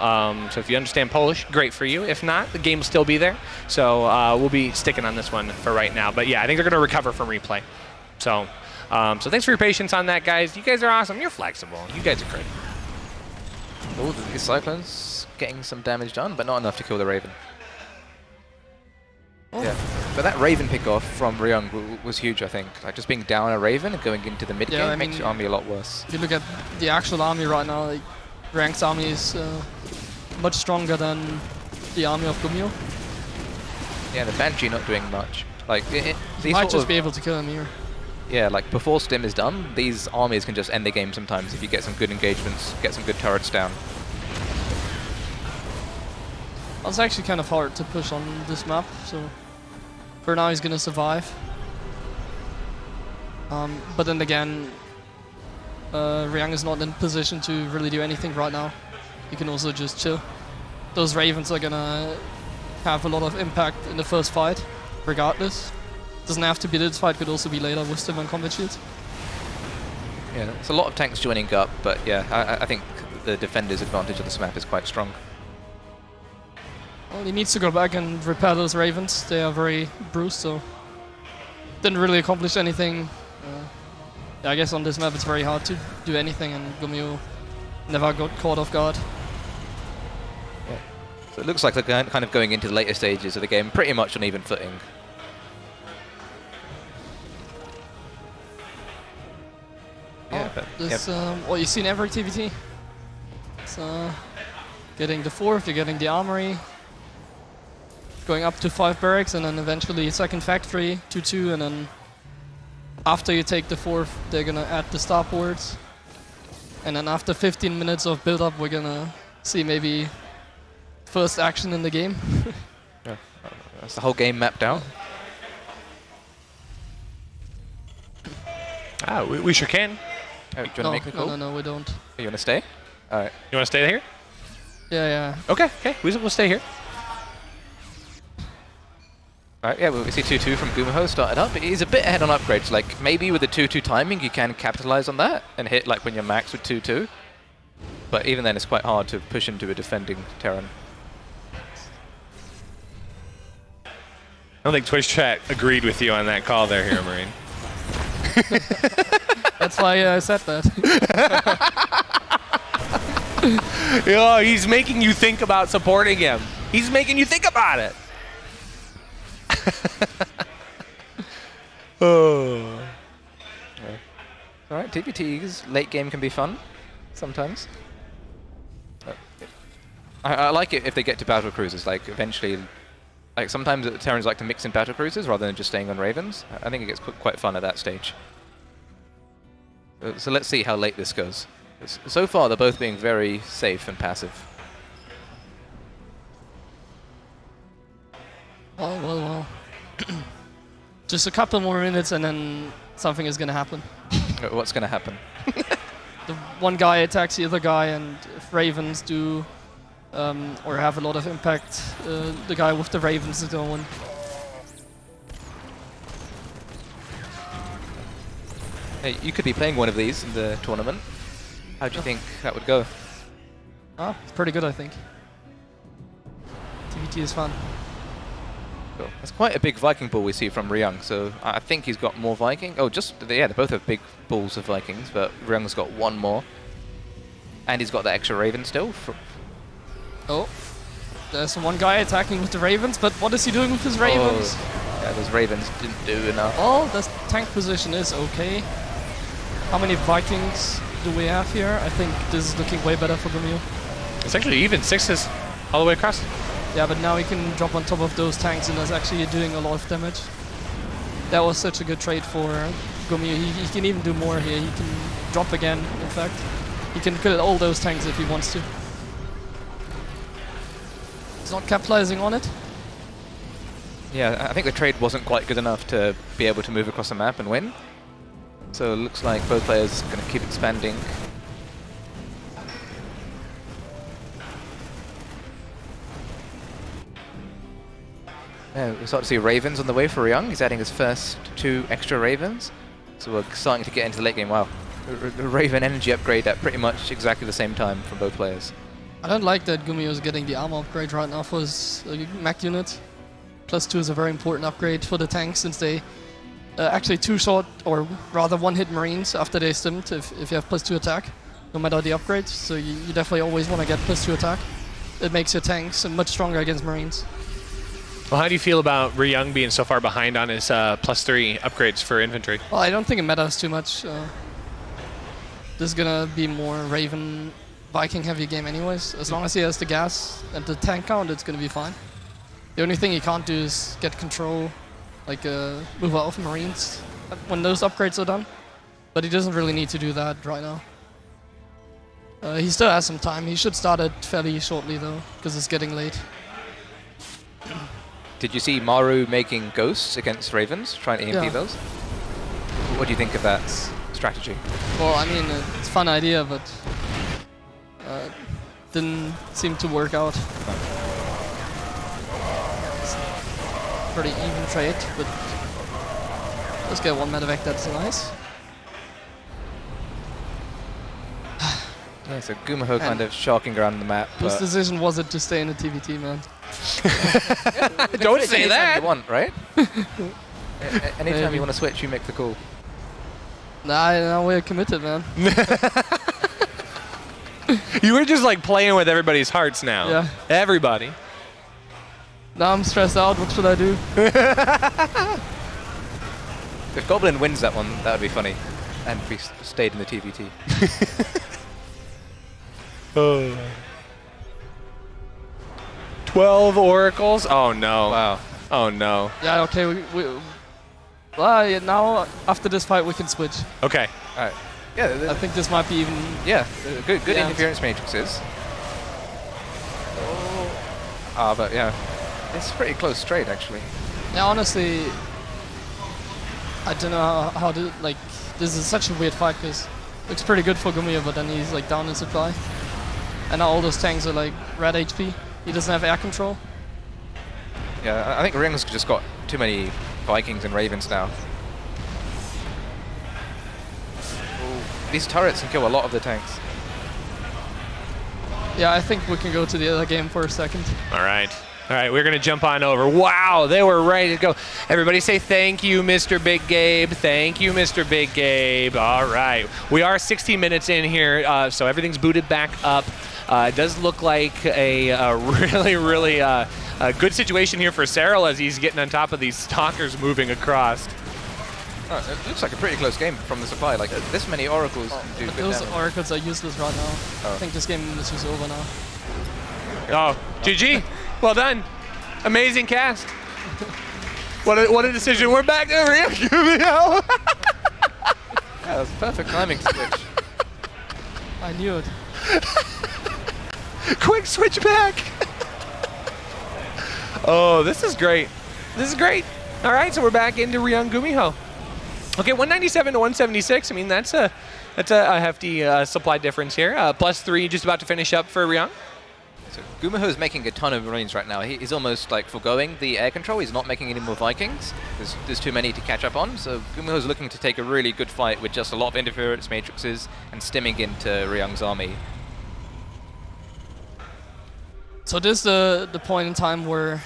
so if you understand Polish, great for you. If not, the game will still be there. So we'll be sticking on this one for right now. But yeah, I think they're gonna recover from replay. So, so thanks for your patience on that, guys. You guys are awesome. You're flexible. You guys are great. Oh, the Cyclones getting some damage done, but not enough to kill the Raven. Oh. Yeah, but that Raven pick-off from Ryung was huge, I think. Like, just being down a Raven and going into the mid-game makes your army a lot worse. If you look at the actual army right now, like, Ryung's army is much stronger than the army of GuMiho. Yeah, the Banshee not doing much. Like, he might just be able to kill him here. Yeah, like before Stim is done, these armies can just end the game sometimes if you get some good engagements, get some good turrets down. It's actually kind of hard to push on this map, so for now he's gonna survive. But then again, Ryung is not in position to really do anything right now. He can also just chill. Those Ravens are gonna have a lot of impact in the first fight, regardless. Doesn't have to be this fight, could also be later with Stim and Combat Shields. Yeah, it's a lot of tanks joining up, but yeah, I think the defender's advantage of this map is quite strong. Well, he needs to go back and repair those Ravens. They are very bruised, so didn't really accomplish anything. Yeah, I guess on this map it's very hard to do anything, and GuMiho never got caught off guard. Yeah. So it looks like they're kind of going into the later stages of the game pretty much on even footing. Yeah, well, you see in every TVT. It's getting the 4th, you're getting the armory, going up to 5 barracks, and then eventually second factory, 2-2, and then after you take the 4th, they're gonna add the starports. And then after 15 minutes of build-up, we're gonna see maybe first action in the game. Yeah, that's the whole game mapped out. We sure can. Oh, do you want to make the call? No, we don't. Oh, you want to stay? All right. You want to stay here? Yeah. Okay. We'll stay here. All right, yeah, we see 2-2 from GuMiho started up. He's a bit ahead on upgrades. Like, maybe with the 2-2 timing, you can capitalize on that and hit, like, when you're max with 2-2. But even then, it's quite hard to push into a defending Terran. I don't think Twitch chat agreed with you on that call there, Hero Marine. That's why I said that. Oh, he's making you think about supporting him. He's making you think about it. Oh. All right, TPT's late game can be fun sometimes. I like it if they get to battle cruisers. Like eventually, like sometimes Terrans like to mix in battle cruisers rather than just staying on Ravens. I think it gets quite fun at that stage. So let's see how late this goes. So far, they're both being very safe and passive. Well. Just a couple more minutes and then something is going to happen. What's going to happen? The one guy attacks the other guy, and if Ravens do or have a lot of impact, the guy with the Ravens is going to win. Hey, you could be playing one of these in the tournament. How do you think that would go? It's pretty good, I think. TVT is fun. Cool. That's quite a big Viking bull we see from Ryung, so I think he's got more Viking. Oh, yeah, they both have big bulls of Vikings, but Ryung's got one more. And he's got the extra Raven still. Oh, there's one guy attacking with the Ravens, but what is he doing with his Ravens? Oh, yeah, those Ravens didn't do enough. Oh, this tank position is okay. How many Vikings do we have here? I think this is looking way better for GuMiho. It's actually even 6s all the way across. Yeah, but now he can drop on top of those tanks and is actually doing a lot of damage. That was such a good trade for GuMiho. He can even do more here. He can drop again, in fact. He can kill all those tanks if he wants to. He's not capitalizing on it. Yeah, I think the trade wasn't quite good enough to be able to move across the map and win. So it looks like both players are going to keep expanding. Yeah, we start to see Ravens on the way for Ryung. He's adding his first 2 extra Ravens. So we're starting to get into the late game. Wow. The Raven energy upgrade at pretty much exactly the same time from both players. I don't like that GuMiho is getting the armor upgrade right now for his mech unit. +2 is a very important upgrade for the tank since they actually 2 shot, or rather 1-hit Marines after they stimmed if you have +2 attack, no matter the upgrade. So you definitely always want to get +2 attack. It makes your tanks much stronger against Marines. Well, how do you feel about Ryung being so far behind on his +3 upgrades for infantry? Well, I don't think it matters too much. This is gonna be more Raven Viking heavy game anyways. As long as he has the gas and the tank count, it's gonna be fine. The only thing he can't do is get control, like move out of Marines when those upgrades are done. But he doesn't really need to do that right now. He still has some time. He should start it fairly shortly though, because it's getting late. Did you see Maru making ghosts against Ravens, trying to EMP those? What do you think of that strategy? Well, I mean, it's a fun idea, but didn't seem to work out. It's pretty even trade, but let's get 1 medevac, that's nice. Yeah, so GuMiho kind of sharking around the map. Whose decision was it to stay in the TVT, man? Don't say that! You want, right? Anytime you want to switch, you make the call. Nah, now we're committed, man. You were just like playing with everybody's hearts now. Yeah. Everybody. Now I'm stressed out. What should I do? If Goblin wins that one, that would be funny. And if we stayed in the TVT. Oh. 12 oracles? Oh no. Wow. Oh no. Yeah, okay. Well, yeah, now after this fight we can switch. Okay. Alright. Yeah, I think this might be even... Yeah, good interference matrices. But yeah, it's a pretty close trade actually. Yeah, honestly, I don't know how to, like, this is such a weird fight because it looks pretty good for GuMiho, but then he's like down in supply. And now all those tanks are like red HP. He doesn't have air control. Yeah, I think Ryung's just got too many Vikings and Ravens now. These turrets can kill a lot of the tanks. Yeah, I think we can go to the other game for a second. All right. All right, we're going to jump on over. Wow, they were ready to go. Everybody say thank you, Mr. Big Gabe. Thank you, Mr. Big Gabe. All right. We are 16 minutes in here, so everything's booted back up. It does look like a really good situation here for Serral as he's getting on top of these stalkers moving across. Oh, it looks like a pretty close game from the supply. Like this many oracles can do good Those damage. oracles are useless right now. I think this game is just over now. Oh, GG. Well done. Amazing cast. What a decision. We're back to GuMiho. Yeah, that was perfect timing switch. I knew it. Quick switch back. Oh, this is great. This is great. All right, so we're back into Ryung GuMiho. Okay, 197 to 176. I mean, that's a hefty supply difference here. +3 just about to finish up for Ryung. So GuMiho is making a ton of Marines right now. He's almost like foregoing the air control. He's not making any more Vikings. There's too many to catch up on. So GuMiho is looking to take a really good fight with just a lot of interference matrices and stimming into Ryung's army. So this is the point in time where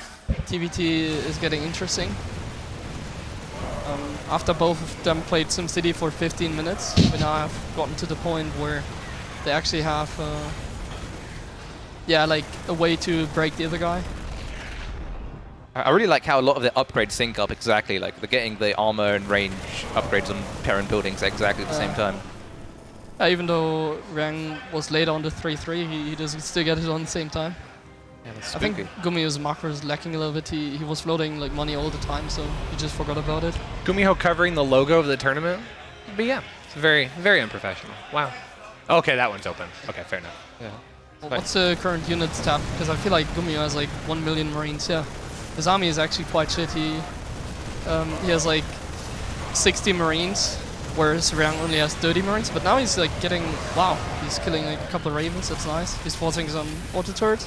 TVT is getting interesting. After both of them played SimCity for 15 minutes, we now have gotten to the point where they actually have, like a way to break the other guy. I really like how a lot of the upgrades sync up exactly. Like they're getting the armor and range upgrades on parent buildings exactly at the same time. Even though Ryung was late on the 3-3, he doesn't still get it on the same time. Yeah, that's I think spooky. GuMiho's macro is lacking a little bit. He was floating like money all the time, so he just forgot about it. GuMiho covering the logo of the tournament. But yeah, it's very, very unprofessional. Wow. Okay, that one's open. Okay, fair enough. Yeah. Well, what's the current unit tab? Because I feel like GuMiho has like 1 million Marines, yeah. his army is actually quite shit. He has like 60 Marines, whereas Ryung only has 30 Marines. But now he's like getting, wow, he's killing like a couple of Ravens. That's nice. He's forcing some auto turrets.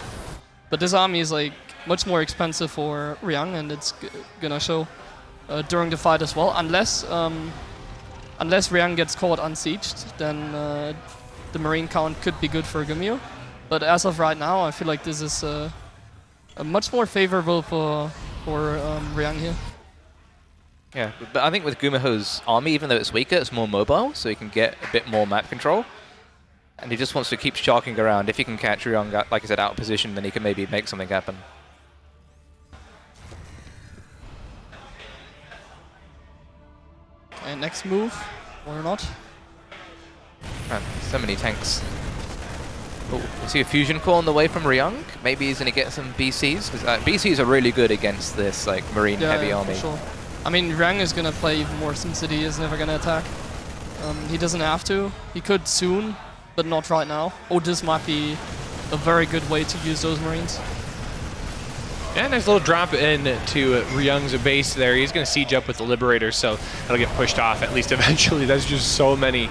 But this army is like much more expensive for Ryung, and it's gonna show during the fight as well. Unless Ryung gets caught unsieged, then the Marine count could be good for GuMiho. But as of right now, I feel like this is much more favorable for Ryung here. Yeah, but I think with GuMiho's army, even though it's weaker, it's more mobile, so he can get a bit more map control. And he just wants to keep sharking around. If he can catch Ryung, like I said, out of position, then he can maybe make something happen. And next move, or not? Man, so many tanks. Oh, we see a fusion core on the way from Ryung. Maybe he's going to get some BCs, because BCs are really good against this like marine heavy army. For sure. I mean, Ryung is going to play even more SimCity. He's never going to attack. He doesn't have to. He could soon, but not right now. Oh, this might be a very good way to use those Marines. Yeah, nice little drop in to Ryung's base there. He's going to siege up with the Liberators, so that'll get pushed off at least eventually. There's just so many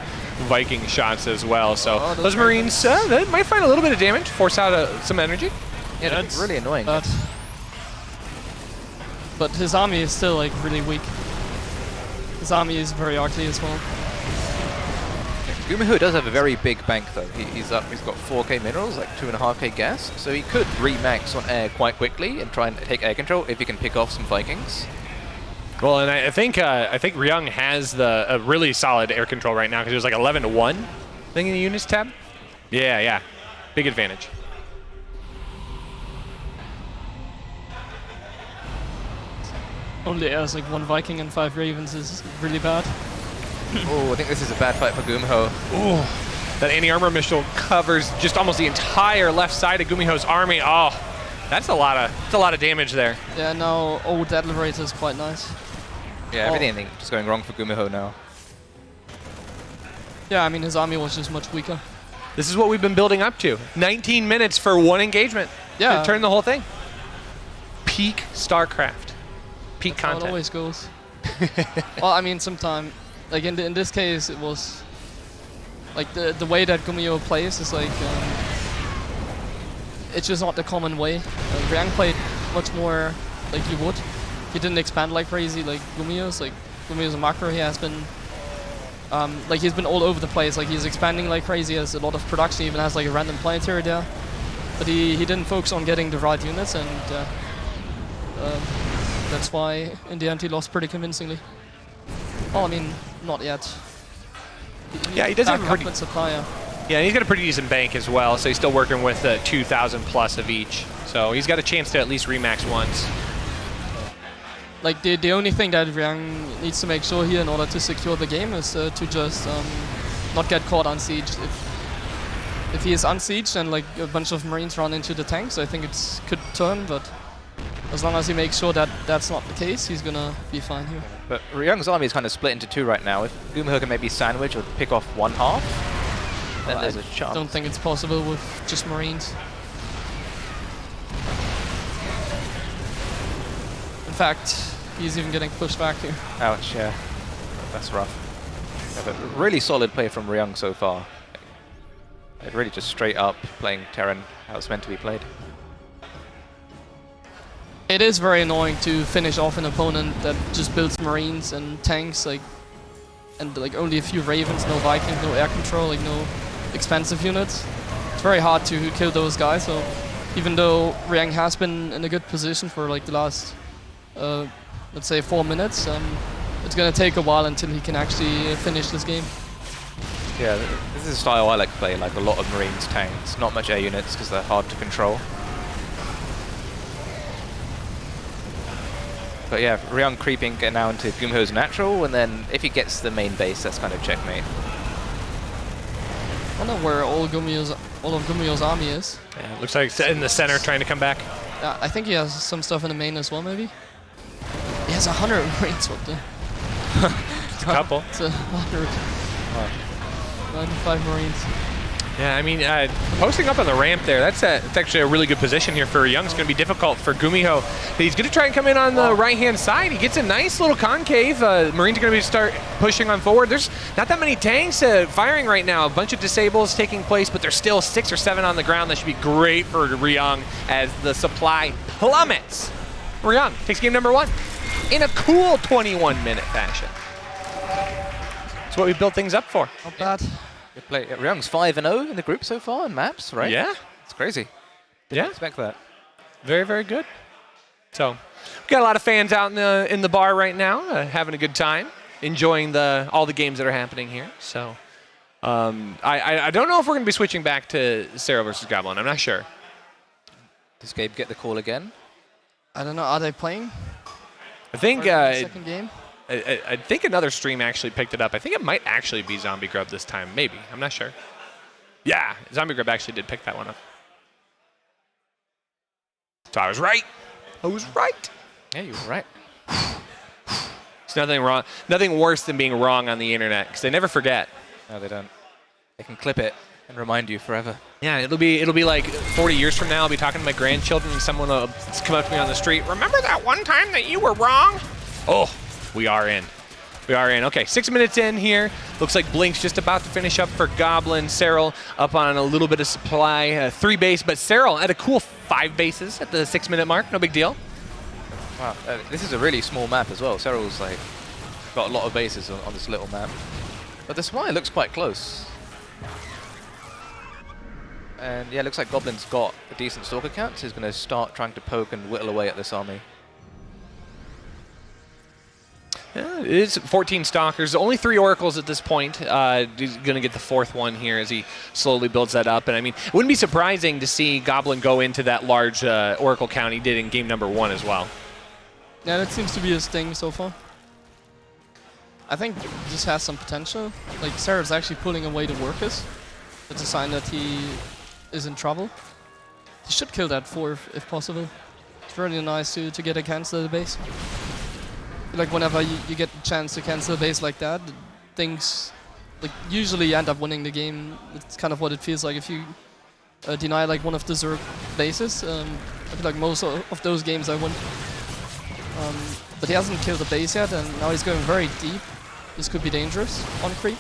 Viking shots as well. So those Marines they might find a little bit of damage, force out some energy. Yeah, that's really annoying. But his army is still like really weak. His army is very ugly as well. GuMiho does have a very big bank though. He's got 4k minerals, like 2.5k gas, so he could remax on air quite quickly and try and take air control if he can pick off some Vikings. Well, and I think Ryung has a really solid air control right now because there's like 11-1 thing in the units tab. Yeah, big advantage. Only airs like 1 Viking and 5 Ravens is really bad. Oh, I think this is a bad fight for GuMiho. Oh, that anti-armor missile covers just almost the entire left side of GuMiho's army. Oh, that's a lot of damage there. Yeah, now that Liberator is quite nice. Yeah, everything just going wrong for GuMiho now. Yeah, I mean his army was just much weaker. This is what we've been building up to. 19 minutes for 1 engagement. Yeah, to turn the whole thing. Peak StarCraft. Peak That's content. how it always goes. Well, I mean, sometimes, like in this case, it was like the way that GuMiho plays is like it's just not the common way. Ryung played much more like you would. He didn't expand like crazy like GuMiho's. Like GuMiho's a macro. He has been like he's been all over the place. Like he's expanding like crazy. He has a lot of production. He even has like a random planetary there. But he didn't focus on getting the right units, and that's why in the end he lost pretty convincingly. Well, I mean, not yet. Yeah, he does have a pretty good supplier. Yeah, he's got a pretty decent bank as well, so he's still working with 2,000 plus of each. So he's got a chance to at least remax once. Like the only thing that Ryung needs to make sure here in order to secure the game is to just not get caught unsieged. If he is unsieged and like a bunch of Marines run into the tanks, I think it could turn, but as long as he makes sure that that's not the case, he's gonna be fine here. But Ryung's army is kind of split into 2 right now. If GuMiho can maybe sandwich or pick off one half, then there's a chance. I don't think it's possible with just Marines. In fact, he's even getting pushed back here. Ouch, yeah. That's rough. Yeah, but really solid play from Ryung so far. Like, really just straight up playing Terran how it's meant to be played. It is very annoying to finish off an opponent that just builds Marines and tanks, and only a few Ravens, no Vikings, no air control, like no expensive units. It's very hard to kill those guys. So even though Ryung has been in a good position for like the last, let's say 4 minutes, it's gonna take a while until he can actually finish this game. Yeah, this is a style I like to play, like a lot of Marines, tanks, not much air units because they're hard to control. But yeah, Ryung creeping now into GuMiho's natural, and then if he gets the main base, that's kind of checkmate. I don't know where all of GuMiho's army is. Yeah, looks like it's in the center trying to come back. Yeah, I think he has some stuff in the main as well, maybe. He has 100 Marines, what the? It's a couple. It's 100. 95 Marines. Yeah, I mean, posting up on the ramp there, that's actually a really good position here for Ryung. It's going to be difficult for GuMiho. He's going to try and come in on the right-hand side. He gets a nice little concave. Marines are going to start pushing on forward. There's not that many tanks firing right now. A bunch of disables taking place, but there's still 6 or 7 on the ground. That should be great for Ryung as the supply plummets. Ryung takes game number 1 in a cool 21-minute fashion. That's what we built things up for. Not bad. Good play. Ryung's 5-0 in the group so far in maps, right? Yeah. It's crazy. Didn't expect that. Very, very good. So, we've got a lot of fans out in the bar right now, having a good time, enjoying all the games that are happening here. So, I don't know if we're going to be switching back to Serral versus Goblin. I'm not sure. Does Gabe get the call again? I don't know. Are they playing? I think second game. I think another stream actually picked it up. I think it might actually be Zombie Grub this time. Maybe. I'm not sure. Yeah, Zombie Grub actually did pick that one up. So I was right. I was right. Yeah, you were right. There's nothing wrong. Nothing worse than being wrong on the internet because they never forget. No, they don't. They can clip it and remind you forever. Yeah, it'll be like 40 years from now. I'll be talking to my grandchildren and someone will come up to me on the street. Remember that one time that you were wrong? Oh. We are in. We are in. Okay, 6 minutes in here. Looks like Blink's just about to finish up for Goblin. Serral up on a little bit of supply. 3 base, but Serral at a cool 5 bases at the 6-minute mark. No big deal. Wow, this is a really small map as well. Serral's like got a lot of bases on this little map. But the supply looks quite close. And yeah, looks like Goblin's got a decent stalker count, so he's going to start trying to poke and whittle away at this army. Yeah, it is 14 Stalkers. Only 3 Oracles at this point. He's going to get the 4th one here as he slowly builds that up. And I mean, it wouldn't be surprising to see Goblin go into that large Oracle count he did in game number 1 as well. Yeah, that seems to be his thing so far. I think this has some potential. Like, Serral's actually pulling away the workers. It's a sign that he is in trouble. He should kill that 4th if possible. It's really nice to get a cancel the base. Like whenever you get a chance to cancel a base like that, things like usually end up winning the game. It's kind of what it feels like if you deny like one of the Zerg bases. I feel like most of those games I win. But he hasn't killed the base yet, and now he's going very deep. This could be dangerous on creep.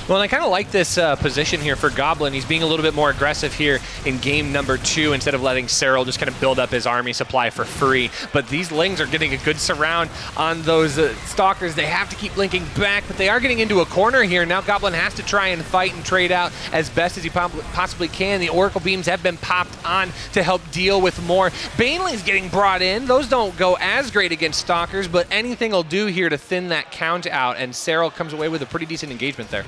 Well, I kind of like this position here for Goblin. He's being a little bit more aggressive here in game number 2 instead of letting Serral just kind of build up his army supply for free. But these Lings are getting a good surround on those Stalkers. They have to keep linking back, but they are getting into a corner here. Now Goblin has to try and fight and trade out as best as he possibly can. The Oracle Beams have been popped on to help deal with more. Baneling's getting brought in. Those don't go as great against Stalkers, but anything will do here to thin that count out, and Serral comes away with a pretty decent engagement there.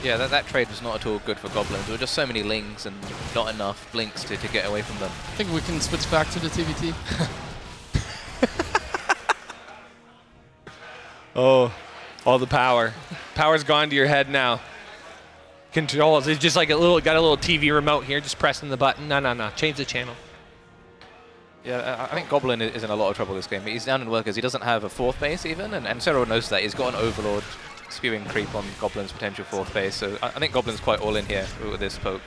Yeah, that trade was not at all good for Goblins. There were just so many Lings and not enough Blinks to get away from them. I think we can switch back to the TVT. Oh, all the power. Power's gone to your head now. Controls. It's just like got a little TV remote here, just pressing the button. No. Change the channel. Yeah, I think Goblin is in a lot of trouble this game. He's down in workers. He doesn't have a 4th base even, and Serral knows that. He's got an Overlord spewing creep on Goblin's potential 4th base, so I think Goblin's quite all in here with this poke.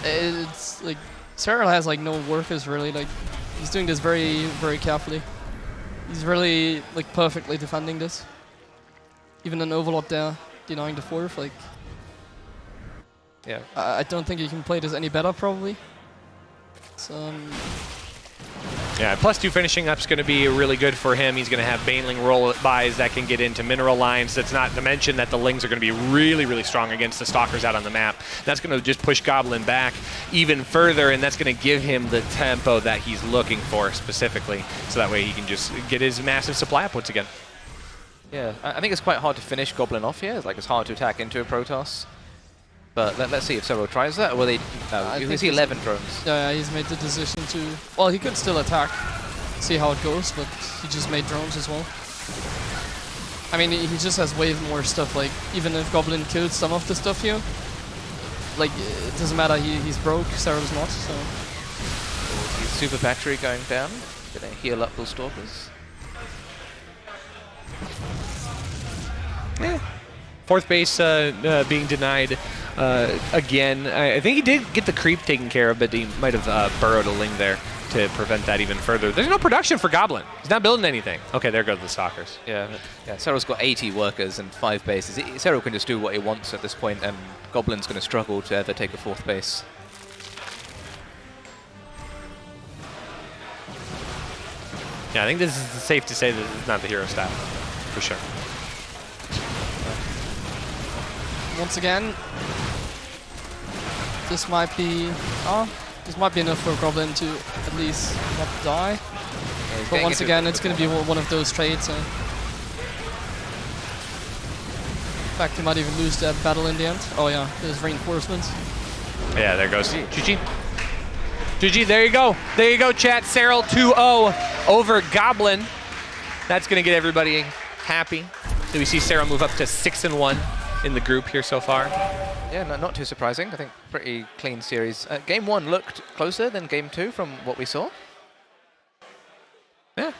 It's like Serral has like no workers really. Like he's doing this very, very carefully. He's really like perfectly defending this. Even an Overlord there denying the 4th. Like, yeah, I don't think you can play this any better probably. So. Yeah, +2 finishing up is going to be really good for him. He's going to have Baneling roll buys that can get into mineral lines. That's not to mention that the Lings are going to be really, really strong against the Stalkers out on the map. That's going to just push Goblin back even further, and that's going to give him the tempo that he's looking for specifically, so that way he can just get his massive supply up once again. Yeah, I think it's quite hard to finish Goblin off here. It's hard to attack into a Protoss. But let's see if Serral tries that, or will they... No, you can see 11 drones. Yeah, he's made the decision to... Well, he could still attack, see how it goes, but he just made drones as well. I mean, he just has way more stuff, like, even if Goblin killed some of the stuff here, like, it doesn't matter, he's broke, Serral's not, so... His super battery going down, gonna heal up those Stalkers. Yeah. 4th base being denied again. I think he did get the creep taken care of, but he might have burrowed a Ling there to prevent that even further. There's no production for Goblin. He's not building anything. Okay, there go the stalkers. Yeah, Serral's got 80 workers and 5 bases. Serral can just do what he wants at this point, and Goblin's going to struggle to ever take a 4th base. Yeah, I think this is safe to say that it's not the hero style, for sure. Once again, this might be enough for Goblin to at least not die. Yeah, but once again, it's going to be one of those trades. In fact, he might even lose that battle in the end. Oh yeah, there's reinforcements. Yeah, there goes GG. GG, there you go. There you go, chat. Serral 2-0 over Goblin. That's going to get everybody happy. So we see Serral move up to 6-1 in the group here so far. Yeah, not too surprising. I think pretty clean series. Game 1 looked closer than Game 2 from what we saw. Yeah.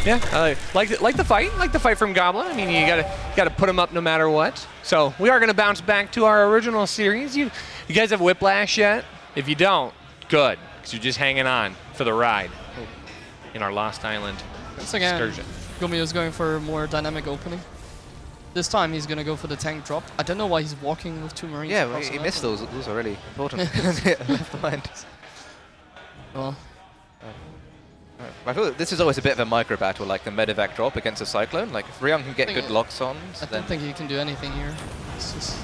Yeah, like the fight from Goblin. I mean, you gotta put him up no matter what. So we are gonna bounce back to our original series. You guys have Whiplash yet? If you don't, good, because you're just hanging on for the ride in our Lost Island excursion. GuMiho is going for a more dynamic opening. This time he's going to go for the tank drop. I don't know why he's walking with 2 Marines. Yeah, he missed those. Those are really important. Left behind. Well. I feel like this is always a bit of a micro battle, like the medevac drop against a Cyclone. Like if Ryung can get good locks on, I don't think he can do anything here. It's just,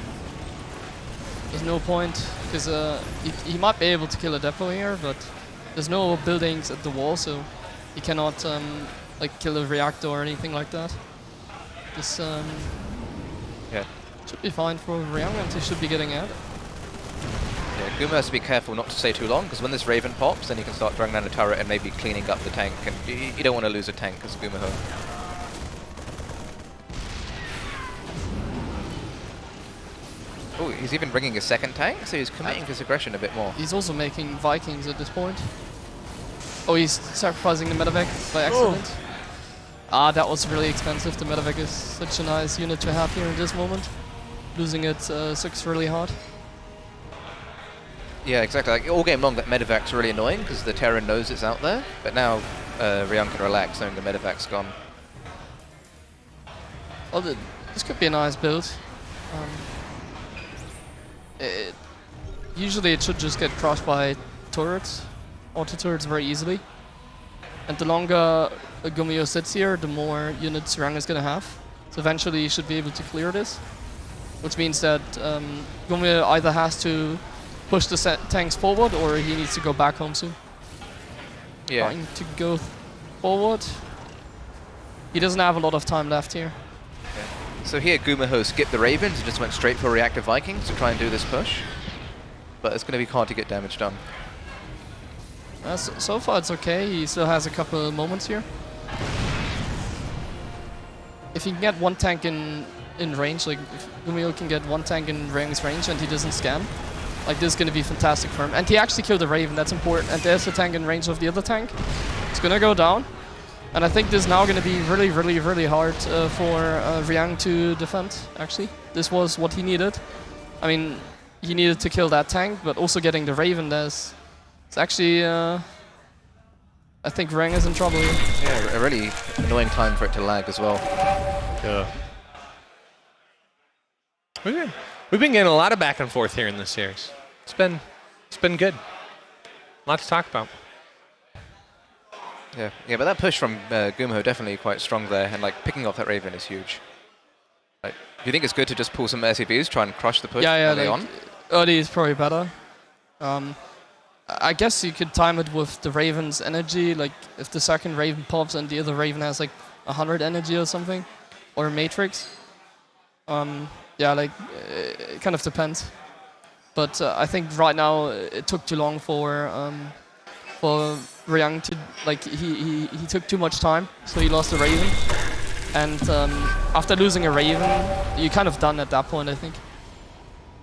there's no point, because he might be able to kill a depot here, but there's no buildings at the wall, so he cannot like kill a reactor or anything like that. This should be fine for Ryung, and he should be getting out. Yeah, GuMiho has to be careful not to stay too long, because when this Raven pops, then he can start throwing down a turret and maybe cleaning up the tank, and you don't want to lose a tank as GuMiho. Oh, he's even bringing a 2nd tank, so he's committing his aggression a bit more. He's also making Vikings at this point. Oh, he's sacrificing the medevac by accident. Ah, that was really expensive. The medevac is such a nice unit to have here in this moment. Losing it sucks really hard. Yeah, exactly. Like all game long, that medevac's really annoying because the Terran knows it's out there. But now Ryung can relax knowing the medevac's gone. Well, this could be a nice build. Usually it should just get crushed by turrets, auto turrets very easily. And the longer GuMiho sits here, the more units Ryung is going to have. So eventually he should be able to clear this. Which means that GuMiho either has to push the tanks forward or he needs to go back home soon. Yeah. Trying to go forward. He doesn't have a lot of time left here. Yeah. So here GuMiho skipped the Ravens and just went straight for reactive Vikings to try and do this push. But it's going to be hard to get damage done. So far it's okay. He still has a couple of moments here. If he can get 1 tank in range, like if GuMiho can get 1 tank in Ryung's range and he doesn't scan, like this is going to be fantastic for him. And he actually killed the Raven, that's important. And there's a tank in range of the other tank. It's going to go down. And I think this is now going to be really, really, really hard for Ryung to defend, actually. This was what he needed. I mean, he needed to kill that tank, but also getting the Raven, it's actually, I think Ryung is in trouble here. Yeah, a really annoying time for it to lag as well. Yeah. We've been getting a lot of back and forth here in this series. It's been good. Lots to talk about. Yeah, but that push from GuMiho definitely quite strong there, and like picking off that Raven is huge. Like, do you think it's good to just pull some SCVs, try and crush the push early on? Early is probably better. I guess you could time it with the Raven's energy, like if the second Raven pops and the other Raven has like 100 energy or something, or Matrix. Yeah, like it kind of depends. But I think right now it took too long for Ryung to, like, he took too much time, so he lost the Raven. And after losing a Raven, you're kind of done at that point, I think.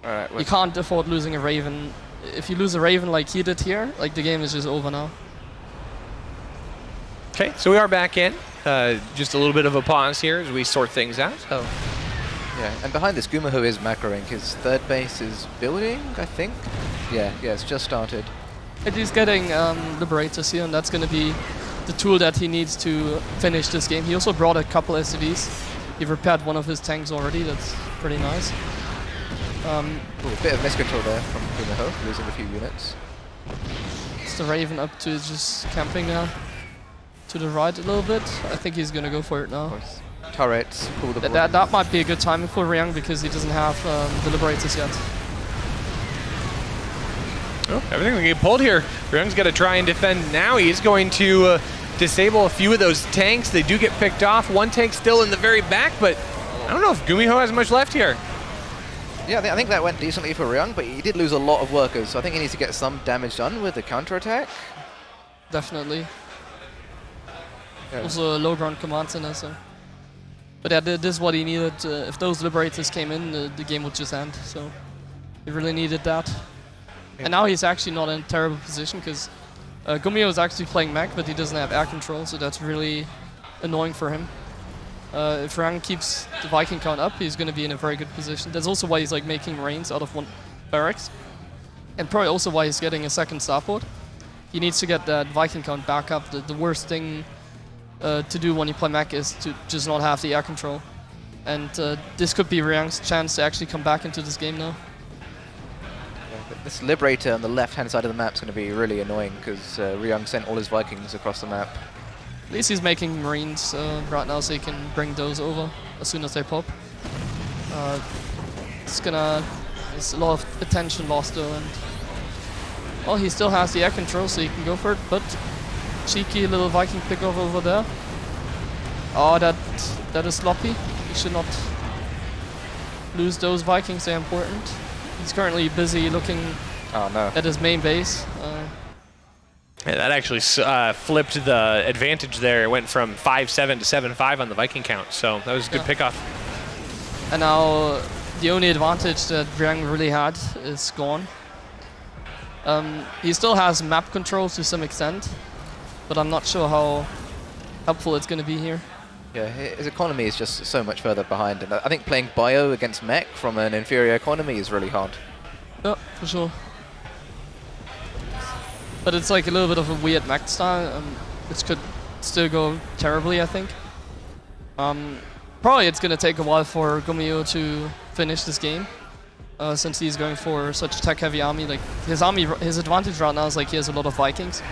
Alright, you can't afford losing a Raven. If you lose a Raven like he did here, like the game is just over now. Okay, so we are back in. Just a little bit of a pause here as we sort things out. So Yeah, and behind this, GuMiho is macroing. His third base is building, I think. Yeah, it's just started. And he's getting Liberators here, and that's going to be the tool that he needs to finish this game. He also brought a couple SCVs. He repaired one of his tanks already. That's pretty nice. A bit of miscontrol there from GuMiho, losing a few units. It's the Raven up to just camping now. To the right a little bit. I think he's going to go for it now. Turrets, pull the that might be a good timing for Ryung because he doesn't have the Liberators yet. Oh, everything will get pulled here. Ryung's got to try and defend now. He's going to disable a few of those tanks. They do get picked off. One tank still in the very back, but I don't know if GuMiho has much left here. Yeah, I think that went decently for Ryung, but he did lose a lot of workers, so I think he needs to get some damage done with the counterattack. Definitely. Yeah. Also a low ground command center, so. But yeah, this is what he needed. If those Liberators came in, the game would just end, so he really needed that. Yeah. And now he's actually not in a terrible position, because GuMiho is actually playing mech, but he doesn't have air control, so that's really annoying for him. If Ryung keeps the Viking count up, he's going to be in a very good position. That's also why he's like making Marines out of one barracks. And probably also why he's getting a second starport. He needs to get that Viking count back up. The worst thing to do when you play mech is to just not have the air control. And this could be Ryung's chance to actually come back into this game now. Yeah, this Liberator on the left-hand side of the map is going to be really annoying, because Ryung sent all his Vikings across the map. At least he's making Marines right now, so he can bring those over as soon as they pop. There's a lot of attention lost though, and well, he still has the air control, so he can go for it. But cheeky little Viking pickoff over there. Oh, that is sloppy. He should not lose those Vikings. They're important. He's currently busy looking at his main base. Yeah, that actually flipped the advantage there. It went from 5-7 to 7-5 on the Viking count, so that was a good pickoff. And now the only advantage that Ryung really had is gone. He still has map control to some extent, but I'm not sure how helpful it's going to be here. Yeah, his economy is just so much further behind, and I think playing bio against mech from an inferior economy is really hard. Yeah, for sure. But it's like a little bit of a weird mech style, which could still go terribly, I think. Probably it's going to take a while for GuMiho to finish this game, since he's going for such a tech-heavy army. Like his advantage right now is like he has a lot of Vikings.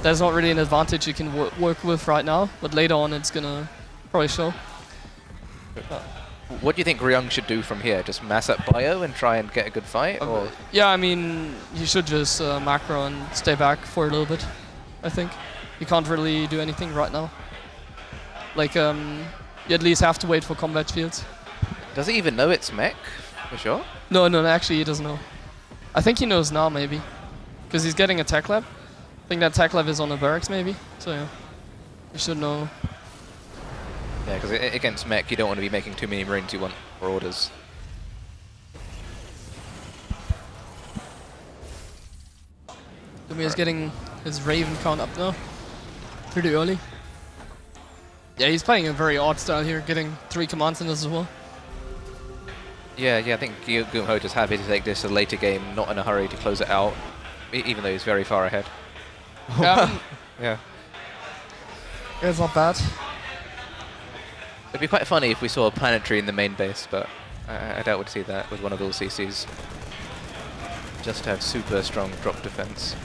There's not really an advantage you can work with right now, but later on it's going to probably show. What do you think Ryung should do from here? Just mass up bio and try and get a good fight? Or? Yeah, I mean, he should just macro and stay back for a little bit, I think. He can't really do anything right now. Like, you at least have to wait for combat fields. Does he even know it's mech, for sure? No, actually he doesn't know. I think he knows now, maybe. Because he's getting a tech lab. I think that tech lab is on the barracks, maybe. So yeah, he should know. Yeah, because against mech, you don't want to be making too many Marines, you want for orders. GuMiho's getting his Raven count up now. Pretty early. Yeah, he's playing a very odd style here, getting 3 command centers as well. Yeah, I think GuMiho just happy to take this a later game, not in a hurry to close it out, even though he's very far ahead. Yeah. It's not bad. It'd be quite funny if we saw a planetary in the main base, but I doubt we'd see that with one of those CCs. Just to have super strong drop defense.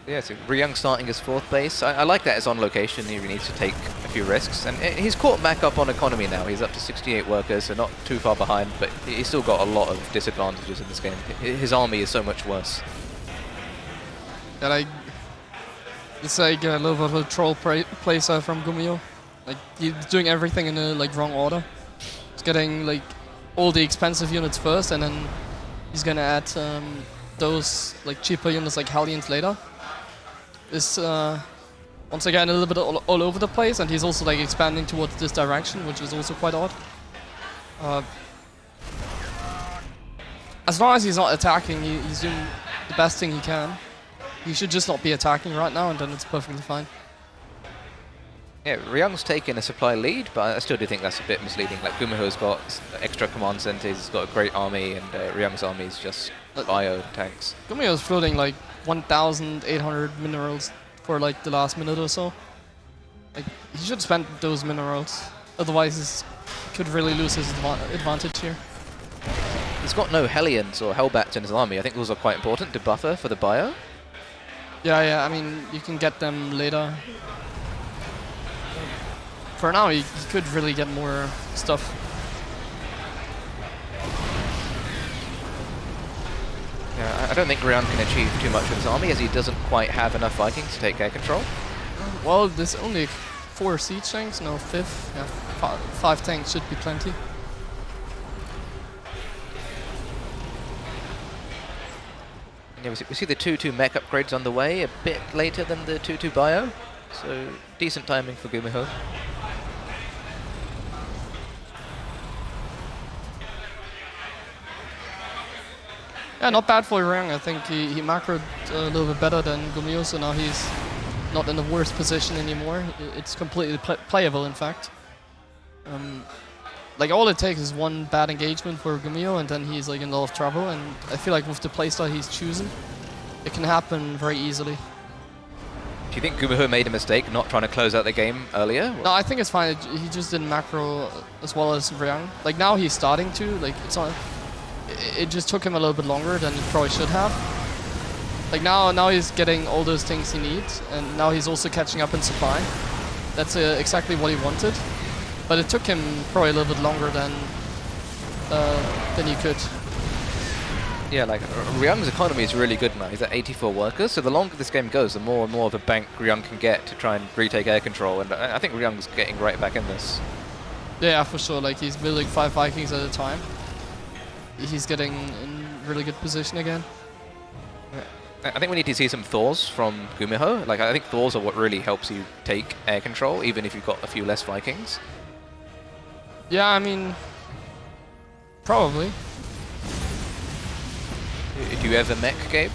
Yeah, so Ryung starting his 4th base. I like that it's on location. He needs to take a few risks. And he's caught back up on economy now. He's up to 68 workers, so not too far behind, but he's still got a lot of disadvantages in this game. His army is so much worse. Yeah, it's like a little bit of a troll playstyle from GuMiho. Like, he's doing everything in a wrong order. He's getting like all the expensive units first, and then he's gonna add those like cheaper units like Hellions later. Is once again a little bit all over the place, and he's also like expanding towards this direction, which is also quite odd. As long as he's not attacking, he's doing the best thing he can. He should just not be attacking right now, and then it's perfectly fine. Yeah, Ryung's taken a supply lead, but I still do think that's a bit misleading. Like, GuMiho's got extra command centers, he's got a great army, and Ryung's army is just bio tanks. GuMiho's floating like 1,800 minerals for like the last minute or so. Like, he should spend those minerals, otherwise he could really lose his advantage here. He's got no Hellions or Hellbats in his army. I think those are quite important to buffer for the bio. Yeah, I mean, you can get them later. For now, he could really get more stuff. Yeah, I don't think Ryung can achieve too much with his army, as he doesn't quite have enough Vikings to take air control. Well, there's only 4 siege tanks, no 5. Yeah, 5 tanks should be plenty. Yeah, we see the 2-2 mech upgrades on the way, a bit later than the 2-2 bio, so decent timing for GuMiho. Yeah, not bad for Ryung. I think he macroed a little bit better than GuMiho, so now he's not in the worst position anymore. It's completely playable, in fact. Like, all it takes is one bad engagement for GuMiho, and then he's like in a lot of trouble. And I feel like with the playstyle he's chosen, it can happen very easily. Do you think GuMiho made a mistake not trying to close out the game earlier? No, I think it's fine. He just didn't macro as well as Ryung. Like, now he's starting to. Like, it's not. It just took him a little bit longer than it probably should have. Like, now he's getting all those things he needs, and now he's also catching up in supply. That's exactly what he wanted. But it took him probably a little bit longer than he could. Yeah, like, Ryung's economy is really good now. He's at 84 workers, so the longer this game goes, the more and more of a bank Ryung can get to try and retake air control, and I think Ryung's getting right back in this. Yeah, for sure. Like, he's building 5 Vikings at a time. He's getting in really good position again. I think we need to see some Thors from GuMiho. Like, I think Thors are what really helps you take air control, even if you've got a few less Vikings. Yeah, I mean, probably. Do you ever mech, Gabe?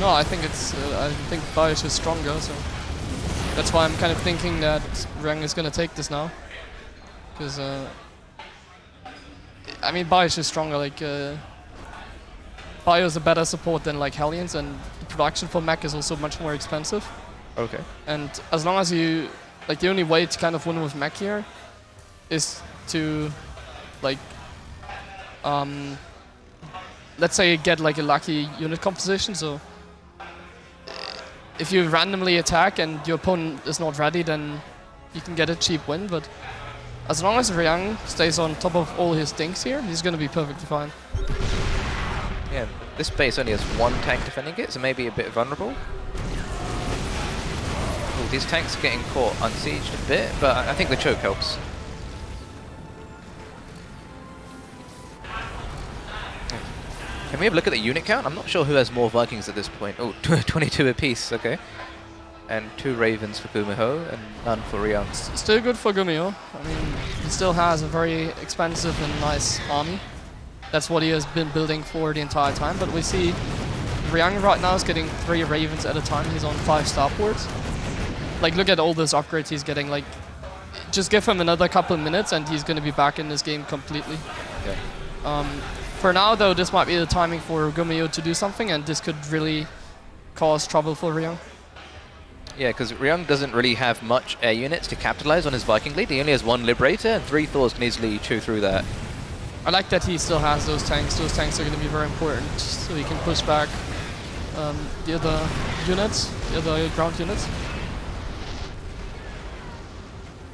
No, I think I think Bios is stronger, so that's why I'm kind of thinking that Ryung is gonna take this now, because I mean, Bios is stronger. Like, Bio is a better support than like Hellions, and the production for mech is also much more expensive. Okay. And as long as you, like, the only way to kind of win with mech here is to, like, let's say you get like a lucky unit composition. So if you randomly attack and your opponent is not ready, then you can get a cheap win. But as long as Ryung stays on top of all his things here, he's going to be perfectly fine. Yeah, this base only has 1 tank defending it, so maybe a bit vulnerable. Ooh, these tanks are getting caught unsieged a bit, but I think the choke helps. Can we have a look at the unit count? I'm not sure who has more Vikings at this point. Oh, 22 apiece, okay. And 2 Ravens for GuMiho and none for Ryung. Still good for GuMiho. I mean, he still has a very expensive and nice army. That's what he has been building for the entire time. But we see Ryung right now is getting 3 Ravens at a time. He's on 5 starports. Like, look at all those upgrades he's getting. Like, just give him another couple of minutes and he's going to be back in this game completely. Okay. For now, though, this might be the timing for GuMiho to do something, and this could really cause trouble for Ryung. Yeah, because Ryung doesn't really have much air units to capitalize on his Viking lead. He only has 1 Liberator, and 3 Thors can easily chew through that. I like that he still has those tanks. Those tanks are going to be very important, so he can push back the other units, the other ground units.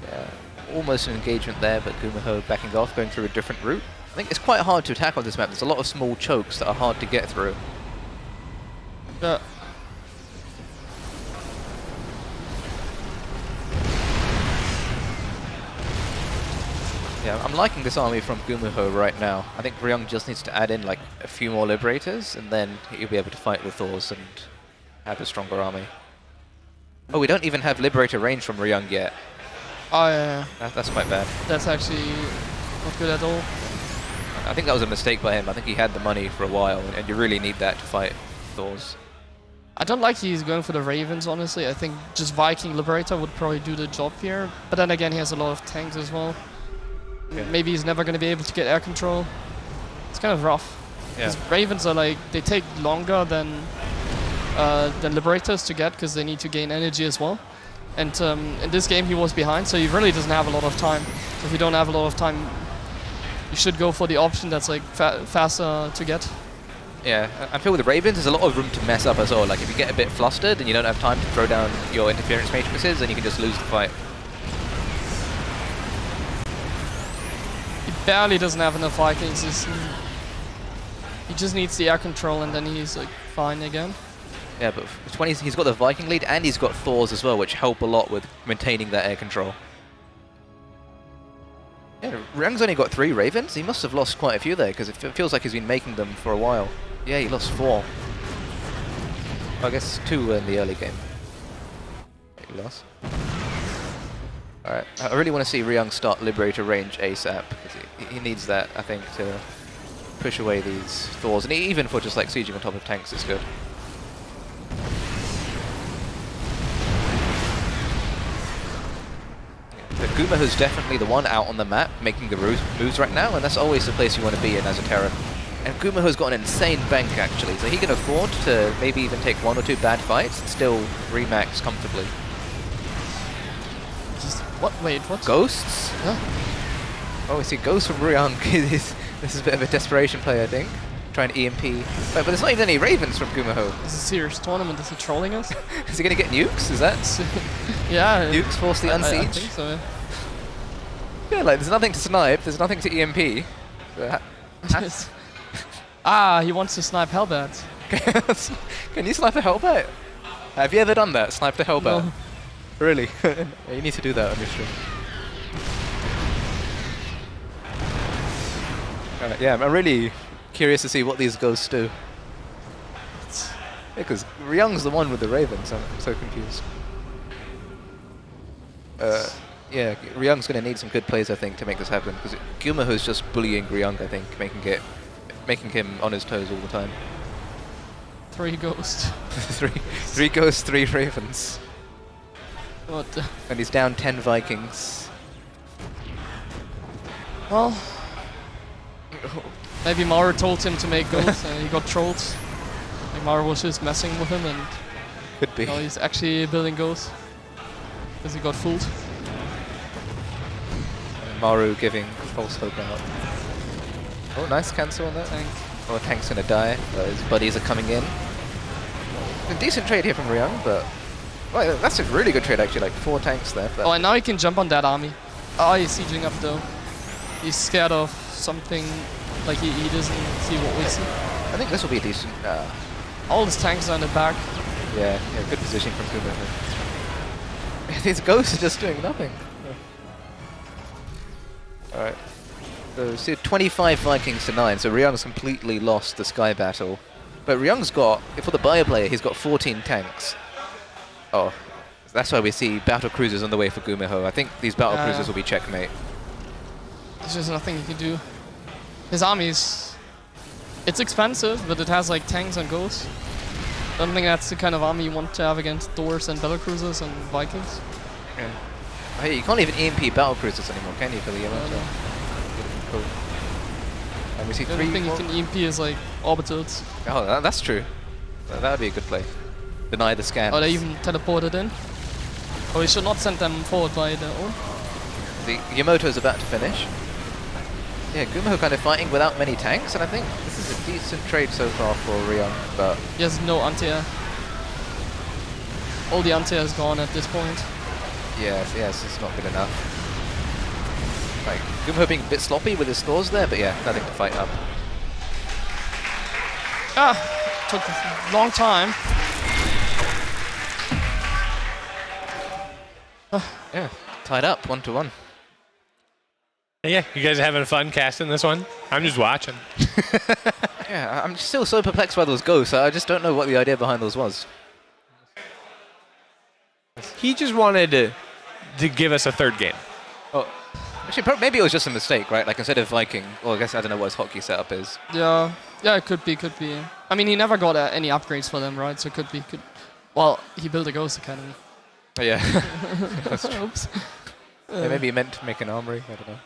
Yeah, almost an engagement there, but GuMiho backing off, going through a different route. I think it's quite hard to attack on this map. There's a lot of small chokes that are hard to get through. Yeah. Yeah, I'm liking this army from GuMiho right now. I think Ryung just needs to add in like a few more Liberators, and then he'll be able to fight the Thors and have a stronger army. Oh, we don't even have Liberator range from Ryung yet. Oh, yeah. That's quite bad. That's actually not good at all. I think that was a mistake by him. I think he had the money for a while, and you really need that to fight Thors. I don't like he's going for the Ravens, honestly. I think just Viking Liberator would probably do the job here. But then again, he has a lot of tanks as well. Yeah. Maybe he's never going to be able to get air control. It's kind of rough. Yeah. Ravens are like, they take longer than Liberators to get because they need to gain energy as well. And in this game he was behind, so he really doesn't have a lot of time. If you don't have a lot of time, you should go for the option that's like faster to get. Yeah, I feel with the Ravens there's a lot of room to mess up as well. Like if you get a bit flustered and you don't have time to throw down your interference matrices, then you can just lose the fight. He barely doesn't have enough Vikings. He just needs the air control and then he's like fine again. Yeah, but he's got the Viking lead and he's got Thors as well, which help a lot with maintaining that air control. Yeah, Ryung's only got 3 Ravens. He must have lost quite a few there, because it feels like he's been making them for a while. Yeah, he lost 4. I guess 2 in the early game. He lost. Alright, I really want to see Ryung start Liberator range ASAP, because he needs that, I think, to push away these Thors. And even for just like sieging on top of tanks, it's good. But GuMiho's definitely the one out on the map making the moves right now, and that's always the place you want to be in as a Terran. And GuMiho's got an insane bank actually, so he can afford to maybe even take 1 or 2 bad fights and still remax comfortably. Just what? Wait, what? Ghosts? Huh? Oh, we see Ghosts from Ryung. This is a bit of a desperation play, I think. Trying to EMP. Wait, but there's not even any Ravens from GuMiho. This is a serious tournament. Is he trolling us? Is he going to get nukes? Is that? Yeah. Nukes force the unsiege? I think so, yeah. Yeah, like there's nothing to snipe, there's nothing to EMP. He wants to snipe Hellbat. Can you snipe a Hellbat? Have you ever done that? Sniped a Hellbat? No. Really? You need to do that on your stream. Yeah, I'm really curious to see what these ghosts do. Because Ryung's the one with the Ravens, I'm so confused. Yeah, Ryung's going to need some good plays, I think, to make this happen. Because GuMiho's just bullying Ryung, I think, making him on his toes all the time. 3 ghosts. 3 ghosts, 3 Ravens. What the? And he's down 10 Vikings. Well, maybe Maru told him to make ghosts and he got trolled. Like Maru was just messing with him and could be. Now he's actually building ghosts. Because he got fooled. Maru giving false hope out. Oh, nice cancel on that. Tank. Oh, tank's gonna die. His buddies are coming in. A decent trade here from Ryung, but well, that's a really good trade actually. Like 4 tanks there. Oh, and now he can jump on that army. Oh, he's sieging up though. He's scared of something. Like he doesn't see what we see. I think this will be decent. All his tanks are in the back. Yeah, good positioning from GuMiho. These ghosts are just doing nothing. Alright. So, see, 25 Vikings to 9, so Ryung's completely lost the Sky Battle. But Ryung's got, for the bio player, he's got 14 tanks. Oh, that's why we see battle cruisers on the way for GuMiho. I think these battle cruisers will be checkmate. There's just nothing he can do. His armies, it's expensive, but it has like tanks and ghosts. I don't think that's the kind of army you want to have against Thors and battle cruisers and Vikings. Yeah. Hey, you can't even EMP battle cruisers anymore, can you, for the Yamato? Cool. And we see the 3 only thing more. you can EMP is like orbitals. Oh, that's true. That would be a good play. Deny the scans. Oh, they even teleported in. Oh, we should not send them forward by the ult. The Yamato is about to finish. Yeah, GuMiho kind of fighting without many tanks, and I think this is a decent trade so far for Ryung, but... He has no anti-air. All the anti-air is gone at this point. Yes, it's not good enough. Like, GuMiho being a bit sloppy with his Thors there, but yeah, nothing to fight up. Took a long time. Yeah, tied up, 1-1. Yeah, you guys are having fun casting this one? I'm just watching. Yeah, I'm still so perplexed by those ghosts. I just don't know what the idea behind those was. He just wanted to give us a third game. Oh, Actually, maybe it was just a mistake, right? Like instead of Viking, well, I guess I don't know what his hotkey setup is. Yeah, it could be. I mean, he never got any upgrades for them, right? So it could be. Well, he built a Ghost Academy. Oh, yeah. That's true. Oops. Yeah, maybe he meant to make an armory. I don't know.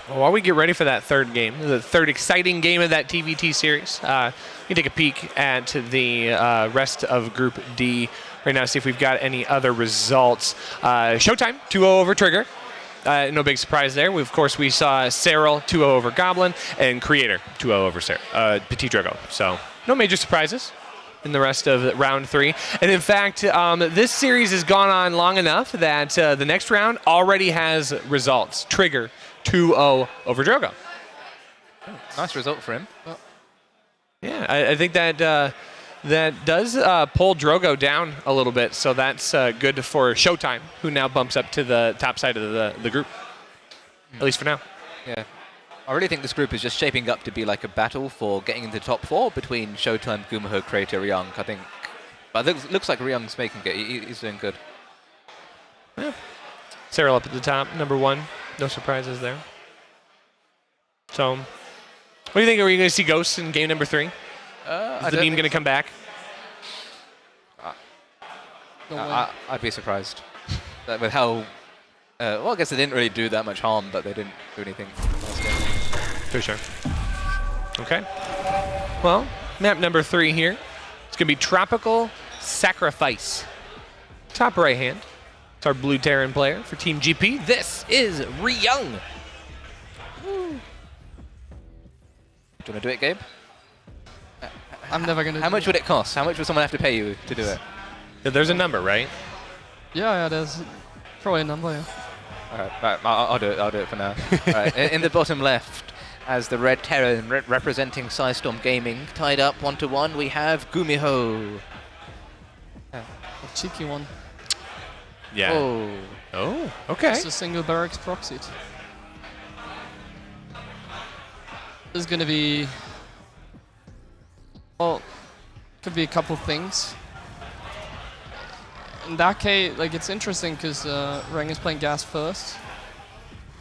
Well, while we get ready for that third game, the third exciting game of that TVT series, you can take a peek at the rest of Group D right now, see if we've got any other results. ShoWTimE 2-0 over Trigger. No big surprise there. Of course, we saw Serral 2-0 over Goblin and Creator 2-0 over Petit Drogo. So no major surprises in the rest of round 3. And in fact, this series has gone on long enough that the next round already has results. Trigger 2-0 over Drogo. Oh, nice result for him. Well, yeah, I think that that does pull Drogo down a little bit, so that's good for ShoWTimE, who now bumps up to the top side of the group, at least for now. Yeah. I really think this group is just shaping up to be like a battle for getting into the top 4 between ShoWTimE, GuMiho, Creator, Ryung. I think, but it looks like Ryung's making it. He's doing good. Yeah. Serral up at the top, number 1. No surprises there. So, what do you think? Are we going to see Ghosts in game number 3? Is the meme going to come back? I'd be surprised. With how... well, I guess they didn't really do that much harm, but they didn't do anything last game. For sure. Okay. Well, map number 3 here. It's going to be Tropical Sacrifice. Top right hand. It's our blue Terran player for Team GP. This is Ryung. Do you want to do it, Gabe? I'm never going to. How much would it cost? How much would someone have to pay you to do it? Yeah, there's a number, right? Yeah, there's probably a number, yeah. Right, I'll do it. I'll do it for now. All right, in the bottom left, as the red Terran representing Psystorm Gaming, tied up 1-1, we have GuMiho. A cheeky one. Yeah. Oh, okay. It's a single barracks proxy. This is going to be... Well, could be a couple things. In that case, like, it's interesting because Ryung is playing gas first.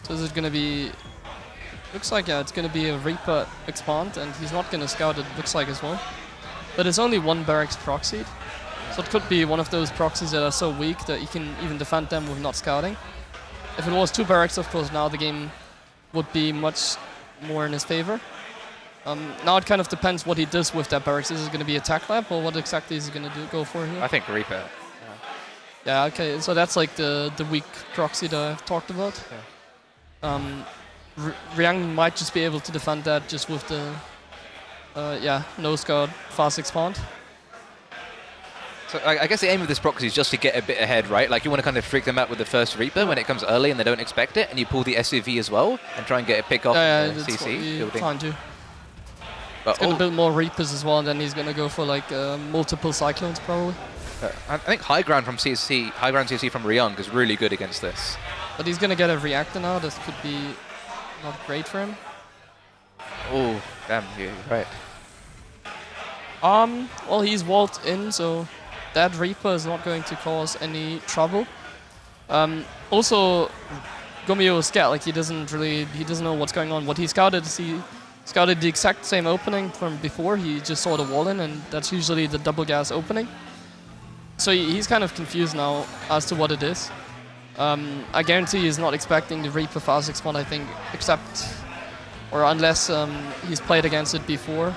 So this is going to be... Looks like, yeah, it's going to be a Reaper expand, and he's not going to scout it, looks like, as well. But it's only one barracks proxied. So it could be one of those proxies that are so weak that you can even defend them with not scouting. If it was 2 barracks, of course, now the game would be much more in his favor. Now it kind of depends what he does with that barracks. Is it going to be attack lab, or what exactly is he going to go for here? I think Reaper. Yeah, okay, so that's like the weak proxy that I've talked about. Yeah. Ryung might just be able to defend that just with the no scout fast expand. So I guess the aim of this proxy is just to get a bit ahead, right? Like you want to kind of freak them out with the first Reaper when it comes early and they don't expect it, and you pull the SUV as well and try and get a pick off that's CC. what you're trying to. But he's going to build more Reapers as well, and then he's going to go for like multiple Cyclones probably. I think high ground CC from Ryung is really good against this. But he's going to get a reactor now. This could be not great for him. Oh, damn, you're right. Well, he's walled in, so that Reaper is not going to cause any trouble. Also, GuMiho is scared. Like he doesn't know what's going on. What he scouted is he scouted the exact same opening from before. He just saw the wall in, and that's usually the double gas opening. So he's kind of confused now as to what it is. I guarantee he's not expecting the Reaper fast expand, I think, except or unless he's played against it before.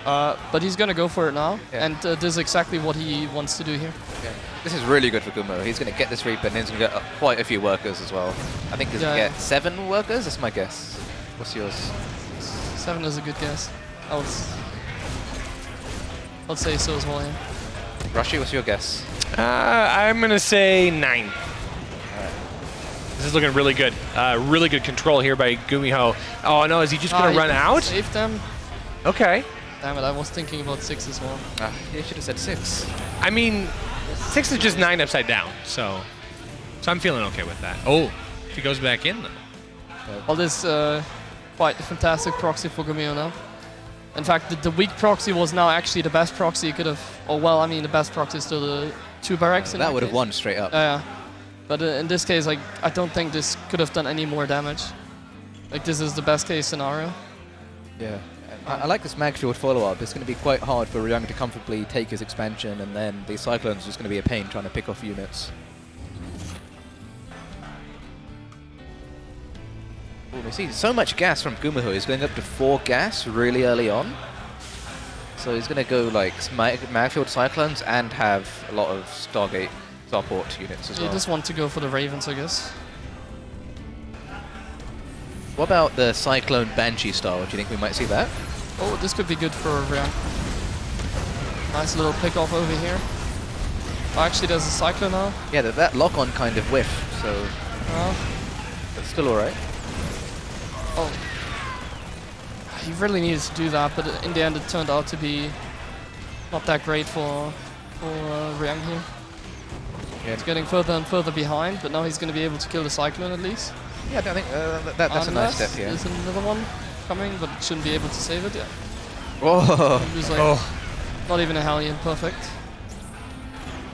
But he's going to go for it now, and this is exactly what he wants to do here. Yeah. This is really good for GuMiho. He's going to get this Reaper, and he's going to get quite a few workers as well. I think he's going to get 7 workers. That's my guess. What's yours? 7 is a good guess. I'll say so as well. Yeah. Rushy, what's your guess? I'm going to say 9. This is looking really good. Really good control here by GuMiho. Oh no, is he just going to run out? Save them. Okay. Damn it, I was thinking about 6 as well. You should have said 6. I mean, 6 is just 9 upside down, so I'm feeling okay with that. Oh, if he goes back in though. Well, this quite a fantastic proxy for GuMiho now. In fact, the weak proxy was now actually the best proxy you could have. Oh well, I mean the best proxy is still the 2 barracks. That would have won straight up. Yeah. But in this case, like, I don't think this could have done any more damage. Like, this is the best case scenario. Yeah. I like this Magfield follow-up. It's going to be quite hard for Ryung to comfortably take his expansion, and then the Cyclone's just going to be a pain trying to pick off units. Ooh, we see so much gas from GuMiho. He's going up to 4 gas really early on. So he's going to go like Magfield Cyclones and have a lot of Stargate Starport units as well. You just want to go for the Ravens, I guess. What about the Cyclone Banshee style? Do you think we might see that? Oh, this could be good for Ryung. Nice little pick off over here. Oh, actually, there's a Cyclone now. Yeah, that lock-on kind of whiffed, so... But still alright. Oh. He really needed to do that, but in the end it turned out to be not that great for Ryung here. Yeah. He's getting further and further behind, but now he's going to be able to kill the Cyclone at least. Yeah, I think that's a nice step here. There's another one coming, but it shouldn't be able to save it yet. Oh! Lose like not even a Hellion, perfect.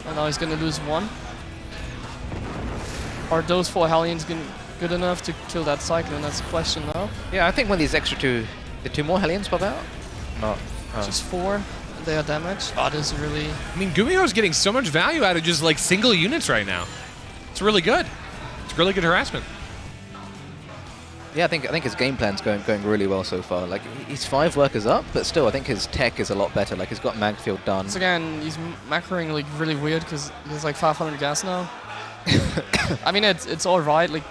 And now he's going to lose 1. Are those 4 Hellions good enough to kill that Cyclone? That's the question now. Yeah, I think when these extra 2 more Hellions pop out? Not. Just 4. They are damaged. Oh, this is really... I mean, GuMiho's getting so much value out of just like single units right now. It's really good. It's really good harassment. Yeah, I think his game plan's going really well so far. Like, he's 5 workers up, but still, I think his tech is a lot better. Like, he's got Magfield done. Once again, he's macroing like really weird because he has like 500 gas now. I mean, it's all right. Like,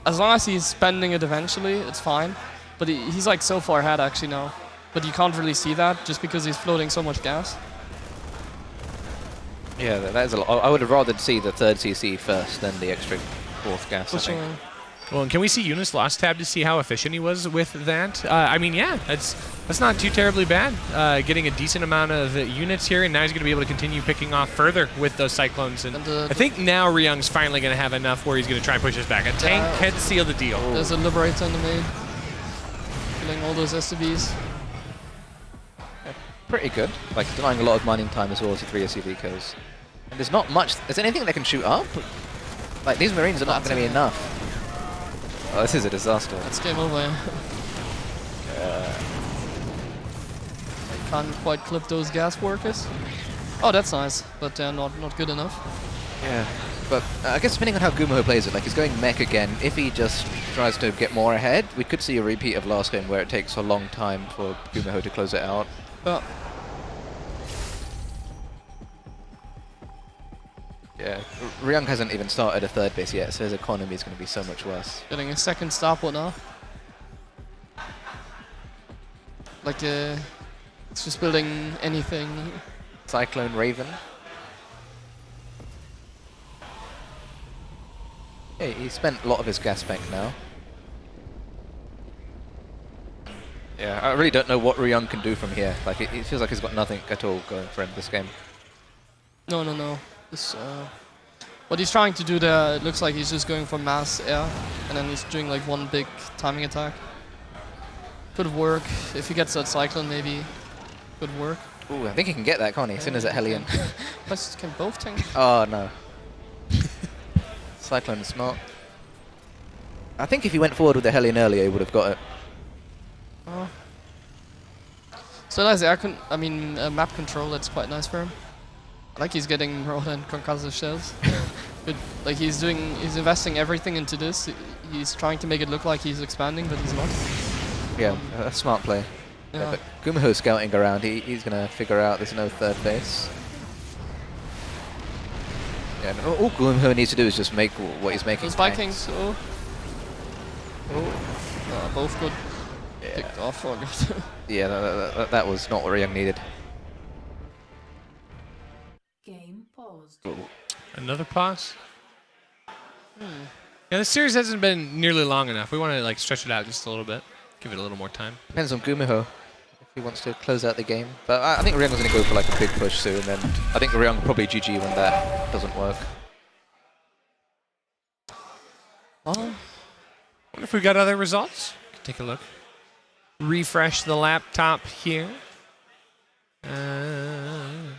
as long as he's spending it eventually, it's fine. But he's like so far ahead actually now. But you can't really see that just because he's floating so much gas. Yeah, that is a lot. I would have rather see the 3rd CC first than the extra 4th gas, I think. Well, and can we see Eunice lost tab to see how efficient he was with that? I mean, yeah, that's not too terribly bad. Getting a decent amount of units here, and now he's going to be able to continue picking off further with those Cyclones. And I think now Ryung's finally going to have enough where he's going to try and push us back. A tank can seal the deal. There's a Liberator in the main. Killing all those SCVs. Yeah, pretty good. Like, denying a lot of mining time as well as the 3 SCV kills. And there's not much. Is there anything they can shoot up? Like, these Marines are not going to be enough. Oh, this is a disaster. That's game over. Can't quite clip those gas workers. Oh, that's nice, but not good enough. Yeah, but I guess depending on how GuMiho plays it, like he's going mech again. If he just tries to get more ahead, we could see a repeat of last game where it takes a long time for GuMiho to close it out. Yeah, Ryung hasn't even started a 3rd base yet, so his economy is going to be so much worse. Getting a 2nd starport now. Like, it's just building anything. Cyclone Raven. Hey, he spent a lot of his gas bank now. Yeah, I really don't know what Ryung can do from here. Like, it feels like he's got nothing at all going for him this game. No. This, what he's trying to do there, it looks like he's just going for mass air, and then he's doing like 1 big timing attack. Could work. If he gets that Cyclone, maybe could work. Ooh, I think he can get that, can't he? As soon as that Hellion. Can both tank? Oh, no. Cyclone is smart. I think if he went forward with the Hellion earlier, he would have got it. Oh. So nice air map control, that's quite nice for him. I like he's getting more than concussive shells. But like he's investing everything into this. He's trying to make it look like he's expanding, but he's not. Yeah, a smart play. Yeah, but GuMiho's scouting around. He's going to figure out there's no 3rd base. Yeah, all GuMiho needs to do is just make what he's making. Those Vikings, both good. Yeah. Picked off, oh god. Yeah, that was not what Ryung needed. Game paused. Another pause? Yeah, this series hasn't been nearly long enough. We want to like stretch it out just a little bit. Give it a little more time. Depends on GuMiho if he wants to close out the game. But I think Ryung's going to go for like a big push soon, and I think Ryung will probably GG when that doesn't work. I wonder if we got other results. Take a look. Refresh the laptop here. And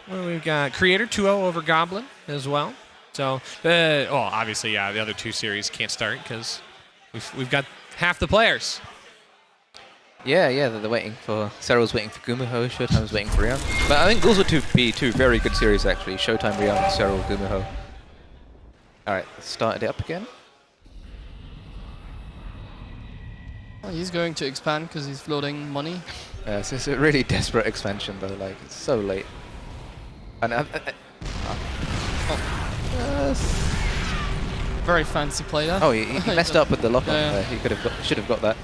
what do we got? Creator 2-0 over Goblin as well. So, well, obviously, yeah, the other two series can't start because we've got half the players. Yeah, they're waiting for... Serral's waiting for GuMiho, ShoWTimE's waiting for Ryung. But I think those would be two very good series, actually. ShoWTimE, Ryung, Serral, GuMiho. Alright, let's start it up again. Well, he's going to expand because he's floating money. This is a really desperate expansion, though. Like, it's so late. And very fancy player. Oh, he messed up with the lock-on there. He should have got that.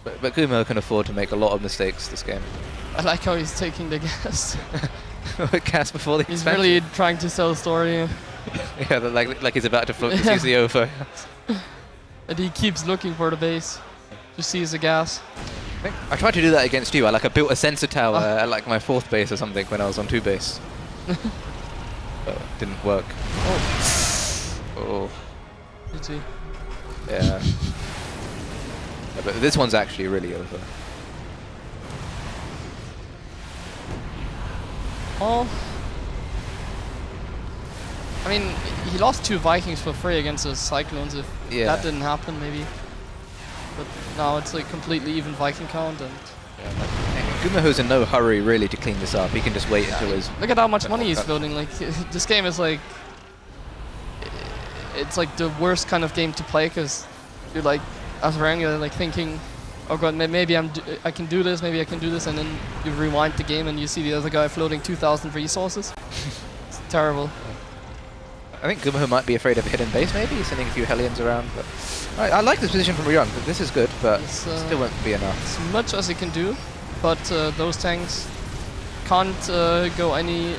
But GuMiho can afford to make a lot of mistakes this game. I like how he's taking the gas. Gas before the He's expansion. really trying to sell a story. Yeah, like he's about to float the CZO for. And he keeps looking for the base. Just sees the gas. I tried to do that against you. I built a sensor tower at like my 4th base or something when I was on 2 base. But it didn't work. Oh. GG. Yeah. But this one's actually really over. Oh. I mean, he lost 2 Vikings for free against the Cyclones. If that didn't happen, maybe. But now it's like completely even Viking count, and GuMiho's in no hurry really to clean this up. He can just wait until his... Look at how much money he's building. Like, this game is like... It's like the worst kind of game to play, because you're like, as Ryung, you're like thinking, oh god, maybe I can do this, maybe I can do this, and then you rewind the game and you see the other guy floating 2,000 resources. It's terrible. I think GuMiho might be afraid of a hidden base, maybe. He's sending a few Hellions around. But I like this position from Ryung. This is good, but still won't be enough. As much as he can do, but those tanks can't go any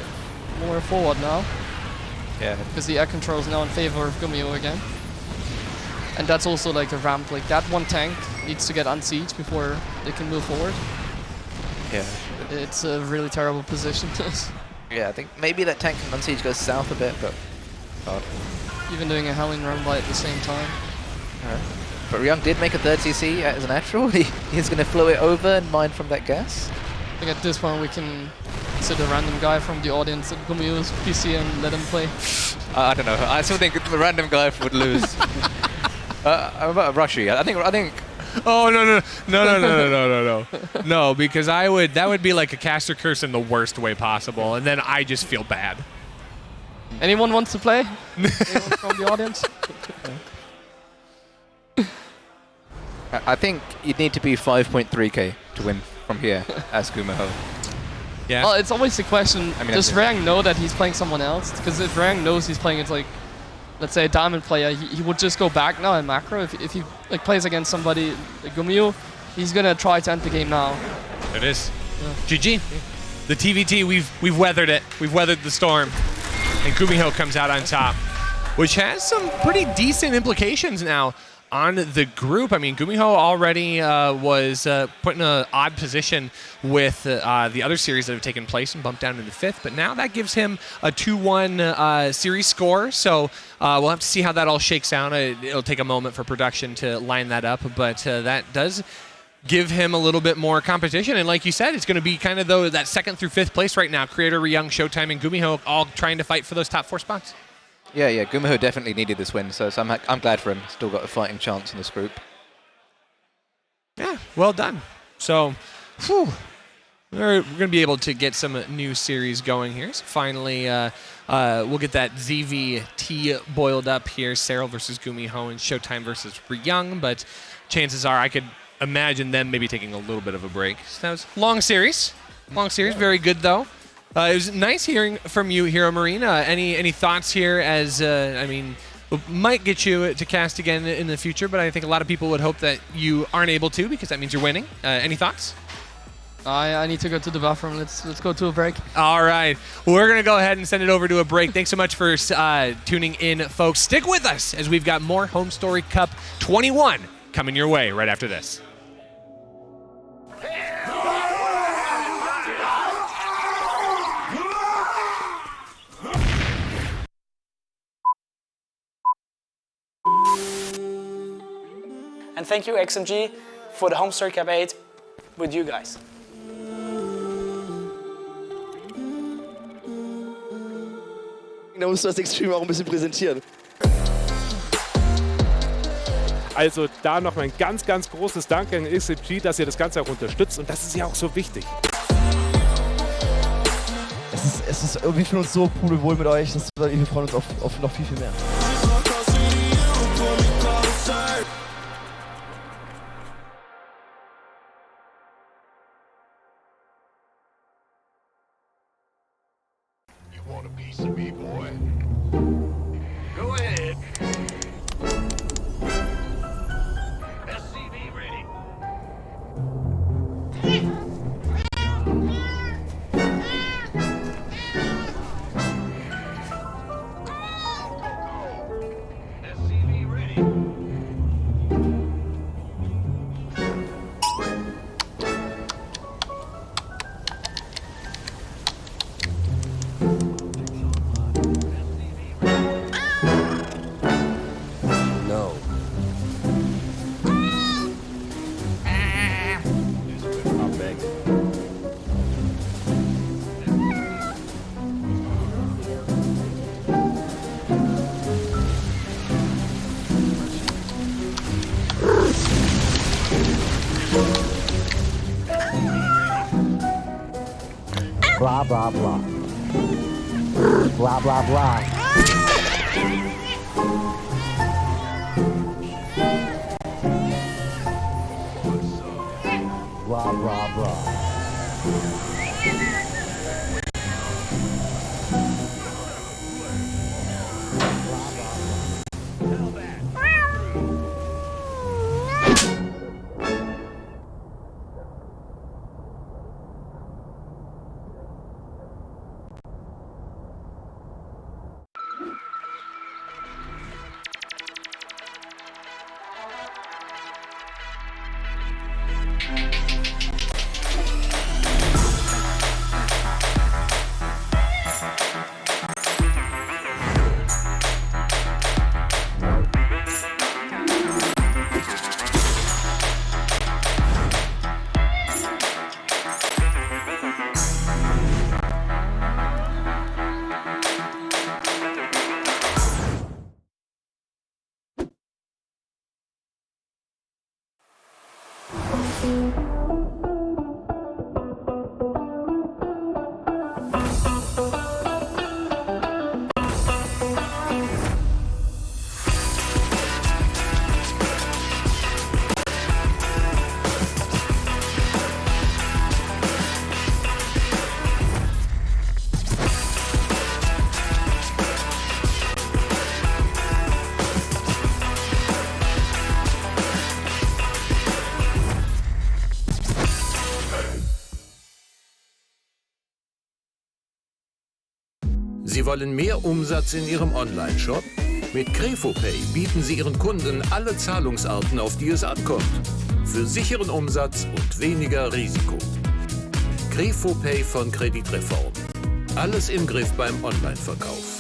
more forward now. Yeah. Because the air control is now in favor of GuMiho again. And that's also like a ramp. Like, that one tank needs to get unsieged before they can move forward. Yeah. It's a really terrible position. Yeah, I think maybe that tank can unsiege goes south a bit, but hard. Even doing a Hellion run by at the same time. But Ryung did make a 3rd CC as a natural. He's going to flow it over and mine from that gas. I think at this point we can sit a random guy from the audience at GuMiho's PC and let him play. I don't know. I still think the random guy would lose. I'm about to rush you. I think. Oh no! No, because that would be like a caster curse in the worst way possible, and then I just feel bad. Anyone wants to play? Anyone from the audience? I think you'd need to be 5.3k to win from here as GuMiho. Yeah. Well, it's always the question, does Ryung know that he's playing someone else? Because if Ryung knows he's playing, it's like, let's say a diamond player, he would just go back now in macro. If he like plays against somebody like GuMiho, he's gonna try to end the game now. It is. Yeah. GG. The TVT, we've weathered it. We've weathered the storm. And GuMiho comes out on top, which has some pretty decent implications now on the group. I mean, GuMiho already was put in an odd position with the other series that have taken place and bumped down into 5th, but now that gives him a 2-1 series score, so we'll have to see how that all shakes out. It'll take a moment for production to line that up, but that does give him a little bit more competition, and like you said, it's going to be kind of that 2nd through 5th place right now. Creator, Ryung, ShoWTimE, and GuMiho all trying to fight for those top 4 spots. Yeah, GuMiho definitely needed this win, so I'm glad for him. Still got a fighting chance in this group. Yeah, well done. So, we're going to be able to get some new series going here. So finally, we'll get that ZVT boiled up here. Serral versus GuMiho and ShoWTimE versus Ryung, but chances are I could imagine them maybe taking a little bit of a break. So that was long series. Very good, though. It was nice hearing from you, Hero Marine. Any thoughts here? As I mean, we might get you to cast again in the future, but I think a lot of people would hope that you aren't able to because that means you're winning. Any thoughts? I need to go to the bathroom. Let's go to a break. All right, we're gonna go ahead and send it over to a break. Thanks so much for tuning in, folks. Stick with us as we've got more HomeStory Cup 21 coming your way right after this. And thank you, XMG, for the HomeStory Cup 8 with you guys. Da musst du das Extreme auch ein bisschen präsentieren. Also da noch ein ganz, ganz großes Dank an XXI, dass ihr das Ganze auch unterstützt und das ist ja auch so wichtig. Es ist irgendwie für uns so pudelwohl mit euch, wir freuen uns auf noch viel, viel mehr. Blah, blah, blah. Blah, blah, blah. Blah, blah, blah. Sie wollen mehr Umsatz in Ihrem Online-Shop? Mit KrefoPay bieten Sie Ihren Kunden alle Zahlungsarten, auf die es ankommt. Für sicheren Umsatz und weniger Risiko. KrefoPay von Kreditreform. Alles im Griff beim Online-Verkauf.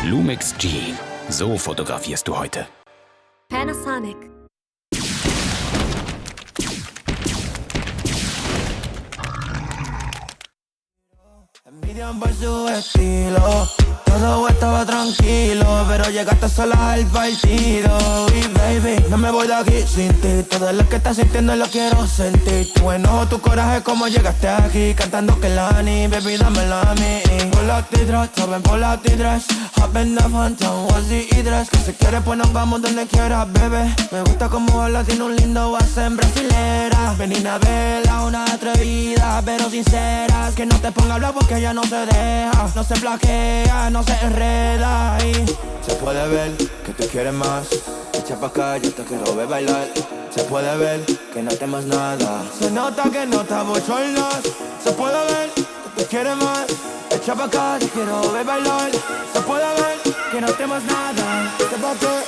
Lumix G. So fotografierst du heute. Panasonic. Envidian por su estilo. Todo estaba tranquilo, pero llegaste sola al partido. Y baby, no me voy de aquí sin ti. Todo lo que estás sintiendo lo quiero sentir. Tu enojo, tu coraje, como llegaste aquí. Cantando Kelani, baby, dámela a mí. Pull out the dress, saben pull out the dress. Hop in the phantom, what's the dress? Que si quieres pues nos vamos donde quieras, bebé. Me gusta como habla, tiene un lindo base en brasilera. Ven a verla, una atrevida, pero sincera. Que no te ponga a hablar porque ella no se deja. No se flaquea, no se enreda ahí. Se puede ver que tú quieres más. Echa pa' acá, yo te quiero ver bailar. Se puede ver que no temas nada. Se nota que no estamos solos. Se puede ver que tú quieres más. Echa pa' acá, yo quiero ver bailar. Se puede ver que no temas nada.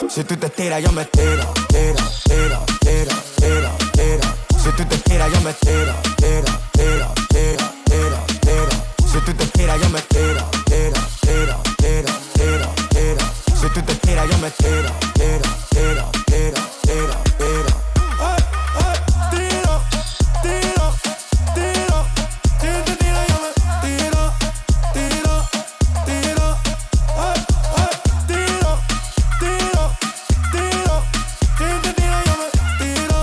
Si tú te tiras, yo me tiro. Tiro, tiro, tiro, tiro, tiro. Si tú te tiras, yo me tiro. Tiro, tiro, tiro, tiro, tiro. Si tú te tiras, yo me tiro. Tiro, tiro, tiro, tiro, tiro. Si tú te tiras, yo me tiro. Tiro, tiro, tiro, tiro, tiro. Tiro, tiro, tiro. Si tú te tiras, yo me tiro. Tiro, tiro. Tiro, tiro, tiro. Si tú te tiras, yo me tiro.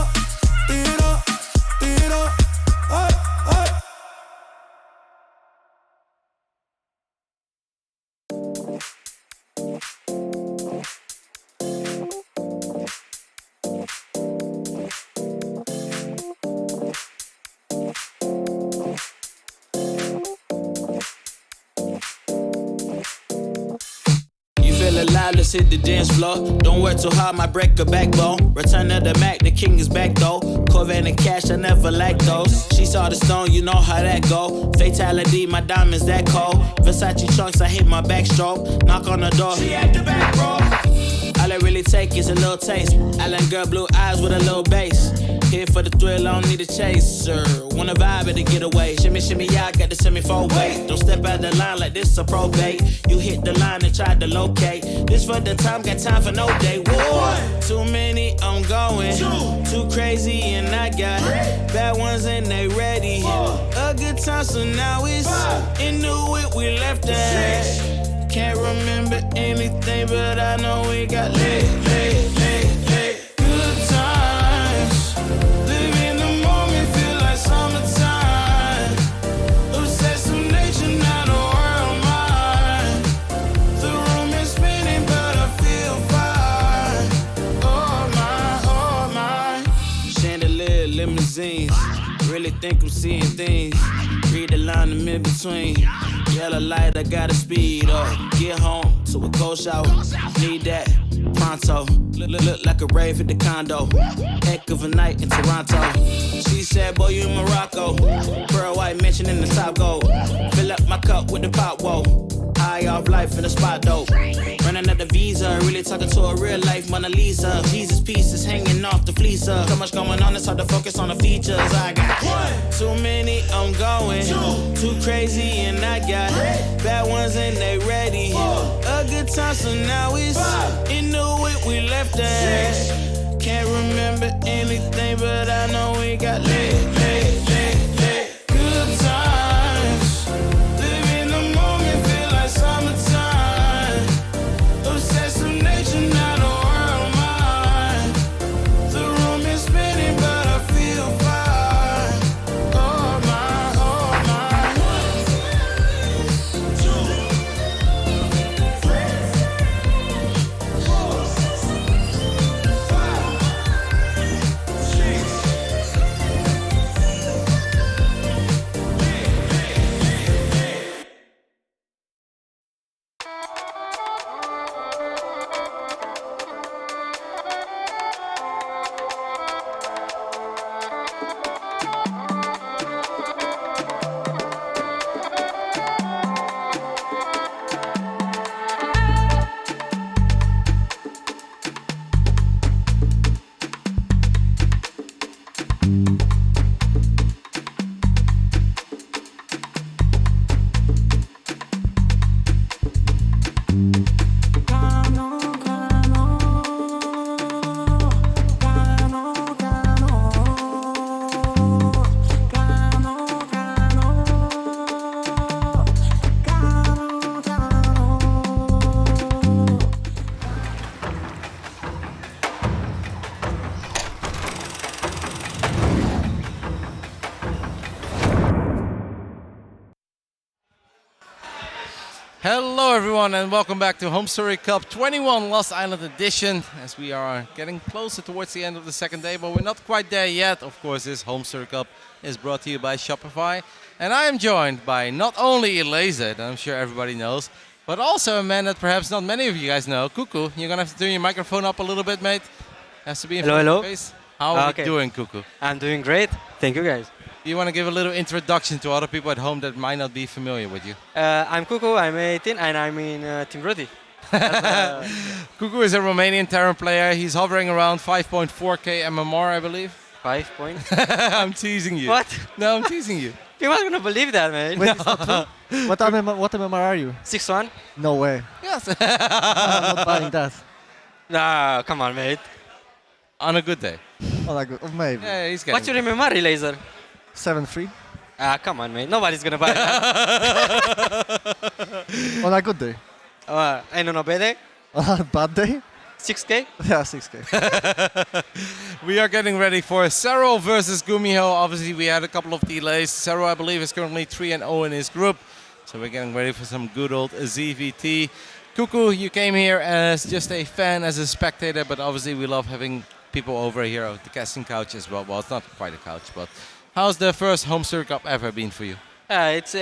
Tiro, tiro. You feel alive, let's hit the dance floor. Don't work too hard, might break a backbone. Return of the Mac, the king is back though. Corvette and cash, I never lack those. She saw the stone, you know how that go. Fatality, my diamonds that cold. Versace trunks, I hit my backstroke. Knock on the door, she at the back, bro. All I really take is a little taste. Island girl, blue eyes with a little bass. Here for the thrill, I don't need a chaser. Wanna vibe it to get away. Shimmy, shimmy, yeah, I got the semi-fold weight. Don't step out the line like this a probate. You hit the line and try to locate. This for the time, got time for no day. Whoa. Too many, I'm going. Too crazy and I got bad ones and they ready. A good time, so now it's into it, we left that. Can't remember anything, but I know we got lit. Good times, live in the moment, feel like summertime. Obsessed with nature, not a world mine. The room is spinning, but I feel fine. Oh my. Chandelier, limousines. Really think I'm seeing things. Read the line in between. Yellow light, I gotta speed up. Get home to a cold shower. Need that pronto. Look like a rave at the condo. Heck of a night in Toronto. She said, boy, you in Morocco. Pearl white mention in the top gold. Fill up my cup with the pop, whoa. High off life in the spot, though. Running out the visa, really talking to a real life Mona Lisa. Jesus pieces hanging off the fleecer. So much going on, it's hard to focus on the features. I got too many, I'm going. Too crazy, and I got bad ones and they ready. A good time, so now it's into it, we left that. Can't remember anything, but I know we got lit. Good times, live in the moment, feel like summertime. Obsessed with nature, not a world mine. The room is spinning, but I feel fine. Oh my, oh my. 1, 2, 3, 4, 5, 6. Hello everyone and welcome back to HomeStory Cup 21 Lost Island Edition, as we are getting closer towards the end of the second day, but we're not quite there yet. Of course, this HomeStory Cup is brought to you by Shopify, and I am joined by not only Eliza, that I'm sure everybody knows, But also a man that perhaps not many of you guys know, Cuckoo. You're going to have to turn your microphone up a little bit, mate. Has to be in front of your face. How are you doing, Cuckoo? I'm doing great. Thank you, guys. Do you want to give a little introduction to other people at home that might not be familiar with you? I'm Cuckoo, I'm 18, and I'm in Team Roti. Cuckoo is a Romanian Terran player. He's hovering around 5.4k MMR, I believe. 5 points? I'm teasing you. What? No, I'm teasing you. People are gonna believe that, man. Wait, it's not true? What MMR are you? 6-1. No way. Yes. I'm not buying that. Nah, come on, mate. On a good day. On a good, maybe. Yeah, he's getting What's your MMR, Laser? 7-3. Ah, come on, mate. Nobody's gonna buy that. On a good day. And on a bad day? On a bad day? 6k? Yeah, 6k. We are getting ready for Serral versus GuMiho. Obviously, we had a couple of delays. Serral, I believe, is currently 3-0 in his group. So we're getting ready for some good old ZVT. Cuckoo, you came here as just a fan, as a spectator, but obviously we love having people over here at the casting couch as well. Well, it's not quite a couch, but how's the first HomeStory Cup ever been for you? It's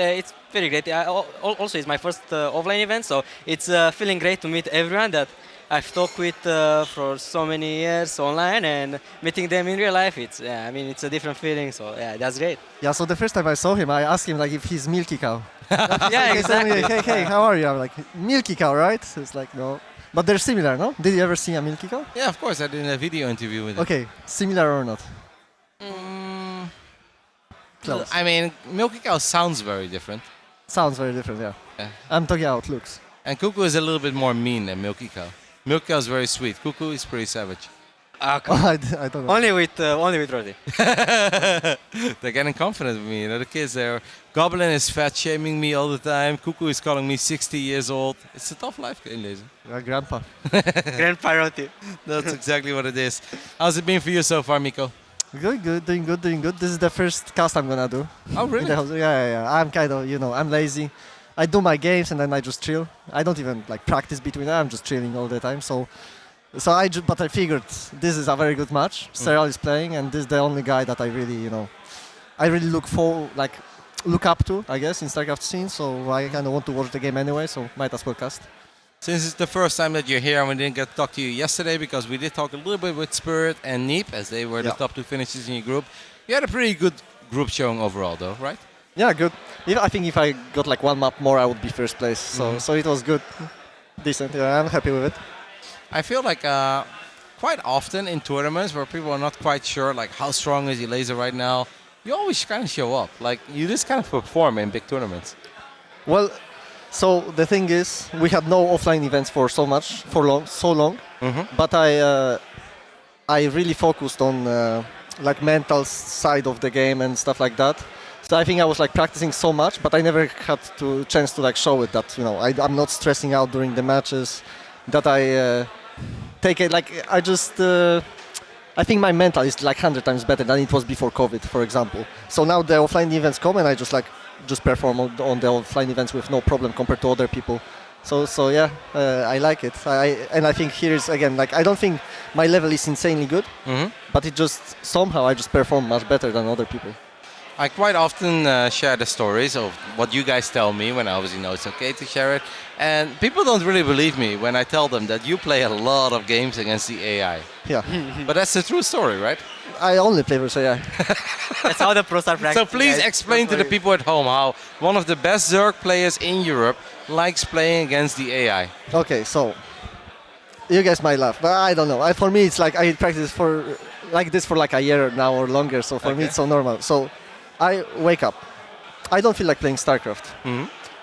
very great. Also, it's my first offline event, so it's feeling great to meet everyone that I've talked with for so many years online, and meeting them in real life. It's it's a different feeling. So yeah, that's great. Yeah. So the first time I saw him, I asked him like if he's Milky Cow. Yeah, exactly. Hey, how are you? I'm like, Milky Cow, right? So it's like, no. But they're similar, no? Did you ever see a Milky Cow? Yeah, of course. I did a video interview with him. Okay, similar or not? Close. I mean, Milky Cow sounds very different. Sounds very different, yeah. I'm talking about looks. And Cuckoo is a little bit more mean than Milky Cow. Milky Cow is very sweet. Cuckoo is pretty savage. I don't know. Only with Roti. They're getting confident with me. You know, the kids there. Goblin is fat shaming me all the time. Cuckoo is calling me 60 years old. It's a tough life in this. Grandpa. Grandpa Roti. That's exactly what it is. How's it been for you so far, Miko? Good, doing good. This is the first cast I'm gonna do. Oh, really? Yeah. I'm kind of, I'm lazy. I do my games and then I just chill. I don't even like practice between them. I'm just chilling all the time. But I figured this is a very good match. Serral is playing, and this is the only guy that I really, look up to, I guess, in StarCraft scene. So I kind of want to watch the game anyway. So might as well cast. Since it's the first time that you're here and we didn't get to talk to you yesterday because we did talk a little bit with Spirit and Neep as they were the top two finishers in your group. You had a pretty good group showing overall though, right? Yeah, good. I think if I got like one map more, I would be first place. So it was good. Decent. Yeah, I'm happy with it. I feel like quite often in tournaments where people are not quite sure like how strong is your laser right now, you always kind of show up. Like you just kind of perform in big tournaments. Well, so the thing is, we had no offline events for so long. But I really focused on mental side of the game and stuff like that. So I think I was like practicing so much, but I never had the chance to like show it that I'm not stressing out during the matches. That I take it like I think my mental is like 100 times better than it was before COVID, for example. So now the offline events come and I just perform on the offline events with no problem compared to other people. So yeah, I like it. I think here is again like I don't think my level is insanely good, but it just somehow I just perform much better than other people. I quite often share the stories of what you guys tell me when I obviously know it's okay to share it. And people don't really believe me when I tell them that you play a lot of games against the AI. Yeah. But that's the true story, right? I only play versus AI. That's how the pros are practicing. So please explain to the people at home how one of the best Zerg players in Europe likes playing against the AI. Okay, so you guys might laugh, but I don't know. For me, it's like I practice for like this for like a year now or longer. So for me, it's so normal. So I wake up. I don't feel like playing StarCraft.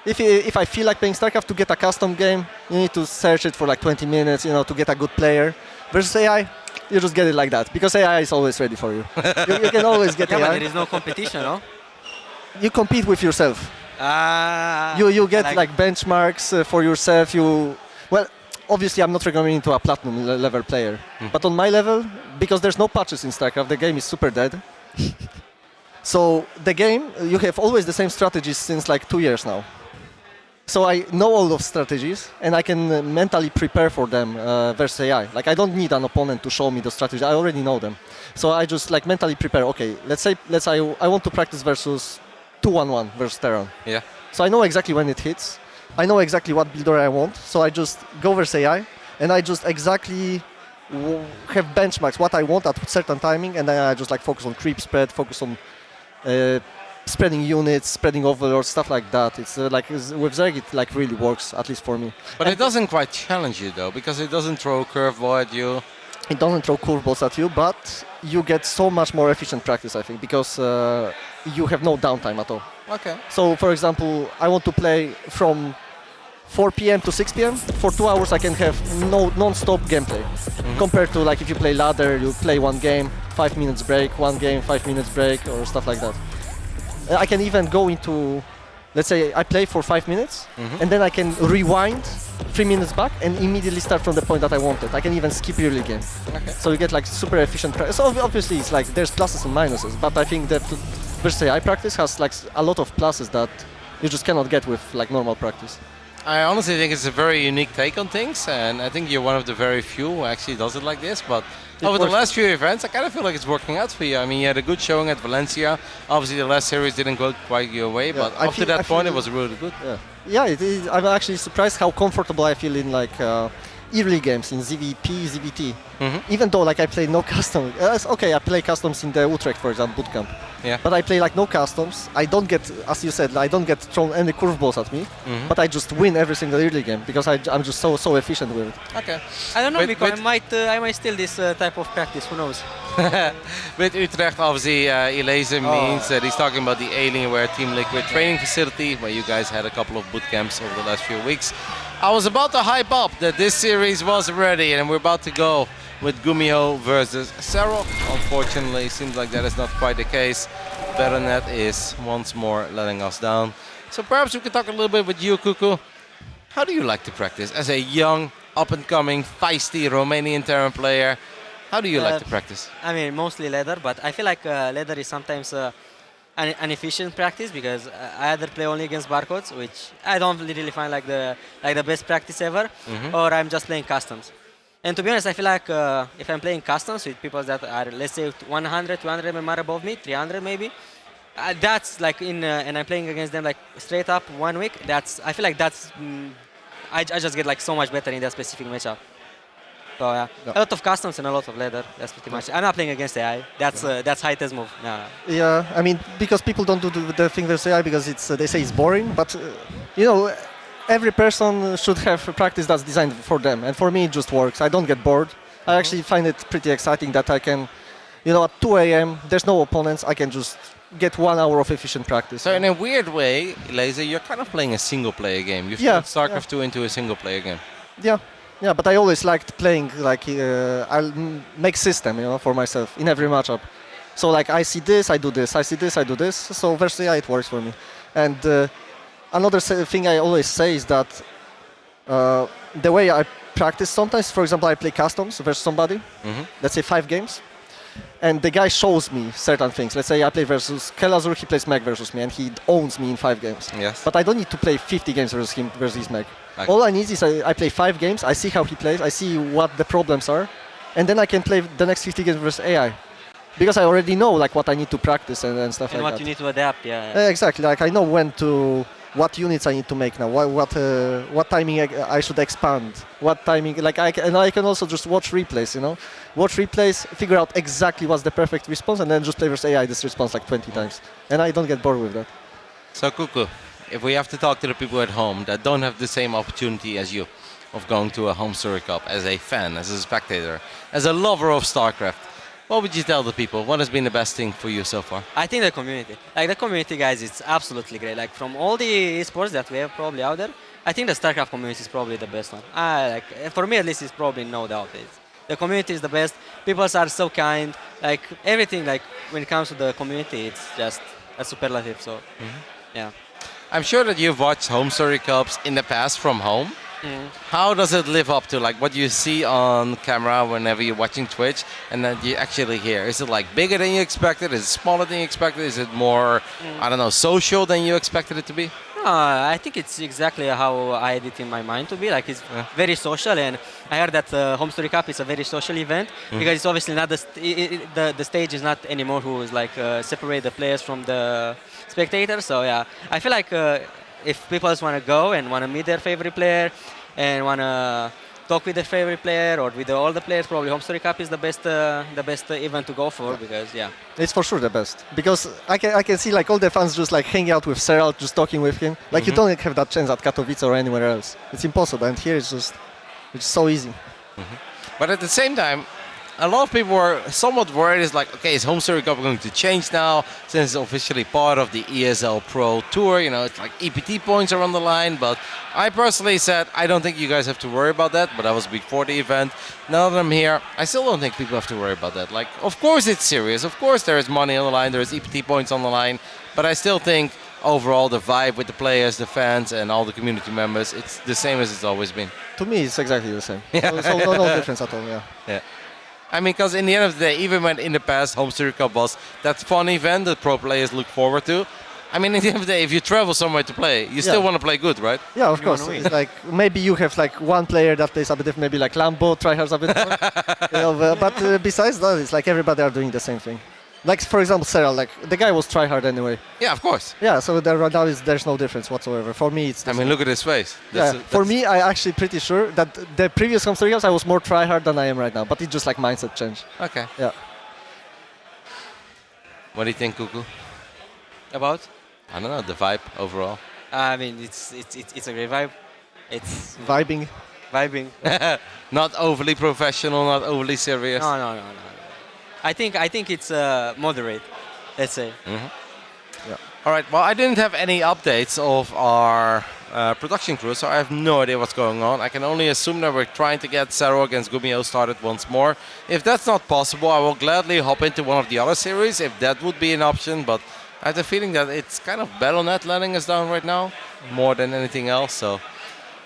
If I feel like playing StarCraft to get a custom game, you need to search it for like 20 minutes, to get a good player. Versus AI, you just get it like that because AI is always ready for you. You can always get AI. But there is no competition, no? You compete with yourself. You get like benchmarks for yourself. Obviously I'm not recommending to a platinum level player, but on my level, because there's no patches in StarCraft, the game is super dead. So the game, you have always the same strategies since like 2 years now. So I know all of strategies and I can mentally prepare for them versus AI. Like I don't need an opponent to show me the strategy. I already know them. So I just like mentally prepare. Okay, let's say I want to practice versus 2-1-1 versus Terran. Yeah. So I know exactly when it hits. I know exactly what builder I want, so I just go versus AI, and I just exactly have benchmarks what I want at certain timing, and then I just like focus on creep spread, focus on spreading units, spreading overlords, stuff like that. It's with Zerg it like really works, at least for me. But it doesn't quite challenge you though, because it doesn't throw a curveball at you. It doesn't throw curveballs at you, but you get so much more efficient practice, I think, because you have no downtime at all. Okay. So, for example, I want to play from 4 p.m. to 6 p.m. For 2 hours, I can have non-stop gameplay. Compared to like if you play ladder, you play one game, 5 minutes break, one game, 5 minutes break, or stuff like that. I can even go into, let's say I play for 5 minutes, and then I can rewind 3 minutes back and immediately start from the point that I wanted. I can even skip early game. Okay. So you get like super efficient practice. So obviously it's like there's pluses and minuses, but I think that versus AI practice has like a lot of pluses that you just cannot get with like normal practice. I honestly think it's a very unique take on things, and I think you're one of the very few who actually does it like this. But over the last few events, I kind of feel like it's working out for you. I mean, you had a good showing at Valencia. Obviously, the last series didn't go quite your way, but up to that point, it was really good. Yeah, I'm actually surprised how comfortable I feel in like early games in ZVP, ZVT. Even though like I play no custom. Okay, I play customs in the Utrecht, for example, bootcamp. Yeah. But I play like no customs. I don't get, as you said, I don't get thrown any curveballs at me. But I just win every single early game because I'm just so efficient with it. Okay. I don't know, because I might steal this type of practice. Who knows? With Utrecht, obviously, Eleze means that he's talking about the Alienware Team Liquid training facility, where you guys had a couple of boot camps over the last few weeks. I was about to hype up that this series was ready, and we're about to go with GuMiho versus Serral. Unfortunately, seems like that is not quite the case. Baronet is once more letting us down. So perhaps we could talk a little bit with you, Cuckoo. How do you like to practice as a young, up-and-coming, feisty Romanian Terran player? How do you like to practice? I mean, mostly ladder, but I feel like ladder is sometimes an efficient practice, because I either play only against barcodes, which I don't really find like the best practice ever, or I'm just playing customs. And to be honest, I feel like if I'm playing customs with people that are, let's say, 100, 200 MMR above me, 300 maybe, that's like and I'm playing against them like straight up 1 week. I feel like that's I just get like so much better in that specific matchup. So a lot of customs and a lot of ladder. That's pretty much. I'm not playing against AI. That's high test move. Yeah, I mean, because people don't do the thing with AI because they say it's boring, but you know, every person should have a practice that's designed for them, and for me it just works. I don't get bored. I actually find it pretty exciting that I can, you know, at 2 a.m. there's no opponents. I can just get 1 hour of efficient practice. So in a weird way, Eleze, you're kind of playing a single-player game. You've turned StarCraft 2 into a single-player game. Yeah, but I always liked playing like I'll make system, you know, for myself in every matchup. So like I see this, I do this. I see this, I do this. So versus AI, it works for me. And another thing I always say is that the way I practice sometimes, for example, I play customs versus somebody. Let's say 5 games. And the guy shows me certain things. Let's say I play versus Kelazhur, he plays mech versus me, and he owns me in 5 games. Yes. But I don't need to play 50 games versus him versus his mech. Okay. All I need is I play 5 games, I see how he plays, I see what the problems are, and then I can play the next 50 games versus AI. Because I already know like what I need to practice and stuff and like what that. you need to adapt, yeah. Exactly, like I know what units I need to make now, what timing I should expand, what timing, like I can also just watch replays, you know, figure out exactly what's the perfect response, and then just play versus AI this response like 20 times, and I don't get bored with that. So Cuckoo, if we have to talk to the people at home that don't have the same opportunity as you of going to a HomeStory Cup as a fan, as a spectator, as a lover of StarCraft, what would you tell the people? What has been the best thing for you so far? I think the community. Like the community, guys, it's absolutely great. Like from all the esports that we have probably out there, I think the StarCraft community is probably the best one. For me at least, it's probably no doubt. The community is the best. People are so kind. Like everything, like when it comes to the community, it's just a superlative. So, yeah. I'm sure that you've watched HomeStory Cups in the past from home. How does it live up to like what you see on camera whenever you're watching Twitch and that you actually hear? Is it like bigger than you expected? Is it smaller than you expected? Is it more, I don't know, social than you expected it to be? I think it's exactly how I had it in my mind to be. Like it's very social, and I heard that HomeStory Cup is a very social event because it's obviously not the stage is not anymore who is like separate the players from the spectators. So yeah, I feel like if people want to go and want to meet their favorite player and want to talk with their favorite player or with all the players, probably HomeStory Cup is the best event to go for because It's for sure the best because I can see like all the fans just like hanging out with Serral, just talking with him. Like you don't have that chance at Katowice or anywhere else. It's impossible, and here it's so easy. But at the same time, a lot of people were somewhat worried. It's like, okay, is HomeStory Cup going to change now since it's officially part of the ESL Pro Tour? You know, it's like EPT points are on the line. But I personally said, I don't think you guys have to worry about that. But that was before the event. Now that I'm here, I still don't think people have to worry about that. Like, of course it's serious. Of course there is money on the line. There is EPT points on the line. But I still think overall the vibe with the players, the fans, and all the community members, it's the same as it's always been. To me, it's exactly the same. Yeah. So no difference at all. Yeah. I mean, because in the end of the day, even when in the past HomeStory Cup was that fun event that pro players look forward to, I mean, in the end of the day, if you travel somewhere to play, you still want to play good, right? Yeah, of course. It's like maybe you have like one player that plays a bit different, maybe like Lambo tryhards a bit more. But besides that, it's like everybody are doing the same thing. Like, for example, Serral, like, the guy was tryhard anyway. Yeah, of course. Yeah, so there's no difference whatsoever. For me, it's... I mean, look at his face. For me, I actually pretty sure that the previous HomeStory Cups, I was more tryhard than I am right now. But it's just like mindset change. Okay. Yeah. What do you think, Kuku? About? I don't know, the vibe overall. I mean, it's a great vibe. It's... Vibing. Not overly professional, not overly serious. No. I think it's moderate, let's say. Yeah. All right. Well, I didn't have any updates of our production crew, so I have no idea what's going on. I can only assume that we're trying to get Serral against GuMiho started once more. If that's not possible, I will gladly hop into one of the other series if that would be an option. But I have the feeling that it's kind of Battle.net letting us down right now, more than anything else. So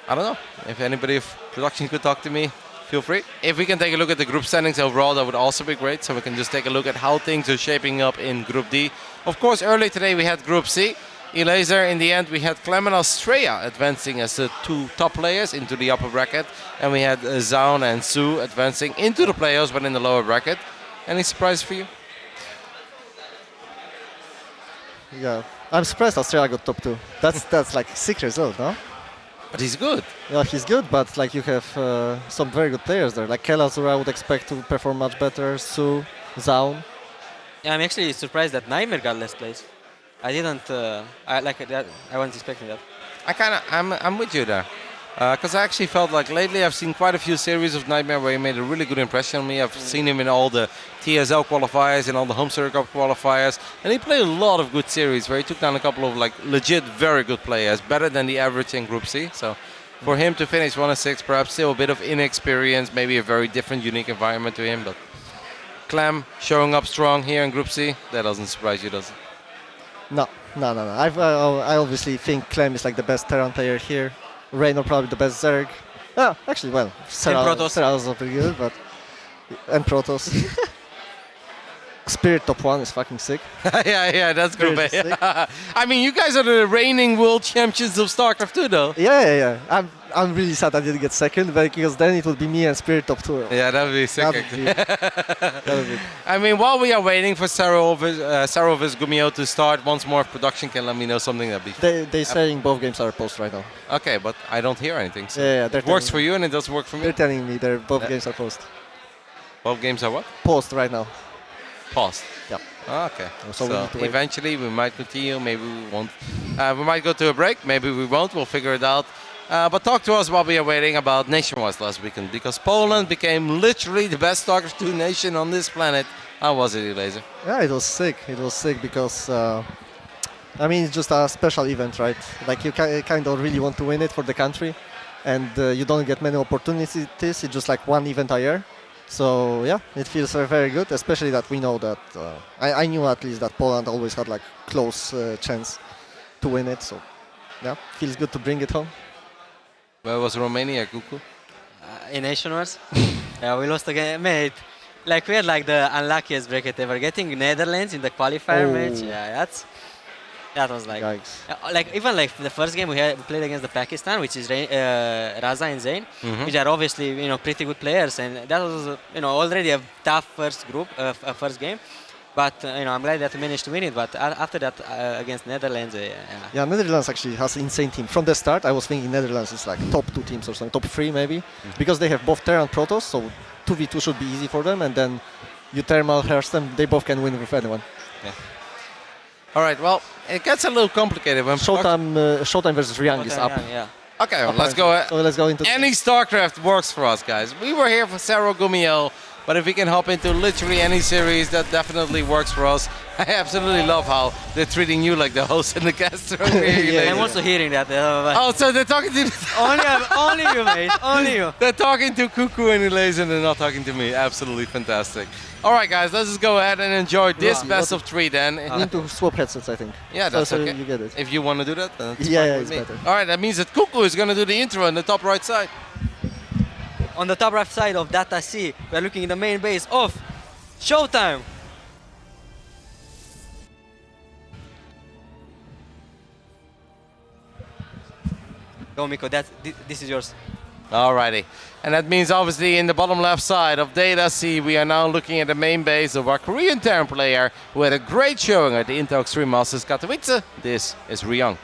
I don't know. If anybody of production could talk to me, feel free. If we can take a look at the group standings overall, that would also be great. So we can just take a look at how things are shaping up in Group D. Of course, earlier today we had Group C. Kelazhur, in the end, we had Clem and Astrea advancing as the two top players into the upper bracket. And we had Zoun and Sue advancing into the playoffs but in the lower bracket. Any surprise for you? Yeah. I'm surprised Astrea got top 2. That's like sick result, no? But he's good. Yeah, he's good, but like you have some very good players there. Like Kelazhur, I would expect to perform much better. Sue, Zoun. Yeah, I'm actually surprised that Nightmare got last place. I didn't. I wasn't expecting that. I'm with you there. Because I actually felt like lately I've seen quite a few series of Nightmare where he made a really good impression on me. I've seen him in all the TSL qualifiers and all the HomeStory Cup qualifiers. And he played a lot of good series where he took down a couple of like legit very good players, better than the average in Group C. So for him to finish 1-6, perhaps still a bit of inexperience, maybe a very different, unique environment to him. But Clem showing up strong here in Group C, that doesn't surprise you, does it? No. I obviously think Clem is like the best Terran player here. Reynor probably the best Zerg. Actually, well, Serral is also pretty good, but... And Protoss. Spirit top 1 is fucking sick. yeah, that's good. I mean, you guys are the reigning world champions of StarCraft 2, though. Yeah. I'm really sad I didn't get second, because then it would be me and Spirit top 2. Yeah, that would be sick. I mean, while we are waiting for Serral vs GuMiho to start, once more if production can let me know something, that'd be... They're saying both games are post right now. Okay, but I don't hear anything. So yeah, it works for you and it doesn't work for me? They're telling me both games are post. Both games are what? Post right now. Post? Yeah. Okay. So eventually we might continue, maybe we won't. We might go to a break, maybe we won't, we'll figure it out. But talk to us while we are waiting about Nation-wise last weekend, because Poland became literally the best StarCraft 2 nation on this planet. How was it, Kelazhur? Yeah, it was sick. It was sick because, I mean, it's just a special event, right? Like you kind of really want to win it for the country, and you don't get many opportunities. It's just like one event a year. So yeah, it feels very good, especially that we know that, I knew at least that Poland always had like close chance to win it. So yeah, feels good to bring it home. Where was Romania, Kuku? In Nation Wars? Yeah, we lost again, mate. Like we had like the unluckiest bracket ever. Getting Netherlands in the qualifier match. Yeah, that was like, like even like the first game we played against the Pakistan, which is Raza and Zayn, which are obviously pretty good players, and that was already a tough first game. But I'm glad that we managed to win it. But after that, against Netherlands, Yeah, Netherlands actually has an insane team. From the start, I was thinking Netherlands is like top 2 teams or something, top 3 maybe, because they have both Terra and Protoss, so 2v2 should be easy for them, and then you Thermal, Hearthstone, they both can win with anyone. Yeah. All right, well, it gets a little complicated when ShoWTimE versus Ryung is up. Yeah. Okay, well, let's go. So let's go into any StarCraft works for us, guys. We were here for Serral, GuMiho, but if we can hop into literally any series, that definitely works for us. I absolutely love how they're treating you like the host and the guest. I'm also hearing that. Oh, so they're talking to only you, mate. Only you. They're talking to Cuckoo and Elise, and they're not talking to me. Absolutely fantastic. All right, guys, let's just go ahead and enjoy this best of 3 then. You need to swap headsets, I think. Yeah, that's so okay. You get it. If you want to do that, then it's yeah, fine with it's me. better. All right, that means that Cuckoo is going to do the intro on the top right side. On the top right side of Data C, we're looking in the main base of ShoWTimE. Go, Miko, this is yours. Alrighty, and that means obviously in the bottom left side of Data C, we are now looking at the main base of our Korean Terran player who had a great showing at the Intel Extreme Masters Katowice. This is Ryung.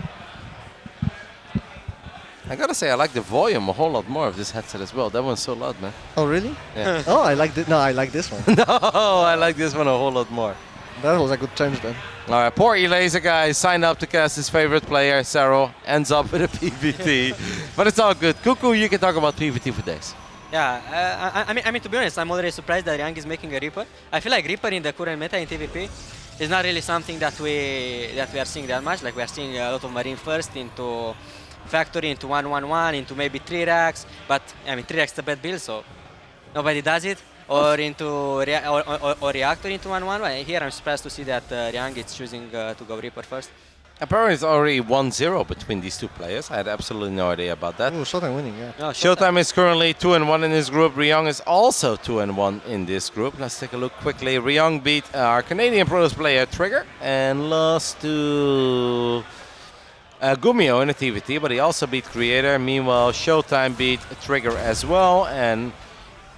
I gotta say, I like the volume a whole lot more of this headset as well. That one's so loud, man. Oh, really? Yeah. Oh, I like this. No, I like this one. No, I like this one a whole lot more. That was a good change then. All right, poor Elaser guy signed up to cast his favorite player, Serral, ends up with a PVT. But it's all good. Cuckoo, you can talk about PVT for days. Yeah, I mean, to be honest, I'm already surprised that Ryung is making a Reaper. I feel like Reaper in the current meta in TVP is not really something that we are seeing that much. Like we are seeing a lot of Marine first into Factory, into 1-1-1, into maybe 3 racks. But I mean, 3 racks is a bad build, so nobody does it. Or into or Reactor into 1-1. Here I'm surprised to see that Ryung is choosing to go Reaper first. Apparently it's already 1-0 between these 2 players. I had absolutely no idea about that. Oh, ShoWTimE winning, yeah. No, ShoWTimE is currently 2-1 in this group. Ryung is also 2-1 in this group. Let's take a look quickly. Ryung beat our Canadian Protoss player Trigger and lost to GuMiho in the TVT, but he also beat Creator. Meanwhile, ShoWTimE beat Trigger as well, and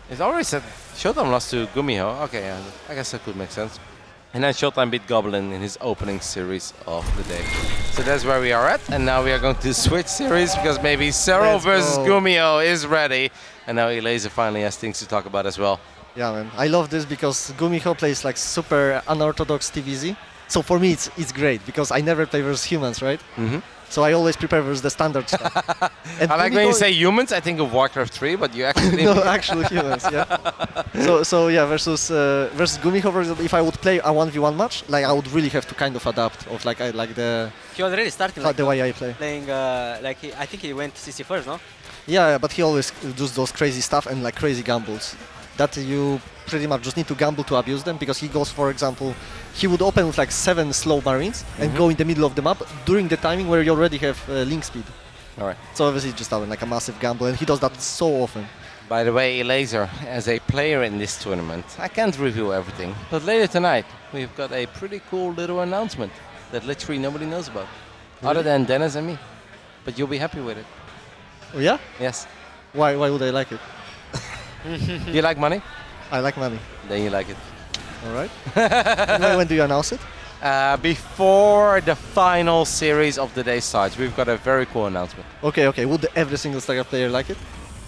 it's already said ShoWTimE lost to GuMiho. Okay, yeah, I guess that could make sense. And then ShoWTimE beat Goblin in his opening series of the day. So that's where we are at. And now we are going to switch series because maybe Serral versus GuMiho is ready. And now Elaser finally has things to talk about as well. Yeah, man. I love this because GuMiho plays like super unorthodox TVZ. So for me, it's great because I never play versus humans, right? Mm-hmm. So I always prepare versus the standard stuff. I like when you say humans, I think of Warcraft 3, but you actually... No, actual humans, yeah. So yeah, versus GuMiho, for example, if I would play a 1v1 match, like I would really have to kind of adapt of like the... He already started like the way I play. Playing, I think he went CC first, no? Yeah, but he always does those crazy stuff and like crazy gambles. That you pretty much just need to gamble to abuse them because he goes, for example, he would open with like 7 slow Marines and go in the middle of the map during the timing where you already have link speed. All right. So obviously just like a massive gamble, and he does that so often. By the way, Elaser, as a player in this tournament, I can't reveal everything, but later tonight we've got a pretty cool little announcement that literally nobody knows about, other than Dennis and me. But you'll be happy with it. Oh yeah? Yes. Why would I like it? Do you like money? I like money. Then you like it. All right. When do you announce it? Before the final series of the day starts, we've got a very cool announcement. Okay. Would every single StarCraft player like it?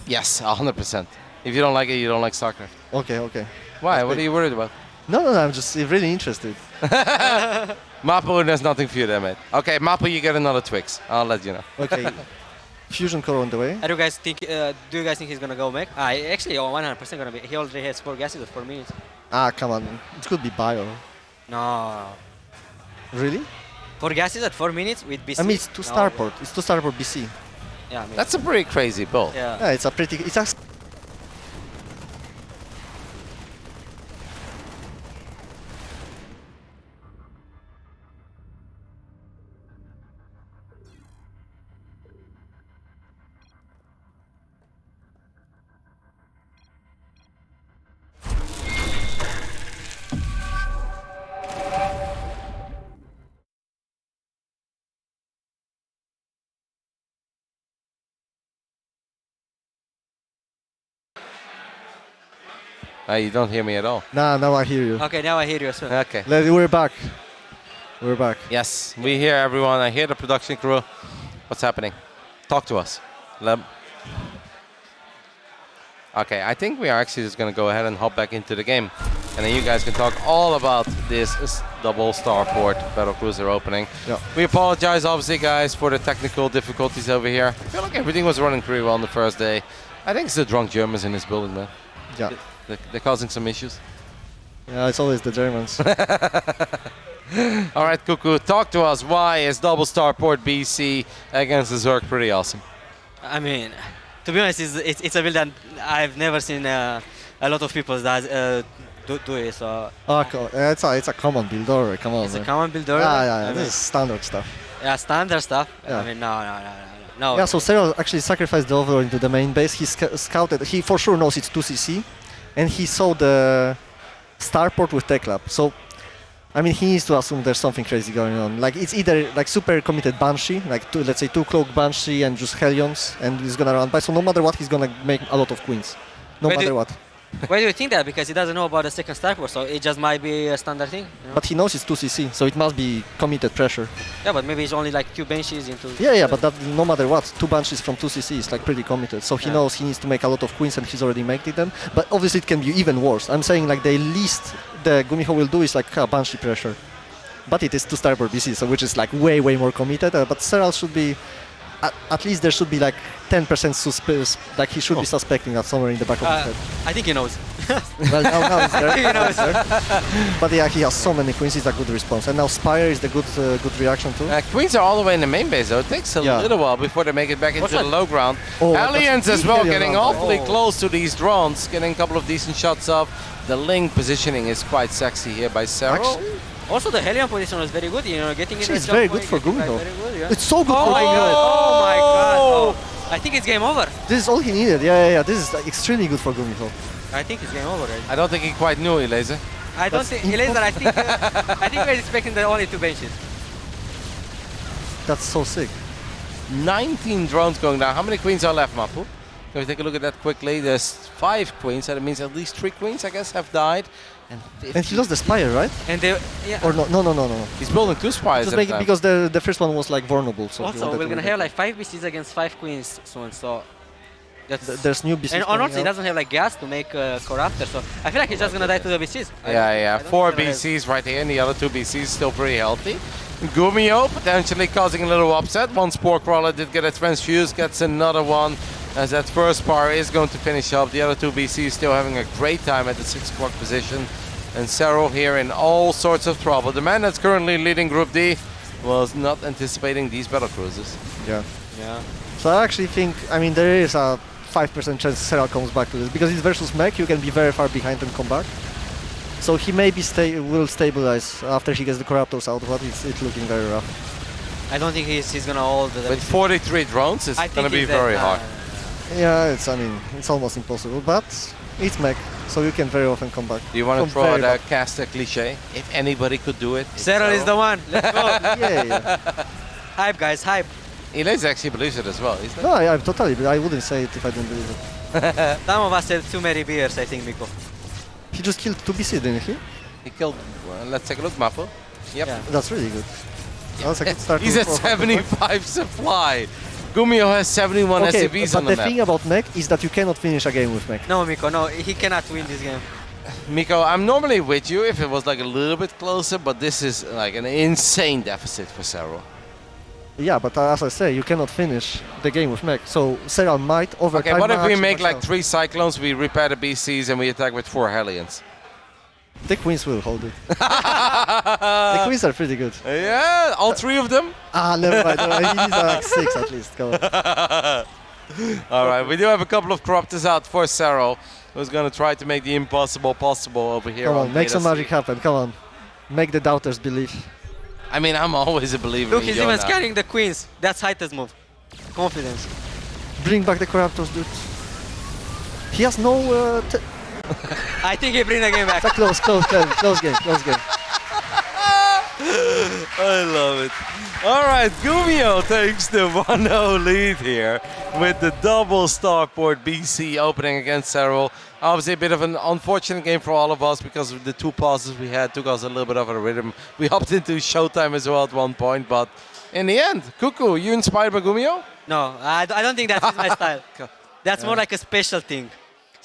Yes, 100%. If you don't like it, you don't like StarCraft. Okay. Why? What are you worried about? No, I'm just really interested. Mapo, there's nothing for you there, mate. Okay, Mapo, you get another Twix. I'll let you know. Okay. Fusion core on the way. Do you guys think he's gonna go mech? Actually, 100% gonna be. He already has 4 gases at 4 minutes. Come on. It could be bio. No. Really? 4 gases at 4 minutes with BC? I mean, it's 2 starport. It's 2 starport BC. Yeah, I mean, that's a pretty crazy build. Yeah, it's a You don't hear me at all. Nah, now I hear you. Okay, now I hear you as well. Okay. We're back. We're back. Yes, we hear everyone. I hear the production crew. What's happening? Talk to us. Okay, I think we are actually just going to go ahead and hop back into the game. And then you guys can talk all about this double starport battlecruiser opening. Yeah. We apologize, obviously, guys, for the technical difficulties over here. I feel like everything was running pretty well on the first day. I think it's the drunk Germans in this building, man. Yeah. They're causing some issues. Yeah, it's always the Germans. All right, Cuckoo, talk to us. Why is double starport BC against the Zerg pretty awesome? I mean, to be honest, it's a build that I've never seen a lot of people that do it. So it's a common builder. Come on. it's a common builder. Yeah, this is standard stuff. Yeah, standard stuff. Yeah. I mean, no. Yeah, so Serral actually sacrificed the Overlord into the main base. He scouted. He for sure knows it's 2cc, and he saw the starport with Tech Lab. So, I mean, he needs to assume there's something crazy going on. Like, it's either like super committed Banshee, like let's say 2 Cloak Banshee and just Hellions, and he's gonna run by. So no matter what, he's gonna make a lot of queens. No matter what. Why do you think that? Because he doesn't know about the second starport, so it just might be a standard thing. You know? But he knows it's 2cc, so it must be committed pressure. Yeah, but maybe it's only like 2 Banshees into... Yeah, but that, no matter what, 2 Banshees from 2cc is like pretty committed. So he knows he needs to make a lot of queens, and he's already making them. But obviously it can be even worse. I'm saying like the least the GuMiho will do is like Banshee pressure. But it is 2 starport BC, so which is like way more committed. But Serral should be... At least there should be like 10% suspicious, like he should be suspecting that somewhere in the back of his head. I think he knows. Well, now he's there. He knows. But yeah, he has so many queens, it's a good response. And now Spire is the good reaction too. Queens are all the way in the main base, though. It takes a little while before they make it back into the low ground. Aliens as well, getting awfully close to these drones, getting a couple of decent shots off. The link positioning is quite sexy here by Serral. Also, the Hellion position was very good, you know, getting in. It's very good for GuMiho. It's so good for GuMiho. Oh my god. Oh. I think it's game over. This is all he needed. Yeah. This is extremely good for GuMiho. I think it's game over. Right? I don't think he quite knew Elaser. I don't think Elaser. I think we're expecting the only 2 Banshees. That's so sick. 19 drones going down. How many queens are left, Mapu? Can we take a look at that quickly? There's 5 queens, so that means at least 3 queens, I guess, have died. And he lost the Spire, right? And they, Or no. He's building 2 Spires at a time. Because the first one was like vulnerable. So also, we're gonna have like 5 BCs against 5 queens soon, so... There's new BCs. And honestly, he doesn't have like gas to make Corruptor, so I feel like he's just gonna die to the BCs. Yeah. 4 BCs right here, and the other 2 BCs still pretty healthy. GuMiho potentially causing a little upset. One Spore Crawler did get a transfuse, gets another one. As that first Spire is going to finish up. The other 2 BCs still having a great time at the 6 o'clock position. And Serral here in all sorts of trouble. The man that's currently leading Group D was not anticipating these battlecruisers. Yeah. Yeah. So I actually think, I mean, there is a 5% chance Serral comes back to this. Because it's versus mech, you can be very far behind and come back. So he maybe will stabilize after he gets the Corruptors out, but it's looking very rough. I don't think he's gonna hold the... With 43 drones, it's gonna be very hard. Yeah, it's almost impossible, but it's mech, so you can very often come back. Do you want to throw out a caster cliche? If anybody could do it, Serral is the one. Let's go. Yeah. Hype, guys, hype. Elias actually believes it as well. No, I totally. I wouldn't say it if I didn't believe it. Some of us had too many beers, I think, Miko. He just killed 2 BC, didn't he? He killed. Let's take a look, Mapo. Yep. Yeah. That's really good. That's a good start. He's at 75 supply. GuMiho has 71 SCVs on the map. But the thing about mech is that you cannot finish a game with mech. No, Miko, no, he cannot win this game. Miko, I'm normally with you if it was like a little bit closer, but this is like an insane deficit for Serral. Yeah, but as I say, you cannot finish the game with mech. So Serral might overtime. Okay, what if we make like 3 Cyclones, we repair the BCs, and we attack with 4 Hellions? The Queens will hold it. The Queens are pretty good. Yeah, all 3 of them? Never mind. He needs like 6 at least. Come on. All right, we do have a couple of Corruptors out for Serral, who's going to try to make the impossible possible over here. Come on, make some magic happen. Come on. Make the doubters believe. I mean, I'm always a believer. Look, he's even scanning the Queens. That's Hyta's move. Confidence. Bring back the Corruptors, dude. He has no... I think he bring the game back. It's a close game. I love it. All right, GuMiho takes the 1-0 lead here with the double Starport BC opening against Serral. Obviously a bit of an unfortunate game for all of us because of the 2 passes we had took us a little bit of a rhythm. We hopped into ShoWTimE as well at one point, but in the end, Cuckoo, you inspired by GuMiho? No, I don't think that's my style. That's more like a special thing.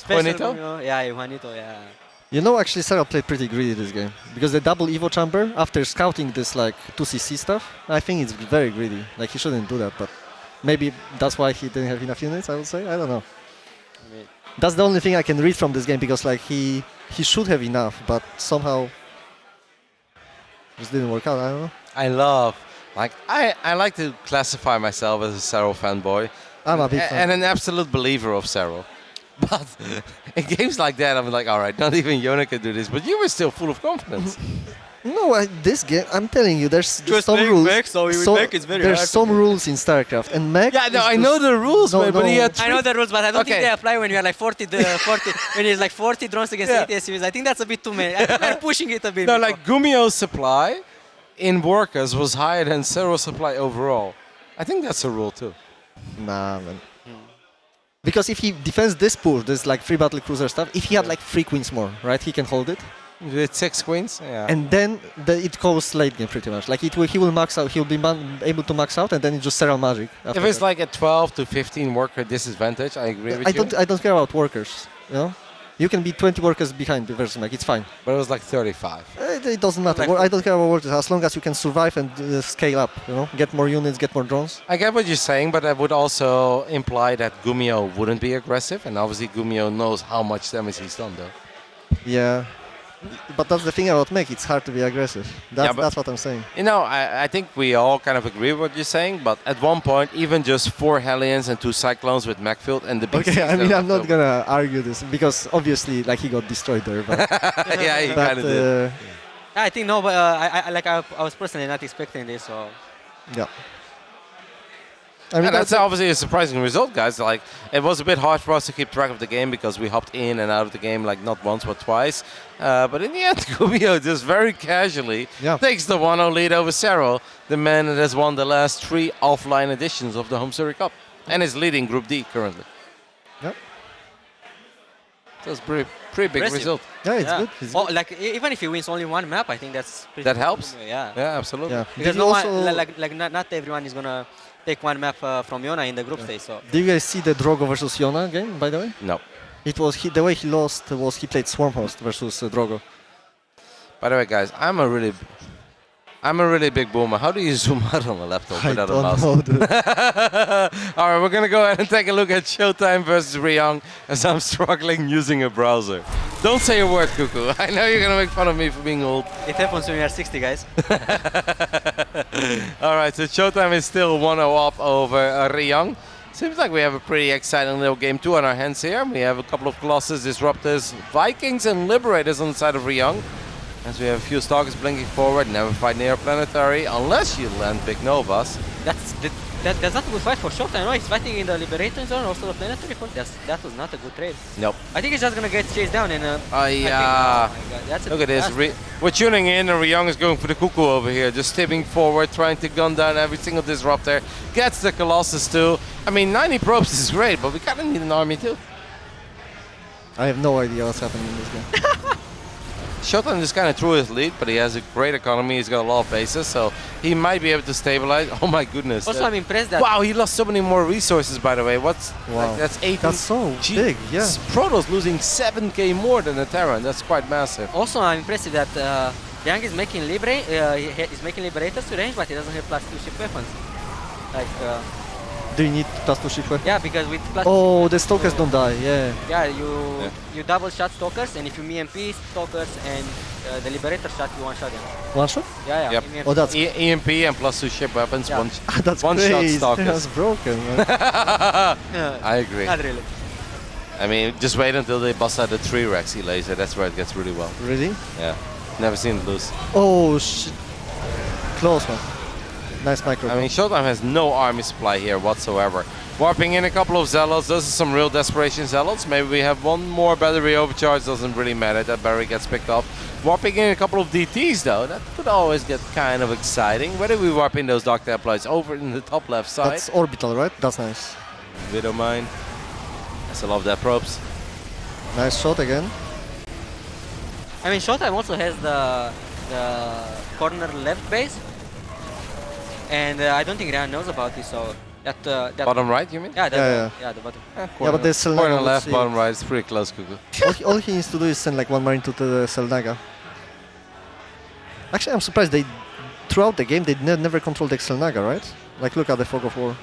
Juanito? GuMiho, yeah, Juanito, yeah. You know, actually, Serral played pretty greedy this game because the double Evo chamber after scouting this like 2cc stuff, I think it's very greedy. Like he shouldn't do that, but maybe that's why he didn't have enough units. I would say, I don't know. That's the only thing I can read from this game because like he should have enough, but somehow just didn't work out. I don't know. I love, like I like to classify myself as a Serral fanboy. I'm a big fan. And an absolute believer of Serral. But in games like that, I'm like, all right, not even Yona can do this. But you were still full of confidence. No, this game, I'm telling you, there's Just some make rules. mech, so you will make it's very there's hard some rules in StarCraft, and mech. Yeah, no, I know the rules, man, but he had I know the rules, but I don't think they apply when you are like 40 when it's like 40 drones against 80 SUVs. I think that's a bit too many. I think they're pushing it a bit. No, like GuMiho's supply in workers was higher than Serral's supply overall. I think that's a rule too. Nah, man. Because if he defends this push, this like free battle cruiser stuff, if he had like 3 queens more, right, he can hold it. With 6 queens, yeah. And then it goes late game pretty much. Like he will max out, he'll be able to max out, and then it's just Serral magic. If it's like a 12 to 15 worker disadvantage, I agree with you. I don't care about workers. You know, you can be 20 workers behind the versus mech. It's fine. But it was like 35. It doesn't matter. Like I don't care about workers as long as you can survive and scale up. You know, get more units, get more drones. I get what you're saying, but that would also imply that GuMiho wouldn't be aggressive, and obviously GuMiho knows how much damage he's done, though. Yeah. But that's the thing about mech, it's hard to be aggressive. That's what I'm saying. You know, I think we all kind of agree with what you're saying, but at one point, even just 4 Hellions and 2 Cyclones with Mechfield and the big Okay, I mean, I'm not gonna argue this because obviously, like, he got destroyed there. But yeah, he kind of did. I think no, but I was personally not expecting this, so. Yeah. I mean, that's obviously a surprising result, guys. Like, it was a bit hard for us to keep track of the game because we hopped in and out of the game like not once but twice. But in the end, GuMiho just very casually takes the 1-0 lead over Serral, the man that has won the last 3 offline editions of the HomeStory Cup and is leading Group D currently. Yep. That's pretty big Impressive. result. Yeah, it's good. It's good. Like even if he wins only 1 map, I think that's pretty that helps. Yeah. Yeah, absolutely. Yeah. Because no one, not everyone is gonna take 1 map from Yona in the group stage. So. Do you guys see the Drogo versus Yona game, by the way? No. It was the way he lost was he played Swarmhost versus Drogo. By the way, guys, I'm a really big boomer. How do you zoom out on a laptop without a mouse? I don't know, dude. All right, we're going to go ahead and take a look at ShoWTimE versus Ryung as I'm struggling using a browser. Don't say a word, Cuckoo. I know you're going to make fun of me for being old. It happens when you are 60, guys. All right, so ShoWTimE is still 1-0 up over Ryung. Seems like we have a pretty exciting little game too on our hands here. We have a couple of Colossus, Disruptors, Vikings and Liberators on the side of Ryung. As we have a few Stalkers blinking forward, never fight near Planetary unless you land Big Novas. That's not a good fight for ShoWTimE. No, he's fighting in the Liberator zone, also the Planetary force. That was not a good trade. Nope. I think he's just gonna get chased down and. Yeah. Look at this. We're tuning in, and Ryung is going for the Cuckoo over here, just tipping forward, trying to gun down every single Disruptor. Gets the Colossus too. I mean, 90 probes is great, but we kind of need an army too. I have no idea what's happening in this game. ShoWTimE just kind of threw his lead, but he has a great economy. He's got a lot of bases, so he might be able to stabilize. Oh my goodness! Also, I'm impressed that. Wow, he lost so many more resources. By the way, Wow. Like, that's 18. That's so big. Yeah. Protoss losing 7k more than the Terran. That's quite massive. Also, I'm impressed that Ryung is making he's making Liberators to range, but he doesn't have +2 ship weapons. Like. Do you need +2 ship weapons? Yeah, because with Oh, the Stalkers don't die. Yeah. Yeah, you double shot Stalkers, and if you EMP Stalkers and the Liberator shot, you 1-shot them. 1-shot? Yeah. Yep. Oh, that's EMP and +2 ship weapons. Yeah. that's one crazy. shot Stalkers. That's broken. Man. I agree. Not really. I mean, just wait until they bust out the 3 Rexy laser. That's where it gets really well. Really? Yeah. Never seen it lose. Oh shit! Close one. Nice micro. I mean, ShoWTimE has no army supply here whatsoever. Warping in a couple of Zealots. Those are some real desperation Zealots. Maybe we have one more battery overcharge. Doesn't really matter. That battery gets picked up. Warping in a couple of DTs though. That could always get kind of exciting. Where do we warp in those Dark Templars? Over in the top left side. That's orbital, right? That's nice. Widow Mine. I still love that probes. Nice shot again. I mean, ShoWTimE also has the corner left base, and I don't think Ryung knows about this. So that Bottom right, you mean? Yeah, Yeah, yeah, the bottom. Yeah, but there's Selnaga. Corner left, bottom right. It's pretty close, Kuku. all he needs to do is send like one marine to the Selnaga. Actually, I'm surprised they throughout the game they never controlled the Selnaga, right? Like look at the Fog of War.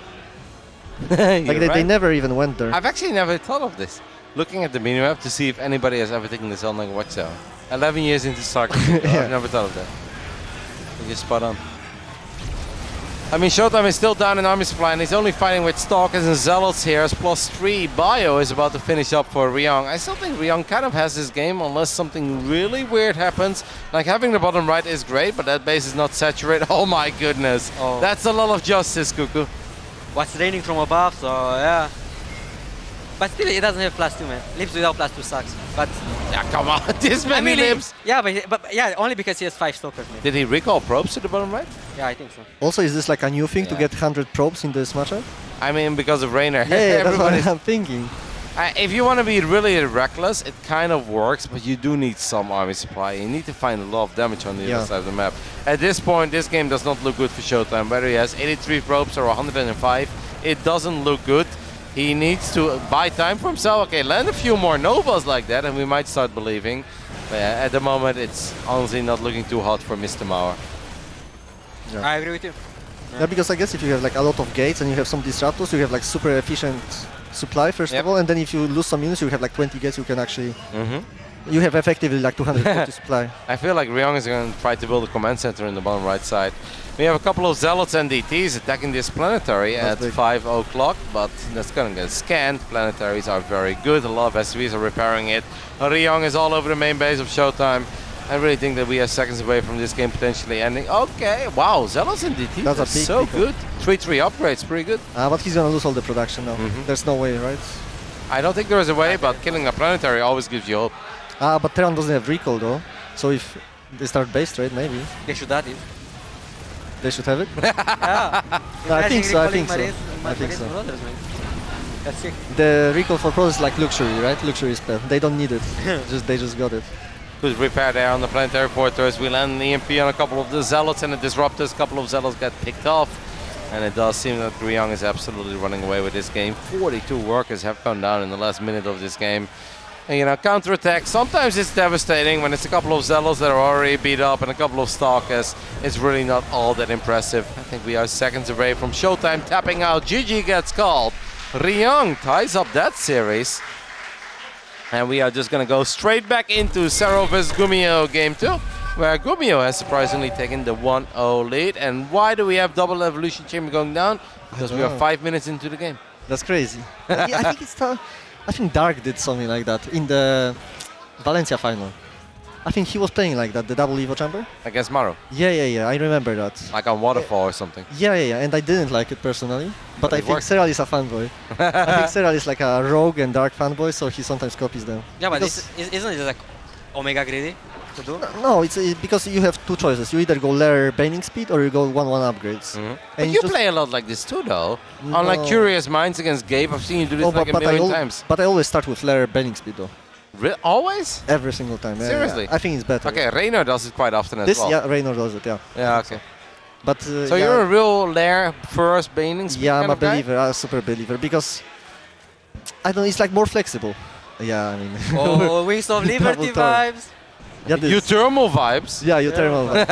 Like they never even went there. I've actually never thought of this. Looking at the minimap to see if anybody has ever taken the Selnaga Watchtower. 11 years into StarCraft, I've never thought of that. You're spot on. I mean, ShoWTimE is still down in army supply and he's only fighting with Stalkers and Zealots here as +3 Bio is about to finish up for Ryung. I still think Ryung kind of has this game unless something really weird happens. Like having the bottom right is great, but that base is not saturated. Oh my goodness. Oh. That's a lot of justice, Kuku. What's raining from above, so yeah. But still, it doesn't have +2, man. Lips without +2 sucks. But yeah, come on, this many lips. Yeah, but yeah, only because he has 5 Stalkers, man. Did he recall probes to the bottom right? Yeah, I think so. Also, is this like a new thing to get 100 probes in this matchup? I mean, because of Rainer. Yeah, that's what I'm thinking. If you want to be really reckless, it kind of works, but you do need some army supply. You need to find a lot of damage on the other side of the map. At this point, this game does not look good for ShoWTimE. Whether he has 83 probes or 105, it doesn't look good. He needs to buy time for himself. Okay, land a few more Novas like that, and we might start believing. But yeah, at the moment, it's honestly not looking too hot for Mr. Mauer. Yeah. I agree with you. Yeah, because I guess if you have like a lot of gates and you have some disruptors, you have like super efficient supply first of all, and then if you lose some units, you have like 20 gates. You can actually, you have effectively like 240 supply. I feel like Ryung is going to try to build a command center in the bottom right side. We have a couple of Zealots and DTs attacking this planetary at 5 o'clock, but that's going to get scanned. Planetaries are very good. A lot of SCVs are repairing it. Ryung is all over the main base of ShoWTimE. I really think that we are seconds away from this game potentially ending. Okay, wow, Zealots and DTs, that's so good. 3-3 upgrades, pretty good. But he's going to lose all the production now. There's no way, right? I don't think there is a way, but killing a planetary always gives you hope. But Terran doesn't have recall though, so if they start base trade, maybe. They should add it. They should have it? Yeah. No, I think so, I think so. I think so. That's sick. The recall for pros is like luxury, right? Luxury spell. They don't need it. They just got it. Good repair there on the planetary fortress. We land an EMP on a couple of the Zealots and the Disruptors. A couple of Zealots get picked off. And it does seem that Ryung is absolutely running away with this game. 42 workers have gone down in the last minute of this game. And, you know, counterattack, sometimes it's devastating when it's a couple of Zealots that are already beat up and a couple of Stalkers. It's really not all that impressive. I think we are seconds away from ShoWTimE tapping out. GG gets called. Ryung ties up that series. And we are just going to go straight back into Serral vs GuMiho Game 2, where GuMiho has surprisingly taken the 1-0 lead. And why do we have double evolution chamber going down? Because we are 5 minutes into the game. That's crazy. Yeah, I think it's I think Dark did something like that in the Valencia final. I think he was playing like that, the double Evo chamber. Against Maro? Yeah, I remember that. Like on Waterfall or something? Yeah, and I didn't like it personally. But I think Serral is a fanboy. I think Serral is like a rogue and Dark fanboy, so he sometimes copies them. Yeah, but isn't it like Omega greedy to do? No, it's because you have two choices. You either go layer baning speed or you go 1-1 upgrades. And you play a lot like this too, though. No. On like Curious Minds against Gabe, I've seen you do this like a million times. But I always start with layer baning speed, though. Always? Every single time. Seriously? Yeah. I think it's better. Okay, Raynor does it quite often as well. Yeah, Raynor does it, yeah. Yeah, okay. But so you're a real layer first baning speed Yeah, I'm kind a of guy? believer, a super believer, because I don't know, it's like more flexible. Yeah, I mean. Oh, Wings of Liberty vibes. Yeah, Euthermal vibes. Yeah, Euthermal vibes.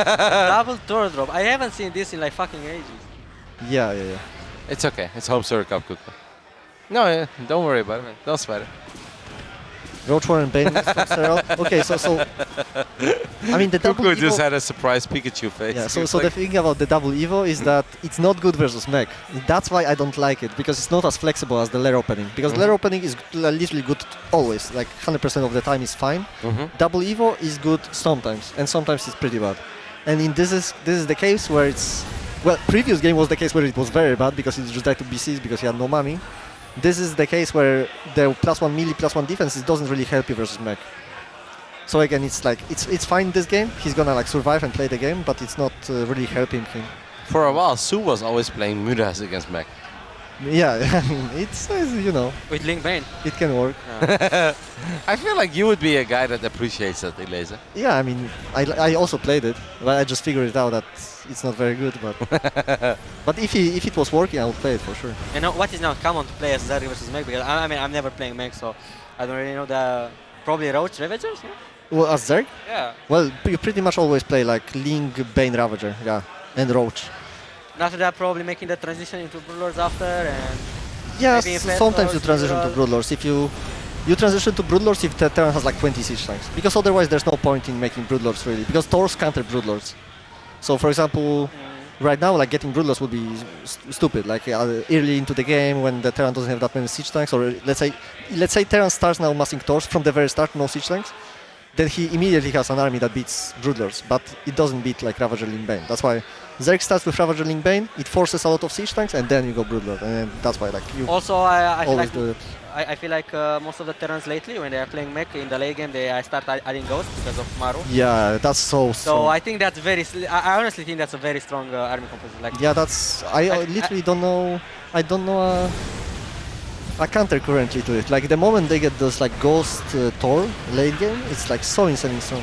Double Tor drop. I haven't seen this in like fucking ages. Yeah. It's okay. It's HomeStory Cup, Kuka. No, don't worry about it, man. Don't sweat it. Roach Warren Bane from Serral. Okay, so I mean the double Kuku Evo just had a surprised Pikachu face. Yeah, so the thing about the double Evo is that it's not good versus mech. That's why I don't like it, because it's not as flexible as the layer opening. Because layer opening is literally good always, like 100% of the time is fine. Double Evo is good sometimes, and sometimes it's pretty bad. And in this is the case where it's Well, previous game was the case where it was very bad because he just died to BCs because he had no money. This is the case where the +1 melee, +1 defense it doesn't really help you versus mech. So again, it's like it's fine this game. He's gonna like survive and play the game, but it's not really helping him. For a while, Su was always playing Mudas against mech. Yeah, I mean, it's you know. With Link Bane. It can work. I feel like you would be a guy that appreciates that, Eleza. Yeah, I mean, I also played it, but I just figured it out that it's not very good. But but if it was working, I would play it for sure. And what is now common to play as Zerg versus mech? Because I mean, I'm never playing mech, so I don't really know the probably Roach Ravagers. No? Well, as Zerg? Yeah. Well, you pretty much always play like Link, Bane, Ravager, yeah, and Roach. And after that, probably making the transition into Broodlords after, and Yes, maybe sometimes you transition to Broodlords if you transition to Broodlords if the Terran has like 20 siege tanks, because otherwise there's no point in making Broodlords really, because Thors counter Broodlords. So for example, right now like getting Broodlords would be stupid, like early into the game when the Terran doesn't have that many siege tanks, or let's say Terran starts now massing Thors from the very start, no siege tanks, then he immediately has an army that beats Broodlords, but it doesn't beat like Ravager Link Bane. That's why Zerg starts with Ravager Link Bane, it forces a lot of siege tanks, and then you go Broodlord, and that's why like you also I always do it. I feel like most of the Terrans lately, when they are playing mech in the late game, they start adding ghosts because of Maru. Yeah, that's so So I think that's I honestly think that's a very strong army composition. Like yeah, that's I literally don't know. I don't know a counter currently to it. Like the moment they get those like ghost Thor late game, it's like so insanely strong.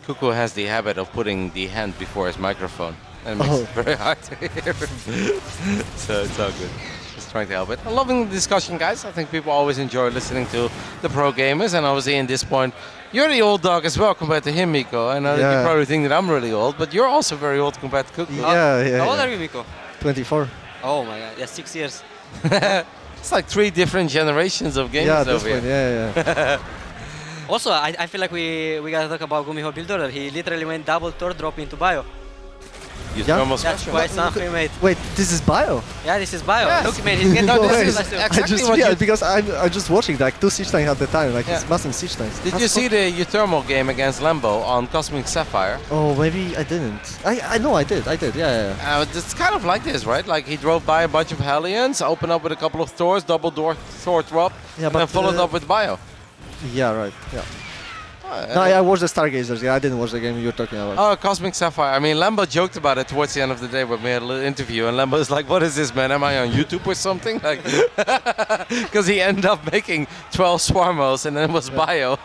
Cuckoo has the habit of putting the hand before his microphone, and it makes it very hard to hear. So it's all good. Just trying to help it. I'm loving the discussion, guys. I think people always enjoy listening to the pro gamers, and obviously in this point, you're the old dog as well compared to him, Miko. I know that you probably think that I'm really old, but you're also very old compared to Cuckoo. Yeah. How old are you, Miko? 24. Oh my god, yeah, 6 years. It's like 3 different generations of gamers over here. Yeah. Also, I feel like we gotta talk about GuMiho build order. He literally went double Thor drop into bio. That's quite something, mate. Wait, this is bio? Yeah, this is bio. Yes. Look, man, he's getting I just realized because I'm just watching like 2 siege tanks at the time, like he's massing siege tanks. Did you see the Uthermal game against Lambo on Cosmic Sapphire? Oh, maybe I didn't. I know I did, yeah. It's kind of like this, right? Like he drove by a bunch of Hellions, opened up with a couple of Thors, double Thor drop, and then followed up with bio. Yeah, right, yeah. No, I watched the Stargazers, I didn't watch the game you're talking about. Oh, Cosmic Sapphire. I mean, Lambo joked about it towards the end of the day when we had a little interview, and Lambo was like, what is this, man? Am I on YouTube or something? Like, because he ended up making 12 Swarmos, and then it was bio.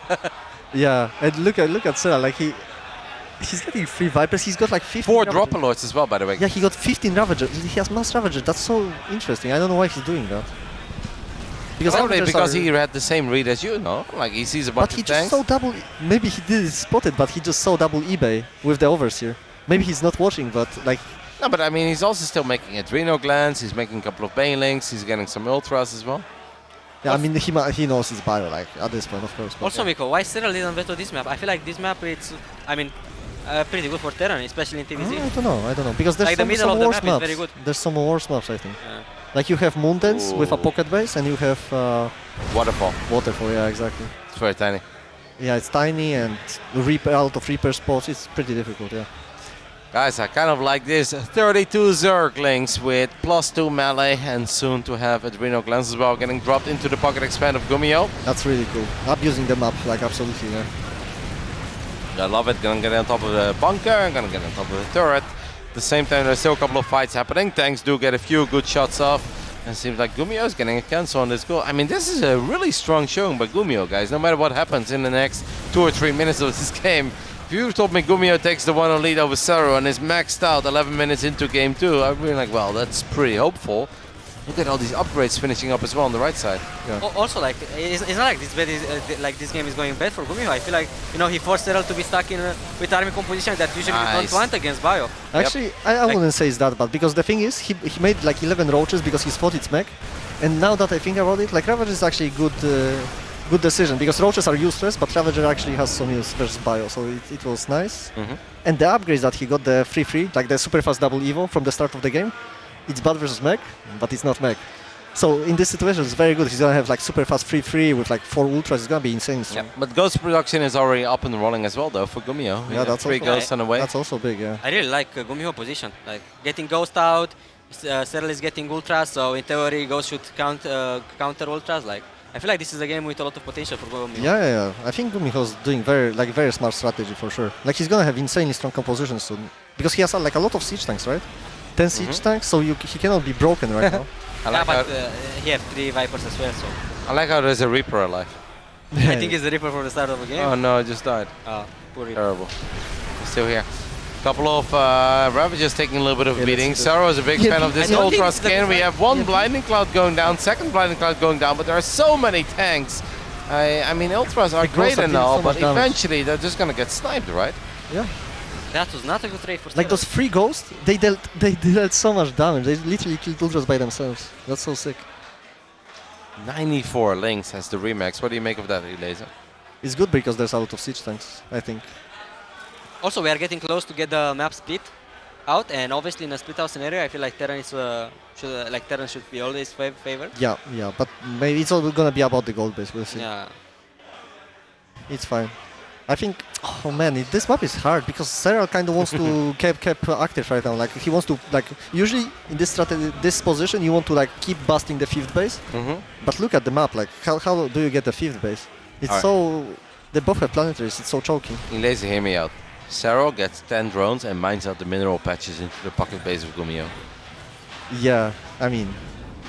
Yeah, and look at Serral, like he's getting 3 Vipers, he's got like 15 4 Dropalords as well, by the way. Yeah, he got 15 Ravagers, he has mass Ravagers, that's so interesting, I don't know why he's doing that. Because he had the same read as you, no? Like he sees a bunch of tanks. But he just saw double. Maybe he did spot it, but he just saw double eBay with the Overseer. Maybe he's not watching, but like. No, but I mean, he's also still making Adreno Glands. He's making a couple of Banelings. He's getting some Ultras as well. Yeah, I mean, he knows his bio, like at this point, of course. Also, Miko, why Serral didn't veto this map? I feel like this map, it's, I mean, pretty good for Terran, especially in TVZ. I don't know, because there's like the middle some of the worse map maps. is very good. There's some worse maps, I think. Yeah. Like you have Moondance with a pocket base, and you have Waterfall. Waterfall, yeah, exactly. It's very tiny. Yeah, it's tiny, and out of Reaper spots, it's pretty difficult, yeah. Guys, I kind of like this. 32 Zerglings with +2 melee, and soon to have Adreno Glands as well, getting dropped into the pocket expand of GuMiho. That's really cool. Abusing the map, like absolutely, yeah. I love it. Gonna get on top of the bunker, gonna get on top of the turret. At the same time, there's still a couple of fights happening. Tanks do get a few good shots off. And it seems like GuMiho is getting a cancel on this goal. I mean, this is a really strong showing by GuMiho, guys. No matter what happens in the next 2 or 3 minutes of this game. If you told me GuMiho takes the 1-0 lead over Serral and is maxed out 11 minutes into game 2, I'd be like, well, that's pretty hopeful. Look at all these upgrades finishing up as well on the right side. Yeah. Also, like, it's not like this game is going bad for GuMiho. I feel like, you know, he forced Serral to be stuck in with army composition that usually you don't want against bio. Actually, I wouldn't say it's that bad, because the thing is, he made like 11 roaches because he spotted its mech. And now that I think about it, like Ravager is actually good decision, because roaches are useless, but Ravager actually has some use versus bio, so it was nice. And the upgrades that he got, the free, like the super fast double evo from the start of the game, it's bad versus mech, but it's not mech. So in this situation, it's very good. He's gonna have like super fast 3-3 with like 4 ultras. It's gonna be insane. Yeah, but Ghost production is already up and rolling as well, though, for GuMiho. Yeah, that's 3 also Ghosts on the way. That's also big, yeah. I really like GuMiho position. Like getting Ghost out, Serral is getting ultras, so in theory Ghost should counter ultras. Like I feel like this is a game with a lot of potential for GuMiho. Yeah. I think GuMiho's doing very smart strategy for sure. Like he's gonna have insanely strong compositions soon because he has like a lot of siege tanks, right? 10 siege tanks, so he cannot be broken right now. But he have 3 Vipers as well, so. I like how there's a Reaper alive. I think it's the Reaper from the start of the game. Oh no, it just died. Oh, poor Reaper. Terrible. He's still here. Couple of Ravages taking a little bit of a beating. Serral is a big fan of this Ultra skin. We have one Blinding Cloud going down, second Blinding Cloud going down, but there are so many tanks. I mean, Ultras are great and all, but eventually they're just gonna get sniped, right? Yeah. That was not a good trade for Serral. Like those 3 ghosts, they dealt so much damage. They literally killed ultras by themselves. That's so sick. 94 links as the Remax. What do you make of that, Laser? It's good because there's a lot of siege tanks, I think. Also, we are getting close to get the map split out, and obviously in a split out scenario, I feel like Terran is Terran should be always favored. Yeah, but maybe it's all gonna be about the gold base. We'll see. Yeah. It's fine. I think, oh man, this map is hard because Serral kind of wants to keep active right now. Like he wants to, like usually in this strategy, this position, you want to like keep busting the 5th base. But look at the map. Like how do you get the 5th base? It's so they both have planetaries. It's so choking. Laser, hear me out. Serral gets 10 drones and mines out the mineral patches into the pocket base of GuMiho. Yeah, I mean,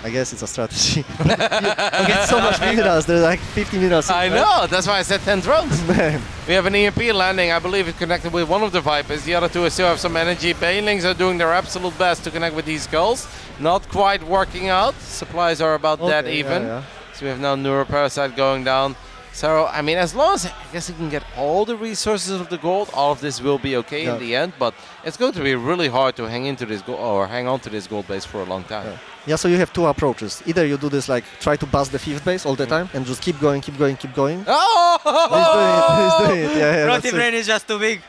I guess it's a strategy. You get so much minerals, there's like 50 minerals. I know, that's why I said 10 drones. Man. We have an EMP landing, I believe it's connected with one of the Vipers. The other 2 still have some energy. Banelings are doing their absolute best to connect with these skulls. Not quite working out. Supplies are about dead even. Yeah. So we have now Neuroparasite going down. So, I mean, as long as I guess you can get all the resources of the gold, all of this will be okay in the end. But it's going to be really hard to hang into this gold or hang on to this gold base for a long time. Yeah, so you have 2 approaches. Either you do this like try to bust the 5th base all the time and just keep going. Oh! He's doing it. Yeah, Roti Brain is just too big.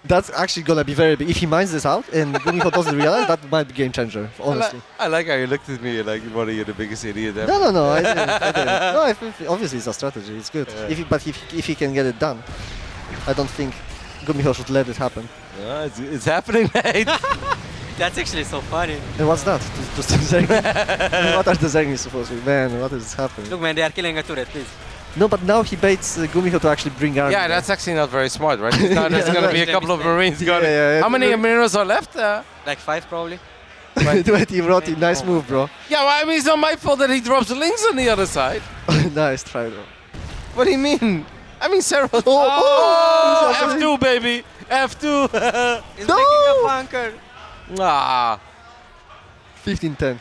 That's actually gonna be very big. If he mines this out and GuMiho doesn't realize, that might be game changer, honestly. I like how you looked at me like, what are you, the biggest idiot ever? No, I didn't. No, obviously it's a strategy. It's good. If he can get it done, I don't think GuMiho should let it happen. Yeah, it's happening, mate. That's actually so funny. And what's that? Just what are the Zergnis supposed to be? Man, what is happening? Look, man, they are killing a turret, please. No, but now he baits GuMiho to actually bring army. Yeah, that's actually not very smart, right? Now there's going to be a couple of Marines going. How many minerals are left? Like 5 probably. 20 Roti, nice move, bro. Yeah, well, I mean, it's not my fault that he drops the links on the other side. Nice try, bro. What do you mean? I mean, Serral. Oh, F2, baby. F2. He's making a bunker. 15-10.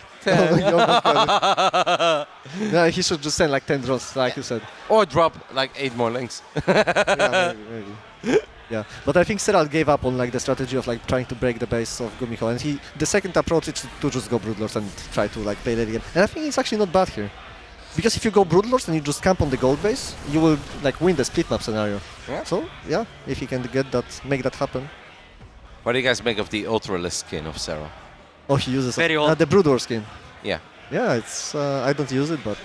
Yeah, he should just send like 10 drones, like you said. Or drop like 8 more links. Yeah, maybe. Yeah, but I think Serral gave up on like the strategy of like trying to break the base of GuMiho, and the second approach is to just go Broodlords and try to like bait it again. And I think it's actually not bad here, because if you go Broodlords and you just camp on the gold base, you will like win the split map scenario. Yeah. So yeah, if he can get that, make that happen. What do you guys make of the Ultralist skin of Serral? Oh, he uses very old. the Broodlord skin. Yeah. Yeah, it's I don't use it, but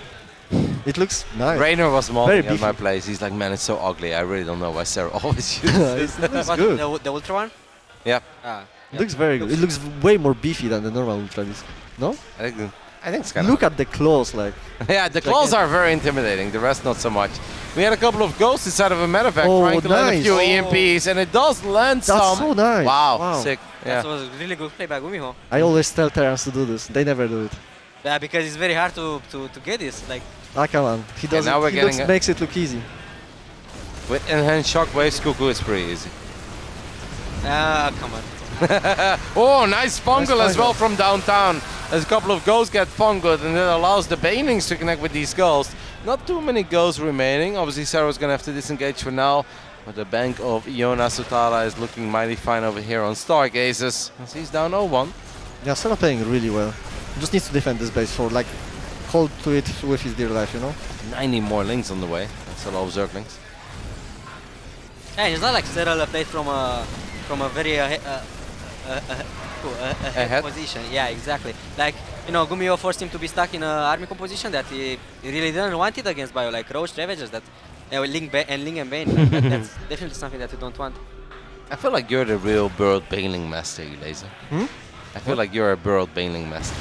it looks nice. Rainer was mobbing at my place. He's like, man, it's so ugly. I really don't know why Serral always uses it. Looks good. The Ultra one? Yeah. It looks very good. It looks way more beefy than the normal Ultra disc. No? I think it's kind of... Look at the claws, like... Yeah, the claws are very intimidating. The rest, not so much. We had a couple of ghosts inside of a medevac trying to land a few EMPs, and it does land some. That's so nice. Wow, sick. That was a really good play by GuMiho. I always tell Terrans to do this. They never do it. Yeah, because it's very hard to get this. Like. Come on. He does now we're it. He makes it look easy. With enhanced shockwaves, Cuckoo is pretty easy. Come on. Oh, nice fungal as well from downtown. As a couple of ghosts get fungal, and that allows the Banelings to connect with these ghosts. Not too many ghosts remaining. Obviously, Serral's going to have to disengage for now. But the bank of Iona Sutala is looking mighty fine over here on Stargazers. As he's down 0-1. Yeah, Serral playing really well. Just needs to defend this base for, like, hold to it with his dear life, you know? 90 more links on the way. That's a lot of Zerglings. Yeah, it's not like Serral played from a very ahead position. Yeah, exactly. Like, you know, GuMiho forced him to be stuck in an army composition that he really didn't want it against Bio, like Roach Ravagers that Ling and Bane. Like, that's definitely something that you don't want. I feel like you're the real Burrowed Baneling master, Laser. I feel like you're a Burrowed Baneling master.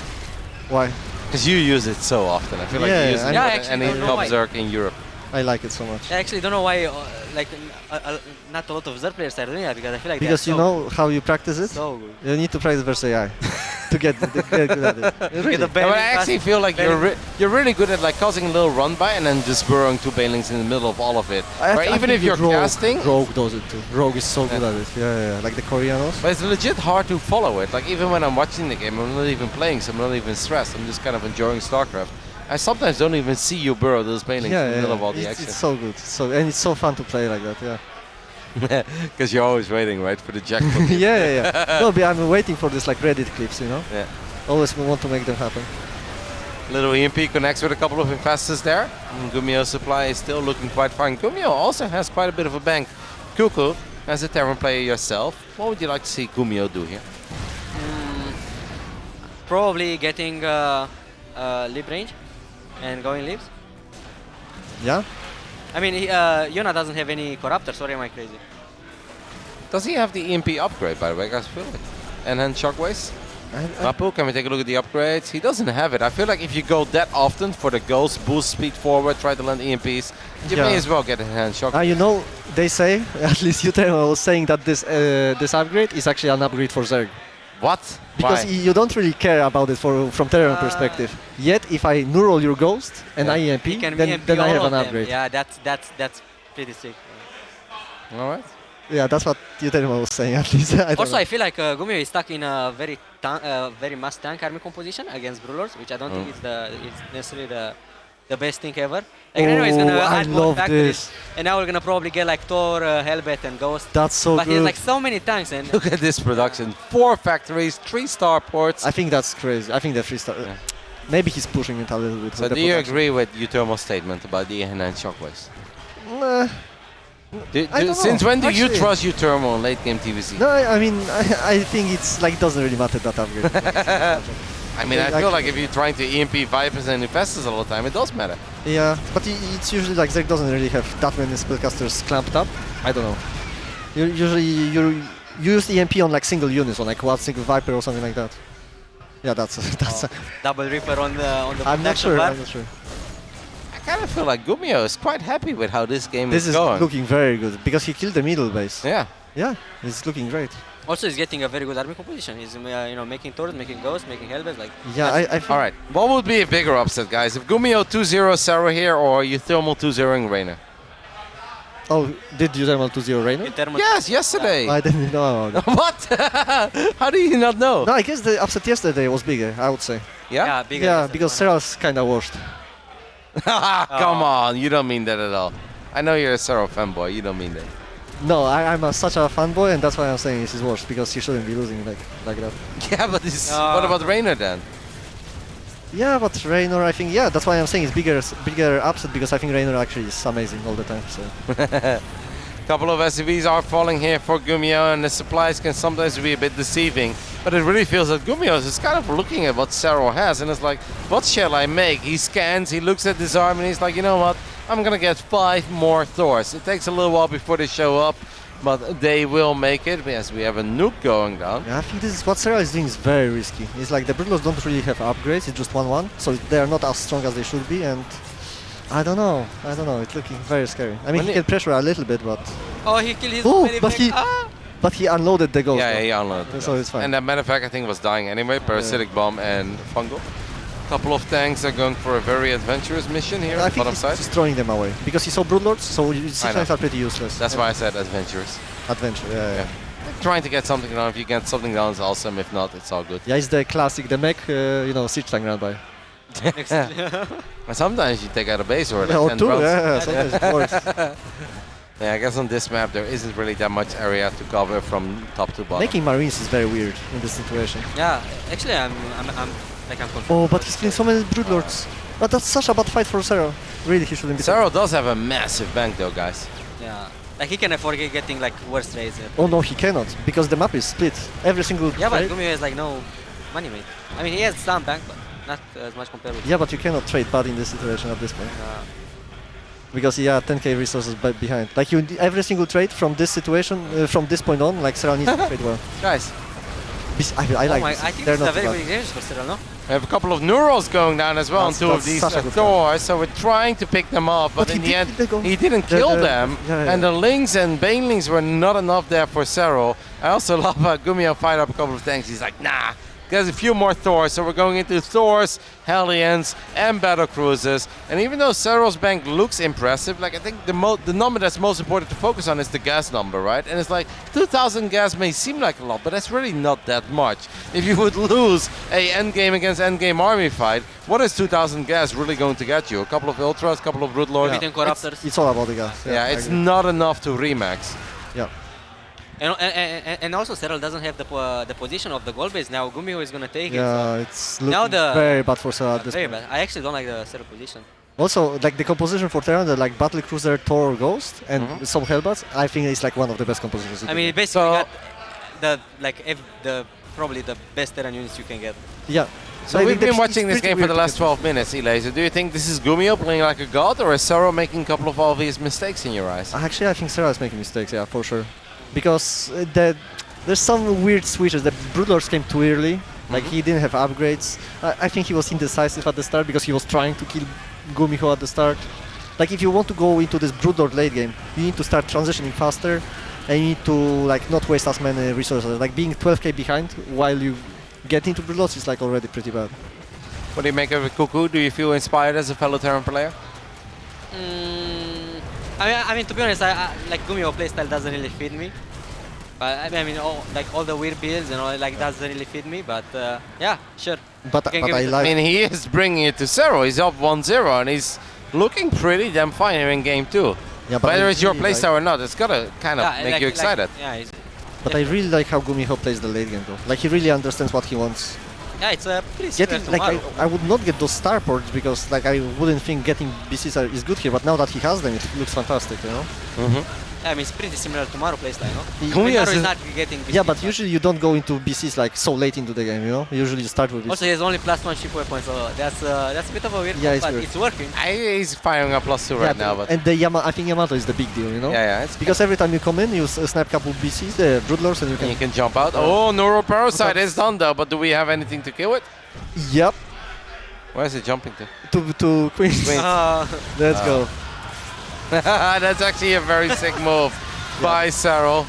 Why? Because you use it so often. I feel like you use it more than any top Zerg in Europe. I like it so much. I actually don't know why, like, not a lot of Zerg players are doing that because I feel like Because you know how you practice it? So good. You need to practice versus AI to get good at it. Really. But I actually feel like you're really good at like causing a little run by and then just burrowing 2 Banelings in the middle of all of it. Even if you're casting. Rogue does it too. Rogue is so good at it. Yeah, like the Koreanos. But it's legit hard to follow it. Like even when I'm watching the game, I'm not even playing, so I'm not even stressed. I'm just kind of enjoying StarCraft. I sometimes don't even see you burrow those Banelings in the middle of all the action. It's so good. And it's so fun to play like that, yeah. Because you're always waiting, right, for the jackpot. yeah. No, but I'm waiting for this like Reddit clips, you know? Yeah. Always want to make them happen. Little EMP connects with a couple of infestors there. GuMiho's supply is still looking quite fine. GuMiho also has quite a bit of a bank. Cuckoo, as a Terran player yourself, what would you like to see GuMiho do here? Probably getting lip range and going lips. Yeah? I mean, Yona doesn't have any corruptor, sorry, am I crazy? Does he have the EMP upgrade, by the way, guys? I feel like. And then shockwaves? Mapu, can we take a look at the upgrades? He doesn't have it. I feel like if you go that often for the ghost, boost speed forward, try to land EMPs, you may as well get a hand shock. You know, they say, at least ShoWTimE was saying that this upgrade is actually an upgrade for Zerg. What? Because you don't really care about it from Terran perspective. Yet, if I neural your ghost and I EMP, then I have an upgrade. Yeah, that's pretty sick. All right. Yeah, that's what ShoWTimE was saying at least. I feel like GuMiho is stuck in a very mass tank army composition against Brewlords, which I don't think it's necessarily the best thing ever. Like Reno is gonna add more factories, and now we're gonna probably get like Thor, Hellbat, and Ghost. That's so but good. But he has like so many tanks. And look at this production: 4 factories, 3 starports. I think that's crazy. I think the 3 star. Maybe he's pushing it a little bit. So do you agree with ShoWTimE's statement about the enhanced shockwaves? Nah. Since when do you trust ShoWTimE on late game TVC? No, I mean, I think it's like doesn't really matter that upgrade. I mean, I feel like if you're trying to EMP Vipers and Infestors all the time, it does matter. Yeah, but it's usually like Zerg doesn't really have that many spellcasters clamped up. I don't know. Usually you use EMP on like single units, on like one single Viper or something like that. Yeah, that's double Reaper on the. I'm not sure. Bar. I'm not sure. I kind of feel like GuMiho is quite happy with how this game is going. This is looking very good because he killed the middle base. Yeah. Yeah, it's looking great. Also, he's getting a very good army composition. He's making turrets, making ghosts, making hellbats. Like yeah, I all right. What would be a bigger upset, guys? If GuMiho 2-0 Serral here, or ShoWTimE 2-0ing Reina? Oh, did ShoWTimE 2-0 Reina? Yes, yesterday. I didn't know. What? How do you not know? No, I guess the upset yesterday was bigger. I would say. Yeah. Yeah, bigger. Yeah, because Serral's kind of worst. Come on, you don't mean that at all. I know you're a Serral fanboy. You don't mean that. No, I'm such a fanboy, and that's why I'm saying this is worse, because he shouldn't be losing like that. Yeah, but what about Reina then? Yeah, but Reynor, I think, yeah, that's why I'm saying it's bigger upset, because I think Reynor actually is amazing all the time. So. Couple of SCVs are falling here for GuMiho, and the supplies can sometimes be a bit deceiving. But it really feels that GuMiho is kind of looking at what Serral has, and it's like, what shall I make? He scans, he looks at this arm, and he's like, you know what? I'm gonna get 5 more Thors. It takes a little while before they show up, but they will make it. Yes, we have a nuke going down. Yeah, I think this is what Serral is doing is very risky. It's like the Brutals don't really have upgrades, it's just 1-1, so they are not as strong as they should be, and I don't know, it's looking very scary. I mean, he can pressure a little bit, but... Oh, he killed his but he unloaded the ghost. Yeah, he unloaded. So it's fine. And that matter of fact, I think was dying anyway, parasitic bomb and fungal. Couple of tanks are going for a very adventurous mission here on the bottom side. He's throwing them away because he saw Broodlords, so his tanks are pretty useless. That's why I said adventurous. Adventure, yeah. Trying to get something down. If you get something down, it's awesome. If not, it's all good. Yeah, it's the classic, the mech, siege tank run by. And sometimes you take out a base or like 10 rounds. Yeah, sometimes it works. Yeah, I guess on this map there isn't really that much area to cover from top to bottom. Making Marines is very weird in this situation. Yeah, actually I'm confused. Oh, but he's killing so many Broodlords. But that's such a bad fight for Serral. Really, he shouldn't be. Serral does have a massive bank though, guys. Yeah. Like he can afford getting like worse trades. Oh no, he cannot, because the map is split. Every single Yeah, but trade. GuMiho has like no money made. I mean, he has some bank, but not as much compared with. Yeah, but you cannot trade bad in this situation at this point. Because he had 10k resources behind. Like every single trade from this situation, from this point on, like Serral needs to trade well. Guys. I like I this. think They're it's a not very too good bad. advantage for Serral, no? We have a couple of neurals going down as well on two of That's these such a good Thors, so we're trying to pick them off, but in the end, he didn't kill them, and the Lings and Banelings were not enough there for Serral. I also love GuMiho fired up a couple of tanks. He's like, nah, there's a few more Thors, so we're going into Thors, Hellions, and Battle Cruisers. And even though Serral's bank looks impressive, like I think the number that's most important to focus on is the gas number, right? And it's like 2,000 gas may seem like a lot, but that's really not that much. If you would lose a endgame against endgame army fight, what is 2,000 gas really going to get you? A couple of Ultras, a couple of Broodlords? It's all about the gas. Yeah, I it's agree. not enough to remax. Yeah. And also Serral doesn't have the position of the goal base now. GuMiho is gonna take it. Yeah, So it's now looking very bad for Serral at this very point. bad. I actually don't like the Serral position. Also, like the composition for Terran, the like Battle Cruiser, Thor, Ghost, and some Hellbats, I think it's like one of the best compositions. I mean, it basically got probably the best Terran units you can get. Yeah. So we've been watching this game for the last 12 minutes, Elazer. Do you think this is GuMiho playing like a god, or is Serral making a couple of obvious mistakes in your eyes? Actually, I think Serral is making mistakes, yeah, for sure. Because there's some weird switches. The Broodlords came too early. Like he didn't have upgrades. I think he was indecisive at the start because he was trying to kill GuMiho at the start. Like if you want to go into this Broodlord late game, you need to start transitioning faster, and you need to like not waste as many resources. Like being 12k behind while you get into Broodlords is like already pretty bad. What do you make of it, Cuckoo? Do you feel inspired as a fellow Terran player? I mean, to be honest, I like GuMiho playstyle doesn't really fit me. But I mean, all the weird builds and all like doesn't really fit me. But yeah, sure. But I mean, he is bringing it to Serral. He's up 1-0 and he's looking pretty damn fine here in game 2. Yeah, but whether it's your really playstyle or not, it's gotta kind of make you excited. But I really like how GuMiho plays the late game though. Like he really understands what he wants. Yeah, it's a pretty similar to Maru. I would not get those starports because like I wouldn't think getting BCs is good here, but now that he has them, it looks fantastic, you know? I mean, it's pretty similar to Maru playstyle, no? GuMiho Maru is not getting BCs. Yeah, but usually you don't go into BCs like so late into the game, you know? Usually you start with BCs. Also, he has only +1 ship weapon, so that's a bit of a weird Yeah, one, it's but weird. it's working. He's firing a +2 right now, but And the I think Yamato is the big deal, you know? Yeah, it's because every time you come in, you snipe a couple BCs, the Broodlords, and you can jump out. Oh, Neuroparasite is done though, but do we have anything to kill it? Yep. Where is it jumping to? To Queens. Let's go. That's actually a very sick move by Serral.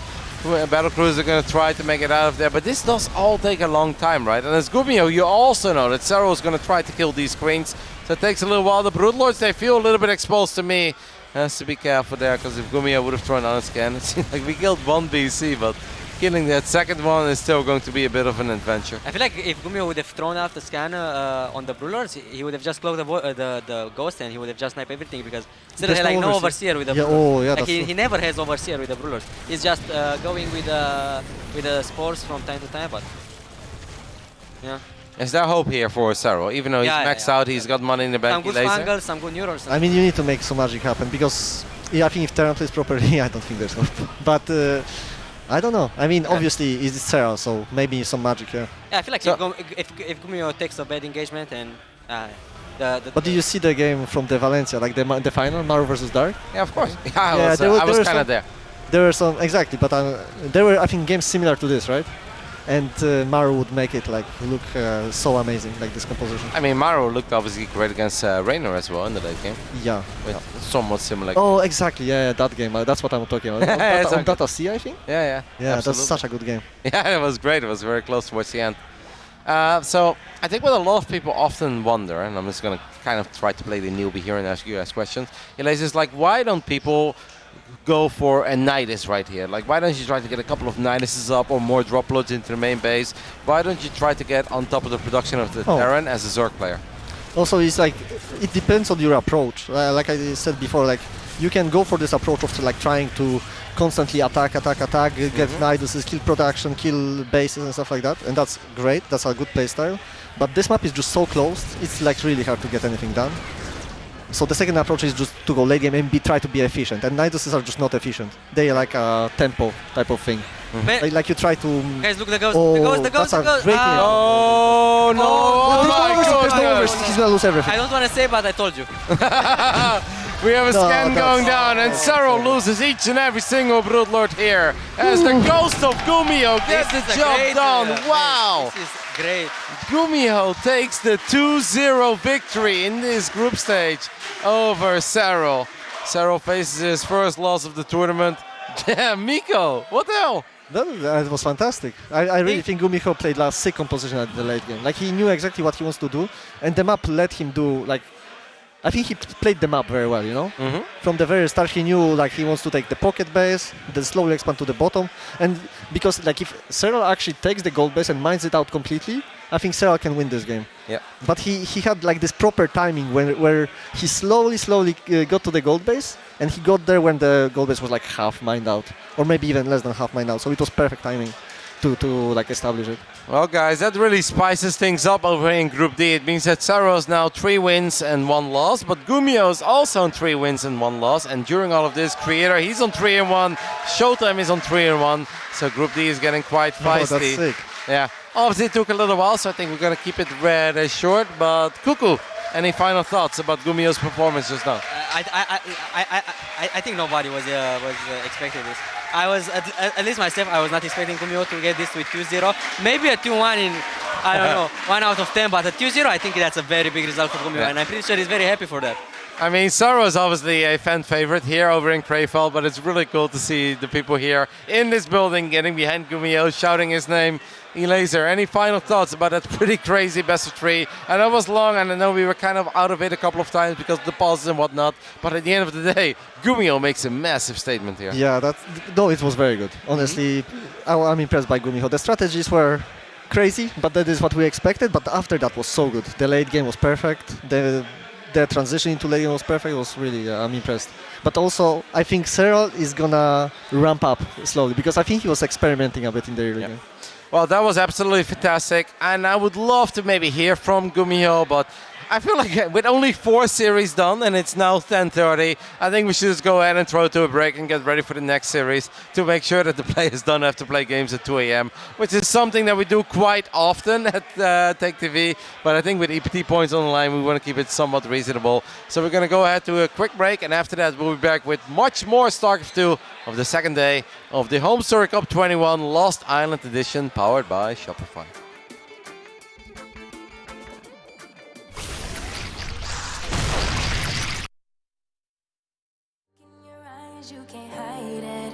Battle Cruisers are going to try to make it out of there, but this does all take a long time, right? And as GuMiho, you also know that Serral is going to try to kill these queens, so it takes a little while. The Broodlords, they feel a little bit exposed to me. Has to be careful there, because if GuMiho would have thrown on a scan, it seems like we killed one BC, but killing that second one is still going to be a bit of an adventure. I feel like if GuMiho would have thrown out the scanner on the Broodlords, he would have just closed the Ghost and he would have just sniped everything because still he like no overseer with the Broodlords. Like he never has overseer with the Broodlords. He's just going with the spores from time to time, but yeah. Is there hope here for Serral? Even though he's maxed out, he's got money in the bank. Some good fangals, some good neurons. I mean, you need to make some magic happen because I think if Terran plays properly, I don't think there's hope. But I don't know. I mean, obviously, it's Serral, so maybe some magic here. Yeah, I feel like if GuMiho takes a bad engagement and But did you see the game from the Valencia, like the final, Maru versus Dark? Yeah, of course. I was kind of there. There were some, exactly, but there were, I think, games similar to this, right? And Maru would make it like look so amazing, like this composition. I mean, Maru looked obviously great against Raynor as well in the late game. Yeah. With somewhat similar. Oh, exactly. Yeah, that game. That's what I'm talking about. On Data C, I think. Yeah. Yeah, absolutely. that's such a good game. Yeah, it was great. It was very close towards the end. So I think what a lot of people often wonder, and I'm just going to kind of try to play the newbie here and ask you guys questions. Elias is like, why don't people go for a Nidus right here? Like, why don't you try to get a couple of Niduses up or more drop loads into the main base? Why don't you try to get on top of the production of the Terran as a Zerg player? Also, it's like, it depends on your approach. Like I said before, like, you can go for this approach of like trying to constantly attack, get Niduses, kill production, kill bases and stuff like that. And that's great, that's a good playstyle. But this map is just so closed, it's like really hard to get anything done. So the second approach is just to go late game and try to be efficient. And Niduses are just not efficient. They are like a tempo type of thing. Like you try to. Guys, look the ghost. Oh, the ghost. The ghost. that's The a ghost. great Oh no! Oh my goodness! He's gonna lose everything. I don't want to say, but I told you. We have a No, scan that's- going down, and Serral loses each and every single Broodlord here as the ghost of GuMiho gets the This is a job great, done. uh, Wow! This is great. GuMiho takes the 2-0 victory in this group stage over Serral. Serral faces his first loss of the tournament. Damn, Miko, what the hell? That was fantastic. I really think GuMiho played last second position at the late game. Like he knew exactly what he wants to do, and the map let him do like. I think he played the map very well, you know? From the very start he knew like he wants to take the pocket base, then slowly expand to the bottom. And because like if Serral actually takes the gold base and mines it out completely, I think Serral can win this game. Yeah. But he had like this proper timing where he slowly got to the gold base, and he got there when the gold base was like half mined out, or maybe even less than half mined out. So it was perfect timing to like establish it. Well, guys, that really spices things up over in Group D. It means that Serral is now 3 wins and 1 loss, but GuMiho is also on 3 wins and 1 loss. And during all of this, Creator, he's on 3-1. ShoWTimE is on 3-1. So Group D is getting quite feisty. Oh, that's sick. Yeah. Obviously, it took a little while, so I think we're going to keep it rather short. But Cuckoo, any final thoughts about GuMiho's performance just now? I think nobody was expecting this. I was at least myself. I was not expecting GuMiho to get this with 2-0. Maybe a 2-1 in I don't know 1 out of 10, but a 2-0. I think that's a very big result for GuMiho, Yeah. and I'm pretty sure he's very happy for that. I mean, Serral is obviously a fan favorite here over in Krefeld, but it's really cool to see the people here in this building getting behind GuMiho, shouting his name. Kelazhur, any final thoughts about that pretty crazy best of 3? I know it was long, and I know we were kind of out of it a couple of times because of the pauses and whatnot, but at the end of the day, GuMiho makes a massive statement here. Yeah, it was very good. Honestly, I'm impressed by GuMiho. The strategies were crazy, but that is what we expected. But after that was so good. The late game was perfect. The transition into late game was perfect. It was really, I'm impressed. But also, I think Serral is gonna ramp up slowly because I think he was experimenting a bit in the early game. Well, that was absolutely fantastic, and I would love to maybe hear from GuMiho, but I feel like with only 4 series done and it's now 10:30, I think we should just go ahead and throw it to a break and get ready for the next series to make sure that the players don't have to play games at 2 a.m., which is something that we do quite often at TaKeTv. But I think with EPT points on the line, we want to keep it somewhat reasonable. So we're going to go ahead to a quick break, and after that, we'll be back with much more StarCraft 2 of the second day of the HomeStory Cup 21 Lost Island Edition, powered by Shopify. You can't hide it.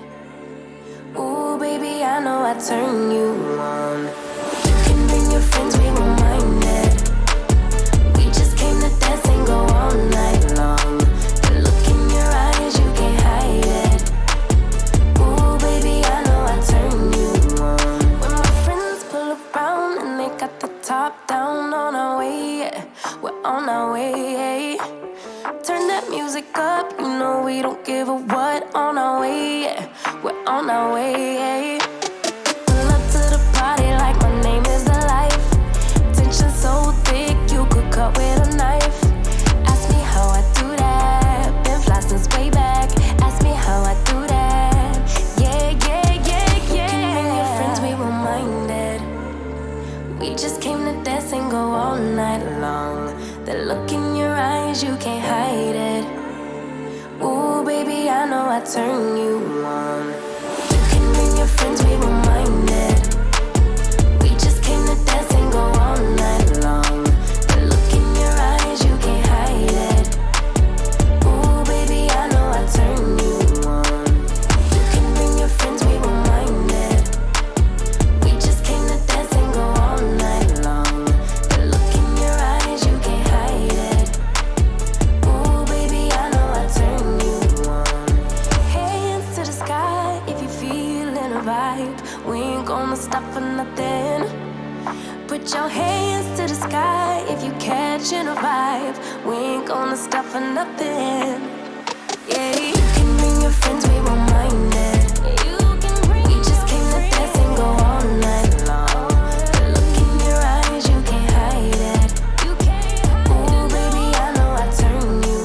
Ooh, baby, I know I turn you on. You can bring your friends, we won't mind it. We just came to dance and go all night long. The look in your eyes, you can't hide it. Ooh, baby, I know I turn you on. When my friends pull around and they got the top down, on our way, yeah. We're on our way. Turn that music up, you know we don't give a what. On our way, yeah. We're on our way. Pull up to the party like my name is the life. Tension so thick, you could cut with a knife. Ask me how I do that. Been fly since way back. Ask me how I do that. Yeah. You can bring your friends, we won't mind it. We just came to dance and go all night long. The look in your eyes, you can't hide it. Ooh, baby, I know I turn you on. You can bring your friends, we won't mind it. We just came to dance and go all night long. The look in your eyes, you can't hide it. Ooh, baby, I know I turn you on. You can bring your friends, we won't mind it. We just came to dance and go all night long. The look in your eyes, you can't hide it. Ooh, baby, I know I turn you on. Hands to the sky if you feeling a vibe. We ain't gonna stop for nothing. Put your hands to the sky if you catching a vibe. We ain't gonna stop for nothing. Yeah, you can bring your friends, we won't mind it. We just came to dance and go all night long. The look in your eyes, you can't hide it. Ooh, baby, I know I turn you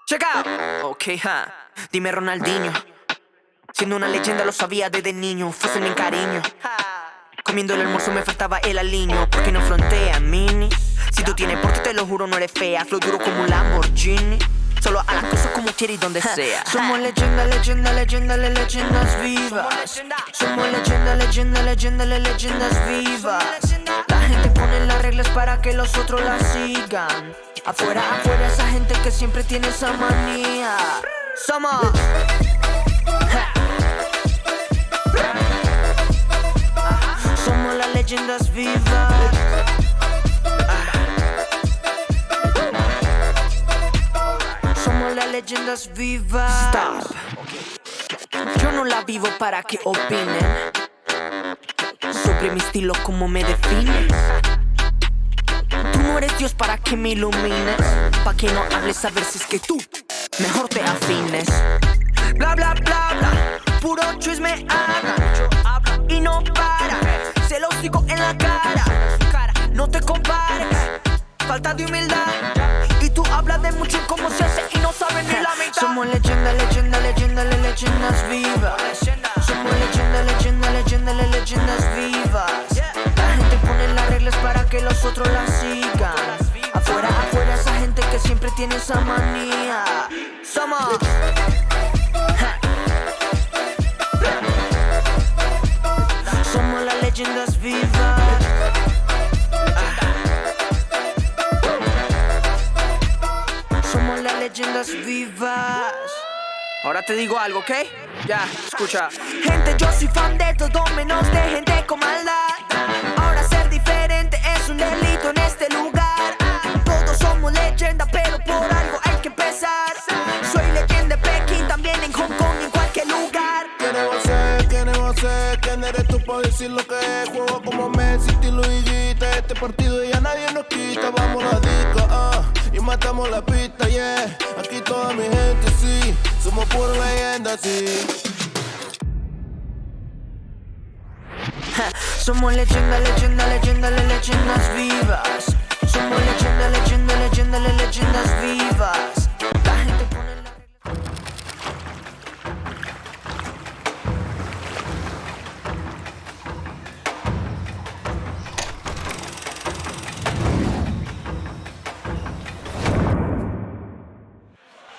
Check out. Ok, ja. Dime Ronaldinho. Siendo una leyenda lo sabía desde niño. Fuesen en cariño. Comiendo el almuerzo me faltaba el aliño. ¿Por qué no frontea, mini? Si tú tienes porte te lo juro no eres fea. Flow duro como un Lamborghini. Solo a las cosas como quiere y donde sea. Somos leyenda, leyenda, leyenda, leyendas vivas. Somos leyenda, leyenda, leyenda, leyendas vivas. La gente pone las reglas para que los otros las sigan. Afuera, afuera esa gente que siempre tiene esa manía. Somos somos las leyendas vivas. Somos las leyendas vivas. Stop. Yo no la vivo para que opinen sobre mi estilo, como me defines. Tú no eres Dios para que me ilumines. Pa' que no hables a ver si es que tú mejor te afines. Bla bla bla bla, puro chisme habla y no para. Se lo digo en la cara, no te compares. Falta de humildad y tú hablas de mucho cómo se hace y no sabes ni la mitad. Somos leyenda, leyenda, leyenda, leyendas vivas. Somos leyenda, leyenda, leyenda, leyendas vivas. La gente pone las reglas para que los otros las sigan. Afuera, afuera esa gente que siempre tiene esa manía. Somos somos las leyendas vivas. Somos las leyendas vivas. Ahora te digo algo, ¿ok? Ya, escucha. Gente, yo soy fan de todo menos de gente con maldad. Ahora ser diferente es un delito en este lugar. Todos somos leyenda, pero por algo hay que empezar. Soy leyenda en Pekín, también en Hong Kong y en cualquier lugar. ¿Quién es José? ¿Quién eres tú para decir lo que es? Juego como Messi, estilo Higuita. Este partido ya nadie nos quita. Vamos a la disco, y matamos la pista, yeah. Aquí toda mi gente, sí. Somos pura leyenda, sí. Somos leyenda, leyenda, leyenda, leyendas vivas. Somos leyenda, leyenda, leyenda, leyendas vivas. La gente pone la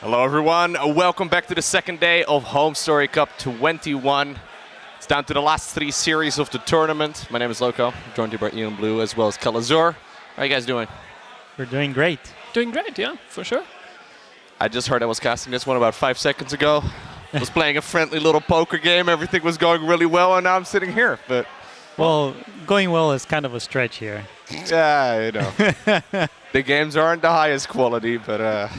Hello, everyone. Welcome back to the second day of HomeStory Cup 21. It's down to the last 3 series of the tournament. My name is Loco, joined here by Ian Blue as well as Kelazhur. How are you guys doing? We're doing great. Doing great, yeah, for sure. I just heard I was casting this one about 5 seconds ago. I was playing a friendly little poker game. Everything was going really well, and now I'm sitting here. But well, going well is kind of a stretch here. Yeah, you know. The games aren't the highest quality, but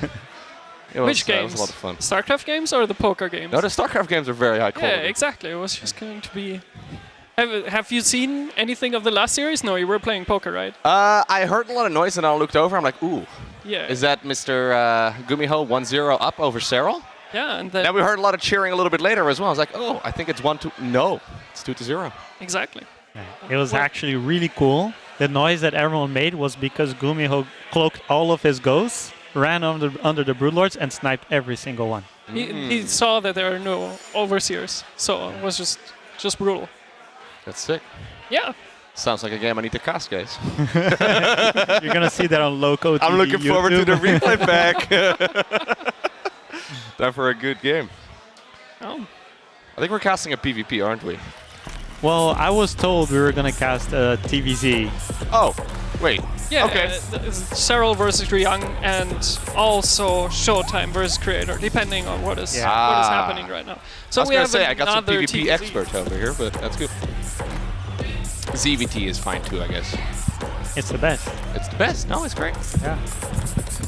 Which games? It was a lot of fun. StarCraft games or the poker games? No, the StarCraft games are very high quality. Yeah, exactly. It was just going to be... Have you seen anything of the last series? No, you were playing poker, right? I heard a lot of noise and I looked over. I'm like, ooh. Yeah. Is that Mr. GuMiho 1-0 up over Serral? Yeah, and then we heard a lot of cheering a little bit later as well. I was like, oh, I think it's 1-2. No, it's 2-0. Exactly. It was actually really cool. The noise that everyone made was because GuMiho cloaked all of his ghosts, ran under the Broodlords, and sniped every single one. He saw that there are no overseers, so it was just brutal. That's sick. Yeah. Sounds like a game I need to cast, guys. You're going to see that on Loco TV. I'm looking forward to the YouTube. replay back. Time for a good game. Oh. I think we're casting a PvP, aren't we? Well, I was told we were going to cast a TVZ. Oh, wait. Yeah, okay. Serral versus Ryung, and also ShoWTimE versus Creator, depending on what is happening right now. So I was we gonna have say, I got some another PvP TVZ. expert over here, but that's good. ZVT is fine too, I guess. It's the best. It's the best. No, it's great. Yeah.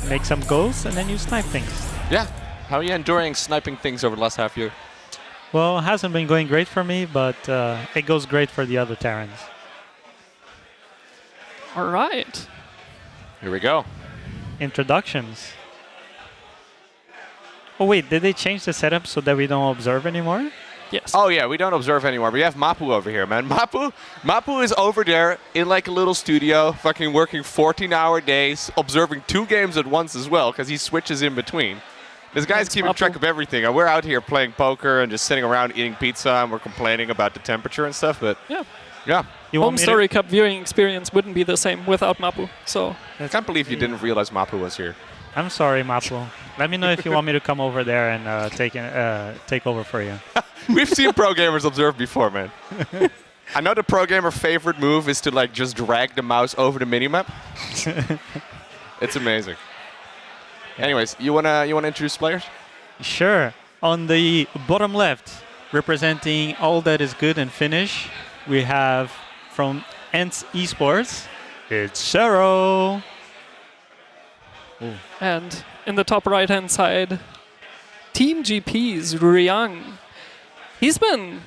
Make some goals and then you snipe things. Yeah. How are you enduring sniping things over the last half year? Well, it hasn't been going great for me, but it goes great for the other Terrans. All right. Here we go. Introductions. Oh wait, did they change the setup so that we don't observe anymore? Yes. Oh yeah, we don't observe anymore. We have Mapu over here, man. Mapu is over there in like a little studio, fucking working 14-hour days, observing 2 games at once as well, because he switches in between. This guy's keeping track of everything. And we're out here playing poker and just sitting around eating pizza, and we're complaining about the temperature and stuff. But yeah. HomeStory Cup viewing experience wouldn't be the same without Mapu. So I can't believe you didn't realize Mapu was here. I'm sorry, Mapu. Let me know if you want me to come over there and take over for you. We've seen pro gamers observe before, man. I know the pro gamer favorite move is to like just drag the mouse over the minimap. It's amazing. Anyways, you wanna introduce players? Sure. On the bottom left, representing all that is good and Finnish, we have from Ents Esports, it's Serral. And in the top right-hand side, Team GP's Ryung. He's been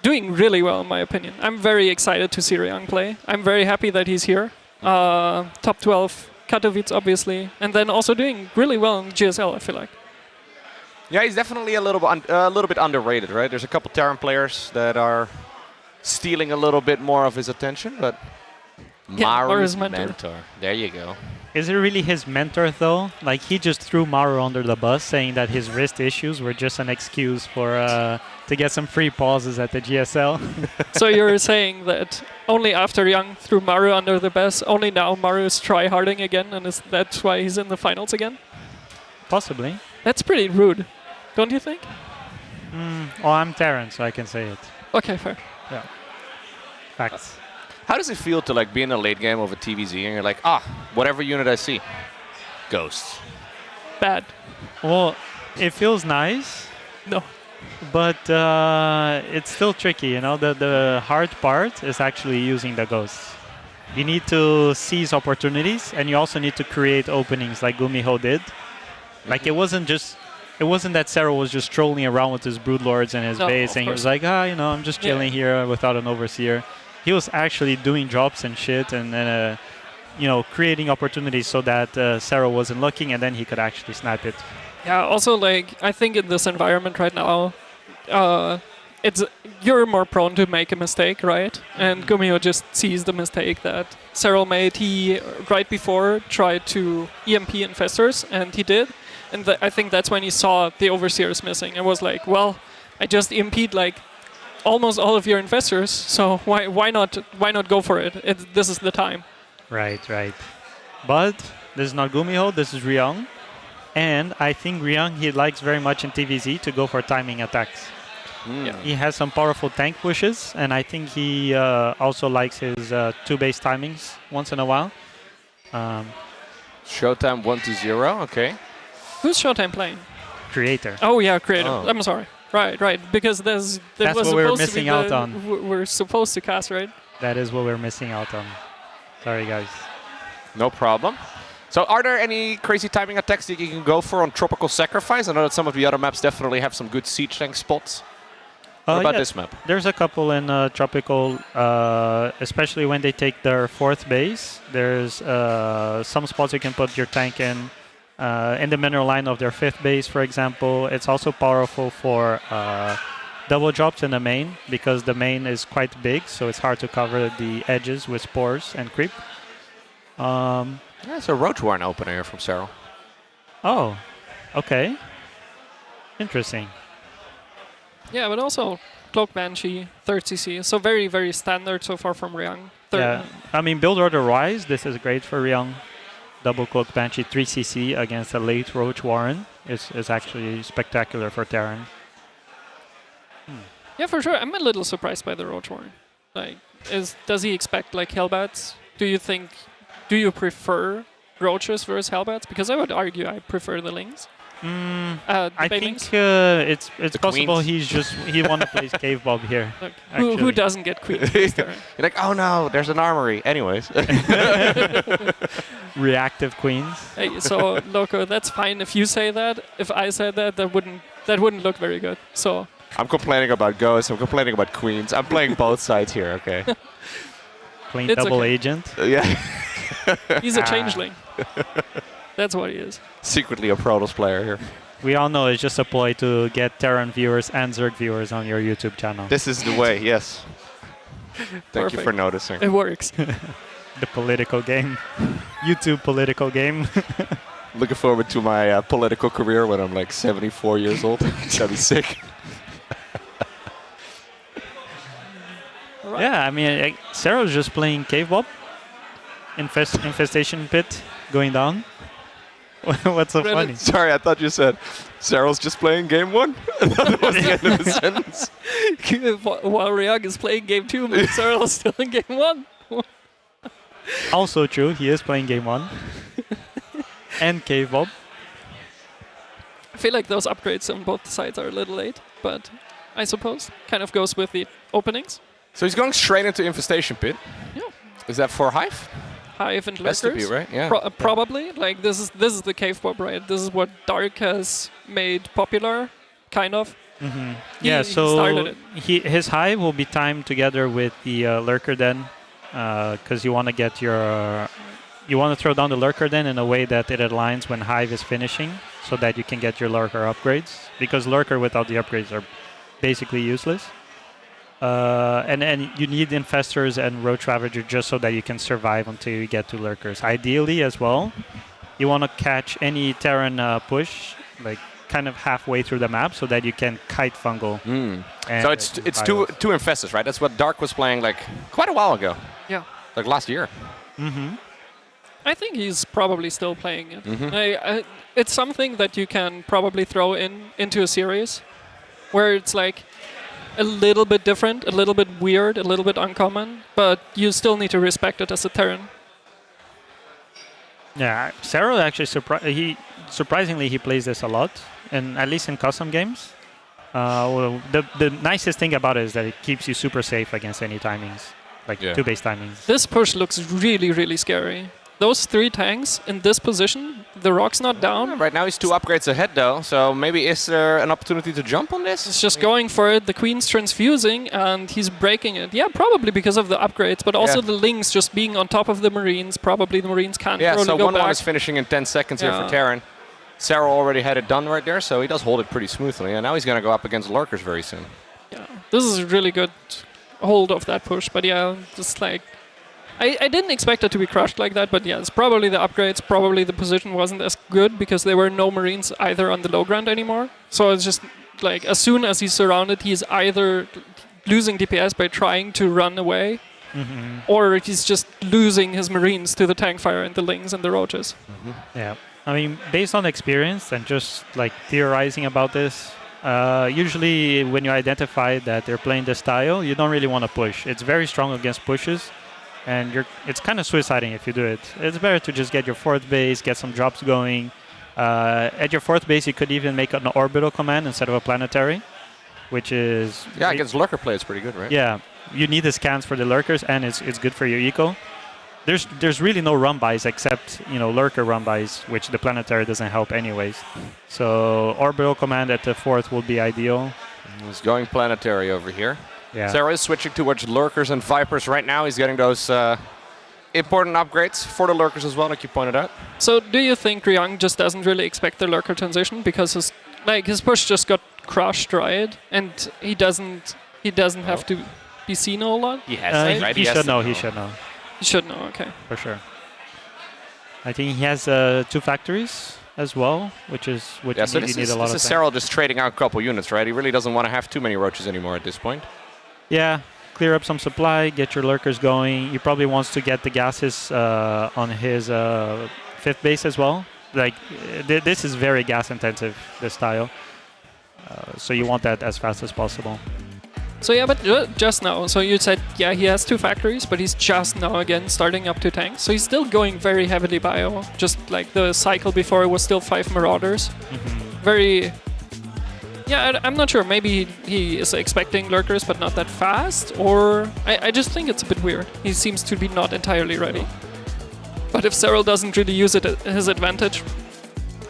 doing really well, in my opinion. I'm very excited to see Ryung play. I'm very happy that he's here. Top 12 Katowice, obviously, and then also doing really well in GSL, I feel like. Yeah, he's definitely a little bit underrated, right? There's a couple Terran players that are stealing a little bit more of his attention, but Maru's mentor. There you go. Is it really his mentor, though? Like, he just threw Maru under the bus, saying that his wrist issues were just an excuse for to get some free pauses at the GSL. So you're saying that only after Ryung threw Maru under the bus, only now Maru is try-harding again, and that's why he's in the finals again? Possibly. That's pretty rude, don't you think? Well, I'm Terran, so I can say it. Okay, fair. Yeah. Facts. How does it feel to like be in a late game of a TVZ and you're like, whatever unit I see, ghosts? Bad. Well, it feels nice. No. But it's still tricky, you know. The hard part is actually using the ghosts. You need to seize opportunities, and you also need to create openings like GuMiho did. Like, it wasn't that Serral was just strolling around with his broodlords and his base, and he was like, I'm just chilling here without an overseer. He was actually doing drops and shit, and creating opportunities so that Serral wasn't looking, and then he could actually snap it. Yeah. Also, like, I think in this environment right now, you're more prone to make a mistake, right? And GuMiho just sees the mistake that Serral made. He right before tried to EMP infestors, and he did. And I think that's when he saw the overseers missing and was like, well, I just EMP'd like almost all of your investors, so why not go for it? This is the time. Right. But this is not GuMiho, this is Ryung. And I think Ryung, he likes very much in TVZ to go for timing attacks. Yeah. He has some powerful tank pushes, and I think he also likes his two-base timings once in a while. ShoWTimE 1-0, okay. Who's ShoWTimE playing? Creator. Oh yeah, Creator. Oh. I'm sorry. Right. Because that's what we're missing out on. We're supposed to cast, right? That is what we're missing out on. Sorry, guys. No problem. So are there any crazy timing attacks that you can go for on Tropical Sacrifice? I know that some of the other maps definitely have some good siege tank spots. What about this map? There's a couple in Tropical, especially when they take their fourth base. There's some spots you can put your tank in the mineral line of their fifth base, for example. It's also powerful for double drops in the main, because the main is quite big, so it's hard to cover the edges with spores and creep. There's a Roach Warren opener here from Serral. Oh, okay. Interesting. Yeah, but also Cloak Banshee, 3rd CC. So very, very standard so far from Ryung. Yeah, I mean, build order-wise, this is great for Ryung. Double Cloak Banshee, 3 CC against a late Roach Warren is actually spectacular for Terran. Yeah, for sure. I'm a little surprised by the Roach Warren. Like, does he expect like Hellbats? Do you prefer Roaches versus Hellbats? Because I would argue I prefer the Lings. I think it's possible queens. he want to play Cave Bob here. Look, who doesn't get queens? You're like, oh no, there's an armory. Anyways. Reactive queens. Hey, so Loco, that's fine if you say that. If I said that, that wouldn't look very good. So I'm complaining about ghosts. I'm complaining about queens. I'm playing both sides here. Okay. Playing It's double okay. agent. Yeah. He's a changeling. That's what he is. Secretly a Protoss player here. We all know it's just a ploy to get Terran viewers and Zerg viewers on your YouTube channel. This is the way, yes. Thank you for noticing. It works. The political game. YouTube political game. Looking forward to my political career when I'm like 74 years old. It's gonna be sick. Yeah, I mean, Serral's just playing Cave Bob. Infestation Pit going down. What's so funny? Sorry, I thought you said Serral's just playing game 1. That was the end of the sentence. While Ryung is playing game 2, but Serral's still in game 1. Also true, he is playing game 1. And Cave Bob. I feel like those upgrades on both sides are a little late, but I suppose kind of goes with the openings. So he's going straight into Infestation Pit. Yeah. Is that for Hive? Hive and Has Lurkers. to be, right? Yeah. Probably. Like this is the Cave Bob, right? This is what Dark has made popular, kind of. Mm-hmm. He started it. His Hive will be timed together with the Lurker Den, because you want to get you want to throw down the Lurker Den in a way that it aligns when Hive is finishing, so that you can get your Lurker upgrades. Because Lurker without the upgrades are basically useless. And you need Infestors and Roach Ravager just so that you can survive until you get to Lurkers. Ideally as well, you want to catch any Terran push, like kind of halfway through the map, so that you can kite Fungal. So it's two Infestors, right? That's what Dark was playing like quite a while ago. Yeah. Like last year. Mm-hmm. I think he's probably still playing it. It's something that you can probably throw into a series where it's like a little bit different, a little bit weird, a little bit uncommon, but you still need to respect it as a Terran. Yeah, Serral actually surprisingly he plays this a lot, and at least in custom games. Well, the nicest thing about it is that it keeps you super safe against any timings, like 2-base timings. This push looks really, really scary. Those 3 tanks in this position, the rock's not down. Yeah, right now he's 2 upgrades ahead though, so maybe is there an opportunity to jump on this? He's just going for it. The Queen's transfusing and he's breaking it. Yeah, probably because of the upgrades, but also the Lings just being on top of the Marines. Probably the Marines can't really so go 1-1 back. is finishing in 10 seconds here for Terran. Serral already had it done right there, so he does hold it pretty smoothly, and now he's going to go up against Lurkers very soon. Yeah, this is a really good hold of that push, but yeah, just like I didn't expect it to be crushed like that, but yeah, it's probably the upgrades, probably the position wasn't as good because there were no Marines either on the low ground anymore. So it's just like as soon as he's surrounded, he's either losing DPS by trying to run away, or he's just losing his Marines to the tank fire and the Lings and the Roaches. Yeah, I mean, based on experience and just like theorizing about this, usually when you identify that they're playing this style, you don't really want to push. It's very strong against pushes. And it's kind of suiciding if you do it. It's better to just get your 4th base, get some drops going. At your 4th base, you could even make an orbital command instead of a planetary, which is... Yeah, against Lurker play, it's pretty good, right? Yeah, you need the scans for the Lurkers, and it's good for your eco. There's really no run-bys except, Lurker run-bys, which the planetary doesn't help anyways. So orbital command at the 4th will be ideal. He's going planetary over here. Yeah. Serral is switching towards Lurkers and Vipers right now. He's getting those important upgrades for the Lurkers as well, like you pointed out. So do you think Ryung just doesn't really expect the Lurker transition because his push just got crushed, right? And he doesn't have to be seen a lot? He has right? He should know. He should know. He should know, okay. For sure. I think he has 2 factories as well, which is what you need a lot of. This is Serral just trading out a couple units, right? He really doesn't want to have too many Roaches anymore at this point. Yeah, clear up some supply, get your Lurkers going. He probably wants to get the gases on his 5th base as well. Like, this is very gas intensive, this style. So you want that as fast as possible. So yeah, but just now, so you said, yeah, he has 2 factories, but he's just now again starting up 2 tanks. So he's still going very heavily bio, just like the cycle before it was still 5 Marauders. Very... Yeah, I'm not sure. Maybe he is expecting Lurkers, but not that fast. Or I just think it's a bit weird. He seems to be not entirely ready. But if Serral doesn't really use it at his advantage,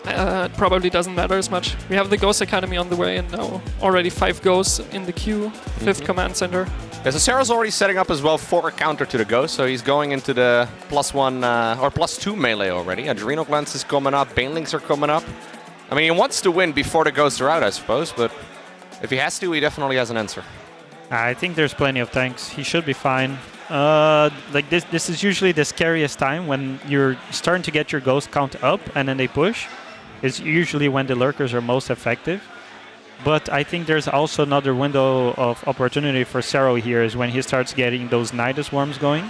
it probably doesn't matter as much. We have the Ghost Academy on the way, and now already 5 Ghosts in the queue, 5th command center. Yeah, so Serral's already setting up as well for a counter to the Ghost, so he's going into the +1 or +2 melee already. Adrenal Glands is coming up, Banelings are coming up. I mean, he wants to win before the Ghosts are out, I suppose, but if he has to, he definitely has an answer. I think there's plenty of tanks. He should be fine. Like this is usually the scariest time when you're starting to get your ghost count up and then they push. It's usually when the lurkers are most effective. But I think there's also another window of opportunity for Serral here is when he starts getting those Nidus worms going.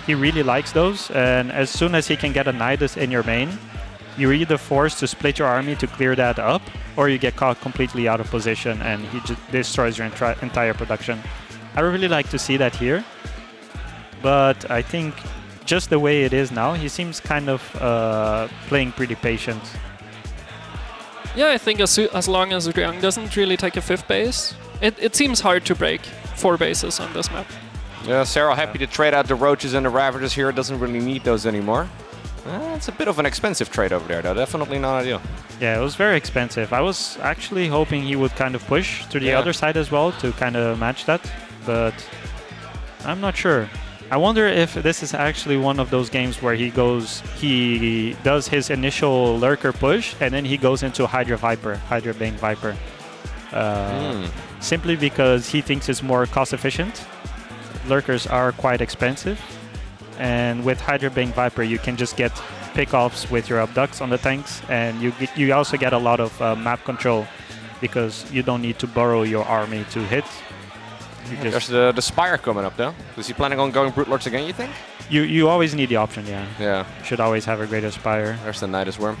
He really likes those, and as soon as he can get a Nidus in your main, you're either forced to split your army to clear that up, or you get caught completely out of position and he just destroys your entire production. I really like to see that here, but I think just the way it is now, he seems kind of playing pretty patient. Yeah, I think as long as Ryung doesn't really take a 5th base, it seems hard to break 4 bases on this map. Yeah, Serral happy to trade out the Roaches and the Ravagers here. Doesn't really need those anymore. It's a bit of an expensive trade over there, though. Definitely not ideal. Yeah, it was very expensive. I was actually hoping he would kind of push to the other side as well to kind of match that, but I'm not sure. I wonder if this is actually one of those games where he does his initial lurker push and then he goes into Hydra Bane Viper. Simply because he thinks it's more cost efficient. Lurkers are quite expensive, and with Hydra Bane Viper you can just get pickoffs with your abducts on the tanks, and you also get a lot of map control because you don't need to borrow your army to hit. There's the Spire coming up though. Is he planning on going Brute Lords again, you think? You always need the option, yeah. Yeah. Should always have a Greater Spire. There's the Nidus Worm.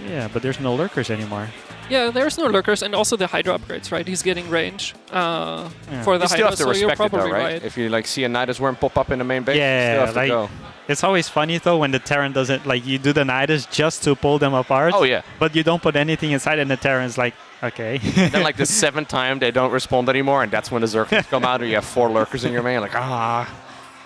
Yeah, but there's no lurkers anymore. Yeah, there's no lurkers, and also the Hydra upgrades, right? He's getting range for the you still Hydra, have to so you're respect it probably though, right? If you like see a Nidus Worm pop up in the main base, you still have to go. It's always funny though when the Terran doesn't, like, you do the Nidus just to pull them apart. Oh yeah. But you don't put anything inside, and the Terran's like, okay. And then like the 7th time they don't respond anymore, and that's when the Zerglings come out, or you have 4 lurkers in your main, like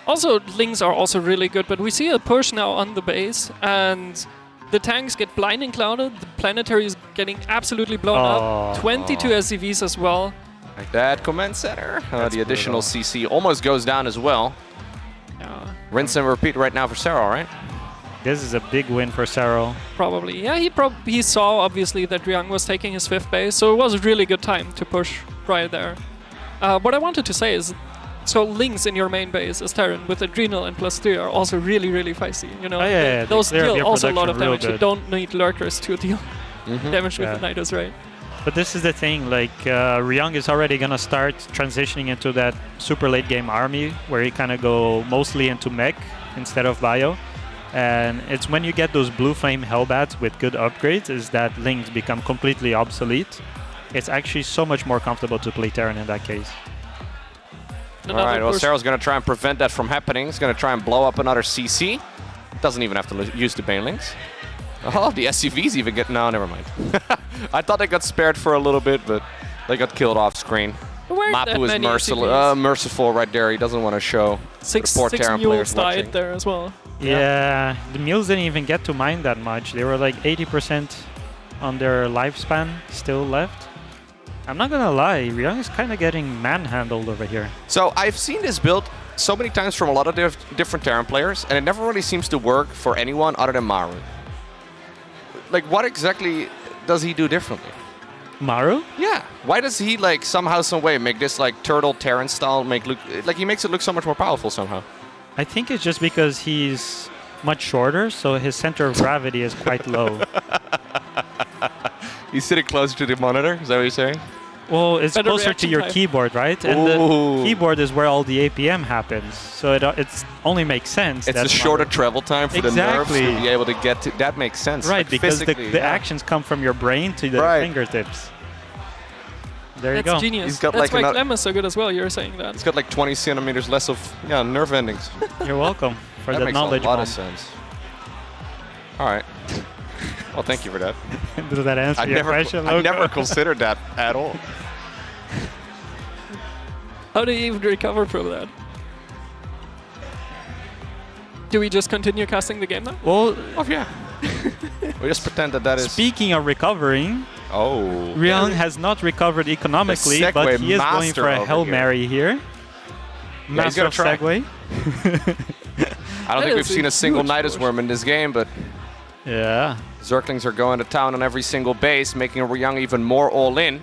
Also, Lings are also really good, but we see a push now on the base, and the tanks get blinding clouded, the planetary is getting absolutely blown up, 22 SCVs as well. Like that command center. The additional CC almost goes down as well. Yeah. Rinse and repeat right now for Serral, right? This is a big win for Serral. Probably. Yeah, he saw obviously that Ryung was taking his 5th base, so it was a really good time to push right there. What I wanted to say is, so Lings in your main base as Terran with Adrenal and +3 are also really, really feisty. You know, those deal also a lot of damage. You don't need lurkers to deal damage with the Nidus, right? But this is the thing, like Ryung is already gonna start transitioning into that super late game army where he kind of go mostly into mech instead of bio. And it's when you get those blue flame Hellbats with good upgrades is that Lings become completely obsolete. It's actually so much more comfortable to play Terran in that case. Alright, well Serral's going to try and prevent that from happening. He's going to try and blow up another CC. Doesn't even have to use the Banelings. Oh, the SCVs even get... No, never mind. I thought they got spared for a little bit, but they got killed off screen. Mapu is merciful right there. He doesn't want to show. Six Terran mules died there as well. Yeah, the mules didn't even get to mine that much. They were like 80% on their lifespan still left. I'm not gonna lie, Ryung is kind of getting manhandled over here. So I've seen this build so many times from a lot of different Terran players, and it never really seems to work for anyone other than Maru. Like, what exactly does he do differently? Maru? Yeah. Why does he, like, somehow, some way make this, like, turtle Terran style he makes it look so much more powerful somehow? I think it's just because he's much shorter, so his center of gravity is quite low. He's sitting closer to the monitor? Is that what you're saying? Well, it's closer to your keyboard, right? And the keyboard is where all the APM happens. So it only makes sense. It's a shorter travel time for the nerves to be able to get to... That makes sense. Right, like because the actions come from your brain to the fingertips. There you go. That's genius. That's like why Clem is so good as well, you're saying that. He's got like 20 centimeters less of nerve endings. You're welcome for that the knowledge. That makes a lot of sense. All right. Well, thank you for that. Does that answer your question, Loco? I never considered that at all. How do you even recover from that? Do we just continue casting the game now? Well, yeah. We just pretend that is... Speaking of recovering, Ryung has not recovered economically, but he is going for a Hail Mary here. Master of Segway. I don't think we've seen a single Nidus Worm in this game, but... Yeah. Zerglings are going to town on every single base, making Ryung even more all-in.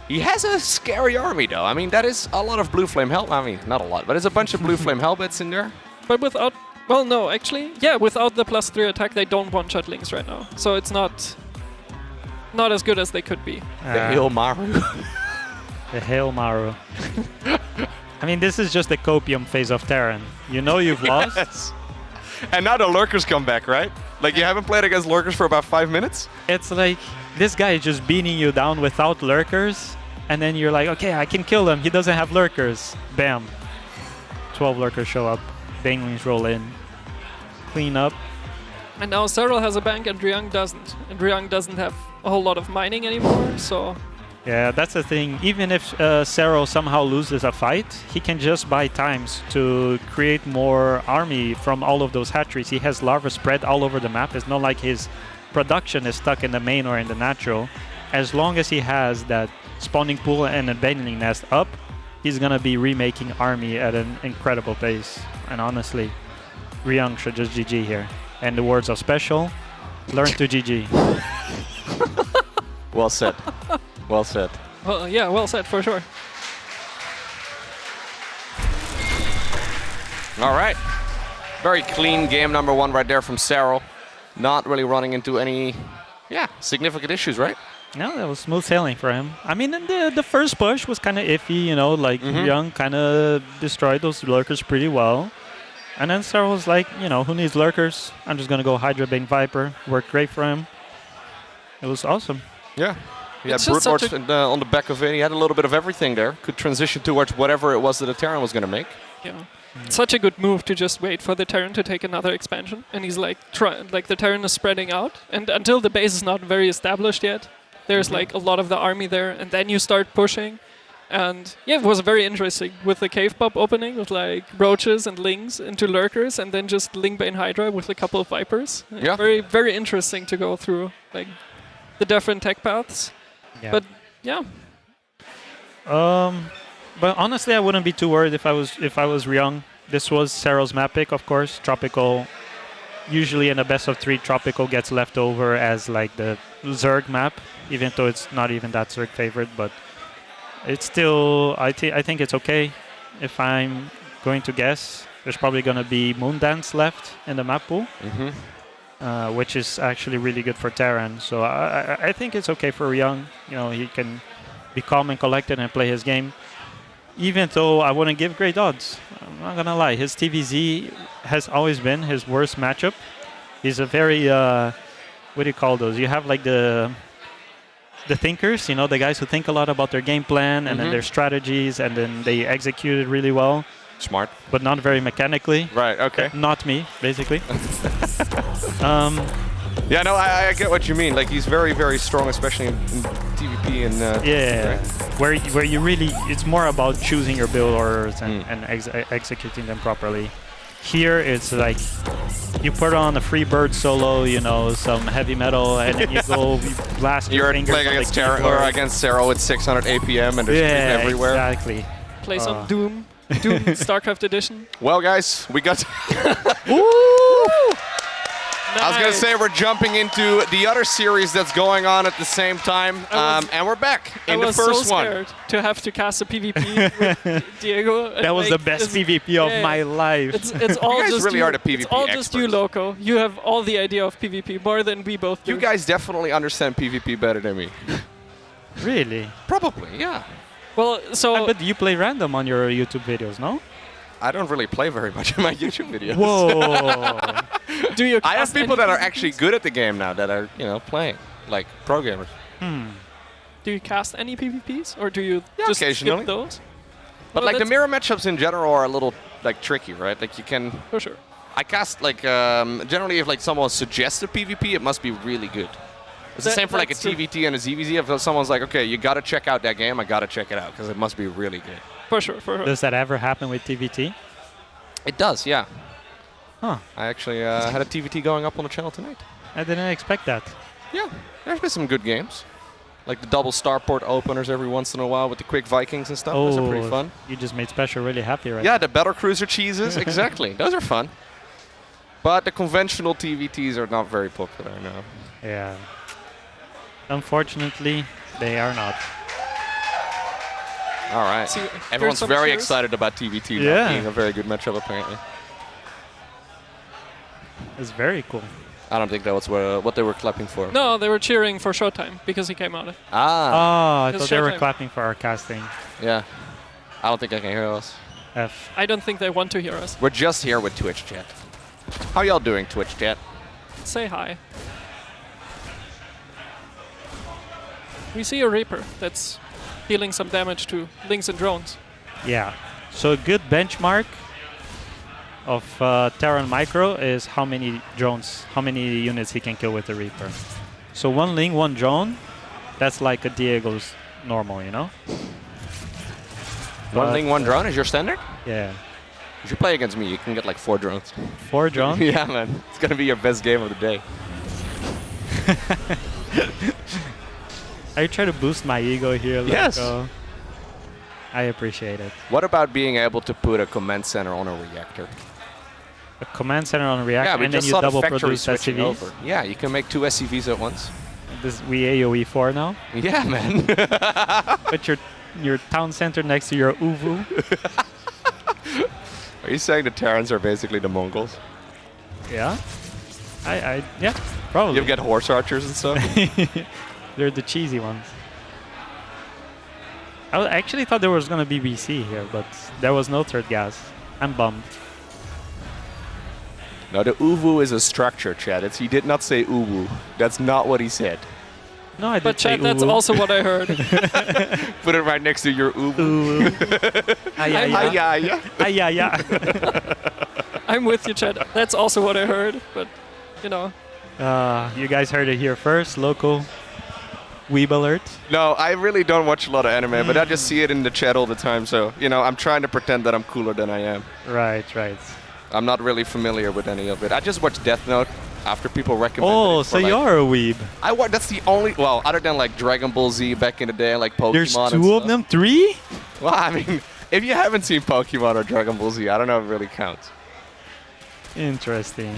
He has a scary army, though. I mean, that is a lot of blue flame help. I mean, not a lot, but it's a bunch of blue flame helmets in there. But without, well, no, actually, yeah, without the +3 attack, they don't one-shot Lings right now. So it's not as good as they could be. The Hail Maru. The Hail Maru. I mean, this is just the copium phase of Terran. You know you've lost. Yes. And now the lurkers come back, right? Like, you haven't played against lurkers for about 5 minutes? It's like, this guy is just beating you down without lurkers, and then you're like, okay, I can kill him. He doesn't have lurkers. Bam. 12 lurkers show up. Banglings roll in. Clean up. And now Serral has a bank and Ryung doesn't. And Ryung doesn't have a whole lot of mining anymore, so... Yeah, that's the thing. Even if Serral somehow loses a fight, he can just buy times to create more army from all of those hatcheries. He has larvae spread all over the map. It's not like his production is stuck in the main or in the natural. As long as he has that spawning pool and abandoning nest up, he's going to be remaking army at an incredible pace. And honestly, Ryung should just GG here. And the words of special, learn to GG. Well said. Well said. Well, yeah, well said for sure. All right. Very clean game number 1 right there from Serral. Not really running into any, significant issues, right? No, that was smooth sailing for him. I mean, the first push was kind of iffy, you know, like Ryung kind of destroyed those lurkers pretty well. And then Serral was like, you know, who needs lurkers? I'm just going to go Hydra Bane Viper. Worked great for him. It was awesome. Yeah. He had Brute Lords on the back of it. He had a little bit of everything there. Could transition towards whatever it was that the Terran was going to make. Yeah. Such a good move to just wait for the Terran to take another expansion. And he's like, the Terran is spreading out. And until the base is not very established yet, there's like a lot of the army there. And then you start pushing. And yeah, it was very interesting with the cave pop opening with like roaches and lings into lurkers. And then just Lingbane Hydra with a couple of vipers. Yeah. Very, very interesting to go through like the different tech paths. Yeah. But yeah. But honestly, I wouldn't be too worried if I was Ryung. This was Serral's map pick, of course. Tropical. Usually in a best of 3, Tropical gets left over as like the Zerg map, even though it's not even that Zerg favorite. But it's still, I think it's okay. If I'm going to guess, there's probably going to be Moondance left in the map pool. Which is actually really good for Terran. So I think it's okay for Ryung. You know, he can be calm and collected and play his game. Even though I wouldn't give great odds. I'm not going to lie. His TVZ has always been his worst matchup. He's a very, what do you call those? You have like the thinkers, you know, the guys who think a lot about their game plan and then their strategies and then they execute it really well. Smart. But not very mechanically. Right, okay. Not me, basically. Yeah, no, I get what you mean. Like, he's very, very strong, especially in TVP and... yeah, right? where you really... It's more about choosing your build orders and, executing them properly. Here, it's like, you put on a free bird solo, you know, some heavy metal, and then you go blast your fingers. You're playing against Terran or against Serral with 600 APM and there's everywhere. Exactly. Play some Doom StarCraft Edition. Well, guys, we got... I was going to say we're jumping into the other series that's going on at the same time, and we're back in the first one. I was so scared to have to cast a PvP with Diego. That was the best PvP of my life. It's all you guys just really you. are the PvP It's all experts. just you, Loco. You have all the idea of PvP more than we both do. You guys definitely understand PvP better than me. Really? Probably, yeah. Well, so... But you play random on your YouTube videos, no? I don't really play very much in my YouTube videos. Whoa. Do you? I have people that are actually good at the game now that are, you know, playing, like pro gamers. Do you cast any PvPs, or do you just occasionally skip those? But like the mirror matchups in general are a little like tricky, right? Like you can. For sure. I cast like generally if like someone suggests a PvP, it must be really good. It's the same for like a TVT and a ZVZ. If someone's like, okay, you gotta check out that game, I gotta check it out because it must be really good. For sure, for sure. Does that ever happen with TVT? It does, yeah. Huh. I actually had a TVT going up on the channel tonight. I didn't expect that. Yeah, there's been some good games. Like the double starport openers every once in a while with the quick Vikings and stuff. Those are pretty fun. You just made Special really happy right Yeah, the Battle Cruiser cheeses, exactly. Those are fun. But the conventional TVTs are not very popular now. Yeah. Unfortunately, they are not. All right. See, Everyone's some very cheers. excited about TVT Yeah. not being a very good matchup, apparently. It's very cool. I don't think that was what they were clapping for. No, they were cheering for ShoWTimE because he came out. Ah. Oh, I It's thought they were ShoWTimE. clapping for our casting. Yeah. I don't think I can hear us. F. I don't think they want to hear us. We're just here with Twitch chat. How y'all doing, Twitch chat? Say hi. We see a Reaper that's dealing some damage to Lynx and drones. Yeah. So a good benchmark of Terran Micro is how many drones, how many units he can kill with the Reaper. So 1 Ling, 1 drone, that's like a Diego's normal, you know? 1 Ling, 1 drone is your standard? Yeah. If you play against me, you can get like 4 drones. 4 drones? Yeah, man. It's going to be your best game of the day. I try to boost my ego here. Yes. I appreciate it. What about being able to put a command center on a reactor? A command center on reactor, Yeah, we and then just you saw the double factory produce switching SCVs. over. Yeah, you can make 2 SCVs at once. We AoE 4 now. Yeah, man. Put your town center next to your Uvu. Are you saying the Terrans are basically the Mongols? Yeah. Yeah, probably. You get horse archers and stuff? They're the cheesy ones. I actually thought there was going to be BC here, but there was no third gas. I'm bummed. No, the Uvu is a structure, Chad. He did not say Uwu. That's not what he said. No, I did But say Chad, that's Uwu. also what I heard. Put it right next to your Uvu. I'm with you, Chad. That's also what I heard, but, you know. You guys heard it here first. Local Weeb alert. No, I really don't watch a lot of anime, but I just see it in the chat all the time. So, you know, I'm trying to pretend that I'm cooler than I am. Right. I'm not really familiar with any of it. I just watch Death Note after people recommend it. Oh, so like, you're a Weeb. That's the only, well, other than like Dragon Ball Z back in the day, like Pokemon. There's and 2 stuff. of them? 3? Well, I mean, if you haven't seen Pokemon or Dragon Ball Z, I don't know if it really counts. Interesting.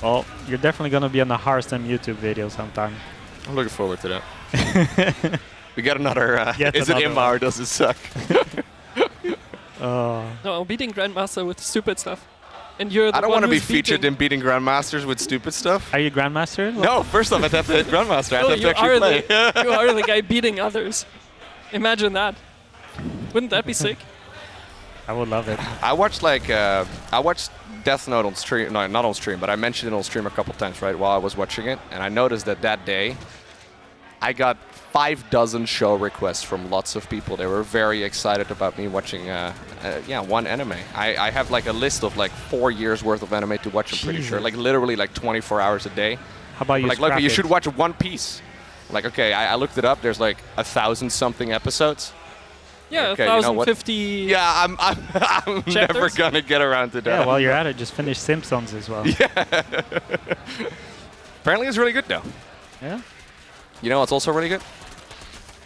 Well, you're definitely going to be on the Hearthstone YouTube video sometime. I'm looking forward to that. We got another, is it Imma or does it suck? No, beating Grandmaster with stupid stuff. And you're the I don't one want to be who's featured in beating Grandmasters with stupid stuff. Are you Grandmaster? No, first off, I'd have to hit Grandmaster. No, I'd have to actually play. you are the guy beating others. Imagine that. Wouldn't that be sick? I would love it. I watched Death Note on stream. No, not on stream, but I mentioned it on stream a couple times, right, while I was watching it. And I noticed that day, I got 6 show requests from lots of people. They were very excited about me watching, one anime. I have like a list of like 4 years worth of anime to watch, I'm pretty sure. Like literally like 24 hours a day. How about you like, look, you should watch One Piece. Like, okay, I looked it up. There's like 1,000-something episodes. Yeah, Okay, you know what? 1,050. Yeah, I'm never gonna get around to that. Yeah, while you're at it, just finish Simpsons as well. Yeah. Apparently it's really good though. Yeah. You know what's also really good?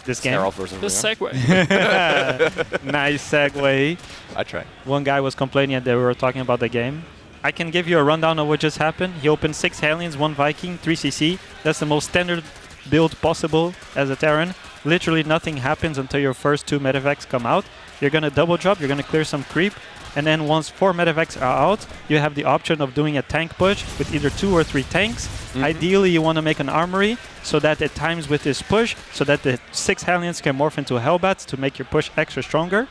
This game? Serral versus This Ryung. segue. Nice segue. I tried. One guy was complaining that they were talking about the game. I can give you a rundown of what just happened. He opened 6 Aliens, 1 Viking, 3 CC. That's the most standard build possible as a Terran. Literally nothing happens until your first 2 medevacs come out. You're going to double drop, you're going to clear some creep, and then once 4 medevacs are out, you have the option of doing a tank push with either 2 or 3 tanks. Ideally, you want to make an armory so that it times with this push, so that the 6 Hellions can morph into Hellbats to make your push extra stronger.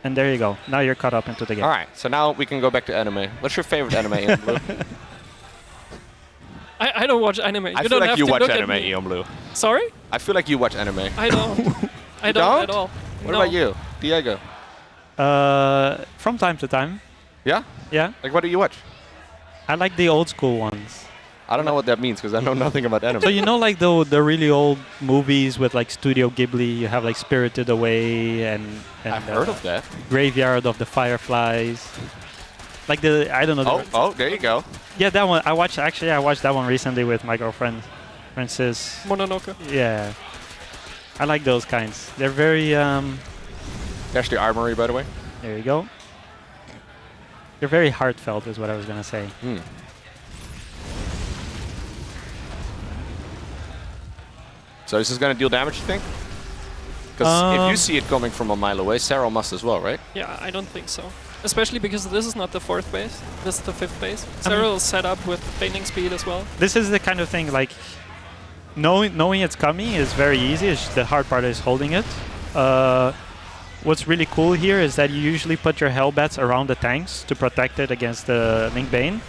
And there you go. Now you're caught up into the game. All right, so now we can go back to anime. What's your favorite anime, Ian Blue? I don't watch anime. I feel like you watch anime, me. Ian Blue. Sorry? I feel like you watch anime. I don't. I don't at all. What No. about you, Diego? From time to time. Yeah? Yeah. Like, what do you watch? I like the old school ones. I don't know what that means because I know nothing about anime. So you know, like the really old movies with like Studio Ghibli. You have like Spirited Away and I've heard of that. Graveyard of the Fireflies. Like I don't know. Oh, there you go. Yeah, that one. I watched that one recently with my girlfriend, Francis. Mononoke. Yeah. I like those kinds. They're very. There's the armory, by the way. There you go. They're very heartfelt, is what I was gonna say. So is this gonna deal damage, you think? Because if you see it coming from a mile away, Serral must as well, right? Yeah, I don't think so. Especially because this is not the 4th base, this is the 5th base. Serral is set up with feigning speed as well. This is the kind of thing, like, knowing it's coming is very easy. The hard part is holding it. What's really cool here is that you usually put your Hellbats around the tanks to protect it against the Link Bane.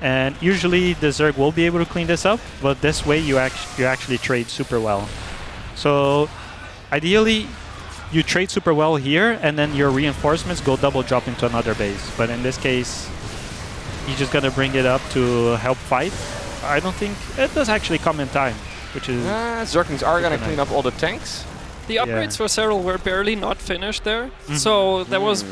And usually the Zerg will be able to clean this up, but this way you actually trade super well. So ideally, you trade super well here, and then your reinforcements go double drop into another base. But in this case, you're just gonna bring it up to help fight. I don't think it does actually come in time, which is... Zerglings are gonna clean up all the tanks. The upgrades for Serral were barely not finished there, so that was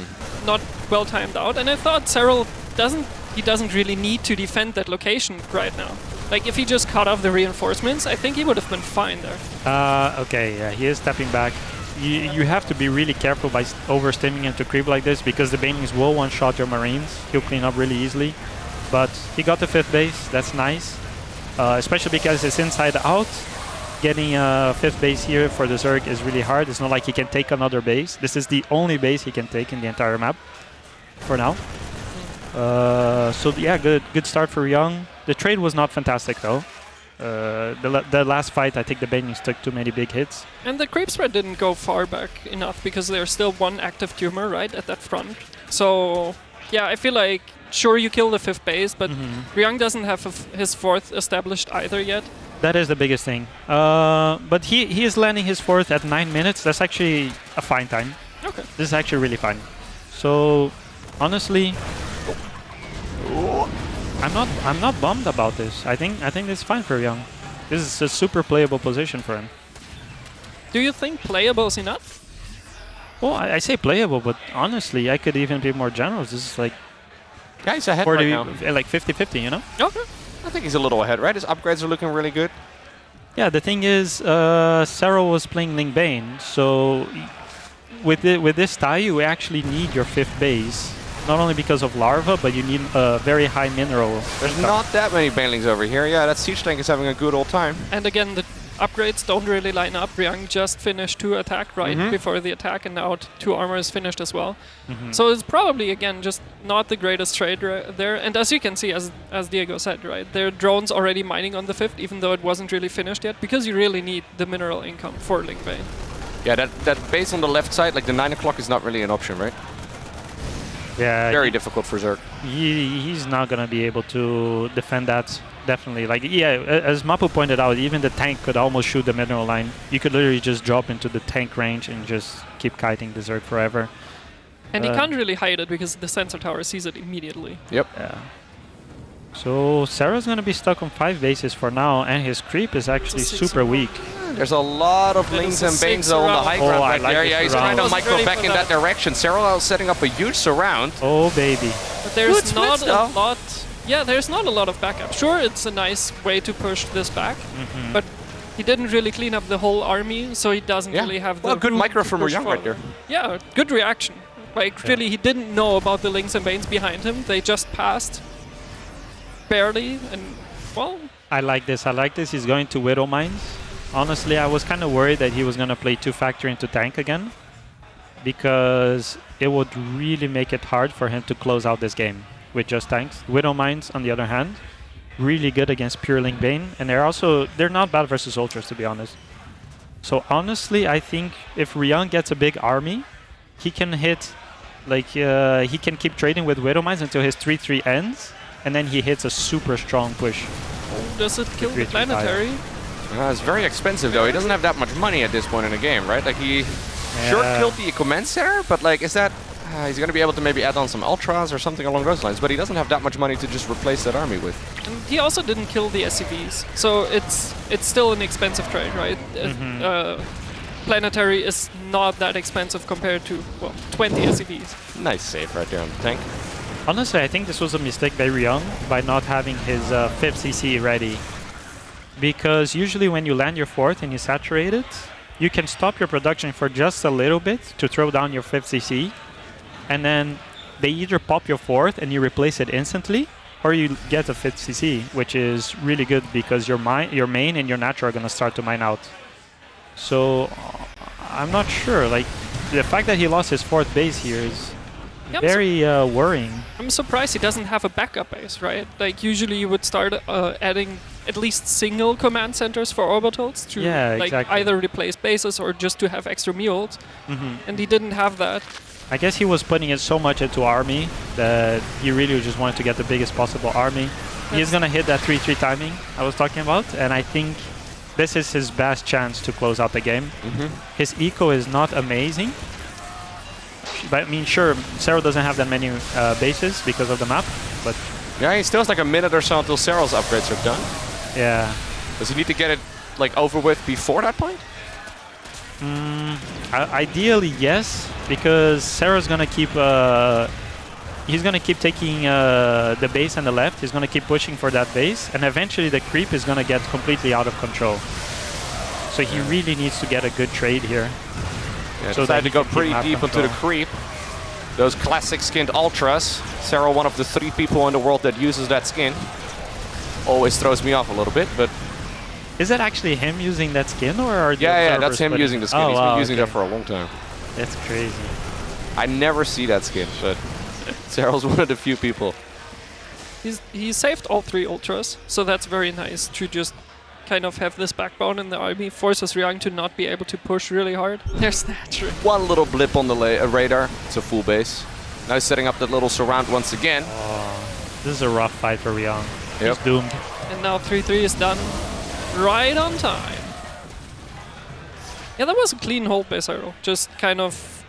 not well timed out. And I thought Serral doesn't really need to defend that location right now. Like, if he just cut off the reinforcements, I think he would have been fine there. Okay, yeah, he is stepping back. You have to be really careful by overstimming into creep like this, because the Banelings will one-shot your Marines. He'll clean up really easily. But he got the 5th base, that's nice. Especially because it's inside out. Getting a 5th base here for the Zerg is really hard. It's not like he can take another base. This is the only base he can take in the entire map for now. So yeah, good start for Ryung. The trade was not fantastic though. The last fight, I think the Banelings took too many big hits. And the creep spread didn't go far back enough because there's still one active tumor right at that front. So yeah, I feel like sure you kill the 5th base, but Ryung doesn't have his 4th established either yet. That is the biggest thing. But he is landing his 4th at 9 minutes. That's actually a fine time. Okay. This is actually really fine. So honestly, I'm not bummed about this. I think this is fine for Ryung. This is a super playable position for him. Do you think playable is enough? Well, I say playable, but honestly, I could even be more generous. This is like he's ahead 40, right now. Like 50-50, you know? Okay. I think he's a little ahead, right? His upgrades are looking really good. Yeah, the thing is, Serral was playing Link Bane, so with this tie, you actually need your 5th base. Not only because of larva, but you need a very high mineral. There's not that many Banelings over here. Yeah, that siege tank is having a good old time. And again, the upgrades don't really line up. Ryung just finished 2 attack before the attack, and now 2 armor is finished as well. So it's probably, again, just not the greatest trade there. And as you can see, as Diego said, right, there are drones already mining on the 5th, even though it wasn't really finished yet, because you really need the mineral income for Link Bane. Yeah, that base on the left side, like the 9 o'clock, is not really an option, right? Yeah, very difficult for Zerg. He's not gonna be able to defend that. Definitely, like as Mapu pointed out, even the tank could almost shoot the mineral line. You could literally just drop into the tank range and just keep kiting the Zerg forever. And he can't really hide it because the sensor tower sees it immediately. Yep. Yeah. So Serral's gonna be stuck on 5 bases for now, and his creep is actually super weak. There's a lot of Lings and Banes on the high ground right there. Yeah, he's trying to micro back in that direction. Serral is setting up a huge surround. Oh, baby. But there's not a lot... Yeah, there's not a lot of backup. Sure, it's a nice way to push this back, but he didn't really clean up the whole army, so he doesn't really have the... Well, good micro from Ryung right there. Yeah, good reaction. Like, really, he didn't know about the Lings and Banes behind him. They just passed. Barely, and, well... I like this. He's going to Widow Mines. Honestly, I was kind of worried that he was going to play 2 factory into tank again, because it would really make it hard for him to close out this game with just tanks. Widow Mines, on the other hand, really good against pure Link Bane, and they're not bad versus Ultras, to be honest. So honestly, I think if Ryung gets a big army, he can hit, like, he can keep trading with Widow Mines until his 3-3 ends, and then he hits a super strong push. Oh, does it kill the planetary? It's very expensive though. He doesn't have that much money at this point in the game, right? Like he sure killed the command center, but like is that he's gonna be able to maybe add on some ultras or something along those lines, but he doesn't have that much money to just replace that army with. And he also didn't kill the SCVs, so it's still an expensive trade, right? Planetary is not that expensive compared to, well, 20 SCVs. Nice save right there on the tank. Honestly, I think this was a mistake by Ryung by not having his 5th CC ready. Because usually when you land your 4th and you saturate it, you can stop your production for just a little bit to throw down your 5th CC, and then they either pop your 4th and you replace it instantly, or you get a 5th CC, which is really good because your main and your natural are going to start to mine out. So I'm not sure. Like, the fact that he lost his 4th base here is very worrying. I'm surprised he doesn't have a backup base, right? Like, usually you would start adding at least single command centers for orbitals to either replace bases or just to have extra mules. And he didn't have that. I guess he was putting it so much into army that he really just wanted to get the biggest possible army. He's going to hit that 3-3 timing I was talking about, and I think this is his best chance to close out the game. His eco is not amazing, but I mean, sure, Serral doesn't have that many bases because of the map, but... Yeah, he still has like a minute or so until Serral's upgrades are done. Yeah. Does he need to get it like over with before that point? Ideally, yes, because Serral's gonna keep. He's gonna keep taking the base on the left. He's gonna keep pushing for that base, and eventually the creep is gonna get completely out of control. So he really needs to get a good trade here. Yeah, so decided to go pretty deep into the creep. Those classic skinned ultras. Serral, one of the 3 people in the world that uses that skin. Always throws me off a little bit, but. Is that actually him using that skin, or are the yeah, that's him using the skin. He's been using that for a long time. That's crazy. I never see that skin, but Serral's one of the few people. He saved all 3 ultras, so that's very nice to just kind of have this backbone in the army. Forces Ryung to not be able to push really hard. There's that trick. One little blip on the radar. It's a full base. Now he's setting up that little surround once again. This is a rough fight for Ryung. Yep. He's doomed. And now 3-3 is done. Right on time. Yeah, that was a clean hold by Serral. Just kind of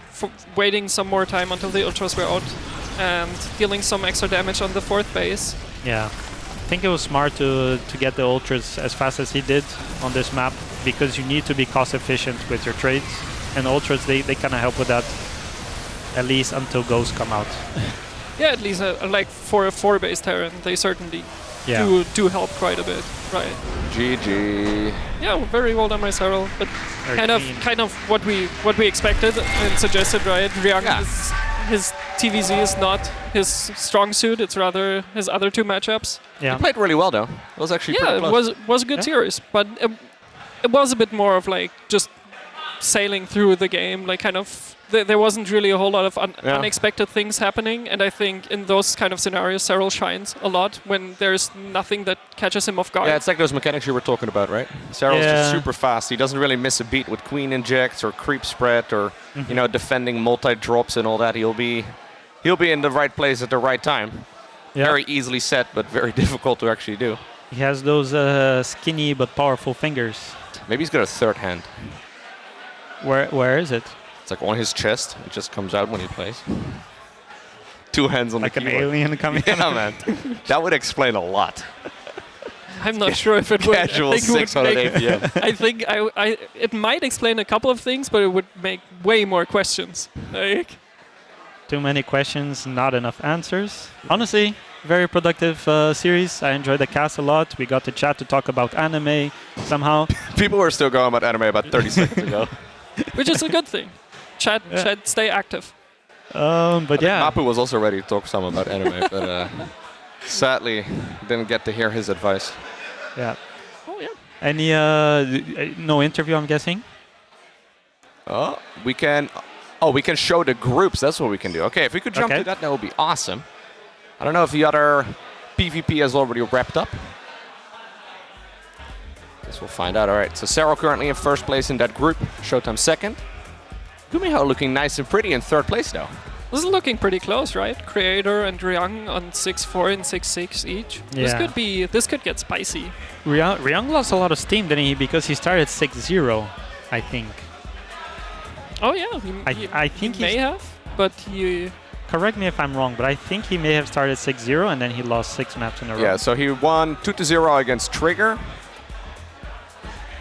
waiting some more time until the ultras were out and dealing some extra damage on the 4th base. Yeah. I think it was smart to get the ultras as fast as he did on this map, because you need to be cost efficient with your trades. And ultras, they kind of help with that, at least until ghosts come out. Yeah, at least like for a 4-base Terran, they certainly do help quite a bit, right? GG. Yeah, very well done by Serral, but kind of what we expected and suggested, right? Ryung his TVZ is not his strong suit; it's rather his other 2 matchups. Yeah, he played really well though. It was actually pretty close. It was a good series, but it was a bit more of like just sailing through the game, like kind of. There wasn't really a whole lot of unexpected things happening, and I think in those kind of scenarios, Serral shines a lot when there's nothing that catches him off guard. Yeah, it's like those mechanics you were talking about, right? Serral's just super fast. He doesn't really miss a beat with queen injects or creep spread or defending multi-drops and all that. He'll be in the right place at the right time. Yeah. Very easily set, but very difficult to actually do. He has those skinny but powerful fingers. Maybe he's got a 3rd hand. Where is it? It's like on his chest. It just comes out when he plays. 2 hands on like the keyboard. Like an alien coming out. Yeah, man. That would explain a lot. I'm not sure if it would. Casual 600 APM. I think it might explain a couple of things, but it would make way more questions. Like, too many questions, not enough answers. Honestly, very productive series. I enjoyed the cast a lot. We got to chat to talk about anime somehow. People were still going about anime about 30 seconds ago. Which is a good thing. Chat, stay active. But yeah. Mapu was also ready to talk some about anime, but sadly didn't get to hear his advice. Yeah. Oh yeah. Any no interview, I'm guessing? We can show the groups. That's what we can do. Okay, if we could jump to that would be awesome. I don't know if the other PvP has already wrapped up. Guess we'll find out. All right, so Serral currently in 1st place in that group. ShoWTimE 2nd. GuMiho looking nice and pretty in 3rd place though. This is looking pretty close, right? Creator and Ryung on 6-4 and 6-6 each. Yeah. This could get spicy. Ryung lost a lot of steam, didn't he? Because he started 6-0, I think. Oh yeah, I think he may have, but he. Correct me if I'm wrong, but I think he may have started 6-0 and then he lost 6 maps in a row. Yeah, so he won 2-0 against Trigger.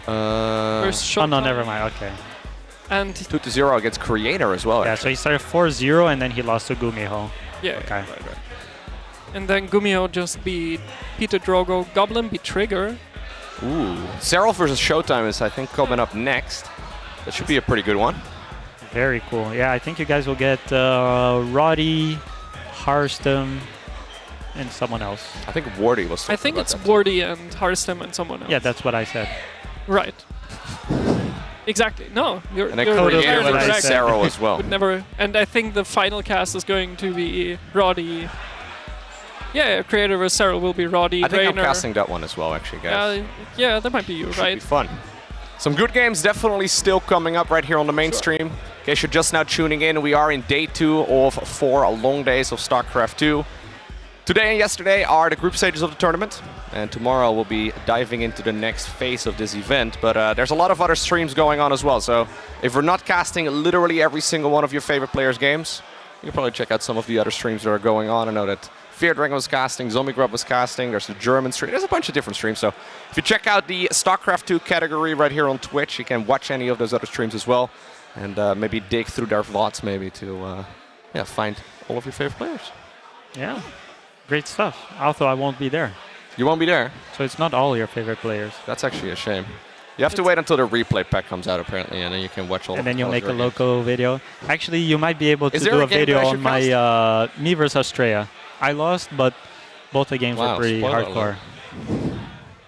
Oh no, never mind. Okay. And 2-0 against Creator as well. Yeah, so he started 4-0 and then he lost to GuMiho. Yeah. Okay. Right. And then GuMiho just beat Peter Drogo. Goblin beat Trigger. Ooh. Serral versus ShoWTimE is, I think, coming up next. That should be a pretty good one. Very cool. Yeah, I think you guys will get Roddy, Harstem, and someone else. I think Wardy was. I think it's Wardy and Harstem and someone else. Yeah, that's what I said. Right. Exactly. No, you're And then totally creator was correct. Serral as well. Would never. And I think the final cast is going to be Roddy. Yeah, creator was Serral will be Roddy. I think I'm Rainer. casting that one as well, actually, guys. Yeah, that might be you, Should right? be fun. Some good games definitely still coming up right here on the main stream. In case you're just now tuning in, we are in day 2 of 4 long days of StarCraft 2. Today and yesterday are the group stages of the tournament, and tomorrow we'll be diving into the next phase of this event. But there's a lot of other streams going on as well, so if we're not casting literally every single one of your favorite players' games, you can probably check out some of the other streams that are going on. I know that Fear Dragon was casting, Zombie Grub was casting, there's the German stream, there's a bunch of different streams. So if you check out the StarCraft 2 category right here on Twitch, you can watch any of those other streams as well, and maybe dig through their VODs maybe to find all of your favorite players. Yeah, great stuff. Although I won't be there. You won't be there? So it's not all your favorite players. That's actually a shame. You have to wait until the replay pack comes out apparently, and then you can watch all And then you'll make a games. loco video. Actually, you might be able to Is there do a a game that video I on should my me vs Astrea. I lost, but both the games Wow, were pretty spoiler hardcore.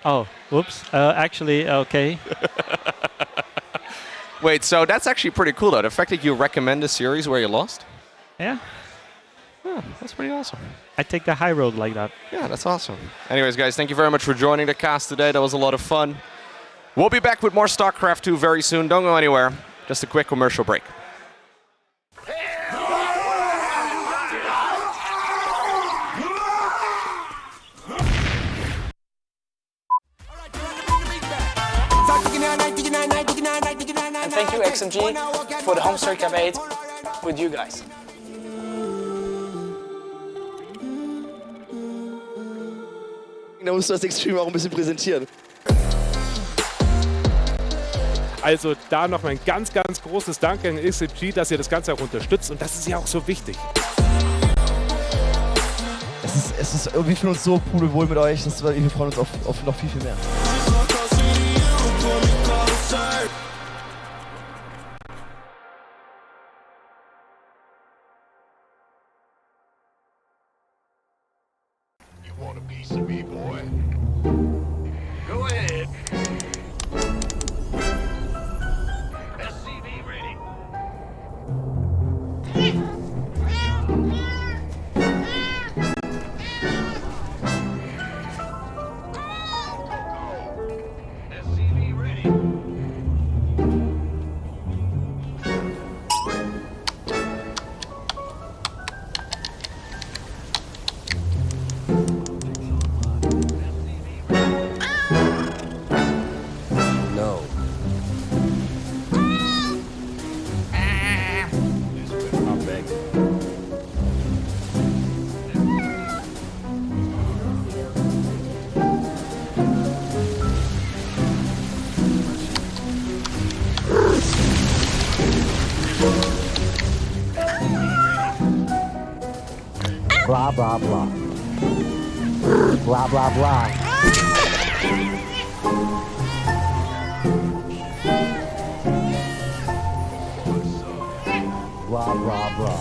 Oh, whoops. Actually, okay. Wait, so that's actually pretty cool though. The fact that you recommend a series where you lost? Yeah. Yeah, that's pretty awesome. I take the high road like that. Yeah, that's awesome. Anyways, guys, thank you very much for joining the cast today. That was a lot of fun. We'll be back with more StarCraft 2 very soon. Don't go anywhere. Just a quick commercial break. And thank you XMG for the HomeStory Cup 8 with you guys. Da musst du das Extreme auch ein bisschen präsentieren. Also da noch ein ganz, ganz großes Dank an XXI, dass ihr das Ganze auch unterstützt, und das ist ja auch so wichtig. Es ist irgendwie für uns so pudelwohl mit euch, wir freuen uns auf noch viel, viel mehr. You want a piece of me, boy? Go ahead. SCV ready. SCV ready. No. I'm begging. Blah, blah, blah. Blah, blah, blah. Blah, blah, blah.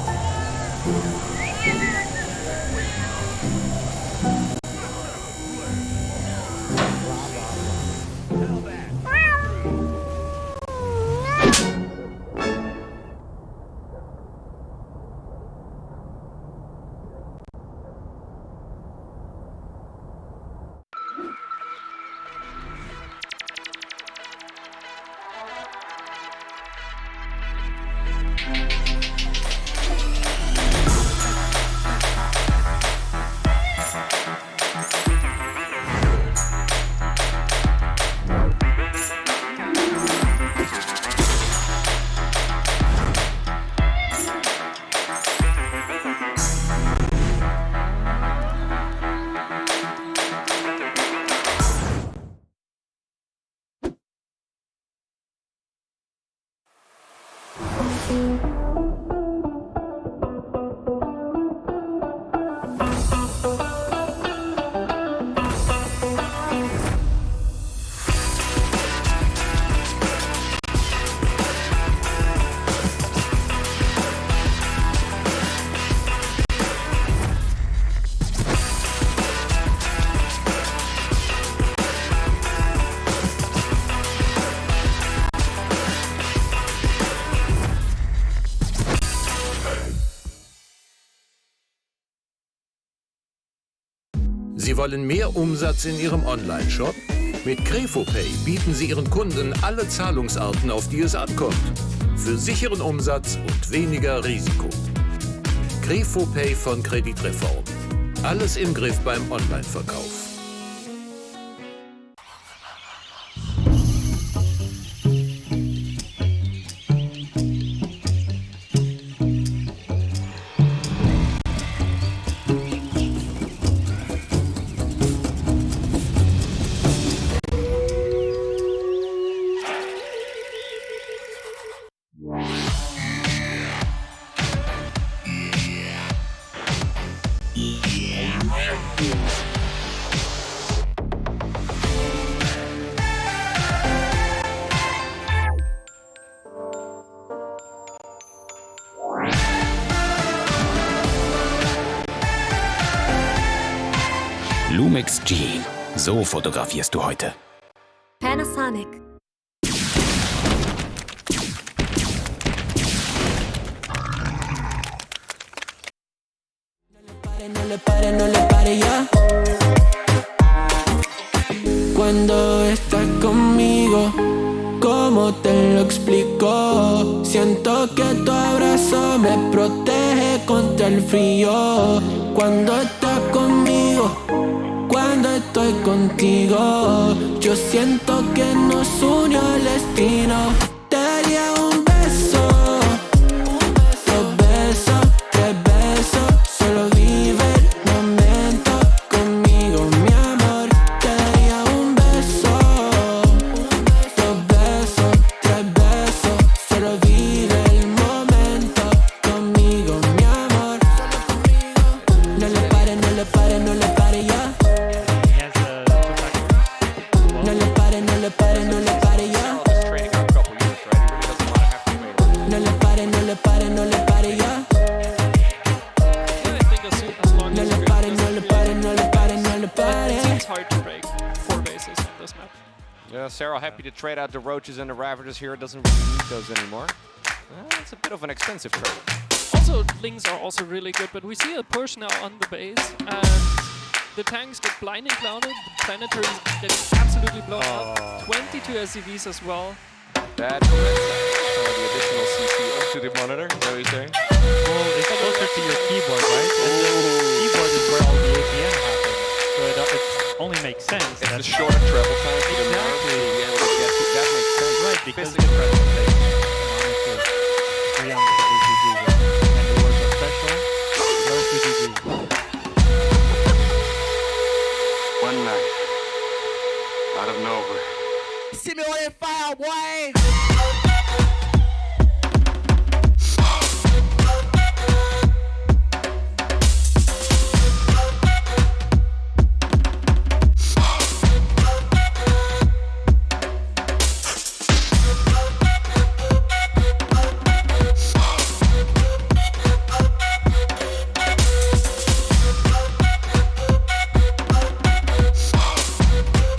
Sie wollen mehr Umsatz in Ihrem Online-Shop? Mit KrefoPay bieten Sie Ihren Kunden alle Zahlungsarten, auf die es ankommt. Für sicheren Umsatz und weniger Risiko. KrefoPay von Kreditreform. Alles im Griff beim Online-Verkauf. Lumix G. So fotografierst du heute. Panasonic. No le pare ya. Cuando estás conmigo, ¿cómo te lo explico? Siento que tu abrazo me protege contra el frío. Cuando estás conmigo, cuando estoy contigo, yo siento que nos unió el destino. Te daría un beso, dos besos, tres besos. Solo vive el momento conmigo, mi amor. Te daría un beso, dos besos, tres besos. Solo vive el momento conmigo, mi amor. No le pare, no le pare, no le pare ya. No le pare, no le pare, no le pare ya. No le pare, no le pare, no le pare ya. No le pare, no le pare, no le pare, no le pare. It's hard to break 4 bases on this map. Yeah, Serral happy to trade out the roaches and the ravagers here. Doesn't really need those anymore. It's a bit of an expensive trade. Also, Lings are also really good, but we see a push now on the base, and the tanks get blinding clouded, the planetary is getting absolutely blown up. 22 SCVs as well. That the additional CC to the monitor, is that what you're saying? Well, it's closer to your keyboard, right? And the keyboard is where all the APM happens. So it only makes sense. It's the shorter travel time for the monitor to be able to get to. That makes sense. Right, because the presentation. Ryung to the GG. And the words are special. Yours to GG. One night, out of nowhere. See me on that fire, boy.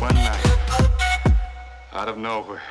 One night, out of nowhere.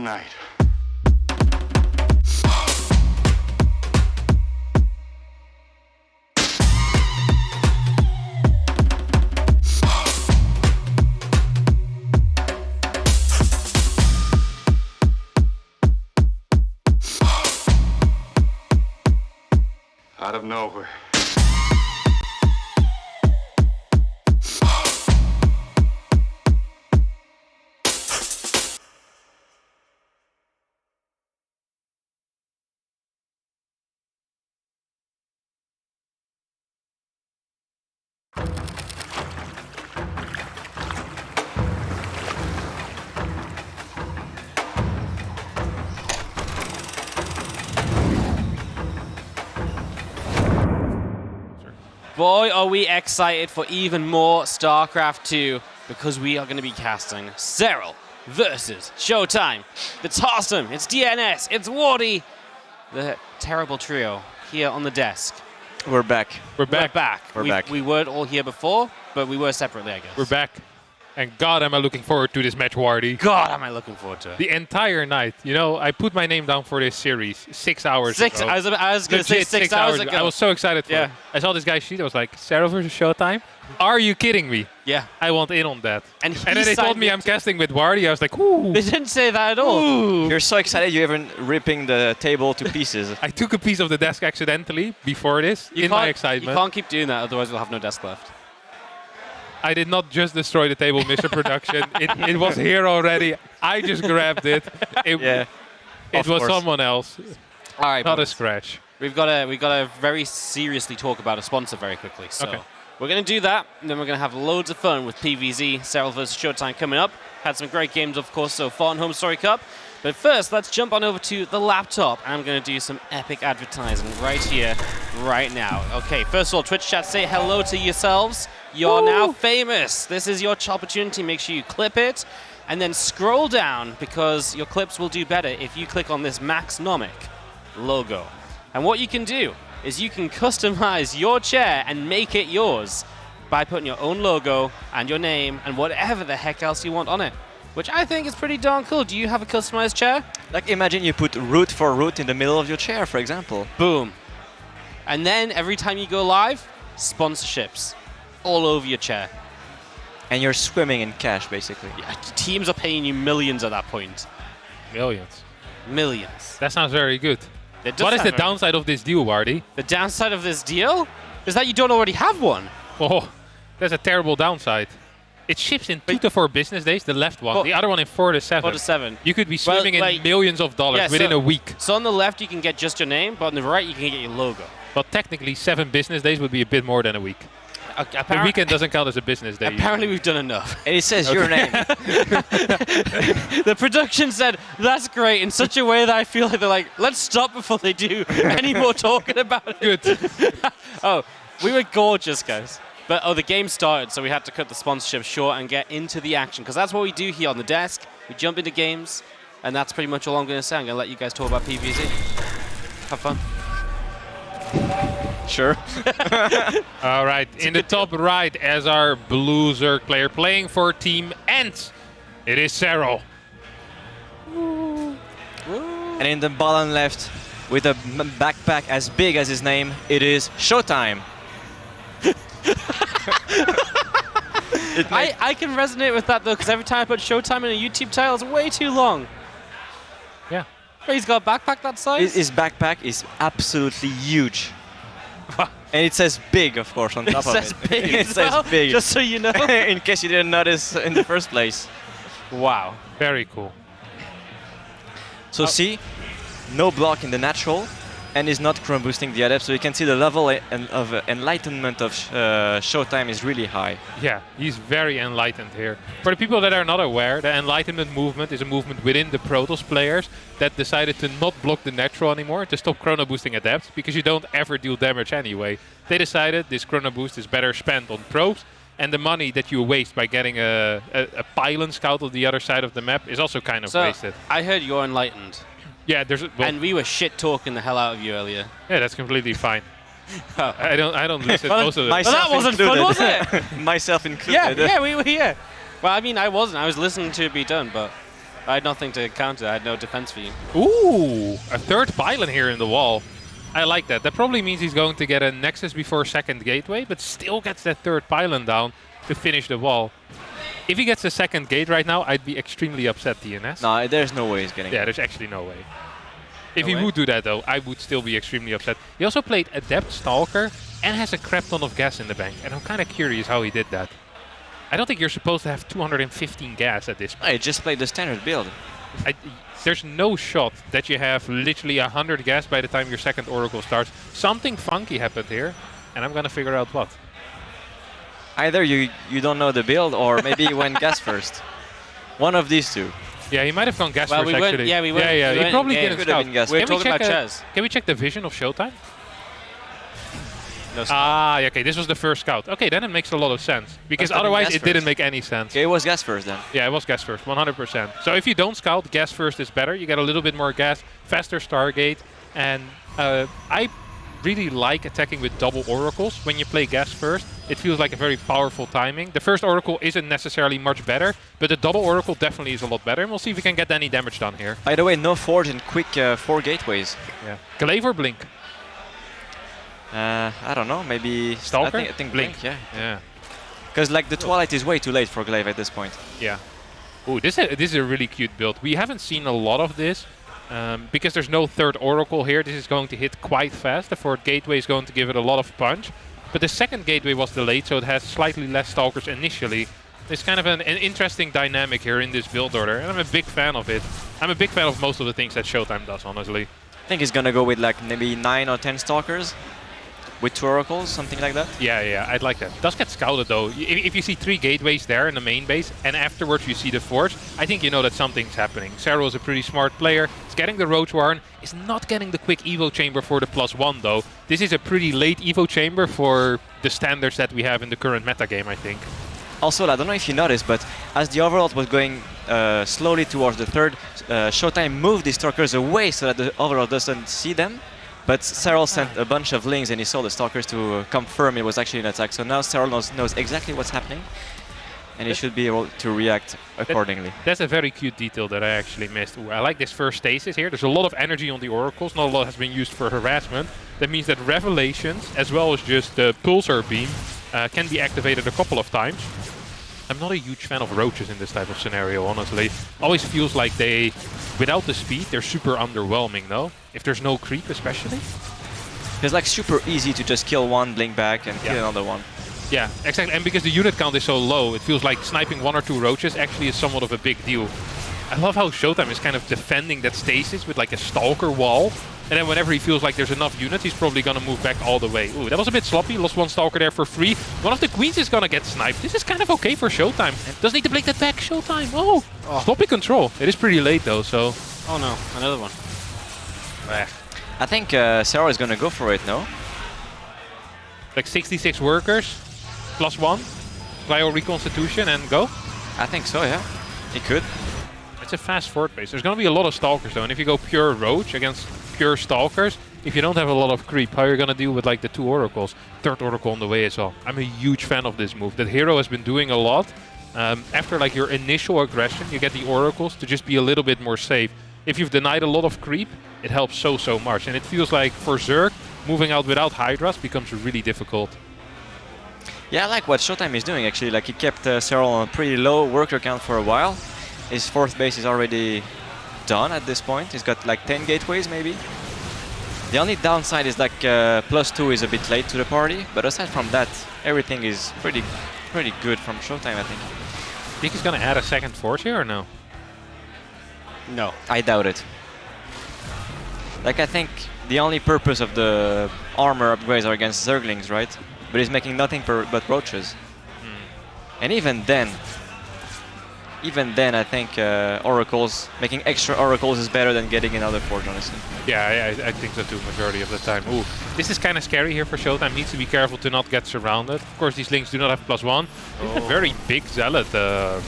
one night. Out of nowhere. Boy, are we excited for even more StarCraft 2 because we are going to be casting Serral versus ShoWTimE. It's awesome. It's DNS. It's Wardy. The terrible trio here on the desk. We're back. We're back. We're back. We weren't all here before, but we were separately, I guess. We're back. And God, am I looking forward to this match, Wardy. God, am I looking forward to it. The entire night. You know, I put my name down for this series 6 hours ago. I was going to say 6 hours ago. I was so excited for it. I saw this guy's sheet. I was like, Serral versus ShoWTimE? Are you kidding me? Yeah. I want in on that. And then they told me I'm casting with Wardy. I was like, ooh. They didn't say that at all. Ooh. You're so excited you're even ripping the table to pieces. I took a piece of the desk accidentally before this, in my excitement. You can't keep doing that, otherwise we'll have no desk left. I did not just destroy the table, Mr. Production. It was here already. I just grabbed it. It was someone else. All right, not a scratch. We've got to very seriously talk about a sponsor very quickly. So we're going to do that, and then we're going to have loads of fun with PvZ, Serral vs. ShoWTimE coming up. Had some great games, of course, so far in HomeStory Cup. But first, let's jump on over to the laptop, and I'm going to do some epic advertising right here, right now. Okay, first of all, Twitch chat, say hello to yourselves. You're now famous. This is your opportunity. Make sure you clip it, and then scroll down, because your clips will do better if you click on this Maxnomic logo. And what you can do is you can customize your chair and make it yours by putting your own logo and your name and whatever the heck else you want on it, which I think is pretty darn cool. Do you have a customized chair? Like, imagine you put root for root in the middle of your chair, for example. Boom. And then every time you go live, sponsorships all over your chair. And you're swimming in cash, basically. Yeah, teams are paying you millions at that point. Millions. Millions. That sounds very good. What is the downside of this deal, Wardy? The downside of this deal is that you don't already have one. Oh, that's a terrible downside. It ships in 2 to 4 business days, the left one. The other one in 4 to 7. 4 to 7. You could be swimming in millions of dollars within a week. So on the left, you can get just your name, but on the right, you can get your logo. But technically, 7 business days would be a bit more than a week. The weekend doesn't count as a business day. Apparently, we've done enough. And it says your name. The production said, that's great, in such a way that I feel like they're like, let's stop before they do any more talking about it. Good. Oh, we were gorgeous, guys. But, the game started, so we had to cut the sponsorship short and get into the action, because that's what we do here on the desk. We jump into games, and that's pretty much all I'm going to say. I'm going to let you guys talk about PvZ. Have fun. Sure. All right, in the top right as our Blue Zerg player playing for Team Ant, it is Serral. And in the bottom left, with a backpack as big as his name, it is ShoWTimE. I can resonate with that, though, because every time I put ShoWTimE in a YouTube title, it's way too long. Yeah. He's got a backpack that size? His backpack is absolutely huge. And it says big, of course, on top of it. It says big. It says big. Just so you know. In case you didn't notice in the first place. Wow. Very cool. So see, no block in the natural, and is not chrome boosting the adept, so you can see the level of enlightenment of ShoWTimE is really high. Yeah, he's very enlightened here. For the people that are not aware, the enlightenment movement is a movement within the Protoss players that decided to not block the natural anymore, to stop chrono boosting adepts, because you don't ever deal damage anyway. They decided this chrono boost is better spent on probes, and the money that you waste by getting a pylon scout on the other side of the map is also kind of wasted. I heard you're enlightened. Yeah, and we were shit talking the hell out of you earlier. Yeah, that's completely fine. Oh. I don't listen most of it. Well, that wasn't fun, was it? Myself included. Yeah, we were here. Well, I mean, I wasn't. I was listening to it be done, but I had nothing to counter. I had no defense for you. Ooh, a third pylon here in the wall. I like that. That probably means he's going to get a Nexus before second gateway, but still gets that third pylon down to finish the wall. If he gets a second gate right now, I'd be extremely upset, DNS. No, there's no way he's getting Yeah, it. there's actually no way. If he way? would do that, though, I would still be extremely upset. He also played Adept Stalker and has a crap ton of gas in the bank, and I'm kind of curious how he did that. I don't think you're supposed to have 215 gas at this point. I just played the standard build. There's no shot that you have literally 100 gas by the time your second Oracle starts. Something funky happened here, and I'm going to figure out what. Either you don't know the build, or maybe you went gas first. One of these two. Yeah, he might have gone gas Well, first, we went- actually. yeah, we went- Yeah, we he went- probably yeah, didn't could have scout. been gas We're Can we talking check about a- Chaz. Can we check the vision of ShoWTimE? No, Ah, okay, this was the first scout. Okay, then it makes a lot of sense. Because Must have been otherwise gas it didn't first. make any sense. Okay, it was gas first then. Yeah, it was gas first, 100%. So if you don't scout, gas first is better. You get a little bit more gas, faster Stargate, and I really like attacking with double oracles. When you play gas first, it feels like a very powerful timing. The first oracle isn't necessarily much better, but the double oracle definitely is a lot better, and we'll see if we can get any damage done here. By the way, no forge and quick 4 gateways. Yeah. Glaive or Blink? I don't know, maybe Stalker? I think Blink, yeah. Yeah. Because like the Twilight is way too late for Glaive at this point. Yeah. Ooh, this is a really cute build. We haven't seen a lot of this because there's no third oracle here. This is going to hit quite fast. The fourth gateway is going to give it a lot of punch. But the second gateway was delayed, so it has slightly less stalkers initially. It's kind of an interesting dynamic here in this build order, and I'm a big fan of it. I'm a big fan of most of the things that ShoWTimE does, honestly. I think he's gonna go with like maybe 9 or 10 stalkers with 2 oracles, something like that. Yeah, I'd like that. Does get scouted though. If you see 3 gateways there in the main base, and afterwards you see the forge, I think you know that something's happening. Serral is a pretty smart player. He's getting the Roach Warren. Is not getting the quick Evo chamber for the +1 though. This is a pretty late Evo chamber for the standards that we have in the current metagame, I think. Also, I don't know if you noticed, but as the Overlord was going slowly towards the third, ShoWTimE moved the stalkers away so that the Overlord doesn't see them. But Serral sent a bunch of links and he saw the stalkers to confirm it was actually an attack. So now Serral knows exactly what's happening, and he should be able to react accordingly. That's a very cute detail that I actually missed. Ooh, I like this first stasis here. There's a lot of energy on the oracles. Not a lot has been used for harassment. That means that Revelations, as well as just the Pulsar Beam, can be activated a couple of times. I'm not a huge fan of roaches in this type of scenario, honestly. Always feels like they, without the speed, they're super underwhelming, though. If there's no creep, especially. It's like super easy to just kill one, blink back, and kill another one. Yeah, exactly. And because the unit count is so low, it feels like sniping 1 or 2 roaches actually is somewhat of a big deal. I love how ShoWTimE is kind of defending that stasis with like a stalker wall. And then whenever he feels like there's enough units, he's probably going to move back all the way. Ooh, that was a bit sloppy. Lost 1 stalker there for free. One of the queens is going to get sniped. This is kind of okay for ShoWTimE. Doesn't need to blink that back, ShoWTimE. Oh, sloppy control. It is pretty late though, so... Oh no, another one. I think Serral is going to go for it, no? Like 66 workers, +1, Cryo Reconstitution, and go? I think so, yeah. He could. It's a fast fort base. There's going to be a lot of stalkers though, and if you go pure roach against pure stalkers, if you don't have a lot of creep, how are you going to deal with like the 2 oracles? Third oracle on the way as well. I'm a huge fan of this move. That hero has been doing a lot. After like your initial aggression, you get the oracles to just be a little bit more safe. If you've denied a lot of creep, it helps so much. And it feels like for Zerg, moving out without Hydras becomes really difficult. Yeah, I like what ShoWTimE is doing actually. Like he kept Serral on a pretty low worker count for a while. His 4th base is already done at this point. He's got like 10 gateways maybe. The only downside is like +2 is a bit late to the party, but aside from that, everything is pretty good from ShoWTimE, I think. Think he's gonna add a second force here or no? No. I doubt it. Like I think the only purpose of the armor upgrades are against Zerglings, right? But he's making nothing but roaches. And even then I think oracles, making extra oracles is better than getting another forge, honestly. Yeah, I think so too, majority of the time. Ooh, this is kind of scary here for ShoWTimE. Needs to be careful to not get surrounded. Of course, these links do not have +1. This is a very big Zealot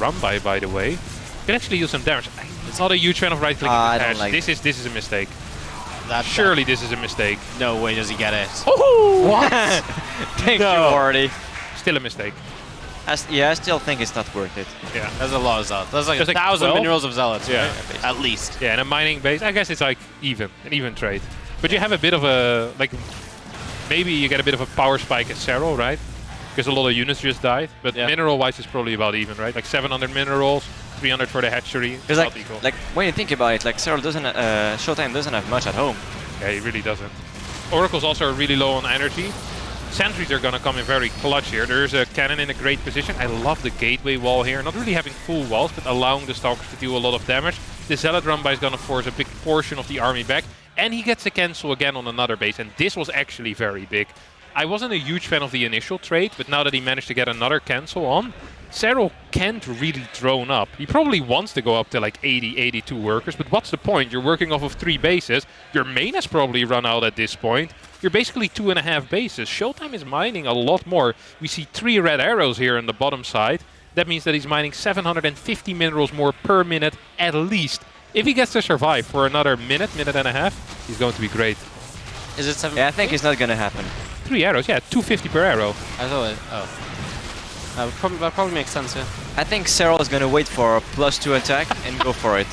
run by the way. Can actually use some damage. I'm not a huge fan of right-clicking the patch. Like this is a mistake. Surely this is a mistake. No way does he get it. Oh, what? Thank you, Wardy. Still a mistake. I still think it's not worth it. Yeah. There's a lot of zealots. There's like There's 1,000 12? minerals of zealots, Yeah. right? At least. Yeah, and a mining base, I guess it's like an even trade. But you have a bit of a, like, maybe you get a bit of a power spike at Serral, right? Because a lot of units just died. But mineral-wise, it's probably about even, right? Like 700 minerals, 300 for the hatchery. It's Because about equal. like when you think about it, like Serral doesn't, ShoWTimE doesn't have much at home. Yeah, he really doesn't. Oracles also are really low on energy. Sentries are going to come in very clutch here. There's a cannon in a great position. I love the gateway wall here. Not really having full walls, but allowing the Stalkers to deal a lot of damage. The Zealot run-by is going to force a big portion of the army back. And he gets a cancel again on another base. And this was actually very big. I wasn't a huge fan of the initial trade, but now that he managed to get another cancel on, Serral can't really drone up. He probably wants to go up to like 80, 82 workers, but what's the point? You're working off of 3 bases. Your main has probably run out at this point. You're basically 2.5 bases. ShoWTimE is mining a lot more. We see 3 red arrows here on the bottom side. That means that he's mining 750 minerals more per minute at least. If he gets to survive for another minute and a half, he's going to be great. Is it 7? Yeah, I think it's not gonna happen. 3 arrows, yeah, 250 per arrow. I thought it. Oh. That probably makes sense, yeah. I think Serral is gonna wait for a +2 attack and go for it.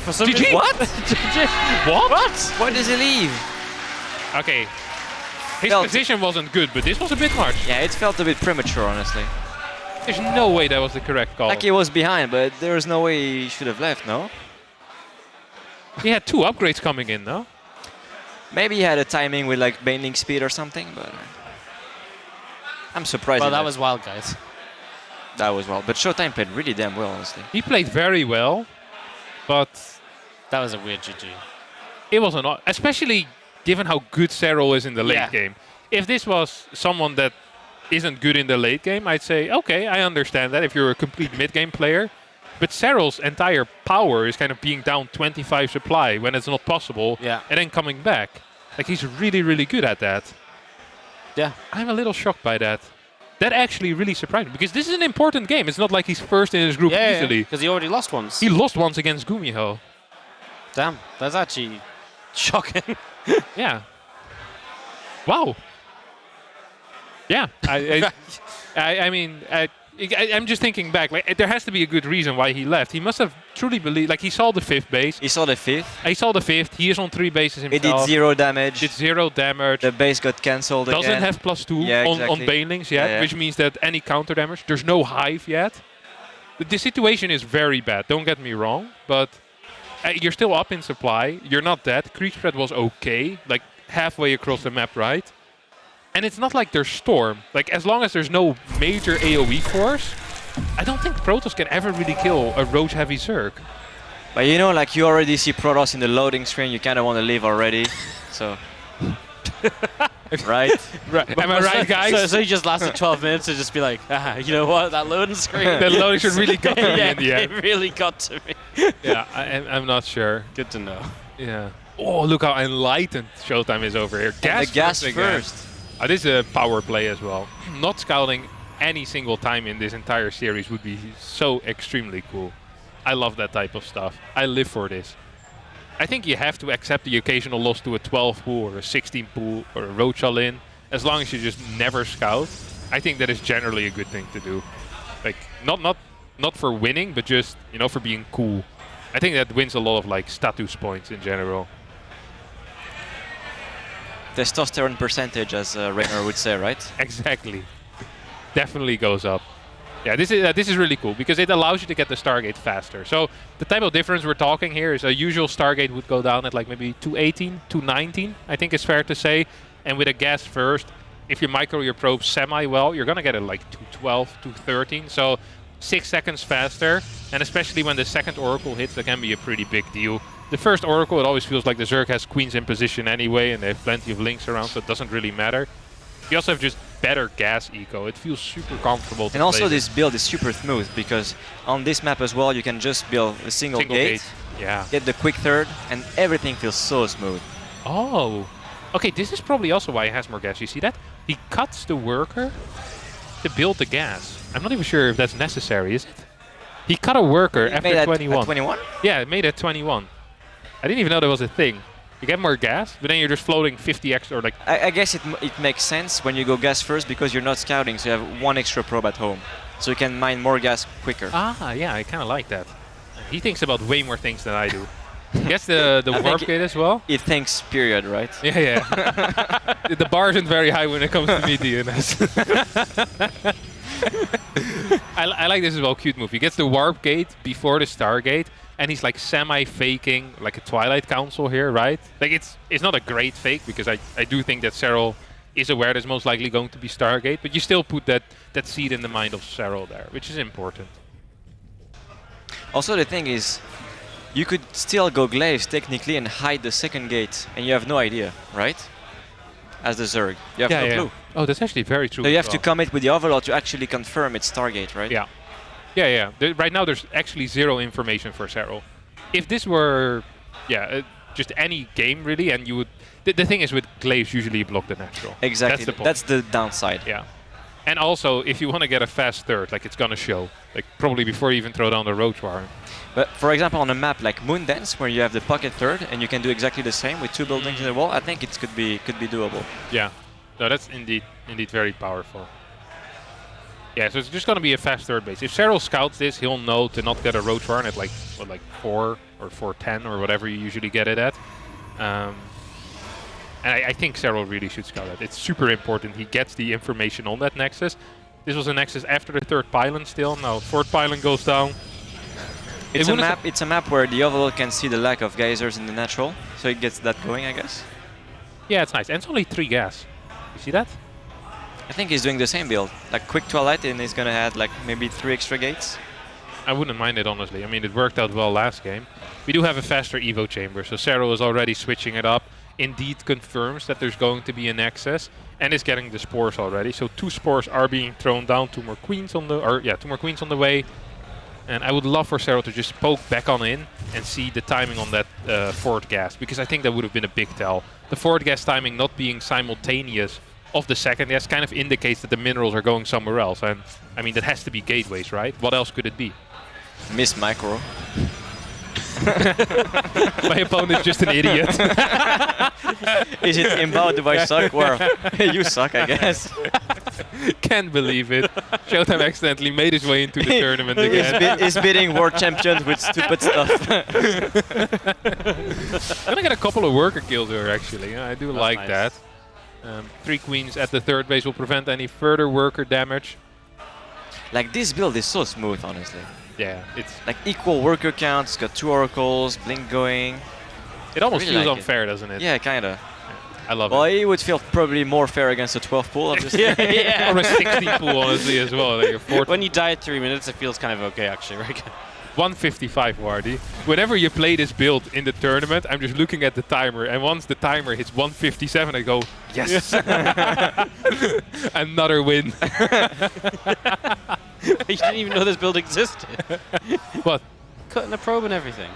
For some GG? reason- What? What? Why does he leave? Okay. His position wasn't good, but this was a bit much. Yeah, it felt a bit premature, honestly. There's no way that was the correct call. Like he was behind, but there's no way he should have left, no? He had 2 upgrades coming in, no? Maybe he had a timing with like bending speed or something, but I'm surprised. Well, that was wild, guys. That was wild, but ShoWTimE played really damn well, honestly. He played very well, but that was a weird GG. It was not, especially given how good Serral is in the late game. If this was someone that isn't good in the late game, I'd say, okay, I understand that if you're a complete mid-game player. But Serral's entire power is kind of being down 25 supply when it's not possible, and then coming back. Like, he's really, really good at that. Yeah. I'm a little shocked by that. That actually really surprised me, because this is an important game. It's not like he's first in his group easily. Because he already lost once. He lost once against GuMiho. Damn, that's actually shocking. Yeah. Wow. Yeah. I mean, I'm just thinking back. Like, there has to be a good reason why he left. He must have truly believed. Like, he saw the 5th base. He saw the 5th. He saw the 5th. He is on 3 bases himself. It did 0 damage. Did 0 damage. The base got cancelled again. Doesn't have +2 on banelings yet, which means that any counter damage. There's no hive yet. The situation is very bad. Don't get me wrong, but you're still up in supply. You're not dead. Creep spread was okay, like halfway across the map, right? And it's not like there's Storm. Like, as long as there's no major AoE force, I don't think Protoss can ever really kill a Roach Heavy Zerg. But you know, like, you already see Protoss in the loading screen, you kind of want to leave already, so... right? Am I right, guys? So you just lasted 12 minutes to just be like, you know what, that loading screen... That loading screen really got to me in the end. It really got to me. Yeah, I'm not sure. Good to know. Yeah. Oh, look how enlightened ShoWTimE is over here. Gas first. This is a power play as well. Not scouting any single time in this entire series would be so extremely cool. I love that type of stuff. I live for this. I think you have to accept the occasional loss to a 12 pool or a 16 pool or a Roach all-in. As long as you just never scout, I think that is generally a good thing to do. Like, not for winning, but just, you know, for being cool. I think that wins a lot of like status points in general. Testosterone percentage, as Rainer would say, right? Exactly. Definitely goes up. Yeah, this is really cool because it allows you to get the Stargate faster. So the type of difference we're talking here is a usual Stargate would go down at like maybe 218, 219, I think it's fair to say. And with a gas first, if you micro your probe semi-well, you're going to get it like 212, 213. So 6 seconds faster. And especially when the second Oracle hits, that can be a pretty big deal. The first Oracle, it always feels like the Zerg has queens in position anyway, and they have plenty of links around, so it doesn't really matter. You also have just better gas eco. It feels super comfortable to And also play this build is super smooth, because on this map as well, you can just build a single gate, yeah, get the quick third, and everything feels so smooth. Oh. Okay, this is probably also why he has more gas. You see that? He cuts the worker to build the gas. I'm not even sure if that's necessary, is it? He cut a worker after 21. At 21? Yeah, it made it 21. I didn't even know there was a thing. You get more gas, but then you're just floating 50 extra, or like... I guess it makes sense when you go gas first because you're not scouting, so you have 1 extra probe at home. So you can mine more gas quicker. Ah, yeah, I kind of like that. He thinks about way more things than I do. Guess the warp gate as well? It thinks period, right? Yeah. The bar isn't very high when it comes to me, DNS. I like this as well, cute move. He gets the warp gate before the Stargate, and he's like semi-faking like a Twilight Council here, right? Like it's not a great fake, because I do think that Serral is aware there's most likely going to be Stargate, but you still put that seed in the mind of Serral there, which is important. Also, the thing is, you could still go Glaives technically and hide the second gate, and you have no idea, right? As the Zerg, you have no clue. Oh, that's actually very true. So you have to commit with the Overlord to actually confirm it's Stargate, right? Yeah. Right now, there's actually 0 information for Serral. If this were, just any game really, and you would. The thing is, with Glaives, usually you block the natural. Exactly. That's the downside. Yeah. And also, if you want to get a fast third, like it's gonna show, like probably before you even throw down the Roach Warren. But for example, on a map like Moondance, where you have the pocket third, and you can do exactly the same with 2 buildings in the wall, I think it could be doable. Yeah. No, that's indeed very powerful. Yeah, so it's just gonna be a fast third base. If Serral scouts this, he'll know to not get a Roach Warren at like 4 or 410 or whatever you usually get it at. And I think Serral really should scout that. It's super important he gets the information on that Nexus. This was a Nexus after the 3rd pylon still. Now 4th pylon goes down. It's a map where the Overlord can see the lack of geysers in the natural, so it gets that going, I guess. Yeah, it's nice. And it's only 3 gas. You see that? I think he's doing the same build. Like quick Twilight, and he's gonna add like maybe 3 extra gates. I wouldn't mind it, honestly. I mean, it worked out well last game. We do have a faster Evo chamber, so Serral is already switching it up. Indeed confirms that there's going to be an Nexus, and is getting the spores already. So 2 spores are being thrown down, 2 more queens on the way. And I would love for Serral to just poke back on in and see the timing on that 4th gas, because I think that would have been a big tell. The 4th gas timing not being simultaneous of the 2nd gas kind of indicates that the minerals are going somewhere else. And I mean, that has to be gateways, right? What else could it be? Miss Micro. My opponent's just an idiot. Is it inbound do I suck? Well, you suck, I guess. Can't believe it. ShoWTimE accidentally made his way into the tournament again. He's beating world champions with stupid stuff. Gonna get a couple of worker kills here, actually. I do like nice. That. 3 queens at the 3rd base will prevent any further worker damage. Like, this build is so smooth, honestly. Yeah, it's like equal worker count. It's got 2 oracles, blink going. It almost feels unfair, doesn't it? Yeah, kinda. I love it. Well, it would feel probably more fair against a 12 pool, obviously. Yeah. Or a 16 pool, honestly, as well. Like when you die at 3 minutes, it feels kind of okay, actually, right? 155, Wardy. Whenever you play this build in the tournament, I'm just looking at the timer, and once the timer hits 157, I go, yes! Another win. You didn't even know this build existed. What? Cutting the probe and everything.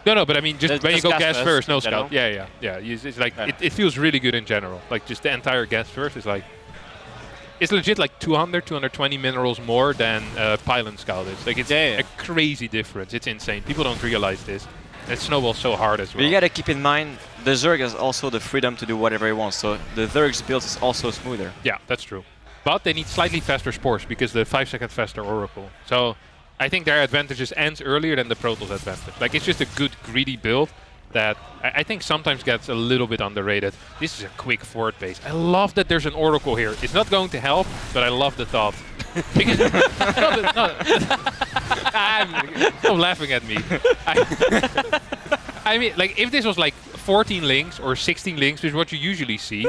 No, but I mean, just when you go gas first, no scout. Yeah. It's like, it feels really good in general. Like, just the entire gas first is like, it's legit like 220 minerals more than pylon scout is. Like, it's a crazy difference. It's insane. People don't realize this. It snowballs so hard as well. But you gotta keep in mind, the Zerg has also the freedom to do whatever he wants, so the Zerg's build is also smoother. Yeah, that's true. But they need slightly faster spores because the 5-second faster oracle. So I think their advantages ends earlier than the Protoss advantage. Like, it's just a good greedy build that I think sometimes gets a little bit underrated. This is a quick 4th base. I love that there's an oracle here. It's not going to help, but I love the thought. Because stop laughing at me. I mean, like, if this was like 14 links or 16 links, which is what you usually see,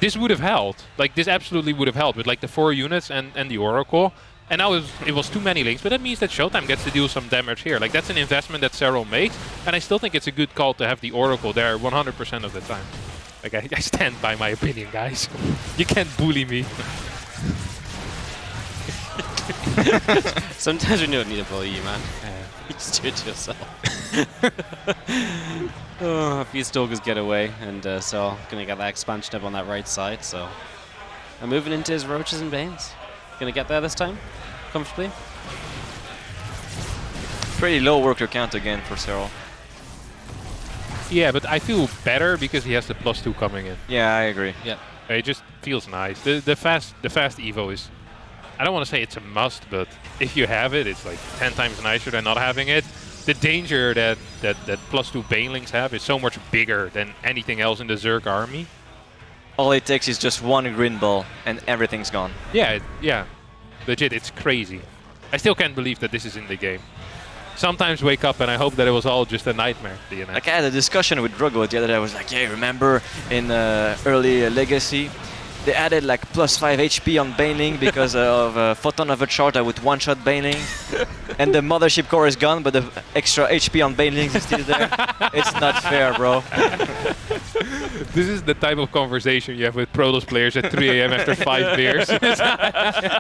this would have helped. Like, this absolutely would have helped with like the 4 units and the oracle. And now it was too many links, but that means that ShoWTimE gets to deal some damage here. Like, that's an investment that Serral makes, and I still think it's a good call to have the oracle there 100% of the time. Like, I stand by my opinion, guys. You can't bully me. Sometimes we don't need to bully you, man. You just do it to yourself. A few Stalkers get away, and so gonna get that expansion up on that right side. So I'm moving into his Roaches and Banes. Gonna get there this time, comfortably. Pretty low worker count again for Serral. Yeah, but I feel better because he has the +2 coming in. Yeah, I agree. Yeah. It just feels nice. The fast Evo is, I don't want to say it's a must, but if you have it, it's like 10 times nicer than not having it. The danger that +2 banelings have is so much bigger than anything else in the Zerg army. All it takes is just one green ball and everything's gone. Yeah, yeah. Legit, it's crazy. I still can't believe that this is in the game. Sometimes wake up and I hope that it was all just a nightmare. Like I had a discussion with Drogo the other day. I was like, yeah, remember in early Legacy, they added like +5 HP on Baneling because of a photon of a chart that would one-shot Baneling. And the mothership core is gone, but the extra HP on Banelings is still there. It's not fair, bro. This is the type of conversation you have with Protoss players at 3 AM after 5 beers.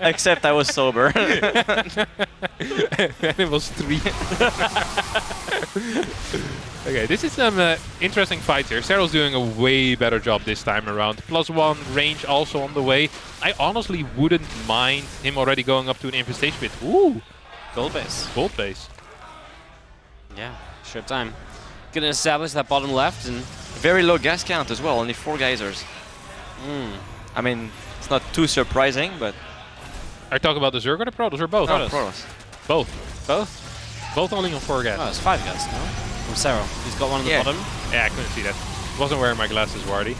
Except I was sober. And it was 3. Okay, this is some interesting fights here. Serral's doing a way better job this time around. +1 range also on the way. I honestly wouldn't mind him already going up to an infestation pit. Ooh! Gold base. Gold base. Yeah, ShoWTimE. Gonna establish that bottom left and... Very low gas count as well, only 4 geysers. I mean, it's not too surprising, but... Are you talking about the Zerg or the Protoss or both? No, Protoss. Both. Both? Both only on 4 gas. Oh, it's 5 gas, no? From Serral. He's got one on the bottom. Yeah, I couldn't see that. Wasn't wearing my glasses, Wardy.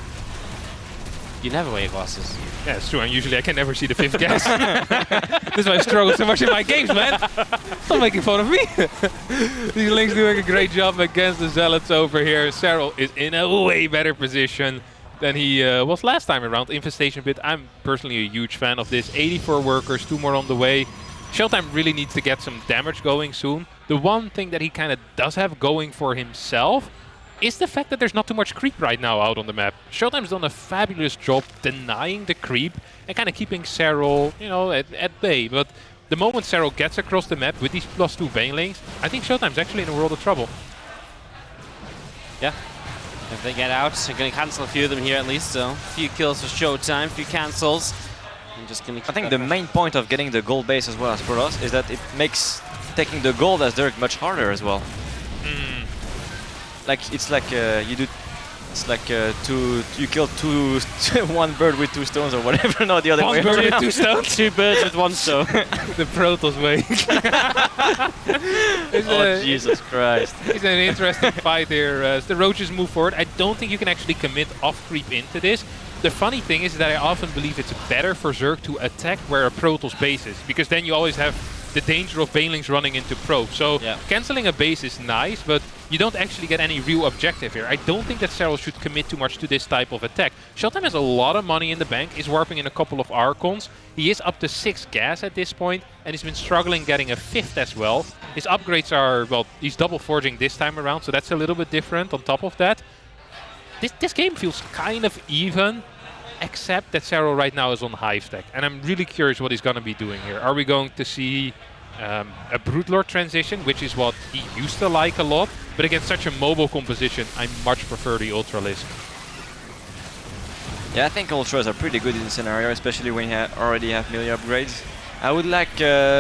You never wear glasses. Yeah, it's true. And usually I can never see the 5th gas. That's why I struggle so much in my games, man. Stop making fun of me. These Lings doing a great job against the Zealots over here. Serral is in a way better position than he was last time around. Infestation Pit, I'm personally a huge fan of this. 84 workers, 2 more on the way. ShoWTimE really needs to get some damage going soon. The one thing that he kind of does have going for himself is the fact that there's not too much creep right now out on the map. ShoWTimE's done a fabulous job denying the creep and kind of keeping Serral, you know, at bay. But the moment Serral gets across the map with these +2 banelings, I think ShoWTimE's actually in a world of trouble. Yeah. If they get out, they're going to cancel a few of them here at least. So a few kills for ShoWTimE, a few cancels. I'm just going to I think the main point of getting the gold base as well as Protoss is that it makes taking the gold as Dirk much harder as well. Like it's like you do, it's like you kill one bird with 2 stones or whatever. No, the other way. One bird with 2 stones, 2 birds with 1 stone. The Protoss way. Oh Jesus Christ! It's an interesting fight here. As the Roaches move forward, I don't think you can actually commit off creep into this. The funny thing is that I often believe it's better for Zerg to attack where a Protoss base is, because then you always have the danger of banelings running into probe. So cancelling a base is nice, but you don't actually get any real objective here. I don't think that Serral should commit too much to this type of attack. ShoWTimE has a lot of money in the bank, is warping in a couple of Archons. He is up to 6 gas at this point, and he's been struggling getting a 5th as well. His upgrades are, well, he's double forging this time around, so that's a little bit different on top of that. This game feels kind of even, except that Serral right now is on Hive Tech, and I'm really curious what he's going to be doing here. Are we going to see a Broodlord transition, which is what he used to like a lot, but against such a mobile composition, I much prefer the Ultralisk. Yeah, I think Ultras are pretty good in this scenario, especially when you already have melee upgrades. I would like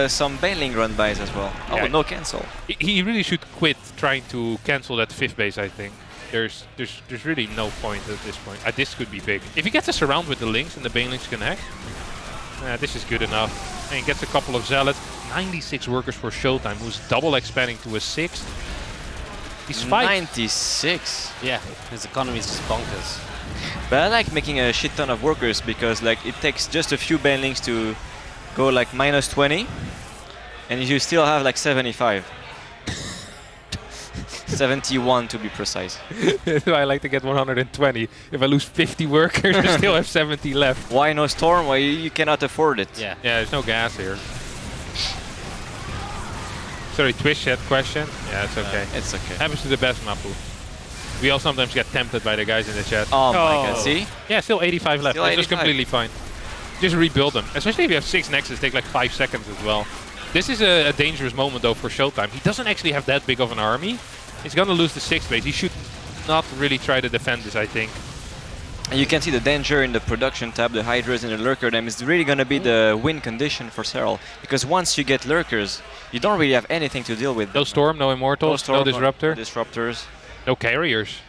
some Baneling run-bys as well. Yeah. Oh, no cancel. He really should quit trying to cancel that 5th base, I think. There's really no point at this point. This could be big. If he gets a surround with the Lynx and the Banelings connect, this is good enough. And he gets a couple of Zealots. 96 workers for ShoWTimE, who's double expanding to a 6th. He's 96? Yeah, his economy is just bonkers. But I like making a shit ton of workers because like it takes just a few Banelings to go like -20, and you still have like 75. 71 to be precise. I like to get 120. If I lose 50 workers, I still have 70 left. Why no storm? Why you cannot afford it? Yeah, there's no gas here. Sorry, Twitch chat question. Yeah, it's okay. It's okay. Happens to the best, Mapu. We all sometimes get tempted by the guys in the chat. Oh my god, see? Yeah, still 85 left. That's just completely fine. Just rebuild them. Especially if you have 6 Nexus, take like 5 seconds as well. This is a dangerous moment though for ShoWTimE. He doesn't actually have that big of an army. He's gonna lose the 6th base. He should not really try to defend this, I think. And you can see the danger in the production tab, the Hydras and the Lurker Dam is really gonna be the win condition for Serral. Because once you get Lurkers, you don't really have anything to deal with. No Storm, no Immortals, no Disruptor. No Disruptors. No Carriers.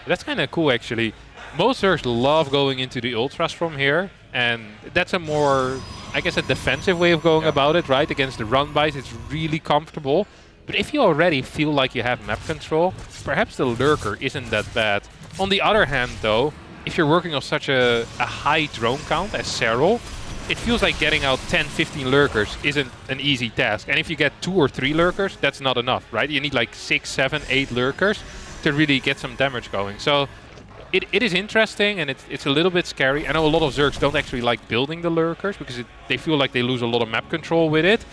That's kind of cool, actually. Most Zergs love going into the Ultras from here, and that's a more, I guess, a defensive way of going about it, right? Against the run bys, it's really comfortable. But if you already feel like you have map control, perhaps the Lurker isn't that bad. On the other hand, though, if you're working on such a high drone count as Serral, it feels like getting out 10, 15 Lurkers isn't an easy task. And if you get 2 or 3 Lurkers, that's not enough, right? You need like 6, 7, 8 Lurkers to really get some damage going. So it is interesting, and it's a little bit scary. I know a lot of Zergs don't actually like building the Lurkers because they feel like they lose a lot of map control with it.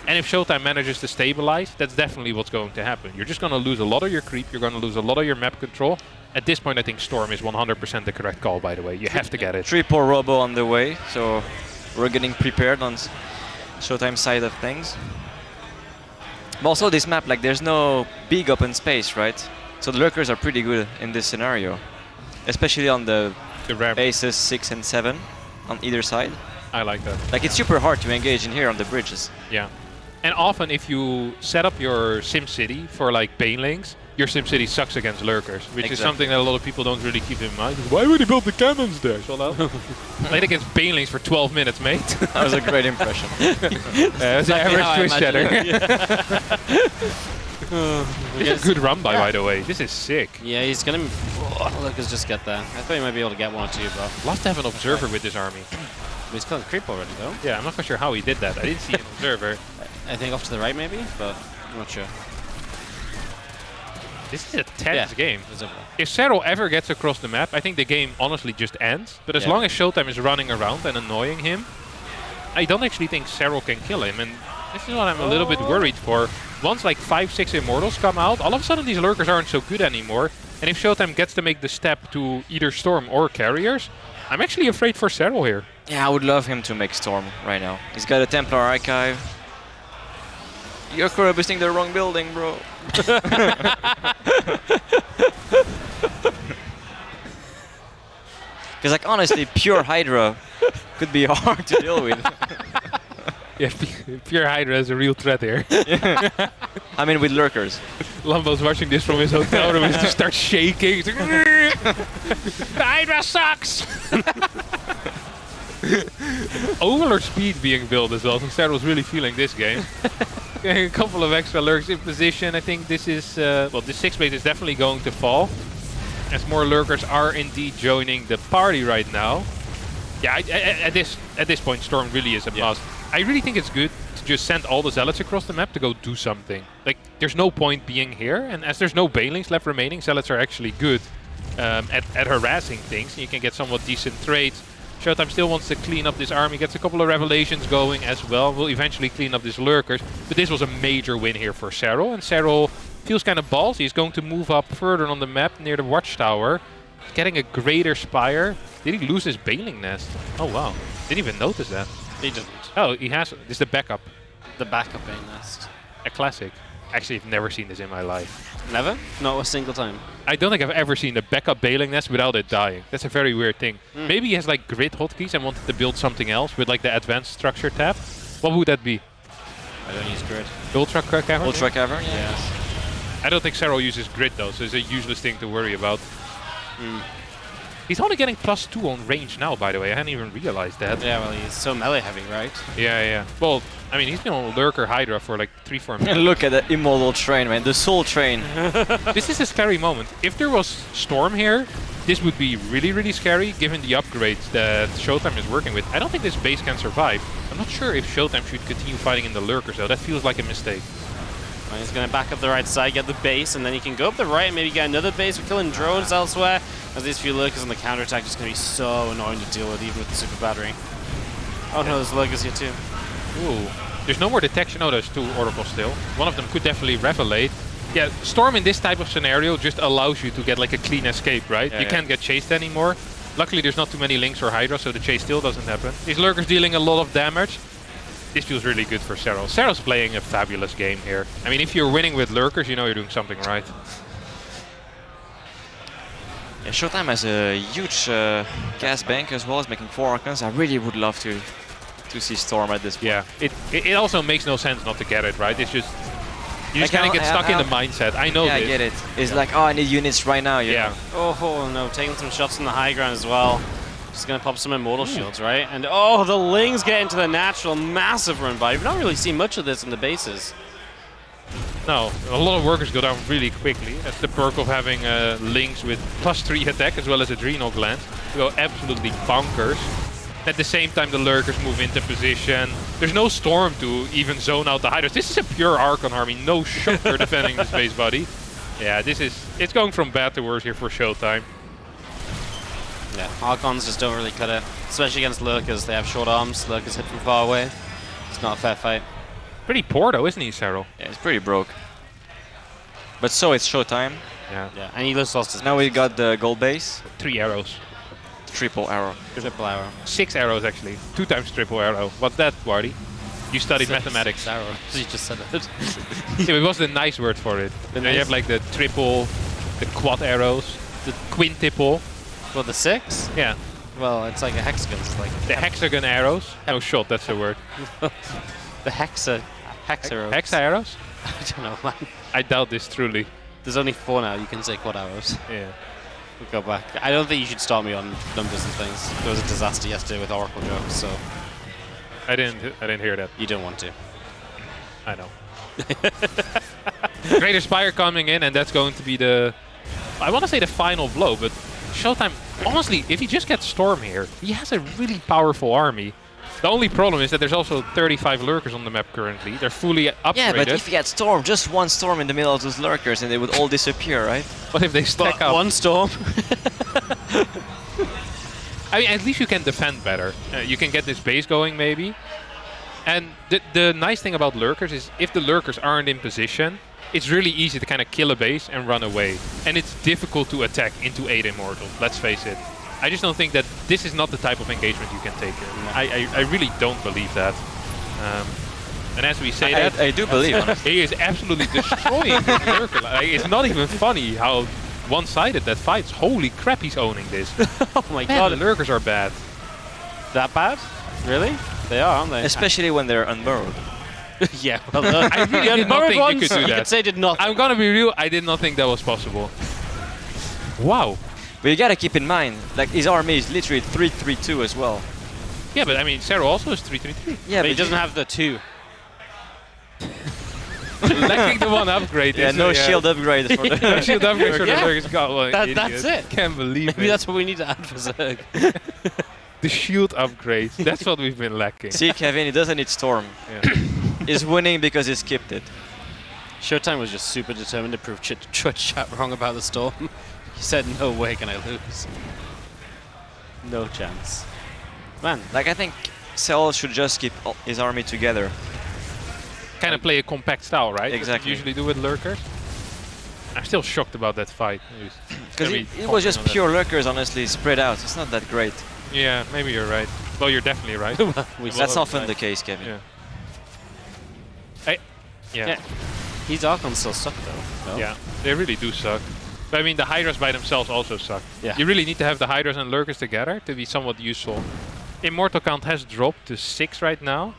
And if ShoWTimE manages to stabilize, that's definitely what's going to happen. You're just going to lose a lot of your creep, you're going to lose a lot of your map control. At this point, I think Storm is 100% the correct call, by the way. You have to get it. Triple Robo on the way, so we're getting prepared on ShoWTimE side of things. But also this map, like there's no big open space, right? So the Lurkers are pretty good in this scenario. Especially on the bases 6 and 7 on either side. I like that. Like it's super hard to engage in here on the bridges. Yeah. And often if you set up your SimCity for like banelings, your SimCity sucks against Lurkers, which is something that a lot of people don't really keep in mind. Why would he build the cannons there? Played against banelings for 12 minutes, mate. That was a great impression. That's an average twist chatter. This is a good run by the way. This is sick. Yeah, he's gonna. Look, let's just get there. I thought he might be able to get 1 or 2, but. Love to have an observer with this army. But he's killing creep already, though. Yeah, I'm not quite sure how he did that. I didn't see an observer. I think off to the right, maybe, but I'm not sure. This is a tense game. If Serral ever gets across the map, I think the game honestly just ends. But as long as ShoWTimE is running around and annoying him, I don't actually think Serral can kill him. And this is what I'm a little bit worried for. Once like 5, 6 Immortals come out, all of a sudden these Lurkers aren't so good anymore. And if ShoWTimE gets to make the step to either Storm or Carriers, I'm actually afraid for Serral here. Yeah, I would love him to make Storm right now. He's got a Templar Archive. You're boosting the wrong building, bro. Because like honestly, pure Hydra could be hard to deal with. Yeah, pure Hydra is a real threat here. I mean with Lurkers. Lumbo's watching this from his hotel room and just starts shaking. He's like, the Hydra sucks! Overlord speed being built as well, so Serral's really feeling this game. A couple of extra Lurks in position. I think this is, well, this 6 base is definitely going to fall. As more Lurkers are indeed joining the party right now. Yeah, at this point, Storm really is a must. I really think it's good to just send all the Zealots across the map to go do something. Like, there's no point being here, and as there's no Banelings left remaining, Zealots are actually good at harassing things. You can get somewhat decent trades. ShoWTimE still wants to clean up this army, gets a couple of revelations going as well. Will eventually clean up these Lurkers, but this was a major win here for Serral, and Serral feels kind of ballsy. He's going to move up further on the map near the watchtower, getting a greater spire. Did he lose his Baneling nest? Oh wow, didn't even notice that. He didn't. Oh, he has. This is the backup. The backup Bane nest. A classic. Actually, I've never seen this in my life. Never? Not a single time. I don't think I've ever seen the backup Baneling nest without it dying. That's a very weird thing. Maybe he has like grid hotkeys and wanted to build something else with like the advanced structure tab. What would that be? I don't use grid. Ultra Cavern? Ultra Cavern, yeah. Yes. I don't think Serral uses grid though, so it's a useless thing to worry about. He's only getting +2 on range now, by the way. I hadn't even realized that. Yeah, well, he's so melee heavy, right? Yeah. Well, I mean, he's been on Lurker Hydra for like 3-4 minutes. Look at that immortal train, man. The soul train. This is a scary moment. If there was Storm here, this would be really, really scary, given the upgrades that ShoWTimE is working with. I don't think this base can survive. I'm not sure if ShoWTimE should continue fighting in the Lurkers, though. That feels like a mistake. Well, he's going to back up the right side, get the base, and then he can go up the right and maybe get another base. We're killing drones elsewhere. As these few Lurkers on the counterattack just going to be so annoying to deal with, even with the super battery. Oh no, there's Lurkers here too. Ooh. There's no more detection. Oh, there's 2 Oracles still. One of them could definitely Revelate. Yeah, Storm in this type of scenario just allows you to get like a clean escape, right? You can't get chased anymore. Luckily, there's not too many Lynx or Hydra, so the chase still doesn't happen. These Lurkers dealing a lot of damage. This feels really good for Serral. Serral's playing a fabulous game here. I mean, if you're winning with Lurkers, you know you're doing something right. Yeah, ShoWTimE has a huge gas bank as well as making 4 Archons. I really would love to see Storm at this point. Yeah, it also makes no sense not to get it, right? It's just You just kind of get stuck in the mindset. I know Yeah, this. I get it. It's like, oh, I need units right now. You know? Oh no, taking some shots on the high ground as well. Just gonna pop some immortal shields, right? And oh, the Lings get into the natural, massive run by. We've not really seen much of this in the bases. No, a lot of workers go down really quickly. That's the perk of having Lings with +3 attack as well as Adrenal Gland. They go absolutely bonkers. At the same time, the Lurkers move into position. There's no Storm to even zone out the Hydras. This is a pure Archon army. No Shocker defending this base, buddy. Yeah, it's going from bad to worse here for ShoWTimE. Yeah, Archons just don't really cut it. Especially against Lurkers. They have short arms. Lurkers hit from far away. It's not a fair fight. Pretty poor though, isn't he, Serral? Yeah, it's pretty broke. But so it's ShoWTimE. Yeah, and he just lost his Now we got the gold base. 3 arrows. Triple arrow. Triple arrow. 6 arrows actually. 2 times triple arrow. What's that, Barty? You studied mathematics. 6 arrows. You just said it. Yeah, it was the nice word for it. Then you have like the triple, the quad arrows, the quintuple. Well, the 6? Yeah. Well, it's like a hexagon. It's like the hexagon arrows. No shot, that's the word. The hexa arrows. Hexa arrows? I don't know, man. I doubt this truly. There's only 4 now. You can say quad arrows. Yeah. We'll go back. I don't think you should start me on numbers and things. There was a disaster yesterday with Oracle jokes, so I didn't hear that. You don't want to. I know. Greater Spire coming in, and that's going to be the, I want to say the final blow, but ShoWTimE, honestly, if he just gets Storm here, he has a really powerful army. The only problem is that there's also 35 Lurkers on the map currently. They're fully upgraded. Yeah, but if he had Storm, just one Storm in the middle of those Lurkers and they would all disappear, right? What if they stack up? One Storm? I mean, at least you can defend better. You can get this base going, maybe. And the nice thing about Lurkers is if the Lurkers aren't in position, it's really easy to kind of kill a base and run away. And it's difficult to attack into 8 Immortals, let's face it. I just don't think that this is not the type of engagement you can take here. I really don't believe that. And as we say I do believe honestly. He is absolutely destroying this Lurker. Like, it's not even funny how one-sided that fight's. Holy crap, he's owning this. Oh my Man, god. the Lurkers are bad. That bad? Really? They are, aren't they? Especially when they're unburrowed. Yeah, well, I really did not think you could do that. You could say did not. I'm gonna be real, I did not think that was possible. Wow. But you gotta keep in mind, like his army is literally 3-3-2 as well. Yeah, but I mean, Serral also is 3-3-3. Yeah, but he doesn't have the 2. Lacking the 1 upgrade. Yeah, no shield upgrade for the no shield upgrade for the Lurkers. God, That's it. Can't believe it. Maybe that's what we need to add for Zerg. The shield upgrade. That's what we've been lacking. See, Kevin, he doesn't need Storm. Yeah. He's winning because he skipped it. ShoWTimE was just super determined to prove chat wrong about the Storm. He said, no way can I lose. No chance. Man. Like, I think Serral should just keep his army together. Kind of play a compact style, right? Exactly. Usually do with Lurkers. I'm still shocked about that fight. Because it was just pure Lurkers, honestly, spread out. It's not that great. Yeah, maybe you're right. Well, you're definitely right. That's often the case, Kevin. Yeah. Yeah. These Archons still suck, though. No? Yeah, they really do suck. But I mean, the Hydras by themselves also suck. Yeah. You really need to have the Hydras and Lurkers together to be somewhat useful. Immortal count has dropped to 6 right now.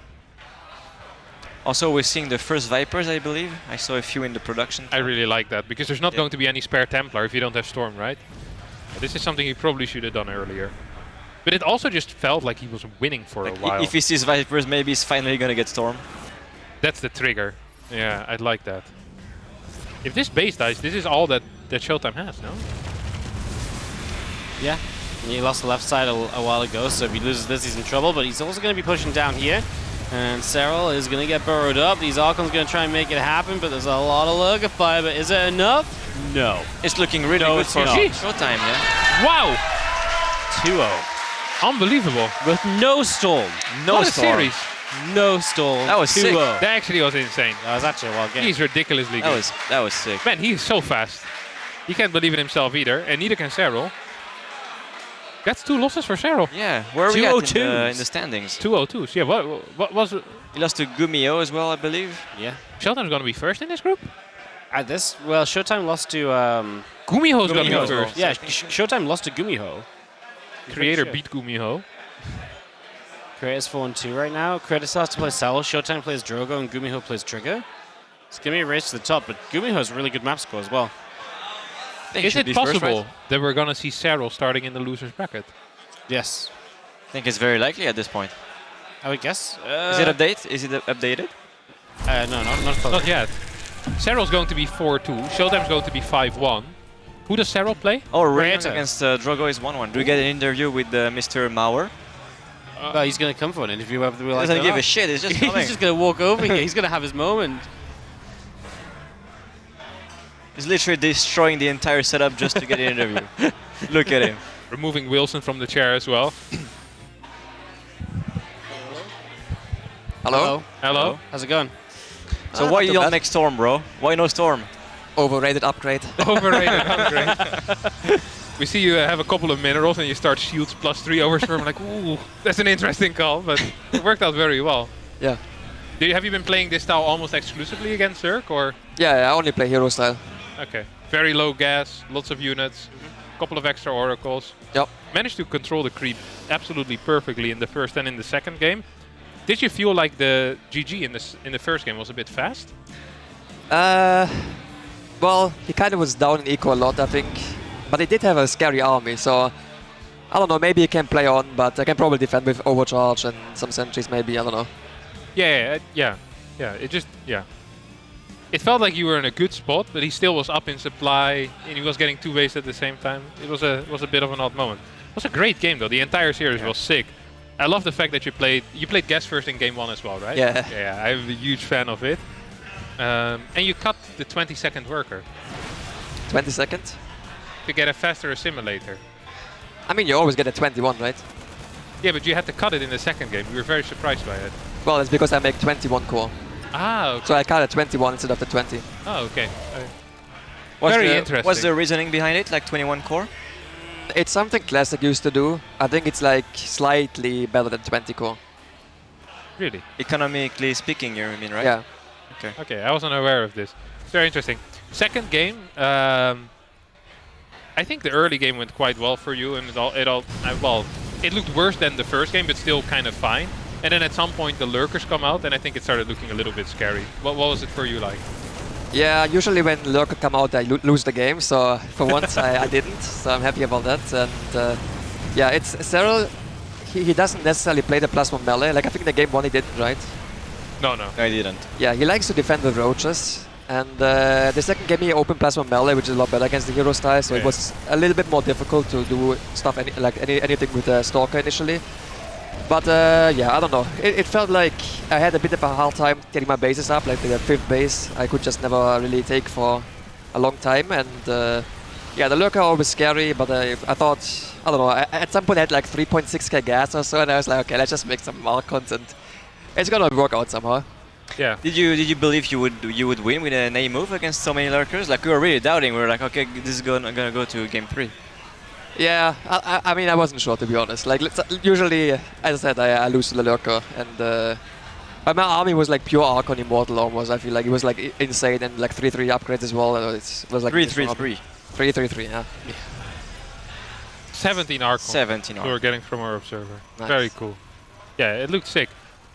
Also, we're seeing the first Vipers, I believe. I saw a few in the production. I really like that, because there's not going to be any spare Templar if you don't have Storm, right? This is something he probably should have done earlier. But it also just felt like he was winning for a while. If he sees Vipers, maybe he's finally going to get Storm. That's the trigger. Yeah, I'd like that. If this base dies, this is all that ShoWTimE has, no? Yeah. He lost the left side a while ago, so if he loses this, he's in trouble. But he's also going to be pushing down here. And Serral is going to get burrowed up. These Archons going to try and make it happen, but there's a lot of Lurker fire. But is it enough? No. It's looking really good for ShoWTimE, yeah? Wow! 2-0. Unbelievable. With no Storm. No what Storm. A series. No Storm. That was sick. That actually was insane. That was actually a wild game. He's ridiculously good. That was sick. Man, he's so fast. He can't believe in himself either, and neither can Serral. That's 2 losses for Serral. Yeah, where are we at in the standings? 2-0-2s. Yeah, what was it? He lost to GuMiho as well, I believe. Yeah. ShoWTimE's going to be first in this group? At this, well, ShoWTimE lost to... GuMiho's going to be first. Yeah, ShoWTimE lost to GuMiho. Creator beat GuMiho. Creator's 4-2 right now. Creator starts to play Serral, ShoWTimE plays Drogo, and GuMiho plays Trigger. It's going to be a race to the top, but GuMiho has a really good map score as well. Is it possible that we're going to see Serral starting in the loser's bracket? Yes. I think it's very likely at this point. I would guess. Is it updated? Is it updated? No, not fully. Not yet. Serral's going to be 4-2. ShoWTimE's going to be 5-1. Who does Serral play? Oh, Ryung against Drogo is 1-1. Do we get an interview with Mr. Mauer? He's going to come for an interview whether we like Doesn't it or give not. a shit. He's just coming. He's just going to walk over here. He's going to have his moment. He's literally destroying the entire setup just to get an interview. Look at him. Removing Wilson from the chair as well. Hello? Hello. How's it going? So why you don't make Storm, bro? Why no Storm? Overrated upgrade. Overrated upgrade. We see you have a couple of minerals and you start shields +3 over Storm. Like, ooh, that's an interesting call, but it worked out very well. Yeah. Have you been playing this style almost exclusively against Zerg, or? Yeah, I only play hero style. Okay. Very low gas, lots of units, couple of extra oracles. Yep. Managed to control the creep absolutely perfectly in the first and in the second game. Did you feel like the GG in the first game was a bit fast? Well, he kind of was down in eco a lot, I think. But he did have a scary army, so I don't know, maybe he can play on, but I can probably defend with overcharge and some sentries maybe, I don't know. Yeah. It felt like you were in a good spot, but he still was up in supply and he was getting 2 waves at the same time. It was a bit of an odd moment. It was a great game though. The entire series was sick. I love the fact that you played guest first in game 1 as well, right? Yeah. Yeah, I'm a huge fan of it. And you cut the 20-second worker. 20 seconds? To get a faster assimilator. I mean, you always get a 21, right? Yeah, but you had to cut it in the second game. We were very surprised by it. Well, it's because I make 21 core. Ah, okay. So I cut a 21 instead of the 20. Oh, okay. Very interesting. What's the reasoning behind it, like 21 core? It's something Classic used to do. I think it's like slightly better than 20 core. Really? Economically speaking, you mean, right? Yeah. Okay. Okay, I wasn't aware of this. Very interesting. Second game, I think the early game went quite well for you, and it looked worse than the first game, but still kind of fine. And then at some point the lurkers come out, and I think it started looking a little bit scary. What was it for you like? Yeah, usually when lurker come out, I lose the game. So for once, I didn't. So I'm happy about that. And yeah, it's Serral. He doesn't necessarily play the plasma melee. Like I think the game 1 he didn't, right? No, I didn't. Yeah, he likes to defend the roaches. And the second game he opened plasma melee, which is a lot better against the hero style. So it was a little bit more difficult to do stuff anything with the stalker initially. But yeah, I don't know. It felt like I had a bit of a hard time getting my bases up, like the 5th base I could just never really take for a long time. And yeah, the lurker always scary, but I thought, I don't know, at some point I had like 3.6k gas or so, and I was like, okay, let's just make some Marcons and it's gonna work out somehow. Yeah. Did you believe you would win with an A move against so many lurkers? Like we were really doubting. We were like, okay, this is gonna go to game 3. Yeah, I mean, I wasn't sure to be honest. Like usually, as I said, I lose to the lurker, and but my army was like pure Archon Immortal almost. I feel like it was like insane and like 3/3 upgrades as well. It was like 3/3. 3/3, yeah. 17 Archon. 17 we were getting from our observer. Nice. Very cool. Yeah, it looked sick.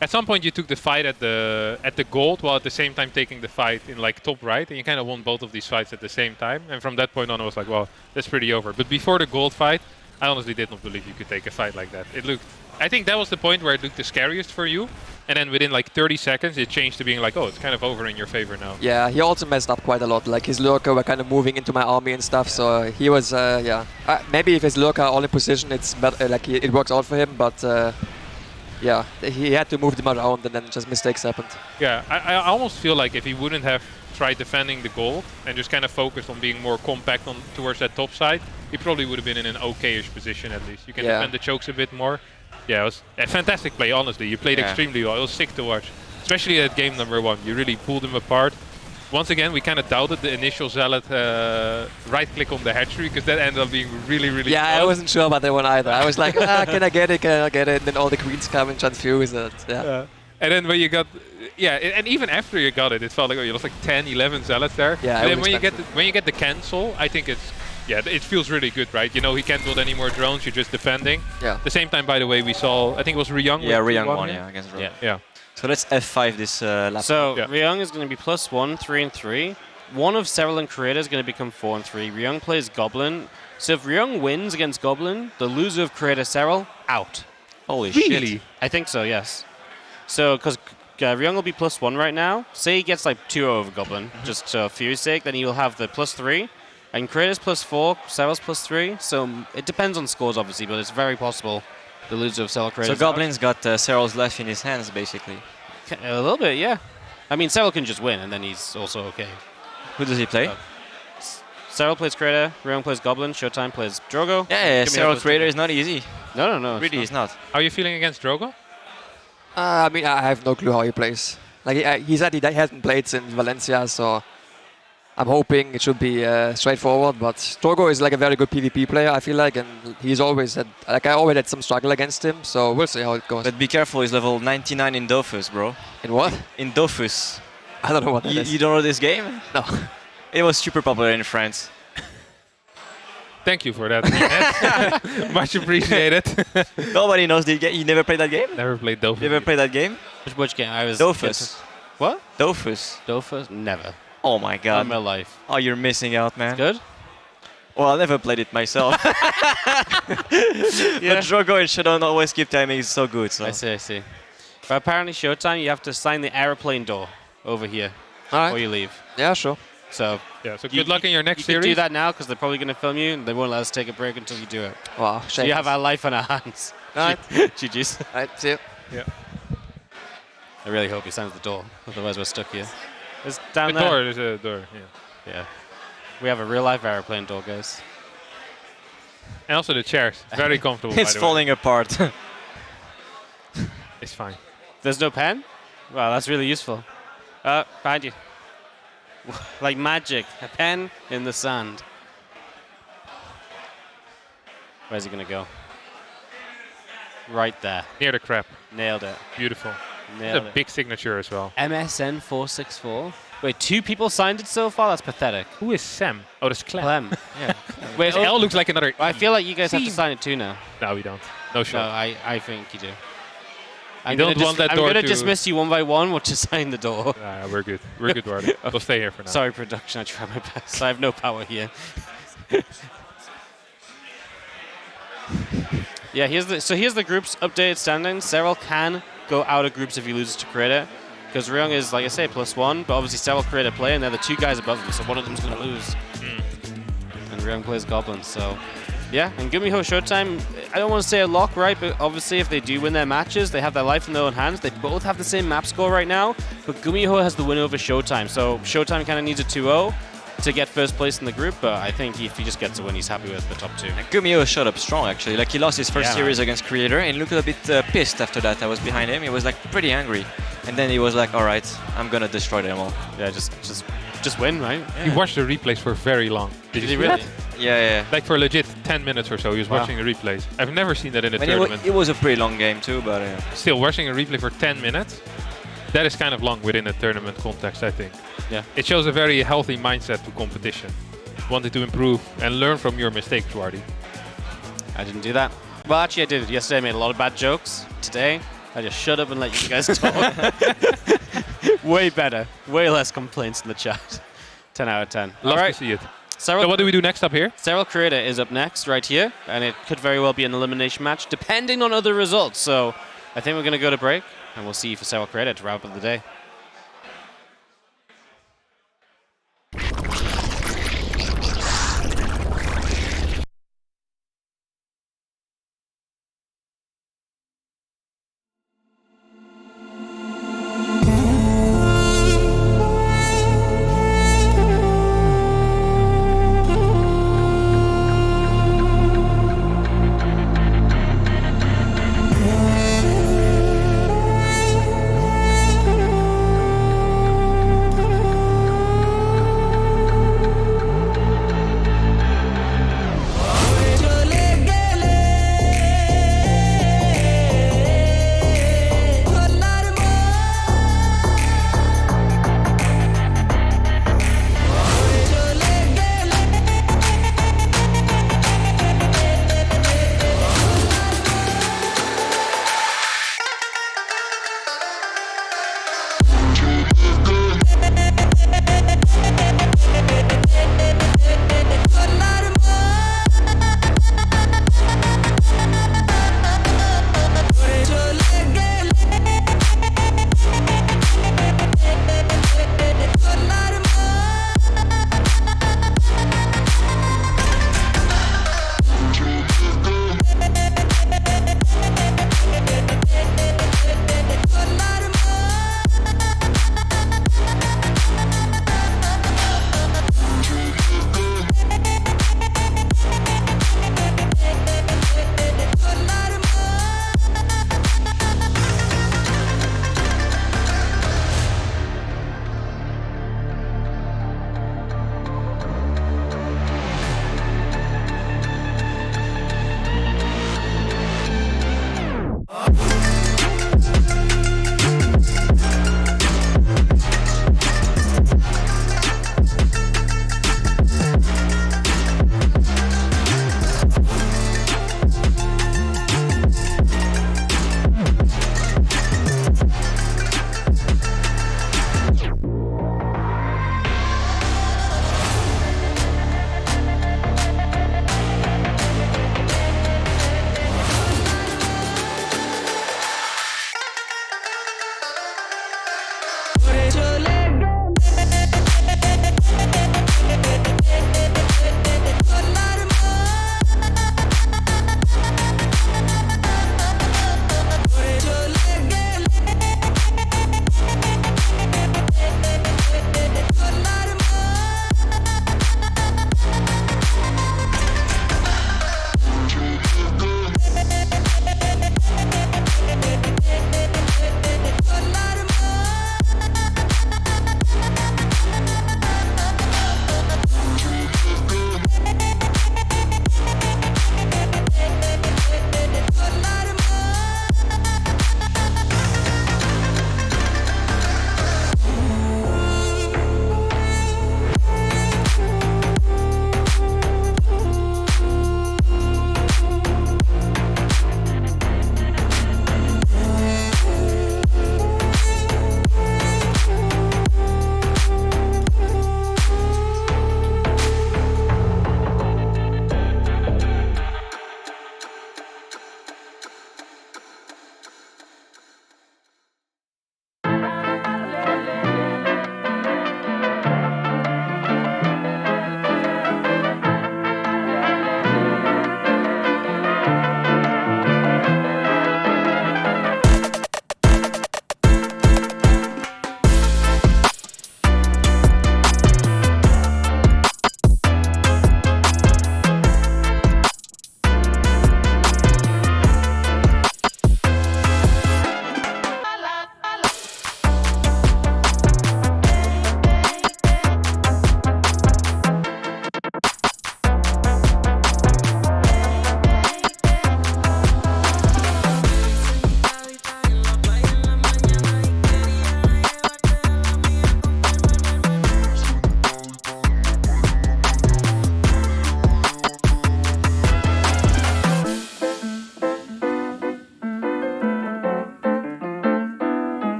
At some point you took the fight at the gold, while at the same time taking the fight in like top right, and you kind of won both of these fights at the same time. And from that point on, I was like, well, that's pretty over. But before the gold fight, I honestly did not believe you could take a fight like that. It looked, I think that was the point where it looked the scariest for you. And then within like 30 seconds, it changed to being like, oh, it's kind of over in your favor now. Yeah, he also messed up quite a lot. Like his lurker were kind of moving into my army and stuff. So he was, yeah. Maybe if his lurker are all in position, it's better, like it works out for him. But yeah, he had to move them around, and then just mistakes happened. Yeah, I almost feel like if he wouldn't have tried defending the gold and just kind of focused on being more compact towards that top side, he probably would have been in an okay-ish position at least. You can defend the chokes a bit more. Yeah, it was a fantastic play, honestly. You played extremely well. It was sick to watch, especially at game number 1. You really pulled him apart. Once again, we kind of doubted the initial Zealot right-click on the hatchery, because that ended up being really, really Yeah, close. I wasn't sure about that one either. I was like, can I get it? Can I get it? And then all the queens come and transfuse it. Yeah. And then when you got, and even after you got it, it felt like you lost like 10, 11 Zealots there. Yeah, And then when you get the cancel, I think it's, it feels really good, right? You know, he can't build any more drones. You're just defending. Yeah. The same time, by the way, we saw, I think it was Ryung. Yeah, Ryung won, against Ryung. Yeah. So let's F5 this lap. So Ryung is going to be +1, 3 and 3. One of Serral and Creator is going to become 4 and 3. Ryung plays Goblin. So if Ryung wins against Goblin, the loser of Creator Serral out. Holy Really? shit. I think so, yes. So because Ryung will be +1 right now. Say he gets like 2-0 over Goblin, just for Fury's sake, then he will have the +3. And Creator's +4, Serral's +3. So it depends on scores, obviously, but it's very possible the loser of Serral Creator. So Goblin's got Serral's life in his hands, basically. A little bit, yeah. I mean, Serral can just win, and then he's also okay. Who does he play? Serral plays Creator, Ryung plays Goblin, ShoWTimE plays Drogo. Yeah, Serral Creator is not easy. No. Really, he's not. How are you feeling against Drogo? I mean, I have no clue how he plays. Like he said, he hasn't played since Valencia, so I'm hoping it should be straightforward. But Drogo is like a very good PvP player, I feel like, and he's always had, like, I always had some struggle against him. So we'll see how it goes. But be careful, he's level 99 in Dofus, bro. In what? In Dofus. I don't know what that is. You don't know this game? No. It was super popular in France. Thank you for that. Much appreciated. Nobody knows the game. You never played that game? Never played Dofus. You never played that game? Which game? I was Dofus. What? Dofus. Dofus? Never. Oh my god. In my life. Oh, you're missing out, man. Good? Well, I never played it myself. But Drogo and ShoWTimE always keep timing is so good. So. I see. But apparently ShoWTimE, you have to sign the airplane door over here before you leave. Yeah, sure. So good luck in your next series. You series. can do that now because they're probably going to film you and they won't let us take a break until you do it. Wow, so you have our life on our hands. Alright. GG's. Alright, see you. Yeah. I really hope he signs the door, otherwise we're stuck here. It's down The there. door, there's a door, Yeah. We have a real life airplane door, guys. And also the chairs, very comfortable. It's by the falling apart. It's fine. There's no pen? Wow, that's really useful. Behind you. Like magic, a pen in the sand. Where's he gonna go? Right there. Near the crab. Nailed it. Beautiful. Nailed It's a it. big signature as well. MSN 464. Wait, 2 people signed it so far? That's pathetic. Who is Sam? Oh, that's Clem. Clem. Yeah. Wait, His L looks like another I feel like you guys have to Team. sign it too now. No, we don't. No shot. No, I think you do. You don't want that I'm door gonna to- dismiss you one by one. We'll just sign the door. We're good. We're good, Wardy. We'll stay here for now. Sorry, production. I tried my best. I have no power here. Yeah, here's the group's updated standings. Serral can go out of groups if he loses to Creator, because Ryung is, like I say, +1, but obviously Serral Creator play, and they're the 2 guys above them, so one of them's going to lose. And Ryung plays Goblin, so yeah. And GuMiho ShoWTimE, I don't want to say a lock, right, but obviously if they do win their matches, they have their life in their own hands. They both have the same map score right now, but GuMiho has the win over ShoWTimE, so ShoWTimE kind of needs a 2-0 to get first place in the group, but I think if he just gets a win, he's happy with the top 2. GuMiho showed up strong, actually. Like, he lost his first Yeah. series against Creator and looked a bit pissed after that. I was behind him. He was, like, pretty angry. And then he was like, all right, I'm going to destroy them all. Yeah, just win, right? He watched the replays for very long. Did you he see really? that? Yeah. Like for legit 10 minutes or so, he was Wow. watching the replays. I've never seen that in a And tournament. it was a pretty long game, too, but... Still, watching a replay for 10 minutes, that is kind of long within a tournament context, I think. Yeah. It shows a very healthy mindset to competition. Wanting to improve and learn from your mistakes, Wardy. I didn't do that. Well, actually, I did. Yesterday, I made a lot of bad jokes. Today, I just shut up and let you guys talk. Way better. Way less complaints in the chat. 10 out of 10. Love All right. to see it. Serral, So what do we do next up here? Serral Creator is up next, right here, and it could very well be an elimination match, depending on other results. So I think we're going to go to break, and we'll see you for Serral Creator to wrap up the day.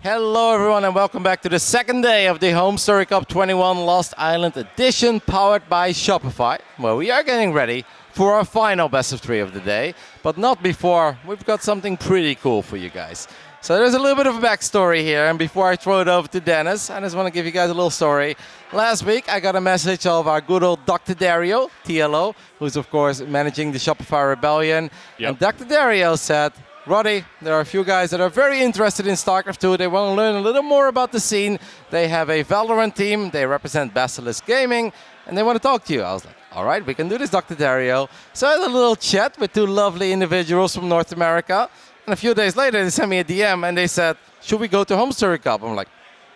Hello everyone and welcome back to the second day of the HomeStory Cup 21 Lost Island edition powered by Shopify, where we are getting ready for our final best of 3 of the day, but not before we've got something pretty cool for you guys. So there's a little bit of a backstory here, and before I throw it over to Dennis, I just want to give you guys a little story. Last week I got a message of our good old Dr. Dario, TLO, who's of course managing the Shopify Rebellion, and Dr. Dario said, Roddy, there are a few guys that are very interested in StarCraft 2. They want to learn a little more about the scene. They have a Valorant team. They represent Basilisk Gaming, and they want to talk to you. I was like, all right, we can do this, Dr. Dario. So I had a little chat with 2 lovely individuals from North America. And a few days later, they sent me a DM, and they said, should we go to HomeStory Cup? I'm like,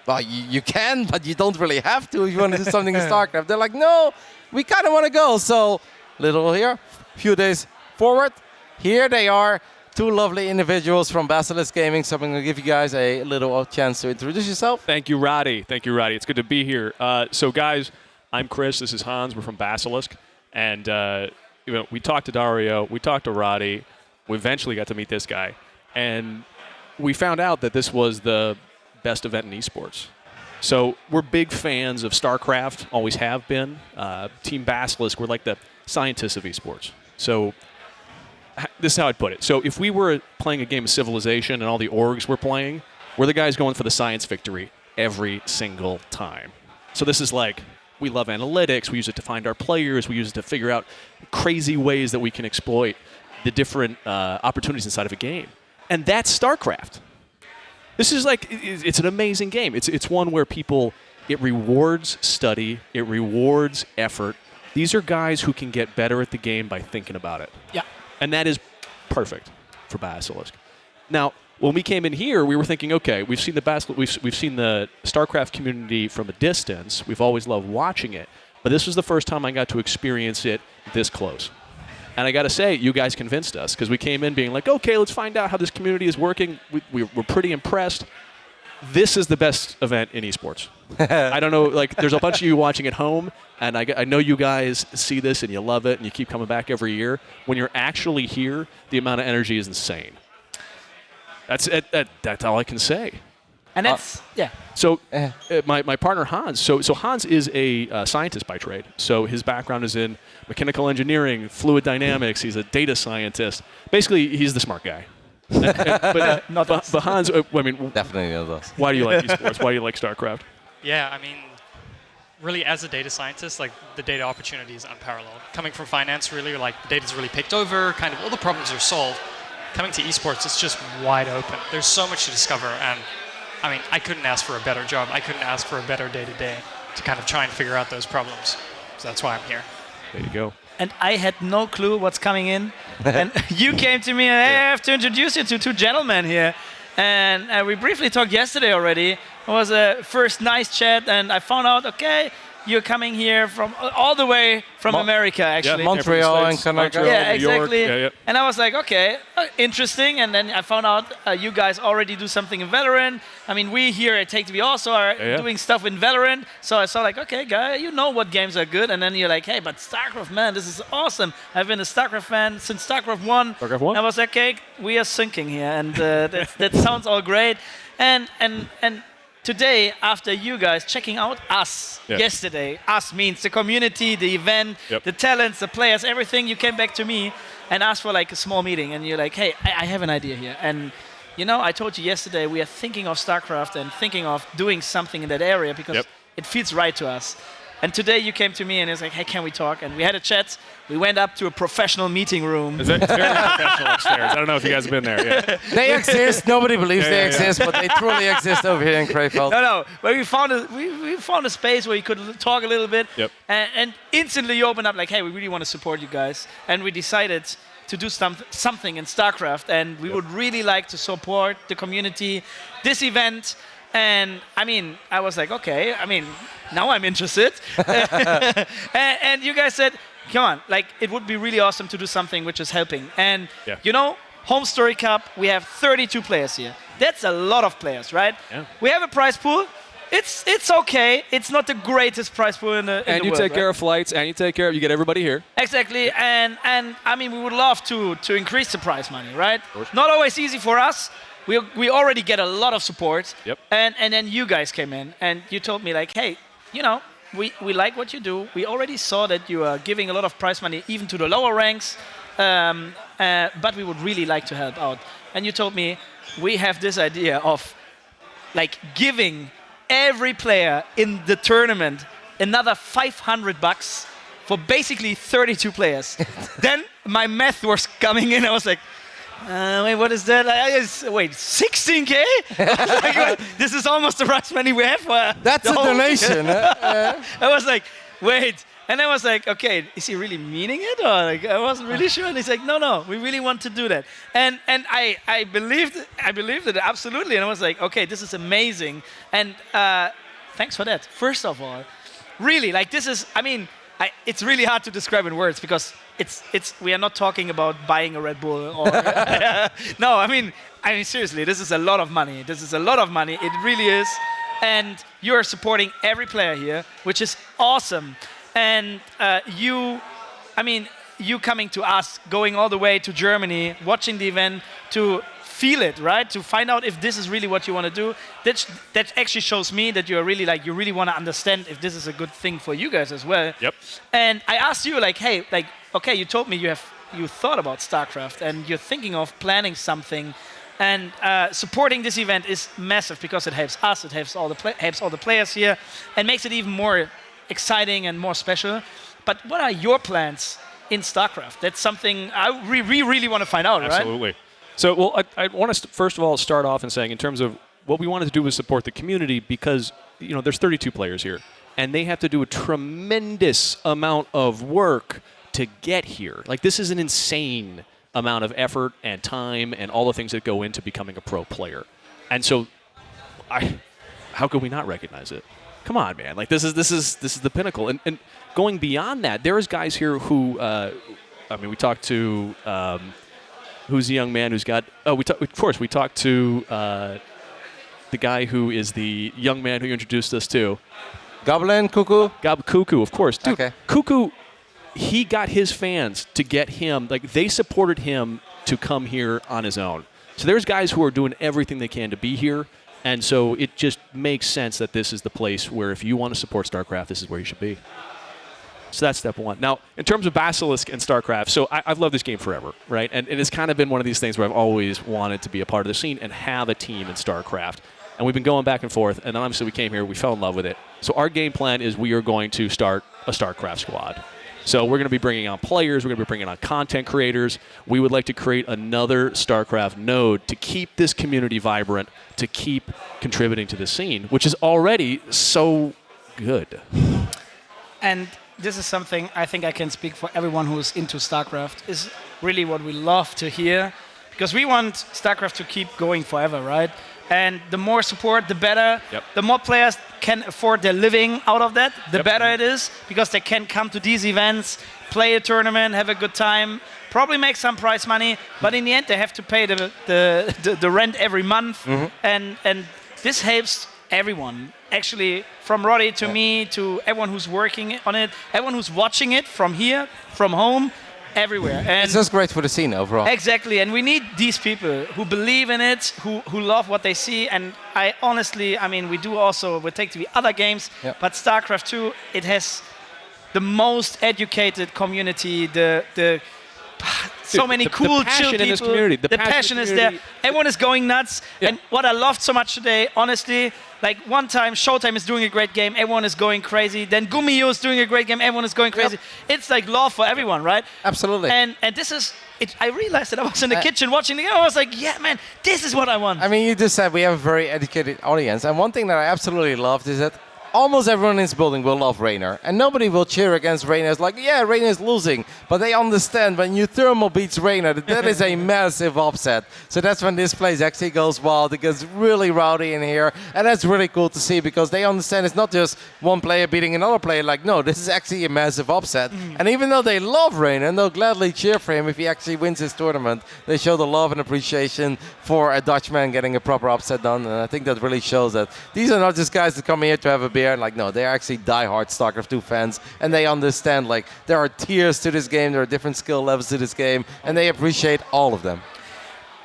well, you can, but you don't really have to if you want to do something in StarCraft. They're like, no, we kind of want to go. So little here, few days forward, here they are. 2 lovely individuals from Basilisk Gaming, so I'm going to give you guys a little chance to introduce yourself. Thank you, Roddy. Thank you, Roddy. It's good to be here. So, guys, I'm Chris. This is Hans. We're from Basilisk. And we talked to Dario. We talked to Roddy. We eventually got to meet this guy. And we found out that this was the best event in esports. So we're big fans of StarCraft, always have been. Team Basilisk, we're like the scientists of esports. So this is how I'd put it. So if we were playing a game of Civilization and all the orgs were playing, we're the guys going for the science victory every single time. So this is like, we love analytics. We use it to find our players. We use it to figure out crazy ways that we can exploit the different opportunities inside of a game. And that's StarCraft. This is like, it's an amazing game. It's one where it rewards study. It rewards effort. These are guys who can get better at the game by thinking about it. Yeah. And that is perfect for Basilisk. Now, when we came in here, we were thinking, okay, we've seen the StarCraft community from a distance. We've always loved watching it, but this was the first time I got to experience it this close. And I got to say, you guys convinced us because we came in being like, okay, let's find out how this community is working. We're pretty impressed. This is the best event in esports. I don't know, like there's a bunch of you watching at home, and I know you guys see this and you love it and you keep coming back every year. When you're actually here, the amount of energy is insane. That's all I can say. And that's, So my partner Hans, so Hans is a scientist by trade. So his background is in mechanical engineering, fluid dynamics. He's a data scientist. Basically, he's the smart guy. But Hans, I mean, definitely not us. Why do you like esports? Why do you like StarCraft? Yeah, I mean, really, as a data scientist, like the data opportunity is unparalleled. Coming from finance, really, like the data's really picked over. Kind of all the problems are solved. Coming to esports, it's just wide open. There's so much to discover, and I mean, I couldn't ask for a better job. I couldn't ask for a better day-to-day to kind of try and figure out those problems. So that's why I'm here. There you go. And I had no clue what's coming in. And you came to me and hey, I have to introduce you to 2 gentlemen here. And we briefly talked yesterday already. It was a first nice chat, and I found out, okay, you're coming here from all the way from America, actually. Yeah, Montreal and Canada. Yeah, New York. exactly. Yeah. And I was like, okay, interesting. And then I found out you guys already do something in Valorant. I mean, we here at TaKeTv also are doing stuff in Valorant. So I saw like, okay, guy, you know what games are good. And then you're like, hey, but StarCraft, man, this is awesome. I've been a StarCraft fan since StarCraft 1. StarCraft 1? I was like, okay, we are syncing here. And that sounds all great. And today, after you guys checking out us yesterday, us means the community, the event, the talents, the players, everything, you came back to me and asked for like a small meeting. And you're like, hey, I have an idea here. And, you know, I told you yesterday, we are thinking of StarCraft and thinking of doing something in that area because it feels right to us. And today you came to me and it's like, hey, can we talk? And we had a chat. We went up to a professional meeting room. It's very professional upstairs. I don't know if you guys have been there. Yeah. They exist. Nobody believes they exist, but they truly exist over here in Krefeld. No. But we found a space where you could talk a little bit. Yep. And instantly you opened up like, hey, we really want to support you guys. And we decided to do something in StarCraft. And we would really like to support the community, this event. And I mean, I was like, okay, I mean, now I'm interested. and you guys said, come on, like it would be really awesome to do something which is helping. And you know, HomeStory Cup, we have 32 players here. That's a lot of players, right? Yeah. We have a prize pool. It's okay. It's not the greatest prize pool in the world. And you take care of flights, and you get everybody here. Exactly. And I mean, we would love to increase the prize money, right? Not always easy for us. we already get a lot of support. Yep. And then you guys came in and you told me like, hey, you know, we like what you do. We already saw that you are giving a lot of prize money even to the lower ranks, but we would really like to help out. And you told me we have this idea of like giving every player in the tournament another $500 for basically 32 players. Then my math was coming in. I was like, wait, what is that? Wait, 16K? Like, this is almost the prize money we have for That's the a whole donation. I was like, wait. And I was like, okay, is he really meaning it? Or like, I wasn't really sure. And he's like, no, we really want to do that. And I believed it absolutely. And I was like, okay, this is amazing. And thanks for that. First of all, really, like this is, I mean, it's really hard to describe in words because we are not talking about buying a Red Bull or no, I mean seriously, this is a lot of money. It really is. And you're supporting every player here, which is awesome. And you coming to us, going all the way to Germany, watching the event to feel it, right? To find out if this is really what you want to do. That actually shows me that you're really like, you really want to understand if this is a good thing for you guys as well. Yep. And I asked you like, hey, like, okay, you told me you thought about StarCraft and you're thinking of planning something. And supporting this event is massive because it helps us, it helps all the players here, and makes it even more exciting and more special. But what are your plans in StarCraft? That's something we really want to find out, right? Absolutely. So, well, I want to first of all start off in saying in terms of what we wanted to do was support the community because, you know, there's 32 players here, and they have to do a tremendous amount of work to get here. Like, this is an insane amount of effort and time and all the things that go into becoming a pro player. And so, how could we not recognize it? Come on, man! Like this is the pinnacle. And going beyond that, there is guys here who, we talked to who's the young man who's got. Oh, we talked to the guy who is the young man who you introduced us to. Goblin, Cuckoo? Cuckoo, of course. Dude, okay. Cuckoo, he got his fans to get him, like they supported him to come here on his own. So there's guys who are doing everything they can to be here. And so it just makes sense that this is the place where if you want to support StarCraft, this is where you should be. So that's step one. Now, in terms of Basilisk and StarCraft, so I've loved this game forever, right? And it's kind of been one of these things where I've always wanted to be a part of the scene and have a team in StarCraft. And we've been going back and forth, and then obviously we came here, we fell in love with it. So our game plan is we are going to start a StarCraft squad. So we're going to be bringing on players, we're going to be bringing on content creators. We would like to create another StarCraft node to keep this community vibrant, to keep contributing to the scene, which is already so good. And this is something I think I can speak for everyone who's into StarCraft, is really what we love to hear, because we want StarCraft to keep going forever, right? And the more support, the better. Yep. The more players can afford their living out of that, the better it is, because they can come to these events, play a tournament, have a good time, probably make some prize money, but in the end they have to pay the rent every month. And this helps everyone, actually, from Roddy to me to everyone who's working on it, everyone who's watching it from here, from home, everywhere. And it's just great for the scene overall. Exactly, and we need these people who believe in it, who love what they see. And I honestly, we do also with TaKeTv other games, but StarCraft 2, it has the most educated community, so many cool, chill people. In this community. The passion is there. Everyone is going nuts. And what I loved so much today, honestly, like one time ShoWTimE is doing a great game, everyone is going crazy. Then GuMiho is doing a great game, everyone is going crazy. It's like love for everyone, right? Absolutely. And this is, I realized that I was in the kitchen watching the game. I was like, yeah, man, this is what I want. I mean, you just said we have a very educated audience. And one thing that I absolutely loved is that almost everyone in this building will love Reynor. And nobody will cheer against Reynor. It's like, yeah, Reynor's losing. But they understand when you thermal beats Reynor, that is a massive upset. So that's when this place actually goes wild. It gets really rowdy in here. And that's really cool to see because they understand it's not just one player beating another player. Like, no, this is actually a massive upset. And even though they love Reynor and they'll gladly cheer for him if he actually wins his tournament, they show the love and appreciation for a Dutchman getting a proper upset done. And I think that really shows that these are not just guys that come here to have a beer. And like, no, they're actually diehard StarCraft 2 fans, and they understand like there are tiers to this game, there are different skill levels to this game, and they appreciate all of them.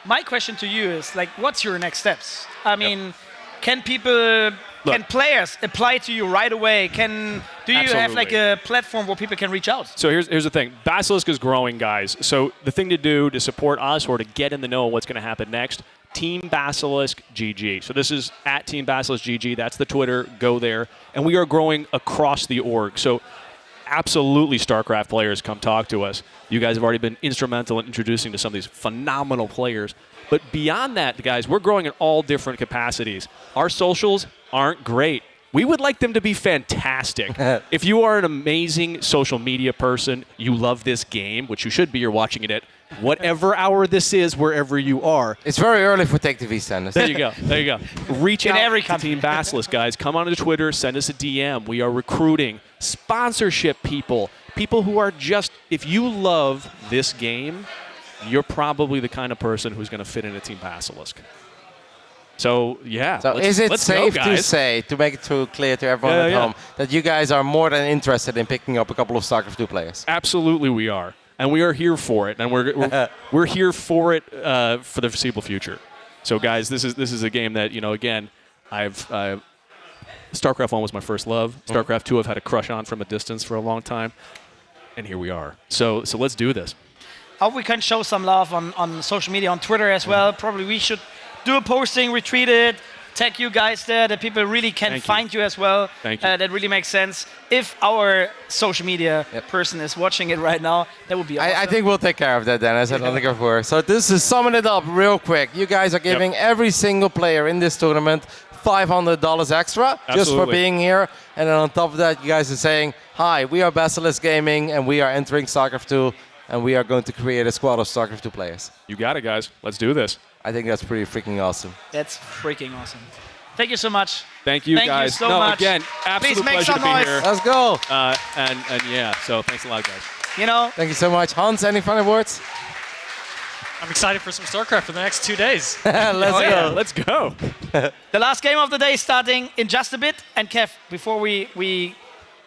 my question to you is, like, what's your next steps? I mean, can players apply to you right away? Do you have like a platform where people can reach out? So here's the thing. Basilisk is growing, guys. So the thing to do to support us or to get in the know of what's going to happen next, Team Basilisk GG. So this is at Team Basilisk GG. That's the Twitter. Go there. And we are growing across the org. So absolutely, StarCraft players, come talk to us. You guys have already been instrumental in introducing to some of these phenomenal players. But beyond that, guys, we're growing in all different capacities. Our socials aren't great. We would like them to be fantastic. If you are an amazing social media person, you love this game, which you should be, you're watching it at whatever hour this is, wherever you are. It's very early for TaKeTv standards. There you go. There you go. Reach out to Team Basilisk, guys. Come on to Twitter. Send us a DM. We are recruiting sponsorship people who are just, if you love this game, you're probably the kind of person who's going to fit in a Team Basilisk. So, yeah. So is it safe to say, to make it too clear to everyone at home, that you guys are more than interested in picking up a couple of StarCraft 2 players? Absolutely we are. And we are here for it. And we're here for it for the foreseeable future. So, guys, this is a game that, again, StarCraft 1 was my first love. StarCraft 2 I've had a crush on from a distance for a long time. And here we are. So let's do this. How we can show some love on social media, on Twitter as well. Probably we should do a posting, retweet it, tag you guys there, that people really can find you as well. Thank you. That really makes sense. If our social media person is watching it right now, that would be awesome. I think we'll take care of that, Dennis. I don't think it works. So this is summing it up real quick. You guys are giving every single player in this tournament $500 extra just for being here. And then on top of that, you guys are saying, hi, we are Basilisk Gaming, and we are entering StarCraft 2. And we are going to create a squad of StarCraft 2 players. You got it, guys. Let's do this. I think that's pretty freaking awesome. That's freaking awesome. Thank you so much. Thank you, guys. Thank you so much. Again, absolute Please make pleasure some to be noise. here. Let's go. And yeah, so thanks a lot, guys. Thank you so much. Hans, any final words? I'm excited for some StarCraft for the next 2 days. Let's go. The last game of the day starting in just a bit. And Kev, before we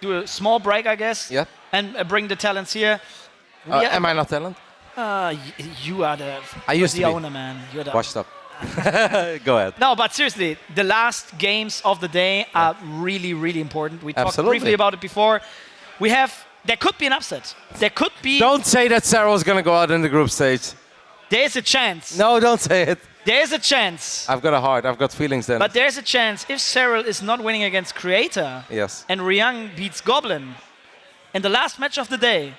do a small break, I guess, and bring the talents here. Am I not talent? You are the owner, man. You're the Watch up. Go ahead. No, but seriously, the last games of the day are really, really important. We talked briefly about it before. There could be an upset. There could be. Don't say that Serral's going to go out in the group stage. There's a chance. No, don't say it. There's a chance. I've got a heart. I've got feelings then. But there's a chance if Serral is not winning against Creator and Ryung beats Goblin in the last match of the day,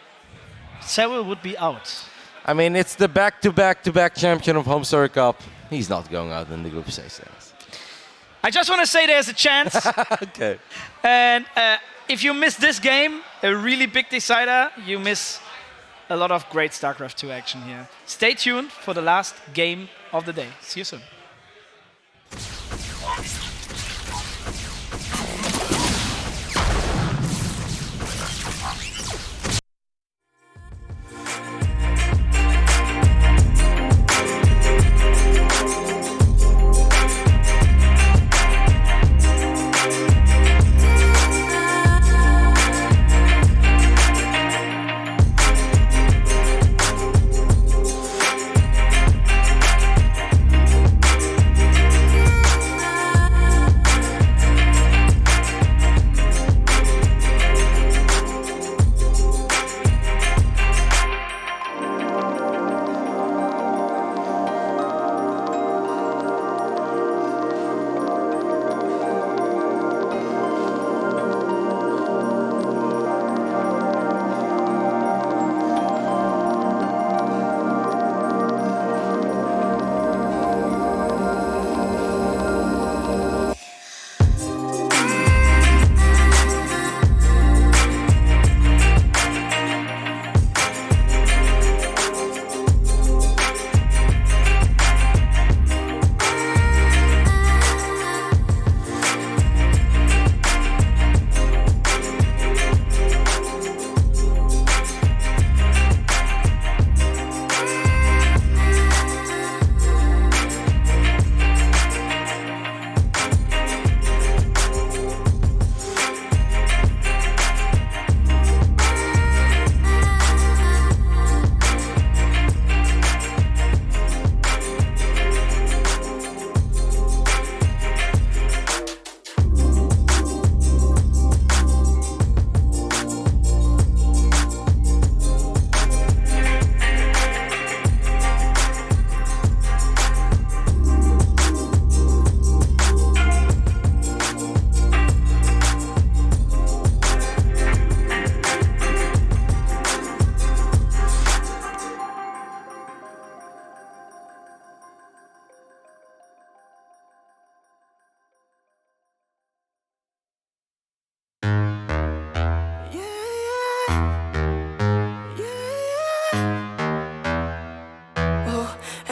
Serral would be out. I mean, it's the back-to-back-to-back champion of HomeStory Cup. He's not going out in the group stage. I just want to say there's a chance. Okay. And if you miss this game, a really big decider, you miss a lot of great StarCraft 2 action here. Stay tuned for the last game of the day. See you soon.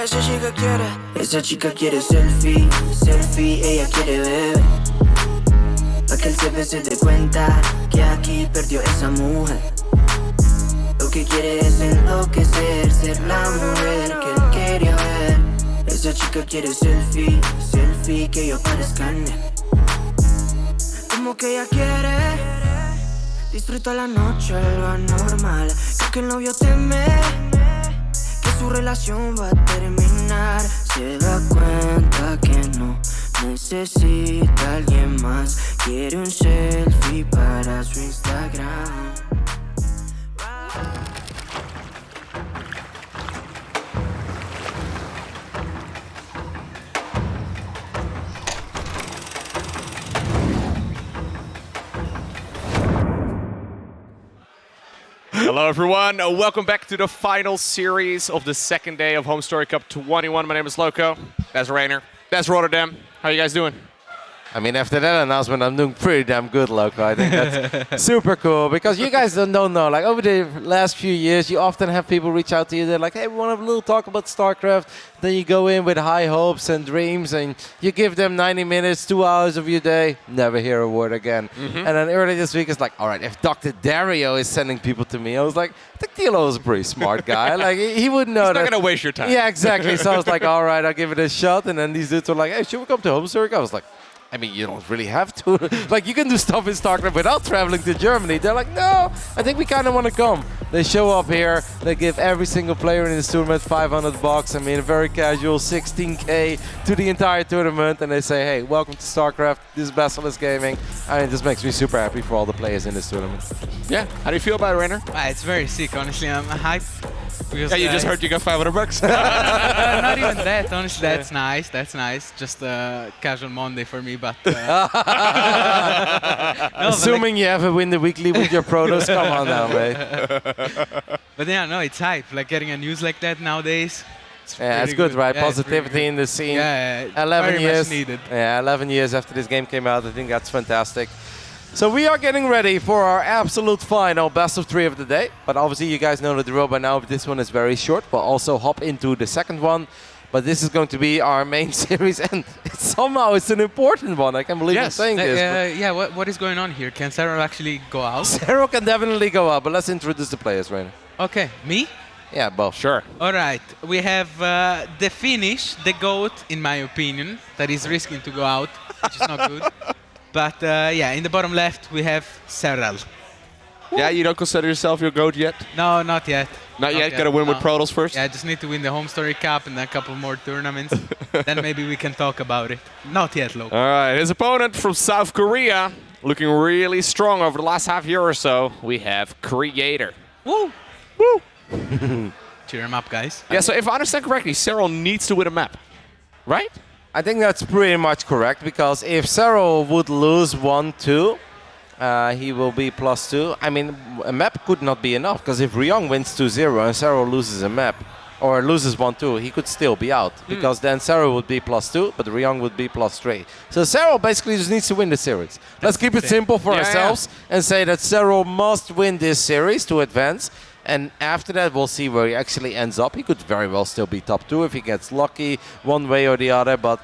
Esa chica quiere selfie, selfie, ella quiere beber. Pa' que el CP se dé cuenta que aquí perdió esa mujer. Lo que quiere es enloquecer, ser la mujer que él quería ver. Esa chica quiere selfie, selfie, que yo parezca en él. Como que ella quiere, disfruta la noche, lo anormal. Creo que el novio teme que su relación va a terminar. Se da cuenta que no necesita a alguien más. Quiere un selfie para su Instagram. Hello, everyone. Welcome back to the final series of the second day of HomeStory Cup 21. My name is Loco. That's Rainer. That's Rotterdam. How you guys doing? I mean, after that announcement, I'm doing pretty damn good, Loco. I think that's super cool because you guys don't know. Like over the last few years, you often have people reach out to you. They're like, "Hey, we want to have a little talk about StarCraft." Then you go in with high hopes and dreams, and you give them 90 minutes, 2 hours of your day. Never hear a word again. And then early this week, it's like, all right, if Dr. Dario is sending people to me, I was like, TaKeTv is a pretty smart guy. Like he would know. He's that. not gonna waste your time. Yeah, exactly. So I was like, all right, I'll give it a shot. And then these dudes were like, "Hey, should we come to HomeStory?" I was like, I mean, you don't really have to. Like, you can do stuff in StarCraft without traveling to Germany. They're like, no, I think we kind of want to come. They show up here. They give every single player in this tournament $500. I mean, a very casual 16K to the entire tournament. And they say, hey, welcome to StarCraft. This is Basilisk Gaming. I mean, this makes me super happy for all the players in this tournament. Yeah. How do you feel about it, Rainer? It's very sick, honestly. I'm hyped. Because, Yeah, you just heard you got $500. Not even that, honestly. That's nice. That's nice. Just a casual Monday for me, but. No, Assuming you ever win the weekly with your Protoss, come on now, mate. But yeah, no, it's hype. Like getting a news like that nowadays. Yeah, it's good, right? Yeah, Positivity in the scene. Yeah, 11 very years. much needed. Yeah, 11 years after this game came out. I think that's fantastic. So we are getting ready for our absolute final best of 3 of the day. But obviously you guys know the drill by now. This one is very short. We'll also hop into the second one. But this is going to be our main series, and somehow it's an important one. I can't believe I'm saying this. Yeah, what is going on here? Can Serral actually go out? Serral can definitely go out, but let's introduce the players, Rainer. Okay, me? Yeah, both. Sure. All right, we have the Finnish, the GOAT, in my opinion, that is risking to go out, which is not good. But yeah, in the bottom left, we have Serral. Yeah, you don't consider yourself your GOAT yet? No, not yet. Not yet? Gotta win with Protoss first? Yeah, I just need to win the HomeStory Cup and then a couple more tournaments. Then maybe we can talk about it. Not yet, Loco. All right, his opponent from South Korea, looking really strong over the last half year or so. We have Creator. Woo! Woo! Cheer him up, guys. Yeah, so if I understand correctly, Serral needs to win a map, right? I think that's pretty much correct, because if Serral would lose 1-2, he will be +2. I mean, a map could not be enough, because if Ryung wins 2-0 and Serral loses a map, or loses 1-2, he could still be out, because then Serral would be +2, but Ryung would be +3. So Serral basically just needs to win the series. Let's keep it simple for ourselves and say that Serral must win this series to advance. And after that, we'll see where he actually ends up. He could very well still be top 2 if he gets lucky one way or the other, but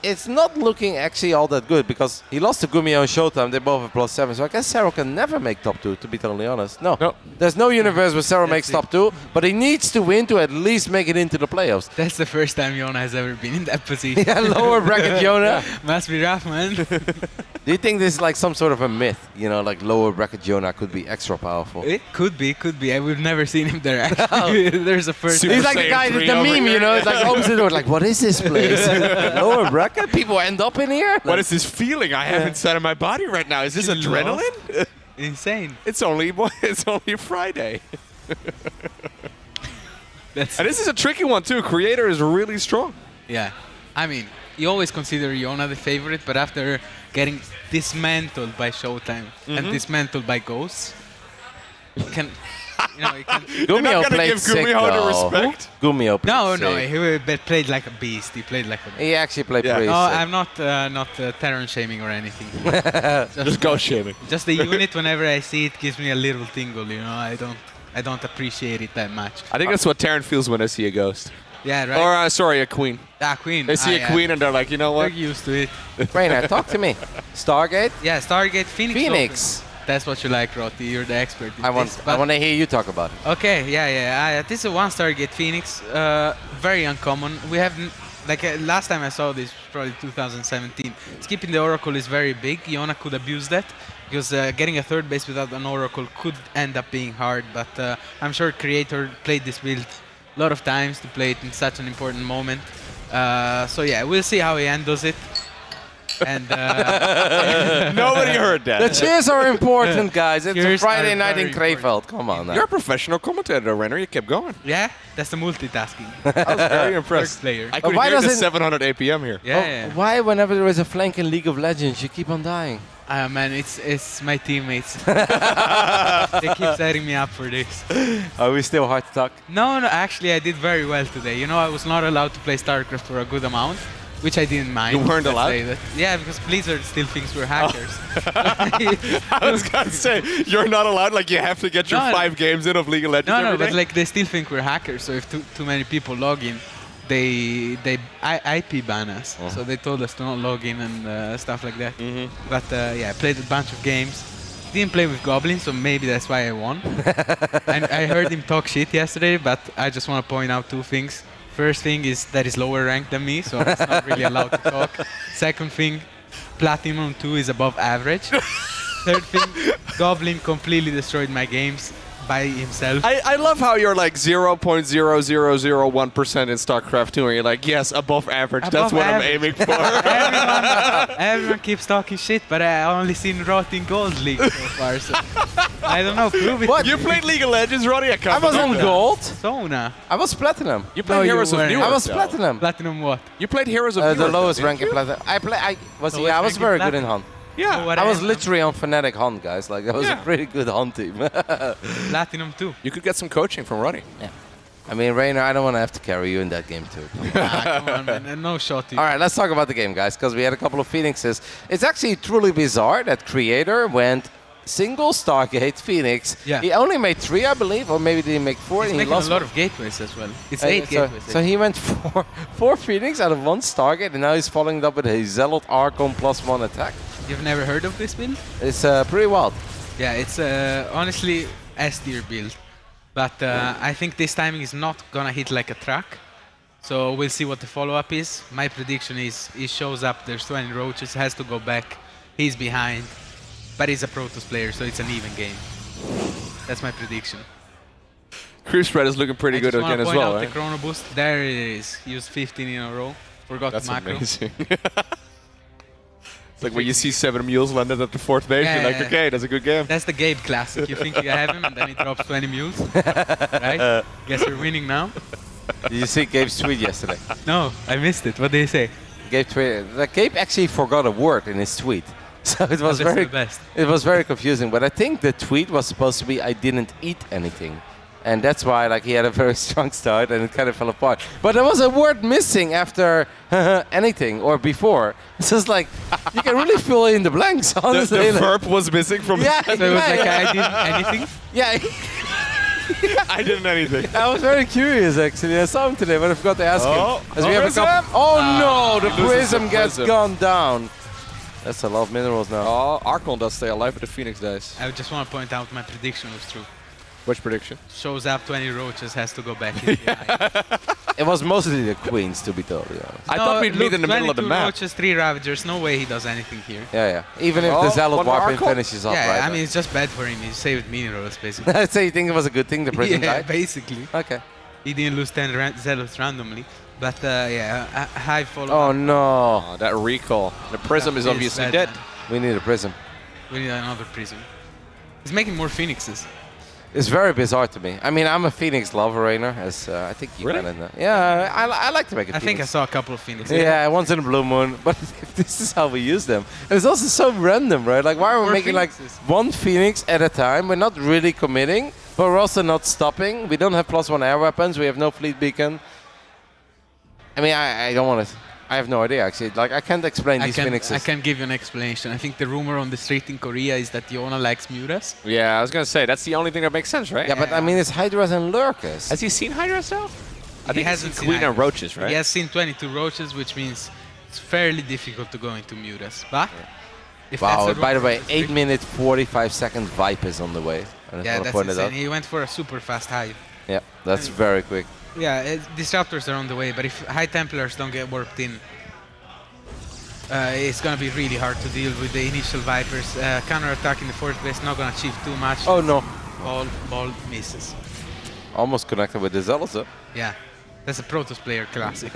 it's not looking actually all that good, because he lost to GuMiho and ShoWTimE. They both have +7, so I guess Serral can never make top 2, to be totally honest. No. There's no universe where Serral makes top 2, but he needs to win to at least make it into the playoffs. That's the first time Yona has ever been in that position. Yeah, lower bracket Yona. Must be rough, man. Do you think this is like some sort of a myth? You know, like lower bracket Yona could be extra powerful? It could be. We've never seen him there, actually. There's a first He's like the guy, the meme, you know, it's like opens the door, like, what is this place? Lower bracket? People end up in here? What is this feeling I have inside of my body right now? Is this adrenaline? Insane. It's only Friday. And this is a tricky one too. Creator is really strong. Yeah. I mean, you always consider Yona the favorite, but after getting dismantled by ShoWTimE and dismantled by Ghosts, you can... GuMiho played sick, the respect. GuMiho played he played like a beast. He played like a beast. He actually played pretty No, sick. I'm not Terran shaming or anything. Just ghost shaming. Just the unit, whenever I see it, gives me a little tingle. You know, I don't appreciate it that much. I think that's what Terran feels when I see a ghost. Yeah, right. Or, sorry, a queen. Queen. They see a queen and they're like, you know what? They're used to it. Rainer, talk to me. Stargate? Yeah, Stargate Phoenix. Phoenix. That's what you like, Roti. You're the expert. In I this, want to hear you talk about it. Okay, yeah. This is a one Stargate Phoenix. Very uncommon. We have last time I saw this, probably 2017. Skipping the Oracle is very big. Iona could abuse that because getting a third base without an Oracle could end up being hard. But I'm sure Creator played this build a lot of times to play it in such an important moment. So yeah, we'll see how he handles it. And nobody heard that. The cheers are important, guys. It's Cheers a Friday are night in very Krefeld. Come on now. You're a professional commentator, Renner. You kept going. Yeah, that's the multitasking. I was very impressed. First player. I could hear the 700 APM here. Yeah. Why, whenever there is a flank in League of Legends, you keep on dying? Man, it's my teammates. They keep setting me up for this. Are we still hard to talk? No, actually I did very well today. You know, I was not allowed to play StarCraft for a good amount, which I didn't mind. You weren't let's allowed? say that. Yeah, because Blizzard still thinks we're hackers. I was going to say, you're not allowed, like you have to get your 5 games in of League of Legends every day? But like they still think we're hackers, so if too many people log in, they IP ban us. So they told us to not log in and stuff like that. But yeah, I played a bunch of games. Didn't play with Goblin, so maybe that's why I won. And I heard him talk shit yesterday, but I just want to point out 2 things. First thing is that he's lower ranked than me, so I'm not really allowed to talk. Second thing, Platinum 2 is above average. Third thing, Goblin completely destroyed my games by himself. I love how you're like 0.0001% in StarCraft 2, and you're like, yes, above average. That's what I'm aiming for. Everyone keeps talking shit, but I only seen Rot in Gold League so far. So I don't know. Prove it. What? You played League of Legends, Roddy? I was on gold. Zona. I was platinum. You played Heroes of Newark. I was platinum. Platinum what? You played Heroes of Newark. The lowest rank in platinum. I was very good in Hunt. Yeah, I was literally on Fnatic Hunt, guys. Like, that was a pretty good Hunt team. Platinum 2. You could get some coaching from Roddy. Yeah. I mean, Rainer, I don't want to have to carry you in that game, too. Come on, man. No shot. All right, let's talk about the game, guys, because we had a couple of Phoenixes. It's actually truly bizarre that Creator went single Stargate Phoenix. Yeah. He only made 3, I believe, or maybe did he make 4? He's and making he lost a lot of gateways as well. It's 8 so, gateways. So he went 4 Phoenix out of 1 Stargate, and now he's following it up with a Zealot Archon +1 attack. You've never heard of this build? It's pretty wild. Yeah, it's honestly S-tier build. But I think this timing is not gonna hit like a truck. So we'll see what the follow-up is. My prediction is he shows up, there's 20 roaches, has to go back, he's behind. But he's a Protoss player, so it's an even game. That's my prediction. Creep spread is looking pretty good again as well, I just want to point out right? the Chrono Boost. There it is. Used 15 in a row. Forgot That's the macro. amazing. It's like when you see 7 mules landed at the 4th base, you're like, okay, that's a good game. That's the Gabe classic. You think you have him, and then he drops 20 mules. Right? Guess you're winning now. Did you see Gabe's tweet yesterday? No, I missed it. What did he say? Gabe actually forgot a word in his tweet. So it was it was very confusing. But I think the tweet was supposed to be, I didn't eat anything. And that's why like he had a very strong start and it kind of fell apart. But there was a word missing after anything or before. It's just like, you can really fill in the blanks, honestly. The verb was missing from yeah, So it was like, I didn't anything? Yeah. I didn't anything. I was very curious actually. I saw him today, but I forgot to ask him. As we have a couple. No, the prism gets gone down. That's a lot of minerals now. Oh, Archon does stay alive with the Phoenix dice. I just want to point out my prediction was true. Which prediction? Shows up 20 roaches, has to go back. It was mostly the queens, to be totally honest. I thought we'd meet in the middle of the map. Roaches, 3 Ravagers, no way he does anything here. Yeah. Even if the Zealot Warping finishes off, yeah, right? I mean, it's just bad for him. He saved minerals, basically. I'd say you think it was a good thing the prism Yeah, died? basically. Okay. He didn't lose 10 Zealots randomly. But yeah, a high follow-up. Oh no. Oh, that recall. The prism is obviously bad, dead. man. We need a prism. We need another prism. He's making more Phoenixes. It's very bizarre to me. I mean, I'm a Phoenix lover, Rainer, as I think you Really? kind of know. Yeah, I like to make a Phoenix. I think I saw a couple of Phoenixes. Yeah, once in a blue moon. But this is how we use them. And it's also so random, right? Like, why are we More making like Phoenixes. 1 Phoenix at a time? We're not really committing, but we're also not stopping. We don't have +1 air weapons. We have no fleet beacon. I mean, I don't want to... I have no idea, actually. Like, I can't explain these Phoenixes. I can give you an explanation. I think the rumor on the street in Korea is that Yona likes Muras. Yeah, I was going to say, that's the only thing that makes sense, right? Yeah, but I mean, it's Hydras and Lurkers. Has he seen Hydras though? I think hasn't it's seen Queen and Hydras. Roaches, right? He has seen 22 roaches, which means it's fairly difficult to go into Mutas. But if Wow, that's a by the roach, way, that's 8 great. minutes, 45 seconds Vipers on the way. I just Yeah, wanna that's point it insane. out. He went for a super fast hive. Yeah, that's very quick. Yeah, Disruptors are on the way, but if High Templars don't get warped in, it's gonna be really hard to deal with the initial Vipers. Counter attack in the fourth base, not gonna achieve too much. Oh no. Ball misses. Almost connected with the Zealots, though. Yeah, that's a Protoss player classic.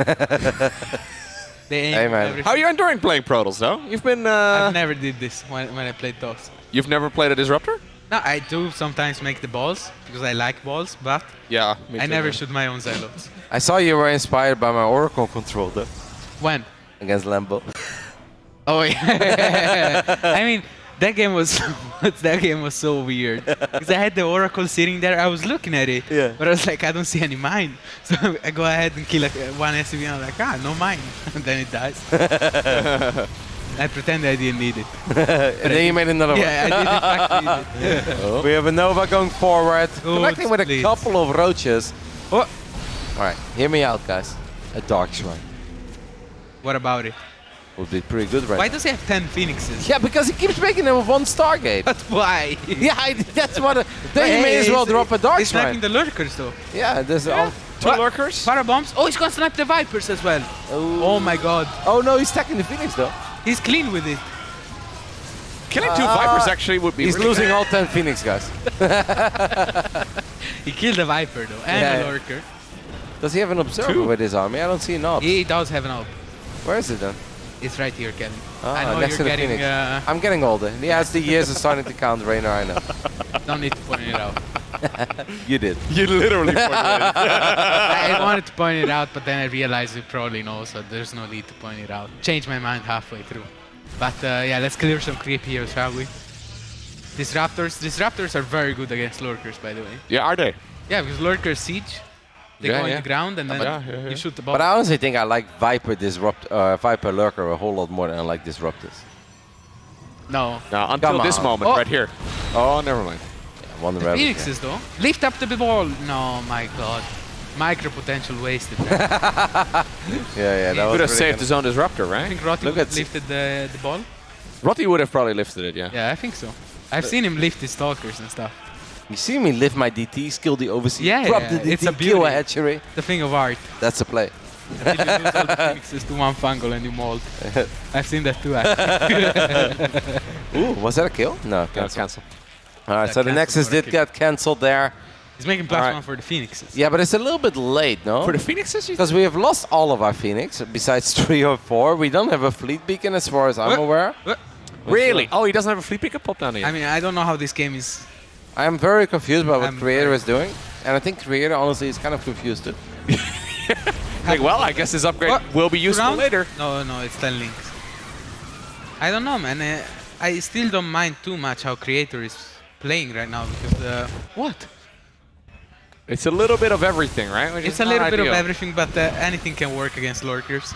They aim Hey, man. everything. How are you enjoying playing Protoss, though? You've been... I've never did this when I played TOS. You've never played a Disruptor? No, I do sometimes make the balls, because I like balls, but Yeah, me I too, never man. shoot my own Zealots. I saw you were inspired by my Oracle control, though. When? Against Lambo. Oh yeah. I mean, that game was so weird. Because I had the Oracle sitting there, I was looking at it, but I was like, I don't see any mine. So I go ahead and kill one SCV, and I'm like, no mine. And then it dies. I pretend I didn't need it. And then you made another one. Yeah, I did in fact need it. We have a Nova going forward, Oh, connecting with a please. couple of roaches. Oh. Alright, hear me out, guys. A Dark Shrine What about it? would be pretty good right Why now. does he have 10 Phoenixes? Yeah, because he keeps making them with one Stargate. But why? Yeah, that's what... Then you may as well drop a Dark He's Shrine. sniping the lurkers though. Yeah, there's... Two lurkers? Parabombs. Oh, he's gonna snipe the Vipers as well. Oh my god. Oh no, he's stacking the Phoenix though. He's clean with it. Killing two Vipers actually would be He's really losing good. all 10 Phoenix, guys. He killed the Viper though, and Yeah. the lurker. Does he have an observer with his army? I don't see an ob. He does have an op. Where is it then? It's right here, Kevin. Ah, I know next to you're the getting. Phoenix. I'm getting older. Yeah, as the years are starting to count, Rainer, I know. Don't need to point it out. You did. You literally pointed it out. I wanted to point it out, but then I realized you probably know, so there's no need to point it out. Changed my mind halfway through. But yeah, let's clear some creep here, shall we? Disruptors are very good against lurkers, by the way. Yeah, are they? Yeah, because lurkers siege. They go into ground and then you shoot the ball. But I honestly think I like Viper Viper Lurker a whole lot more than I like Disruptors. No. No, until this moment right here. Oh, never mind. Yeah, one rebel. Phoenixes though. Lift up the ball. No, my god. Micro potential wasted. Yeah, that was Could have really saved his own Disruptor, I right? think Rotti Look at lifted the ball. Rotti would have probably lifted it, yeah. Yeah, I think so. I've seen him lift his stalkers and stuff. You see me lift my DT, skill the overseas, Yeah, drop yeah, the DT, it's a kill beauty. a hatchery. The thing of art. That's a play. Until you lose all the Phoenixes to one fungal and you mold. I've seen that too, actually. Ooh, was that a kill? No, cancel. Cancel. All right, Yeah, so the cancel Nexus for a did kill. get cancelled there. He's making +1 for the Phoenixes. Yeah, but it's a little bit late, no? For the Phoenixes? Because we have lost all of our Phoenix, besides 3 or 4. We don't have a fleet beacon as far as I'm aware. Really? Oh, he doesn't have a fleet pickup pop down here. I mean, I don't know how this game is. I am very confused by what I'm Creator very- is doing. And I think Creator, honestly, is kind of confused too. Like, well, I guess this upgrade will be useful Round? later. No, it's 10 links. I don't know, man. I still don't mind too much how Creator is playing right now because what? It's a little bit of everything, right? Which It's is a not little bit of ideal. everything, but anything can work against lurkers.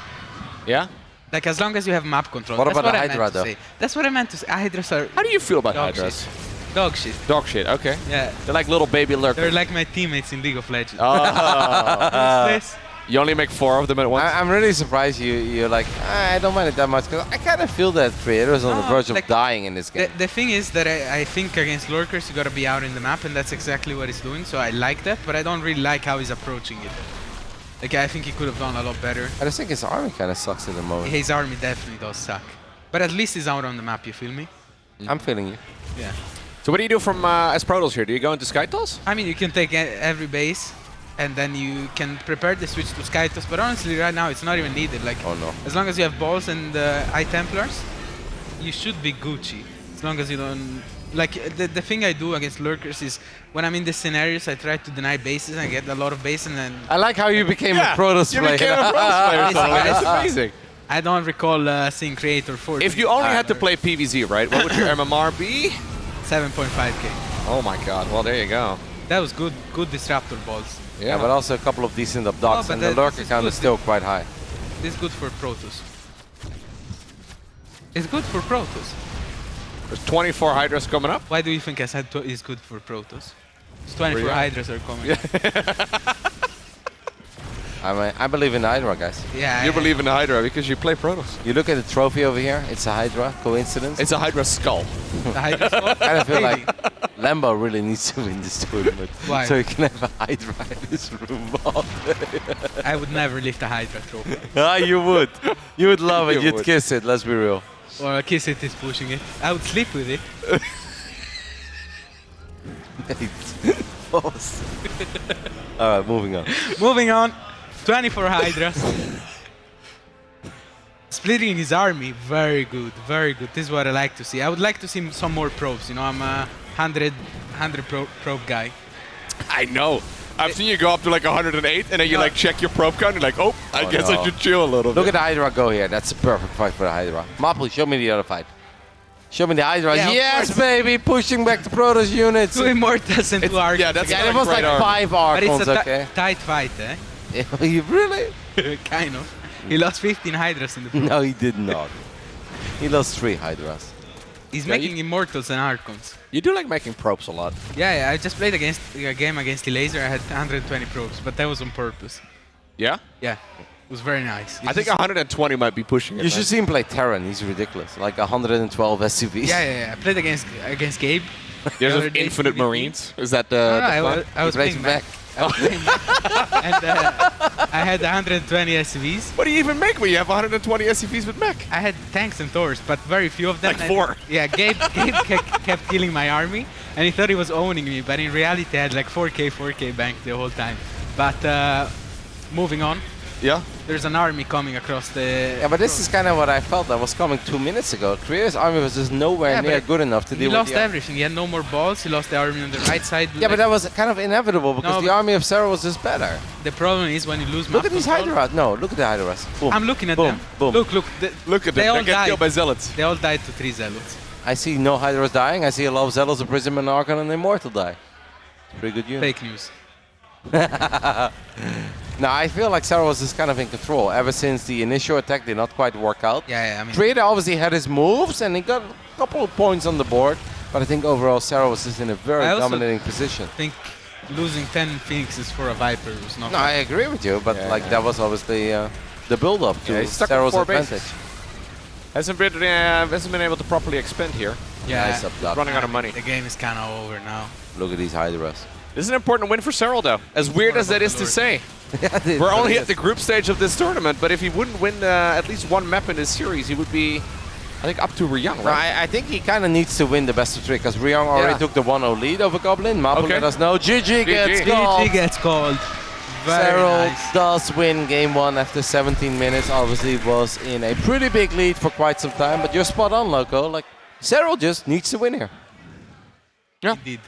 Yeah? Like as long as you have map control. What That's about what the I meant Hydra, to though? say. That's what I meant to say. Hydras are. How do you feel about dog Hydras? shit. Dog shit. Dog shit, okay. Yeah. They're like little baby lurkers. They're like my teammates in League of Legends. Oh. This. You only make 4 of them at once? I'm really surprised you're like, I don't mind it that much. Because I kind of feel that Creator is on the No, verge of like, dying in this game. The thing is that I think against lurkers you gotta be out in the map, and that's exactly what he's doing. So I like that, but I don't really like how he's approaching it. Like I think he could have done a lot better. I just think his army kind of sucks at the moment. His army definitely does suck, but at least he's out on the map. You feel me? I'm feeling you. Yeah. So what do you do from as Protoss here? Do you go into Skytos? I mean, you can take every base, and then you can prepare the switch to Skytos. But honestly, right now it's not even needed. Like, oh no. As long as you have balls and High Templars, you should be Gucci. As long as you don't. Like the thing I do against lurkers is when I'm in the scenarios, I try to deny bases and I get a lot of base, and then. I like how you became a Protoss player. You became a Protoss player. That's amazing. I don't recall seeing Creator 4. If you only had to play PvZ, right, what would your MMR be? 7.5k. Oh my god, well there you go. That was good Disruptor balls. Yeah, but also a couple of decent abducts, but and the this lurker is count good. is still quite high. This is good for Protoss. It's good for Protoss. There's 24 Hydras coming up. Why do you think I said it's good for Protoss? 24 you at? Hydras are coming. I believe in the Hydra, guys. Yeah. You believe in the Hydra because you play Protoss. You look at the trophy over here. It's a Hydra. Coincidence? It's a Hydra skull. The Hydra skull? I kind of feel like Lambo really needs to win this tournament. Why? So he can have a Hydra in his room all day. I would never lift a Hydra trophy. You would. You would love it. You You'd would. kiss it. Let's be real. Or kiss it is pushing it. I would sleep with it. Pause. All right, moving on. Moving on. 24 Hydras. Splitting his army, very good, very good. This is what I like to see. I would like to see some more probes. You know, I'm a 100 probe guy. I know. I've seen you go up to like 108, and then you like check your probe count, and you're like, oh, I guess I should chill a little bit. Look at the Hydra go here. That's a perfect fight for the Hydra. Maple, show me the other fight. Show me the Hydra. Yeah, yes, baby, pushing back the Protoss units. 2 Immortals and 2 Archons. Yeah, that's it was like 5 Archons, But it's a okay? tight fight, eh? Really? Kind of. He lost 15 Hydras in the probe. No, he did not. He lost 3 Hydras. He's making Immortals and Archons. You do like making probes a lot. Yeah, I just played against a game against the Laser. I had 120 probes, but that was on purpose. Yeah? Yeah. It was very nice. I think 120 might be pushing it. You should see him play Terran. He's ridiculous. Like 112 SCVs. Yeah. I played against Gabe. There's The other day infinite he beat me. Marines. Is that No, the I plan? was playing Mac. And I had 120 SCVs. What do you even make when you have 120 SCVs with mech? I had tanks and Thors, but very few of them. Like 4. Yeah, Gabe kept killing my army, and he thought he was owning me, but in reality I had like 4k banked the whole time. But moving on. Yeah? There's an army coming across the... Yeah, but this is kind of what I felt that was coming 2 minutes ago. Korea's army was just nowhere near good enough to deal with. He lost everything. He had no more balls. He lost the army on the right side. Yeah, but that was kind of inevitable because the army of Serral was just better. The problem is when you lose Look at these Hydras. No, look at the Hydras. Boom. I'm looking at Boom. them. Boom. Look. Look at they them. all They get died. killed by Zealots. They all died to 3 Zealots. I see no Hydras dying. I see a lot of Zealots, a Prism, an Archon, and an Immortal die. Pretty good unit. Fake news. No, I feel like Serral was just kind of in control ever since the initial attack did not quite work out. Yeah, I mean... Trader obviously had his moves and he got a couple of points on the board, but I think overall Serral was just in a very dominating position. I think losing 10 Phoenixes for a Viper was not... No, I agree with you, but that was obviously the build-up to Serral's advantage. Hasn't been able to properly expand here. Yeah, Nice up top. Running out of money. The game is kind of over now. Look at these Hydras. This is an important win for Serral, though. As weird as that is to say. We're only at the group stage of this tournament, but if he wouldn't win at least one map in this series, he would be, I think, up to Ryung, right? I think he kind of needs to win the best of 3 because Ryung already took the 1-0 lead over Goblin. Maple let us know. GG gets called. GG gets called. Serral does win game 1 after 17 minutes. Obviously was in a pretty big lead for quite some time, but you're spot on, Loco. Like, Serral just needs to win here. Yeah. Indeed.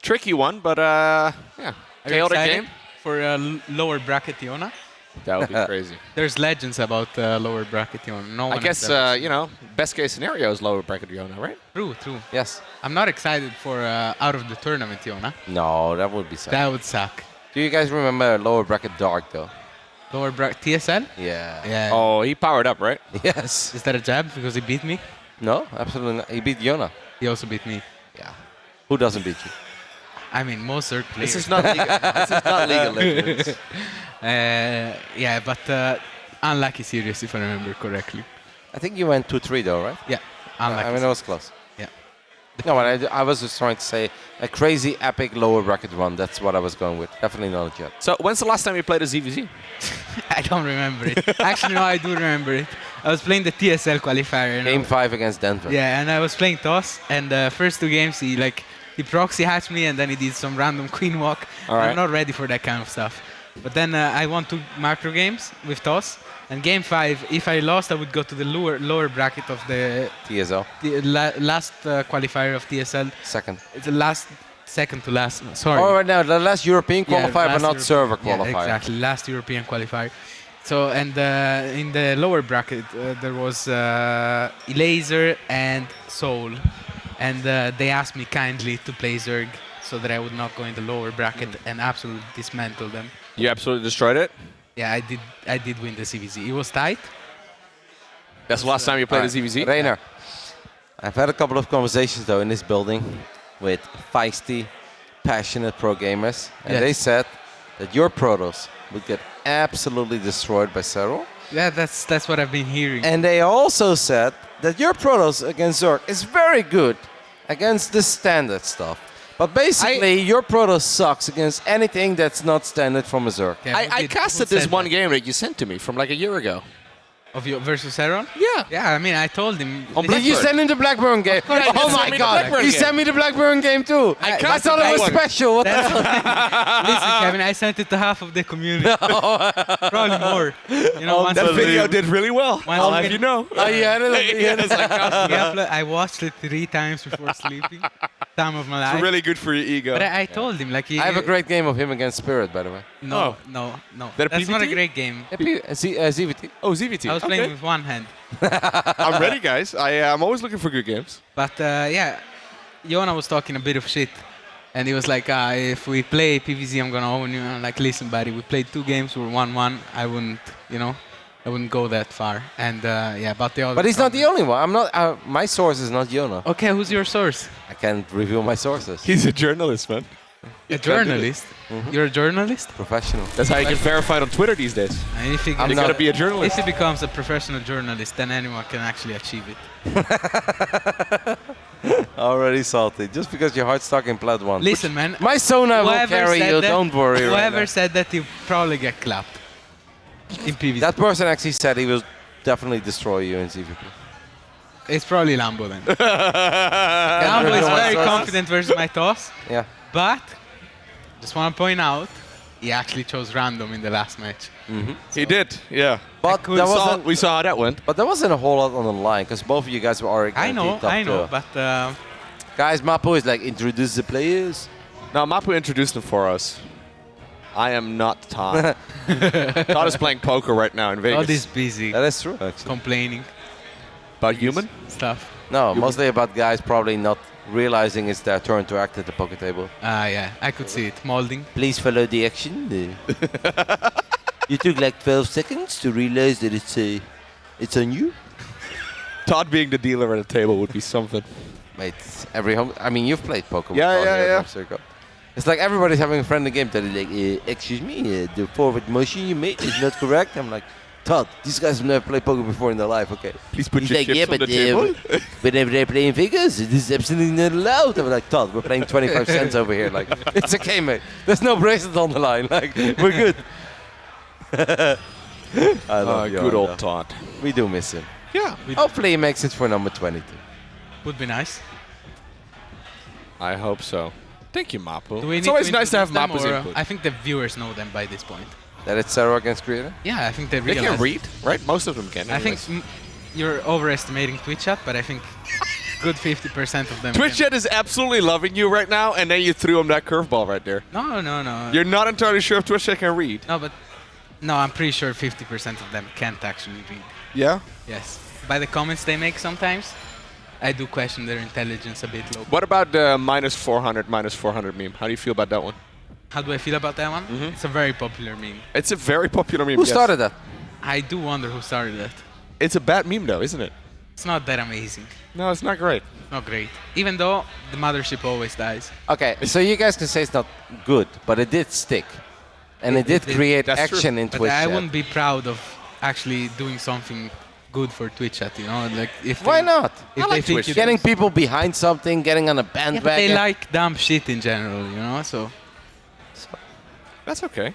Tricky one, but yeah. Chaotic game. For lower bracket Iona. That would be crazy. There's legends about lower bracket Iona. No one I guess, you know, best case scenario is lower bracket Iona, right? True. Yes. I'm not excited for out of the tournament Iona. No, that would be sad. That would suck. Do you guys remember lower bracket Dark, though? Lower bracket TSL? Yeah. Oh, he powered up, right? Yes. Is that a jab because he beat me? No, absolutely not. He beat Iona. He also beat me. Yeah. Who doesn't beat you? I mean, most Zerg players. This is not legal. This is not legal, legends. Yeah, but unlucky series, if I remember correctly. I think you went 2-3 though, right? Yeah, unlucky. I mean, it was close. Yeah. No, but I was just trying to say a crazy, epic lower bracket run. That's what I was going with. Definitely not a jet. So, when's the last time you played a ZVZ? I don't remember it. Actually, no, I do remember it. I was playing the TSL qualifier. Game 5 against Denver. Yeah, and I was playing TOS, and the first 2 games he proxy hatched me, and then he did some random queen walk. I'm not ready for that kind of stuff. But then I won 2 macro games with TOS, and game 5, if I lost, I would go to the lower bracket of the TSL. The last qualifier of TSL. Second. It's the second to last. Sorry. Oh, right now the last European qualifier, but not server qualifier. Yeah, exactly, last European qualifier. So, and in the lower bracket, there was Laser and Soul. And they asked me kindly to play Zerg so that I would not go in the lower bracket and absolutely dismantle them. You absolutely destroyed it? Yeah, I did win the CVZ. It was tight. That's the last time you played a ZVZ? Rainer, I've had a couple of conversations though in this building with feisty, passionate pro gamers, and they said that your Protoss would get absolutely destroyed by Serral. Yeah, that's what I've been hearing. And they also said that your Protoss against Zerg is very good against the standard stuff. But basically, your Protoss sucks against anything that's not standard from a Zerg. I casted this one game that you sent to me from like a year ago. Of you versus Serral? Yeah. Yeah, I mean, I told him. Did you send him the Blackburn game? Oh my god, he sent me the Blackburn game too. I thought it was special. What the hell? Listen, Kevin, I sent it to half of the community. Probably more. You know, once that video did really well. I'll have you know. Oh, you had it? I watched it 3 times before sleeping. Time of my life. It's really good for your ego. But I told him, like, I have a great game of him against Spirit, by the way. No. That's not a great game. ZVT. Oh, ZVT. I was playing with one hand. I'm ready, guys. I'm always looking for good games. But yeah, Yona was talking a bit of shit. And he was like, if we play PvZ, I'm going to own you. And I'm like, listen, buddy, we played 2 games, we were 1-1. I wouldn't go that far. And yeah, but the other. But he's not the only one. I'm not. My source is not Yona. Okay, who's your source? I can't reveal my sources. He's a journalist, man. A journalist? You're a journalist? Professional. That's how you get verified on Twitter these days. And if he you gotta be a journalist. If he becomes a professional journalist, then anyone can actually achieve it. Already salty. Just because your heart's stuck in Plat 1. Listen, man. My Sona will carry you. Don't worry. Whoever said that, you probably get clapped. In PvZ. That person actually said he will definitely destroy you in CVP. It's probably Lambo then. Lambo is very confident versus my toss. Yeah. But, just want to point out, he actually chose random in the last match. Mm-hmm. So he did, yeah. But we saw how that went. But there wasn't a whole lot on the line, because both of you guys were already I know, but... guys, Mapu is like, introduce the players. No, Mapu introduced them for us. I am not Todd. Todd is playing poker right now in Vegas. Todd is busy. That is true, actually. Complaining. About human stuff. No, mostly about guys probably not realizing it's their turn to act at the poker table. Yeah, I could see it. Molding. Please follow the action. You took like 12 seconds to realize that it's on you. Todd being the dealer at the table would be something. Mate, I mean, you've played poker. Yeah. It's like everybody's having a friendly game that is like, excuse me, the forward motion you made is not correct. I'm like, Todd, these guys have never played poker before in their life, okay? Please put your chips on the table. Whenever they're playing Vegas, this is absolutely not allowed. I'm like, Todd, we're playing 25 cents over here. Like, it's okay, mate. There's no bracelet on the line. Like, we're good. I love good old Todd. We do miss him. Yeah. Hopefully he makes it for number 22. Would be nice. I hope so. Thank you, Mapu. It's always nice to have Mapu's input. input. I think the viewers know them by this point. That it's Serral against Creator? Yeah, I think they They realize. can read, right? Most of them can. I think you're overestimating Twitch chat, but I think good 50% of them Twitch chat is absolutely loving you right now, and then you threw him that curveball right there. No. You're not entirely sure if Twitch chat can read. No, I'm pretty sure 50% of them can't actually read. Yeah? Yes. By the comments they make sometimes, I do question their intelligence a bit low. What about the -400 meme? How do you feel about that one? How do I feel about that one? It's a very popular meme. It's a very popular meme. Who started that? I do wonder who started that. It's a bad meme though, isn't it? It's not that amazing. No, it's not great. Not great. Even though the mothership always dies. Okay, so you guys can say it's not good, but it did stick. And it did create action in but Twitch I chat. wouldn't be proud of actually doing something good for Twitch chat, you know? Like if Why not? If they think you getting people behind something, getting on a bandwagon. Yeah, but they like dumb shit in general, you know? So that's okay.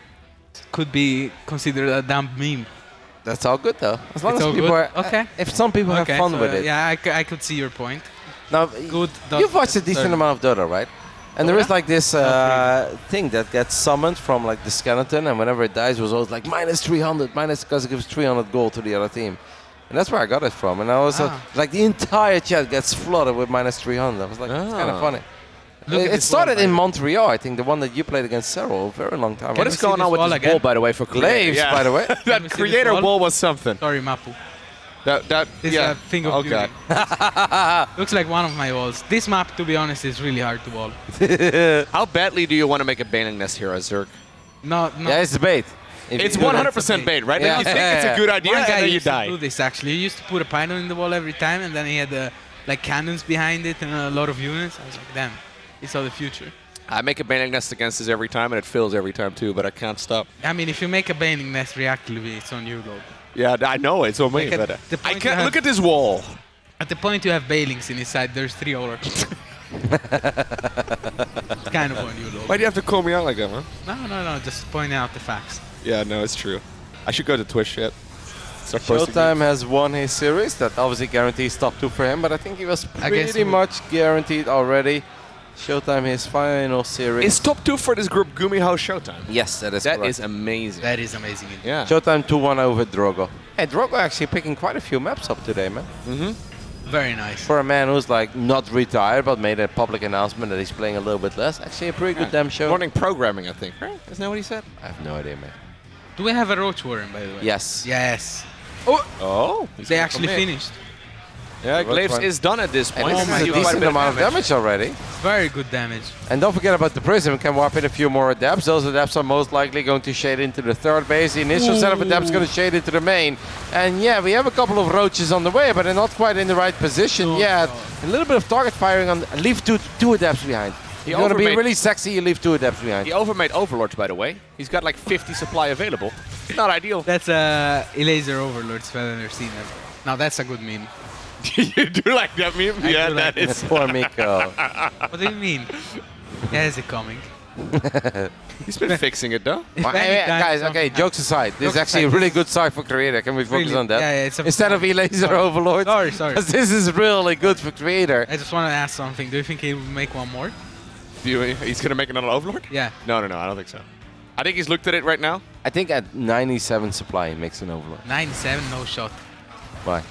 Could be considered a dumb meme. That's all good though. As long It's as all people good? are Okay. If some people have fun so, with it. Yeah, I could see your point. Now, Good. you've watched a decent amount of Dota, right? And there is like this thing that gets summoned from like the skeleton, and whenever it dies, it was always like -300, because it gives 300 gold to the other team. And that's where I got it from. And I was like, the entire chat gets flooded with -300. I was like, it's kind of funny. It started in Montreal, I think, the one that you played against Serral a very long time ago. What is going on with this wall, by the way, for Glaives, Yeah. by the way. That creator wall was something. Sorry, Mapu. That This yeah. is a thing of beauty. God. Looks like one of my walls. This map, to be honest, is really hard to wall. How badly do you want to make a baiting nest here, Azurk? No. Yeah, it's bait. It's 100% bait, right? Like you think it's a good idea, One guy and then you used to die. do this actually. He used to put a pylon in the wall every time, and then he had like cannons behind it and a lot of units. I was like, damn, he saw the future. I make a bailing nest against this every time, and it fills every time too, but I can't stop. I mean, if you make a bailing nest reactively, it's on you, Lord. Yeah, I know, it's on me, Like but I you can't have- look at this wall. At the point you have bailings in his side, there's 3 overlords. It's kind of on you, Lord. Why do you have to call me out like that, man? No, just pointing out the facts. Yeah, no, it's true. I should go to Twitch yet. Start posting ShoWTimE memes. has won his series. That obviously guarantees top 2 for him, but I think he was I guess pretty we- much guaranteed already. ShoWTimE his final series. Is top 2 for this group GuMiho ShoWTimE? Yes, that is That correct. is amazing. That is amazing. Indeed. Yeah. ShoWTimE 2-1 over Drogo. Hey, Drogo actually picking quite a few maps up today, man. Mm-hmm. Very nice. For a man who's like not retired but made a public announcement that he's playing a little bit less. Actually a pretty good damn show. Morning programming, I think, right? Isn't that what he said? I have no idea, man. Do we have a Roach Warren, by the way? Yes. Yes. Oh, They actually finished. Yeah, Roach Glaives Warren. is done at this point. And this is a decent amount of damage already. Very good damage. And don't forget about the Prism. Can warp in a few more adepts. Those adepts are most likely going to shade into the third base. The initial set of adepts going to shade into the main. And yeah, we have a couple of roaches on the way, but they're not quite in the right position yet. A little bit of target firing on. Leave two adepts behind. You're going to be really sexy, you leave 2 adepts behind. He overmade Overlords, by the way. He's got like 50 supply available. Not ideal. That's Elazar Overlords, if I've ever seen it. Now that's a good meme. You do like that meme? I Yeah, do that like is. Poor Miko. What do you mean? Yeah, is it coming? He's been fixing it though. If Well, any hey, time guys, something okay, jokes aside. This is Jokes actually a aside, really this good side for Creator. Can we focus really- on that? yeah, it's a- Instead of Elazar Sorry. Overlord? Sorry. 'Cause this is really good for Creator. I just want to ask something. Do you think he will make one more? He's going to make another Overlord? Yeah. No, I don't think so. I think he's looked at it right now. I think at 97 supply he makes an Overlord. 97, no shot. Why?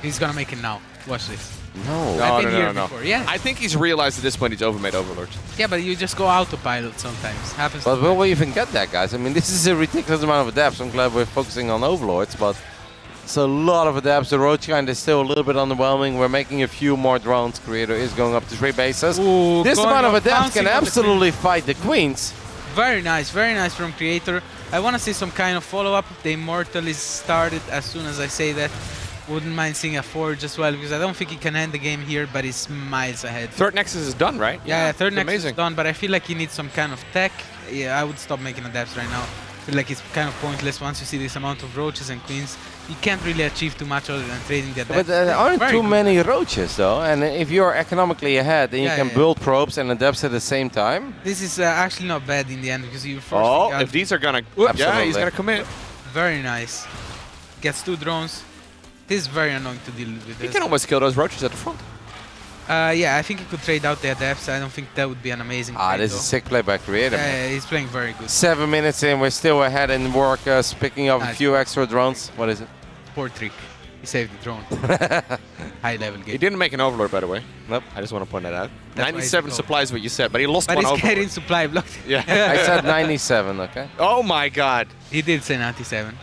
He's gonna make it now. Watch this. No. I've been here before. Yeah. I think he's realized at this point he's overmade Overlords. Yeah, but you just go autopilot sometimes. Happens. But to will we even get that, guys? I mean, this is a ridiculous amount of adepts. I'm glad we're focusing on Overlords, but it's a lot of adepts. The roach kind is still a little bit underwhelming. We're making a few more drones. Creator is going up to 3 bases. Ooh, This going amount of up, adepts bouncing can on the absolutely fight the queens. Very nice from Creator. I want to see some kind of follow-up. The Immortal is started as soon as I say that. Wouldn't mind seeing a Forge as well, because I don't think he can end the game here, but he's miles ahead. Third Nexus is done, right? Yeah, third It's Nexus amazing. is done, but I feel like he needs some kind of tech. Yeah, I would stop making adepts right now. I feel like it's kind of pointless once you see this amount of roaches and queens. You can't really achieve too much other than trading the adepts. But there aren't Very too good. many roaches, though. And if you're economically ahead, then you Yeah, can yeah. build probes and adepts at the same time. This is actually not bad in the end, because you first Oh, got if these are going to... Whoops. Yeah, he's Absolutely. going to commit. very nice. Gets 2 drones. This is very annoying to deal with. He This. can almost kill those roaches at the front. Yeah, I think he could trade out the adepts. I don't think that would be an amazing trade, This is though. sick play by Creator. Yeah, man. yeah, he's playing very good. 7 minutes in, we're still ahead in workers, picking up a Nice. few extra drones. What is it? Poor trick. He saved the drone. High level game. He didn't make an Overlord, by the way. Nope. I just want to point that out. That's why 97 he's supplies is what you said, but he lost But one he's Overlord. getting supply blocked. Yeah. I said 97, okay? Oh my god. He did say 97.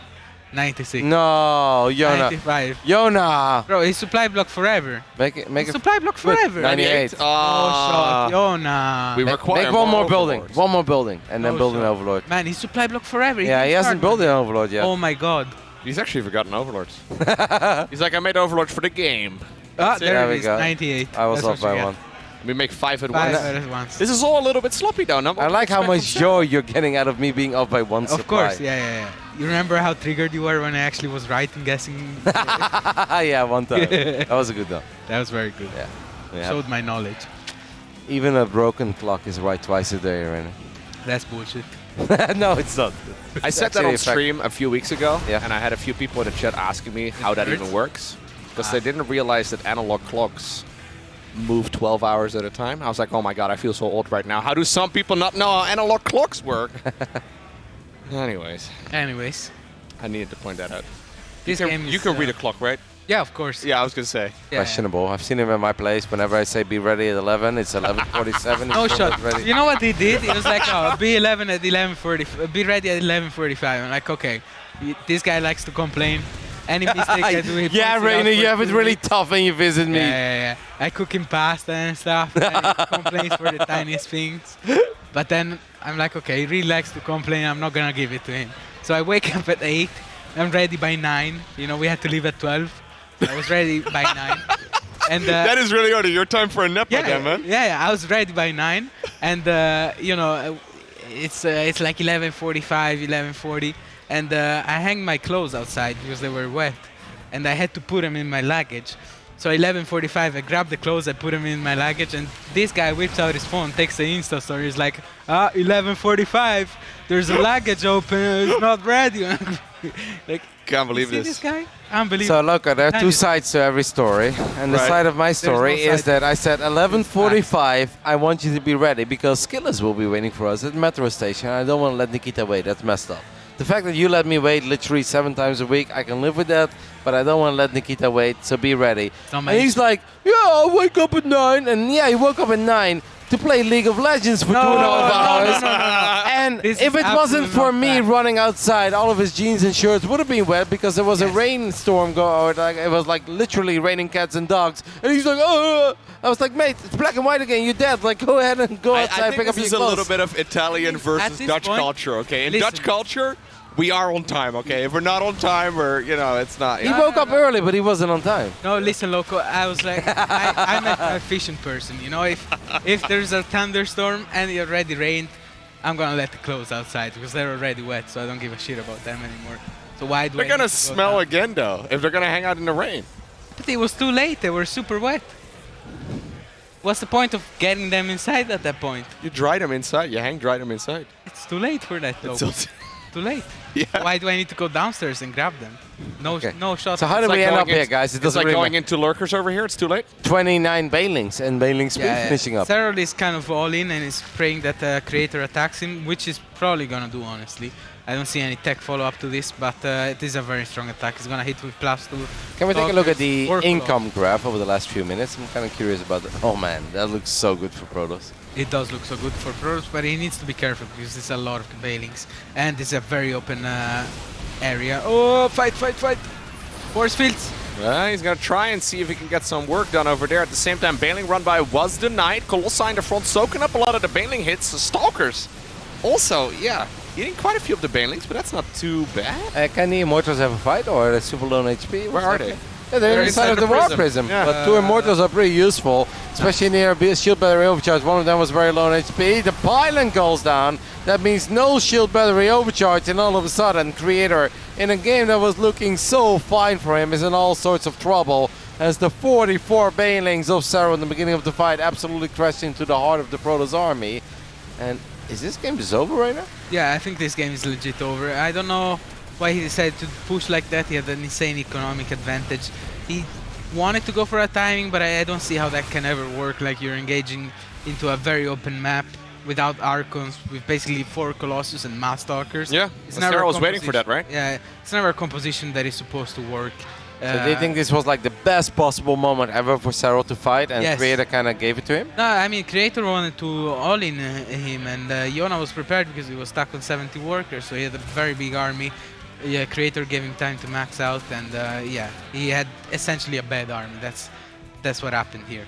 96. No, Yona. 95. Yona! Bro, he's supply blocked forever. Make it. He's supply blocked forever. 98. Oh, shot. Yona. We require Make one more more building. Overlords. One more building, and then No build an shot. Overlord. Man, he's supply blocked forever. Yeah, he didn't hasn't start, built an man. Overlord yet. Oh my god. He's actually forgotten Overlords. He's like, I made Overlords for the game. Ah, That's it. there There it we is. go. 98. I was That's off what you by get. 1. We make 5 at 5 once. at once. This is all a little bit sloppy though. No? I like how much joy you're getting out of me being off by 1 supply. Of course, yeah. You remember how triggered you were when I actually was right in guessing? Yeah, one time. That was a good one. That was very good. Yeah. Showed my knowledge. Even a broken clock is right twice a day, right? That's bullshit. No, it's not. I It's said that actually on a fact. stream a few weeks ago, Yeah. and I had a few people in the chat asking me how that hurts? even works. Because they didn't realize that analog clocks move 12 hours at a time. I was like, oh my god, I feel so old right now. How do some people not know how analog clocks work? Anyways, I needed to point that out. This you game can, is, you can read a clock, right? Yeah, of course. Yeah, I was going to say. Yeah. Questionable. I've seen him at my place. Whenever I say be ready at 11, it's 11:47. No He's still shot. not ready. You know what he did? He was like, oh, be 11 at 11:40. Be ready at 11:45. I'm like, okay. This guy likes to complain. Any mistake I do, he Yeah, points it out Rainer, for you have it 2 really weeks. tough when you visit me. Yeah. I cook him pasta and stuff. And he complains for the tiniest things. But then I'm like, okay, he really likes to complain. I'm not gonna give it to him. So I wake up at 8. I'm ready by 9. You know, we had to leave at 12. I was ready by 9. And that is really early. Your time for a nap again, man. Yeah, I was ready by 9, and it's like 11:45, 11:40, and I hang my clothes outside because they were wet, and I had to put them in my luggage. So 11:45, I grabbed the clothes, I put them in my luggage, and this guy whips out his phone, takes the Insta story. He's like, 11:45, there's a luggage open, it's not ready. Like, can't believe you see this guy? Unbelievable. So look, there are two sides to every story, and the side of my story is that I said 11:45. I want you to be ready because Skillers will be waiting for us at the metro station. I don't want to let Nikita wait. That's messed up. The fact that you let me wait literally 7 times a week, I can live with that, but I don't want to let Nikita wait, so be ready. And he's like, yeah, I'll wake up at 9, and yeah, he woke up at 9 to play League of Legends for 2.5 hours. And if it wasn't for me running outside, all of his jeans and shirts would have been wet because there was a rainstorm going. Like, it was like literally raining cats and dogs. And he's like, oh. I was like, mate, it's black and white again. You're dead. Like, go ahead and go outside, pick up your clothes. This is a little bit of Italian versus Dutch culture, okay? In Dutch culture, we are on time, okay? If we're not on time, we're, it's not. He woke up early, but he wasn't on time. No, listen, Loco, I was like, I'm a efficient person, if there's a thunderstorm and it already rained, I'm gonna let the clothes outside because they're already wet, so I don't give a shit about them anymore. So why do they're gonna smell again, though, if they're gonna hang out in the rain. But it was too late, they were super wet. What's the point of getting them inside at that point? You dry them inside, you hang-dry them inside. It's too late for that, though. Too late. Yeah. Why do I need to go downstairs and grab them? No shot. So how do we end up here, guys? It's like going into lurkers over here. It's too late. 29 Bailings and Bailings finishing up. Serral is kind of all in and is praying that Creator attacks him, which is probably gonna do, honestly. I don't see any tech follow-up to this, but it is a very strong attack. It's gonna hit with +2. Can we take a look at the income graph over the last few minutes? I'm kind of curious about that. Oh man, that looks so good for Protoss. It does look so good for Protoss, but he needs to be careful because there's a lot of Bailings and it's a very open area. Oh, fight! Force fields. He's gonna try and see if he can get some work done over there. At the same time, Bailing run by was the Knight. Colossi in the front, soaking up a lot of the Bailing hits. The Stalkers also, eating quite a few of the Bailings, but that's not too bad. Can the Immortals have a fight or are they super low on HP? Where are they? Yeah, they're inside of the War Prism. Yeah. But 2 Immortals are pretty useful, especially near Shield Battery Overcharge. One of them was very low on HP. The pylon goes down. That means no Shield Battery Overcharge, and all of a sudden, Creator, in a game that was looking so fine for him, is in all sorts of trouble as the 44 Bailings of Serral in the beginning of the fight absolutely crashed into the heart of the Protoss army. And is this game just over right now? Yeah, I think this game is legit over. I don't know why he decided to push like that. He had an insane economic advantage. He wanted to go for a timing, but I don't see how that can ever work. Like, you're engaging into a very open map without Archons, with basically 4 Colossus and Mass Stalkers. Yeah, Astrea was waiting for that, right? Yeah, it's never a composition that is supposed to work. So do you think this was like the best possible moment ever for Serral to fight, and yes. Creator kind of gave it to him? No, I mean, Creator wanted to all-in him, and Yona was prepared because he was stuck on 70 workers, so he had a very big army. Yeah, Creator gave him time to max out, and he had essentially a bad army. That's what happened here.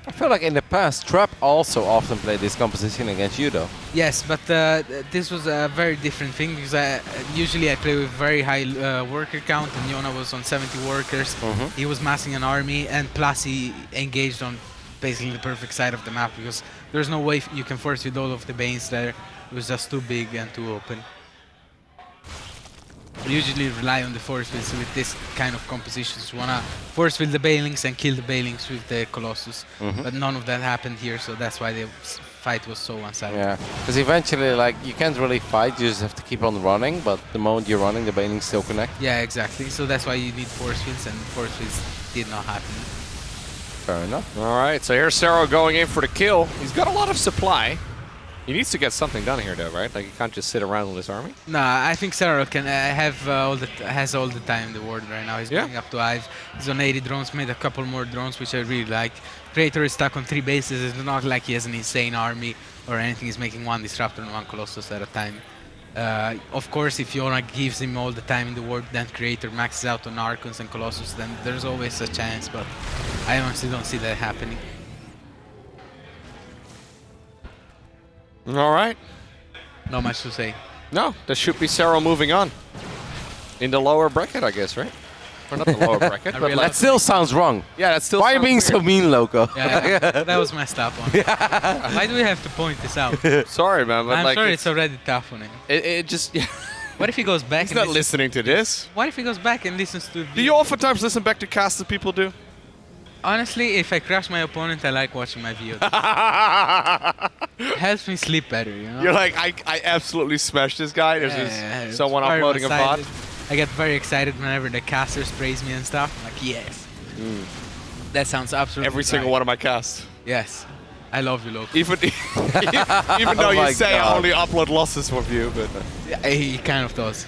I feel like in the past, Trap also often played this composition against you, though. Yes, but this was a very different thing because usually I play with very high worker count, and Yona was on 70 workers. He was massing an army, and plus he engaged on basically the perfect side of the map because there's no way you can force with all of the Banes there. It was just too big and too open. We usually rely on the force fields with this kind of compositions. You wanna force field the Bailings and kill the Bailings with the Colossus, but none of that happened here, so that's why the fight was so one-sided. Yeah, because eventually, like, you can't really fight, you just have to keep on running, but the moment you're running, the Bailings still connect. Yeah, exactly, so that's why you need force fields, and force fields did not happen. Fair enough. All right, so here's Serral going in for the kill. He's got a lot of supply. He needs to get something done here, though, right? Like, he can't just sit around with his army. Nah, I think Serral can has all the time in the world right now. He's going up to Hive. He's on 80 drones, made a couple more drones, which I really like. Creator is stuck on 3 bases. It's not like he has an insane army or anything. He's making 1 Disruptor and 1 Colossus at a time. Of course, if Yona gives him all the time in the world, then Creator maxes out on Archons and Colossus, then there's always a chance, but I honestly don't see that happening. All right. Not much to say. No, that should be Serral moving on. In the lower bracket, I guess, right? Or not the lower bracket, but That still sounds wrong. Yeah, that still Why are you sounds being so weird. mean, Loco? Yeah, that was messed up on. Why do we have to point this out? Sorry, man, but I'm like sorry, it's already tough on him. it just. Yeah. What if he goes back? He's and not listens- listening to this. What if he goes back and listens to? Do you oftentimes listen back to casts that people do? Honestly, if I crush my opponent, I like watching my videos. Helps me sleep better, you know. You're like, I absolutely smashed this guy. There's it's someone very uploading a VOD. excited. I get very excited whenever the casters praise me and stuff. I'm like, yes. That sounds absolutely Every single right. one of my casts. Yes. I love you, Loco. Even though Oh you my say I God. only upload losses with you, but Yeah, he kind of does.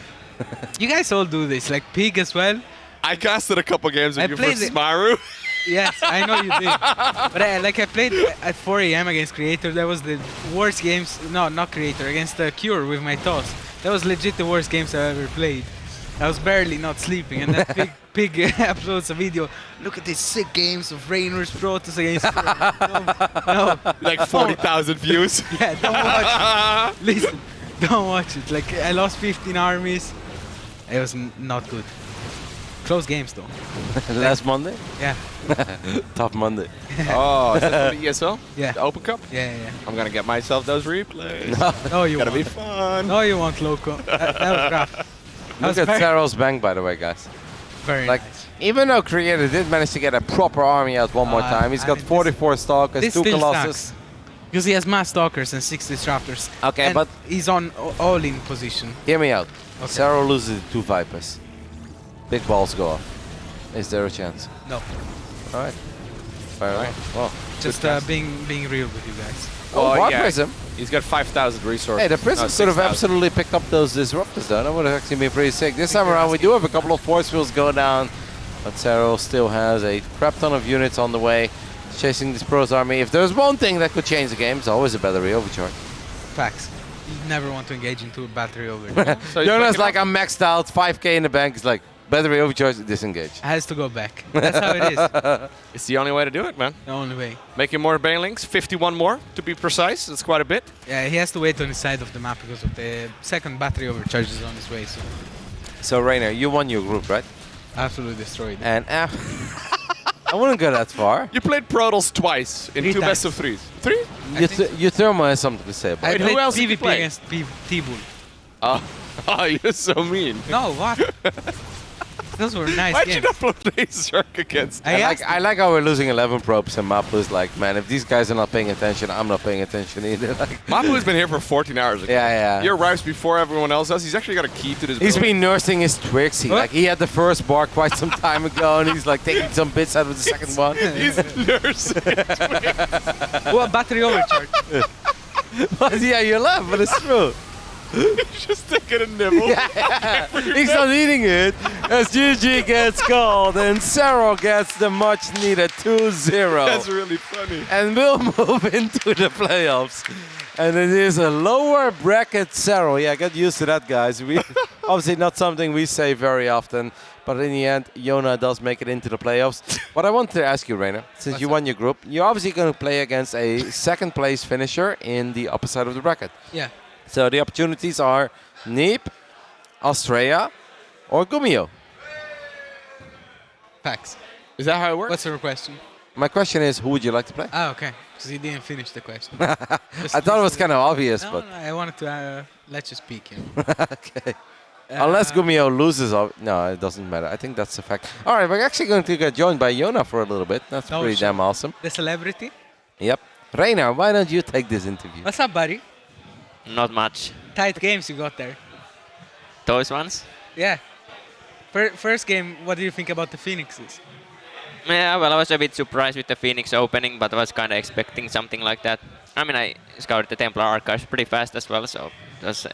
You guys all do this, like Pig as well. I casted a couple games I with you played for it- Smaru. Yes, I know you did. But I played at 4 a.m. against Creator. That was the worst games. No, not Creator. Against Cure with my toss. That was legit the worst games I've ever played. I was barely not sleeping, and that Pig uploads a video. Look at these sick games of Rainer's Protoss against. No, Like 40,000 views. Yeah, don't watch it. Listen, don't watch it. Like I lost 15 armies. It was not good. Close games though. Last Monday? Yeah. Tough Monday. Oh, is that for the ESL? Yeah. The Open Cup? Yeah, yeah. I'm gonna get myself those replays. No, you Gotta won't. be fun. No, you won't, Loco. That was rough. That Look was at very, Serral's bank, by the way, guys. very Like, nice. even though Creator did manage to get a proper army out one more time, he's I got mean, 44 stalkers, This 2 still colossus. sucks. Because he has mass stalkers and 6 disruptors. Okay, and but he's on all-in position. hear me out. Okay. Serral loses to 2 Vipers. Big balls go off. Is there a chance? No, Alright. Fair enough. Well, just being real with you guys. oh, Bar yeah. Prism. He's got 5,000 resources. Hey, the Prism No, could have 6,000. absolutely picked up those disruptors though. That would have actually been pretty sick. This time around, we do have a couple of force fields go down, but Serral still has a crap ton of units on the way, chasing this Pro's army. If there's one thing that could change the game, it's always a battery overcharge. Facts. You never want to engage into a battery over. So Jonas like, I'm maxed out, 5k in the bank. It's like, battery overcharge, disengage. Has to go back. That's how it is. It's the only way to do it, man. The only way. Making more banelings, 51 more to be precise. That's quite a bit. Yeah, he has to wait on his side of the map because of the second battery overcharge is on his way. So So, Rainer, you won your group, right? absolutely destroyed. And I wouldn't go that far. You played Protoss twice in 3 2 best times. of 3s. 3? Your thermo has something to say about I it. Wait, who played else did you PvP play? against T-Bull. Oh, you're so mean. No, what? Those were nice Why'd you games. not play Zerk against I like how we're losing 11 probes and Mapu's like, man, if these guys are not paying attention, I'm not paying attention either. Like, Mapu's been here for 14 hours ago. yeah. He arrives before everyone else does. He's actually got a key to this He's building. been nursing his tricks. He had the first bar quite some time ago, and he's like taking some bits out of the second one. He's nursing. Well, battery overcharge. But yeah, you laugh, but it's true. He's just taking a nibble. He's not eating it as GG gets called and Serral gets the much needed 2-0. That's really funny. And we'll move into the playoffs. And it is a lower bracket Serral. Yeah, get used to that, guys. We obviously not something we say very often, but in the end, Yona does make it into the playoffs. What I wanted to ask you, Rainer, since you won your group, you're obviously going to play against a second place finisher in the upper side of the bracket. Yeah. So the opportunities are Neep, Astrea, or GuMiho. Facts. Is that how it works? What's your question? My question is, who would you like to play? Ah, okay. Because he didn't finish the question. I thought it was kind of obvious, No, but no, I wanted to let you speak. You know. okay. Unless GuMiho loses, no, it doesn't matter. I think that's a fact. All right, we're actually going to get joined by Yona for a little bit. That's No, pretty sure. damn awesome. The celebrity. Yep. Rainer, why don't you take this interview? What's up, buddy? Not much. Tight games you got there. Those ones? Yeah. First game, what do you think about the Phoenixes? Yeah, well, I was a bit surprised with the Phoenix opening, but I was kind of expecting something like that. I mean, I scouted the Templar Archives pretty fast as well, so it was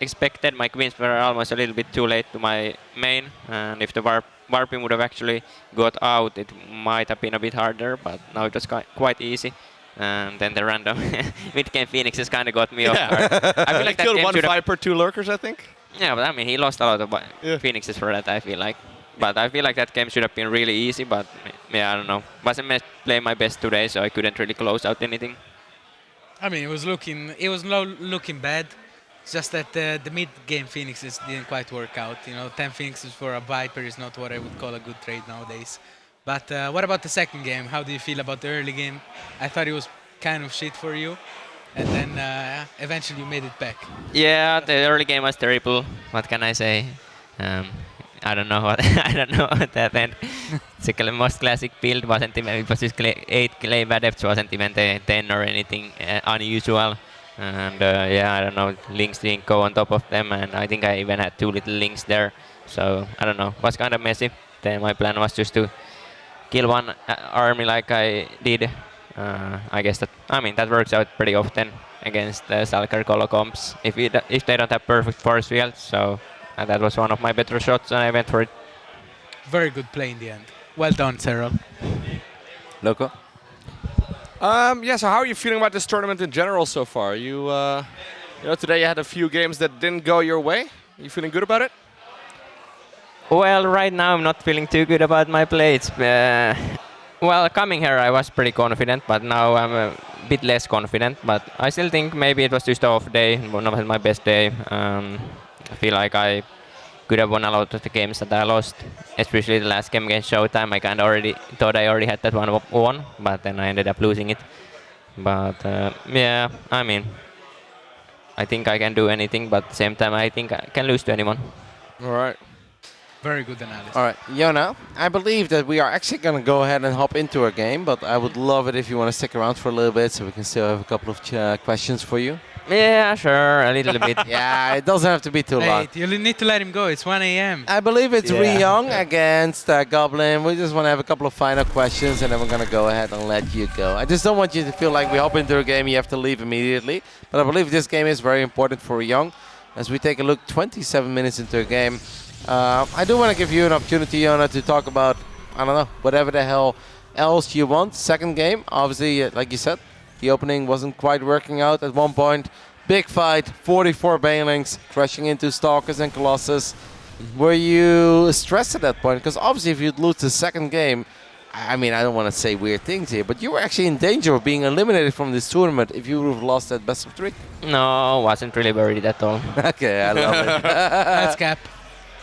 expected. My queens were almost a little bit too late to my main, and if the warping would have actually got out, it might have been a bit harder, but now it was quite easy. And then the random mid-game Phoenixes kind of got me off guard. I feel like that killed game one should have- Viper, 2 Lurkers, I think. Yeah, but I mean, he lost a lot of Phoenixes for that, I feel like. But I feel like that game should have been really easy, but yeah, I don't know. Wasn't playing my best today, so I couldn't really close out anything. I mean, it was looking bad. It's just that the mid-game Phoenixes didn't quite work out. 10 Phoenixes for a Viper is not what I would call a good trade nowadays. But what about the second game? How do you feel about the early game? I thought it was kind of shit for you, and then eventually you made it back. Yeah, the early game was terrible. What can I say? I don't know what I don't know what happened. The most classic build wasn't even. It was just 8 Claim Adepts, wasn't even 10 or anything unusual. And I don't know. Links didn't go on top of them, and I think I even had 2 little links there. So I don't know. It was kind of messy. Then my plan was just to kill one army like I did. I guess that works out pretty often against the Salker Colo comps if they don't have perfect force field. So that was one of my better shots, and I went for it. Very good play in the end. Well done, Serral. Loco? So how are you feeling about this tournament in general so far? Today you had a few games that didn't go your way. You feeling good about it? Well, right now I'm not feeling too good about my play. Coming here I was pretty confident, but now I'm a bit less confident. But I still think maybe it was just an off day, not my best day. I feel like I could have won a lot of the games that I lost, especially the last game against ShoWTimE. I kind of thought I already had that one won, but then I ended up losing it. But I think I can do anything, but at the same time I think I can lose to anyone. All right. Very good analysis. All right, Yona, I believe that we are actually going to go ahead and hop into our game, but I would love it if you want to stick around for a little bit so we can still have a couple of questions for you. Yeah, sure, a little bit. Yeah, it doesn't have to be too long. You need to let him go. It's 1 a.m. I believe it's Ryung against Goblin. We just want to have a couple of final questions, and then we're going to go ahead and let you go. I just don't want you to feel like we hop into a game, you have to leave immediately. But I believe this game is very important for Ryung. As we take a look 27 minutes into a game, I do want to give you an opportunity, Yona, to talk about, I don't know, whatever the hell else you want. Second game, obviously, like you said, the opening wasn't quite working out at one point. Big fight, 44 Banelings, crashing into Stalkers and Colossus. Were you stressed at that point? Because obviously if you'd lose the second game, I don't want to say weird things here, but you were actually in danger of being eliminated from this tournament if you would have lost that best of 3. No, wasn't really worried at all. Okay, I love it. That's cap.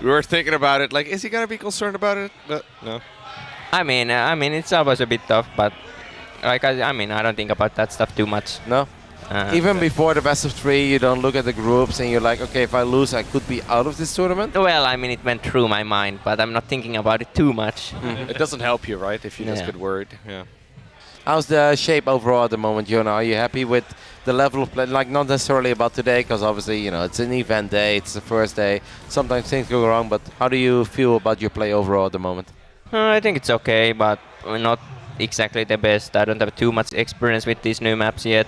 We were thinking about it, like, is he going to be concerned about it? But no. I mean, it's always a bit tough, but I don't think about that stuff too much. No? Even before the best of 3, you don't look at the groups and you're like, okay, if I lose, I could be out of this tournament? Well, it went through my mind, but I'm not thinking about it too much. It doesn't help you, right, if you just get worried. Yeah. How's the shape overall at the moment, Yona? Are you happy with the level of play? Like, not necessarily about today, because obviously, it's an event day, it's the first day. Sometimes things go wrong, but how do you feel about your play overall at the moment? I think it's okay, but not exactly the best. I don't have too much experience with these new maps yet.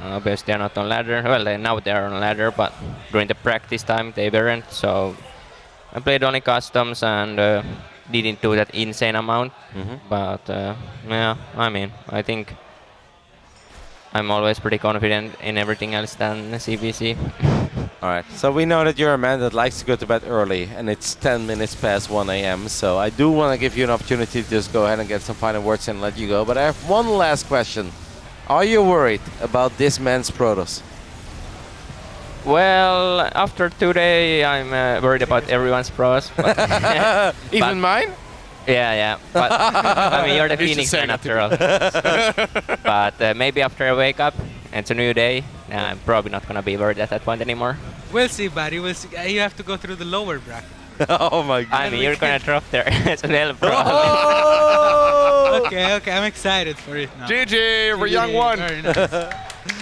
Obviously, they're not on ladder. Well, now they're on ladder, but during the practice time, they weren't. So I played only customs and didn't do that insane amount. But I think I'm always pretty confident in everything else than CBC. All right, so we know that you're a man that likes to go to bed early, and it's 10 minutes past 1 a.m. So I do want to give you an opportunity to just go ahead and get some final words and let you go. But I have one last question. Are you worried about this man's Protoss? Well, after today, I'm worried about everyone's pros. Even mine? Yeah. But you're the Phoenix man after all. But maybe after I wake up, it's a new day. I'm probably not going to be worried at that point anymore. We'll see, buddy. We'll see. You have to go through the lower bracket. Oh my god. You're going to drop there as well, bro. Okay, I'm excited for it now. GG, Ryung won. Very nice.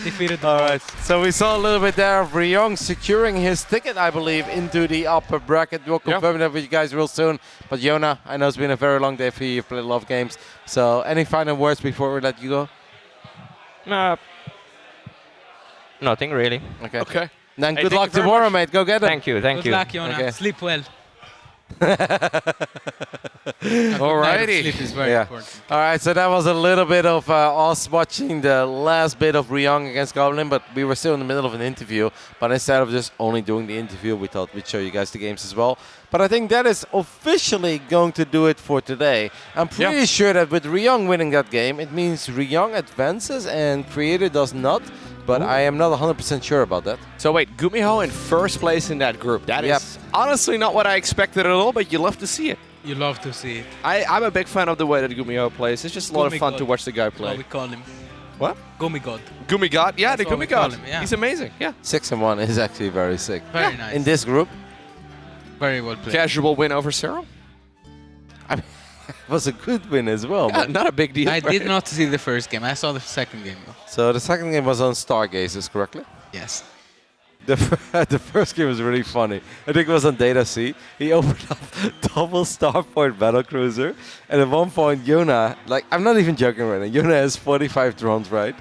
Defeated All right, so we saw a little bit there of Ryung securing his ticket, I believe, into the upper bracket. We'll confirm that with you guys real soon. But Yona, I know it's been a very long day for you. You've played a lot of games. So any final words before we let you go? Nothing really. Okay. Then good luck tomorrow, mate. Go get it. Thank you. Good luck, Yona. Okay. Sleep well. Alrighty. Sleep is very important. All right, so that was a little bit of us watching the last bit of Ryung against Goblin, but we were still in the middle of an interview. But instead of just only doing the interview, we thought we'd show you guys the games as well. But I think that is officially going to do it for today. I'm pretty sure that with Ryung winning that game, it means Ryung advances and Creator does not. but I am not 100% sure about that. So wait, GuMiho in first place in that group. That is honestly not what I expected at all, but you love to see it. You love to see it. I'm a big fan of the way that GuMiho plays. It's just a lot of fun to watch the guy play. That's what we call him. What? GuMiGod. GuMiGod? Yeah, That's the what we GuMiGod. call him, yeah. He's amazing, yeah. 6-1 is actually very sick. Very nice. In this group. Very well played. Casual win over Serral? I mean, it was a good win as well. Yeah, not a big deal. I did not see the first game. I saw the second game, though. So the second game was on Stargazers, correctly? Yes. The first game was really funny. I think it was on Data C. He opened up double Starport Battlecruiser, and at one point, Yona, like, I'm not even joking right now, Yona has 45 drones, right?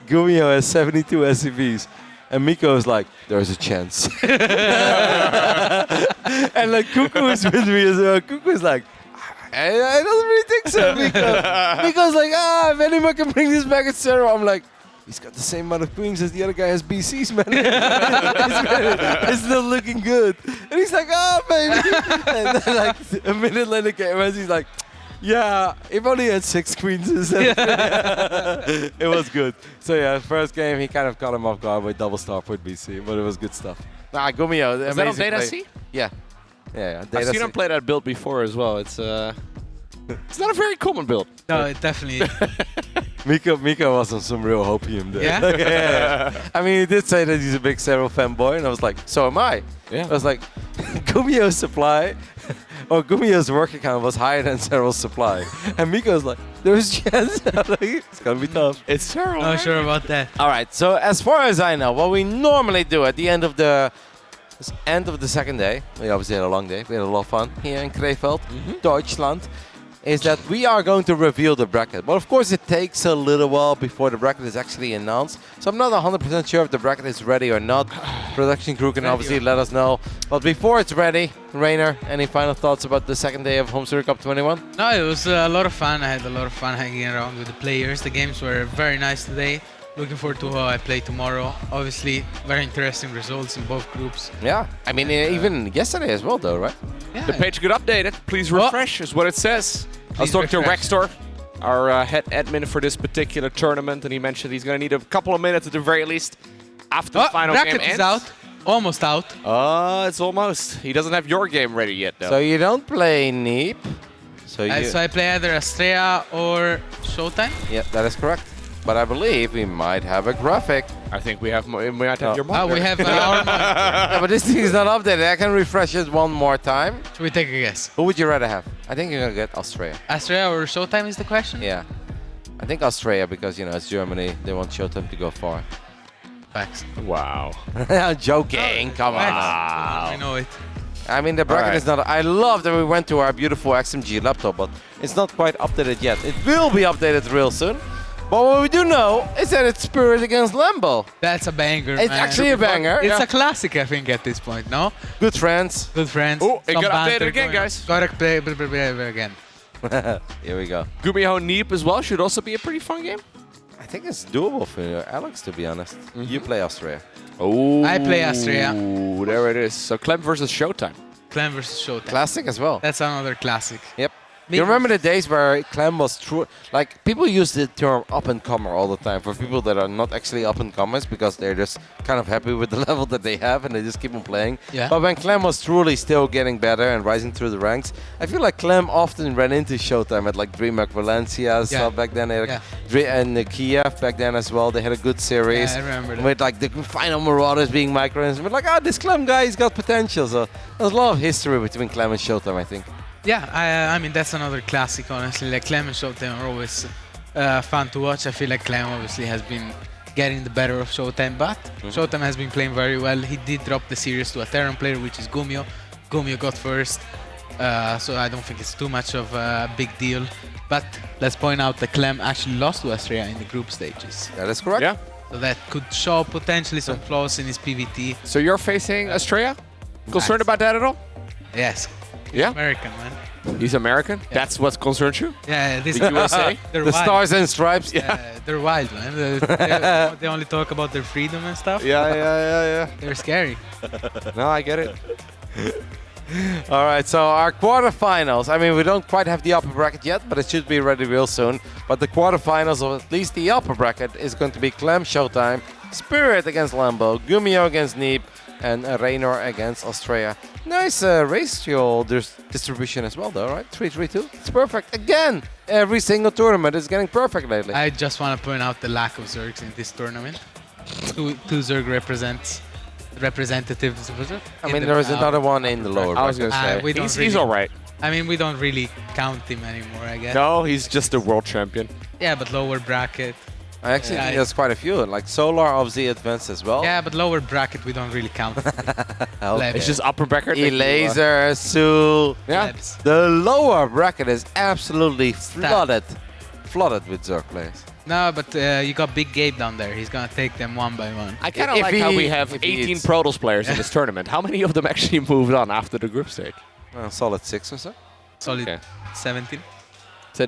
GuMiho has 72 SCVs. And Miko is like, there's a chance. And like, Cuckoo is with me as well. Cuckoo is like, I don't really think so, Miko. Miko's like, if anyone can bring this back at Serral. I'm like, he's got the same amount of queens as the other guy has BCs, man. It's not looking good. And he's like, baby. And then like a minute later, he's like, yeah, if only had 6 queens instead. It was good. So yeah, first game, he kind of caught him off guard with double Starport BC, but it was good stuff. GuMiho, Is that on Data C? Yeah. Yeah, I've seen him play that build before as well. It's not a very common build. No, it definitely. Miko was on some real hopium there. Yeah? I mean, he did say that he's a big Serral fanboy, and I was like, so am I. Yeah. I was like, GuMiho's supply, or GuMiho's work account was higher than Serral's supply. And Miko's like, there's a chance. Like, it's going to be tough. It's Serral. Not sure about that. All right, so as far as I know, what we normally do at the end of the second day, we obviously had a long day, we had a lot of fun here in Krefeld, Deutschland, is that we are going to reveal the bracket. But of course it takes a little while before the bracket is actually announced. So I'm not 100% sure if the bracket is ready or not. Production crew can obviously let us know. But before it's ready, Rainer, any final thoughts about the second day of HomeStory Cup 21? No, it was a lot of fun. I had a lot of fun hanging around with the players. The games were very nice today. Looking forward to how I play tomorrow. Obviously, very interesting results in both groups. Yeah, I mean, even yesterday as well, though, right? Yeah. The page got updated. Please refresh is what it says. I was talking to Rextor, our head admin for this particular tournament, and he mentioned he's going to need a couple of minutes at the very least after the final game ends. Is out. Almost out. It's almost. He doesn't have your game ready yet, though. So you don't play Neep. So I play either Astrea or ShoWTimE. Yeah, that is correct. But I believe we might have a graphic. I think we might have your monitor. Oh, we have our monitor. Yeah, but this thing is not updated. I can refresh it one more time. Should we take a guess? Who would you rather have? I think you're going to get Astrea. Astrea or ShoWTimE is the question? Yeah. I think Astrea because, you know, it's Germany. They want ShoWTimE to go far. Facts. Wow. I'm joking. Come on. I know it. I mean, the bracket is not... I love that we went to our beautiful XMG laptop, but it's not quite updated yet. It will be updated real soon. But what we do know is that it's Spirit against Lambo. That's a banger, It's man. actually a banger. It's a classic, I think, at this point, no? Good friends. Good friends. Oh, it Some got banter updated again, going on. guys. Gotta play again. Here we go. GuMiho Neep as well should also be a pretty fun game. I think it's doable for Alex, to be honest. You play Astrea. Oh, I play Astrea. Ooh, there it is. So Clem versus ShoWTimE. Clem versus ShoWTimE. Classic as well. That's another classic. Yep. You remember the days where Clem was true? Like, people use the term up-and-comer all the time for people that are not actually up-and-comers because they're just kind of happy with the level that they have and they just keep on playing. Yeah. But when Clem was truly still getting better and rising through the ranks, I feel like Clem often ran into ShoWTimE at like DreamHack Valencia as well back then. And Kiev back then as well. They had a good series. Yeah, I remember that. With like the final Marauders being micros. But like, this Clem guy, he's got potential. So there's a lot of history between Clem and ShoWTimE, I think. Yeah, I mean, that's another classic, honestly. Like, Clem and ShoWTimE are always fun to watch. I feel like Clem obviously has been getting the better of ShoWTimE, but ShoWTimE has been playing very well. He did drop the series to a Terran player, which is GuMiho. GuMiho got first, so I don't think it's too much of a big deal. But let's point out that Clem actually lost to Astrea in the group stages. That is correct. Yeah. So that could show potentially some flaws in his PvT. So you're facing Astrea? Concerned about that at all? Yes. Yeah? American, man. He's American? Yeah. That's what concerns you? Yeah, this the USA? The wild. Stars and Stripes? Yeah, they're wild, man. They only talk about their freedom and stuff. Yeah. They're scary. No, I get it. All right, so our quarterfinals. I mean, we don't quite have the upper bracket yet, but it should be ready real soon. But the quarterfinals, or at least the upper bracket, is going to be Clem, ShoWTimE, Spirit against Lambo, GuMiho against Neep, and Raynor against Astrea. Nice ratio distribution as well, though, right? 3-3-2. It's perfect. Again, every single tournament is getting perfect lately. I just want to point out the lack of Zergs in this tournament. Two Zerg representatives. I mean, there is another one in the lower. I was going to say, he's all right. I mean, we don't really count him anymore, I guess. No, he's just a world champion. Yeah, but lower bracket. I actually think there's quite a few. Like Solar obviously advanced as well. Yeah, but lower bracket we don't really count. It's just upper bracket. Laser, Su. Yeah. The lower bracket is absolutely flooded with Zerg players. No, but you got Big Gabe down there. He's gonna take them one by one. I kind of like how we have 18 Protoss players in this tournament. How many of them actually moved on after the group stage? Solid 6 or so. Solid 17.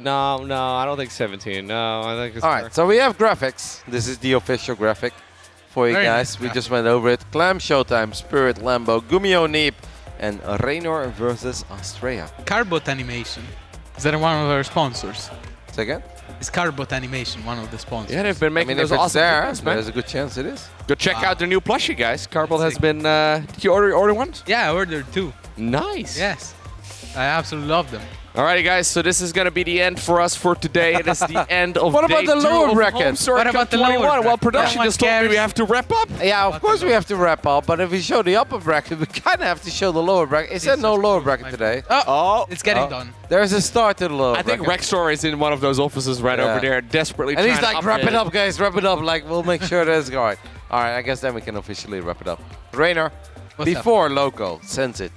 No, I don't think 17. No, I think it's all right. So we have graphics. This is the official graphic for you Very guys. nice We just went over it. Clem, ShoWTimE, Spirit, Lambo, GuMiho, Neep, and Raynor versus Astrea. Carbot Animation. Is that one of our sponsors? Say again? Is Carbot Animation one of the sponsors? Yeah, they've been making if those it's awesome there, videos, man. there's a good chance it is. Go check out their new plushie, guys. Carbot has been. Did you order one? Yeah, I ordered 2. Nice. Yes. I absolutely love them. Alrighty, guys. So this is gonna be the end for us for today. It is the end of What about day the 2 lower of bracket? HomeStory What Cup about the lower 21. Well, bracket? production No one just told me we cares. have to wrap up. Yeah, of course we have to wrap up, but if we show the upper bracket, we kind of have to show the lower bracket. Is there no lower bracket today? Oh, It's getting done. There's a start to the lower I think bracket. Rexor is in one of those offices right over there, desperately And trying he's like, to wrap it update up, guys, wrap it up. Like, we'll make sure that's going. All right, I guess then we can officially wrap it up. Raynor, What's before Loco sends it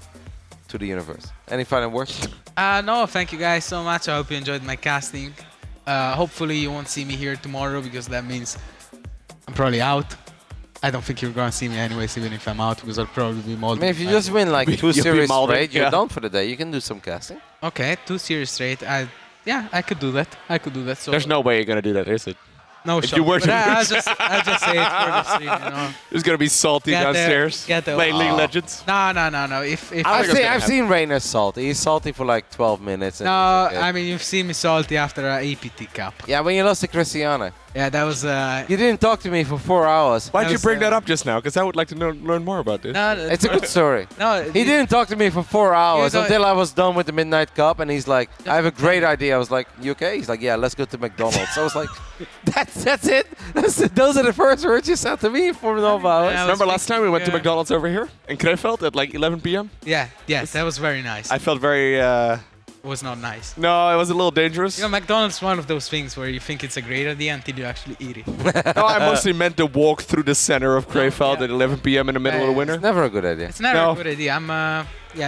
to the universe, any final words? No, thank you guys so much. I hope you enjoyed my casting. Hopefully you won't see me here tomorrow because that means I'm probably out. I don't think you're gonna see me anyways, even if I'm out, because I'll probably be I molded. mean, if you just win like 2 series molded, straight, you're yeah. done for the day. You can do some casting. Okay, 2 series straight. Yeah, I could do that. So There's no way you're gonna do that, is it? no if shot. you were to But I'll lose. just say it for the stream, you know. There's gonna be salty Get there, downstairs. get there. Playing League Oh. Legends. No. If I've seen Raynor salty. He's salty for like 12 minutes. And no, it's okay. I mean you've seen me salty after a APT Cup. Yeah, when you lost to Cristiano. Yeah, that was. You didn't talk to me for 4 hours. Why'd you bring that up just now? Because I would like to learn more about this. No, It's a good story. No, He didn't talk to me for 4 hours don't- until I was done with the Midnight Cup, and he's like, "I have a great idea." I was like, "You okay?" He's like, "Yeah, let's go to McDonald's." I was like, "That's it. Those are the first words you said to me for 12 hours." Yeah, Remember last time we went to McDonald's over here in Krefeld at like 11 p.m.? Yes, that was very nice. I felt very. It was not nice. No, it was a little dangerous. You know, McDonald's is one of those things where you think it's a great idea until you actually eat it. No, I mostly meant the walk through the center of Krefeld at 11 p.m. in the middle of the winter. It's never a good idea. It's never a good idea.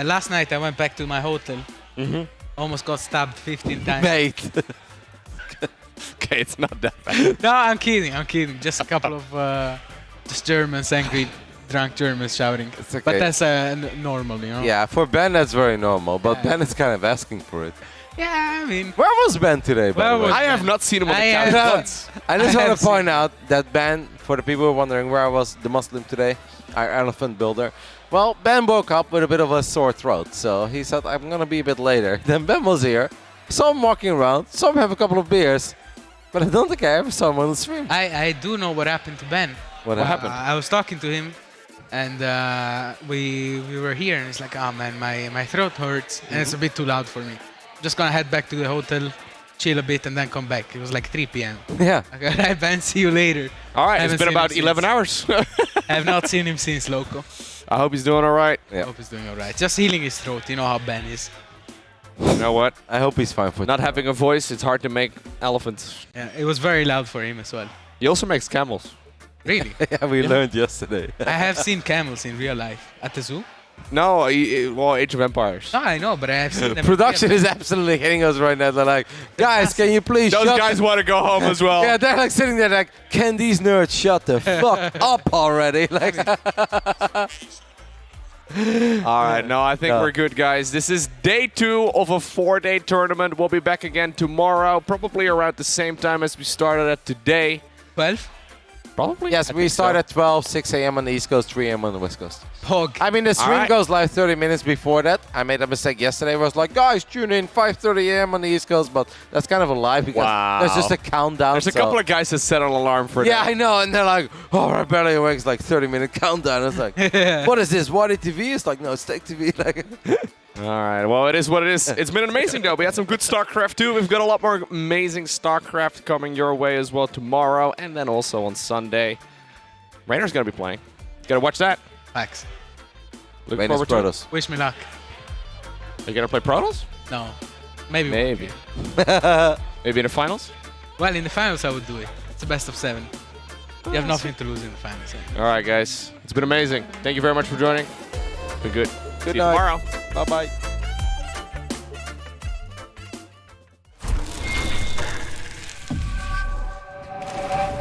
Last night I went back to my hotel. Almost got stabbed 15 times. Mate. Okay, it's not that bad. No, I'm kidding. Just a couple of just Germans, angry, drunk Germans shouting. It's okay. But that's normal, you know? Yeah, for Ben that's very normal, but Ben is kind of asking for it. Yeah, I mean... Where was Ben today, by the way? I have not seen him on the couch once. I just want to point out that Ben, for the people who are wondering where I was, the Muslim today, our elephant builder. Well, Ben woke up with a bit of a sore throat, so he said, I'm going to be a bit later. Then Ben was here, saw him walking around, saw him have a couple of beers, but I don't think I ever saw him on the stream. I do know what happened to Ben. What happened? I was talking to him, and we were here, and he's like, "Oh man, my throat hurts, and it's a bit too loud for me. Just gonna head back to the hotel, chill a bit, and then come back." It was like 3 p.m. Yeah. Okay, right, Ben, see you later. All right, Haven't it's been seen him about 11 since. hours. I have not seen him since Loco. I hope he's doing all right. I hope he's doing all right. Just healing his throat. You know how Ben is. You know what? I hope he's fine for not having a voice. It's hard to make elephants. Yeah, it was very loud for him as well. He also makes camels. Really? Yeah, we learned yesterday. I have seen camels in real life at the zoo. No, well, Age of Empires. No, I know, but I have seen them. Production is absolutely hitting us right now. They're like, guys, can you please Those shut guys want to go home as well. Yeah, they're like sitting there like, can these nerds shut the fuck up already? Like, all right, no, I think we're good, guys. This is day 2 of a 4-day tournament. We'll be back again tomorrow, probably around the same time as we started at today. 12? Probably. Yes, I we think start so. at 12, 6 a.m. on the East Coast, 3 a.m. on the West Coast. Pog. I mean, the stream Alright. goes live 30 minutes before that. I made a mistake yesterday. I was like, guys, tune in 5:30 a.m. on the East Coast, but that's kind of a lie because there's just a countdown. There's a couple of guys that set an alarm for Yeah, that. I know, and they're like, "Oh, we're barely awake." It's like 30-minute countdown. It's like, what is this? HomeStory? It's like, no, it's TaKeTv. Like, All right. Well, it is what it is. It's been amazing, though. We had some good StarCraft too. We've got a lot more amazing StarCraft coming your way as well tomorrow, and then also on Sunday. Rainer's gonna be playing. Gotta watch that. Facts. Looking forward to it. Wish me luck. Are you gonna play Protoss? No. Maybe. Maybe. Maybe in the finals? Well, in the finals I would do it. It's the best of 7. You have nothing to lose in the finals. All right, guys. It's been amazing. Thank you very much for joining. Been good. Good See you night. tomorrow. Bye-bye.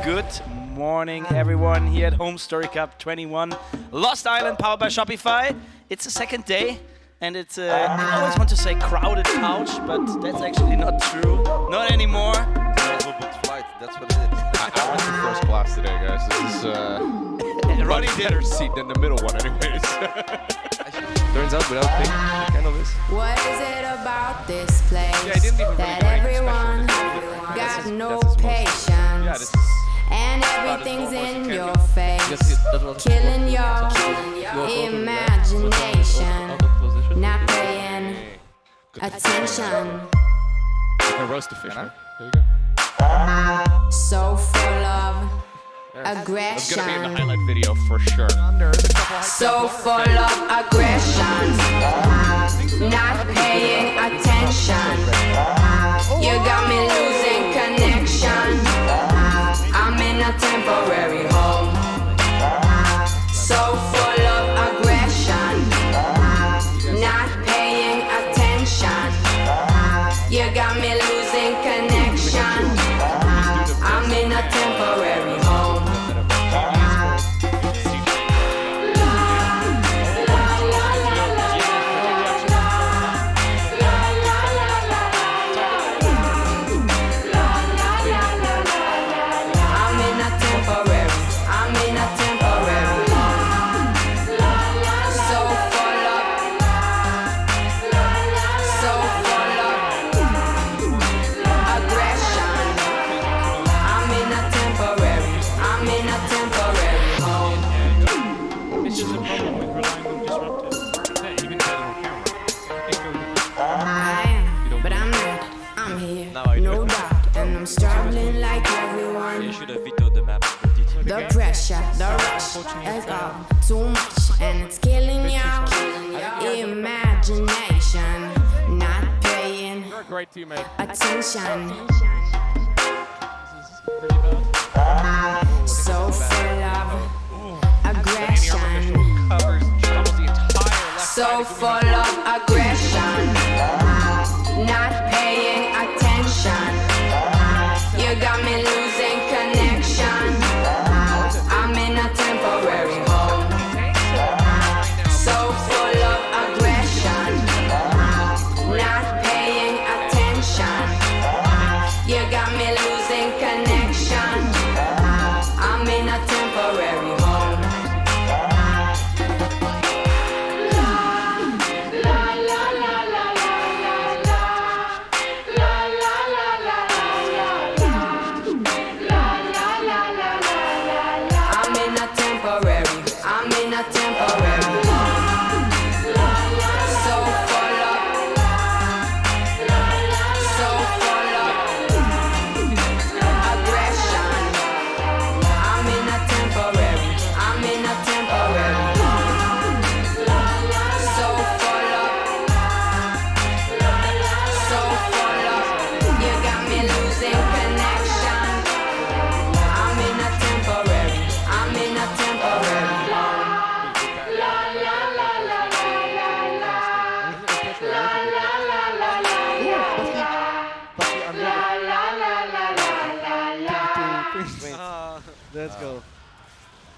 Good morning, everyone, here at HomeStory Cup 21. Lost Island powered by Shopify. It's the second day, and it's, I always want to say crowded couch, but that's actually not true. Not anymore. Flight. That's what it is. I went to first class today, guys. This is Ronnie much better seat than the middle one, anyways. Turns out without paying, it kind of is. What is it about this place Yeah, I didn't even that really do anything everyone special. got This is- no that's his most- patience Yeah, this is and about as everything's normal as in it your can be. face, Just hit that little- killing your imagination, not paying attention. You can roast the fish, man. There you go. So full of That's gonna be in the aggression, highlight video for sure. so full of aggression, not paying attention. You got me losing connection. I'm in a temporary home, so full of aggression, not paying attention. You got me losing connection. I'm in a temporary home. I'm in a temporary. I'm in a temporary. So full of. So full of aggression. I'm in a temporary. I'm in a temporary home. It's just a problem with relying on disruptive. Yeah, even if I don't camera. I am, but I'm not. I'm here, no doubt, and I'm struggling like everyone. You should have vetoed the map. The pressure, the rush, is all too much, and it's killing your imagination. Not paying You're a great teammate. attention. So full of aggression. So full of aggression. Not paying attention. You got me losing connection. I'm in a temporary home. So full of aggression. Not paying attention. You got me losing connection. I'm in a temporary home. I'm in a temporary. I'm in a temporary. So full of. So full of aggression. I'm in a temporary. I'm in a temporary. So full of. So full of. You got me losing connection. I'm in a temporary. I'm in a temporary. Let's go.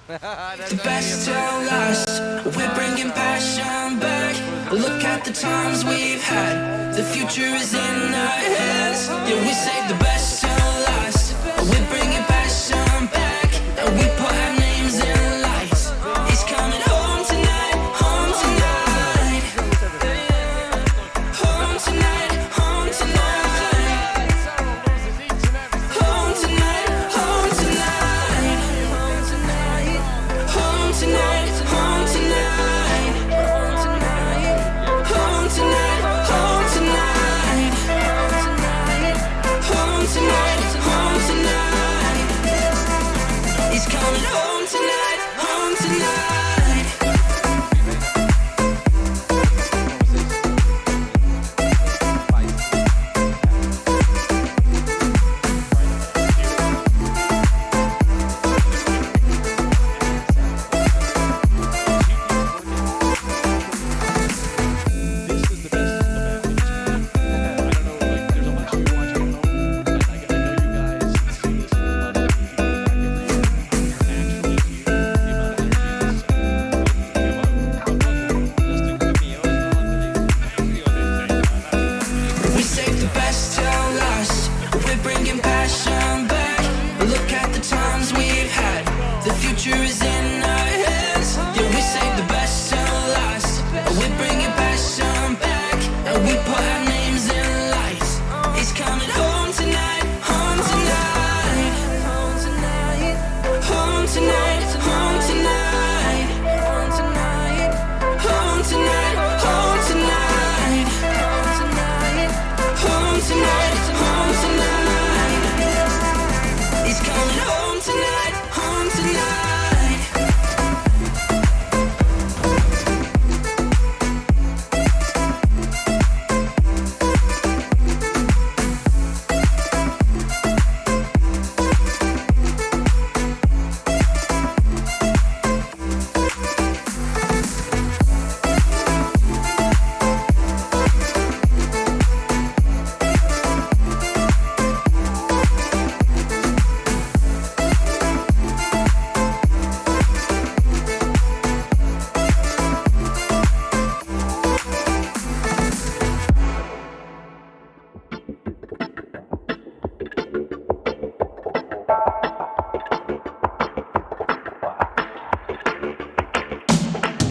The best till last, we're bringing passion back. Look at the times we've had, the future is in our hands. Yeah, we save the best till last, we're bringing passion back. And we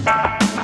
Bye.